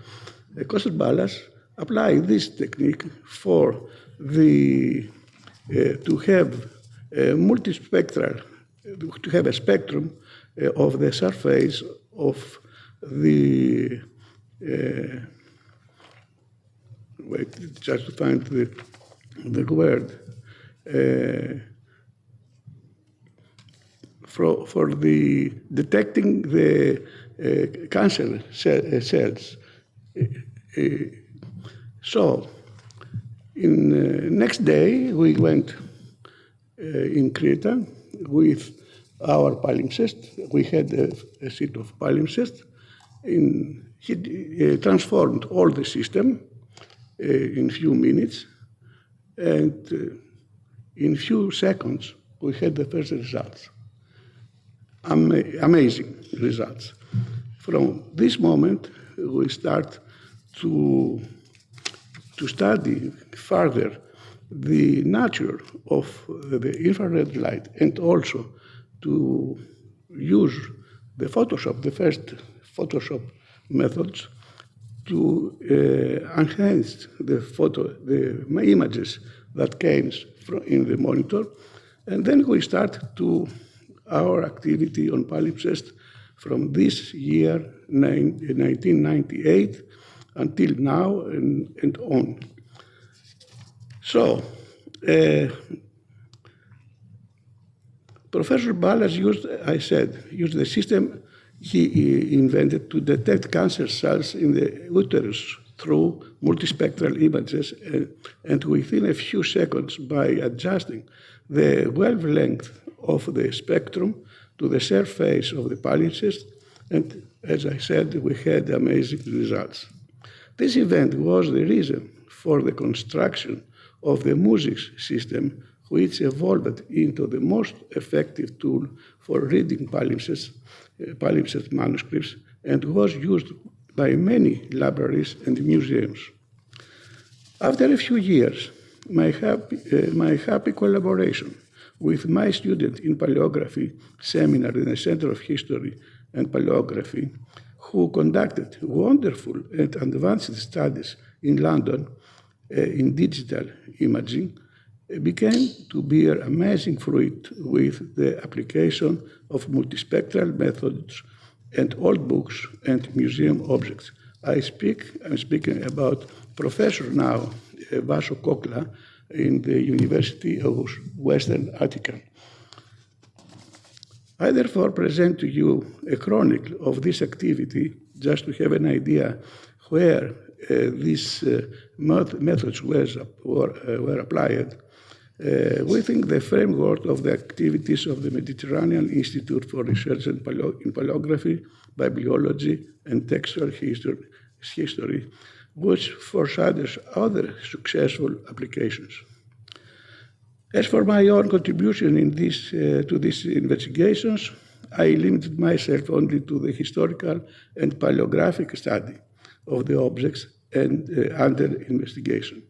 A: Kostas Ballas applied this technique for to have multispectral, to have a spectrum of the surface of the wait, just to find the word for the detecting the cancer cells. So, in next day we went in Crete with our palimpsest. We had a sheet of palimpsest. He transformed all the system in few minutes, and in few seconds we had the first results. Amazing results. From this moment, we start to study further the nature of the infrared light, and also to use the Photoshop, the first Photoshop methods, to enhance the images that came in the monitor. And then we start to our activity on palimpsest from this year, 1998, until now and on. So, Professor Ballas used the system he invented to detect cancer cells in the uterus through multispectral images, and within a few seconds, by adjusting the wavelength of the spectrum to the surface of the palimpsest, and as I said, we had amazing results. This event was the reason for the construction of the MUSIX system, which evolved into the most effective tool for reading palimpsest manuscripts, and was used by many libraries and museums. After a few years, my happy collaboration with my student in paleography seminar in the Center of History and Paleography, who conducted wonderful and advanced studies in London in digital imaging, began to bear amazing fruit with the application of multispectral methods and old books and museum objects. I'm speaking about Professor now, Vaso Kokla, in the University of Western Attica. I therefore present to you a chronicle of this activity, just to have an idea where these methods were applied within the framework of the activities of the Mediterranean Institute for Research in Paleography, Bibliology, and Textual History, which foreshadows other successful applications. As for my own contribution in to these investigations, I limited myself only to the historical and paleographic study of the objects and under investigation.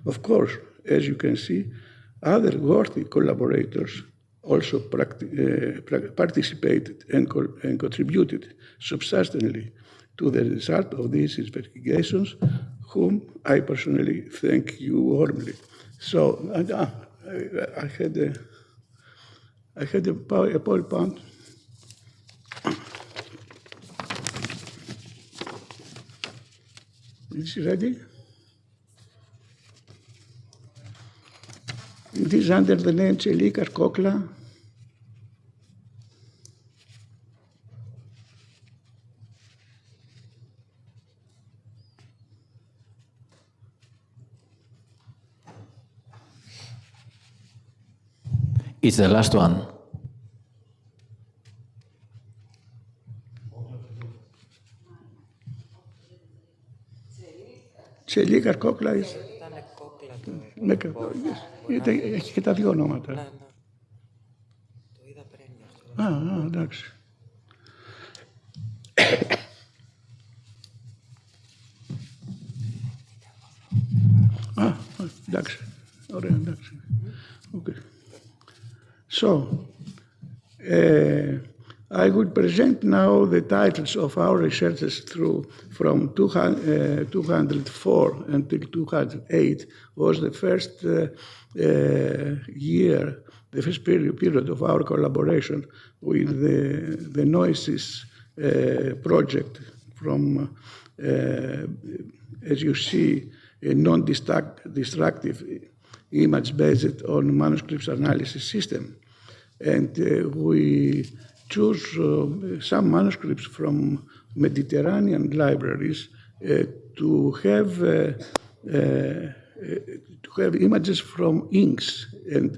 A: Of course, as you can see, other worthy collaborators also participated and contributed substantially to the result of these investigations, whom I personally thank you warmly. So, I had a PowerPoint. Is it ready? It is under the name Chelikas Kokla.
N: It's the last one.
A: Τσελίκα Κόκλα. Έχει και τα δύο ονόματα. Ναι. Το είδα πριν. Εντάξει. Εντάξει. Ωραία, εντάξει. Okay. So, I will present now the titles of our researchers from 204 until 2008 was the first year, the first period of our collaboration with the Noises project from, as you see, a non-destructive image based on manuscripts analysis system. And we choose some manuscripts from Mediterranean libraries to have images from inks and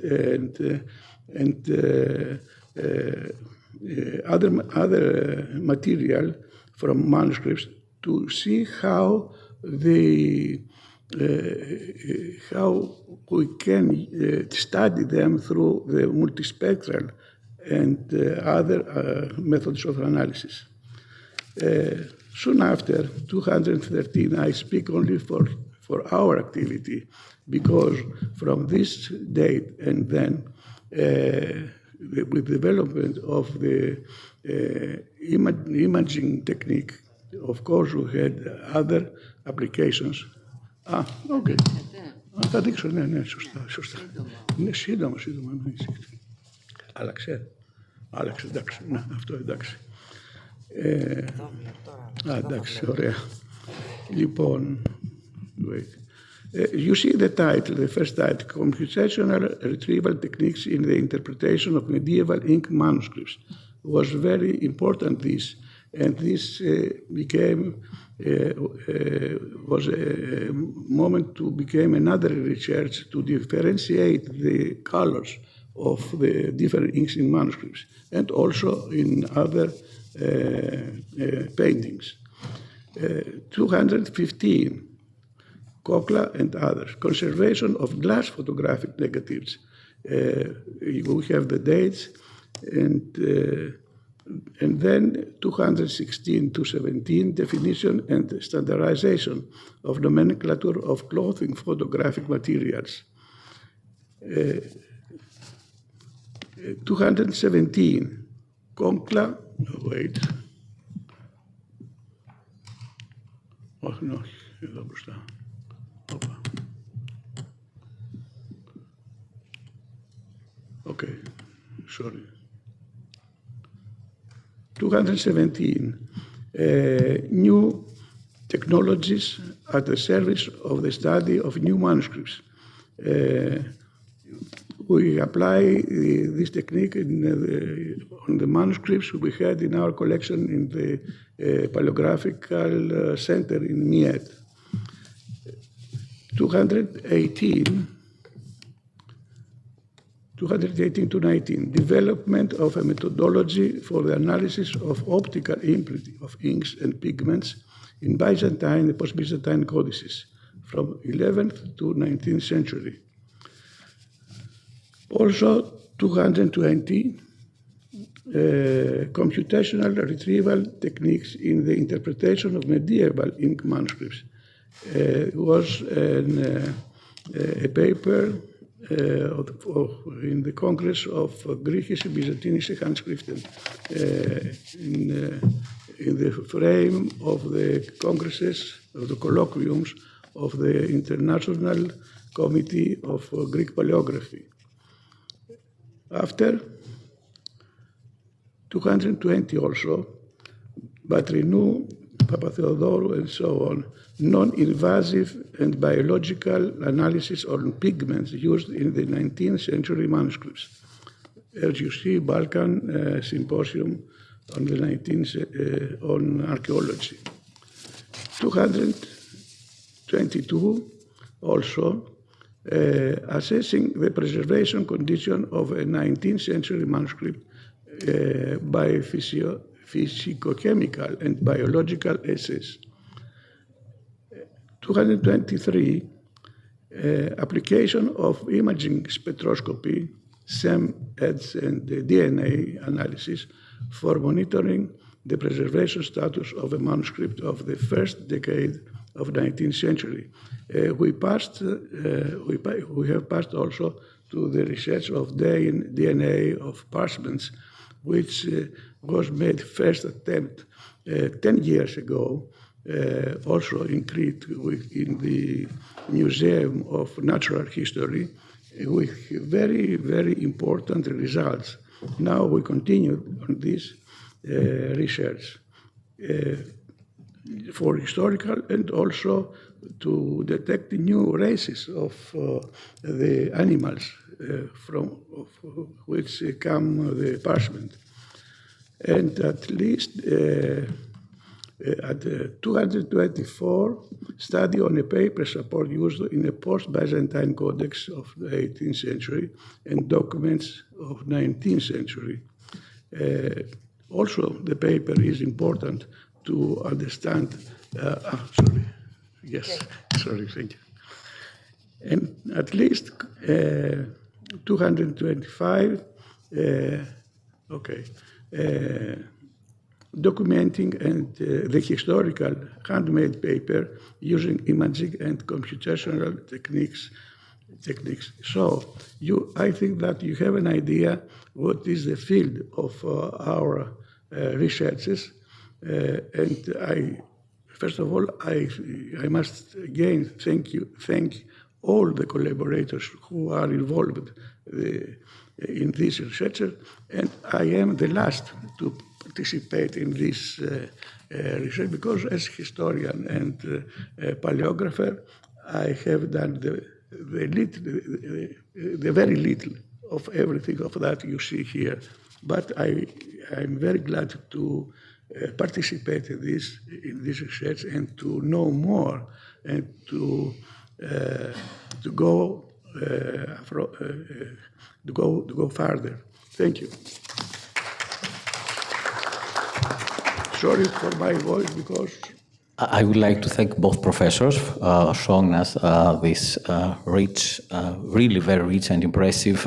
A: other material from manuscripts to see how we can study them through the multispectral and other methods of analysis. Soon after 213, I speak only for our activity, because from this date and then, with development of the imaging technique, of course, we had other applications. Okay. Θα δείξω, ναι, σωστά. Είναι σύντομα. Άλλαξε, εντάξει, ναι, αυτό εντάξει. Εντάξει, ωραία. Λοιπόν, wait. You see the title, the first title, Computational Retrieval Techniques in the Interpretation of Medieval Ink Manuscripts. Was very important, this, and this was a moment to become another research to differentiate the colors of the different inks in manuscripts and also in other paintings. 215, Kokla and others. Conservation of glass photographic negatives. We have the dates, and then 216 to 17, definition and standardization of nomenclature of clothing photographic materials. 217, Konkla, wait. Όχι, εδώ μπροστά. Okay, sorry. 217, new technologies at the service of the study of new manuscripts. We apply this technique on the manuscripts we had in our collection in the Paleographical Center in Miet. 218 to 19, development of a methodology for the analysis of optical imprinting of inks and pigments in Byzantine and post-Byzantine codices from 11th to 19th century. Also, 220, computational retrieval techniques in the interpretation of medieval ink manuscripts. Was a paper in the Congress of Griechische Byzantinische Handschriften in the frame of the congresses, of the colloquiums of the International Committee of Greek Paleography. After 220 also, Batrinou, Papatheodoru, and so on, non-invasive and biological analysis on pigments used in the 19th century manuscripts. As you see, Balkan Symposium on the 19th on archaeology. 222 also, assessing the preservation condition of a 19th century manuscript by physicochemical and biological assays. 223 application of imaging spectroscopy, SEM-EDS, and DNA analysis for monitoring the preservation status of a manuscript of the first decade of 19th century. We have passed also to the research of DNA of parchments, which was made first attempt 10 years ago, also in Crete, in the Museum of Natural History, with very, very important results. Now we continue on this research for historical and also to detect new races of the animals from which come the parchment. And at least at 224, study on a paper support used in a post-Byzantine codex of the 18th century and documents of 19th century. Also, the paper is important to understand. Sorry. Yes, sorry, thank you. And at least 225, documenting and the historical handmade paper using imaging and computational techniques. So I think that you have an idea what is the field of our researches, and first of all, I must again thank all the collaborators who are involved in this research, and I am the last to participate in this research because as historian and paleographer, I have done the very little of everything of that you see here. But I'm very glad to participate in this research and to know more and to go further. Thank you. Sorry for my voice because
N: I would like to thank both professors for showing us this rich, really very rich and impressive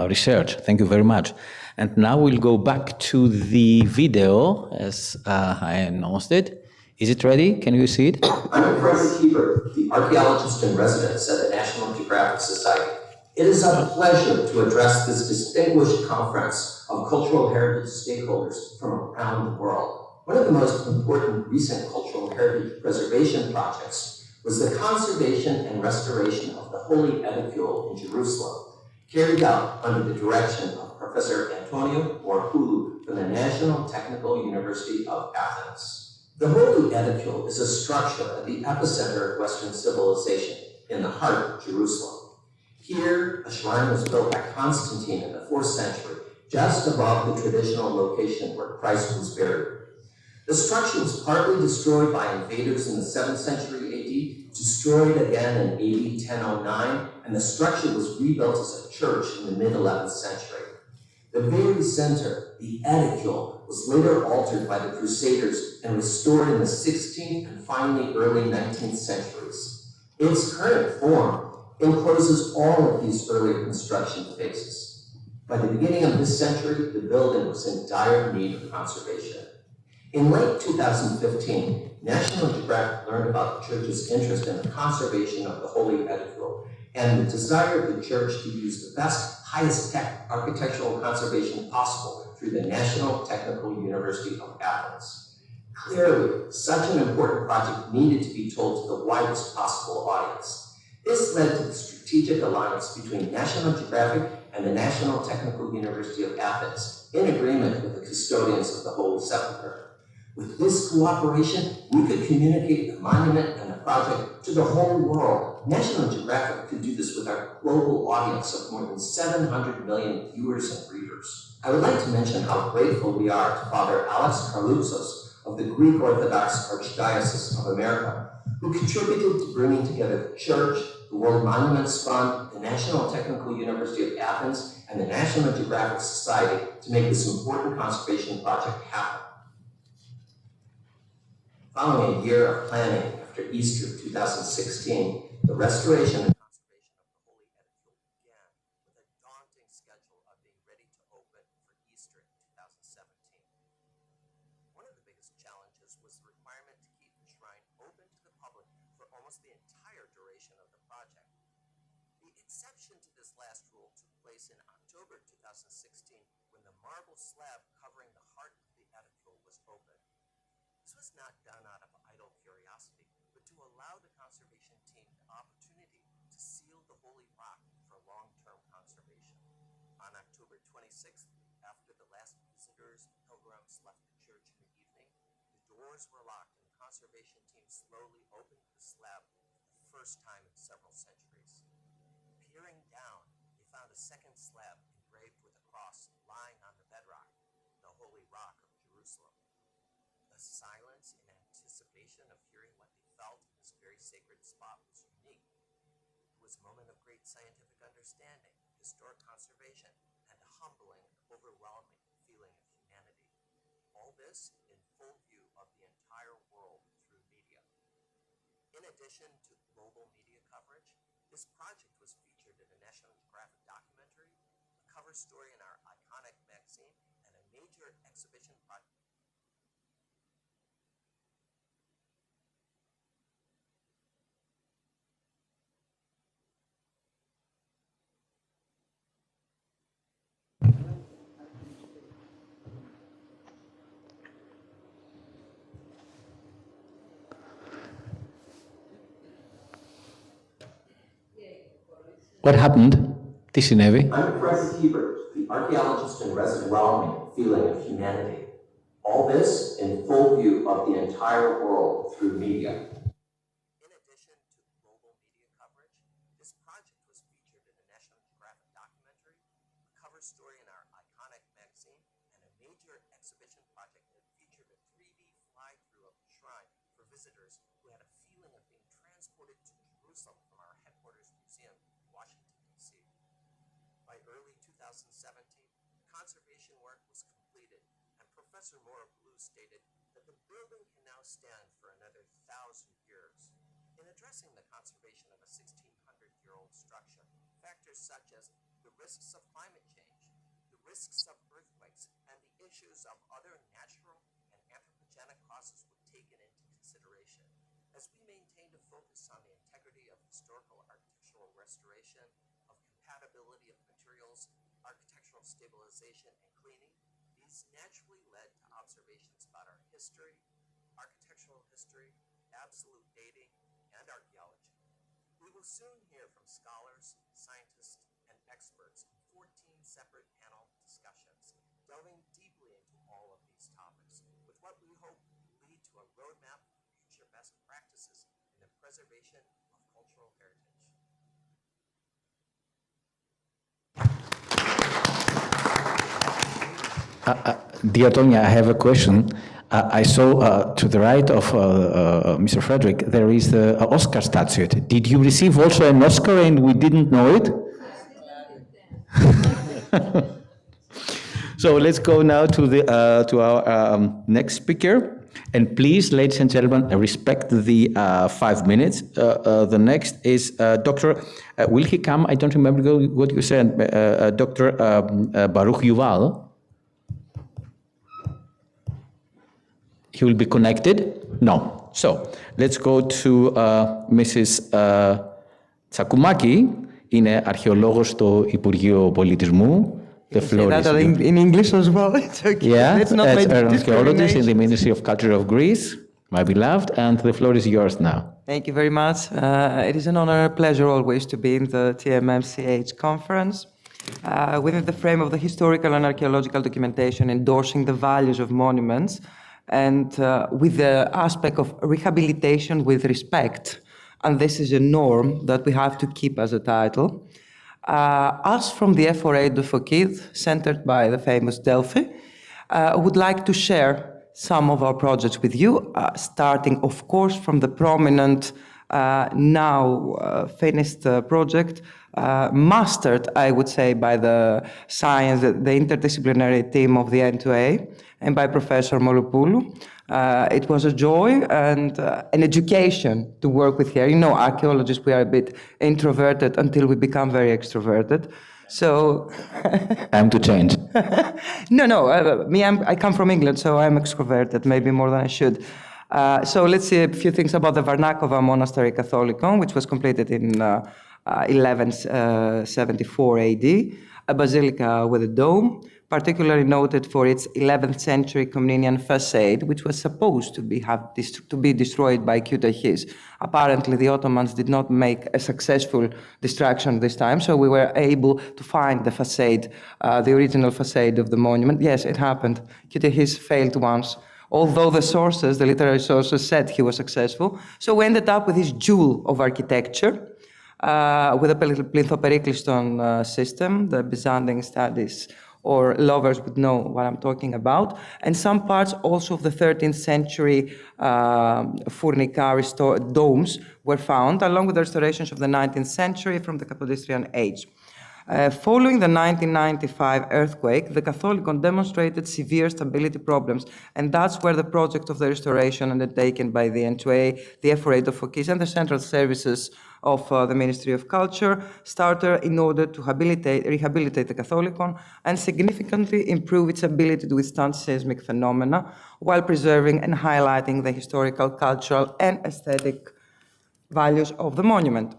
N: research. Thank you very much. And now we'll go back to the video as I announced it. Is it ready? Can you see it?
B: I'm Frederick Keeper, the archaeologist in residence at the National Geographic Society. It is a pleasure to address this distinguished conference of cultural heritage stakeholders from around the world. One of the most important recent cultural heritage preservation projects was the conservation and restoration of the Holy Edicule in Jerusalem, carried out under the direction of Professor Antonio Morpulu from the National Technical University of Athens. The Holy Edicule is a structure at the epicenter of Western civilization in the heart of Jerusalem. Here, a shrine was built by Constantine in the 4th century, just above the traditional location where Christ was buried. The structure was partly destroyed by invaders in the 7th century AD, destroyed again in AD 1009, and the structure was rebuilt as a church in the mid-11th century. The very center, the Edicule, was later altered by the Crusaders and restored in the 16th and finally early 19th centuries. Its current form encloses all of these earlier construction phases. By the beginning of this century, the building was in dire need of conservation. In late 2015, National Geographic learned about the church's interest in the conservation of the Holy Edicule and the desire of the church to use the best, highest tech architectural conservation possible through the National Technical University of Athens. Clearly, such an important project needed to be told to the widest possible audience. This led to the strategic alliance between National Geographic and the National Technical University of Athens, in agreement with the custodians of the Holy Sepulchre. With this cooperation, we could communicate the monument and the project to the whole world. National Geographic could do this with our global audience of more than 700 million viewers and readers. I would like to mention how grateful we are to Father Alex Karloutsos of the Greek Orthodox Archdiocese of America, who contributed to bringing together the Church, the World Monuments Fund, the National Technical University of Athens, and the National Geographic Society to make this important conservation project happen. Following a year of planning, after Easter 2016, the restoration and conservation of the Holy Edifice began with a daunting schedule of being ready to open for Easter 2017. One of the biggest challenges was the requirement to keep the shrine open to the public for almost the entire duration of the project. The exception to this last rule took place in October 2016 when the marble slab covering the heart of the edifice was opened. This was not done out of idle curiosity, but to allow the conservation team the opportunity to seal the holy rock for long-term conservation. On October 26th, after the last visitors, pilgrims left the church in the evening, the doors were locked and the conservation team slowly opened the slab for the first time in several centuries. Peering down, they found a second slab engraved with a cross lying on the bedrock, the holy rock of Jerusalem. The silence in anticipation of hearing what they felt in this very sacred spot was unique. It was a moment of great scientific understanding, historic conservation, and a humbling, overwhelming feeling of humanity. All this in full view of the entire world through media. In addition to global media coverage, this project was featured in a National Geographic documentary, a cover story in our iconic magazine, and a major exhibition project.
N: What happened? Τι συνέβη?
B: I'm Fred Hebert, the archaeologist in resident overwhelming feeling of humanity. All this in full view of the entire world through media. In addition to global media coverage, this project was featured in a National Geographic documentary, a cover story in our iconic magazine, and a major exhibition project that featured a 3D fly-through of the shrine for visitors who had a feeling of being transported to Jerusalem from our headquarters museum in Washington, D.C. By early 2017, conservation work was completed, and Professor Morabulu stated that the building can now stand for another 1,000 years. In addressing the conservation of a 1,600-year-old structure, factors such as the risks of climate change, the risks of earthquakes, and the issues of other natural and anthropogenic causes were taken into consideration. As we maintained a focus on the integrity of historical architectural restoration, of compatibility of materials, architectural stabilization, and cleaning, these naturally led to observations about our history, architectural history, absolute dating, and archaeology. We will soon hear from scholars, scientists, and experts in 14 separate panel discussions, delving deeply into all of these topics, with what we hope will lead to a roadmap for future best practices in the preservation of cultural heritage.
N: Dear Tonya, I have a question. I saw to the right of Mr. Frederick, there is the Oscar statuette. Did you receive also an Oscar and we didn't know it? So let's go now to our next speaker. And please, ladies and gentlemen, respect the 5 minutes. The next is Dr. Will he come? I don't remember what you said. Dr. Baruch Yuval. He will be connected? No. So let's go to Mrs. Tsakoumaki. Είναι αρχαιολόγος στο Υπουργείο Πολιτισμού. The floor is yours.
C: In English as well. It's okay.
N: Yeah,
C: Let's not make
N: an archaeologist in the
C: discrimination.
N: Ministry of Culture of Greece, my beloved, and the floor is yours now.
C: Thank you very much. It is an honor and pleasure always to be in the TMM-CH conference. Within the frame of the historical and archaeological documentation endorsing the values of monuments and with the aspect of rehabilitation with respect. And this is a norm that we have to keep as a title. Us from the F4A de Fokid, centered by the famous Delphi, would like to share some of our projects with you, starting, of course, from the prominent, now finished project, mastered, I would say, by the science, the interdisciplinary team of the N2A, and by Professor Moropoulou, It was a joy and an education to work with her. You know, archaeologists, we are a bit introverted until we become very extroverted. So
E: Time to change.
C: No, I come from England, so I'm extroverted, maybe more than I should. So let's see a few things about the Varnakova Monastery Catholicon, which was completed in 1174 AD, a basilica with a dome, particularly noted for its 11th century Comnenian facade, which was supposed to be destroyed by Kütahis. Apparently, the Ottomans did not make a successful destruction this time, so we were able to find the facade, the original facade of the monument. Yes, it happened. Kütahis failed once, although the sources, the literary sources, said he was successful. So we ended up with this jewel of architecture, with a plinthoperiklyston system. The Byzantine studies or lovers would know what I'm talking about. And some parts also of the 13th century Furnica domes were found, along with the restorations of the 19th century from the Capodistrian age. Following the 1995 earthquake, the Catholicon demonstrated severe stability problems, and that's where the project of the restoration undertaken by the N2A, the F4A of Fokis, and the central services of the Ministry of Culture started in order to rehabilitate the Catholicon and significantly improve its ability to withstand seismic phenomena while preserving and highlighting the historical, cultural, and aesthetic values of the monument.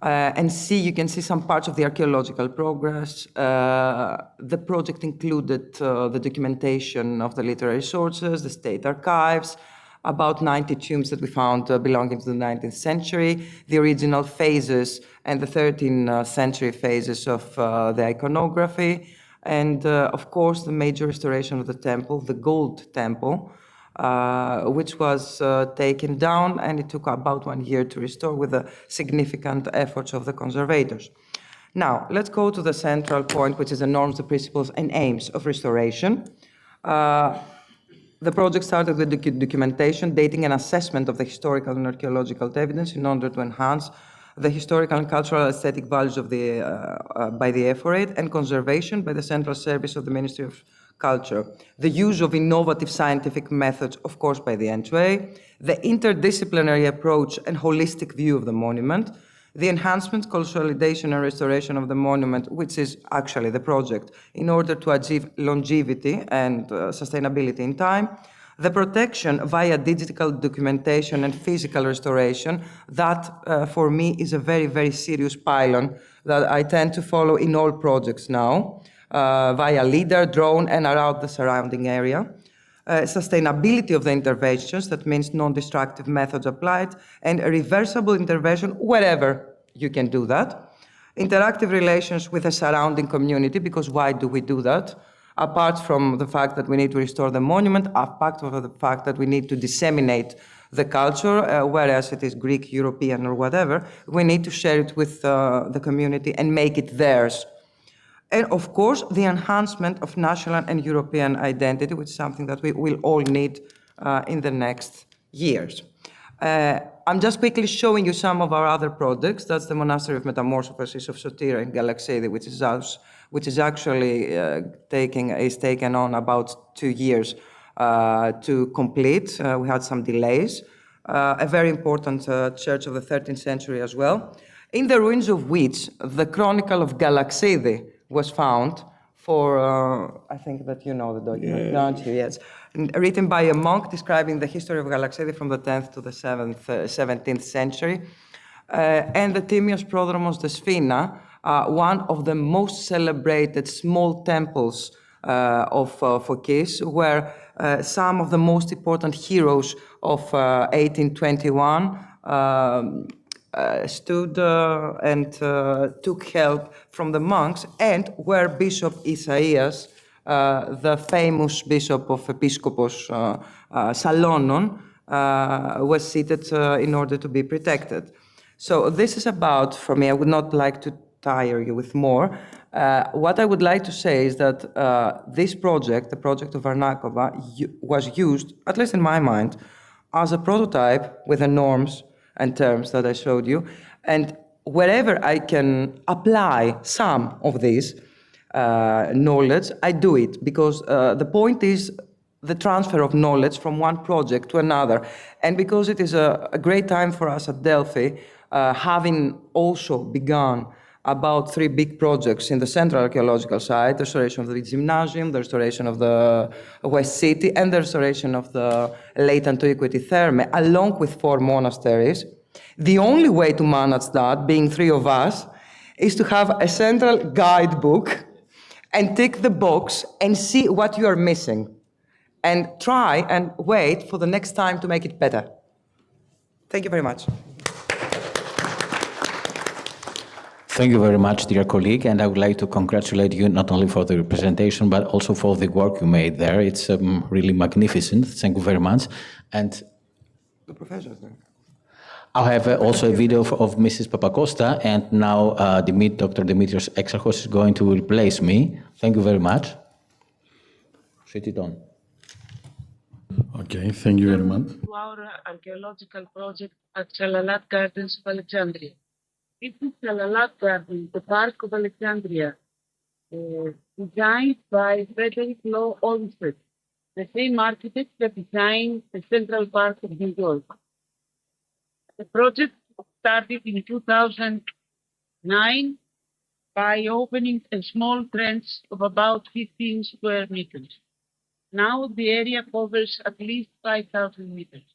C: You can see some parts of the archaeological progress. The project included the documentation of the literary sources, the state archives, about 90 tombs that we found belonging to the 19th century, the original phases and the 13th century phases of the iconography, and of course the major restoration of the temple, the gold temple, which was taken down, and it took about 1 year to restore with the significant efforts of the conservators. Now, let's go to the central point, which is the norms, the principles, and aims of restoration. The project started with documentation, dating and assessment of the historical and archaeological evidence in order to enhance the historical and cultural aesthetic values of by the F4A, and conservation by the Central Service of the Ministry of Culture. The use of innovative scientific methods, of course, by the N2A, the interdisciplinary approach and holistic view of the monument, the enhancement, consolidation, and restoration of the monument, which is actually the project, in order to achieve longevity and sustainability in time, the protection via digital documentation and physical restoration, that for me is a very, very serious pylon that I tend to follow in all projects now, via LIDAR, drone, and around the surrounding area. Sustainability of the interventions, that means non-destructive methods applied, and a reversible intervention wherever you can do that. Interactive relations with the surrounding community, because why do we do that? Apart from the fact that we need to restore the monument, apart from the fact that we need to disseminate the culture, whereas it is Greek, European, or whatever, we need to share it with the community and make it theirs. And of course, the enhancement of national and European identity, which is something that we will all need in the next years. I'm just quickly showing you some of our other projects. That's the Monastery of Metamorphosis of Sotira in Galaxidi, which is actually taken on about 2 years to complete. We had some delays. A very important church of the 13th century as well, in the ruins of which the Chronicle of Galaxidi was found for, I think that you know the document, don't you? Yes. Written by a monk describing the history of Galaxidi from the 10th to the 17th century. And the Timios Prodromos de Sphina, one of the most celebrated small temples of Fokis, where some of the most important heroes of 1821 stood and took help from the monks, and where Bishop Isaias, the famous bishop of Episcopos Salonon, was seated in order to be protected. So this is about, for me, I would not like to tire you with more. What I would like to say is that this project, the project of Varnakova, was used, at least in my mind, as a prototype with the norms and terms that I showed you. And wherever I can apply some of this knowledge, I do it, because the point is the transfer of knowledge from one project to another. And because it is a great time for us at Delphi, having also begun about 3 big projects in the central archaeological site, the restoration of the gymnasium, the restoration of the West City, and the restoration of the late antiquity Therme, along with 4 monasteries. The only way to manage that, being 3 of us, is to have a central guidebook and tick the box and see what you are missing, and try and wait for the next time to make it better. Thank you very much.
N: Thank you very much, dear colleague, and I would like to congratulate you not only for the presentation, but also for the work you made there. It's really magnificent. Thank you very much. And
C: the professor.
N: I have also a video of Mrs. Papacosta, and now Dr. Dimitrios Exarchos is going to replace me. Thank you very much. Sit it on.
J: Okay, thank you very much.
L: To our archaeological project at Salalat Gardens of Alexandria. It is Salalat Gardens, the Park of Alexandria, designed by Frederick Law Olmsted, the same architect that designed the Central Park of New York. The project started in 2009 by opening a small trench of about 15 square meters. Now the area covers at least 5,000 meters.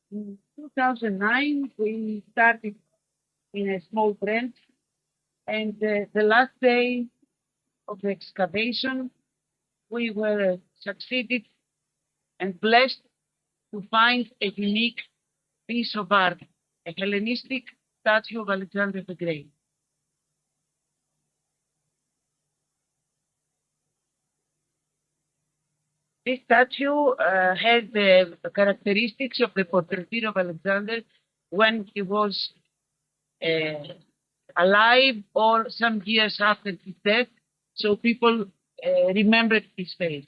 L: In 2009, we started in a small trench, and the last day of the excavation, we were succeeded and blessed to find a unique piece of art, a Hellenistic statue of Alexander the Great. This statue has the characteristics of the portraiture of Alexander when he was alive or some years after his death, so people remembered his face.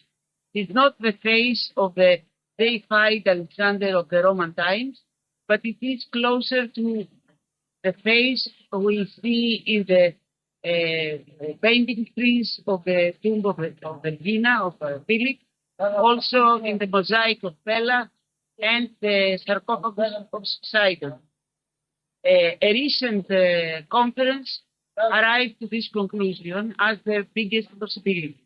L: It's not the face of the deified Alexander of the Roman times, but it is closer to the face we see in the painting trees of the tomb of Vergina, of Philip, also in the mosaic of Pella and the sarcophagus of Sidon. A recent conference arrived to this conclusion as the biggest possibility.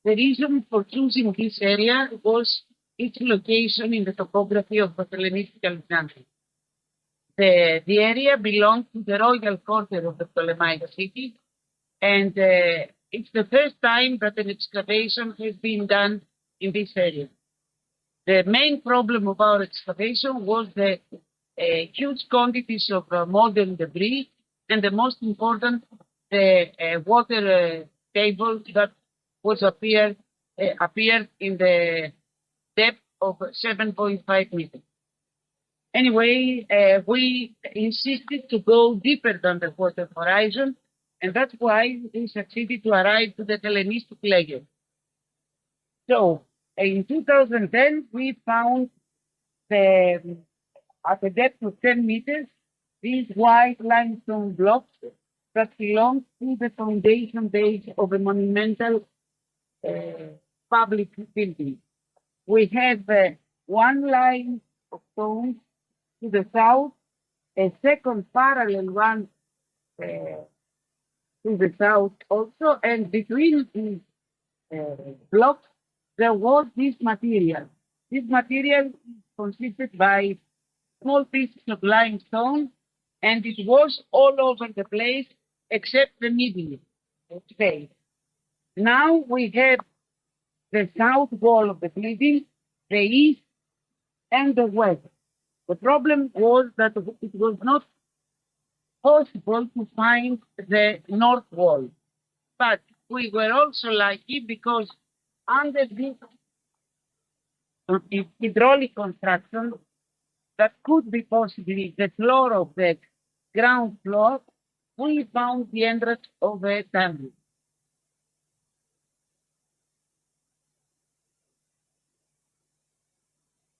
L: The reason for choosing this area was its location in the topography of the Hellenistic Alexandria. The area belonged to the royal quarter of the Ptolemaic city, and it's the first time that an excavation has been done in this area. The main problem of our excavation was the huge quantities of modern debris, and the most important, the water table that was appeared in the depth of 7.5 meters. Anyway, we insisted to go deeper than the water horizon, and that's why we succeeded to arrive to the Hellenistic layer. So, in 2010, we found at a depth of 10 meters, these white limestone blocks that belong to the foundation base of a monumental public building. We have one line of stones to the south, a second parallel one to the south also, and between these blocks, there was this material. This material consisted by small pieces of limestone, and it was all over the place except the middle space. Now we have the south wall of the building, the east, and the west. The problem was that it was not possible to find the north wall. But we were also lucky because under this hydraulic construction, that could be possibly the floor of the ground floor, we found the entrance of a tunnel.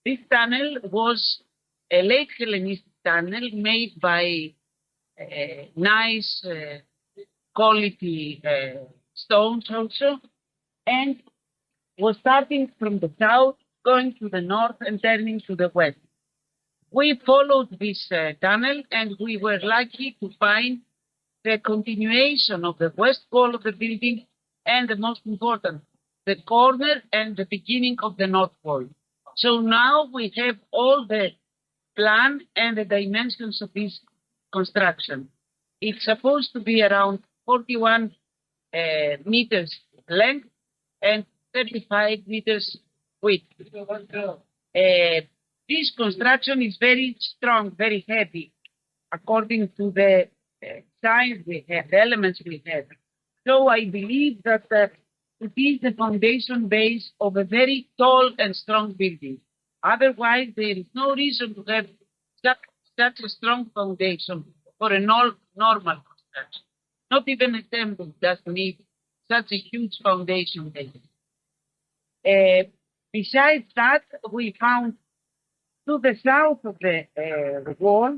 L: This tunnel was a late Hellenistic tunnel made by nice quality stones also, and was starting from the south, going to the north, and turning to the west. We followed this tunnel, and we were lucky to find the continuation of the west wall of the building, and the most important, the corner and the beginning of the north wall. So now we have all the plan and the dimensions of this construction. It's supposed to be around 41 meters length and 35 meters width. This construction is very strong, very heavy, according to the science we have, the elements we have. So I believe that it is the foundation base of a very tall and strong building. Otherwise, there is no reason to have such a strong foundation for a normal construction. Not even a temple does need such a huge foundation base. Besides that, we found to the south of the wall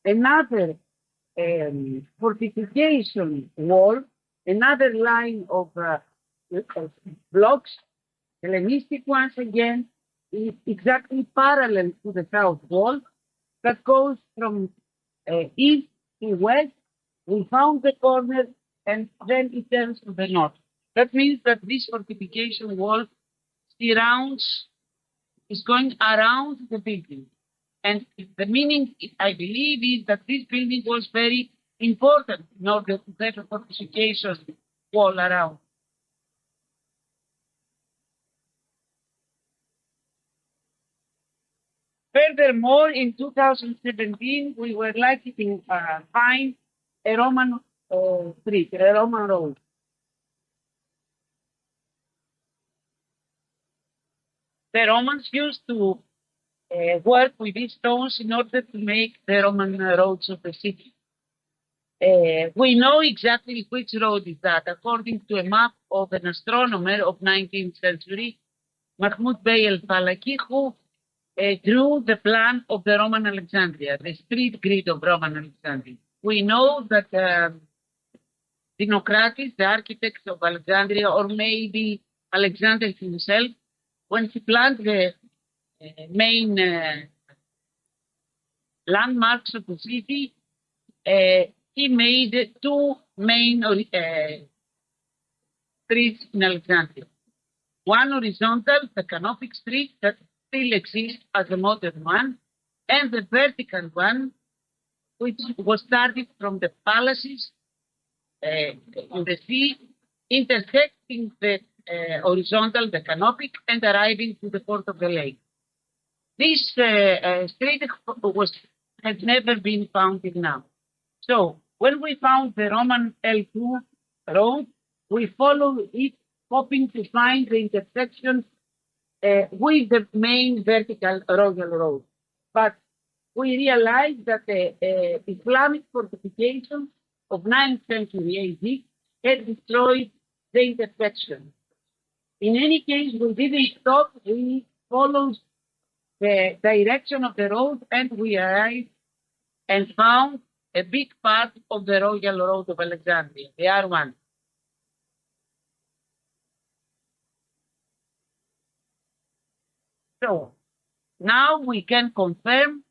L: another fortification wall, another line of blocks, Hellenistic once again, is exactly parallel to the south wall that goes from east to west. We found the corner and then it turns to the north. That means that this fortification wall is going around the building. And the meaning, I believe, is that this building was very important in order to have a fortification wall around. Furthermore, in 2017, we were lucky to find a Roman street, a Roman road. The Romans used to work with these stones in order to make the Roman roads of the city. We know exactly which road is that, according to a map of an astronomer of 19th century, Mahmoud Bey el-Falaki, who drew the plan of the Roman Alexandria, the street grid of Roman Alexandria. We know that Dinocrates, the architect of Alexandria, or maybe Alexander himself, when he planned the main landmarks of the city, he made two main streets in Alexandria. One horizontal, the Canopic Street, that still exists as a modern one, and the vertical one, which was started from the palaces in the sea, intersecting the horizontal, the Canopic, and arriving to the port of the lake. This street has never been found till now. So when we found the Roman L2 road, we followed it, hoping to find the intersection with the main vertical royal road. But we realized that the Islamic fortification of 9th century AD had destroyed the intersection. In any case, we didn't stop. We followed the direction of the road, and we arrived and found a big part of the Royal Road of Alexandria, the R1. So now we can confirm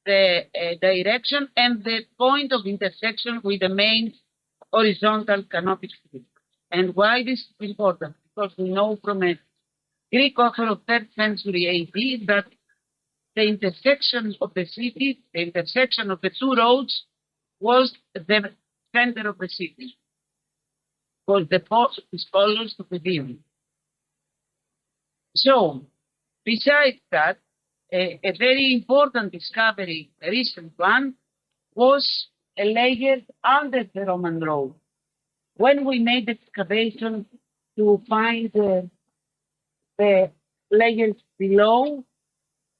L: the direction and the point of intersection with the main horizontal Canopic Street. And why this is important? Because we know from a Greek author of 3rd century AD that the intersection of the city, the intersection of the two roads, was the center of the city, was the scholars of the building. So, besides that, a very important discovery, a recent one, was a layer under the Roman road. When we made excavation to find the layers below,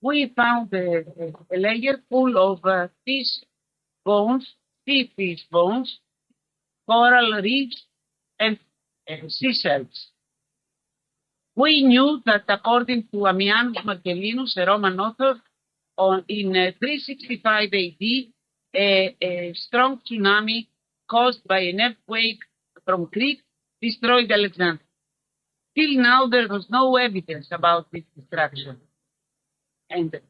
L: we found a layer full of fish bones, sea fish bones, coral reefs, and seashells. We knew that according to Ammianus Marcellinus, a Roman author, in 365 AD, a strong tsunami caused by an earthquake from Crete destroyed Alexandria. Till now, there was no evidence about this destruction. And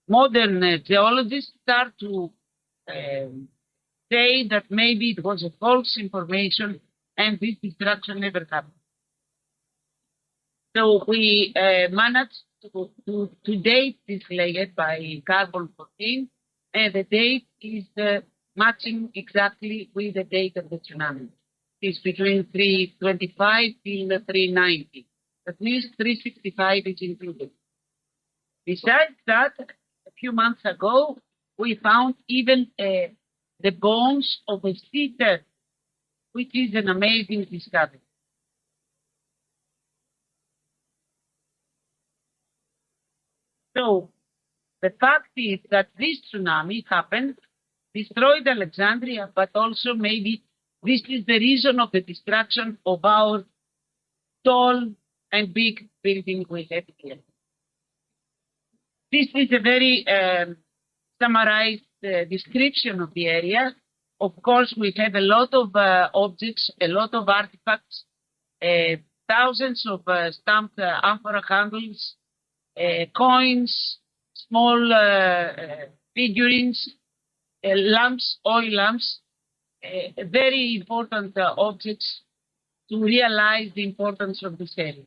L: modern geologists start to say that maybe it was a false information and this destruction never happened. So we managed to date this layer by carbon-14, and the date is matching exactly with the date of the tsunami. It's between 325 till 390. That means 365 is included. Besides that, a few months ago, we found even the bones of a sea turtle, which is an amazing discovery. So the fact is that this tsunami happened, destroyed Alexandria, but also maybe this is the reason of the destruction of our tall and big building we have here. This is a very summarized description of the area. Of course, we have a lot of objects, a lot of artifacts, thousands of stamped amphora handles, coins, small figurines, lamps, oil lamps, very important objects to realize the importance of this area.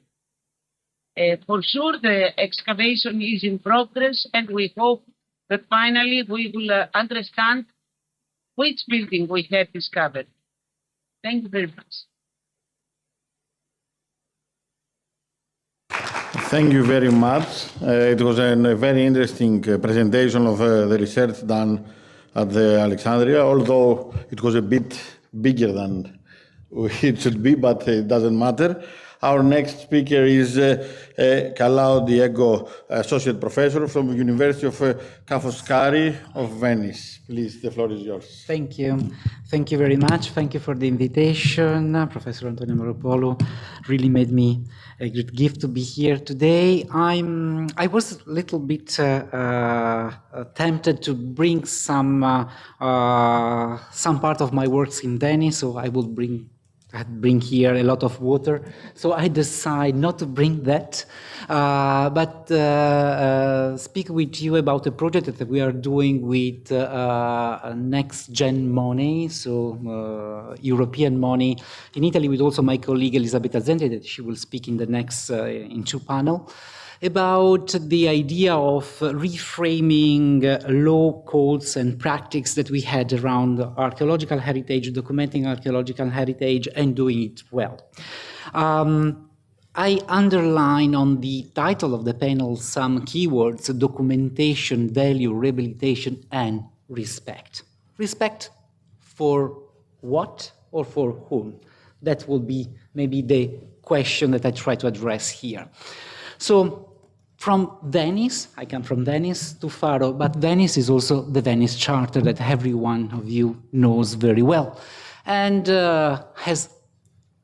L: For sure, the excavation is in progress, and we hope that finally we will understand which building we have discovered. Thank you very much.
K: Thank you very much. It was a very interesting presentation of the research done at the Alexandria, although it was a bit bigger than it should be, but it doesn't matter. Our next speaker is Kalau Diego, Associate Professor from the University of Ca' Foscari of Venice. Please, the floor is yours.
J: Thank you. Thank you very much. Thank you for the invitation. Professor Antonio Moropoulou really made me a great gift to be here today. I was a little bit tempted to bring some part of my works in Venice, so I will bring here a lot of water, so I decided not to bring that, but speak with you about a project that we are doing with next gen money, so European money in Italy, with also my colleague Elisabetta Zentri, that she will speak in the next in two panel, about the idea of reframing law, codes, and practice that we had around archaeological heritage, documenting archaeological heritage, and doing it well. I underline on the title of the panel some keywords: documentation, value, rehabilitation, and respect. Respect for what or for whom? That will be maybe the question that I try to address here. So from Venice, I come from Venice to Faro, but Venice is also the Venice Charter that every one of you knows very well. And as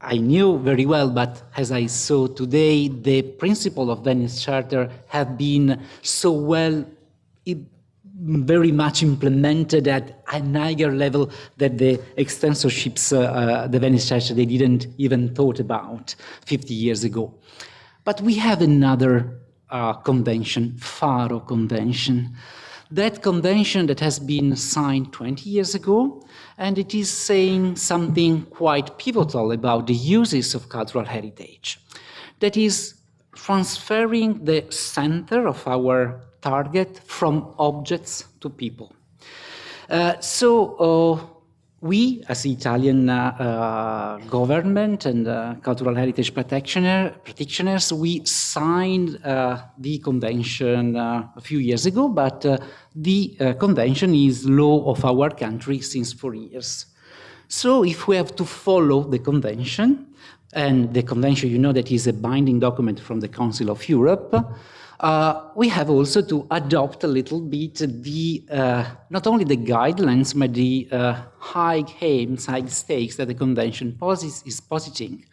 J: I knew very well, but as I saw today, the principle of Venice Charter have been so well, very much implemented at an higher level that the extensorships, the Venice Charter, they didn't even thought about 50 years ago. But we have another convention, Faro Convention. That convention that has been signed 20 years ago, and it is saying something quite pivotal about the uses of cultural heritage. That is transferring the center of our target from objects to people. We, as the Italian government and cultural heritage practitioners, we signed the convention a few years ago, but the convention is law of our country since 4 years. So if we have to follow the convention, and the convention, you know, that is a binding document from the Council of Europe, we have also to adopt a little bit the not only the guidelines, but the high aims, high stakes that the convention is positing.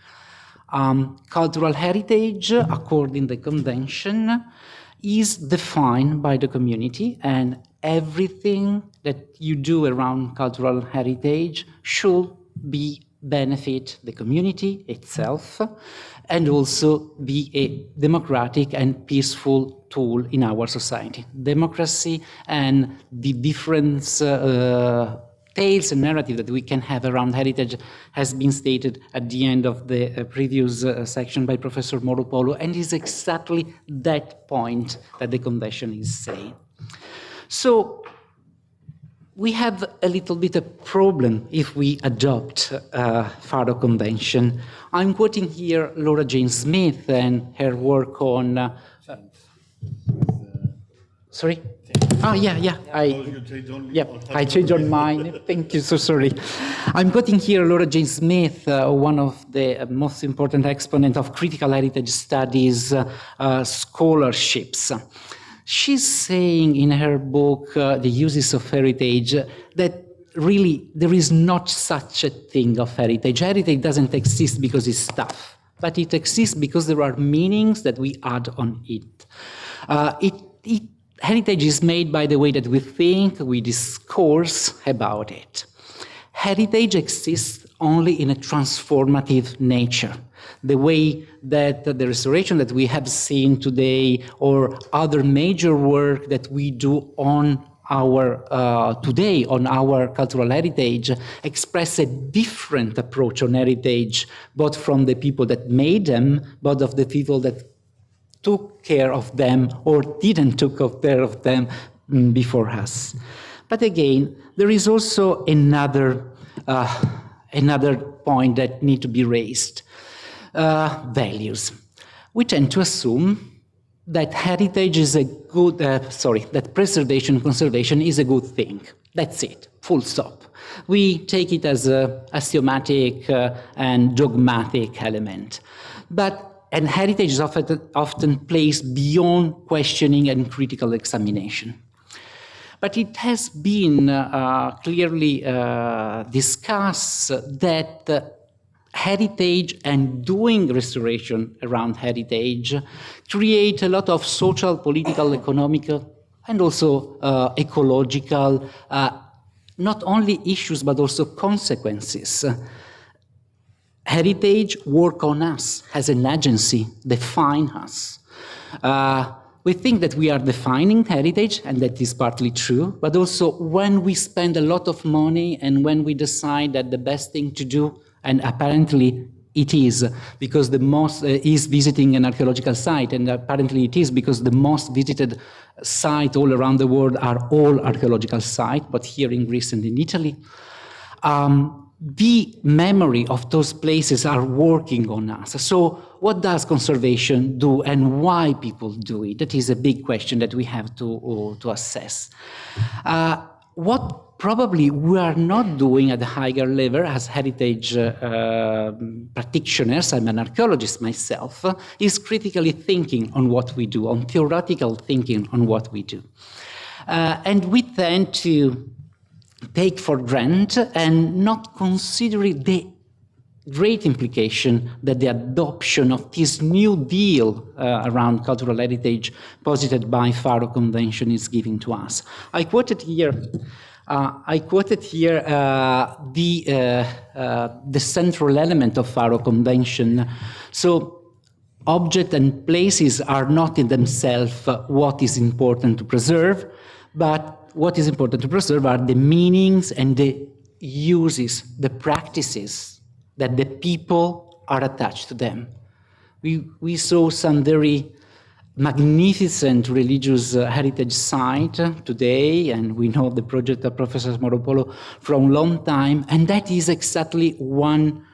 J: Cultural heritage, according to the convention, is defined by the community, and everything that you do around cultural heritage should be benefit the community itself, and also be a democratic and peaceful tool in our society. Democracy and the different tales and narrative that we can have around heritage has been stated at the end of the previous section by Professor Moropolo, and is exactly that point that the Convention is saying. So we have a little bit of problem if we adopt Faro Convention. I'm quoting here Laura Jane Smith and her work on... sorry? Oh, yeah. I changed your mind. Thank you, so sorry. I'm quoting here Laura Jane Smith, one of the most important exponents of critical heritage studies scholarships. She's saying in her book, The Uses of Heritage, that really there is not such a thing of heritage. Heritage doesn't exist because it's stuff, but it exists because there are meanings that we add on it. Heritage is made by the way that we think, we discourse about it. Heritage exists only in a transformative nature. The way that the restoration that we have seen today, or other major work that we do on our today on our cultural heritage, express a different approach on heritage, both from the people that made them, but of the people that took care of them or didn't take care of them before us. But again, there is also another point that needs to be raised. Values. We tend to assume that heritage is a good, that preservation, conservation is a good thing. That's it, full stop. We take it as an axiomatic and dogmatic element. And heritage is often placed beyond questioning and critical examination. But it has been clearly discussed that heritage and doing restoration around heritage create a lot of social, political, economical, and also ecological, not only issues, but also consequences. Heritage work on us, has an agency, define us. We think that we are defining heritage, and that is partly true, but also when we spend a lot of money and when we decide that the best thing to do, and apparently it is, because the most is visiting an archaeological site, and apparently it is because the most visited sites all around the world are all archaeological sites, but here in Greece and in Italy. The memory of those places are working on us. So what does conservation do and why people do it? That is a big question that we have to assess. What probably we are not doing at the higher level as heritage practitioners, I'm an archaeologist myself, is critically thinking on what we do, on theoretical thinking on what we do. And we tend to take for granted and not consider the great implication that the adoption of this new deal around cultural heritage posited by Faro Convention is giving to us. I quoted here the central element of Faro Convention. So objects and places are not in themselves what is important to preserve, but what is important to preserve are the meanings and the uses, the practices that the people are attached to them. We saw some very magnificent religious heritage site today, and we know the project of Professor Moropolo from a long time, and that is exactly one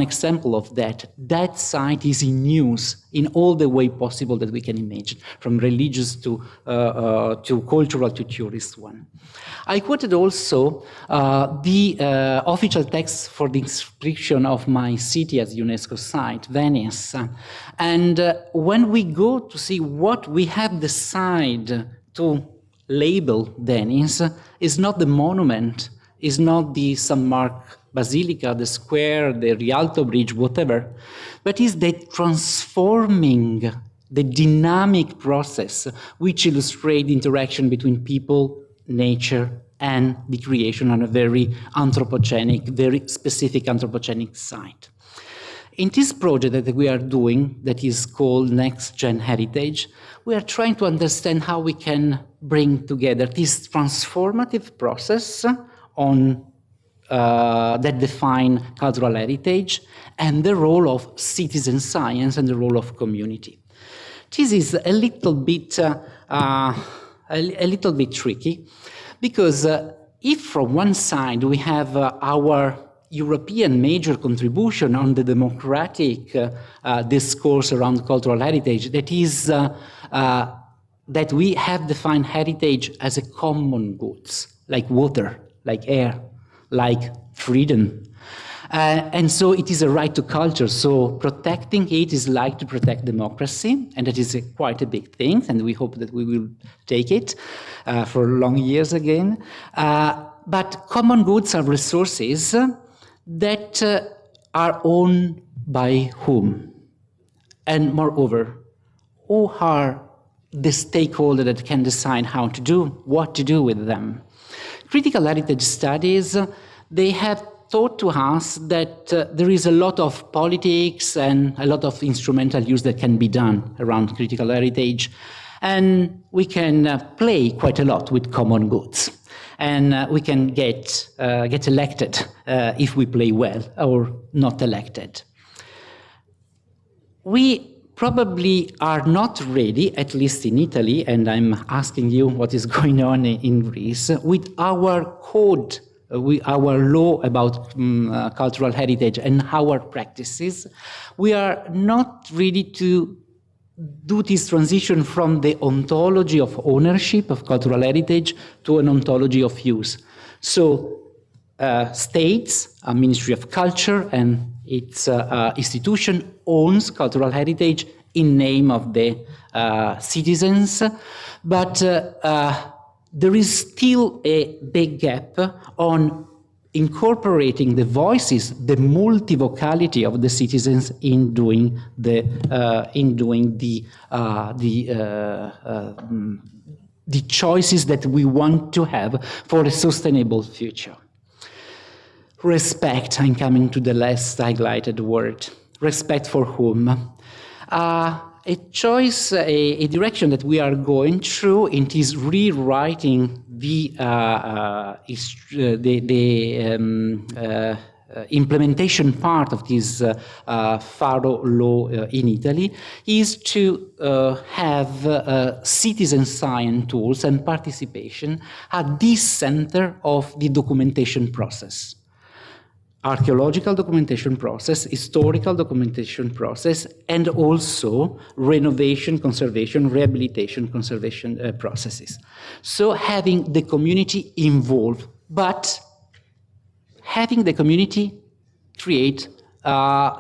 J: example of that. That site is in use in all the way possible that we can imagine, from religious to cultural to tourist one. I quoted also the official text for the inscription of my city as UNESCO site, Venice. And when we go to see what we have decided to label Venice, is not the monument, is not the San Mark Basilica, the square, the Rialto Bridge, whatever, but is the transforming, the dynamic process which illustrates the interaction between people, nature, and the creation on a very anthropogenic, very specific anthropogenic site. In this project that we are doing, that is called Next Gen Heritage, we are trying to understand how we can bring together this transformative process on that define cultural heritage and the role of citizen science and the role of community. This is a little bit tricky, because if from one side we have our European major contribution on the democratic discourse around cultural heritage, that is that we have defined heritage as a common goods, like water, like air, like freedom. And so it is a right to culture. So protecting it is like to protect democracy, and that is quite a big thing, and we hope that we will take it for long years again. But common goods are resources that are owned by whom? And moreover, who are the stakeholders that can decide how to do, what to do with them? Critical heritage studies, they have taught to us that there is a lot of politics and a lot of instrumental use that can be done around critical heritage. And we can play quite a lot with common goods. And we can get elected if we play well, or not elected. We probably are not ready, at least in Italy, and I'm asking you what is going on in Greece, with our code, with our law about cultural heritage and our practices. We are not ready to do this transition from the ontology of ownership of cultural heritage to an ontology of use. So states, a Ministry of Culture and its institution owns cultural heritage in name of the citizens, but there is still a big gap on incorporating the voices, the multivocality of the citizens in doing the choices that we want to have for a sustainable future. Respect, I'm coming to the last highlighted word. Respect for whom? A choice, a direction that we are going through, it is rewriting the implementation part of this Faro law in Italy, is to have citizen science tools and participation at the center of the documentation process. Archaeological documentation process, historical documentation process, and also renovation, conservation, rehabilitation, conservation processes. So having the community involved, but having the community create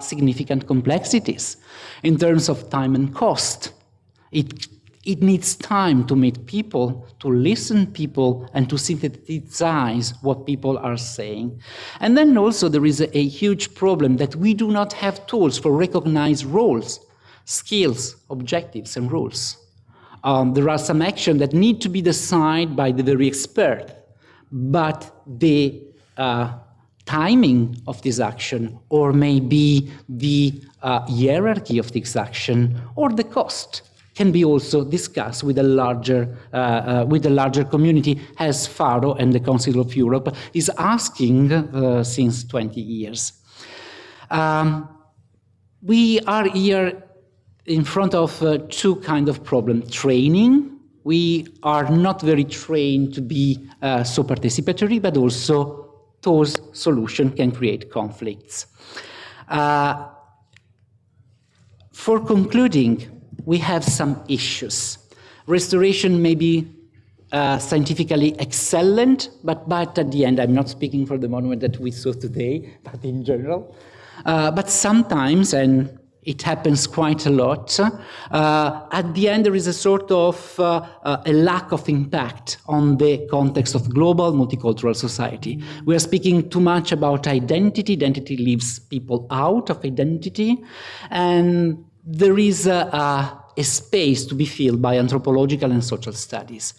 J: significant complexities in terms of time and cost. It needs time to meet people, to listen people, and to synthesize what people are saying. And then also there is a huge problem that we do not have tools for recognized roles, skills, objectives, and rules. There are some actions that need to be decided by the very expert, but the timing of this action, or maybe the hierarchy of this action, or the cost, can be also discussed with a larger community, as Faro and the Council of Europe is asking since 20 years. We are here in front of two kinds of problems. Training. We are not very trained to be so participatory, but also those solutions can create conflicts. For concluding, we have some issues. Restoration may be scientifically excellent, but at the end, I'm not speaking for the monument that we saw today, but in general. But sometimes, and it happens quite a lot, at the end there is a sort of a lack of impact on the context of global multicultural society. We are speaking too much about identity. Identity leaves people out of identity, and there is a a space to be filled by anthropological and social studies.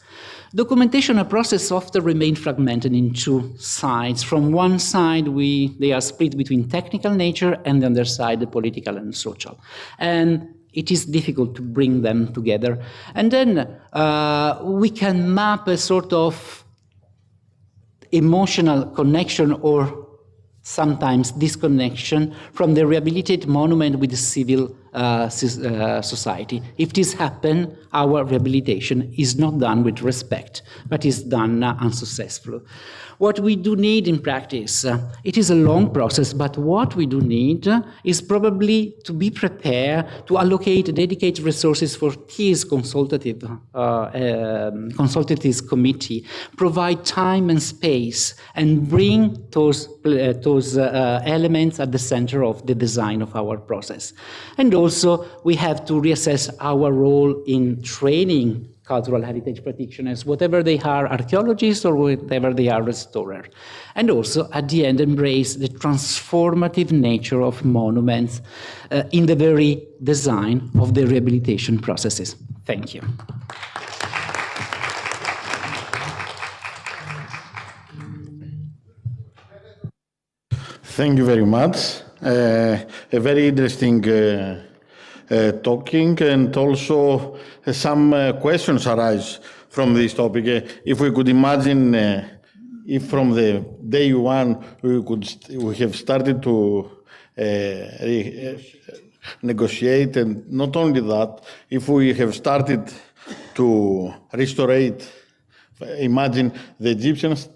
J: Documentation and process often remain fragmented in two sides. From one side, they are split between technical nature, and the other side, the political and social. And it is difficult to bring them together. And then we can map a sort of emotional connection or sometimes disconnection from the rehabilitated monument with the civil society. If this happens, our rehabilitation is not done with respect, but is done unsuccessful. What we do need in practice, it is a long process, but what we do need is probably to be prepared to allocate dedicated resources for this consultative committee, provide time and space, and bring those elements at the center of the design of our process. And also, we have to reassess our role in training cultural heritage practitioners, whatever they are, archaeologists or whatever they are, restorers. And also, at the end, embrace the transformative nature of monuments in the very design of the rehabilitation processes. Thank you.
K: Thank you very much. A very interesting talking, and also some questions arise from this topic. If we could imagine if from the day one we have started to negotiate, and not only that, if we have started to restore, imagine the Egyptians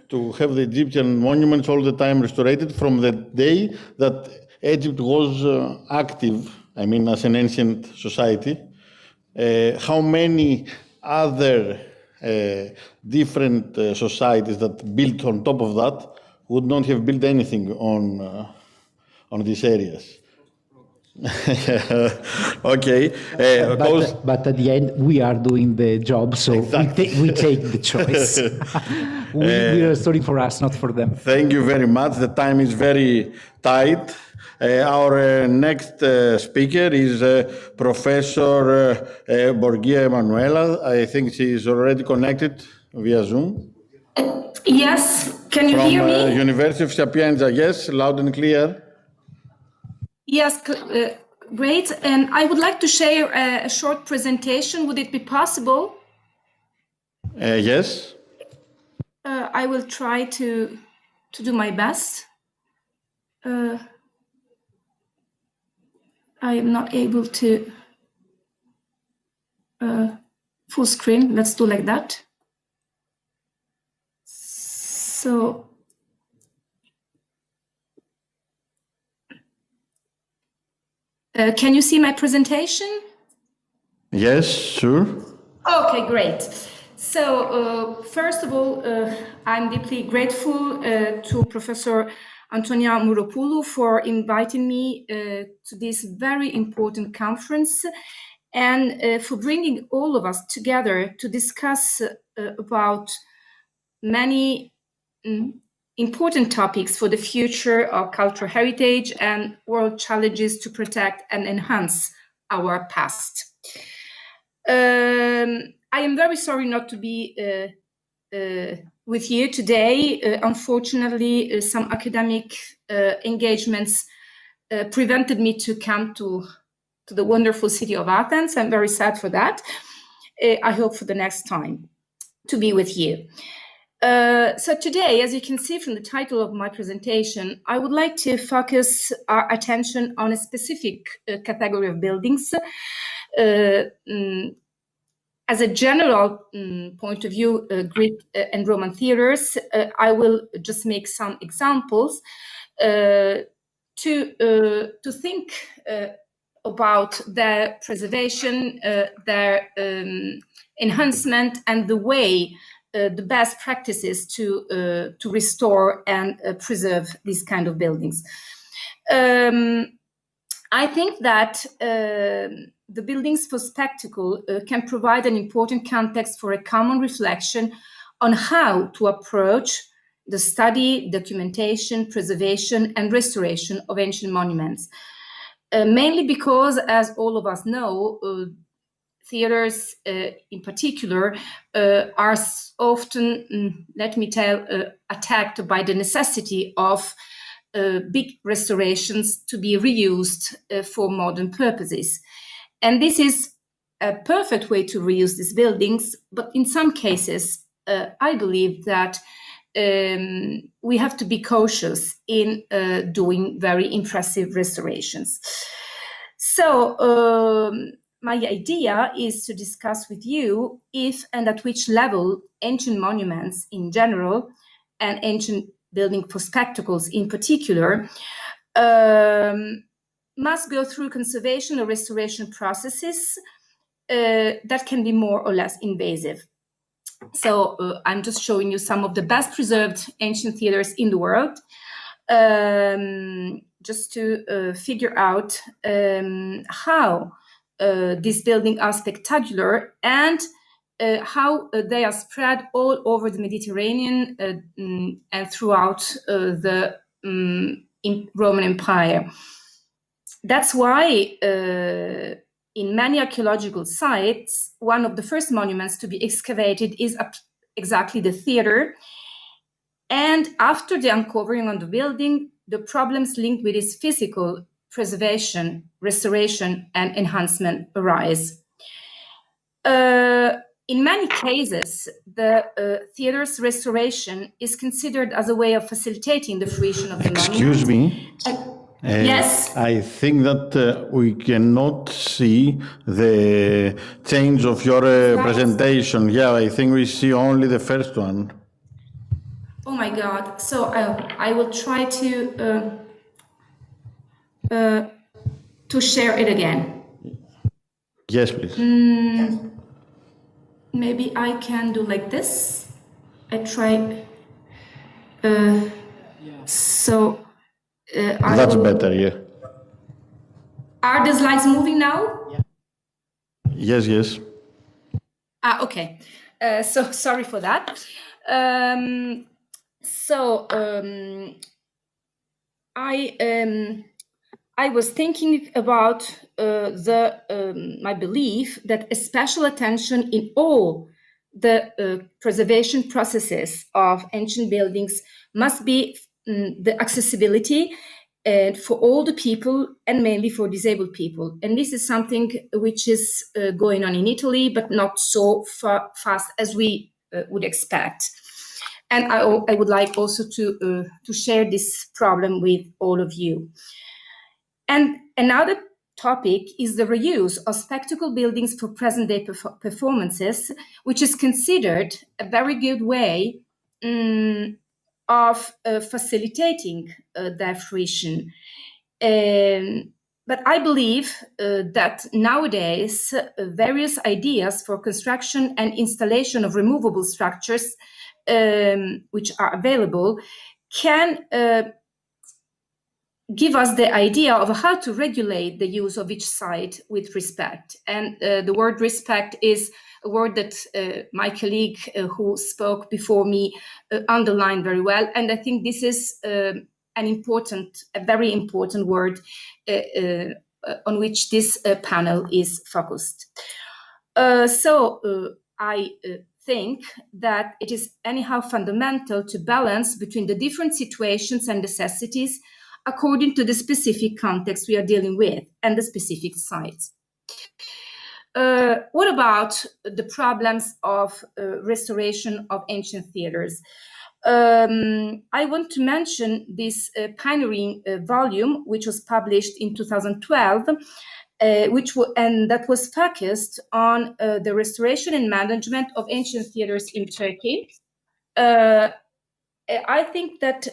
K: to have the Egyptian monuments all the time restored from the day that Egypt was active, I mean, as an ancient society. How many other different societies that built on top of that would not have built anything on these areas? Okay.
J: But at the end, we are doing the job, so exactly. we take the choice. We are sorry for us, not for them.
K: Thank you very much. The time is very tight. Our next speaker is Professor Borghia Emanuela. I think she is already connected via Zoom.
M: Yes, can you hear me?
K: From University of Sapienza, yes, loud and clear.
M: Yes, great. And I would like to share a short presentation. Would it be possible?
K: Yes.
M: I will try to do my best. I am not able to full screen. Let's do like that. So can you see my presentation?
K: Yes, sure.
M: Okay, great. So first of all, I'm deeply grateful to Professor Antonia Mouropoulou for inviting me to this very important conference and for bringing all of us together to discuss about many important topics for the future of cultural heritage and world challenges to protect and enhance our past. I am very sorry not to be with you today. Unfortunately, some academic engagements prevented me to come to the wonderful city of Athens. I'm very sad for that. I hope for the next time to be with you. So today, as you can see from the title of my presentation, I would like to focus our attention on a specific category of buildings. As a general point of view, Greek and Roman theaters, I will just make some examples to think about their preservation, their enhancement, and the way the best practices to restore and preserve these kind of buildings. I think that the buildings for spectacle can provide an important context for a common reflection on how to approach the study, documentation, preservation, and restoration of ancient monuments. Mainly because, as all of us know, theaters in particular are often, let me tell, attacked by the necessity of big restorations to be reused for modern purposes. And this is a perfect way to reuse these buildings, but in some cases, I believe that we have to be cautious in doing very impressive restorations. So my idea is to discuss with you if and at which level ancient monuments in general and ancient building for spectacles in particular must go through conservation or restoration processes that can be more or less invasive. So I'm just showing you some of the best preserved ancient theaters in the world, just to figure out how these buildings are spectacular and how they are spread all over the Mediterranean and throughout the Roman Empire. That's why in many archaeological sites, one of the first monuments to be excavated is exactly the theater. And after the uncovering of the building, the problems linked with its physical preservation, restoration, and enhancement arise. In many cases, the theater's restoration is considered as a way of facilitating the fruition of the monument.
K: Excuse me.
M: Yes?
K: I think that we cannot see the change of your presentation. Yeah, I think we see only the first one.
M: Oh my God. So I will try to share it again.
K: Yes, please.
M: Maybe I can do like this. I try. So.
K: That's better, yeah.
M: Are the slides moving now?
K: Yes, yes.
M: Okay. So sorry for that. I was thinking about my belief that a special attention in all the preservation processes of ancient buildings must be the accessibility for all the people and mainly for disabled people. And this is something which is going on in Italy, but not so fast as we would expect. And I would like also to share this problem with all of you. And another topic is the reuse of spectacle buildings for present-day performances, which is considered a very good way of facilitating their fruition. But I believe that nowadays various ideas for construction and installation of removable structures which are available can give us the idea of how to regulate the use of each site with respect. And the word respect is a word that my colleague who spoke before me underlined very well. And I think this is a very important word on which this panel is focused. So I think that it is anyhow fundamental to balance between the different situations and necessities according to the specific context we are dealing with and the specific sites. What about the problems of restoration of ancient theaters? I want to mention this pioneering volume, which was published in 2012, and that was focused on the restoration and management of ancient theaters in Turkey. I think that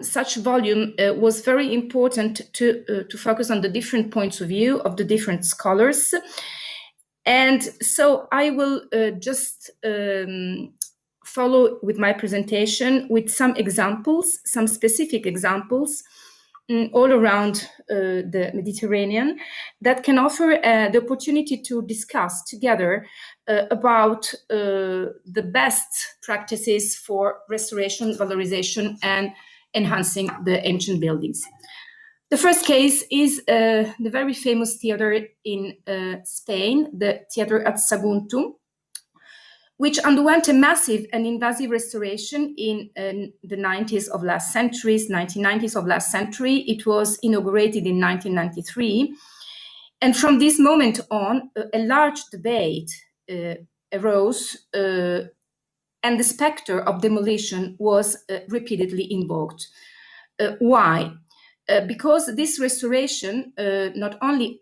M: such volume was very important to focus on the different points of view of the different scholars. And so I will just follow with my presentation with some examples, some specific examples all around the Mediterranean that can offer the opportunity to discuss together about the best practices for restoration, valorization, and enhancing the ancient buildings. The first case is the very famous theater in Spain, the theater at Saguntum, which underwent a massive and invasive restoration in the 90s of last century, 1990s of last century. It was inaugurated in 1993. And from this moment on, a large debate arose, and the specter of demolition was repeatedly invoked. Why? Because this restoration not only,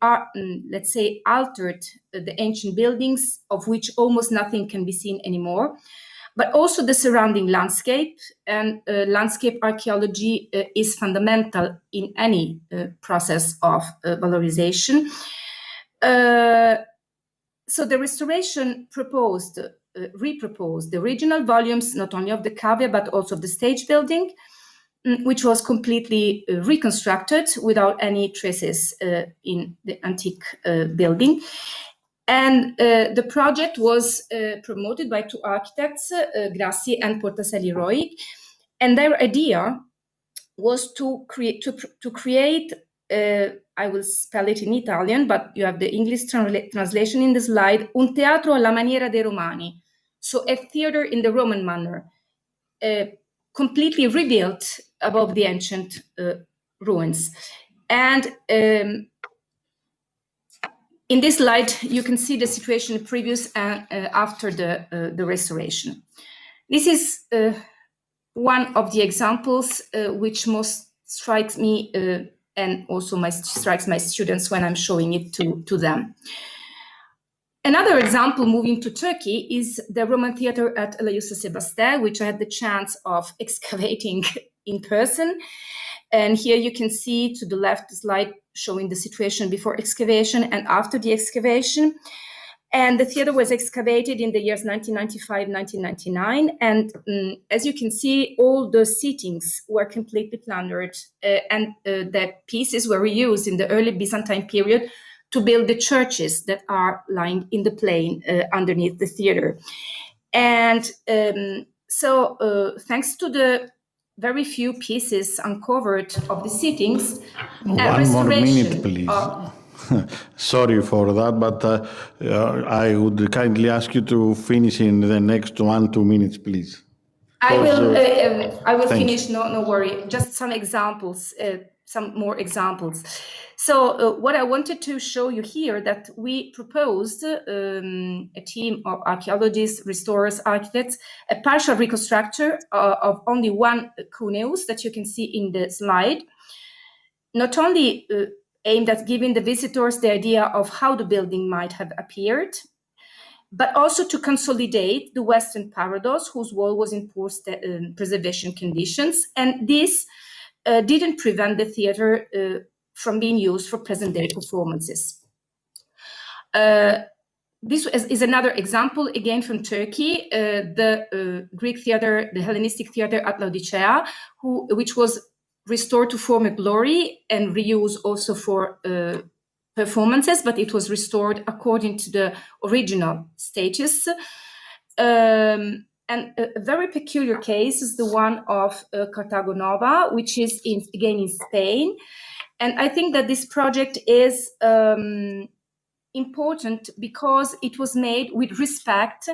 M: let's say, altered the ancient buildings, of which almost nothing can be seen anymore, but also the surrounding landscape. And landscape archaeology is fundamental in any process of valorization. So the restoration reproposed the original volumes, not only of the cavea, but also of the stage building, which was completely reconstructed without any traces in the antique building. And the project was promoted by two architects, Grassi and Portaselli Roig, and their idea was to create I will spell it in Italian, but you have the English translation in the slide, un teatro alla maniera dei Romani, so a theater in the Roman manner, completely rebuilt above the ancient ruins. And in this slide, you can see the situation previous and after the restoration. This is one of the examples which most strikes me and also strikes my students when I'm showing it to them. Another example, moving to Turkey, is the Roman theater at Eleusa Sebastea, which I had the chance of excavating in person. And here you can see to the left slide showing the situation before excavation and after the excavation. And the theater was excavated in the years 1995, 1999. And as you can see, all the seatings were completely plundered and the pieces were reused in the early Byzantine period to build the churches that are lying in the plain underneath the theater. And so thanks to the very few pieces uncovered of the seatings,
K: one more minute, please. Sorry for that, but I would kindly ask you to finish in the next 1-2 minutes, please.
M: I will finish. No worry. Just some examples, some more examples. So what I wanted to show you here, that we proposed a team of archaeologists, restorers, architects, a partial reconstruction of only one cuneus that you can see in the slide, not only aimed at giving the visitors the idea of how the building might have appeared, but also to consolidate the Western parados, whose wall was in poor preservation conditions. And this didn't prevent the theater from being used for present-day performances. This is another example, again from Turkey, the Greek theater, the Hellenistic theater at Laodicea, which was restored to former glory and reused also for performances, but it was restored according to the original status. And a very peculiar case is the one of Cartago Nova, which is again in Spain. And I think that this project is important because it was made with respect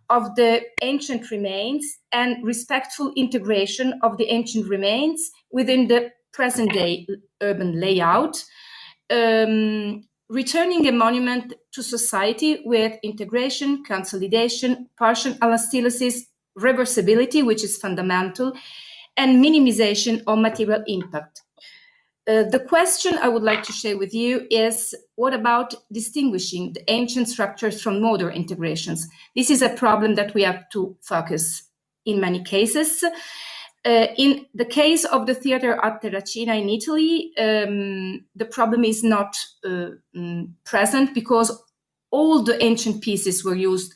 M: of the ancient remains and respectful integration of the ancient remains within the present-day urban layout, returning a monument to society with integration, consolidation, partial elastolysis, reversibility, which is fundamental, and minimization of material impact. The question I would like to share with you is, what about distinguishing the ancient structures from modern integrations? This is a problem that we have to focus in many cases. In the case of the theater at Terracina in Italy, the problem is not present because all the ancient pieces were used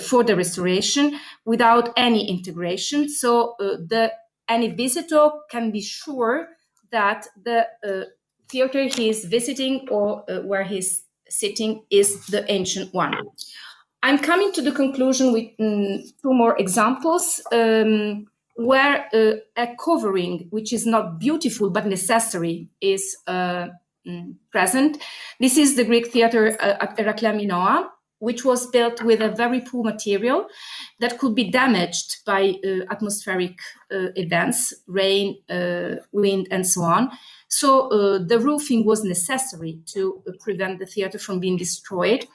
M: for the restoration without any integration. So any visitor can be sure that the theater he is visiting or where he's sitting is the ancient one. I'm coming to the conclusion with two more examples. where a covering, which is not beautiful but necessary, is present. This is the Greek theater at Heraklia Minoa, which was built with a very poor material that could be damaged by atmospheric events, rain, wind, and so on. So the roofing was necessary to prevent the theater from being destroyed.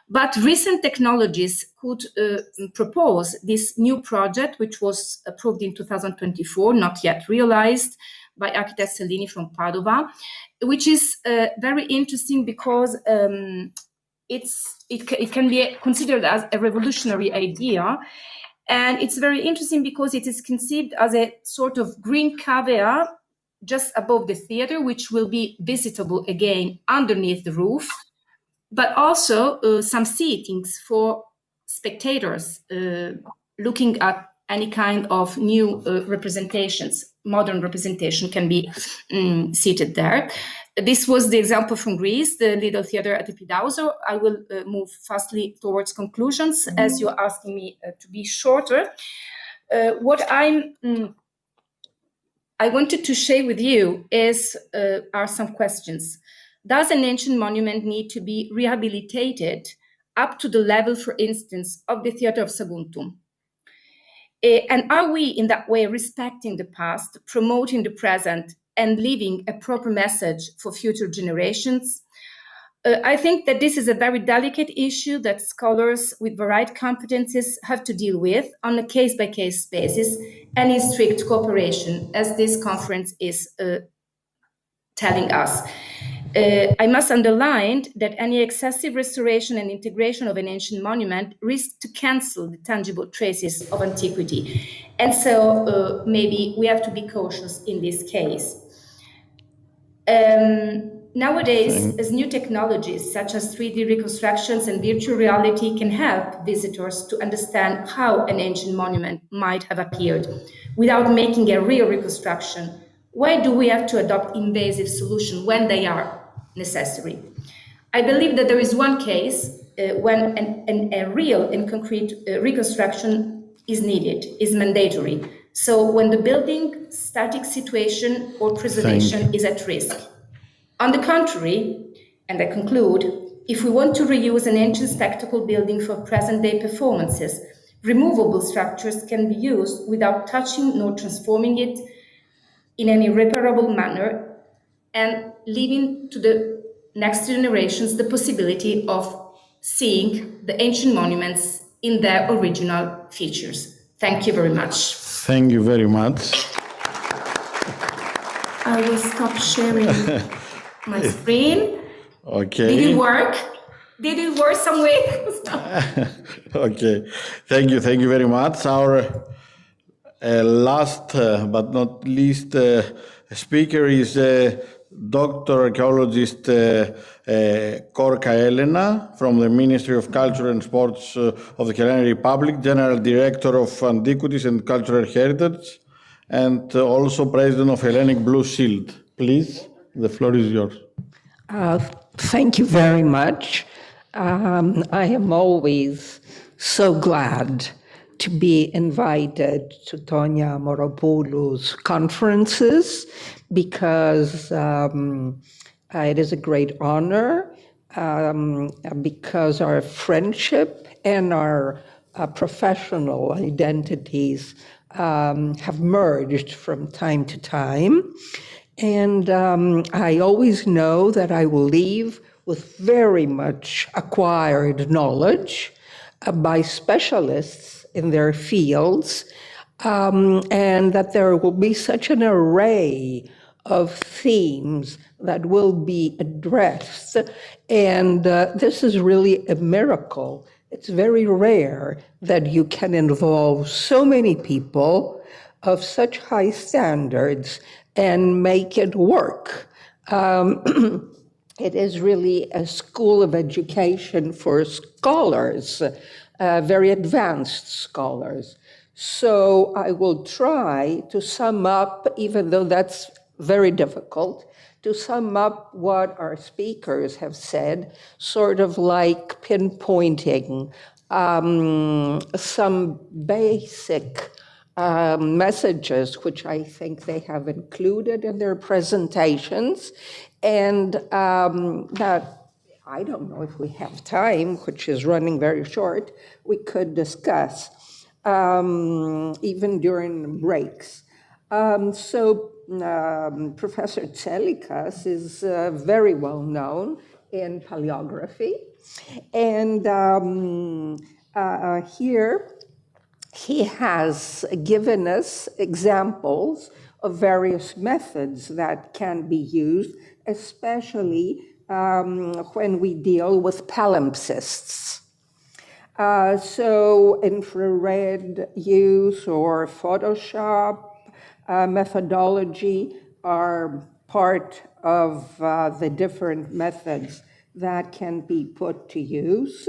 M: But recent technologies could propose this new project, which was approved in 2024, not yet realized, by architect Cellini from Padova, which is very interesting because it can be considered as a revolutionary idea. And it's very interesting because it is conceived as a sort of green cavea just above the theater, which will be visitable again underneath the roof, but also some seatings for spectators looking at any kind of new representations. Modern representation can be seated there. This was the example from Greece, the little theater at Epidauso. I will move fastly towards conclusions as you're asking me to be shorter. What I wanted to share with you are some questions. Does an ancient monument need to be rehabilitated up to the level, for instance, of the Theatre of Saguntum? And are we, in that way, respecting the past, promoting the present, and leaving a proper message for future generations? I think that this is a very delicate issue that scholars with varied competencies have to deal with on a case-by-case basis and in strict cooperation, as this conference is telling us. I must underline that any excessive restoration and integration of an ancient monument risks to cancel the tangible traces of antiquity. And so maybe we have to be cautious in this case. Nowadays, as new technologies such as 3D reconstructions and virtual reality can help visitors to understand how an ancient monument might have appeared without making a real reconstruction, why do we have to adopt invasive solutions when they are necessary? I believe that there is one case when a real and concrete reconstruction is needed, is mandatory. So when the building static situation or preservation is at risk. On the contrary, and I conclude, if we want to reuse an ancient spectacle building for present-day performances, removable structures can be used without touching nor transforming it in an irreparable manner and leaving to the next generations the possibility of seeing the ancient monuments in their original features. Thank you very much.
K: Thank you very much.
M: I will stop sharing my screen.
K: Okay.
M: Did it work? Did it work some way?
K: Okay. Thank you very much. Our last but not least speaker is Dr. Archaeologist Korka Elena from the Ministry of Culture and Sports of the Hellenic Republic, General Director of Antiquities and Cultural Heritage, and also President of Hellenic Blue Shield. Please, the floor is yours.
G: Thank you very much. I am always so glad to be invited to Tonia Moropoulou's conferences because it is a great honor, because our friendship and our professional identities have merged from time to time. And I always know that I will leave with very much acquired knowledge by specialists in their fields, and that there will be such an array of themes that will be addressed. And this is really a miracle. It's very rare that you can involve so many people of such high standards and make it work. It is really a school of education for scholars, very advanced scholars. So I will try to sum up, even though that's very difficult, to sum up what our speakers have said, sort of like pinpointing some basic messages, which I think they have included in their presentations, and that I don't know if we have time, which is running very short, we could discuss even during breaks. Professor Tselikas is very well known in paleography, and here he has given us examples of various methods that can be used, especially when we deal with palimpsests. So infrared use or Photoshop methodology are part of the different methods that can be put to use.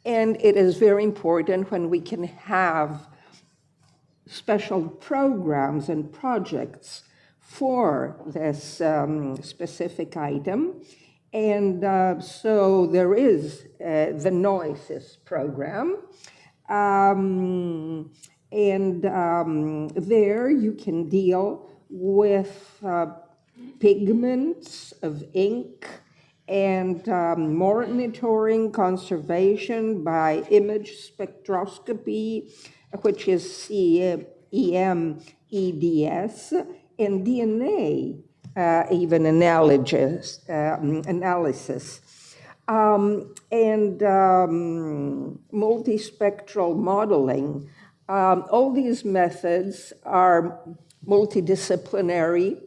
G: And it is very important when we can have special programs and projects for this specific item. And so there is the Noises program. There you can deal with pigments of ink and monitoring conservation by image spectroscopy, which is CEMEDS, and DNA even analysis. Multispectral modeling. All these methods are multidisciplinary.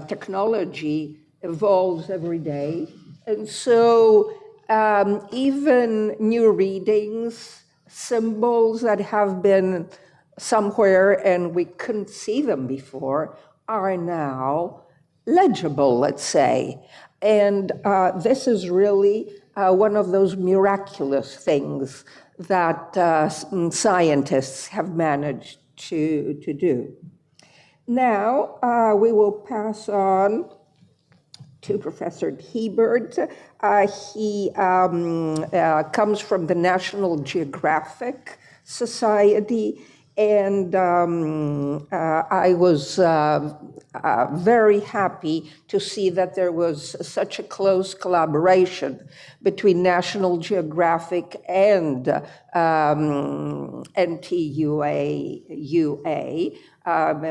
G: Technology evolves every day. And so even new readings, symbols that have been somewhere and we couldn't see them before are now legible, let's say. And this is really one of those miraculous things that scientists have managed to do. Now, we will pass on to Professor Hebert. He comes from the National Geographic Society, and I was very happy to see that there was such a close collaboration between National Geographic and NTUA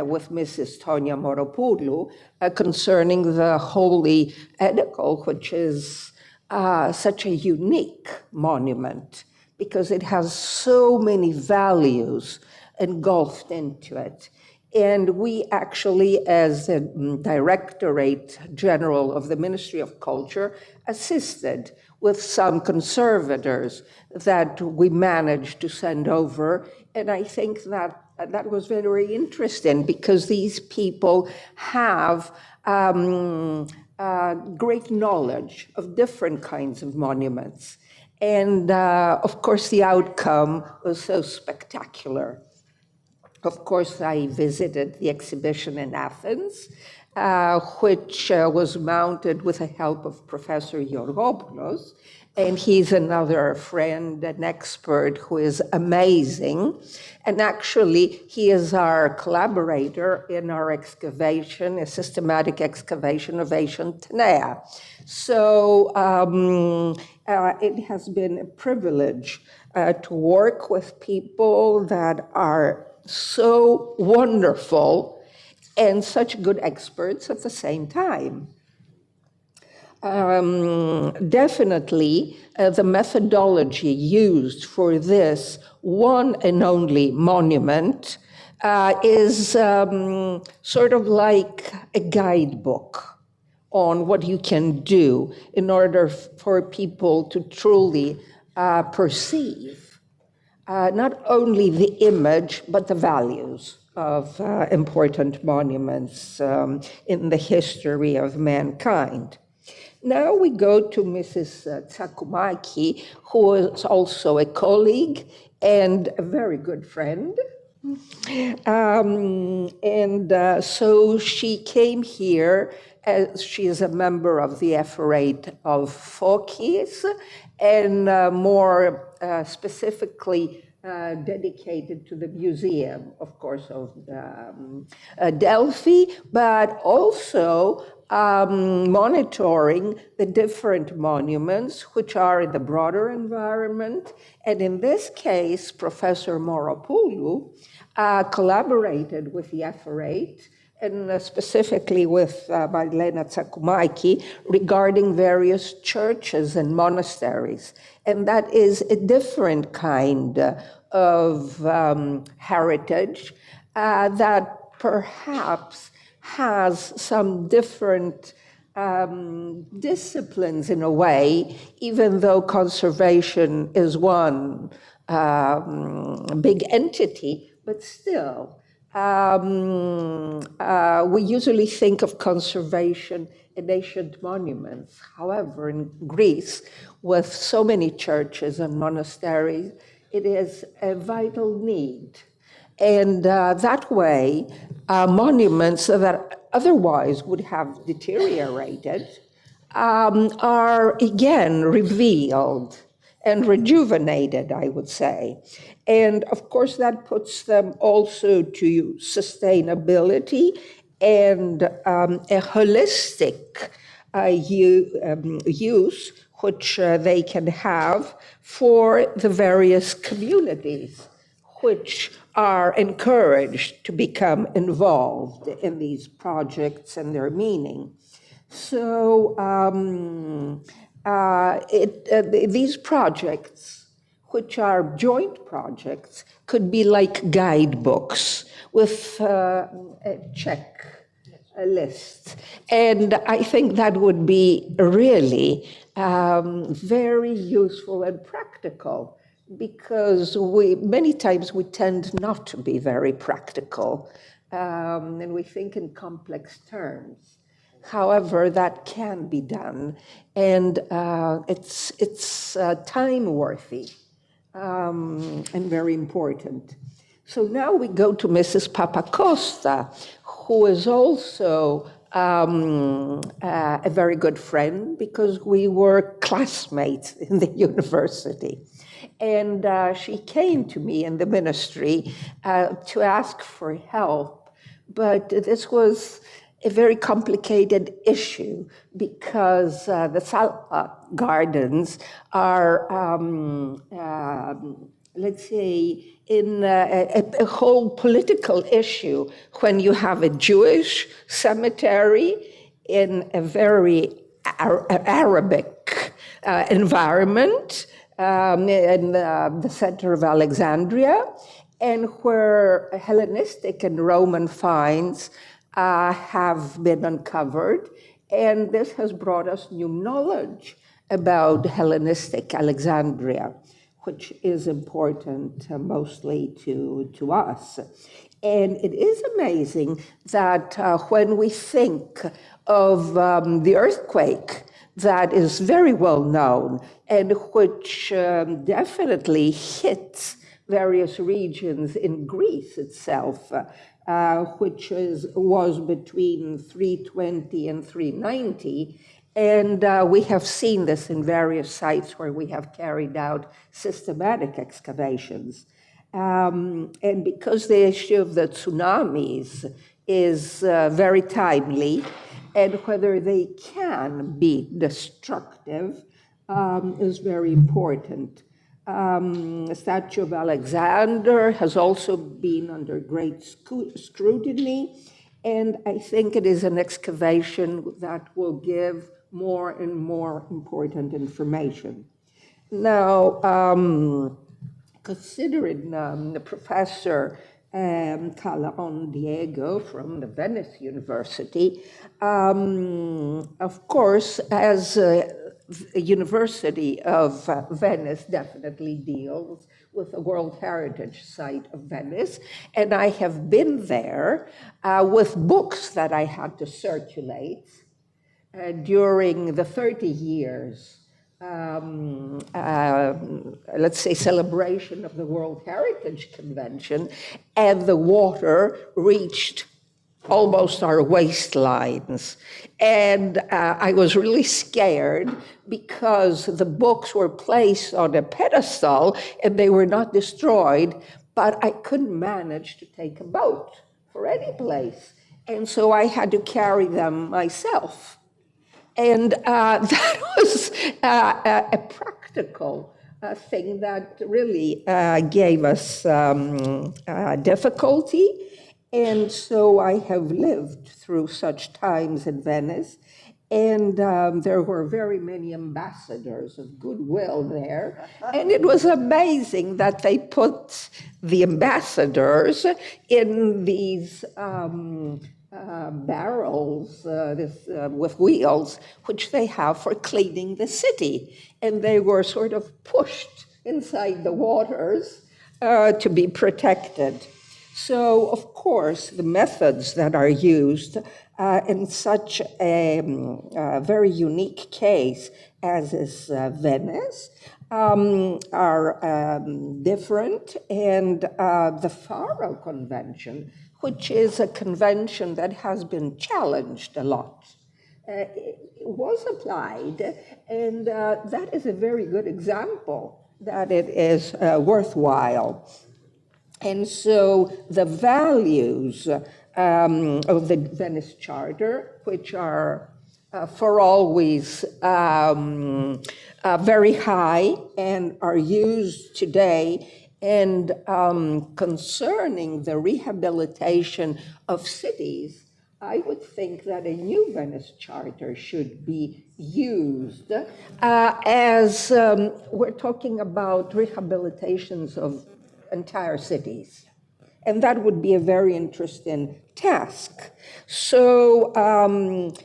G: with Mrs. Tonia Moropoulou concerning the Holy Edicle, which is such a unique monument because it has so many values engulfed into it. And we actually, as the Directorate General of the Ministry of Culture, assisted with some conservators that we managed to send over. And I think that that was very interesting because these people have great knowledge of different kinds of monuments. And of course, the outcome was so spectacular. Of course, I visited the exhibition in Athens, which was mounted with the help of Professor Georgopoulos, and he's another friend, an expert who is amazing. And actually, he is our collaborator in our excavation, a systematic excavation of ancient Tenea. So it has been a privilege to work with people that are so wonderful and such good experts at the same time. Definitely, the methodology used for this one and only monument is sort of like a guidebook on what you can do in order for people to truly perceive not only the image, but the values of important monuments in the history of mankind. Now we go to Mrs. Tsakoumaki, who is also a colleague and a very good friend. So she came here as she is a member of the Ephorate of Phokis, and more specifically dedicated to the museum, of course, of Delphi, but also monitoring the different monuments which are in the broader environment. And in this case, Professor Moropoulou collaborated with the FR8 and specifically with Marilena Tsakoumaki regarding various churches and monasteries. And that is a different kind of heritage that perhaps has some different disciplines in a way, even though conservation is one big entity, but still. We usually think of conservation in ancient monuments. However, in Greece, with so many churches and monasteries, it is a vital need. And that way, monuments that otherwise would have deteriorated are again revealed and rejuvenated, I would say. And of course, that puts them also to sustainability and a holistic use which they can have for the various communities which are encouraged to become involved in these projects and their meaning. So these projects, which are joint projects, could be like guidebooks with a check list. And I think that would be really very useful and practical, because many times we tend not to be very practical, and we think in complex terms. However, that can be done, and it's time-worthy and very important. So now we go to Mrs. Papacosta, who is also a very good friend, because we were classmates in the university. And she came to me in the ministry to ask for help, but this was a very complicated issue, because the Salpa Gardens are, let's say, in a whole political issue when you have a Jewish cemetery in a very Arabic environment in the center of Alexandria, and where Hellenistic and Roman finds have been uncovered, and this has brought us new knowledge about Hellenistic Alexandria, which is important mostly to us. And it is amazing that when we think of the earthquake that is very well known and which definitely hits various regions in Greece itself, which was between 320 and 390. And we have seen this in various sites where we have carried out systematic excavations. And because the issue of the tsunamis is very timely, and whether they can be destructive is very important. The statue of Alexander has also been under great scrutiny, and I think it is an excavation that will give more and more important information. Now, considering the professor Calderon Diego from the Venice University, of course, as the University of Venice definitely deals with the World Heritage Site of Venice, and I have been there with books that I had to circulate during the 30 years, let's say, celebration of the World Heritage Convention, and the water reached almost our waistlines. And I was really scared because the books were placed on a pedestal and they were not destroyed, but I couldn't manage to take a boat for any place. And so I had to carry them myself. And that was a practical thing that really gave us difficulty. And so I have lived through such times in Venice. And there were very many ambassadors of goodwill there. And it was amazing that they put the ambassadors in these barrels with wheels, which they have for cleaning the city. And they were sort of pushed inside the waters to be protected. So, of course, the methods that are used in such a very unique case as is Venice are different. And the Faro Convention, which is a convention that has been challenged a lot, was applied, and that is a very good example that it is worthwhile. And so the values of the Venice Charter, which are for always very high and are used today, and concerning the rehabilitation of cities, I would think that a new Venice Charter should be used as we're talking about rehabilitations of entire cities. And that would be a very interesting task. So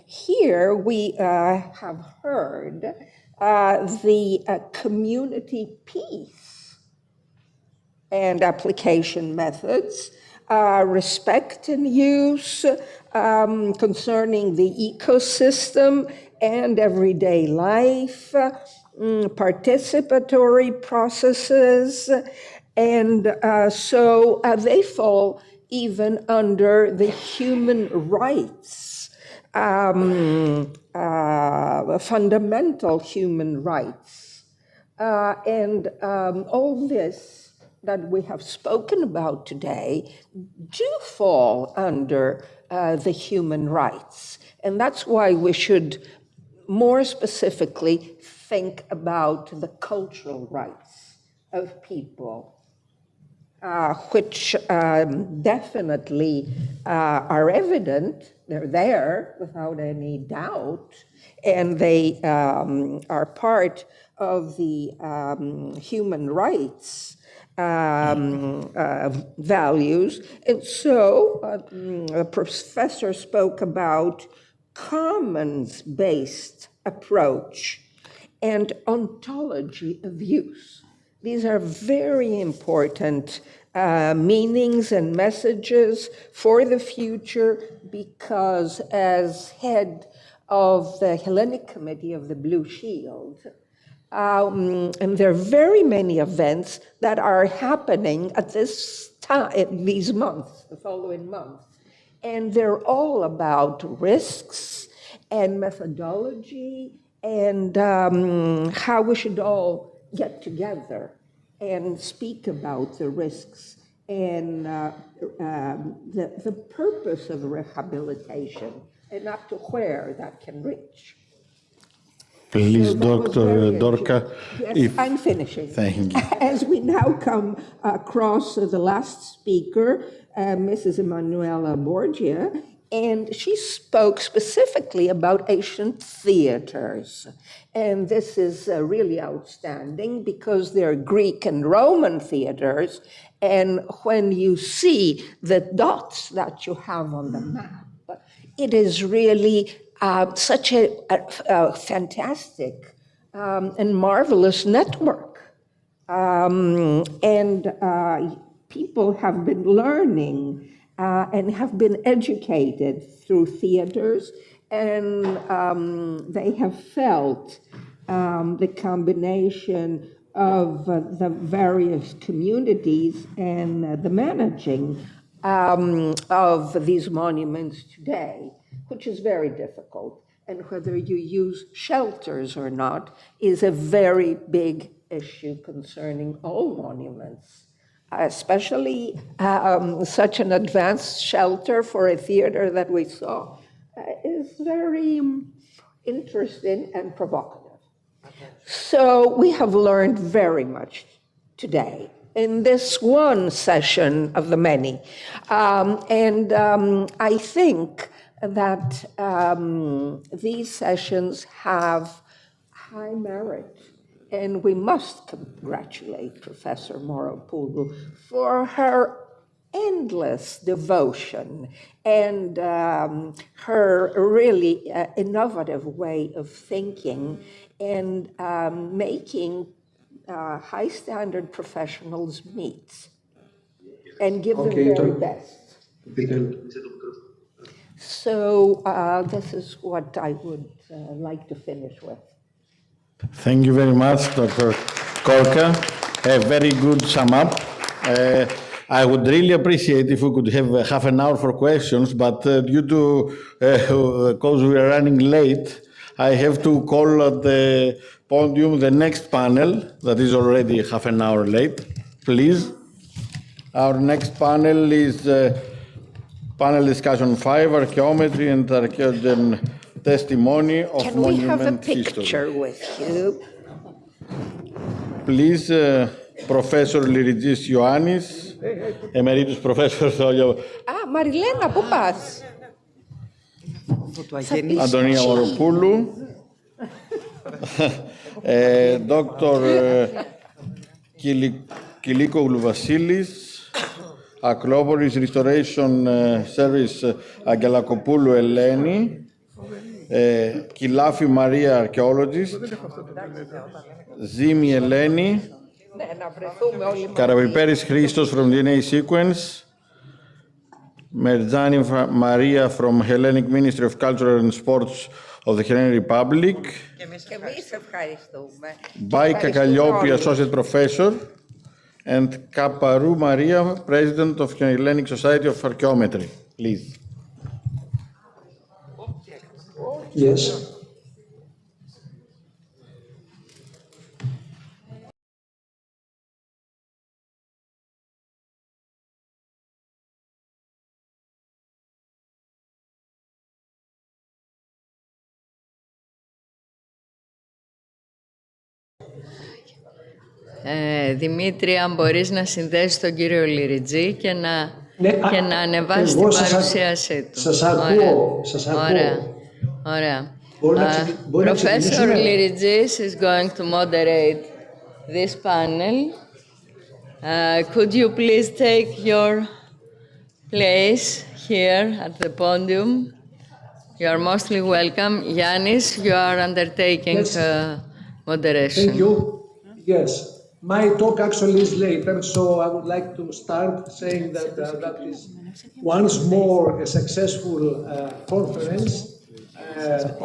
G: here we have heard the community peace and application methods, respect and use concerning the ecosystem and everyday life, participatory processes, and so they fall even under the human rights, fundamental human rights. And all this that we have spoken about today do fall under the human rights. And that's why we should more specifically think about the cultural rights of people, which definitely are evident. They're there without any doubt, and they are part of the human rights values. And so the professor spoke about commons-based approach and ontology of use. These are very important meanings and messages for the future, because as head of the Hellenic Committee of the Blue Shield, and there are very many events that are happening at this time, these months, the following months, and they're all about risks and methodology and how we should all get together and speak about the risks and the purpose of
K: rehabilitation
G: and up to where that can reach.
K: Please, Dr. Dorka.
G: Yes, I'm finishing.
K: Thank you.
G: As we now come across the last speaker, Mrs. Emanuela Borgia, and she spoke specifically about ancient theaters. And this is really outstanding because they're Greek and Roman theaters. And when you see the dots that you have on the map, it is really such a fantastic and marvelous network. And people have been learning and have been educated through theaters, and they have felt the combination of the various communities and the managing of these monuments today, which is very difficult. And whether you use shelters or not is a very big issue concerning all monuments, especially such an advanced shelter for a theater that we saw is very interesting and provocative. So we have learned very much today in this one session of the many. I think that these sessions have high merit, and we must congratulate Professor Moropoulou for her endless devotion and her really innovative way of thinking and making high standard professionals meet and give them their best. So this is what I would like to finish with.
K: Thank you very much, Dr. Korka. A very good sum up. I would really appreciate if we could have half an hour for questions, but due to, because we are running late, I have to call at the podium the next panel that is already half an hour late. Please. Our next panel is panel discussion 5, archaeometry and archaeogen testimony of
G: Can we have a
K: monument
G: picture
K: history.
G: with you?
K: Please, Professor Lyrigis Ioannis, Emeritus Professor
G: Μαριλένα, πού πας?
K: Αντωνία Μοροπούλου, Dr. Kilikoglou Vasilis, Acropolis Restoration Service Αγγελακοπούλου Ελένη, Κιλάφη Μαρία Archaeologist, Ζήμη Ελένη, Καραβιπέρης Χρήστος from DNA Sequence, Merjani Maria from Hellenic Ministry of Culture and Sports of the Hellenic Republic, Baika Kalliopi, Associate Professor, and Kaparou Maria, President of Hellenic Society of Archaeometry. Please.
I: Yes.
D: Δημήτρη, αν μπορείς να συνδέσεις τον κύριο Λυριτζή και να ανεβάσεις την παρουσίασή του.
I: Σας ακούω, σας ακούω.
D: Ωραία. Professor Lyrigis is going to moderate this panel. Could you please take your place here at the podium? You are mostly welcome. Yannis, you are undertaking moderation.
I: Thank you. Yes. My talk actually is later, so I would like to start saying that that is once more a successful conference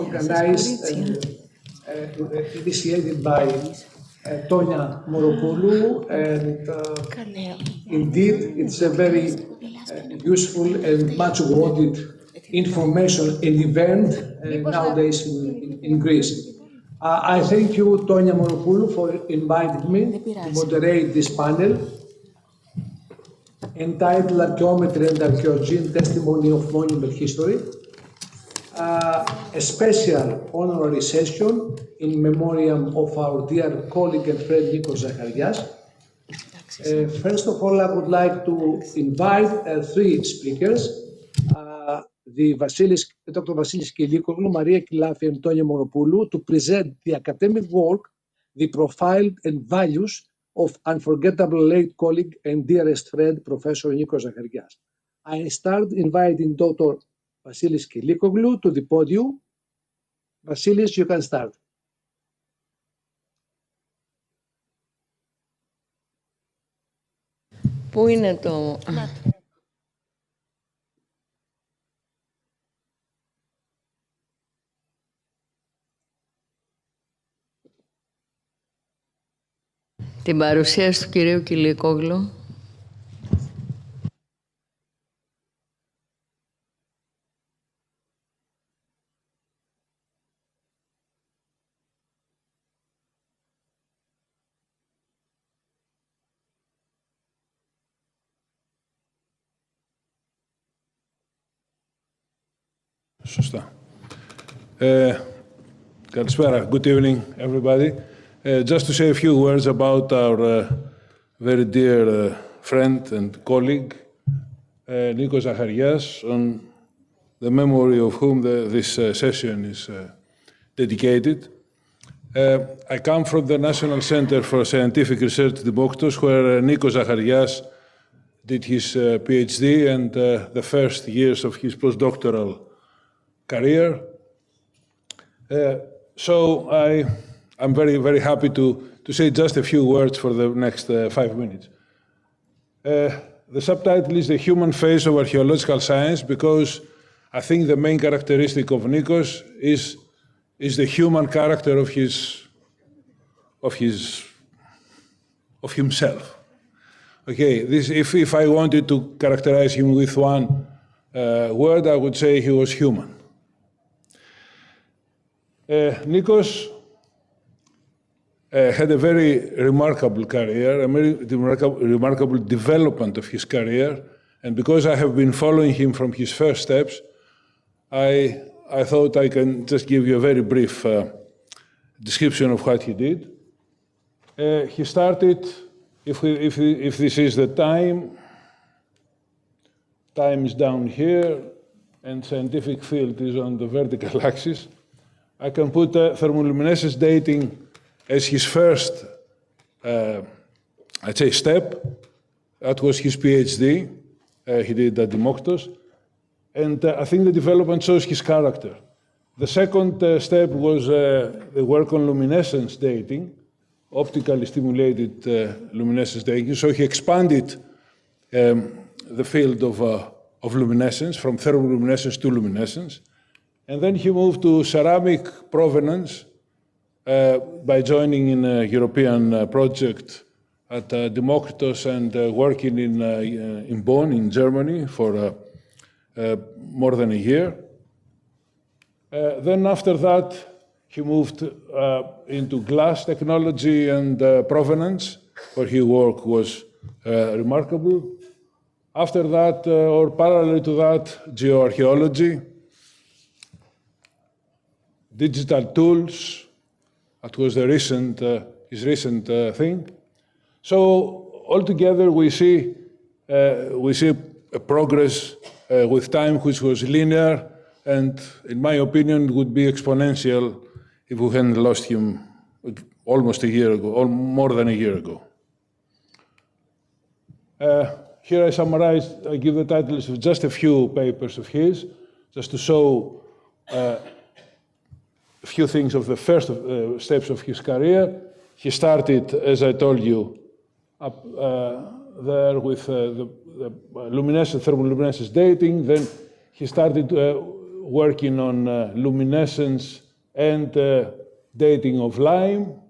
I: organized and initiated by Tonia Moropoulou, and indeed it's a very useful and much wanted information and event nowadays in Greece. I thank you, Tonia Moropoulou, for inviting me to moderate this panel entitled Archaeometry and Archaeogene Testimony of Monument History, a special honorary session in memoriam of our dear colleague and friend Nikos Zacharias. First of all, I would like to invite three speakers, Dr. Vasilis Kilikoglou, Maria Kilafi, and Tonia Moropoulou, to present the academic work, the profile and values of unforgettable late colleague and dearest friend, Professor Nikos Zacharias. I start inviting Dr. Vasilis Kilikoglou to the podium. Vasilis, you can start.
D: Πού είναι το... Την παρουσίαση του κυρίου Κιλικόγλου.
O: Σωστά. Καλησπέρα. Good evening, everybody. Just to say a few words about our very dear friend and colleague, Nikos Zacharias, on the memory of whom this session is dedicated. I come from the National Center for Scientific Research, Demoktos, where Nikos Zacharias did his PhD and the first years of his postdoctoral career. So I'm very, very happy to say just a few words for the next 5 minutes. The subtitle is The Human Face of Archaeological Science, because I think the main characteristic of Nikos is the human character of himself. Okay, if I wanted to characterize him with one word, I would say he was human. Nikos had a very remarkable career, a very remarkable development of his career, and because I have been following him from his first steps, I thought I can just give you a very brief description of what he did. He started, if this is the time is down here, and scientific field is on the vertical axis. I can put thermoluminescence dating as his first, I'd say, step. That was his PhD. He did at Demoktos. And I think the development shows his character. The second step was the work on luminescence dating, optically stimulated luminescence dating. So he expanded the field of luminescence, from thermoluminescence to luminescence. And then he moved to ceramic provenance by joining in a European project at Demoktos and working in Bonn, in Germany, for more than a year. Then after that, he moved into glass technology and provenance, where his work was remarkable. After that, or parallel to that, geoarchaeology, digital tools. That was the his recent thing. So altogether, we see a progress with time which was linear, and in my opinion, would be exponential if we hadn't lost him almost a year ago, or more than a year ago. Here I summarized, I give the titles of just a few papers of his, just to show a few things of the first steps of his career. He started, as I told you, up there with the thermoluminescence dating. Then he started working on luminescence and dating of lime.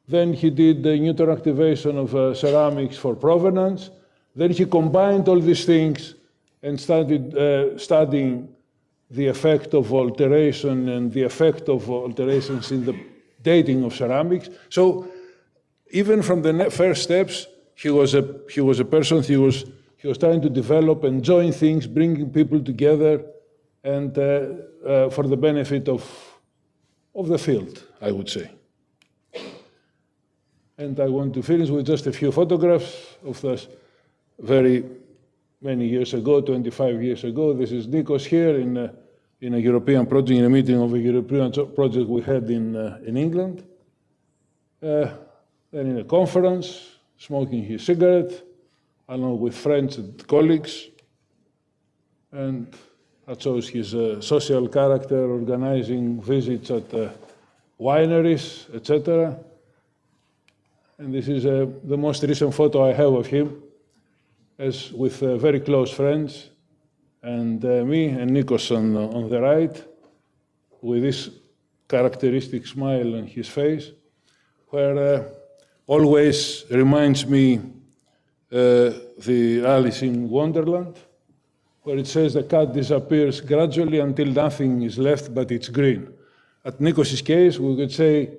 O: Then he did the neutron activation of ceramics for provenance. Then he combined all these things and started studying the effect of alteration and the effect of alterations in the dating of ceramics. So even from the first steps, he was a person. He was trying to develop and join things, bringing people together, and for the benefit of the field, I would say. And I want to finish with just a few photographs of this very many years ago, 25 years ago. This is Nikos here in a European project, in a meeting of a European project we had in England. Then in a conference, smoking his cigarette, along with friends and colleagues. And that shows his social character, organizing visits at wineries, etc. And this is the most recent photo I have of him, as with very close friends, and me and Nikos on the right, with this characteristic smile on his face, where always reminds me the Alice in Wonderland, where it says the cat disappears gradually until nothing is left but it's green. At Nikos' case, we could say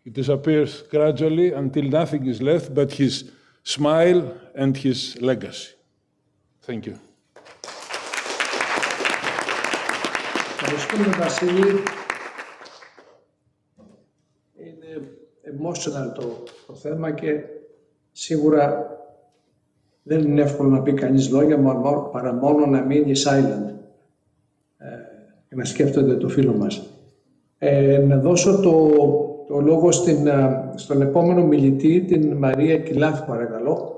O: it disappears gradually until nothing is left but his smile and his legacy. Thank you.
I: Ευχαριστούμε, Βασίλη. Είναι emotional το θέμα και σίγουρα δεν είναι εύκολο να πει κανείς λόγια παρά μόνο να μείνει silent και να σκέφτονται το φίλο μας. Να δώσω το λόγο στον επόμενο μιλητή, την Μαρία Κιλάφη, παρακαλώ.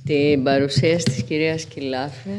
D: Την παρουσίαση της κυρίας Κιλάφη.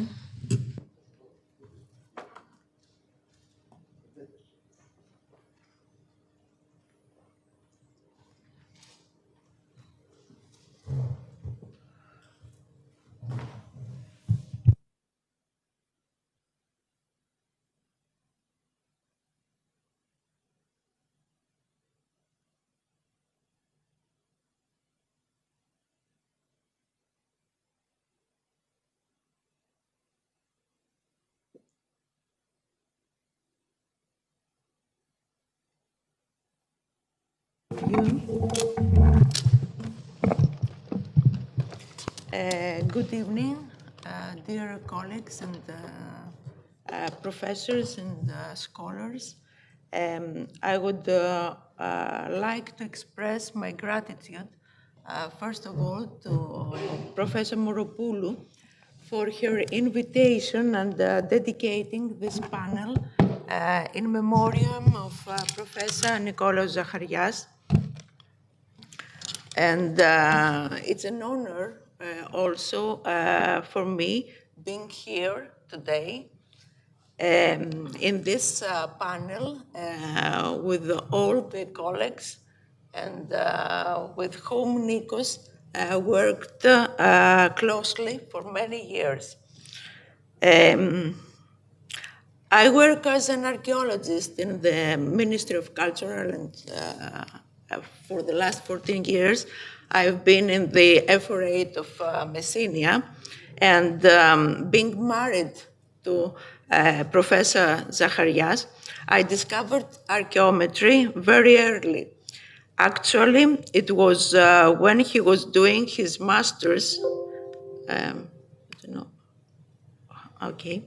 F: Good evening, dear colleagues and professors and scholars. I would like to express my gratitude, first of all, to Professor Mouropoulou for her invitation and dedicating this panel in memoriam of Professor Nikolaos Zacharias. And it's an honor also for me being here today in this panel with all the colleagues and with whom Nikos worked closely for many years. I work as an archaeologist in the Ministry of Cultural and for the last 14 years. I've been in the F48 of Messina, and being married to Professor Zacharias, I discovered archaeometry very early. Actually, it was when he was doing his master's, I don't know, okay,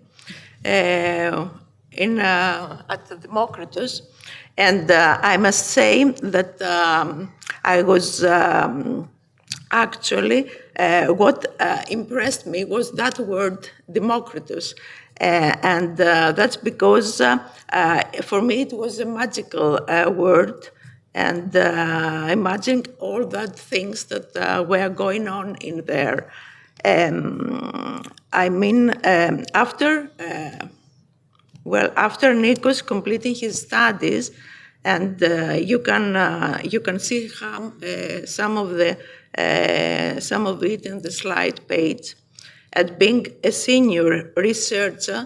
F: at the Democritus. And I must say that I was actually, what impressed me was that word, Democritus. And that's because for me it was a magical word. And imagining all that things that were going on in there. I mean, after Nikos completing his studies, and you can see how, some of it in the slide page. At being a senior researcher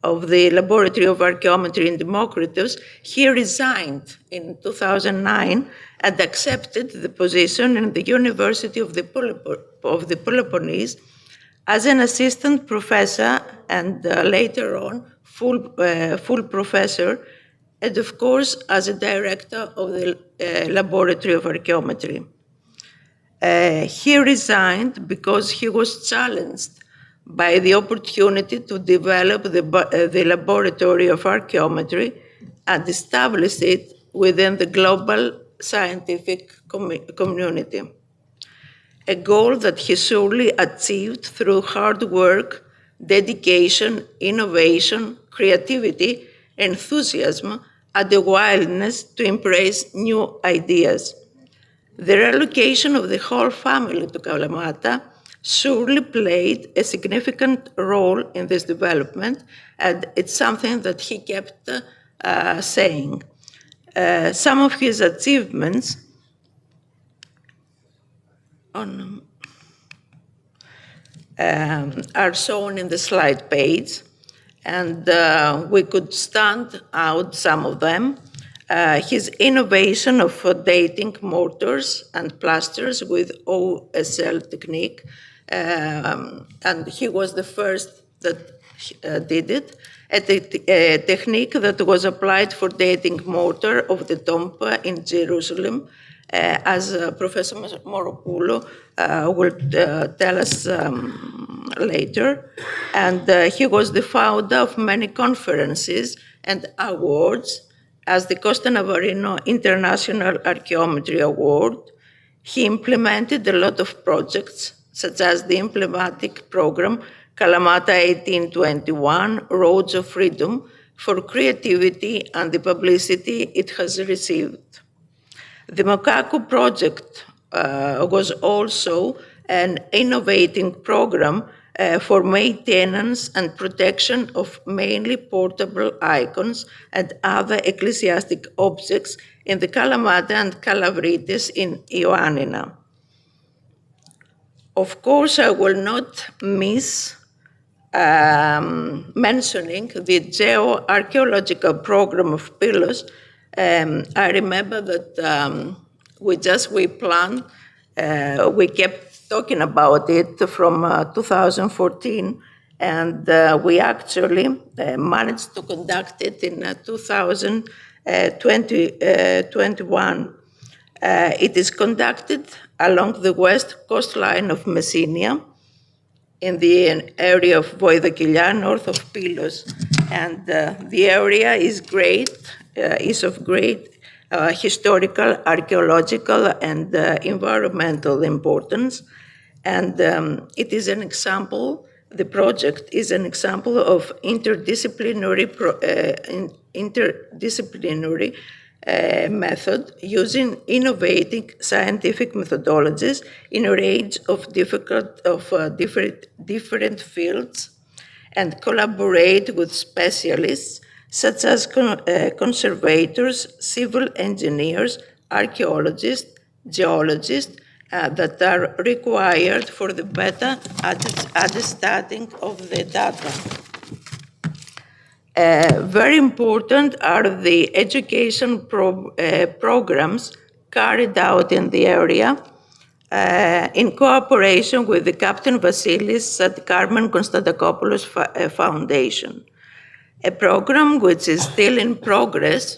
F: of the Laboratory of Archaeometry in Democritus, he resigned in 2009 and accepted the position in the University of the Peloponnese as an assistant professor and later on full professor, and of course as a director of the Laboratory of Archaeometry. He resigned because he was challenged by the opportunity to develop the Laboratory of Archaeometry and establish it within the global scientific community. A goal that he surely achieved through hard work, dedication, innovation, creativity, enthusiasm, and the wildness to embrace new ideas. The relocation of the whole family to Kalamata surely played a significant role in this development, and it's something that he kept saying. Some of his achievements are shown in the slide page, and we could stand out some of them. His innovation of dating mortars and plasters with OSL technique, and he was the first that did it, a technique that was applied for dating mortar of the tomb in Jerusalem, as Professor Moropoulou will tell us later. And he was the founder of many conferences and awards, as the Costa Navarino International Archaeometry Award. He implemented a lot of projects, such as the emblematic program Kalamata 1821, Roads of Freedom, for creativity and the publicity it has received. The Mokaku project was also an innovating program for maintenance and protection of mainly portable icons and other ecclesiastic objects in the Kalamata and Kalavritis in Ioannina. Of course, I will not miss mentioning the geoarchaeological program of Pylos. I remember that we planned, we kept talking about it from 2014, and we actually managed to conduct it in 2021. It is conducted along the west coastline of Messenia, in the area of Voidokilia, north of Pylos. And the area is of great historical, archaeological, and environmental importance. And it is an example, the project is an example of interdisciplinary method using innovative scientific methodologies in a range of different fields, and collaborate with specialists such as conservators, civil engineers, archaeologists, geologists that are required for the better understanding of the data. Very important are the education programs carried out in the area in cooperation with the Captain Vasilis at Carmen Konstantakopoulos Foundation. A program which is still in progress,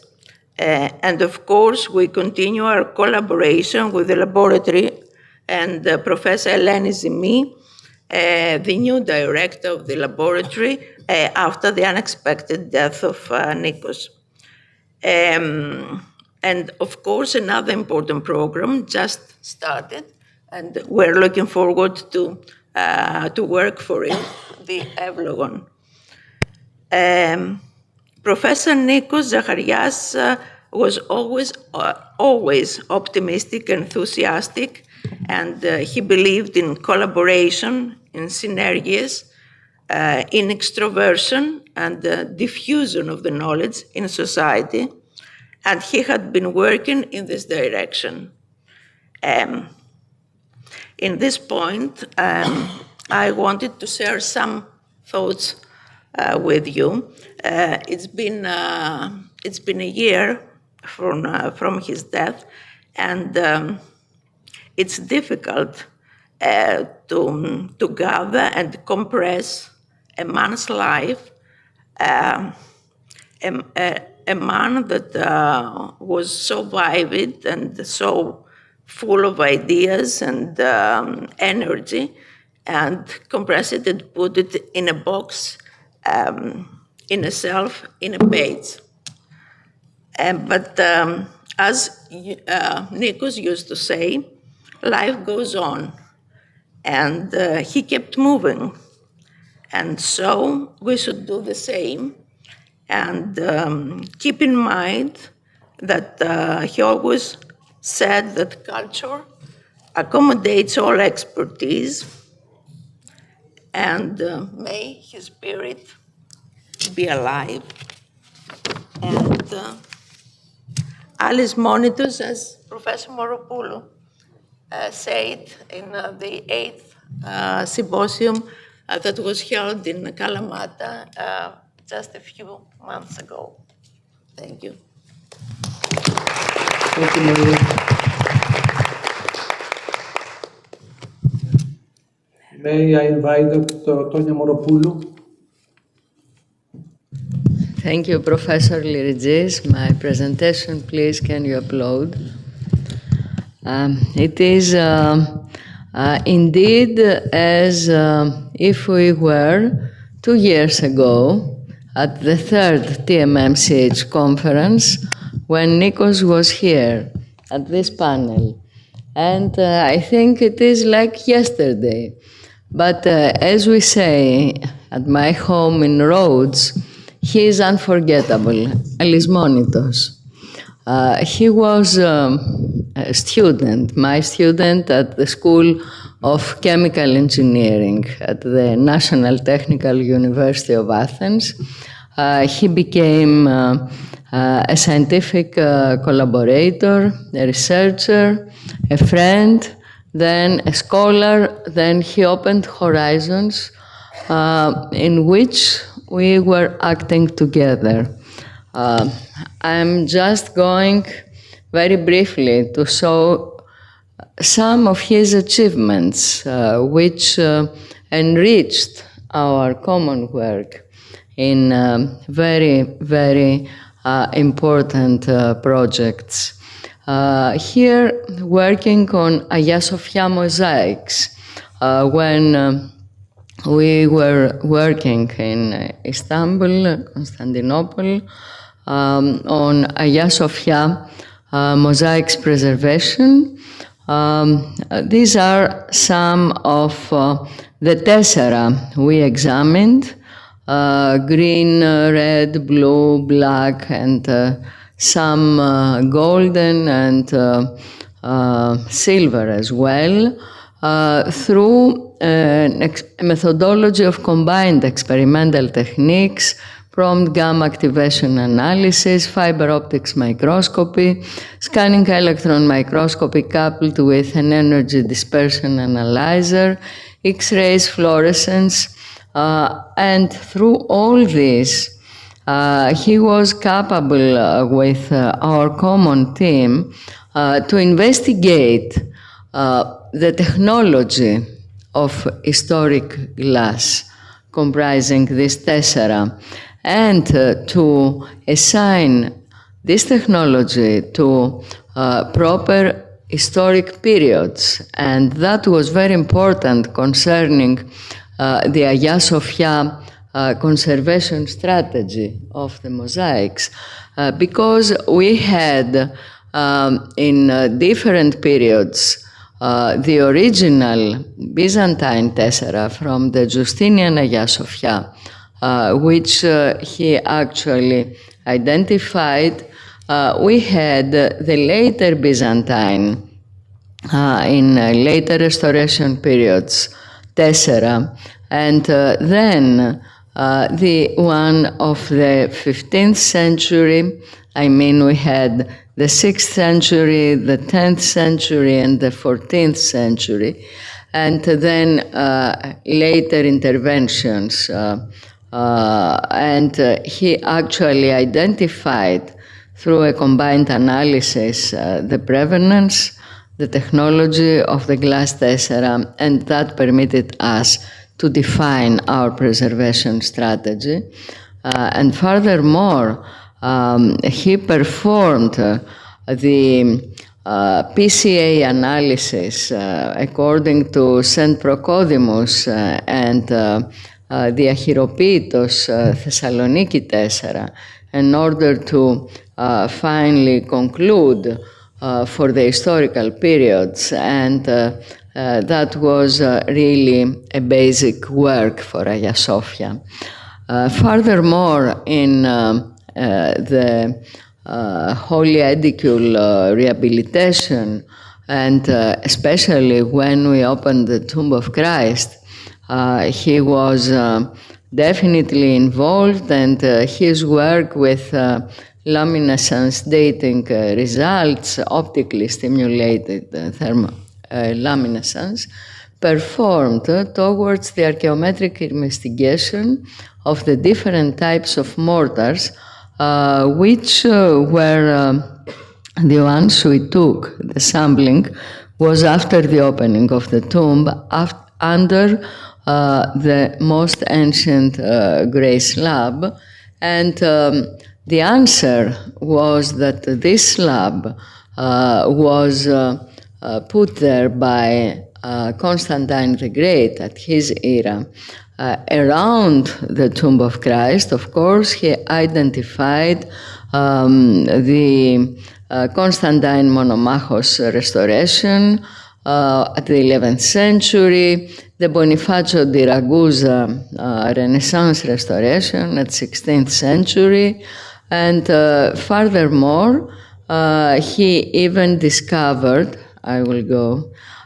F: and of course we continue our collaboration with the laboratory and Professor Eleni Zimi, the new director of the laboratory, after the unexpected death of Nikos. And of course, another important program just started, and we're looking forward to work for it, the Evlogon. Professor Nikos Zacharias was always optimistic, enthusiastic, and he believed in collaboration, in synergies, in extroversion and diffusion of the knowledge in society, and he had been working in this direction. In this point, I wanted to share some thoughts with you. It's been a year from his death, and it's difficult to gather and compress a man's life, a man that was so vivid and so full of ideas and energy, and compress it and put it in a box, in a shelf, in a page. But as Nikos used to say, life goes on, and he kept moving. And so we should do the same, and keep in mind that he always said that culture accommodates all expertise, and may his spirit be alive. And Alice Monitus, as Professor Moropoulou said in the 8th symposium that was held in Kalamata just a few months ago. Thank you.
I: Thank you, Maria. May I invite Dr. Tonia Moropoulou?
D: Thank you, Professor Lyrigis. My presentation, please, can you upload? It is indeed as if we were 2 years ago at the third TMM-CH conference when Nikos was here at this panel. And I think it is like yesterday. But as we say at my home in Rhodes, he is unforgettable, Elismonitos. He was a student, my student at the School of Chemical Engineering at the National Technical University of Athens. He became a scientific collaborator, a researcher, a friend, then a scholar. Then he opened horizons in which we were acting together. I'm just going very briefly to show some of his achievements, which enriched our common work in very, very important projects. Here, working on Hagia Sophia mosaics, when we were working in Istanbul, Constantinople, on Hagia Sophia mosaics preservation. These are some of the tessera we examined, green, red, blue, black, and some golden and silver as well, through a methodology of combined experimental techniques, prompt gamma activation analysis, fiber optics microscopy, scanning electron microscopy coupled with an energy dispersion analyzer, X-rays, fluorescence, and through all this, he was capable with our common team to investigate the technology of historic glass comprising this tessera, and to assign this technology to proper historic periods. And that was very important concerning the Hagia Sophia conservation strategy of the mosaics, because we had in different periods the original Byzantine tessera from the Justinian Hagia Sophia, which he actually identified. We had the later Byzantine in later restoration periods tessera, and then the one of the 15th century. I mean, we had the 6th century, the 10th century, and the 14th century, and then later interventions. And he actually identified through a combined analysis the prevalence, the technology of the glass tessera, and that permitted us to define our preservation strategy. And furthermore, he performed the PCA analysis according to St. Procodemus and the Achiropeitos Thessaloniki tessera, in order to finally conclude for the historical periods, and that was really a basic work for Hagia Sophia. Furthermore, in the Holy Edicule rehabilitation, and especially when we opened the Tomb of Christ, he was definitely involved, and his work with luminescence dating results, optically stimulated luminescence, performed towards the archaeometric investigation of the different types of mortars, which were the ones we took. The sampling was after the opening of the tomb, under the most ancient grey slab, and the answer was that this slab was put there by Constantine the Great at his era, around the tomb of Christ, of course, he identified the Constantine Monomachos restoration at the 11th century, the Bonifacio di Ragusa Renaissance restoration at 16th century, and furthermore, he even discovered,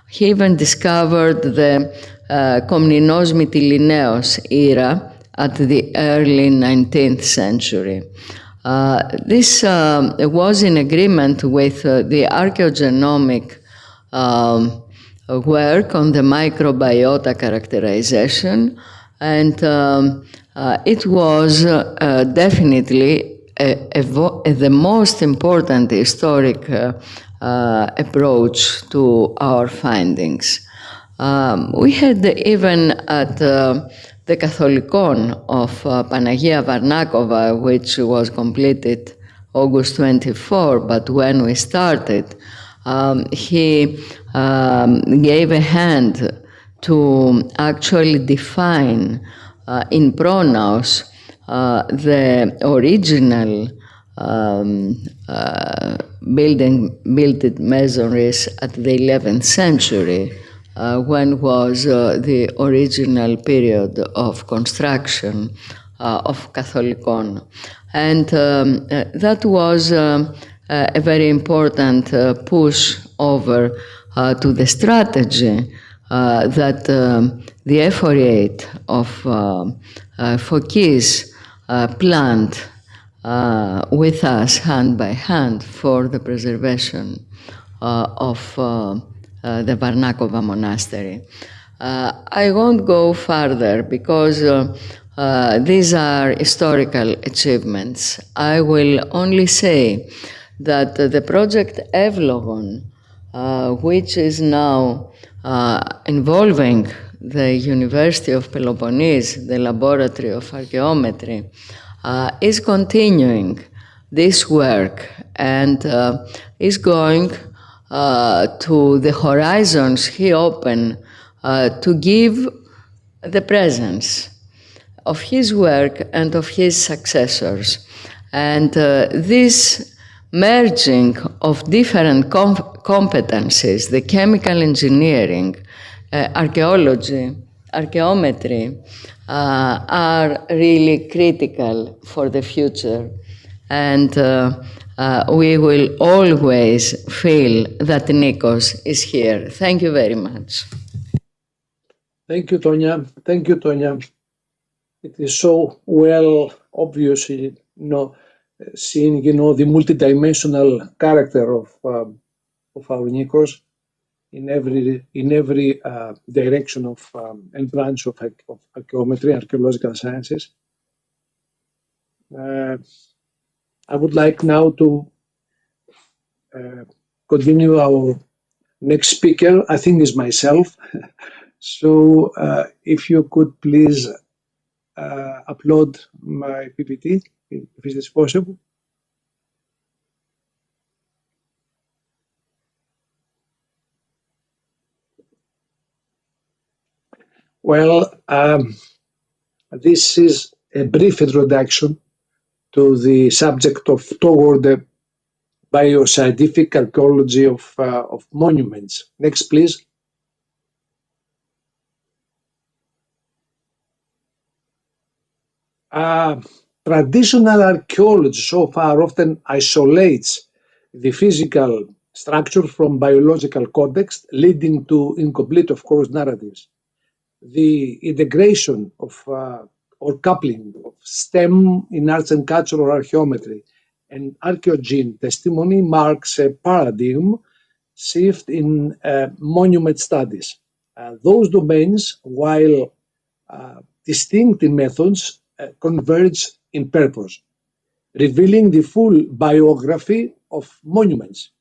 D: he even discovered the Komninos Mytilineos era at the early 19th century. This was in agreement with the archaeogenomic work on the microbiota characterization, and it was definitely the most important historic approach to our findings. We had even at the Catholicon of Panagia Varnakova, which was completed August 24, but when we started, he gave a hand to actually define in pronouns the original builded masonries at the 11th century, when was the original period of construction of Catholicon. And that was a very important push over to the strategy that the Ephorate of Phokis planned with us hand by hand for the preservation of the Varnakova monastery. I won't go further because these are historical achievements. I will only say that the project Evlogon, which is now involving the University of Peloponnese, the Laboratory of Archaeometry, is continuing this work and is going to the horizons he opened to give the presence of his work and of his successors. And this merging of different competencies, the chemical engineering, archaeology, archaeometry, are really critical for the future. And we will always feel that Nikos is here. Thank you very much.
I: Thank you, Tonya. Thank you, Tonya. It is so well obvious, seeing, the multidimensional character of our Nikos in every direction of and branch of archaeometry, archaeological sciences. I would like now to continue our next speaker. I think is myself. So if you could please upload my PPT, if it is possible. Well, this is a brief introduction to the subject of toward the bioscientific archaeology of monuments. Next, please. Traditional archaeology so far often isolates the physical structure from biological context, leading to incomplete, of course, narratives. The integration of or coupling of STEM in arts and cultural archaeometry and archaeogene testimony marks a paradigm shift in monument studies. Those domains, while distinct in methods, converge in purpose, revealing the full biography of monuments,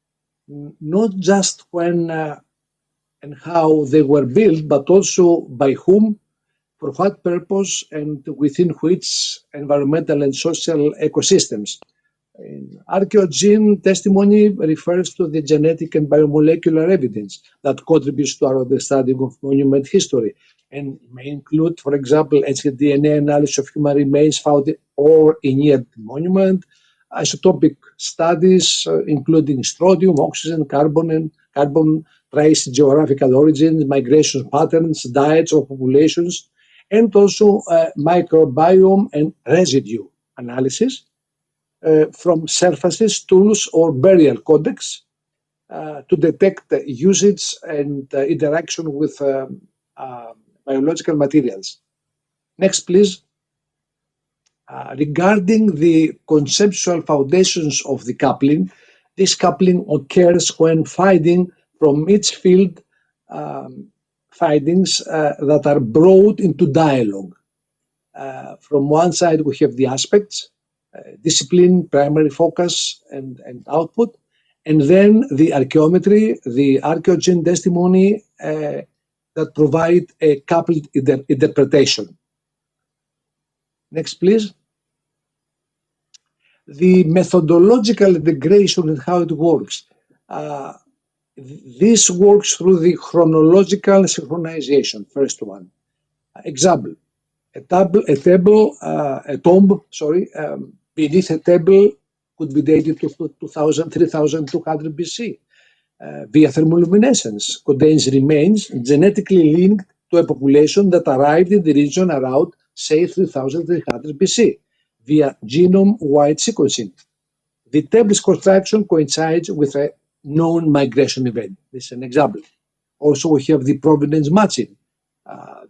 I: not just when and how they were built, but also by whom, for what purpose, and within which environmental and social ecosystems. Archaeogene testimony refers to the genetic and biomolecular evidence that contributes to our understanding of monument history and may include, for example, ancient DNA analysis of human remains found or in near the monument, isotopic studies including strontium, oxygen, carbon, and carbon trace geographical origins, migration patterns, diets of populations, and also microbiome and residue analysis from surfaces, tools, or burial codex to detect usage and interaction with biological materials. Next, please. Regarding the conceptual foundations of the coupling, this coupling occurs when finding from each field findings that are brought into dialogue. From one side, we have the aspects, discipline, primary focus, and output, and then the archaeometry, the archaeogene testimony that provide a coupled interpretation. Next, please. The methodological integration and how it works. This works through the chronological synchronization, first one. Example, a tomb, beneath a table could be dated to 3200 BC. Via thermoluminescence contains remains genetically linked to a population that arrived in the region around, say, 3300 BC via genome-wide sequencing. The table's construction coincides with a known migration event. This is an example. Also, we have the provenance matching.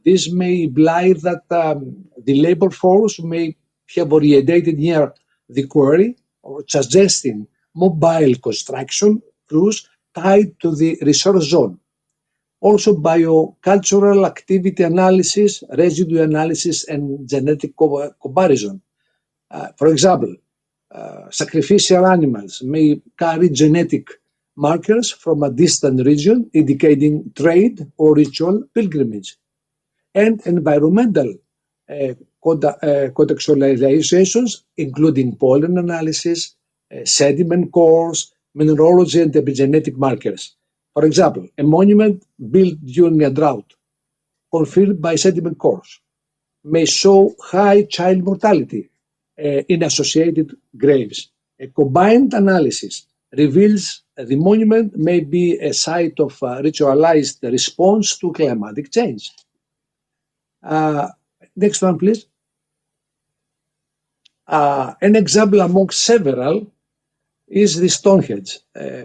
I: This may imply that the labor force may have orientated near the quarry or suggesting mobile construction crews tied to the resource zone. Also, biocultural activity analysis, residue analysis, and genetic comparison. For example, sacrificial animals may carry genetic markers from a distant region indicating trade or ritual pilgrimage. And environmental contextualizations, including pollen analysis, sediment cores, mineralogy, and epigenetic markers. For example, a monument built during a drought, confirmed by sediment cores, may show high child mortality in associated graves. A combined analysis reveals the monument may be a site of ritualized response to climatic change. Next one, please. An example among several is the Stonehenge.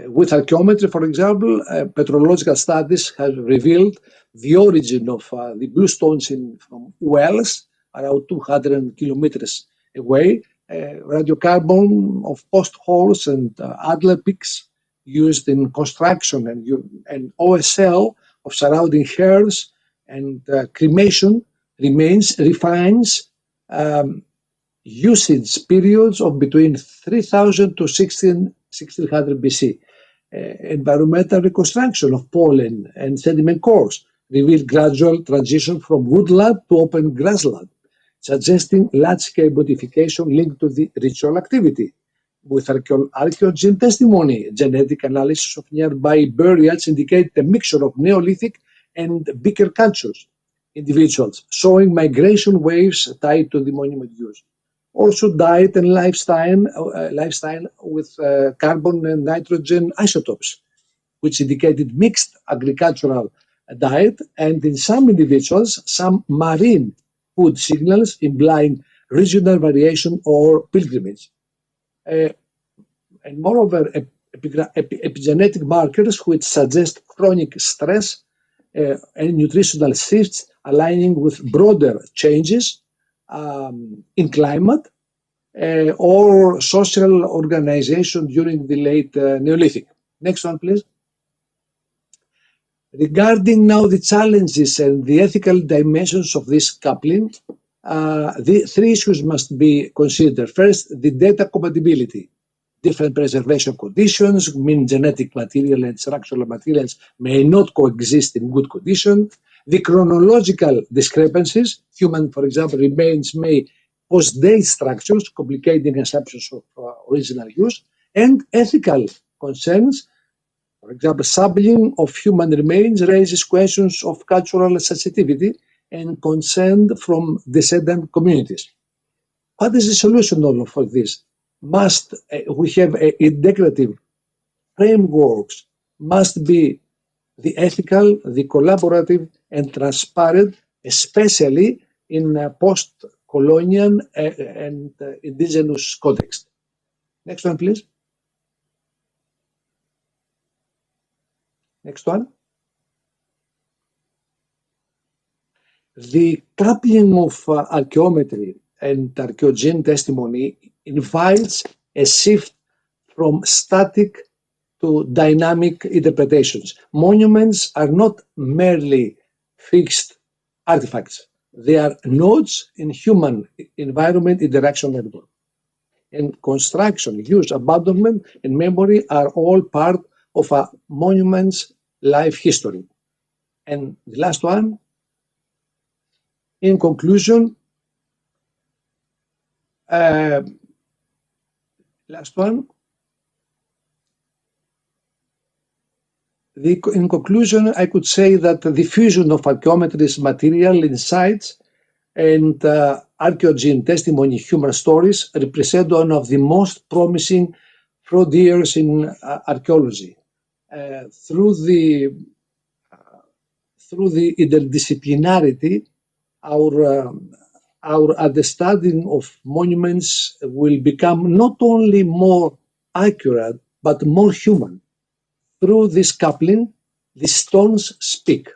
I: With archaeometry, for example, petrological studies have revealed the origin of the blue stones from Wales, around 200 kilometers away, radiocarbon of post holes and Adler peaks used in construction, and OSL of surrounding hairs, and cremation remains refines usage periods of between 3000 to 1600 BC. Environmental reconstruction of pollen and sediment cores reveal gradual transition from woodland to open grassland, suggesting large-scale modification linked to the ritual activity. With archaeogene testimony, genetic analysis of nearby burials indicate a mixture of Neolithic and Beaker cultures individuals, showing migration waves tied to the monument use. Also, diet and lifestyle with carbon and nitrogen isotopes, which indicated mixed agricultural diet, and in some individuals, some marine food signals implying regional variation or pilgrimage. And moreover, epigenetic markers which suggest chronic stress and nutritional shifts aligning with broader changes in climate or social organization during the late Neolithic. Next one, please. Regarding now the challenges and the ethical dimensions of this coupling, the three issues must be considered. First, the data compatibility. Different preservation conditions mean genetic material and structural materials may not coexist in good condition. The chronological discrepancies, human, for example, remains may post-date structures, complicating assumptions of original use, and ethical concerns. For example, sampling of human remains raises questions of cultural sensitivity and consent from descendant communities. What is the solution for this? Must we have integrative frameworks? Must be the ethical, the collaborative, and transparent, especially in post-colonial and indigenous context. Next one, please. Next one. The coupling of archaeometry and archaeogene testimony invites a shift from static to dynamic interpretations. Monuments are not merely fixed artifacts. They are nodes in human environment interaction network. And construction, use, abandonment, and memory are all part of a monument's life history. And the last one, in conclusion, last one. In conclusion, I could say that the fusion of archaeometry's material insights and archaeogene testimony human stories represent one of the most promising frontiers in archaeology. Through the interdisciplinarity, our understanding of monuments will become not only more accurate, but more human. Through this coupling, the stones speak,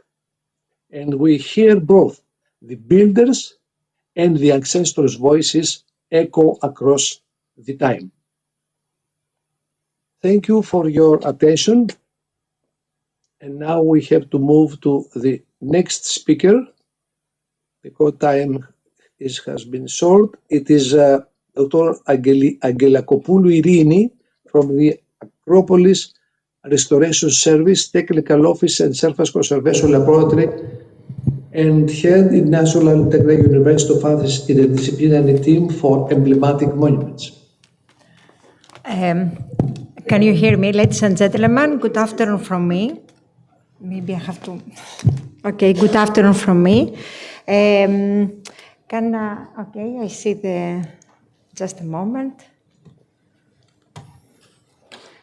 I: and we hear both the builders and the ancestors' voices echo across the time. Thank you for your attention. And now we have to move to the next speaker, because time has been short. It is Dr. Agelakopoulou Irini from the Acropolis Restoration Service, Technical Office and Surface Conservation Laboratory, and head in National Integrated University of Athens Interdisciplinary Team for Emblematic Monuments.
P: Can you hear me, ladies and gentlemen? Good afternoon from me. Maybe I have to... Okay, good afternoon from me. Okay, I see the... Just a moment.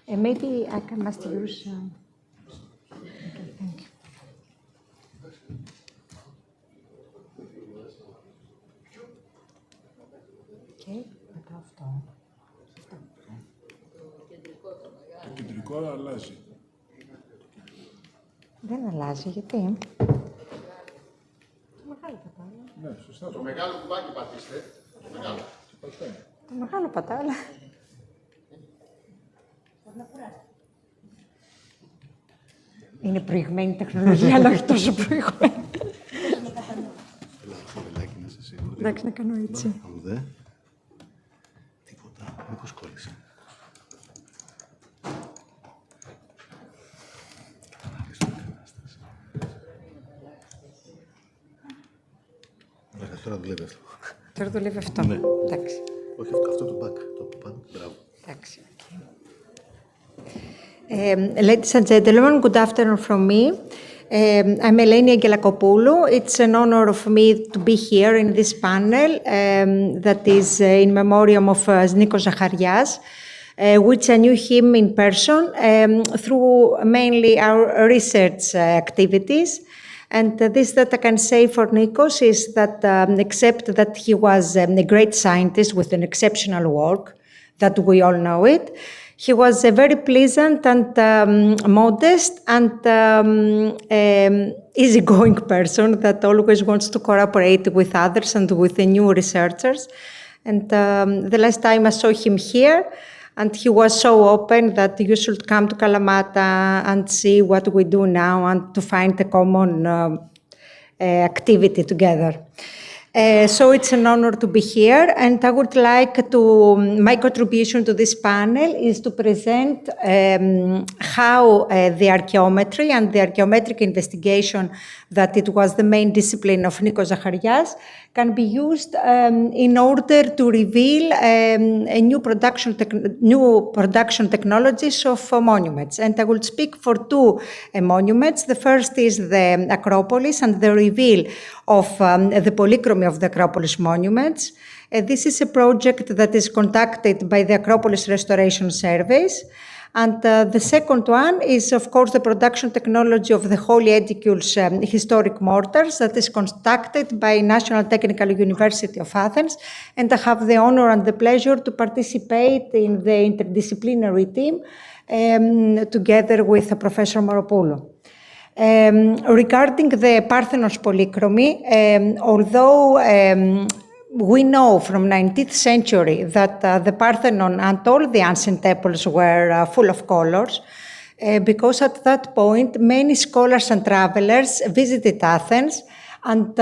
P: Maybe I must use... Okay, thank you. Okay, μετά αυτό.
O: Το κεντρικό αλλάζει.
P: Δεν αλλάζει, γιατί? Το μεγάλο πατάω.
O: Ναι, σωστά.
S: Το μεγάλο κουμπάκι πατήστε. Το μεγάλο.
P: Το μεγάλο πατάω, αλλά... Είναι προηγμένη τεχνολογία, αλλά όχι τόσο προηγμένη. Εντάξει, να κάνω έτσι.
S: Τίποτα, μήπως κόλλησε. Τώρα δουλεύει αυτό.
P: Τώρα δουλεύει αυτό.
S: Ναι.
P: Εντάξει.
S: Όχι, αυτό το back. Το πάνω. Μπράβο.
P: Εντάξει. Ladies and gentlemen, good afternoon from me. I'm Eleni Agelakopoulou. It's an honor for me to be here in this panel that is in memoriam of Nikos Zacharias, which I knew him in person through mainly our research activities. And this that I can say for Nikos is that except that he was a great scientist with an exceptional work, that we all know it, he was a very pleasant and modest and easygoing person that always wants to cooperate with others and with the new researchers. And the last time I saw him here, and he was so open that you should come to Kalamata and see what we do now and to find a common activity together. So it's an honor to be here, and I would like to, my contribution to this panel is to present how the archaeometry and the archaeometric investigation, that it was the main discipline of Nikos Zacharias, can be used in order to reveal new production technologies of monuments. And I will speak for two monuments. The first is the Acropolis and the reveal of the polychromy of the Acropolis monuments. This is a project that is conducted by the Acropolis Restoration Service. And the second one is, of course, the production technology of the Holy Edicules historic mortars that is conducted by National Technical University of Athens. And I have the honor and the pleasure to participate in the interdisciplinary team together with Professor Moropoulou. Regarding the Parthenon's polychromy, although we know from 19th century that the Parthenon and all the ancient temples were full of colors, because at that point many scholars and travelers visited Athens and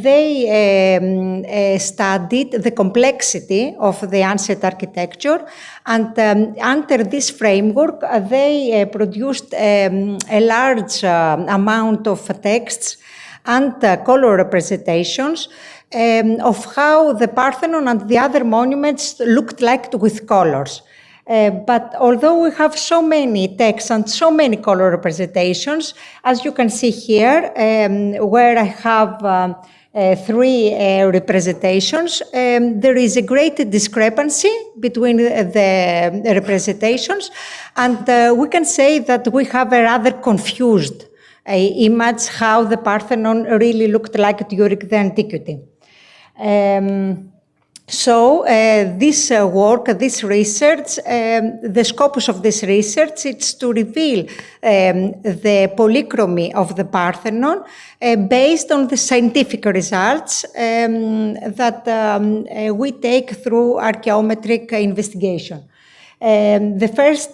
P: they studied the complexity of the ancient architecture, and under this framework they produced a large amount of texts and color representations of how the Parthenon and the other monuments looked like with colors. But although we have so many texts and so many color representations, as you can see here, where I have three representations, there is a great discrepancy between the representations, and we can say that we have a rather confused image how the Parthenon really looked like during the antiquity. So this work, this research, the scopus of this research is to reveal the polychromy of the Parthenon based on the scientific results that we take through archaeometric investigation. The first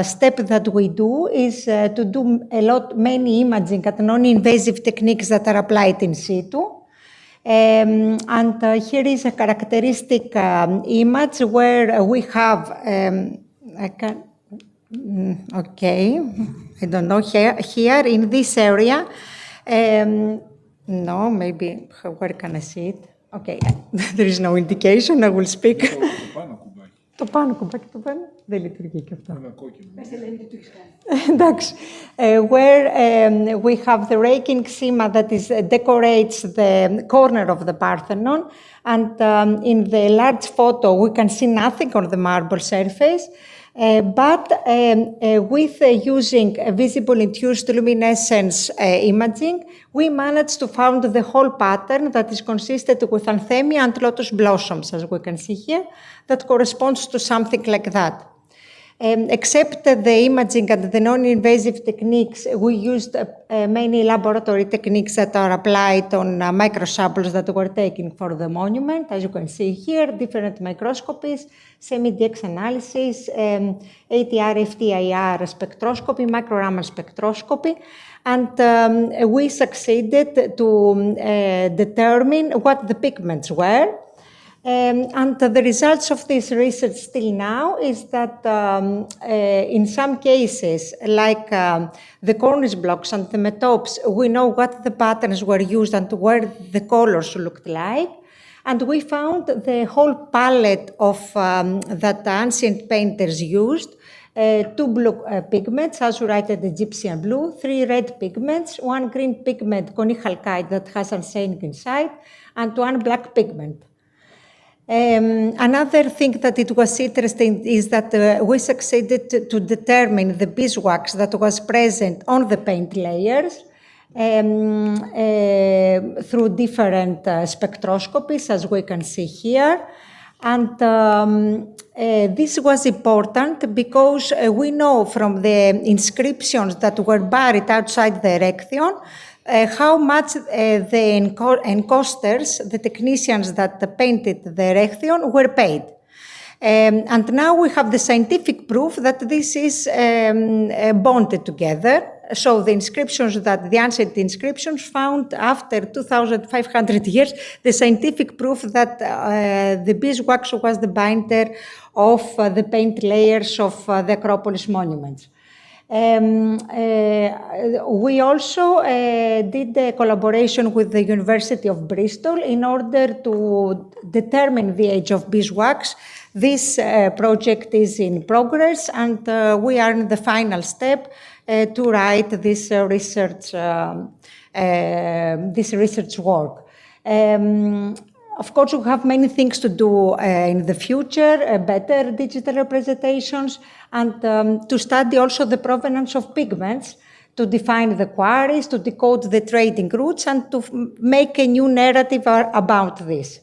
P: step that we do is to do many imaging and non-invasive techniques that are applied in situ. And here is a characteristic image where we have, I don't know, here in this area, no, maybe, where can I see it? Okay, there is no indication, I will speak. Το πάνω κουμπάκι το παίρνω, δεν λειτουργεί και αυτό. Εντάξει. Where we have the raking schema that decorates the corner of the Parthenon, and in the large photo we can see nothing on the marble surface, but with using visible induced luminescence imaging, we managed to find the whole pattern that is consisted with anthemia and lotus blossoms, as we can see here, that corresponds to something like that. Except the imaging and the non-invasive techniques, we used many laboratory techniques that are applied on microsamples that were taken for the monument. As you can see here, different microscopies, semi-DX analysis, ATR, FTIR spectroscopy, micro-Raman spectroscopy, and we succeeded to determine what the pigments were. And the results of this research still now is that in some cases, like the cornice blocks and the metopes, we know what the patterns were used and where the colors looked like. And we found the whole palette of that ancient painters used. 2 blue pigments, azurite and Egyptian blue, 3 red pigments, 1 green pigment, conihalkite that has arsenic inside, and 1 black pigment. Another thing that it was interesting is that we succeeded to determine the beeswax that was present on the paint layers through different spectroscopies, as we can see here. And this was important because we know from the inscriptions that were buried outside the Erechtheion how much the encosters, the technicians that painted the Erechtheion, were paid. And now we have the scientific proof that this is bonded together. So the inscriptions that the ancient inscriptions found after 2,500 years, the scientific proof that the beeswax was the binder of the paint layers of the Acropolis monuments. We also did a collaboration with the University of Bristol in order to determine the age of beeswax. This project is in progress, and we are in the final step to write this research work. Of course, we have many things to do in the future, better digital representations, and to study also the provenance of pigments, to define the quarries, to decode the trading routes, and to make a new narrative about this.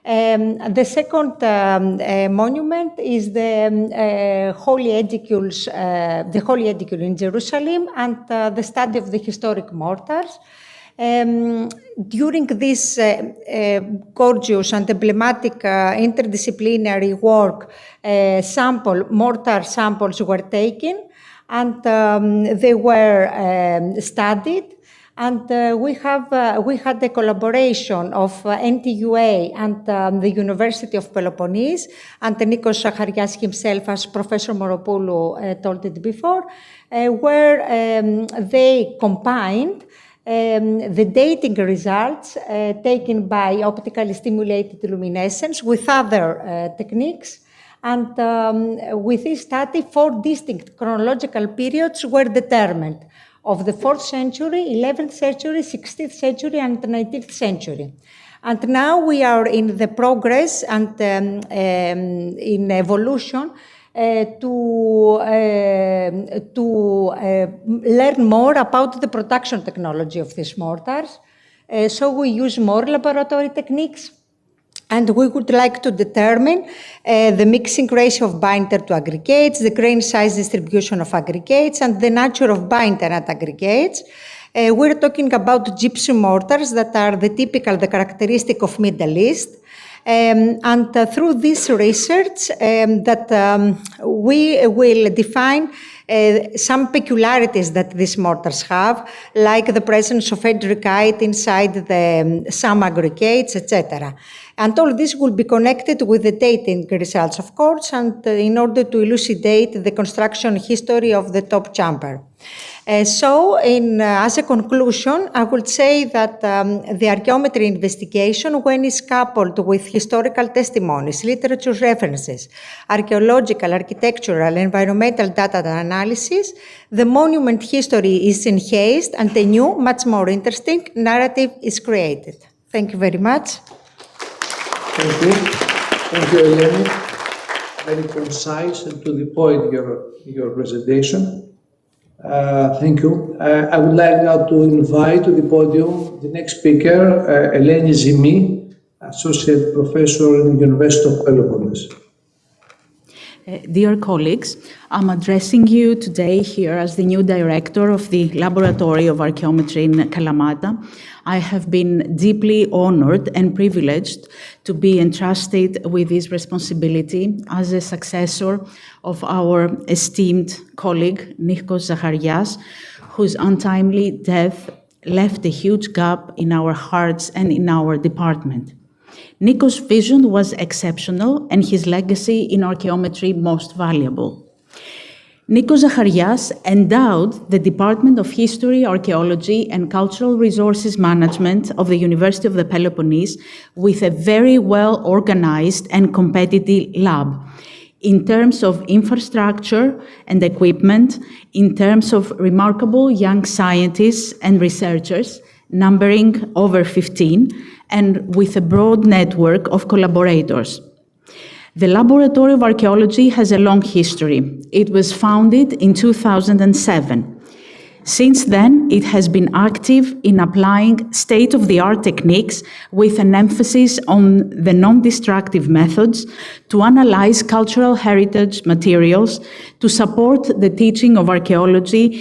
P: The second monument is the Holy Edicule in Jerusalem, and the study of the historic mortars. During this gorgeous and emblematic interdisciplinary work, mortar samples were taken, and they were studied. And we had a collaboration of NTUA and the University of Peloponnese, and Nikos Zacharias himself, as Professor Moropoulou told it before, where they combined the dating results taken by optically stimulated luminescence with other techniques. And with this study, 4 distinct chronological periods were determined of the 4th century, 11th century, 16th century, and 19th century. And now we are in the progress and in evolution to learn more about the production technology of these mortars. So we use more laboratory techniques, and we would like to determine the mixing ratio of binder to aggregates, the grain size distribution of aggregates, and the nature of binder at aggregates. We're talking about gypsum mortars that are the characteristic of Middle East. And through this research we will define some peculiarities that these mortars have, like the presence of edricite inside some aggregates, etc. And all this will be connected with the dating results, of course, and in order to elucidate the construction history of the top chamber. So, as a conclusion, I would say that the archaeometry investigation, when it's coupled with historical testimonies, literature references, archaeological, architectural, environmental data analysis, the monument history is enhanced and a new, much more interesting narrative is created. Thank you very much.
I: Thank you. Thank you, Eleni. Very concise and to the point your presentation. Thank you. I would like now to invite to the podium the next speaker, Eleni Zimi, Associate Professor in the University of Peloponnese.
Q: Dear colleagues, I'm addressing you today here as the new director of the Laboratory of Archaeometry in Kalamata. I have been deeply honored and privileged to be entrusted with this responsibility as a successor of our esteemed colleague, Nikos Zacharias, whose untimely death left a huge gap in our hearts and in our department. Nikos' vision was exceptional and his legacy in archaeometry most valuable. Nikos Zacharias endowed the Department of History, Archaeology and Cultural Resources Management of the University of the Peloponnese with a very well-organized and competitive lab in terms of infrastructure and equipment, in terms of remarkable young scientists and researchers, numbering over 15, and with a broad network of collaborators. The Laboratory of Archaeology has a long history. It was founded in 2007. Since then, it has been active in applying state-of-the-art techniques with an emphasis on the non-destructive methods to analyze cultural heritage materials, to support the teaching of archaeometry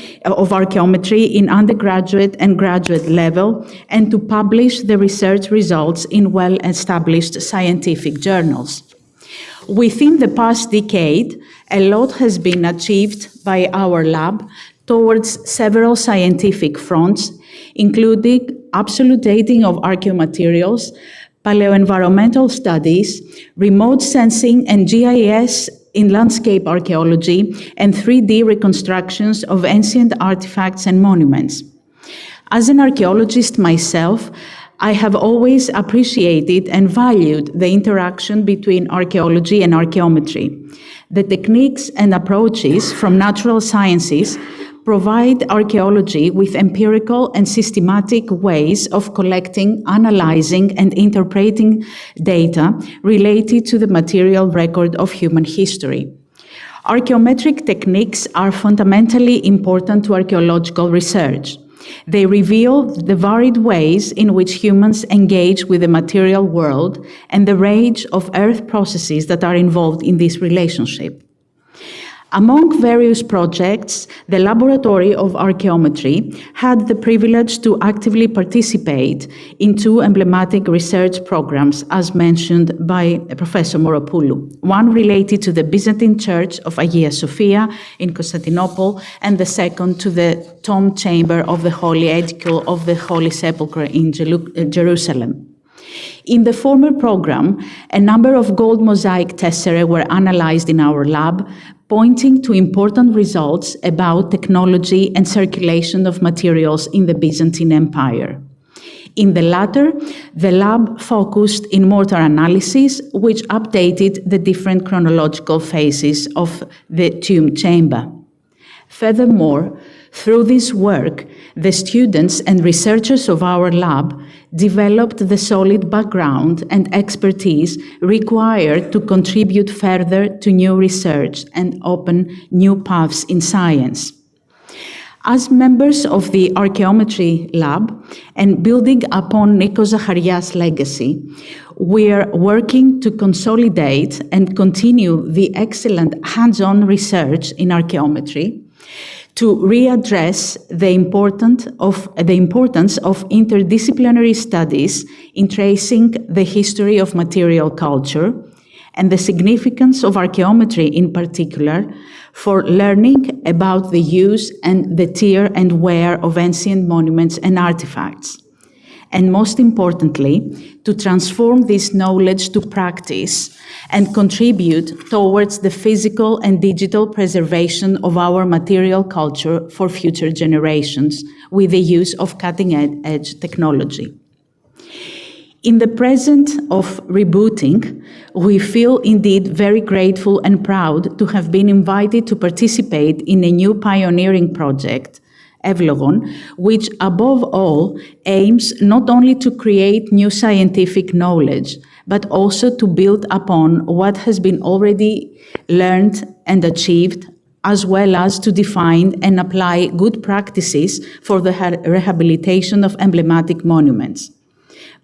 Q: in undergraduate and graduate level, and to publish the research results in well-established scientific journals. Within the past decade, a lot has been achieved by our lab towards several scientific fronts, including absolute dating of archaeomaterials, paleoenvironmental studies, remote sensing and GIS in landscape archaeology, and 3D reconstructions of ancient artifacts and monuments. As an archaeologist myself, I have always appreciated and valued the interaction between archaeology and archaeometry. The techniques and approaches from natural sciences provide archaeology with empirical and systematic ways of collecting, analyzing, and interpreting data related to the material record of human history. Archaeometric techniques are fundamentally important to archaeological research. They reveal the varied ways in which humans engage with the material world and the range of earth processes that are involved in this relationship. Among various projects, the Laboratory of Archaeometry had the privilege to actively participate in two emblematic research programs, as mentioned by Professor Moropoulou. One related to the Byzantine Church of Hagia Sophia in Constantinople, and the second to the tomb chamber of the Holy Edicule of the Holy Sepulchre in Jerusalem. In the former program, a number of gold mosaic tesserae were analyzed in our lab, pointing to important results about technology and circulation of materials in the Byzantine Empire. In the latter, the lab focused in mortar analysis, which updated the different chronological phases of the tomb chamber. Furthermore, through this work, the students and researchers of our lab developed the solid background and expertise required to contribute further to new research and open new paths in science. As members of the Archaeometry Lab and building upon Nico Zacharias' legacy, we are working to consolidate and continue the excellent hands-on research in archaeometry to readdress the importance of interdisciplinary studies in tracing the history of material culture and the significance of archaeometry in particular for learning about the use and the tear and wear of ancient monuments and artifacts. And most importantly, to transform this knowledge to practice and contribute towards the physical and digital preservation of our material culture for future generations with the use of cutting-edge technology. In the present of rebooting, we feel indeed very grateful and proud to have been invited to participate in a new pioneering project, Evlogon, which above all aims not only to create new scientific knowledge, but also to build upon what has been already learned and achieved, as well as to define and apply good practices for the rehabilitation of emblematic monuments.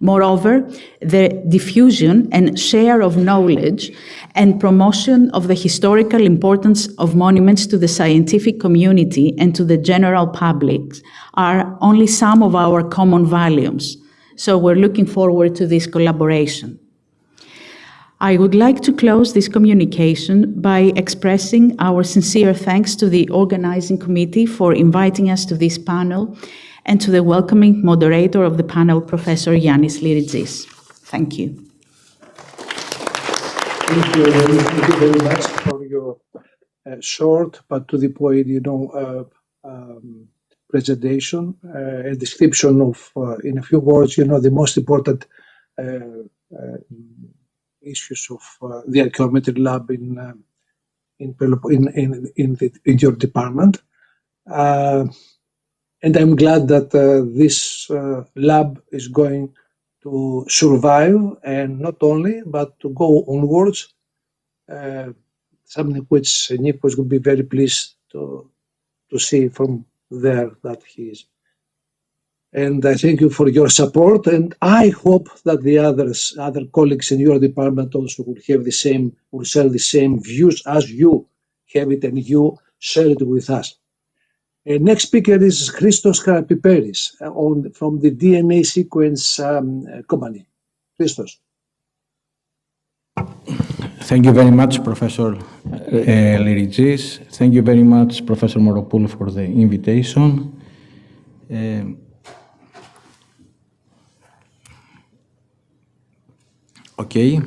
Q: Moreover, the diffusion and share of knowledge and promotion of the historical importance of monuments to the scientific community and to the general public are only some of our common values. So we're looking forward to this collaboration. I would like to close this communication by expressing our sincere thanks to the organizing committee for inviting us to this panel and to the welcoming moderator of the panel, Professor Yannis Liritzis. Thank you.
I: Thank you very much for your short but to the point, presentation, a description of, in a few words, the most important issues of the archaeometry lab in your department. And I'm glad that this lab is going to survive, and not only, but to go onwards, something which Nikos would be very pleased to see from there that he is. And I thank you for your support, and I hope that the other colleagues in your department also will have will share the same views as you have it, and you share it with us. Next speaker is Christos Karapiperis from the DNA sequence company. Christos.
E: Thank you very much, Professor Liritzis. Thank you very much, Professor Moropoulou, for the invitation. Okay.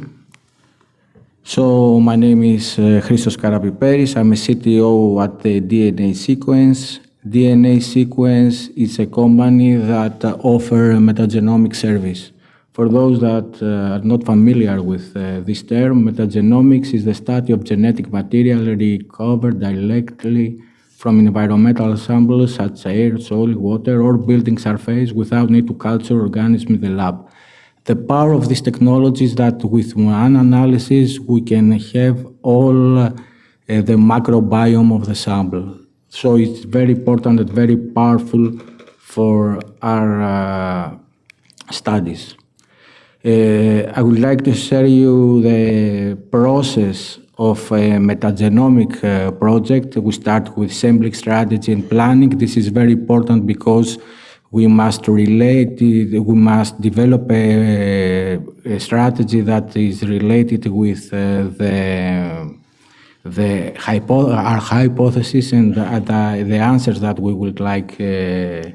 E: So my name is Christos Karapiperis. I'm a CTO at the DNA Sequence. DNA Sequence is a company that offers metagenomic service. For those that are not familiar with this term, metagenomics is the study of genetic material recovered directly from environmental samples such as air, soil, water, or building surface without need to culture organisms in the lab. The power of this technology is that with one analysis we can have all the microbiome of the sample. So it's very important and very powerful for our studies. I would like to share you the process of a metagenomic project. We start with sampling strategy and planning. This is very important because we must develop a strategy that is related with our hypothesis and the answers that we would like to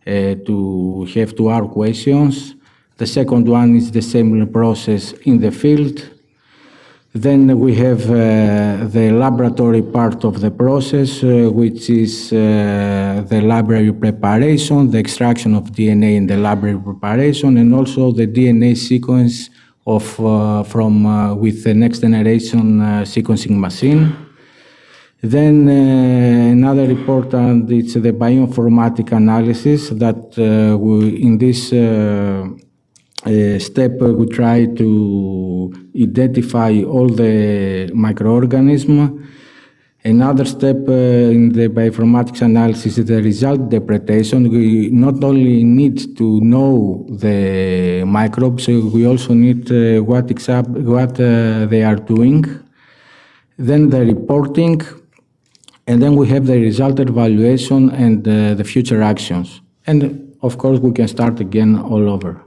E: have to our questions. The second one is the sampling process in the field. Then we have the laboratory part of the process, which is the library preparation, the extraction of DNA in the library preparation, and also the DNA sequence with the next generation sequencing machine. Then another important is the bioinformatic analysis that in this step we try to identify all the microorganisms. Another step in the bioinformatics analysis is the result interpretation. We not only need to know the microbes, we also need what they are doing. Then the reporting, and then we have the result evaluation and the future actions. And of course, we can start again all over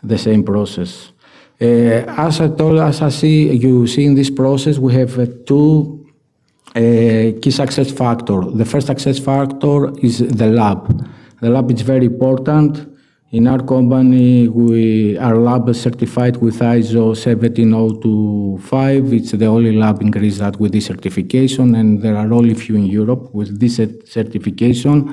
E: the same process. As you see in this process, we have two key success factors. The first success factor is the lab. The lab is very important. In our company, our lab is certified with ISO 17025. It's the only lab in Greece that with this certification, and there are only few in Europe with this certification.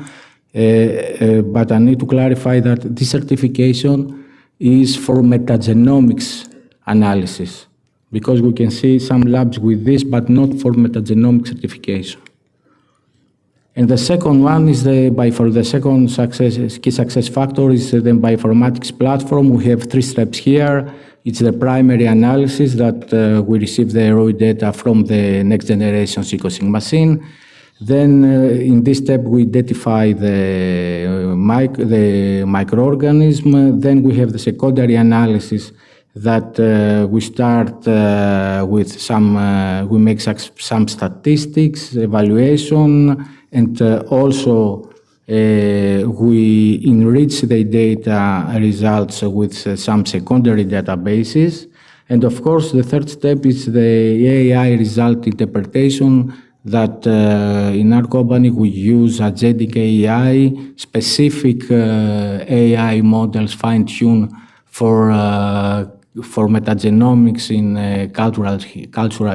E: But I need to clarify that this certification is for metagenomics analysis, because we can see some labs with this, but not for metagenomic certification. And the second one is for the second key success factor is the bioinformatics platform. We have 3 steps here. It's the primary analysis that we receive the raw data from the next generation sequencing machine. Then in this step, we identify the microorganism. Then we have the secondary analysis that we start with we make some statistics, evaluation, and also we enrich the data results with some secondary databases. And of course, the third step is the AI result interpretation that in our company we use agentic AI, specific AI models fine-tuned for metagenomics in cultural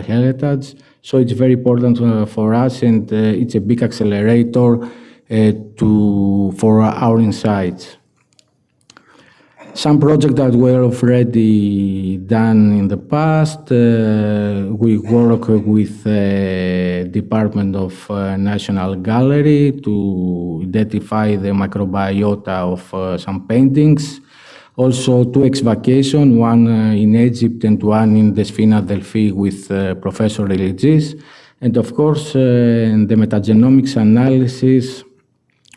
E: heritage. So it's very important for us, and it's a big accelerator for our insights. Some projects that were already done in the past, we work with the Department of National Gallery to identify the microbiota of some paintings. Also 2 excavations, one in Egypt and one in the Sphina Delphi with Professor Religis. And of course, in the metagenomics analysis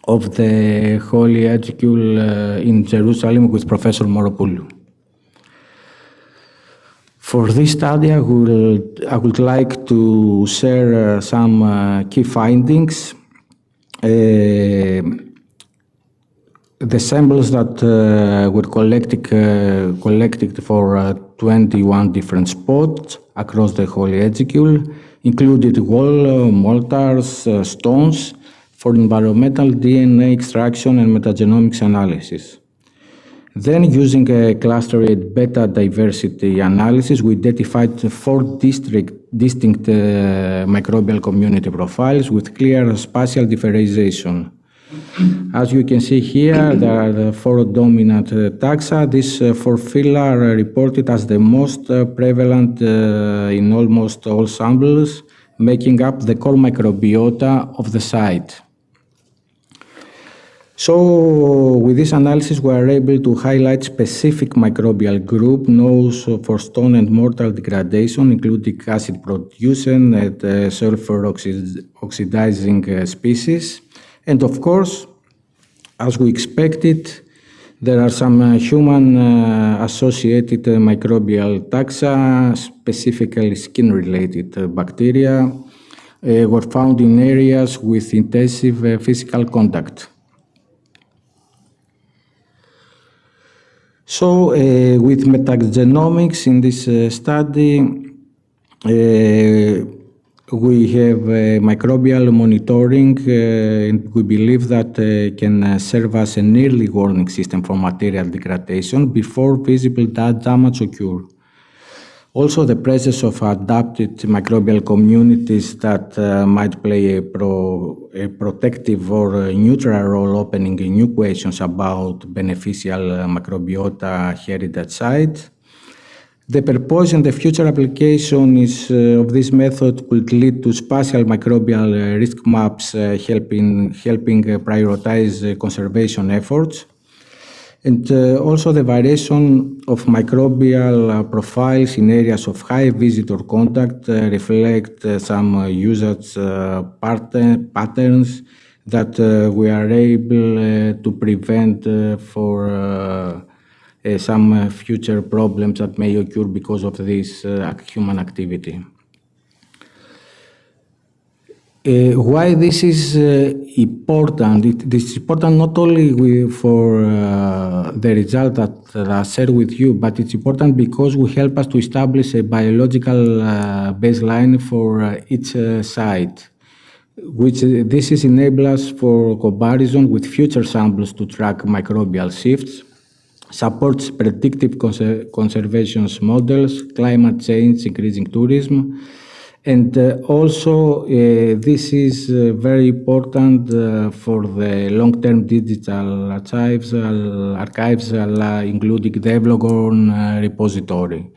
E: of the Holy Edicule in Jerusalem with Professor Moropoulou. For this study, I would like to share some key findings. The samples that were collected for 21 different spots across the Holy Edicule included wall, mortars, stones, for environmental DNA extraction and metagenomics analysis. Then, using a clustered beta diversity analysis, we identified 4 distinct microbial community profiles with clear spatial differentiation. As you can see here, there are the 4 dominant taxa. These 4 phyla are reported as the most prevalent in almost all samples, making up the core microbiota of the site. So, with this analysis, we are able to highlight specific microbial group known for stone and mortar degradation, including acid-producing and sulfur-oxidizing species. And of course, as we expected, there are some human-associated microbial taxa, specifically skin-related bacteria, were found in areas with intensive physical contact. So, with metagenomics in this study, we have microbial monitoring, and we believe that can serve as an early warning system for material degradation before visible damage occurs. Also, the presence of adapted microbial communities that might play a protective or neutral role, opening new questions about beneficial microbiota heritage site. The purpose and the future application of this method could lead to spatial microbial risk maps, helping prioritize conservation efforts. And also the variation of microbial profiles in areas of high visitor contact reflect some usage patterns that we are able to prevent for some future problems that may occur because of this human activity. Why this is important? This is important not only for the result that I shared with you, but it's important because will help us to establish a biological baseline for each site, which this is enable us for comparison with future samples to track microbial shifts, supports predictive conservation models, climate change, increasing tourism. And also, this is very important for the long-term digital archives, including the Evlogon repository.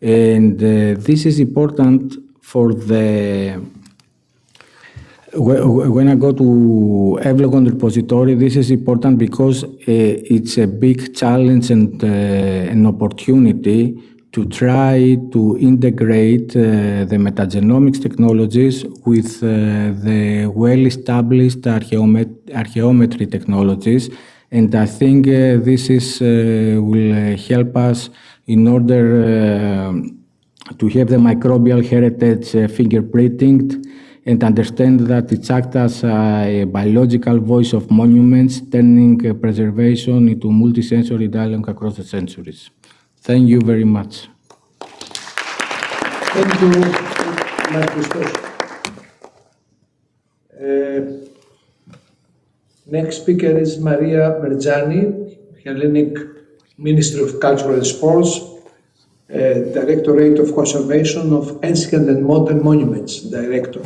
E: And this is important for the... When I go to Evlogon repository, this is important because it's a big challenge and an opportunity to try to integrate the metagenomics technologies with the well-established archaeometry technologies. And I think this will help us in order to have the microbial heritage fingerprinting and understand that it acts as a biological voice of monuments, turning preservation into multisensory dialogue across the centuries. Thank you very much.
I: Thank you, Marcus. Next speaker is Maria Merjani, Hellenic Ministry of Culture and Sports, Directorate of Conservation of Ancient and Modern Monuments, Director.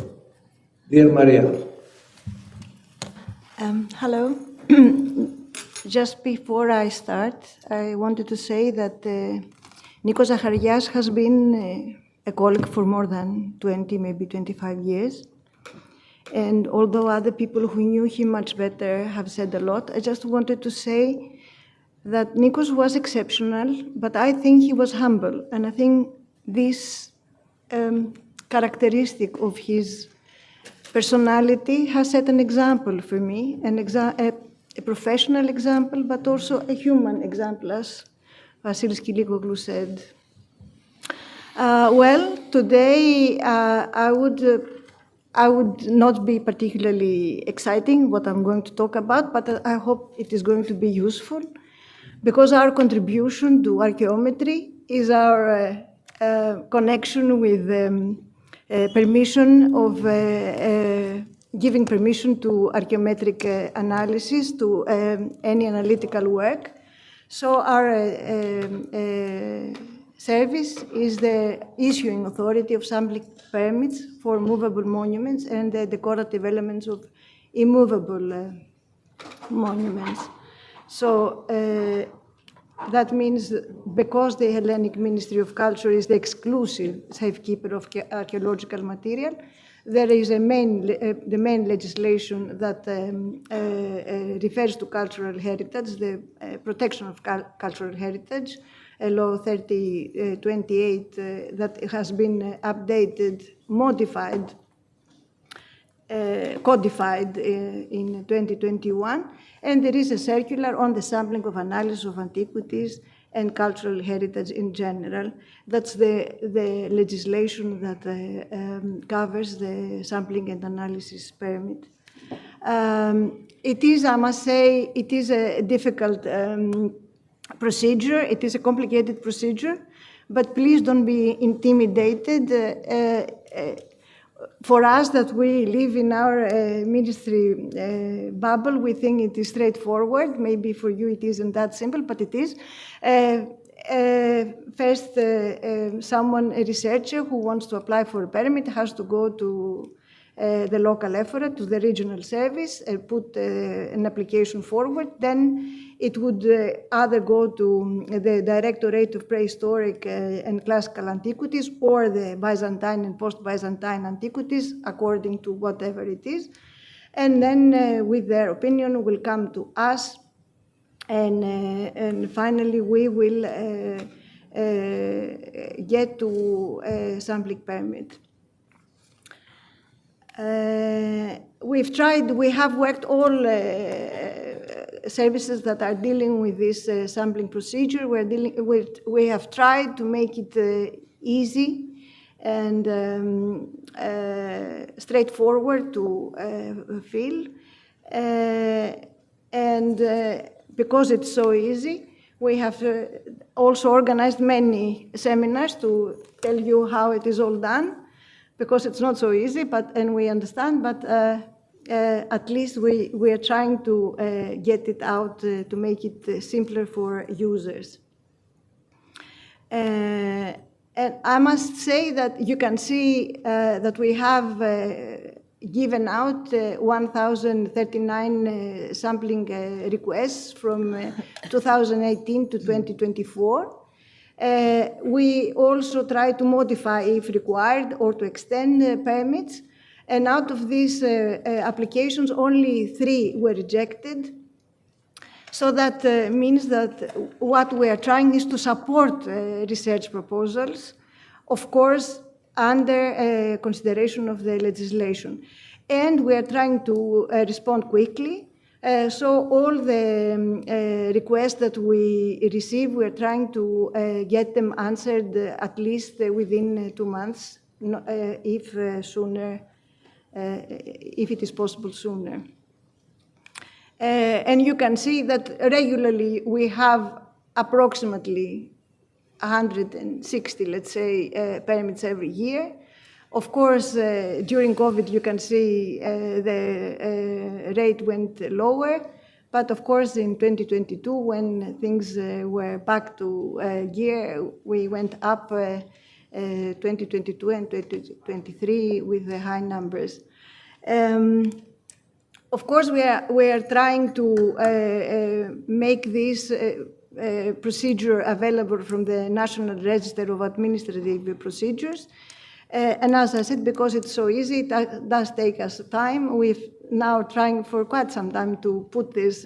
I: Dear Maria.
R: Hello. Just before I start, I wanted to say that Nikos Zacharias has been a colleague for more than 20, maybe 25 years. And although other people who knew him much better have said a lot, I just wanted to say that Nikos was exceptional, but I think he was humble. And I think this characteristic of his personality has set an example for me, a professional example, but also a human example, as Vasilis Kiligoglou said. Well, today I would not be particularly exciting what I'm going to talk about, but I hope it is going to be useful, because our contribution to archaeometry is our connection with permission of giving permission to archaeometric analysis, to any analytical work. So our service is the issuing authority of sampling permits for movable monuments and the decorative elements of immovable monuments. So that means because the Hellenic Ministry of Culture is the exclusive safekeeper of archaeological material, there is the main legislation that refers to cultural heritage, the protection of cultural heritage, Law 3028 that has been updated, modified, codified in 2021, and there is a circular on the sampling of analysis of antiquities and cultural heritage in general. That's the legislation that covers the sampling and analysis permit. It is, I must say, it is a difficult procedure. It is a complicated procedure, but please don't be intimidated. For us that we live in our ministry bubble, we think it is straightforward. Maybe for you it isn't that simple, but it is. First, someone, a researcher who wants to apply for a permit has to go to the local effort, to the regional service, put an application forward. Then it would either go to the Directorate of Prehistoric and Classical Antiquities or the Byzantine and post-Byzantine antiquities, according to whatever it is. And then with their opinion will come to us, and finally we will get to a sampling permit. We have worked all services that are dealing with this sampling procedure. We have tried to make it easy and straightforward to fill. And because it's so easy, we have also organized many seminars to tell you how it is all done, because it's not so easy, and we understand, but at least we are trying to get it out to make it simpler for users. And I must say that you can see that we have given out 1,039 sampling requests from 2018 to 2024. We also try to modify, if required, or to extend permits. And out of these applications, only 3 were rejected. So that means that what we are trying is to support research proposals, of course, under consideration of the legislation. And we are trying to respond quickly. So all the requests that we receive, we are trying to get them answered at least within 2 months, if sooner, if it is possible sooner. And you can see that regularly we have approximately 160, let's say, permits every year. Of course, during COVID, you can see the rate went lower. But of course, in 2022, when things were back to gear, we went up 2022 and 2023 with the high numbers. Of course, we are trying to make this procedure available from the National Register of Administrative Procedures. And as I said, because it's so easy, it does take us time. We've now trying for quite some time to put this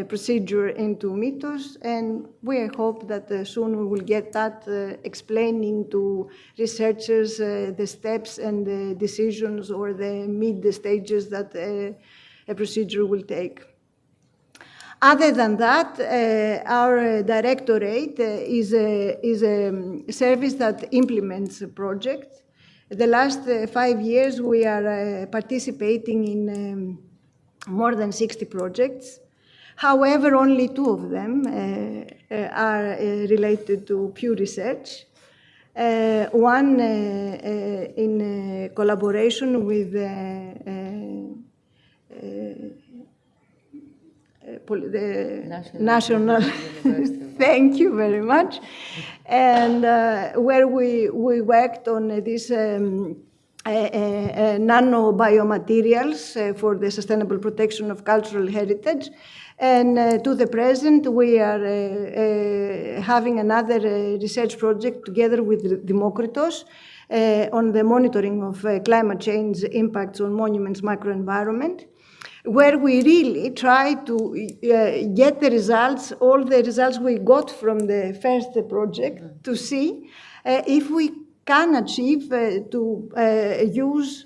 R: procedure into Mythos, and we hope that soon we will get that explaining to researchers the steps and the decisions or the mid stages that a procedure will take. Other than that, our directorate is a service that implements a project. The last 5 years, we are participating in more than 60 projects. However, only 2 of them are related to pure research. One in collaboration with National thank you very much, and where we worked on this nano-biomaterials for the sustainable protection of cultural heritage. And to the present, we are having another research project together with Demokritos on the monitoring of climate change impacts on monuments microenvironment, where we really try to get the results, all the results we got from the first project, to see if we can achieve to use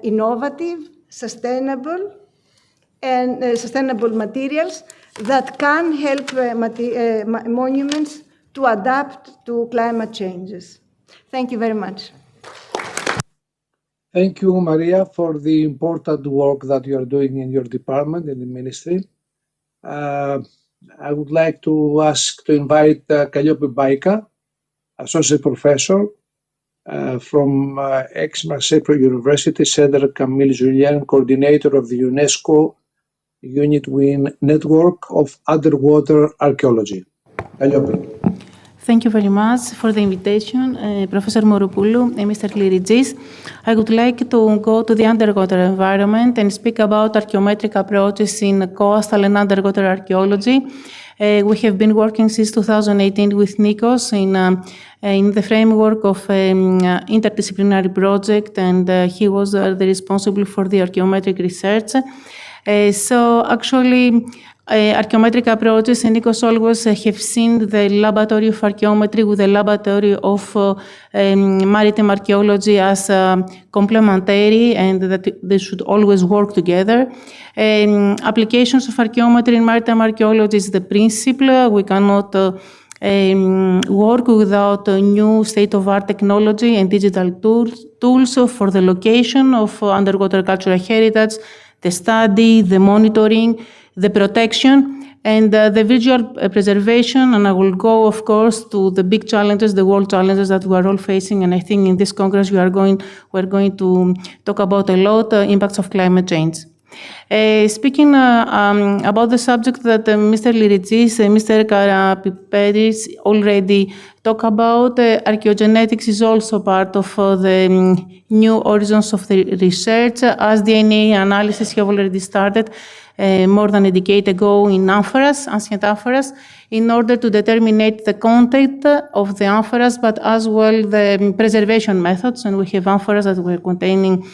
R: innovative, sustainable materials that can help monuments to adapt to climate changes. Thank you very much.
I: Thank you, Maria, for the important work that you are doing in your department, in the ministry. I would like to invite Kalliopi Baika, Associate Professor from Aix-Marseille University, Center Camille Julien, Coordinator of the UNESCO Unit Win Network of Underwater Archaeology. Kalliopi.
T: Thank you very much for the invitation, Professor Moropoulou and Mr. Lyrigis. I would like to go to the underwater environment and speak about archaeometric approaches in coastal and underwater archaeology. We have been working since 2018 with Nikos in the framework of an interdisciplinary project, and he was the responsible for the archaeometric research. So actually, archaeometric approaches, and Nikos always have seen the laboratory of archaeometry with the laboratory of maritime archaeology as complementary, and that they should always work together. Applications of archaeometry in maritime archaeology is the principle. We cannot work without new state-of-art technology and digital tools for the location of underwater cultural heritage, the study, the monitoring, the protection, and the visual preservation. And I will go, of course, to the big challenges, the world challenges that we are all facing. And I think in this Congress we're going to talk about a lot, impacts of climate change. Speaking about the subject that Mr. Lyrigis and Mr. Karapipedis already talked about, archaeogenetics is also part of the new horizons of the research, as DNA analysis have already started more than a decade ago in amphoras, ancient amphoras, in order to determine the content of the amphoras, but as well the preservation methods. And we have amphoras that were containing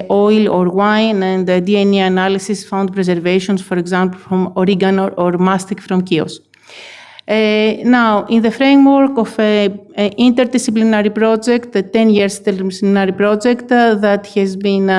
T: oil or wine, and the DNA analysis found preservations, for example, from oregano or mastic from Chios. Now, in the framework of an interdisciplinary project, a 10-year interdisciplinary project that has been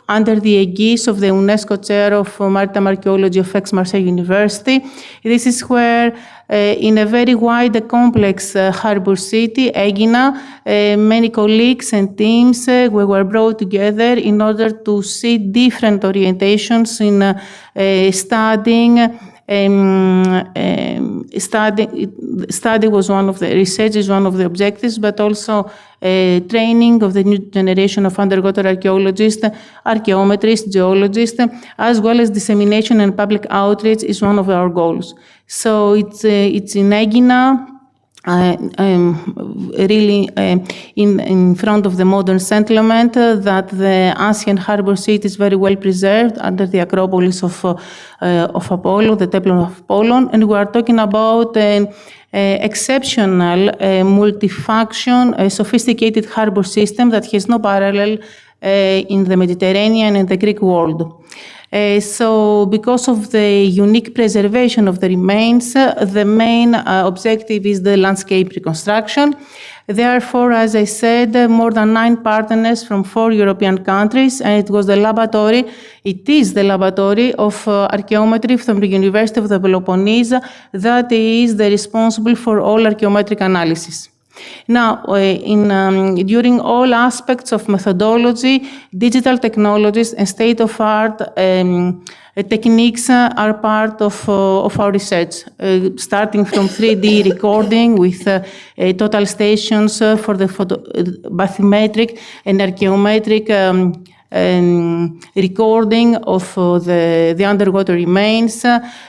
T: under the aegis of the UNESCO Chair of Maritime Archaeology of Aix-Marseille University. This is where, in a very wide, complex harbor city, Aegina, many colleagues and teams we were brought together in order to see different orientations in studying. Study was one of the research is one of the objectives, but also training of the new generation of underwater archaeologists, archaeometrists, geologists, as well as dissemination and public outreach is one of our goals. So it's in Aegina, really in front of the modern settlement, that the ancient harbor city is very well preserved under the Acropolis of Apollo, the Temple of Apollon, and we are talking about an exceptional, multifunction, sophisticated harbor system that has no parallel in the Mediterranean and the Greek world. So because of the unique preservation of the remains, the main objective is the landscape reconstruction. Therefore, as I said, more than 9 partners from 4 European countries, and it is the laboratory of archaeometry from the University of the Peloponnese that is responsible for all archaeometric analysis. Now, during all aspects of methodology, digital technologies and state-of-art techniques are part of our research, starting from 3D recording with total stations for the bathymetric and archaeometric recording of the underwater remains,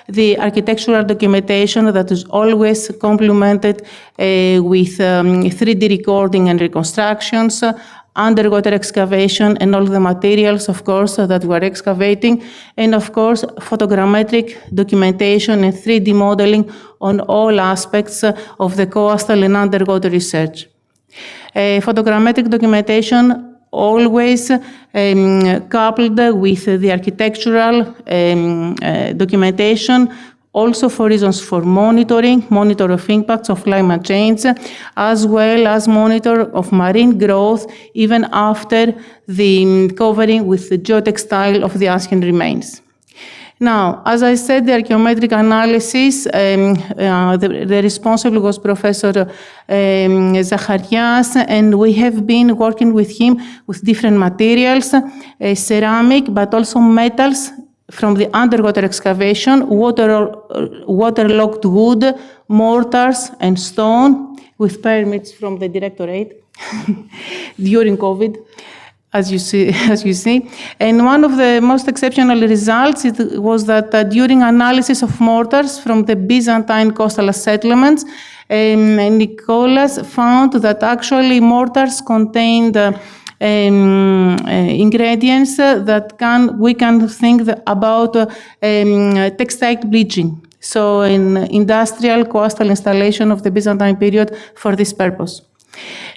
T: the architectural documentation that is always complemented with 3D recording and reconstructions, underwater excavation and all the materials, of course, that we are excavating, and of course, photogrammetric documentation and 3D modeling on all aspects of the coastal and underwater research. Photogrammetric documentation always coupled with the architectural documentation, also for reasons for monitor of impacts of climate change, as well as monitor of marine growth, even after the covering with the geotextile of the ancient remains. Now, as I said, the archaeometric analysis, the responsible was Professor Zacharias, and we have been working with him with different materials, ceramic, but also metals from the underwater excavation, waterlogged wood, mortars, and stone, with permits from the Directorate during COVID. As you see. And one of the most exceptional results was that during analysis of mortars from the Byzantine coastal settlements, Nicholas found that actually mortars contained ingredients that we can think about textile bleaching. So in industrial coastal installation of the Byzantine period for this purpose.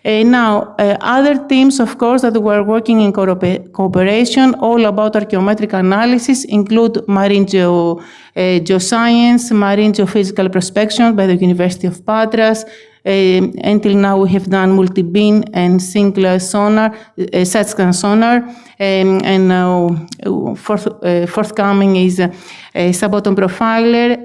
T: Now, other teams, of course, that were working in cooperation, all about archaeometric analysis, include marine geoscience, marine geophysical prospection by the University of Patras. Until now, we have done multi-beam and single sonar, side-scan sonar, and forthcoming is a subbottom profiler.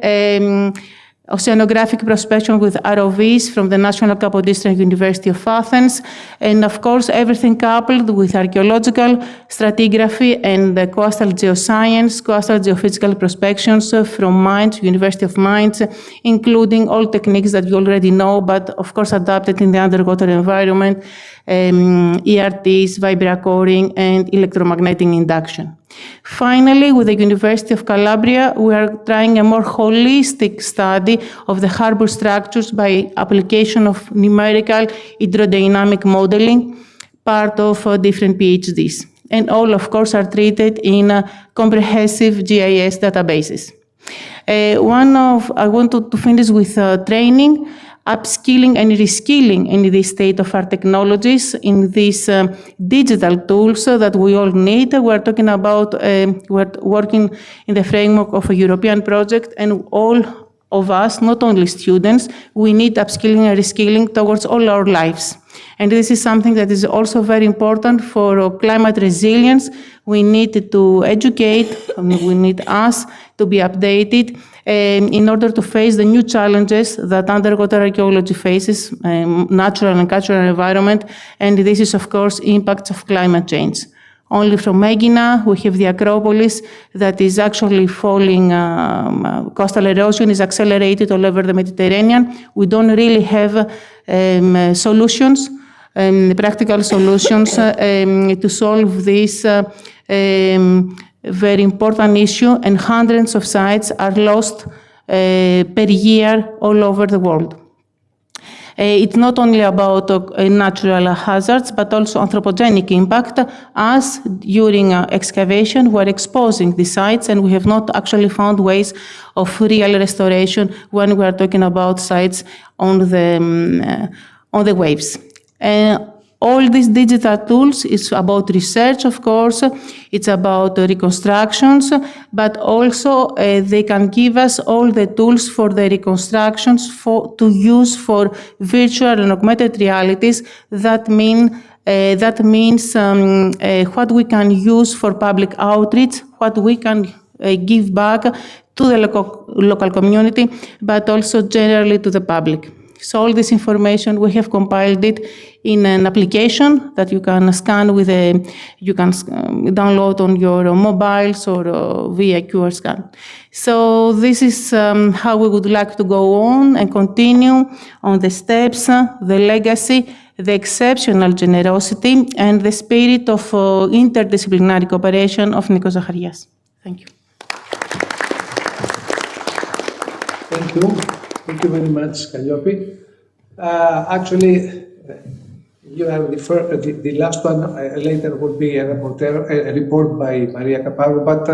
T: Oceanographic prospection with ROVs from the National Kapodistrian University of Athens, and of course everything coupled with archaeological stratigraphy and the coastal geoscience, coastal geophysical prospections from Mainz, University of Mainz, including all techniques that you already know, but of course adapted in the underwater environment, ERTs, vibracoring, and electromagnetic induction. Finally, with the University of Calabria, we are trying a more holistic study of the harbor structures by application of numerical hydrodynamic modeling, part of different PhDs. And all, of course, are treated in comprehensive GIS databases. I wanted to finish with training, upskilling and reskilling in the state-of-art technologies in these digital tools that we all need. We're talking about, we're working in the framework of a European project, and all of us, not only students, we need upskilling and reskilling towards all our lives. And this is something that is also very important for climate resilience. We need to educate, we need us to be updated in order to face the new challenges that underwater archaeology faces, natural and cultural environment, and this is, of course, impacts of climate change. Only from Aegina, we have the Acropolis that is actually falling, coastal erosion is accelerated all over the Mediterranean. We don't really have solutions, practical solutions to solve this very important issue, and hundreds of sites are lost per year all over the world. It's not only about natural hazards, but also anthropogenic impact, as during excavation we're exposing the sites and we have not actually found ways of real restoration when we are talking about sites on the waves. All these digital tools is about research, of course, it's about reconstructions, but also they can give us all the tools for the reconstructions to use for virtual and augmented realities. That means what we can use for public outreach, what we can give back to the local community, but also generally to the public. So all this information, we have compiled it in an application that you can scan with you can download on your mobiles or via QR scan. So this is how we would like to go on and continue on the steps, the legacy, the exceptional generosity and the spirit of interdisciplinary cooperation of Nikos Zacharias. Thank you.
I: Thank you. Thank you very much, Calliope. Actually, you have the last one. Later will be a report by Maria Caparro. But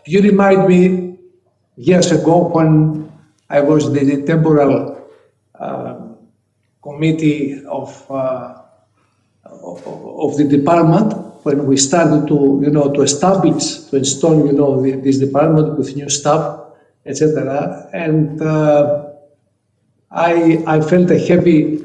I: you remind me years ago when I was the temporal committee of the department, when we started to establish, to install, this department with new staff, etc. And I felt a heavy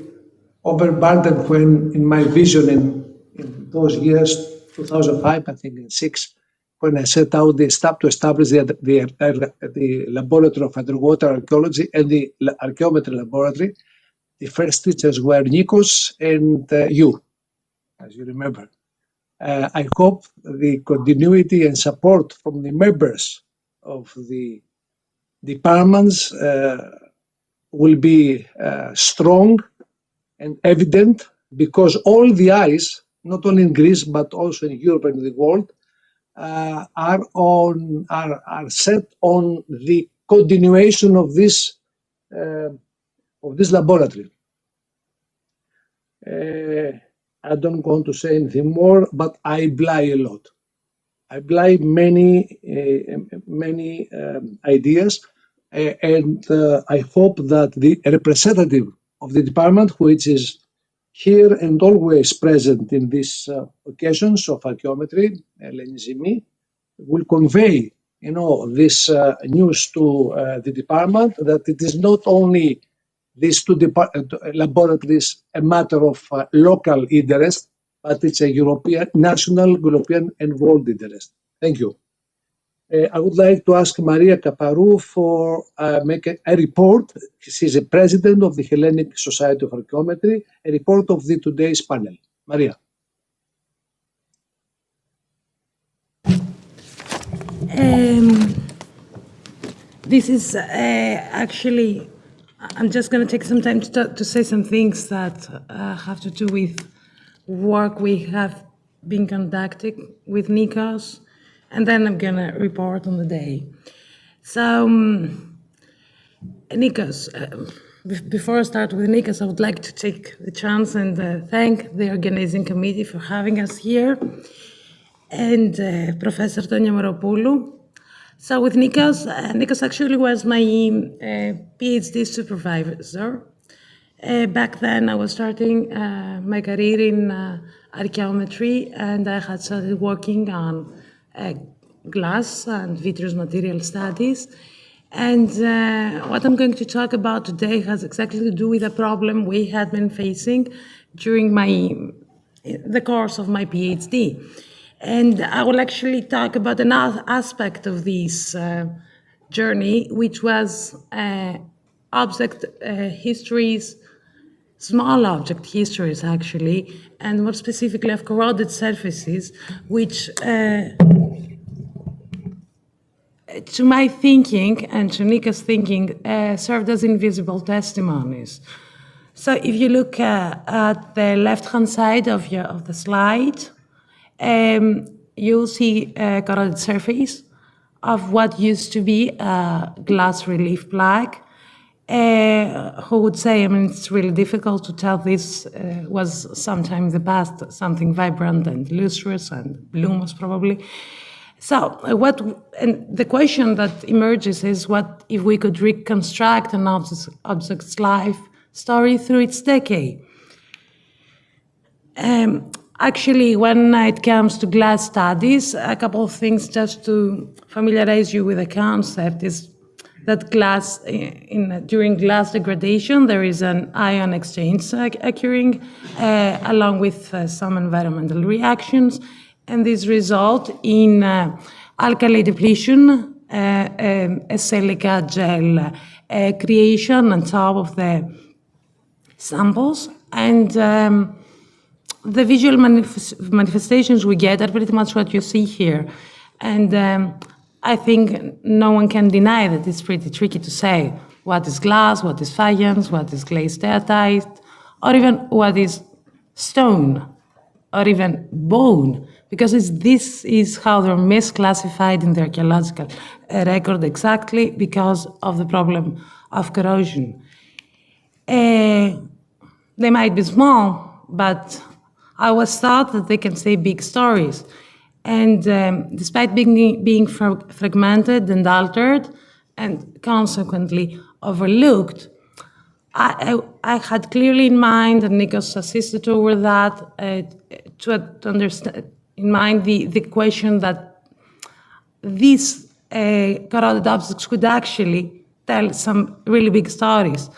I: overburden when, in my vision in those years, 2005, I think, and 6, when I set out to establish the laboratory of underwater archaeology and the archaeometry laboratory. The first teachers were Nikos and you, as you remember. I hope the continuity and support from the members of the departments will be strong and evident, because all the eyes, not only in Greece but also in Europe and the world, are set on the continuation of this laboratory. I don't want to say anything more, but I apply a lot. I apply many ideas, and I hope that the representative of the department, which is here and always present in these occasions of archaeometry, Eleni Zimi, will convey, this news to the department, that it is not only these two laboratories a matter of local interest, but it's a national, European, and world interest. Thank you. I would like to ask Maria Caparou for make a report. She is a president of the Hellenic Society of Archaeometry. A report of today's panel. Maria.
U: This is actually, I'm just going to take some time to say some things that have to do with work we have been conducting with Nikos, and then I'm going to report on the day. So, Nikos, before I start with Nikos, I would like to take the chance and thank the organizing committee for having us here, and Professor Tonia Moropoulou. So with Nikos, Nikos actually was my PhD supervisor. Back then I was starting my career in archaeometry, and I had started working on glass and vitreous material studies. And what I'm going to talk about today has exactly to do with a problem we had been facing during the course of my PhD. And I will actually talk about another aspect of this journey, which was object histories, small object histories actually, and more specifically of corroded surfaces, which to my thinking and to Nika's thinking served as invisible testimonies. So if you look at the left-hand side of the slide, you'll see a corroded surface of what used to be a glass relief plaque. Who would say, it's really difficult to tell this was sometime in the past something vibrant and lustrous and luminous probably. So and the question that emerges is, what if we could reconstruct an object's life story through its decade? Actually, when it comes to glass studies, a couple of things just to familiarize you with the concept is that glass, during glass degradation, there is an ion exchange occurring along with some environmental reactions, and these result in alkali depletion, a silica gel creation on top of the samples, and the visual manifestations we get are pretty much what you see here. And I think no one can deny that it's pretty tricky to say what is glass, what is faience, what is glazed steatite, or even what is stone or even bone, because this is how they're misclassified in the archaeological record, exactly because of the problem of corrosion. They might be small, but I was taught that they can say big stories. And despite being fragmented and altered and consequently overlooked, I had clearly in mind, and Nikos assisted over that, to understand in mind the question that these corroded objects could actually tell some really big stories.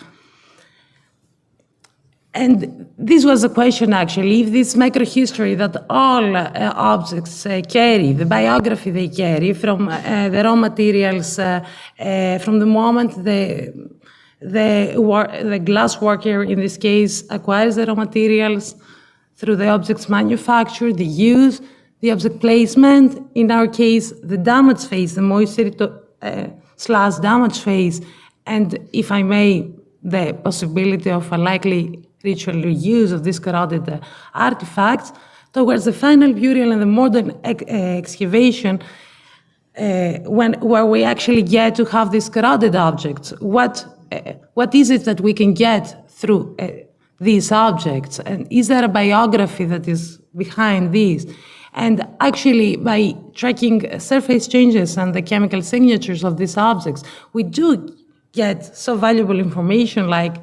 U: And this was a question, actually, if this microhistory that all objects carry, the biography they carry from the raw materials, from the moment the glass worker, in this case, acquires the raw materials, through the object's manufacture, the use, the object placement, in our case, the damage phase, the moisture slash damage phase, and, if I may, the possibility of a likely ritual reuse of these corroded artifacts, towards the final burial and the modern excavation, where we actually get to have these corroded objects. What is it that we can get through these objects? And is there a biography that is behind these? And actually, by tracking surface changes and the chemical signatures of these objects, we do get so valuable information like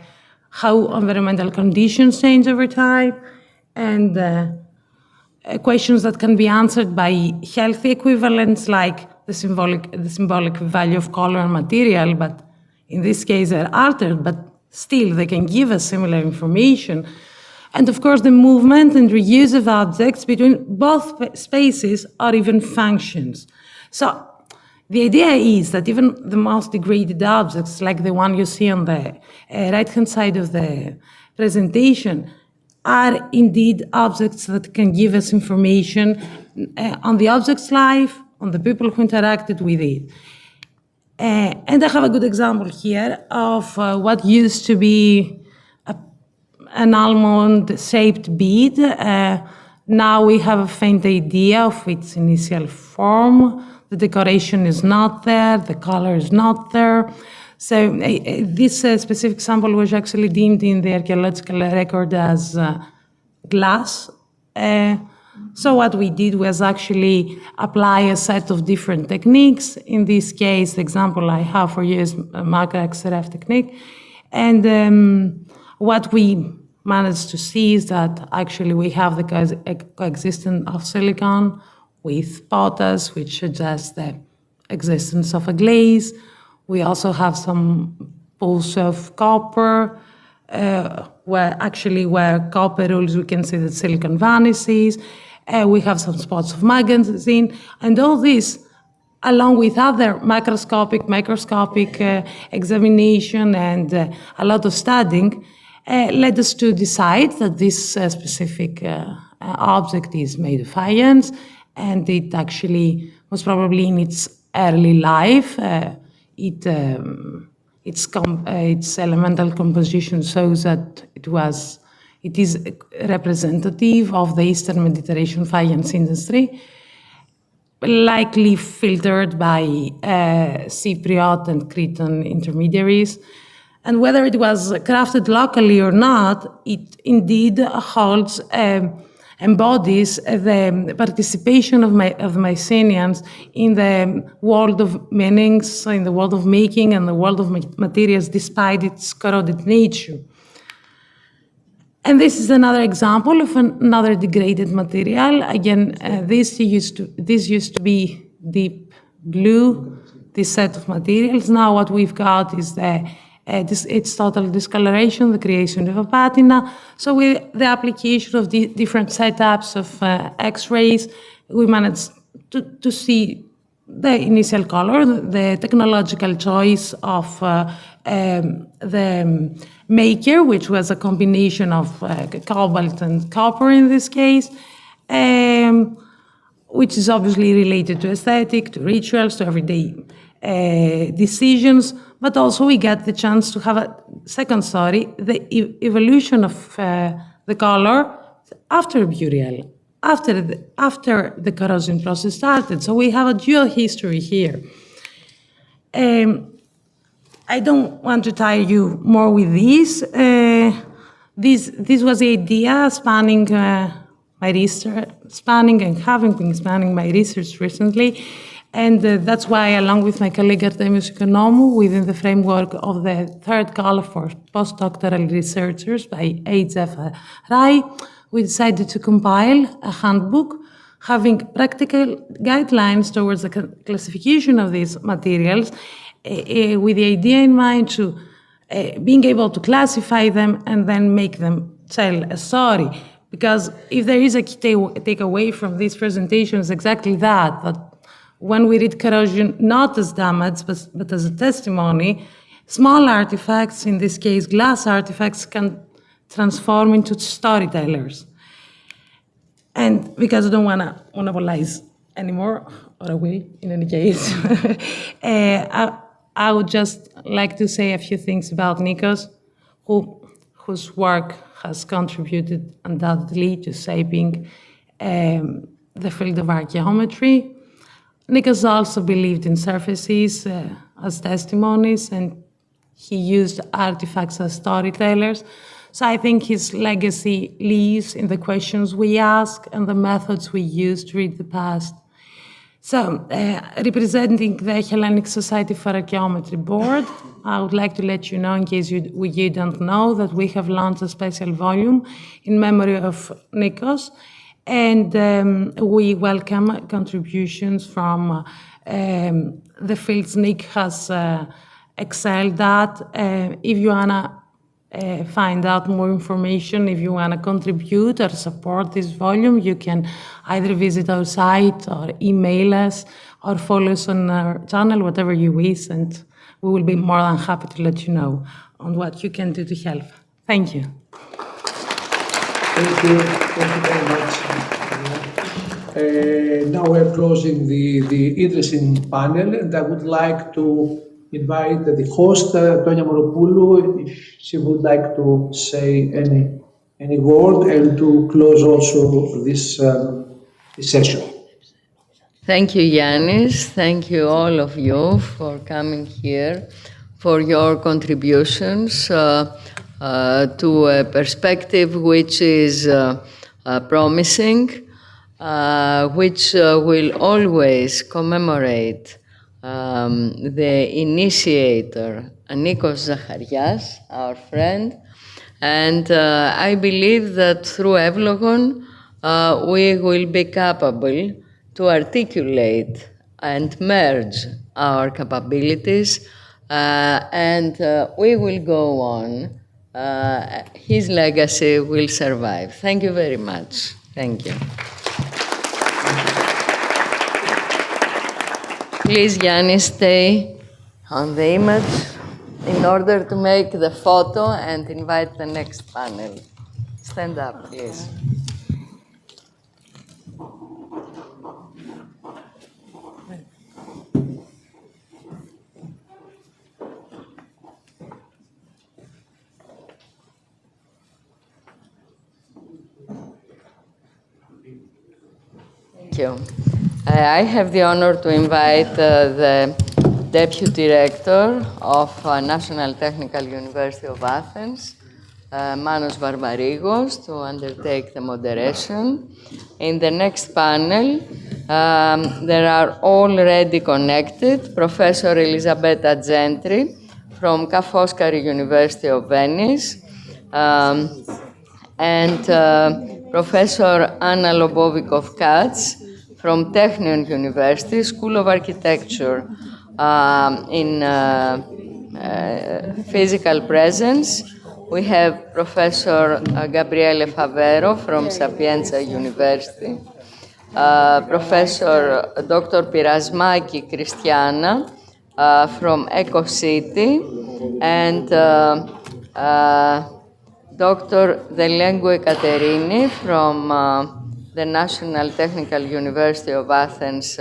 U: how environmental conditions change over time, and questions that can be answered by healthy equivalents like the symbolic value of color and material, but in this case they're altered, but still they can give us similar information. And of course, the movement and reuse of objects between both spaces or even functions. So the idea is that even the most degraded objects, like the one you see on the right-hand side of the presentation, are indeed objects that can give us information on the object's life, on the people who interacted with it. And I have a good example here of what used to be an almond-shaped bead. Now we have a faint idea of its initial form. The decoration is not there, the color is not there. So this specific sample was actually deemed in the archaeological record as glass. So what we did was actually apply a set of different techniques. In this case, the example I have for you is a macro XRF technique. And what we managed to see is that actually we have the coexistence of silicon with potash, which suggests the existence of a glaze. We also have some pools of copper, where copper rules, we can see that silicon vanishes. We have some spots of manganese, and all this, along with other microscopic examination and a lot of studying, led us to decide that this specific object is made of ions, and it actually was probably in its early life. Its elemental composition shows that it is representative of the Eastern Mediterranean faience industry, likely filtered by Cypriot and Cretan intermediaries. And whether it was crafted locally or not, it indeed embodies the participation of the Mycenaeans in the world of meanings, in the world of making and the world of materials, despite its corroded nature. And this is another example of another degraded material. Again, this used to be deep blue, this set of materials. Now what we've got is its total discoloration, the creation of a patina. So with the application of the different setups of X-rays, we managed to see the initial color, the technological choice of the maker, which was a combination of cobalt and copper in this case, which is obviously related to aesthetic, to rituals, to everyday decisions. But also we get the chance to have a second story, the evolution of the color after burial, after the corrosion process started. So we have a dual history here. I don't want to tire you more with this. This was the idea spanning my research, and having been spanning my research recently. And that's why, along with my colleague Artemios Economou, within the framework of the third call for postdoctoral researchers by HFRI, we decided to compile a handbook having practical guidelines towards the classification of these materials, with the idea in mind to being able to classify them and then make them tell a story. Because if there is a takeaway from these presentations, exactly that when we read corrosion not as damage, but as a testimony, small artifacts, in this case glass artifacts, can transform into storytellers. And because I don't want to monopolize anymore, or I will in any case, I would just like to say a few things about Nikos, whose work has contributed undoubtedly to shaping the field of archaeometry. Nikos also believed in surfaces as testimonies, and he used artifacts as storytellers. So I think his legacy lies in the questions we ask and the methods we use to read the past. So, representing the Hellenic Society for Archaeometry Board, I would like to let you know, in case you don't know, that we have launched a special volume in memory of Nikos, and we welcome contributions from the fields Nick has excelled at. If you want to find out more information, if you want to contribute or support this volume, you can either visit our site or email us or follow us on our channel, whatever you wish, and we will be more than happy to let you know on what you can do to help. Thank you.
I: Thank you very much. Now we're closing the interesting panel, and I would like to invite the host, Tonia Moropoulou, if she would like to say any word, and to close also this session.
D: Thank you, Yannis. Thank you, all of you, for coming here, for your contributions to a perspective which is promising, which will always commemorate the initiator, Nikos Zacharias, our friend. And I believe that through Evlogon, we will be capable to articulate and merge our capabilities, and we will go on. His legacy will survive. Thank you very much. Thank you. Please, Yannis, stay on the image in order to make the photo and invite the next panel. Stand up, please. Thank you. I have the honor to invite the Deputy Rector of National Technical University of Athens, Manos Barbarigos, to undertake the moderation. In the next panel, there are already connected Professor Elisabetta Gentry from Ca' Foscari University of Venice, and Professor Anna Lobovnikov-Katz from Technion University, School of Architecture, in physical presence. We have Professor Gabriele Favero from Sapienza University, Professor Dr. Pyrasmaki Christiana from Eco City, and Dr. Delengu Ekaterini from the National Technical University of Athens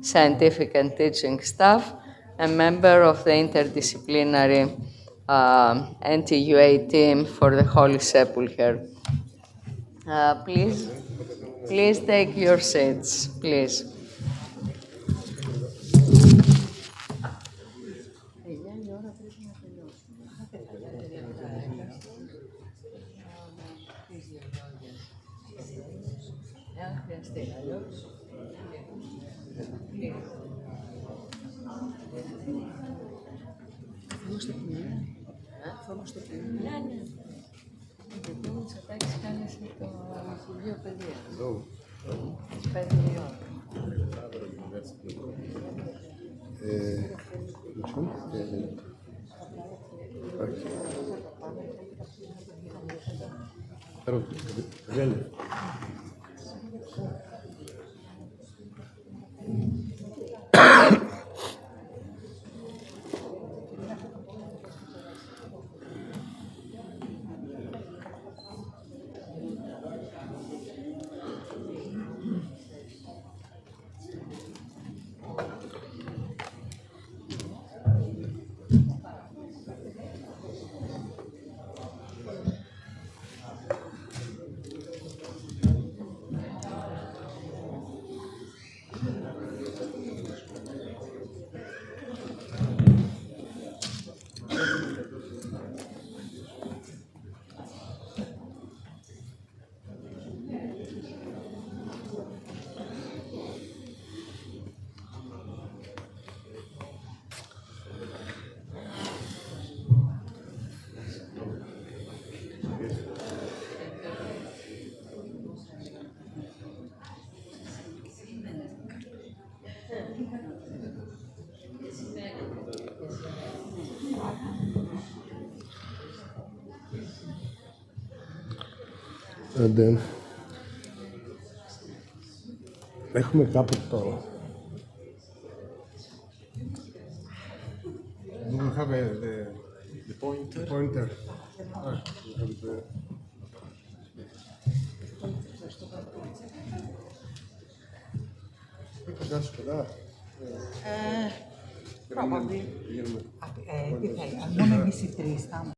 D: scientific and teaching staff, a member of the interdisciplinary NTUA team for the Holy Sepulchre. Please take your seats, please.
K: And then έχουμε κάπου το... Do we have the pointer? The pointer. Ah, we have it there.
H: Probably. Τι θέλει, μόνο εμείς οι τρεις θα...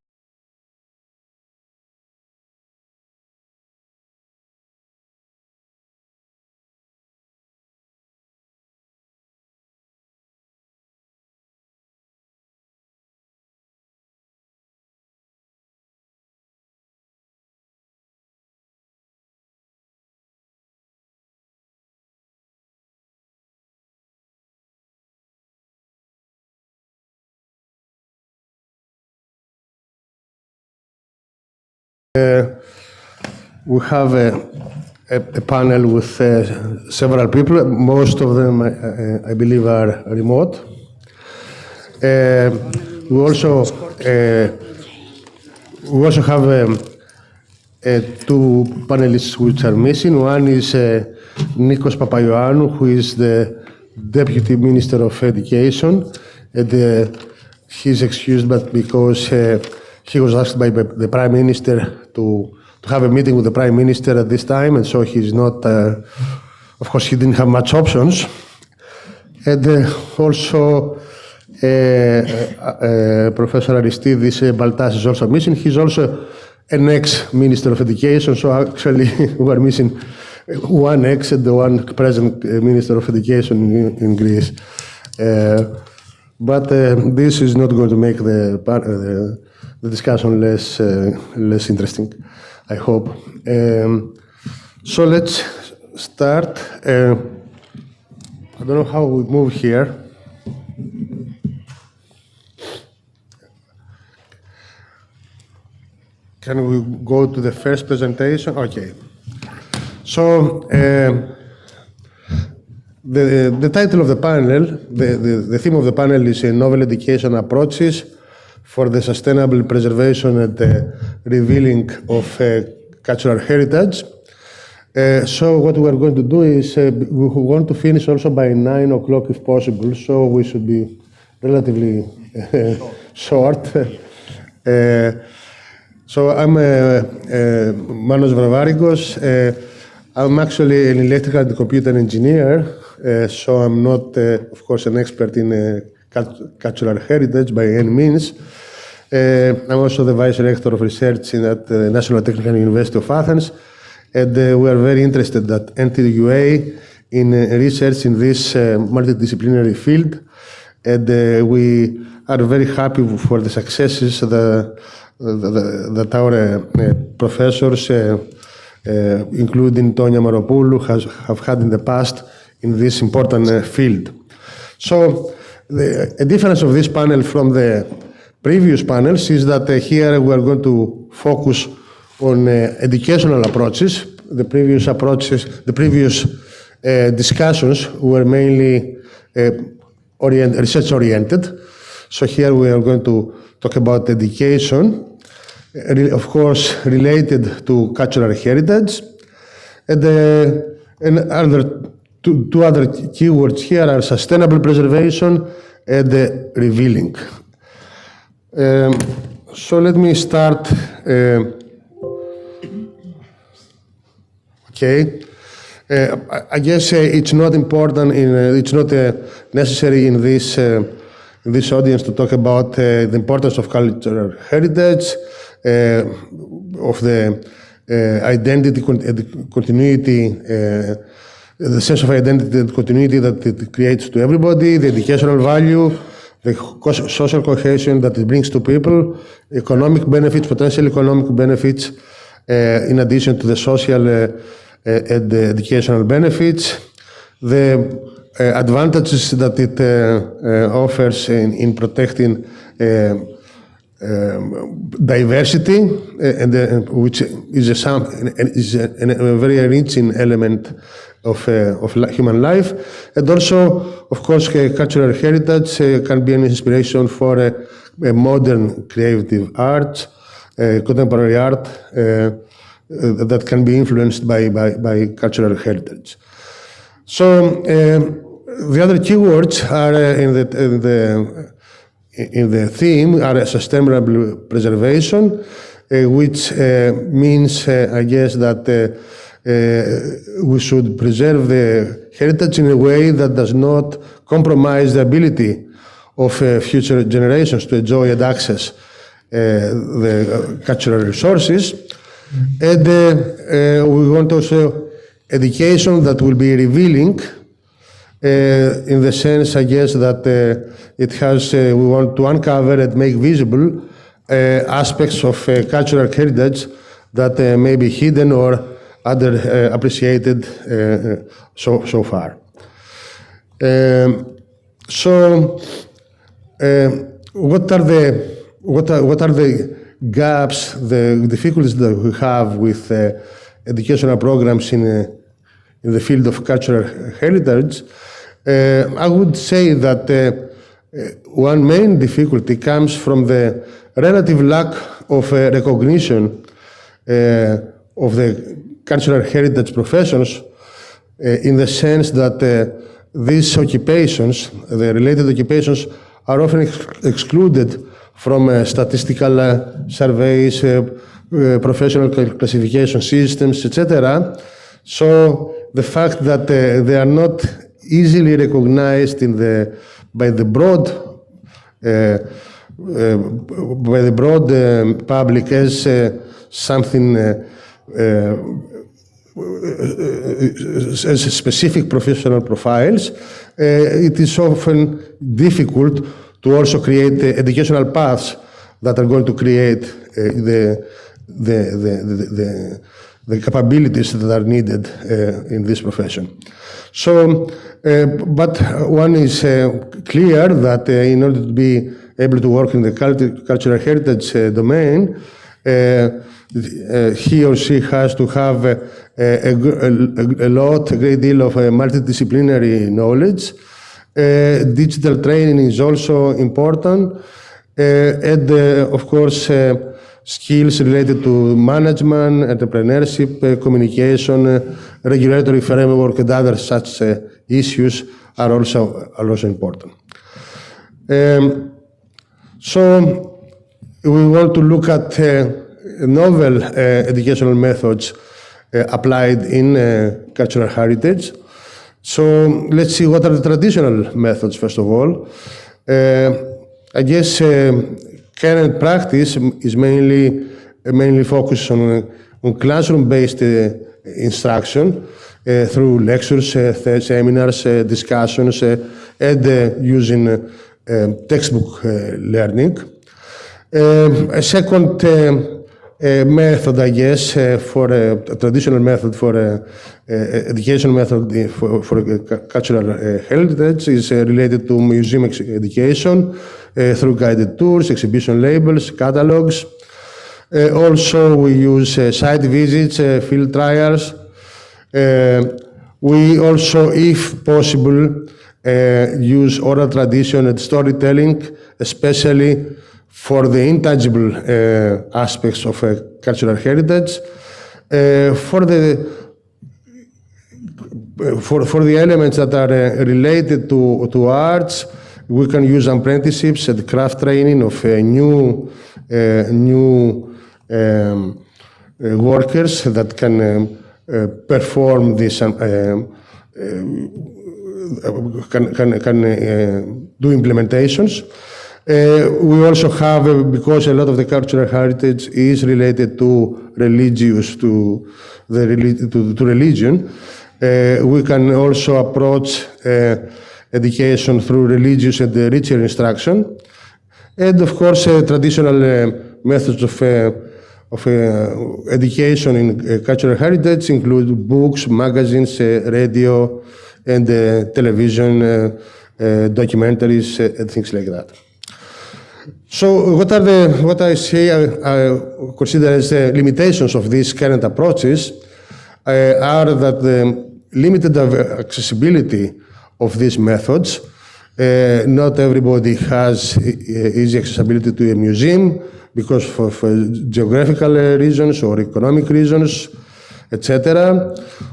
K: We have a panel with several people. Most of them, I believe, are remote. We also have two panelists which are missing. One is Nikos Papaioannou, who is the Deputy Minister of Education. And he's excused, but because he was asked by the Prime Minister to have a meeting with the Prime Minister at this time, and so he's not, of course, he didn't have much options. And also, Professor Aristidis Baltas is also missing. He's also an ex-Minister of Education, so actually we are missing one ex and the one present Minister of Education in Greece. But this is not going to make the discussion less interesting, I hope. So let's start. I don't know how we move here. Can we go to the first presentation? Okay. So the title of the panel, the theme of the panel is Novel Education Approaches for the Sustainable Preservation and Revealing of Cultural Heritage. So what we are going to do is we want to finish also by 9 o'clock if possible, so we should be relatively short. So I'm Manos Vravarigos. I'm actually an electrical and computer engineer, so I'm not, of course, an expert in cultural heritage by any means. I'm also the Vice Rector of Research at the National Technical University of Athens,
A: and we are very interested at NTUA in research in this multidisciplinary field, and we are very happy for the successes that our professors, including Tonia Maropoulou, have had in the past in this important field. So a difference of this panel from the previous panels is that here we are going to focus on educational approaches. The previous discussions were mainly research-oriented. So here we are going to talk about education, of course, related to cultural heritage. And two other keywords here are sustainable preservation and revealing. So let me start. Okay. I guess it's not important. It's not necessary in this audience to talk about the importance of cultural heritage, of the identity continuity, the sense of identity and continuity that it creates to everybody, the educational value, the social cohesion that it brings to people, economic benefits, potential economic benefits, in addition to the social and the educational benefits, the advantages that it offers in protecting diversity, and which is a very enriching element of human life, and also, of course, cultural heritage can be an inspiration for a modern creative art, contemporary art that can be influenced by cultural heritage. So the other keywords are in the theme are sustainable preservation, which means, I guess, that we should preserve the heritage in a way that does not compromise the ability of future generations to enjoy and access the cultural resources. And we want also education that will be revealing, in the sense, I guess, that it has, we want to uncover and make visible aspects of cultural heritage that may be hidden or underappreciated so far. What are the gaps, the difficulties that we have with educational programs in the field of cultural heritage? I would say that one main difficulty comes from the relative lack of recognition of the cultural heritage professions, in the sense that these occupations, the related occupations, are often excluded from statistical surveys, professional classification systems, etc. So the fact that they are not easily recognized by the broad public as something as specific professional profiles, it is often difficult to also create educational paths that are going to create the capabilities that are needed in this profession. So, but one is clear that in order to be able to work in the cultural heritage domain, he or she has to have a great deal of multidisciplinary knowledge. Digital training is also important, and of course skills related to management, entrepreneurship, communication, regulatory framework, and other such issues are also important. So we want to look at novel educational methods applied in cultural heritage. So let's see what are the traditional methods, first of all. I guess current practice is mainly focused on classroom-based instruction through lectures, seminars, discussions, and using textbook learning. A second method, I guess, for a traditional method for education method for cultural heritage is related to museum education through guided tours, exhibition labels, catalogs. Also, we use site visits, field trials. We also, if possible, use oral tradition and storytelling, especially for the intangible aspects of cultural heritage. For the elements that are related to arts, we can use apprenticeships and craft training of new workers that can perform this, can do implementations. We also have, because a lot of the cultural heritage is related to religion, we can also approach education through religious and ritual instruction. And of course, traditional methods of education in cultural heritage include books, magazines, radio, and television, documentaries, and things like that. So what I consider as the limitations of these current approaches are that the limited accessibility of these methods. Not everybody has easy accessibility to a museum because of geographical reasons or economic reasons, etc.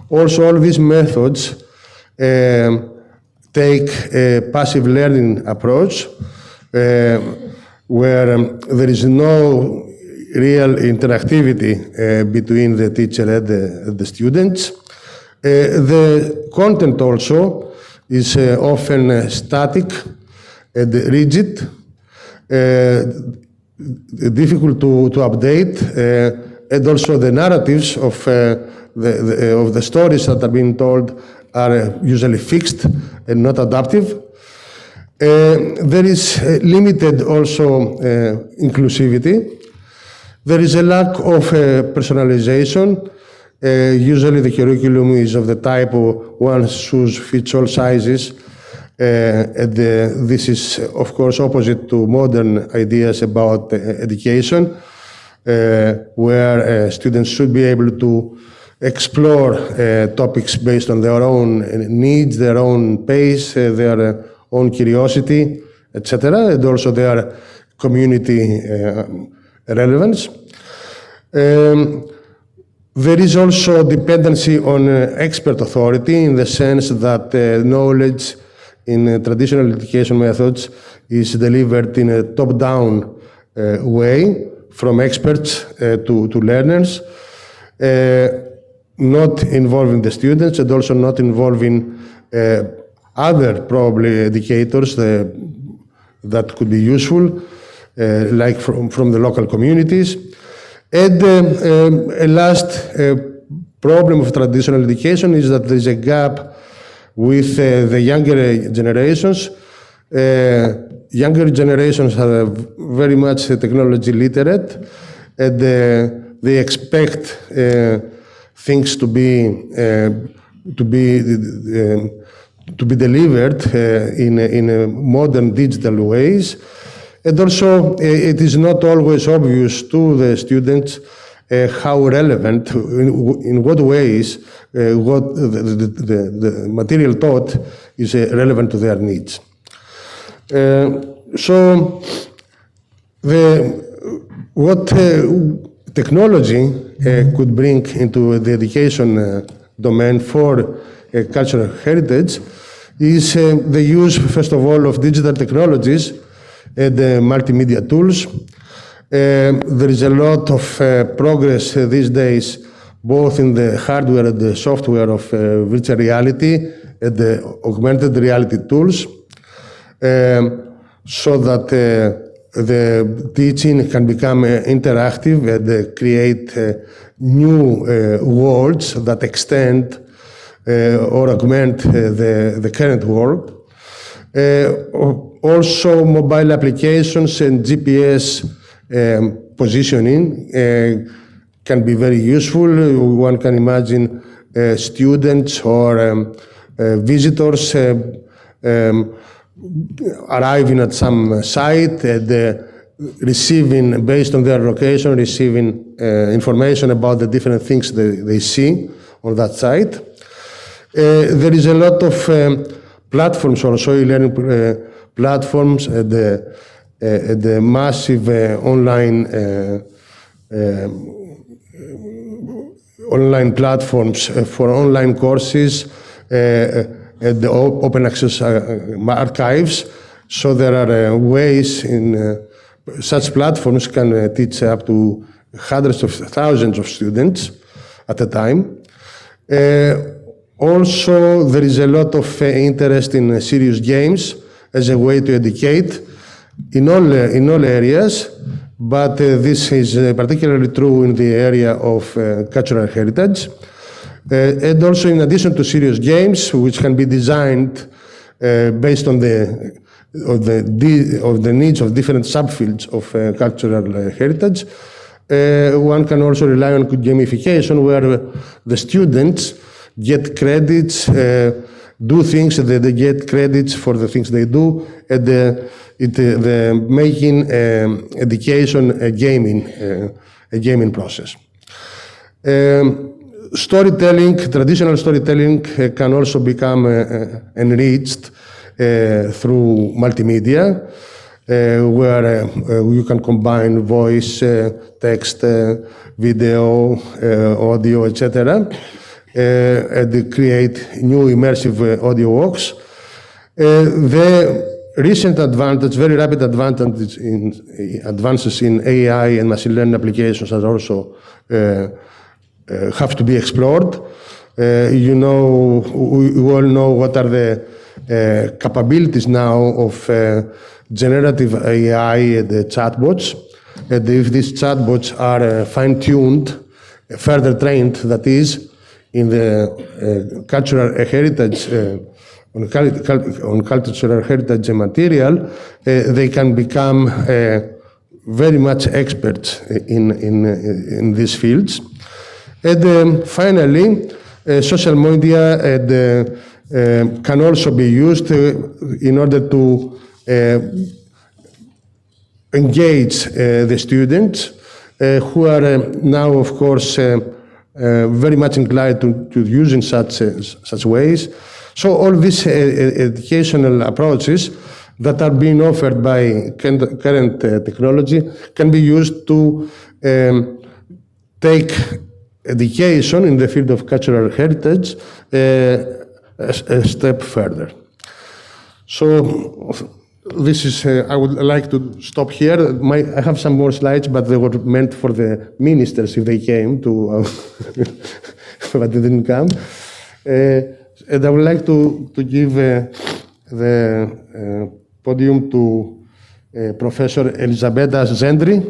A: Also, all these methods take a passive learning approach where there is no real interactivity between the teacher and the students. The content also is often static and rigid, difficult to update, and also the narratives of the stories that are being told are usually fixed and not adaptive. There is limited also inclusivity. There is a lack of personalization. Usually the curriculum is of the type of one shoes fits all sizes. And this is, of course, opposite to modern ideas about education, where students should be able to explore topics based on their own needs, their own pace, their own curiosity, etc., and also their community relevance. There is also dependency on expert authority in the sense that knowledge in traditional education methods is delivered in a top-down way from experts to learners, not involving the students and also not involving other probably educators that could be useful, like from the local communities. And a last problem of traditional education is that there is a gap with the younger generations. Younger generations are very much technology literate, and they expect things to be delivered in modern digital ways. And also, it is not always obvious to the students how relevant, in what ways, what the material taught is relevant to their needs. So, what technology could bring into the education domain for cultural heritage is the use, first of all, of digital technologies and multimedia tools. There is a lot of progress these days, both in the hardware and the software of virtual reality and the augmented reality tools, so that the teaching can become interactive and create new worlds that extend or augment the current world. Also, mobile applications and GPS positioning can be very useful. One can imagine students or visitors arriving at some site and receiving, based on their location, receiving information about the different things they see on that site. There is a lot of platforms, also e-learning platforms, the massive online platforms for online courses, the open access archives. So there are ways in such platforms can teach up to hundreds of thousands of students at a time. Also, there is a lot of interest in serious games as a way to educate in all areas, but this is particularly true in the area of cultural heritage. And also, in addition to serious games, which can be designed based on the needs of different subfields of cultural heritage, one can also rely on gamification, where the students get credits, do things, they get credits for the things they do, and the making education a gaming process. Storytelling, traditional storytelling can also become enriched through multimedia, where you can combine voice, text, video, audio, etc., and create new immersive audio walks. The recent advantage, very rapid advances in AI and machine learning applications are also have to be explored. We all know what are the capabilities now of generative AI and the chatbots. And if these chatbots are fine-tuned, further trained, that is, in the cultural heritage, on cultural heritage material, they can become very much experts in these fields. And finally, social media can also be used in order to engage the students who are now, of course, very much inclined to using such ways. So all these educational approaches that are being offered by current technology can be used to take education in the field of cultural heritage a step further. So this is, I would like to stop here. I have some more slides, but they were meant for the ministers if they came to, but they didn't come. And I would like to give the podium to Professor Elisabetta Zendri.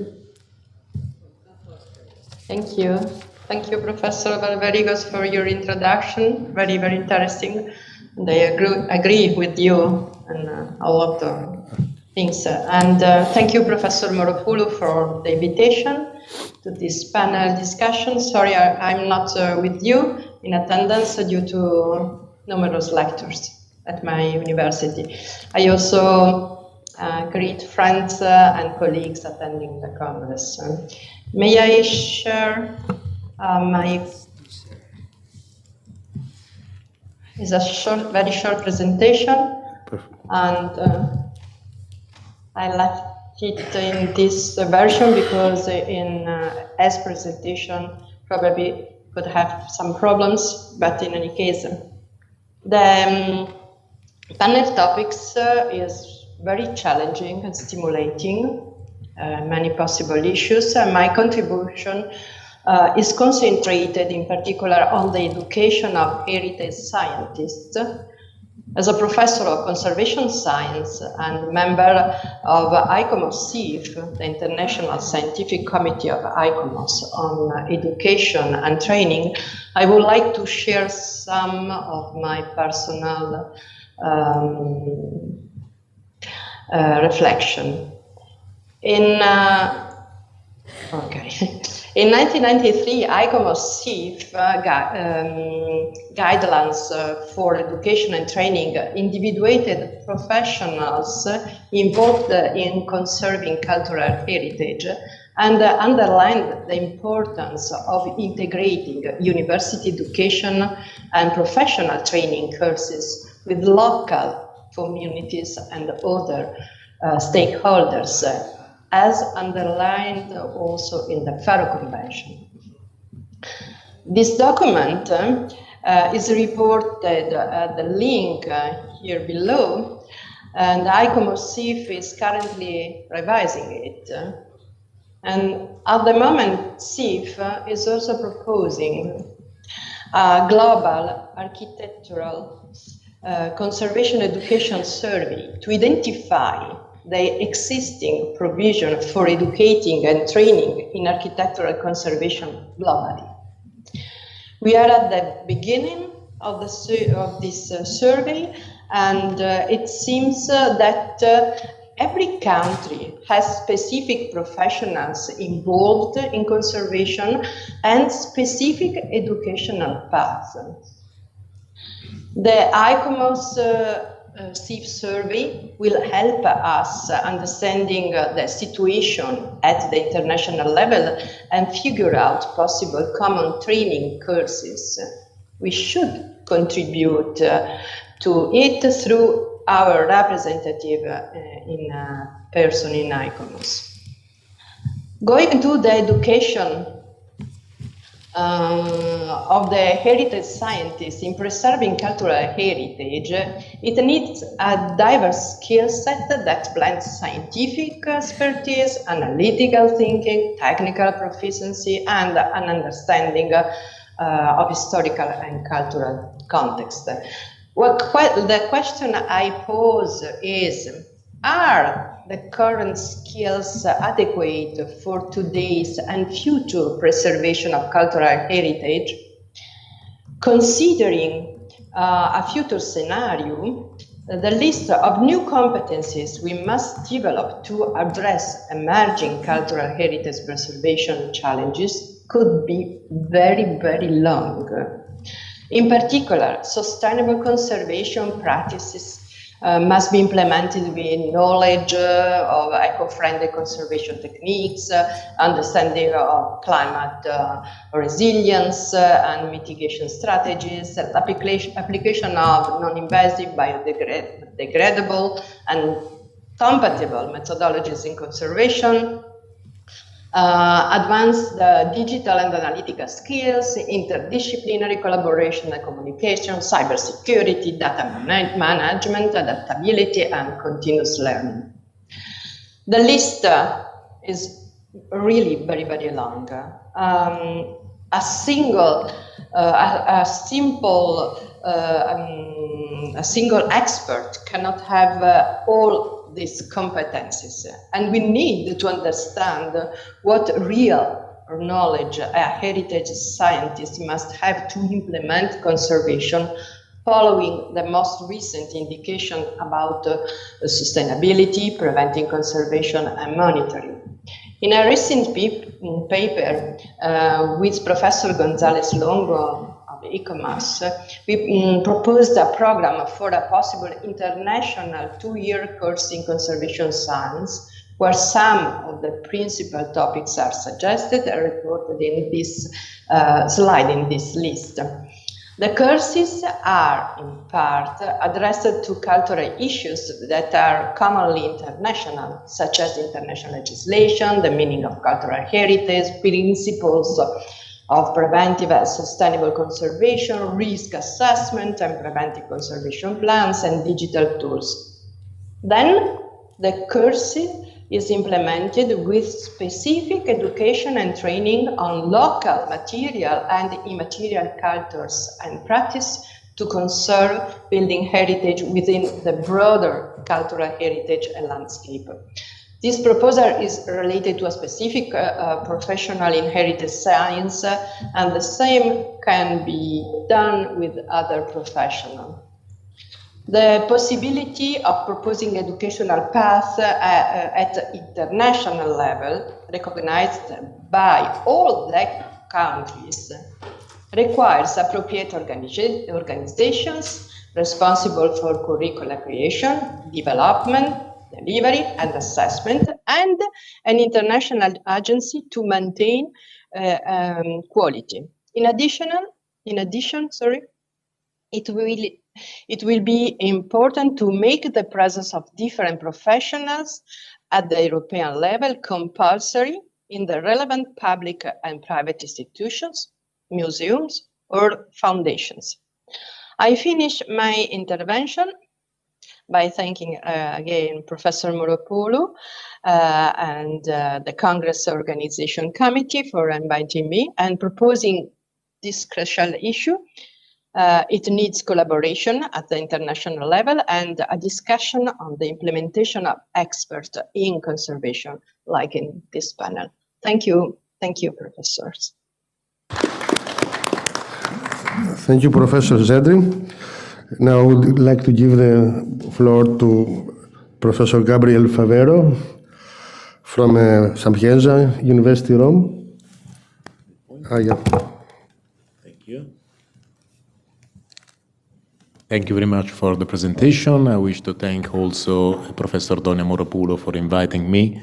B: Thank you. Thank you, Professor Valverigos, for your introduction. Very, very interesting. And I agree with you on a lot of things. And thank you, Professor Moropoulou, for the invitation to this panel discussion. Sorry, I'm not with you in attendance due to numerous lectures at my university. I also greet friends and colleagues attending the Congress. May I share my... It's a very short presentation, and I left it in this version because in S presentation probably could have some problems, but in any case, the panel topics is very challenging and stimulating, many possible issues, and my contribution is concentrated in particular on the education of heritage scientists As a professor of conservation science and member of ICOMOS-CIF, the International Scientific Committee of ICOMOS on Education and Training, I would like to share some of my personal reflection. In 1993, ICOMOS-CIF guidelines for education and training individuated professionals involved in conserving cultural heritage and underlined the importance of integrating university education and professional training courses with local communities and other stakeholders, as underlined also in the Faro Convention. This document is reported at the link here below, and ICOMOS-CIF is currently revising it. And at the moment, CIF is also proposing a global architectural conservation education survey to identify the existing provision for educating and training in architectural conservation globally. We are at the beginning of this survey, and it seems that every country has specific professionals involved in conservation and specific educational paths. The ICOMOS-CIF survey will help us understanding the situation at the international level and figure out possible common training courses. We should contribute to it through our representative person in ICOMOS. Going to the education of the heritage scientists in preserving cultural heritage, it needs a diverse skill set that blends scientific expertise, analytical thinking, technical proficiency, and an understanding of historical and cultural context. The question I pose is, are the current skills adequate for today's and future preservation of cultural heritage? Considering a future scenario, the list of new competencies we must develop to address emerging cultural heritage preservation challenges could be very, very long. In particular, sustainable conservation practices must be implemented with knowledge of eco-friendly conservation techniques, understanding of climate resilience and mitigation strategies, application of non-invasive, biodegradable and compatible methodologies in conservation, advance the digital and analytical skills, interdisciplinary collaboration and communication, cybersecurity, data management, adaptability, and continuous learning. The list is really very, very long. A single expert cannot have all these competencies, and we need to understand what real knowledge a heritage scientist must have to implement conservation, following the most recent indication about sustainability, preventing conservation and monitoring. In a recent paper with Professor González Longo of ICOMOS, we proposed a program for a possible international 2-year course in conservation science, where some of the principal topics are suggested and reported in this slide, in this list. The courses are, in part, addressed to cultural issues that are commonly international, such as international legislation, the meaning of cultural heritage, principles of preventive and sustainable conservation, risk assessment and preventive conservation plans, and digital tools. Then, the course is implemented with specific education and training on local material and immaterial cultures and practice to conserve building heritage within the broader cultural heritage and landscape. This proposal is related to a specific professional in heritage science, and the same can be done with other professionals. The possibility of proposing educational paths at international level, recognized by all black countries, requires appropriate organizations responsible for curricula creation, development, delivery, and assessment, and an international agency to maintain quality. In addition, it will be important to make the presence of different professionals at the European level compulsory in the relevant public and private institutions, museums, or foundations. I finish my intervention by thanking again Professor Mouropoulou and the Congress Organization Committee for inviting me and proposing this crucial issue. It needs collaboration at the international level and a discussion on the implementation of experts in conservation, like in this panel. Thank you, professors.
A: Thank you, Professor Zedri. Now I would like to give the floor to Professor Gabriel Favero from Sapienza University, Rome. Yeah.
C: Thank you. Thank you very much for the presentation. I wish to thank also Professor Tonia Mouropoulou for inviting me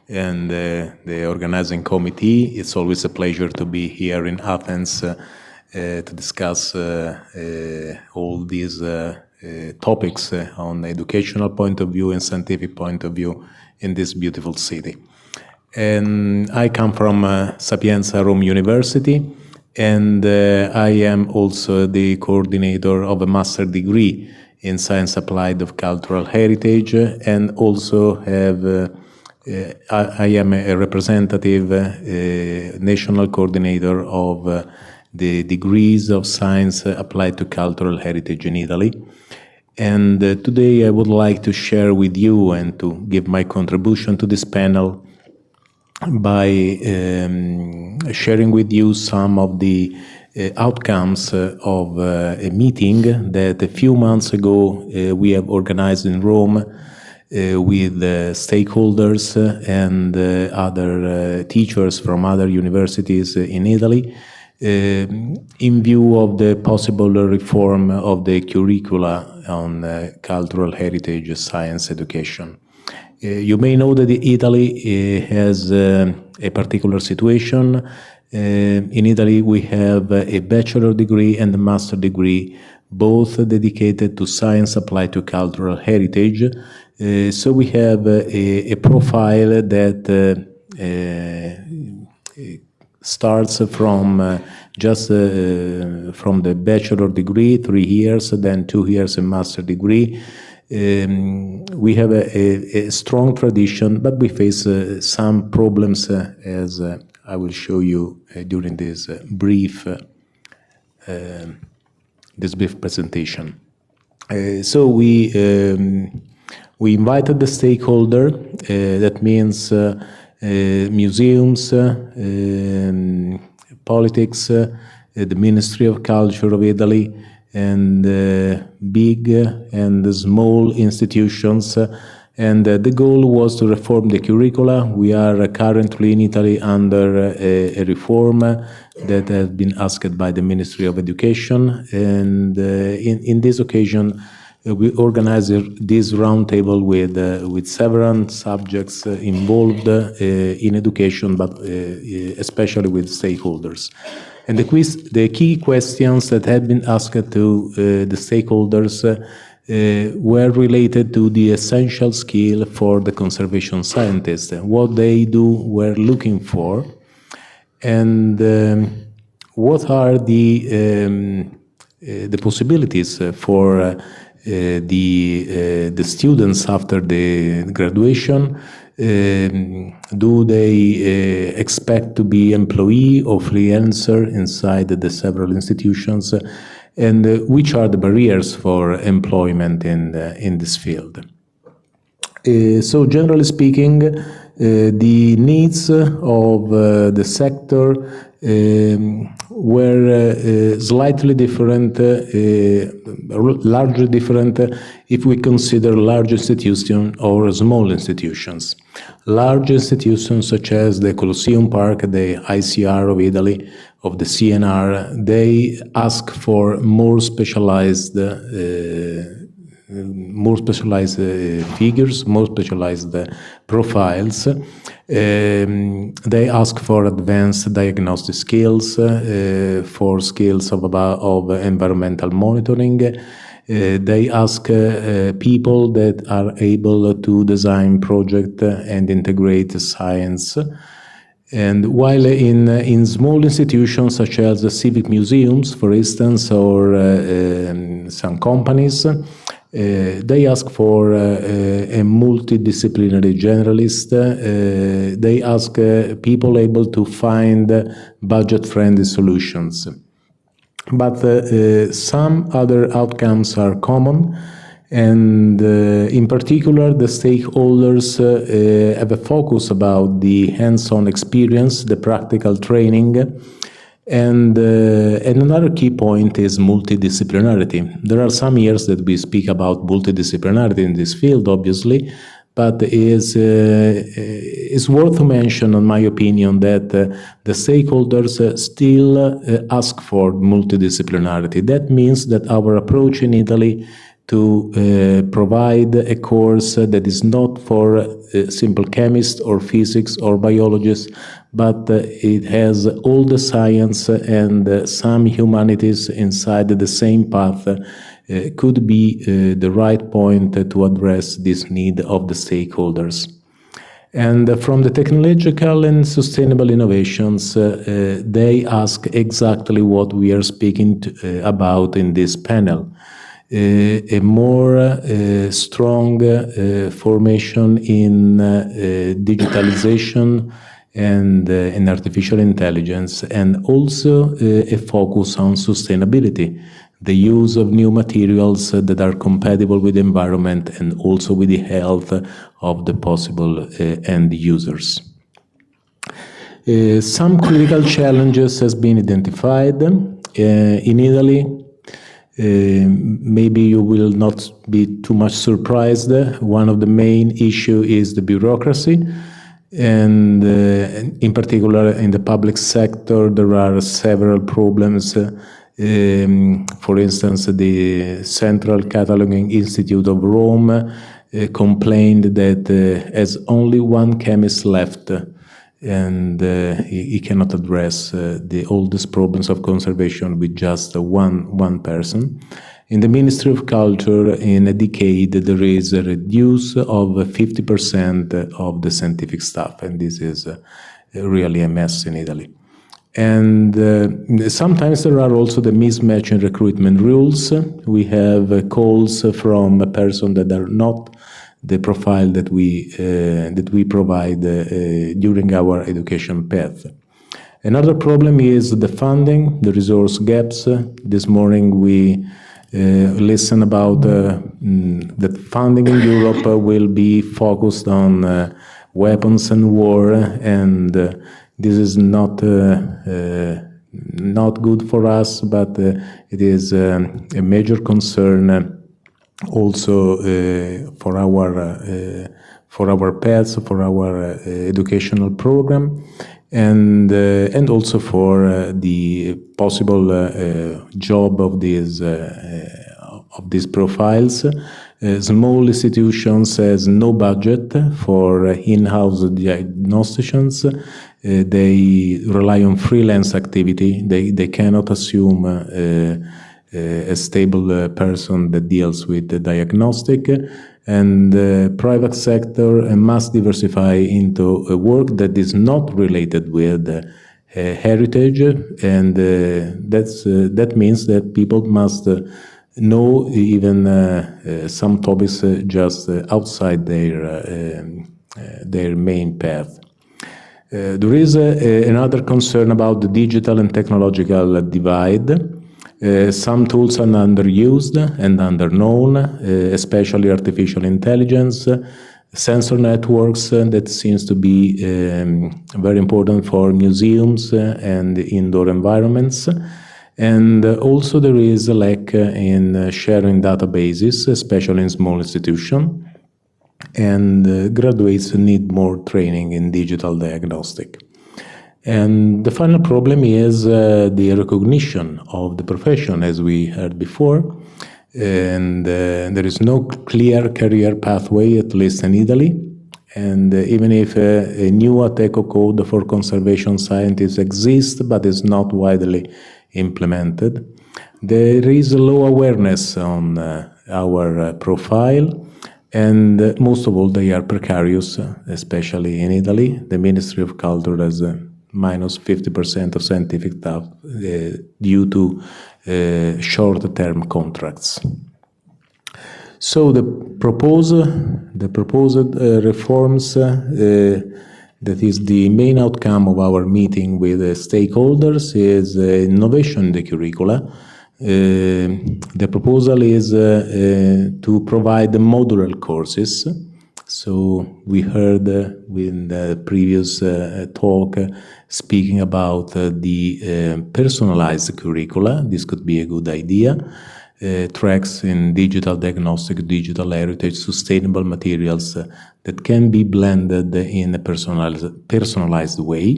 C: and the organizing committee. It's always a pleasure to be here in Athens to discuss all these topics on educational point of view and scientific point of view in this beautiful city. And I come from Sapienza Rome University, and I am also the coordinator of a master degree in science applied of cultural heritage, and also have I am a representative national coordinator of the degrees of science applied to cultural heritage in Italy. And today I would like to share with you and to give my contribution to this panel by sharing with you some of the outcomes of a meeting that a few months ago we have organized in Rome with stakeholders and other teachers from other universities in Italy, in view of the possible reform of the curricula on cultural heritage science education. You may know that Italy has a particular situation. In Italy, we have a bachelor degree and a master degree, both dedicated to science applied to cultural heritage. So we have a profile that starts from just from the bachelor degree, 3 years, then 2 years a master degree. We have a strong tradition, but we face some problems, as I will show you during this brief presentation. So we invited the stakeholder, that means museums, politics, the Ministry of Culture of Italy, and big and small institutions. And the goal was to reform the curricula. We are currently in Italy under a reform that has been asked by the Ministry of Education. And in this occasion, we organized this roundtable with several subjects involved in education, but especially with stakeholders. And the key questions that had been asked to the stakeholders were related to the essential skill for the conservation scientists, what they we're looking for, and what are the possibilities for the students after the graduation. Do they expect to be employee or freelancer inside the several institutions? and which are the barriers for employment in this field. So generally speaking, the needs of the sector were slightly different, largely different if we consider large institutions or small institutions. Large institutions such as the Colosseum Park, the ICR of Italy, of the CNR, they ask for more specialized figures, more specialized profiles. They ask for advanced diagnostic skills, for skills of environmental monitoring. They ask people that are able to design projects and integrate science. And while in small institutions such as the civic museums, for instance, or some companies, they ask for a multidisciplinary generalist. They ask people able to find budget-friendly solutions. But some other outcomes are common, and in particular, the stakeholders have a focus about the hands-on experience, the practical training, and another key point is multidisciplinarity. There are some years that we speak about multidisciplinarity in this field, obviously, but it's worth to mention, in my opinion, that the stakeholders still ask for multidisciplinarity. That means that our approach in Italy to provide a course that is not for simple chemists or physics or biologists, but it has all the science and some humanities inside the same path, could be the right point to address this need of the stakeholders. And from the technological and sustainable innovations, they ask exactly what we are speaking about in this panel. A more strong formation in digitalization and in artificial intelligence, and also a focus on sustainability, the use of new materials that are compatible with the environment and also with the health of the possible end users. Some critical challenges has been identified. In Italy, maybe you will not be too much surprised. One of the main issues is the bureaucracy, and in particular in the public sector there are several problems. For instance, the Central Cataloging Institute of Rome complained that has only one chemist left, and he cannot address all these problems of conservation with just one person. In the Ministry of Culture, in a decade, there is a reduce of 50% of the scientific staff, and this is really a mess in Italy. And sometimes there are also the mismatch in recruitment rules. We have calls from a person that are not the profile that we provide during our education path. Another problem is the funding, the resource gaps. This morning we listen about that funding in Europe will be focused on weapons and war, and this is not good for us, but it is a major concern also for our paths, for our educational program, and also for the possible job of these profiles. Small institutions has no budget for in-house diagnosticians. They rely on freelance activity. They cannot assume a stable person that deals with the diagnostic, and the private sector must diversify into a work that is not related with heritage, and that means that people must know even some topics just outside their main path. There is another concern about the digital and technological divide. Some tools are underused and underknown, especially artificial intelligence, sensor networks that seems to be very important for museums and indoor environments. And also there is a lack in sharing databases, especially in small institutions. And graduates need more training in digital diagnostic. And the final problem is the recognition of the profession, as we heard before. And there is no clear career pathway, at least in Italy. And even if a new Ateco code for conservation scientists exists, but is not widely implemented, there is a low awareness on our profile. And most of all, they are precarious, especially in Italy. The Ministry of Culture has minus 50% of scientific staff due to short-term contracts. So the proposed reforms, that is the main outcome of our meeting with stakeholders, is innovation in the curricula. The proposal is to provide the modular courses. So we heard in the previous talk speaking about the personalized curricula. This could be a good idea. Tracks in digital diagnostic, digital heritage, sustainable materials that can be blended in a personalized way.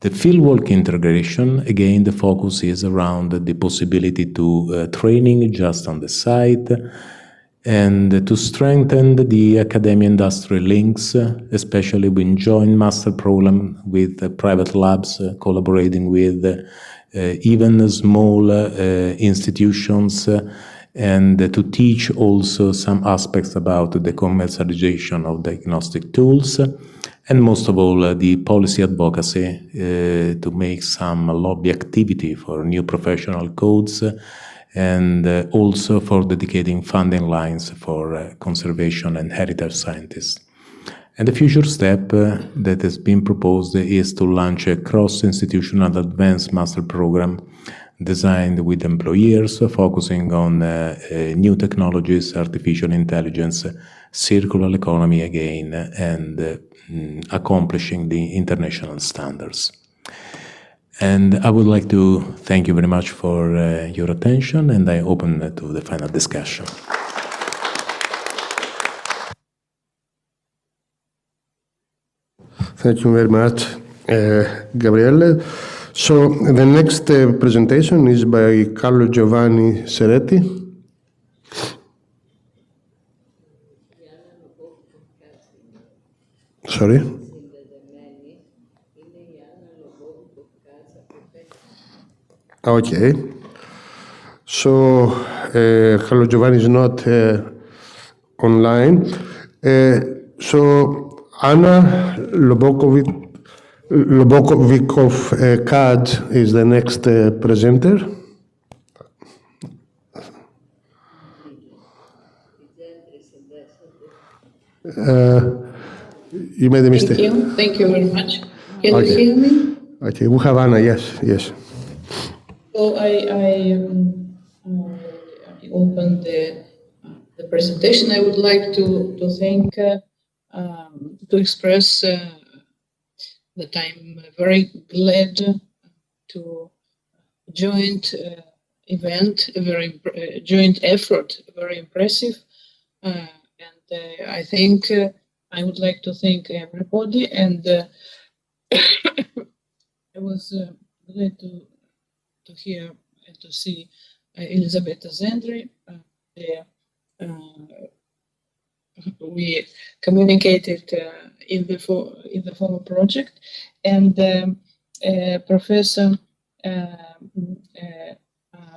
C: The fieldwork integration, again, the focus is around the possibility to training just on the site, and to strengthen the academia-industry links, especially with joint master program with private labs, collaborating with even small institutions, and to teach also some aspects about the commercialization of diagnostic tools, and most of all, the policy advocacy to make some lobby activity for new professional codes, and also for dedicating funding lines for conservation and heritage scientists. And the future step that has been proposed is to launch a cross-institutional advanced master program designed with employers, focusing on new technologies, artificial intelligence, circular economy again, and accomplishing the international standards. And I would like to thank you very much for your attention, and I open to the final discussion.
A: Thank you very much, Gabriele. So the next presentation is by Carlo Giovanni Seretti. Sorry? Okay. So Carlo Giovanni is not online. So Anna Lobokov-Kadz is the next presenter. You made a mistake.
N: Thank you very much. Can you hear me?
A: Okay, we have Anna, yes.
N: So I opened the presentation. I would like to thank, to express that I'm very glad to joint event, a very joint effort, very impressive, and I think I would like to thank everybody, and I was glad to hear and to see Elisabetta Zendri. We communicated in the former project, and Professor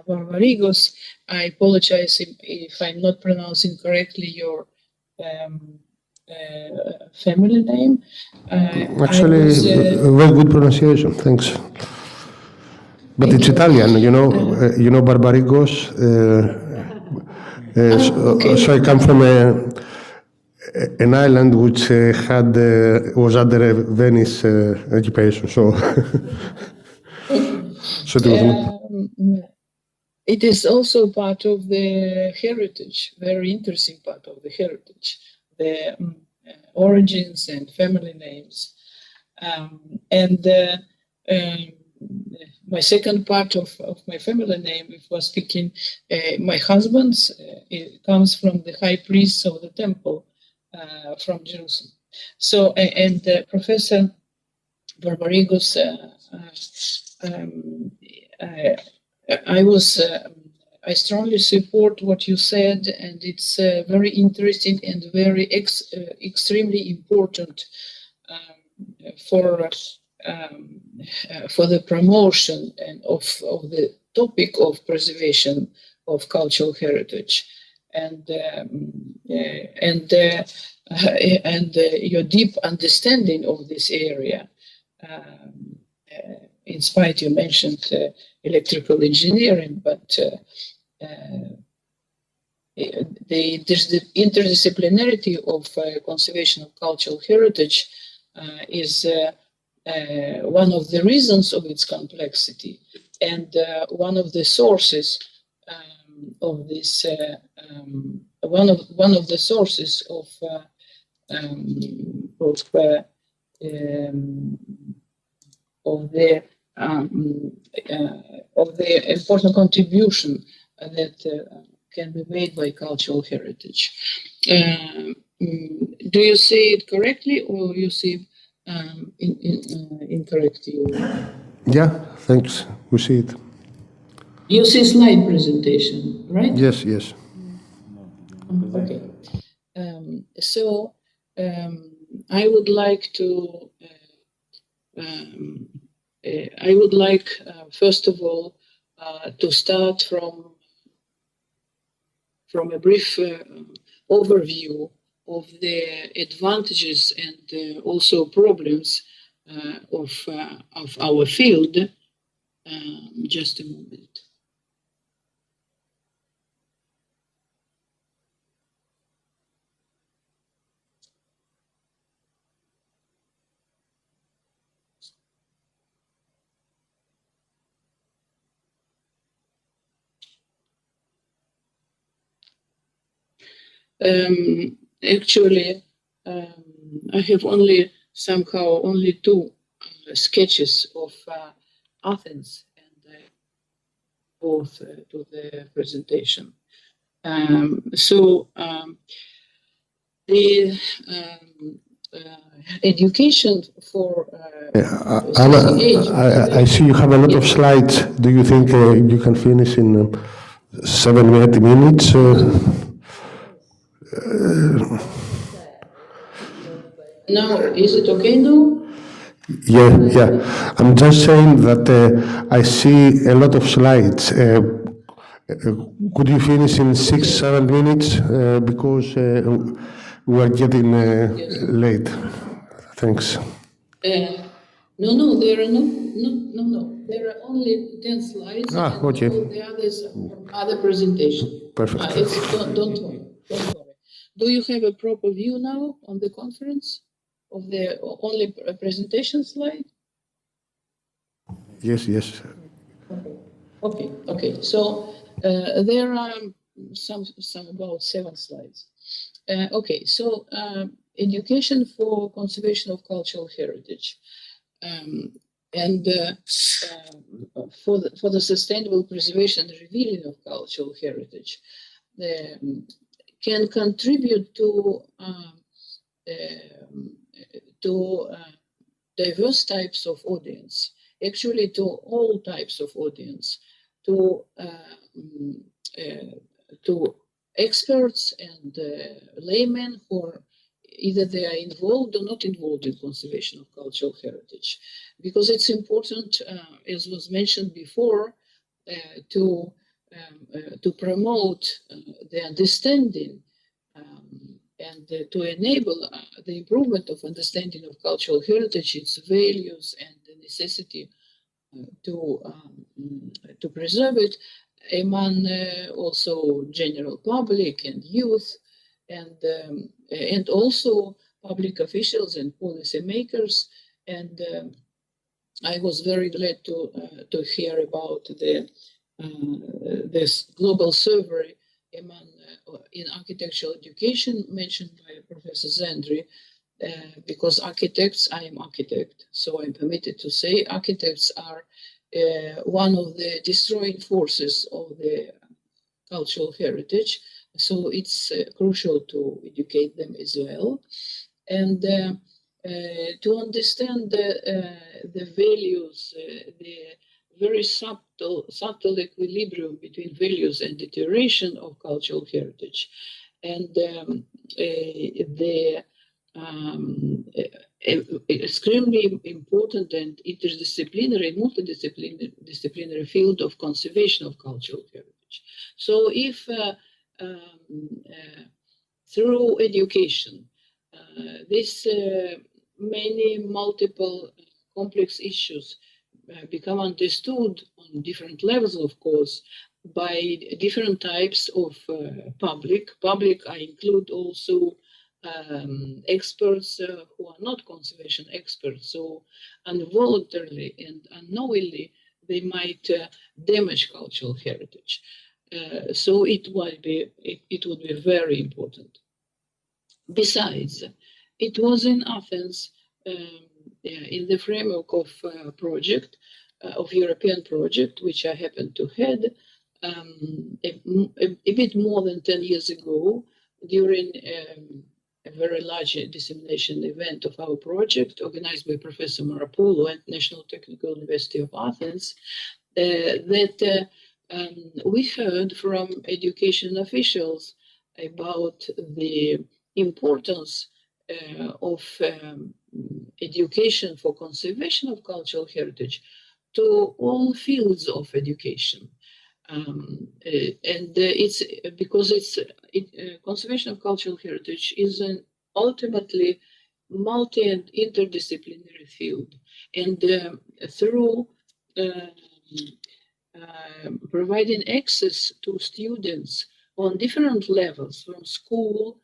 N: Barbarigos, I apologize if I'm not pronouncing correctly your family name.
A: Actually, very good pronunciation, thanks. But it's Italian, you know Barbarigos. Okay. So I come from an island which was under a Venice occupation, so so it was
N: it is also part of the heritage, very interesting part of the heritage, the origins and family names. My second part of my family name, if we're speaking, my husband's, it comes from the high priest of the temple from Jerusalem. So, Professor Barbarigos, I strongly support what you said, and it's very interesting and very extremely important for the promotion and of the topic of preservation of cultural heritage, and your deep understanding of this area. In spite, you mentioned electrical engineering, but there's the interdisciplinarity of conservation of cultural heritage is one of the reasons of its complexity, and one of the sources of this. One of the sources of the important contribution that can be made by cultural heritage. Do you see it correctly, or you see incorrectly?
A: Yeah, thanks. We see it.
N: You see slide presentation, right?
A: Yes, yes.
N: Okay. So I would like to. I would like, first of all, to start from a brief overview of the advantages and also problems of our field. Just a moment. Actually, I have only two sketches of Athens and both to the presentation. The education for
A: Anna, I see you have a lot of slides. Do you think you can finish in 7 or 8 minutes?
N: Now, is it okay now?
A: Yeah. I'm just saying that I see a lot of slides. Could you finish in 6-7 minutes? Because we are getting late. Thanks.
N: No, there are no. There are only 10 slides.
A: Okay.
N: All the others are from other presentation.
A: Perfect.
N: Don't worry. Do you have a proper view now on the conference of the only presentation slide?
A: Yes.
N: Okay. So there are some about 7 slides. Okay. So education for conservation of cultural heritage, and for the sustainable preservation and revealing of cultural heritage, can contribute to diverse types of audience, actually to all types of audience, to experts and laymen who are either they are involved or not involved in conservation of cultural heritage, because it's important, as was mentioned before, to promote the understanding and to enable the improvement of understanding of cultural heritage, its values, and the necessity to preserve it among also general public and youth, and also public officials and policy makers. And I was very glad to hear about the this global survey among, in architectural education mentioned by Professor Zandri, because architects, I am architect, so I'm permitted to say architects are one of the destroying forces of the cultural heritage. So it's crucial to educate them as well. And to understand the values, the very subtle equilibrium between values and deterioration of cultural heritage, and the extremely important and interdisciplinary, multidisciplinary field of conservation of cultural heritage. So if through education, these many multiple complex issues become understood on different levels, of course, by different types of public. Public, I include also experts who are not conservation experts, so involuntarily and unknowingly they might damage cultural heritage. So it would be very important. Besides, it was in Athens, in the framework of project, of European project, which I happened to head a bit more than 10 years ago, during a very large dissemination event of our project, organized by Professor Marapoulou at National Technical University of Athens, that we heard from education officials about the importance of education for conservation of cultural heritage to all fields of education. And it's because conservation of cultural heritage is an ultimately multi and interdisciplinary field, and through providing access to students on different levels, from school,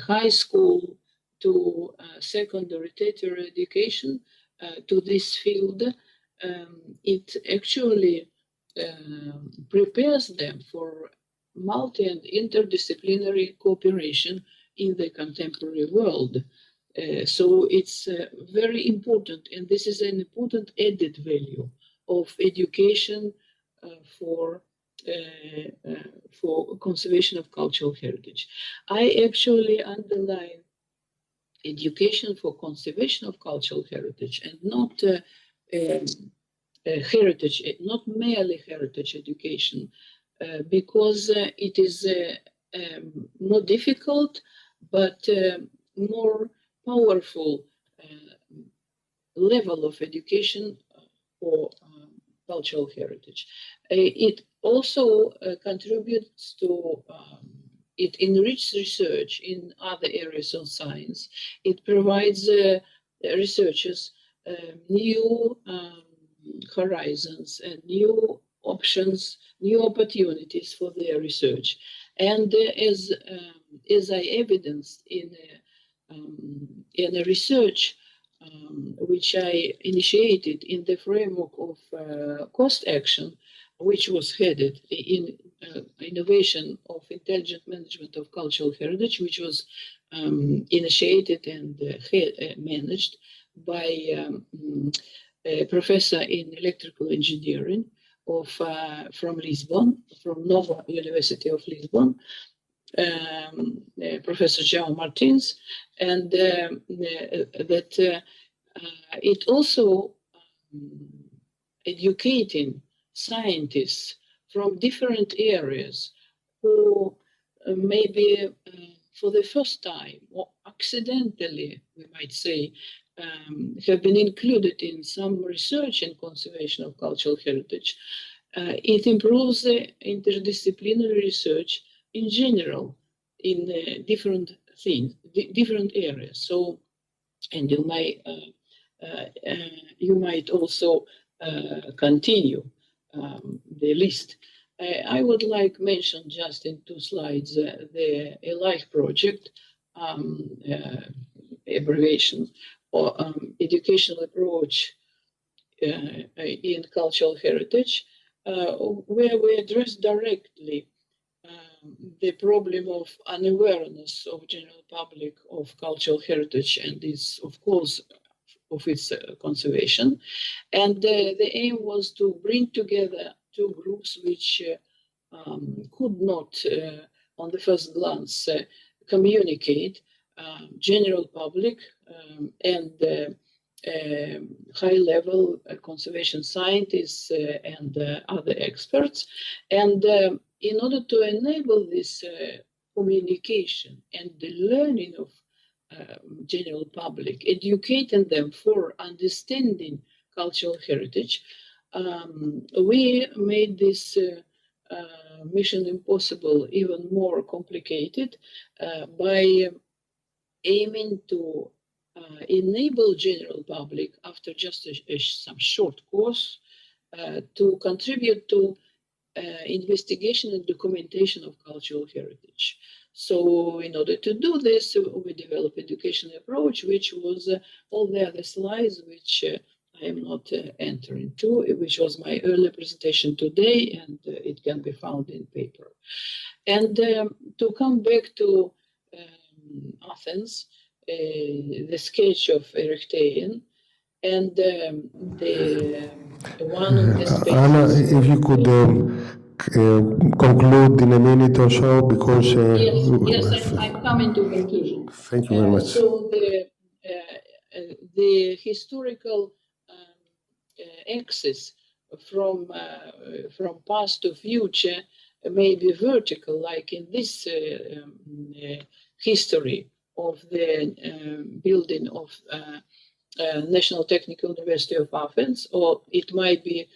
N: high school to secondary, tertiary education, to this field, it actually prepares them for multi and interdisciplinary cooperation in the contemporary world. So it's very important, and this is an important added value of education for conservation of cultural heritage. I actually underline education for conservation of cultural heritage, and not heritage, not merely heritage education, because it is more difficult but more powerful level of education for cultural heritage. It also contributes to, it enriches research in other areas of science. It provides researchers new horizons and new options, new opportunities for their research. And as I evidenced in a research which I initiated in the framework of cost action, which was headed in innovation of intelligent management of cultural heritage, which was initiated and managed by a professor in electrical engineering from Lisbon, from Nova University of Lisbon, Professor João Martins, and that it also educating scientists from different areas who maybe for the first time or accidentally, we might say, have been included in some research in conservation of cultural heritage. It improves the interdisciplinary research in general in different things, different areas. So, and you might also continue the list. I would like mention just in 2 slides the ELIFE project, abbreviation, or educational approach in cultural heritage, where we address directly the problem of unawareness of general public of cultural heritage and its, of course, of its conservation. And the aim was to bring together two groups which could not, on the first glance, communicate, general public and high-level conservation scientists and other experts. And in order to enable this communication and the learning of general public, educating them for understanding cultural heritage, we made this mission impossible even more complicated by aiming to enable general public, after just some short course, to contribute to investigation and documentation of cultural heritage. So in order to do this, we developed educational approach, which was all the other slides, which I am not entering to, which was my earlier presentation today, and it can be found in paper. And to come back to Athens, the sketch of Erechtheion, and the one of the spaces.
A: Anna, if you could conclude in a minute or so, because
N: yes, I'm coming to conclusion.
A: Thank you very much.
N: So the historical axis from past to future may be vertical, like in this history of the building of National Technical University of Athens, or it might be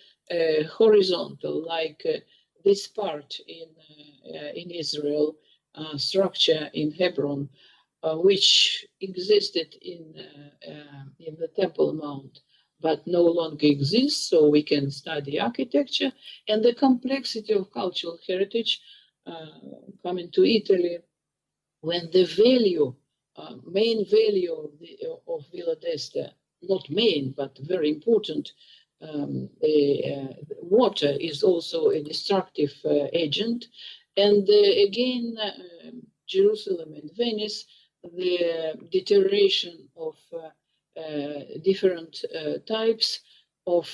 N: horizontal, like this part in Israel, structure in Hebron, which existed in the Temple Mount, but no longer exists, so we can study architecture and the complexity of cultural heritage. Coming to Italy, when the value, main value of Villa d'Este, not main, but very important, water is also a destructive agent. And again, Jerusalem and Venice, the deterioration of different types of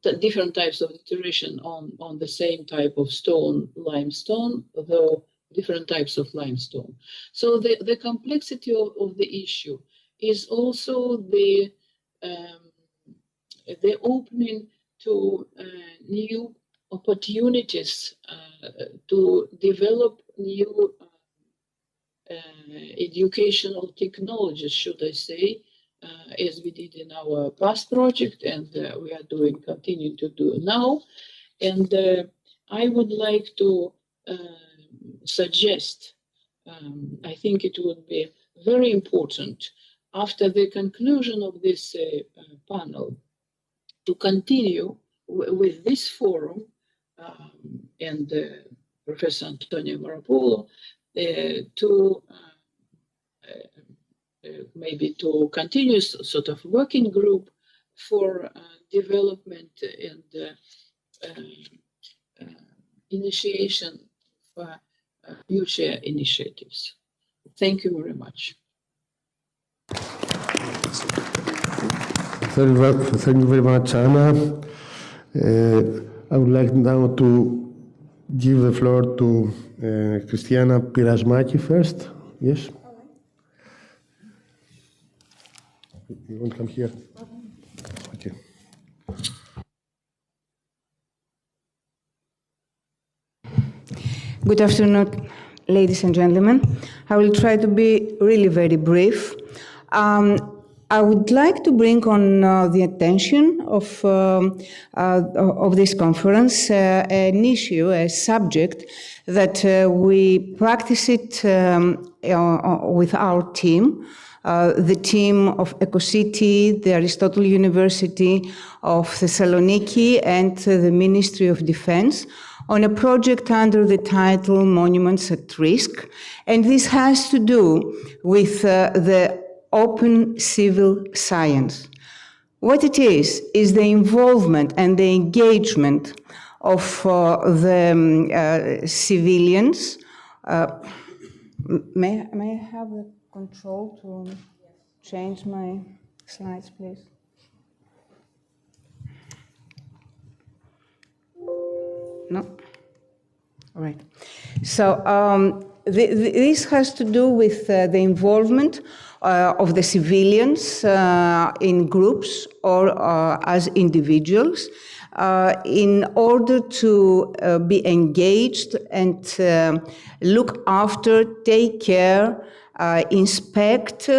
N: deterioration on the same type of stone, limestone, though different types of limestone. So the complexity of the issue is also the opening to new opportunities to develop new educational technologies, should I say, as we did in our past project, and we are continuing to do now. And I would like to suggest, I think it would be very important after the conclusion of this panel to continue with this forum and Professor Antonio Moropoulou to maybe to continue sort of working group for development and initiation for future initiatives. Thank you very much.
A: Thank you very much, Anna. I would like now to give the floor to Christiana Pyrasmaki first. Yes? You want to come here? Okay.
L: Good afternoon, ladies and gentlemen. I will try to be really very brief. I would like to bring on the attention of this conference an issue, a subject that we practice it with our team, the team of EcoCity, the Aristotle University of Thessaloniki, and the Ministry of Defense, on a project under the title Monuments at Risk. And this has to do with the open civil science. What it is the involvement and the engagement of the civilians. May I have the control to change my slides, please? No? All right. So this has to do with the involvement of the civilians in groups or as individuals in order to be engaged and look after, take care, inspect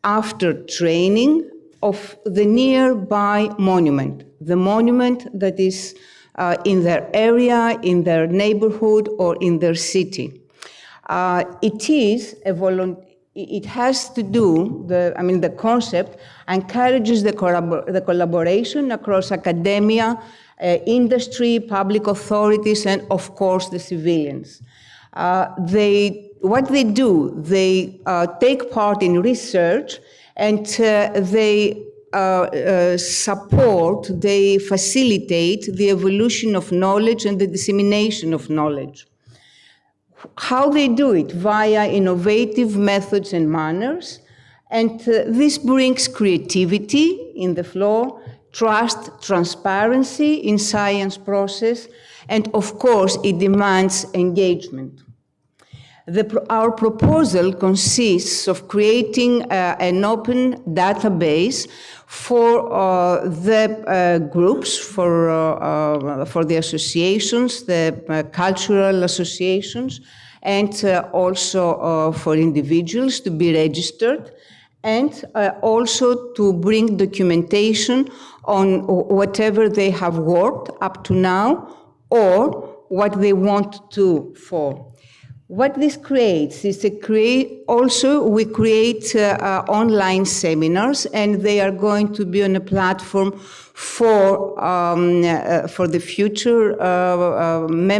L: after training of the nearby monument, the monument that is in their area, in their neighborhood, or in their city. It has to do, the concept encourages the collaboration across academia, industry, public authorities, and of course the civilians. What they do, they take part in research and they support, they facilitate the evolution of knowledge and the dissemination of knowledge. How they do it? Via innovative methods and manners, and this brings creativity in the flow, trust, transparency in science process, and of course it demands engagement. Our proposal consists of creating an open database for the groups, for the associations, the cultural associations, and also for individuals to be registered, and also to bring documentation on whatever they have worked up to now or what they want to for. What this creates is we create online seminars, and they are going to be on a platform for the future members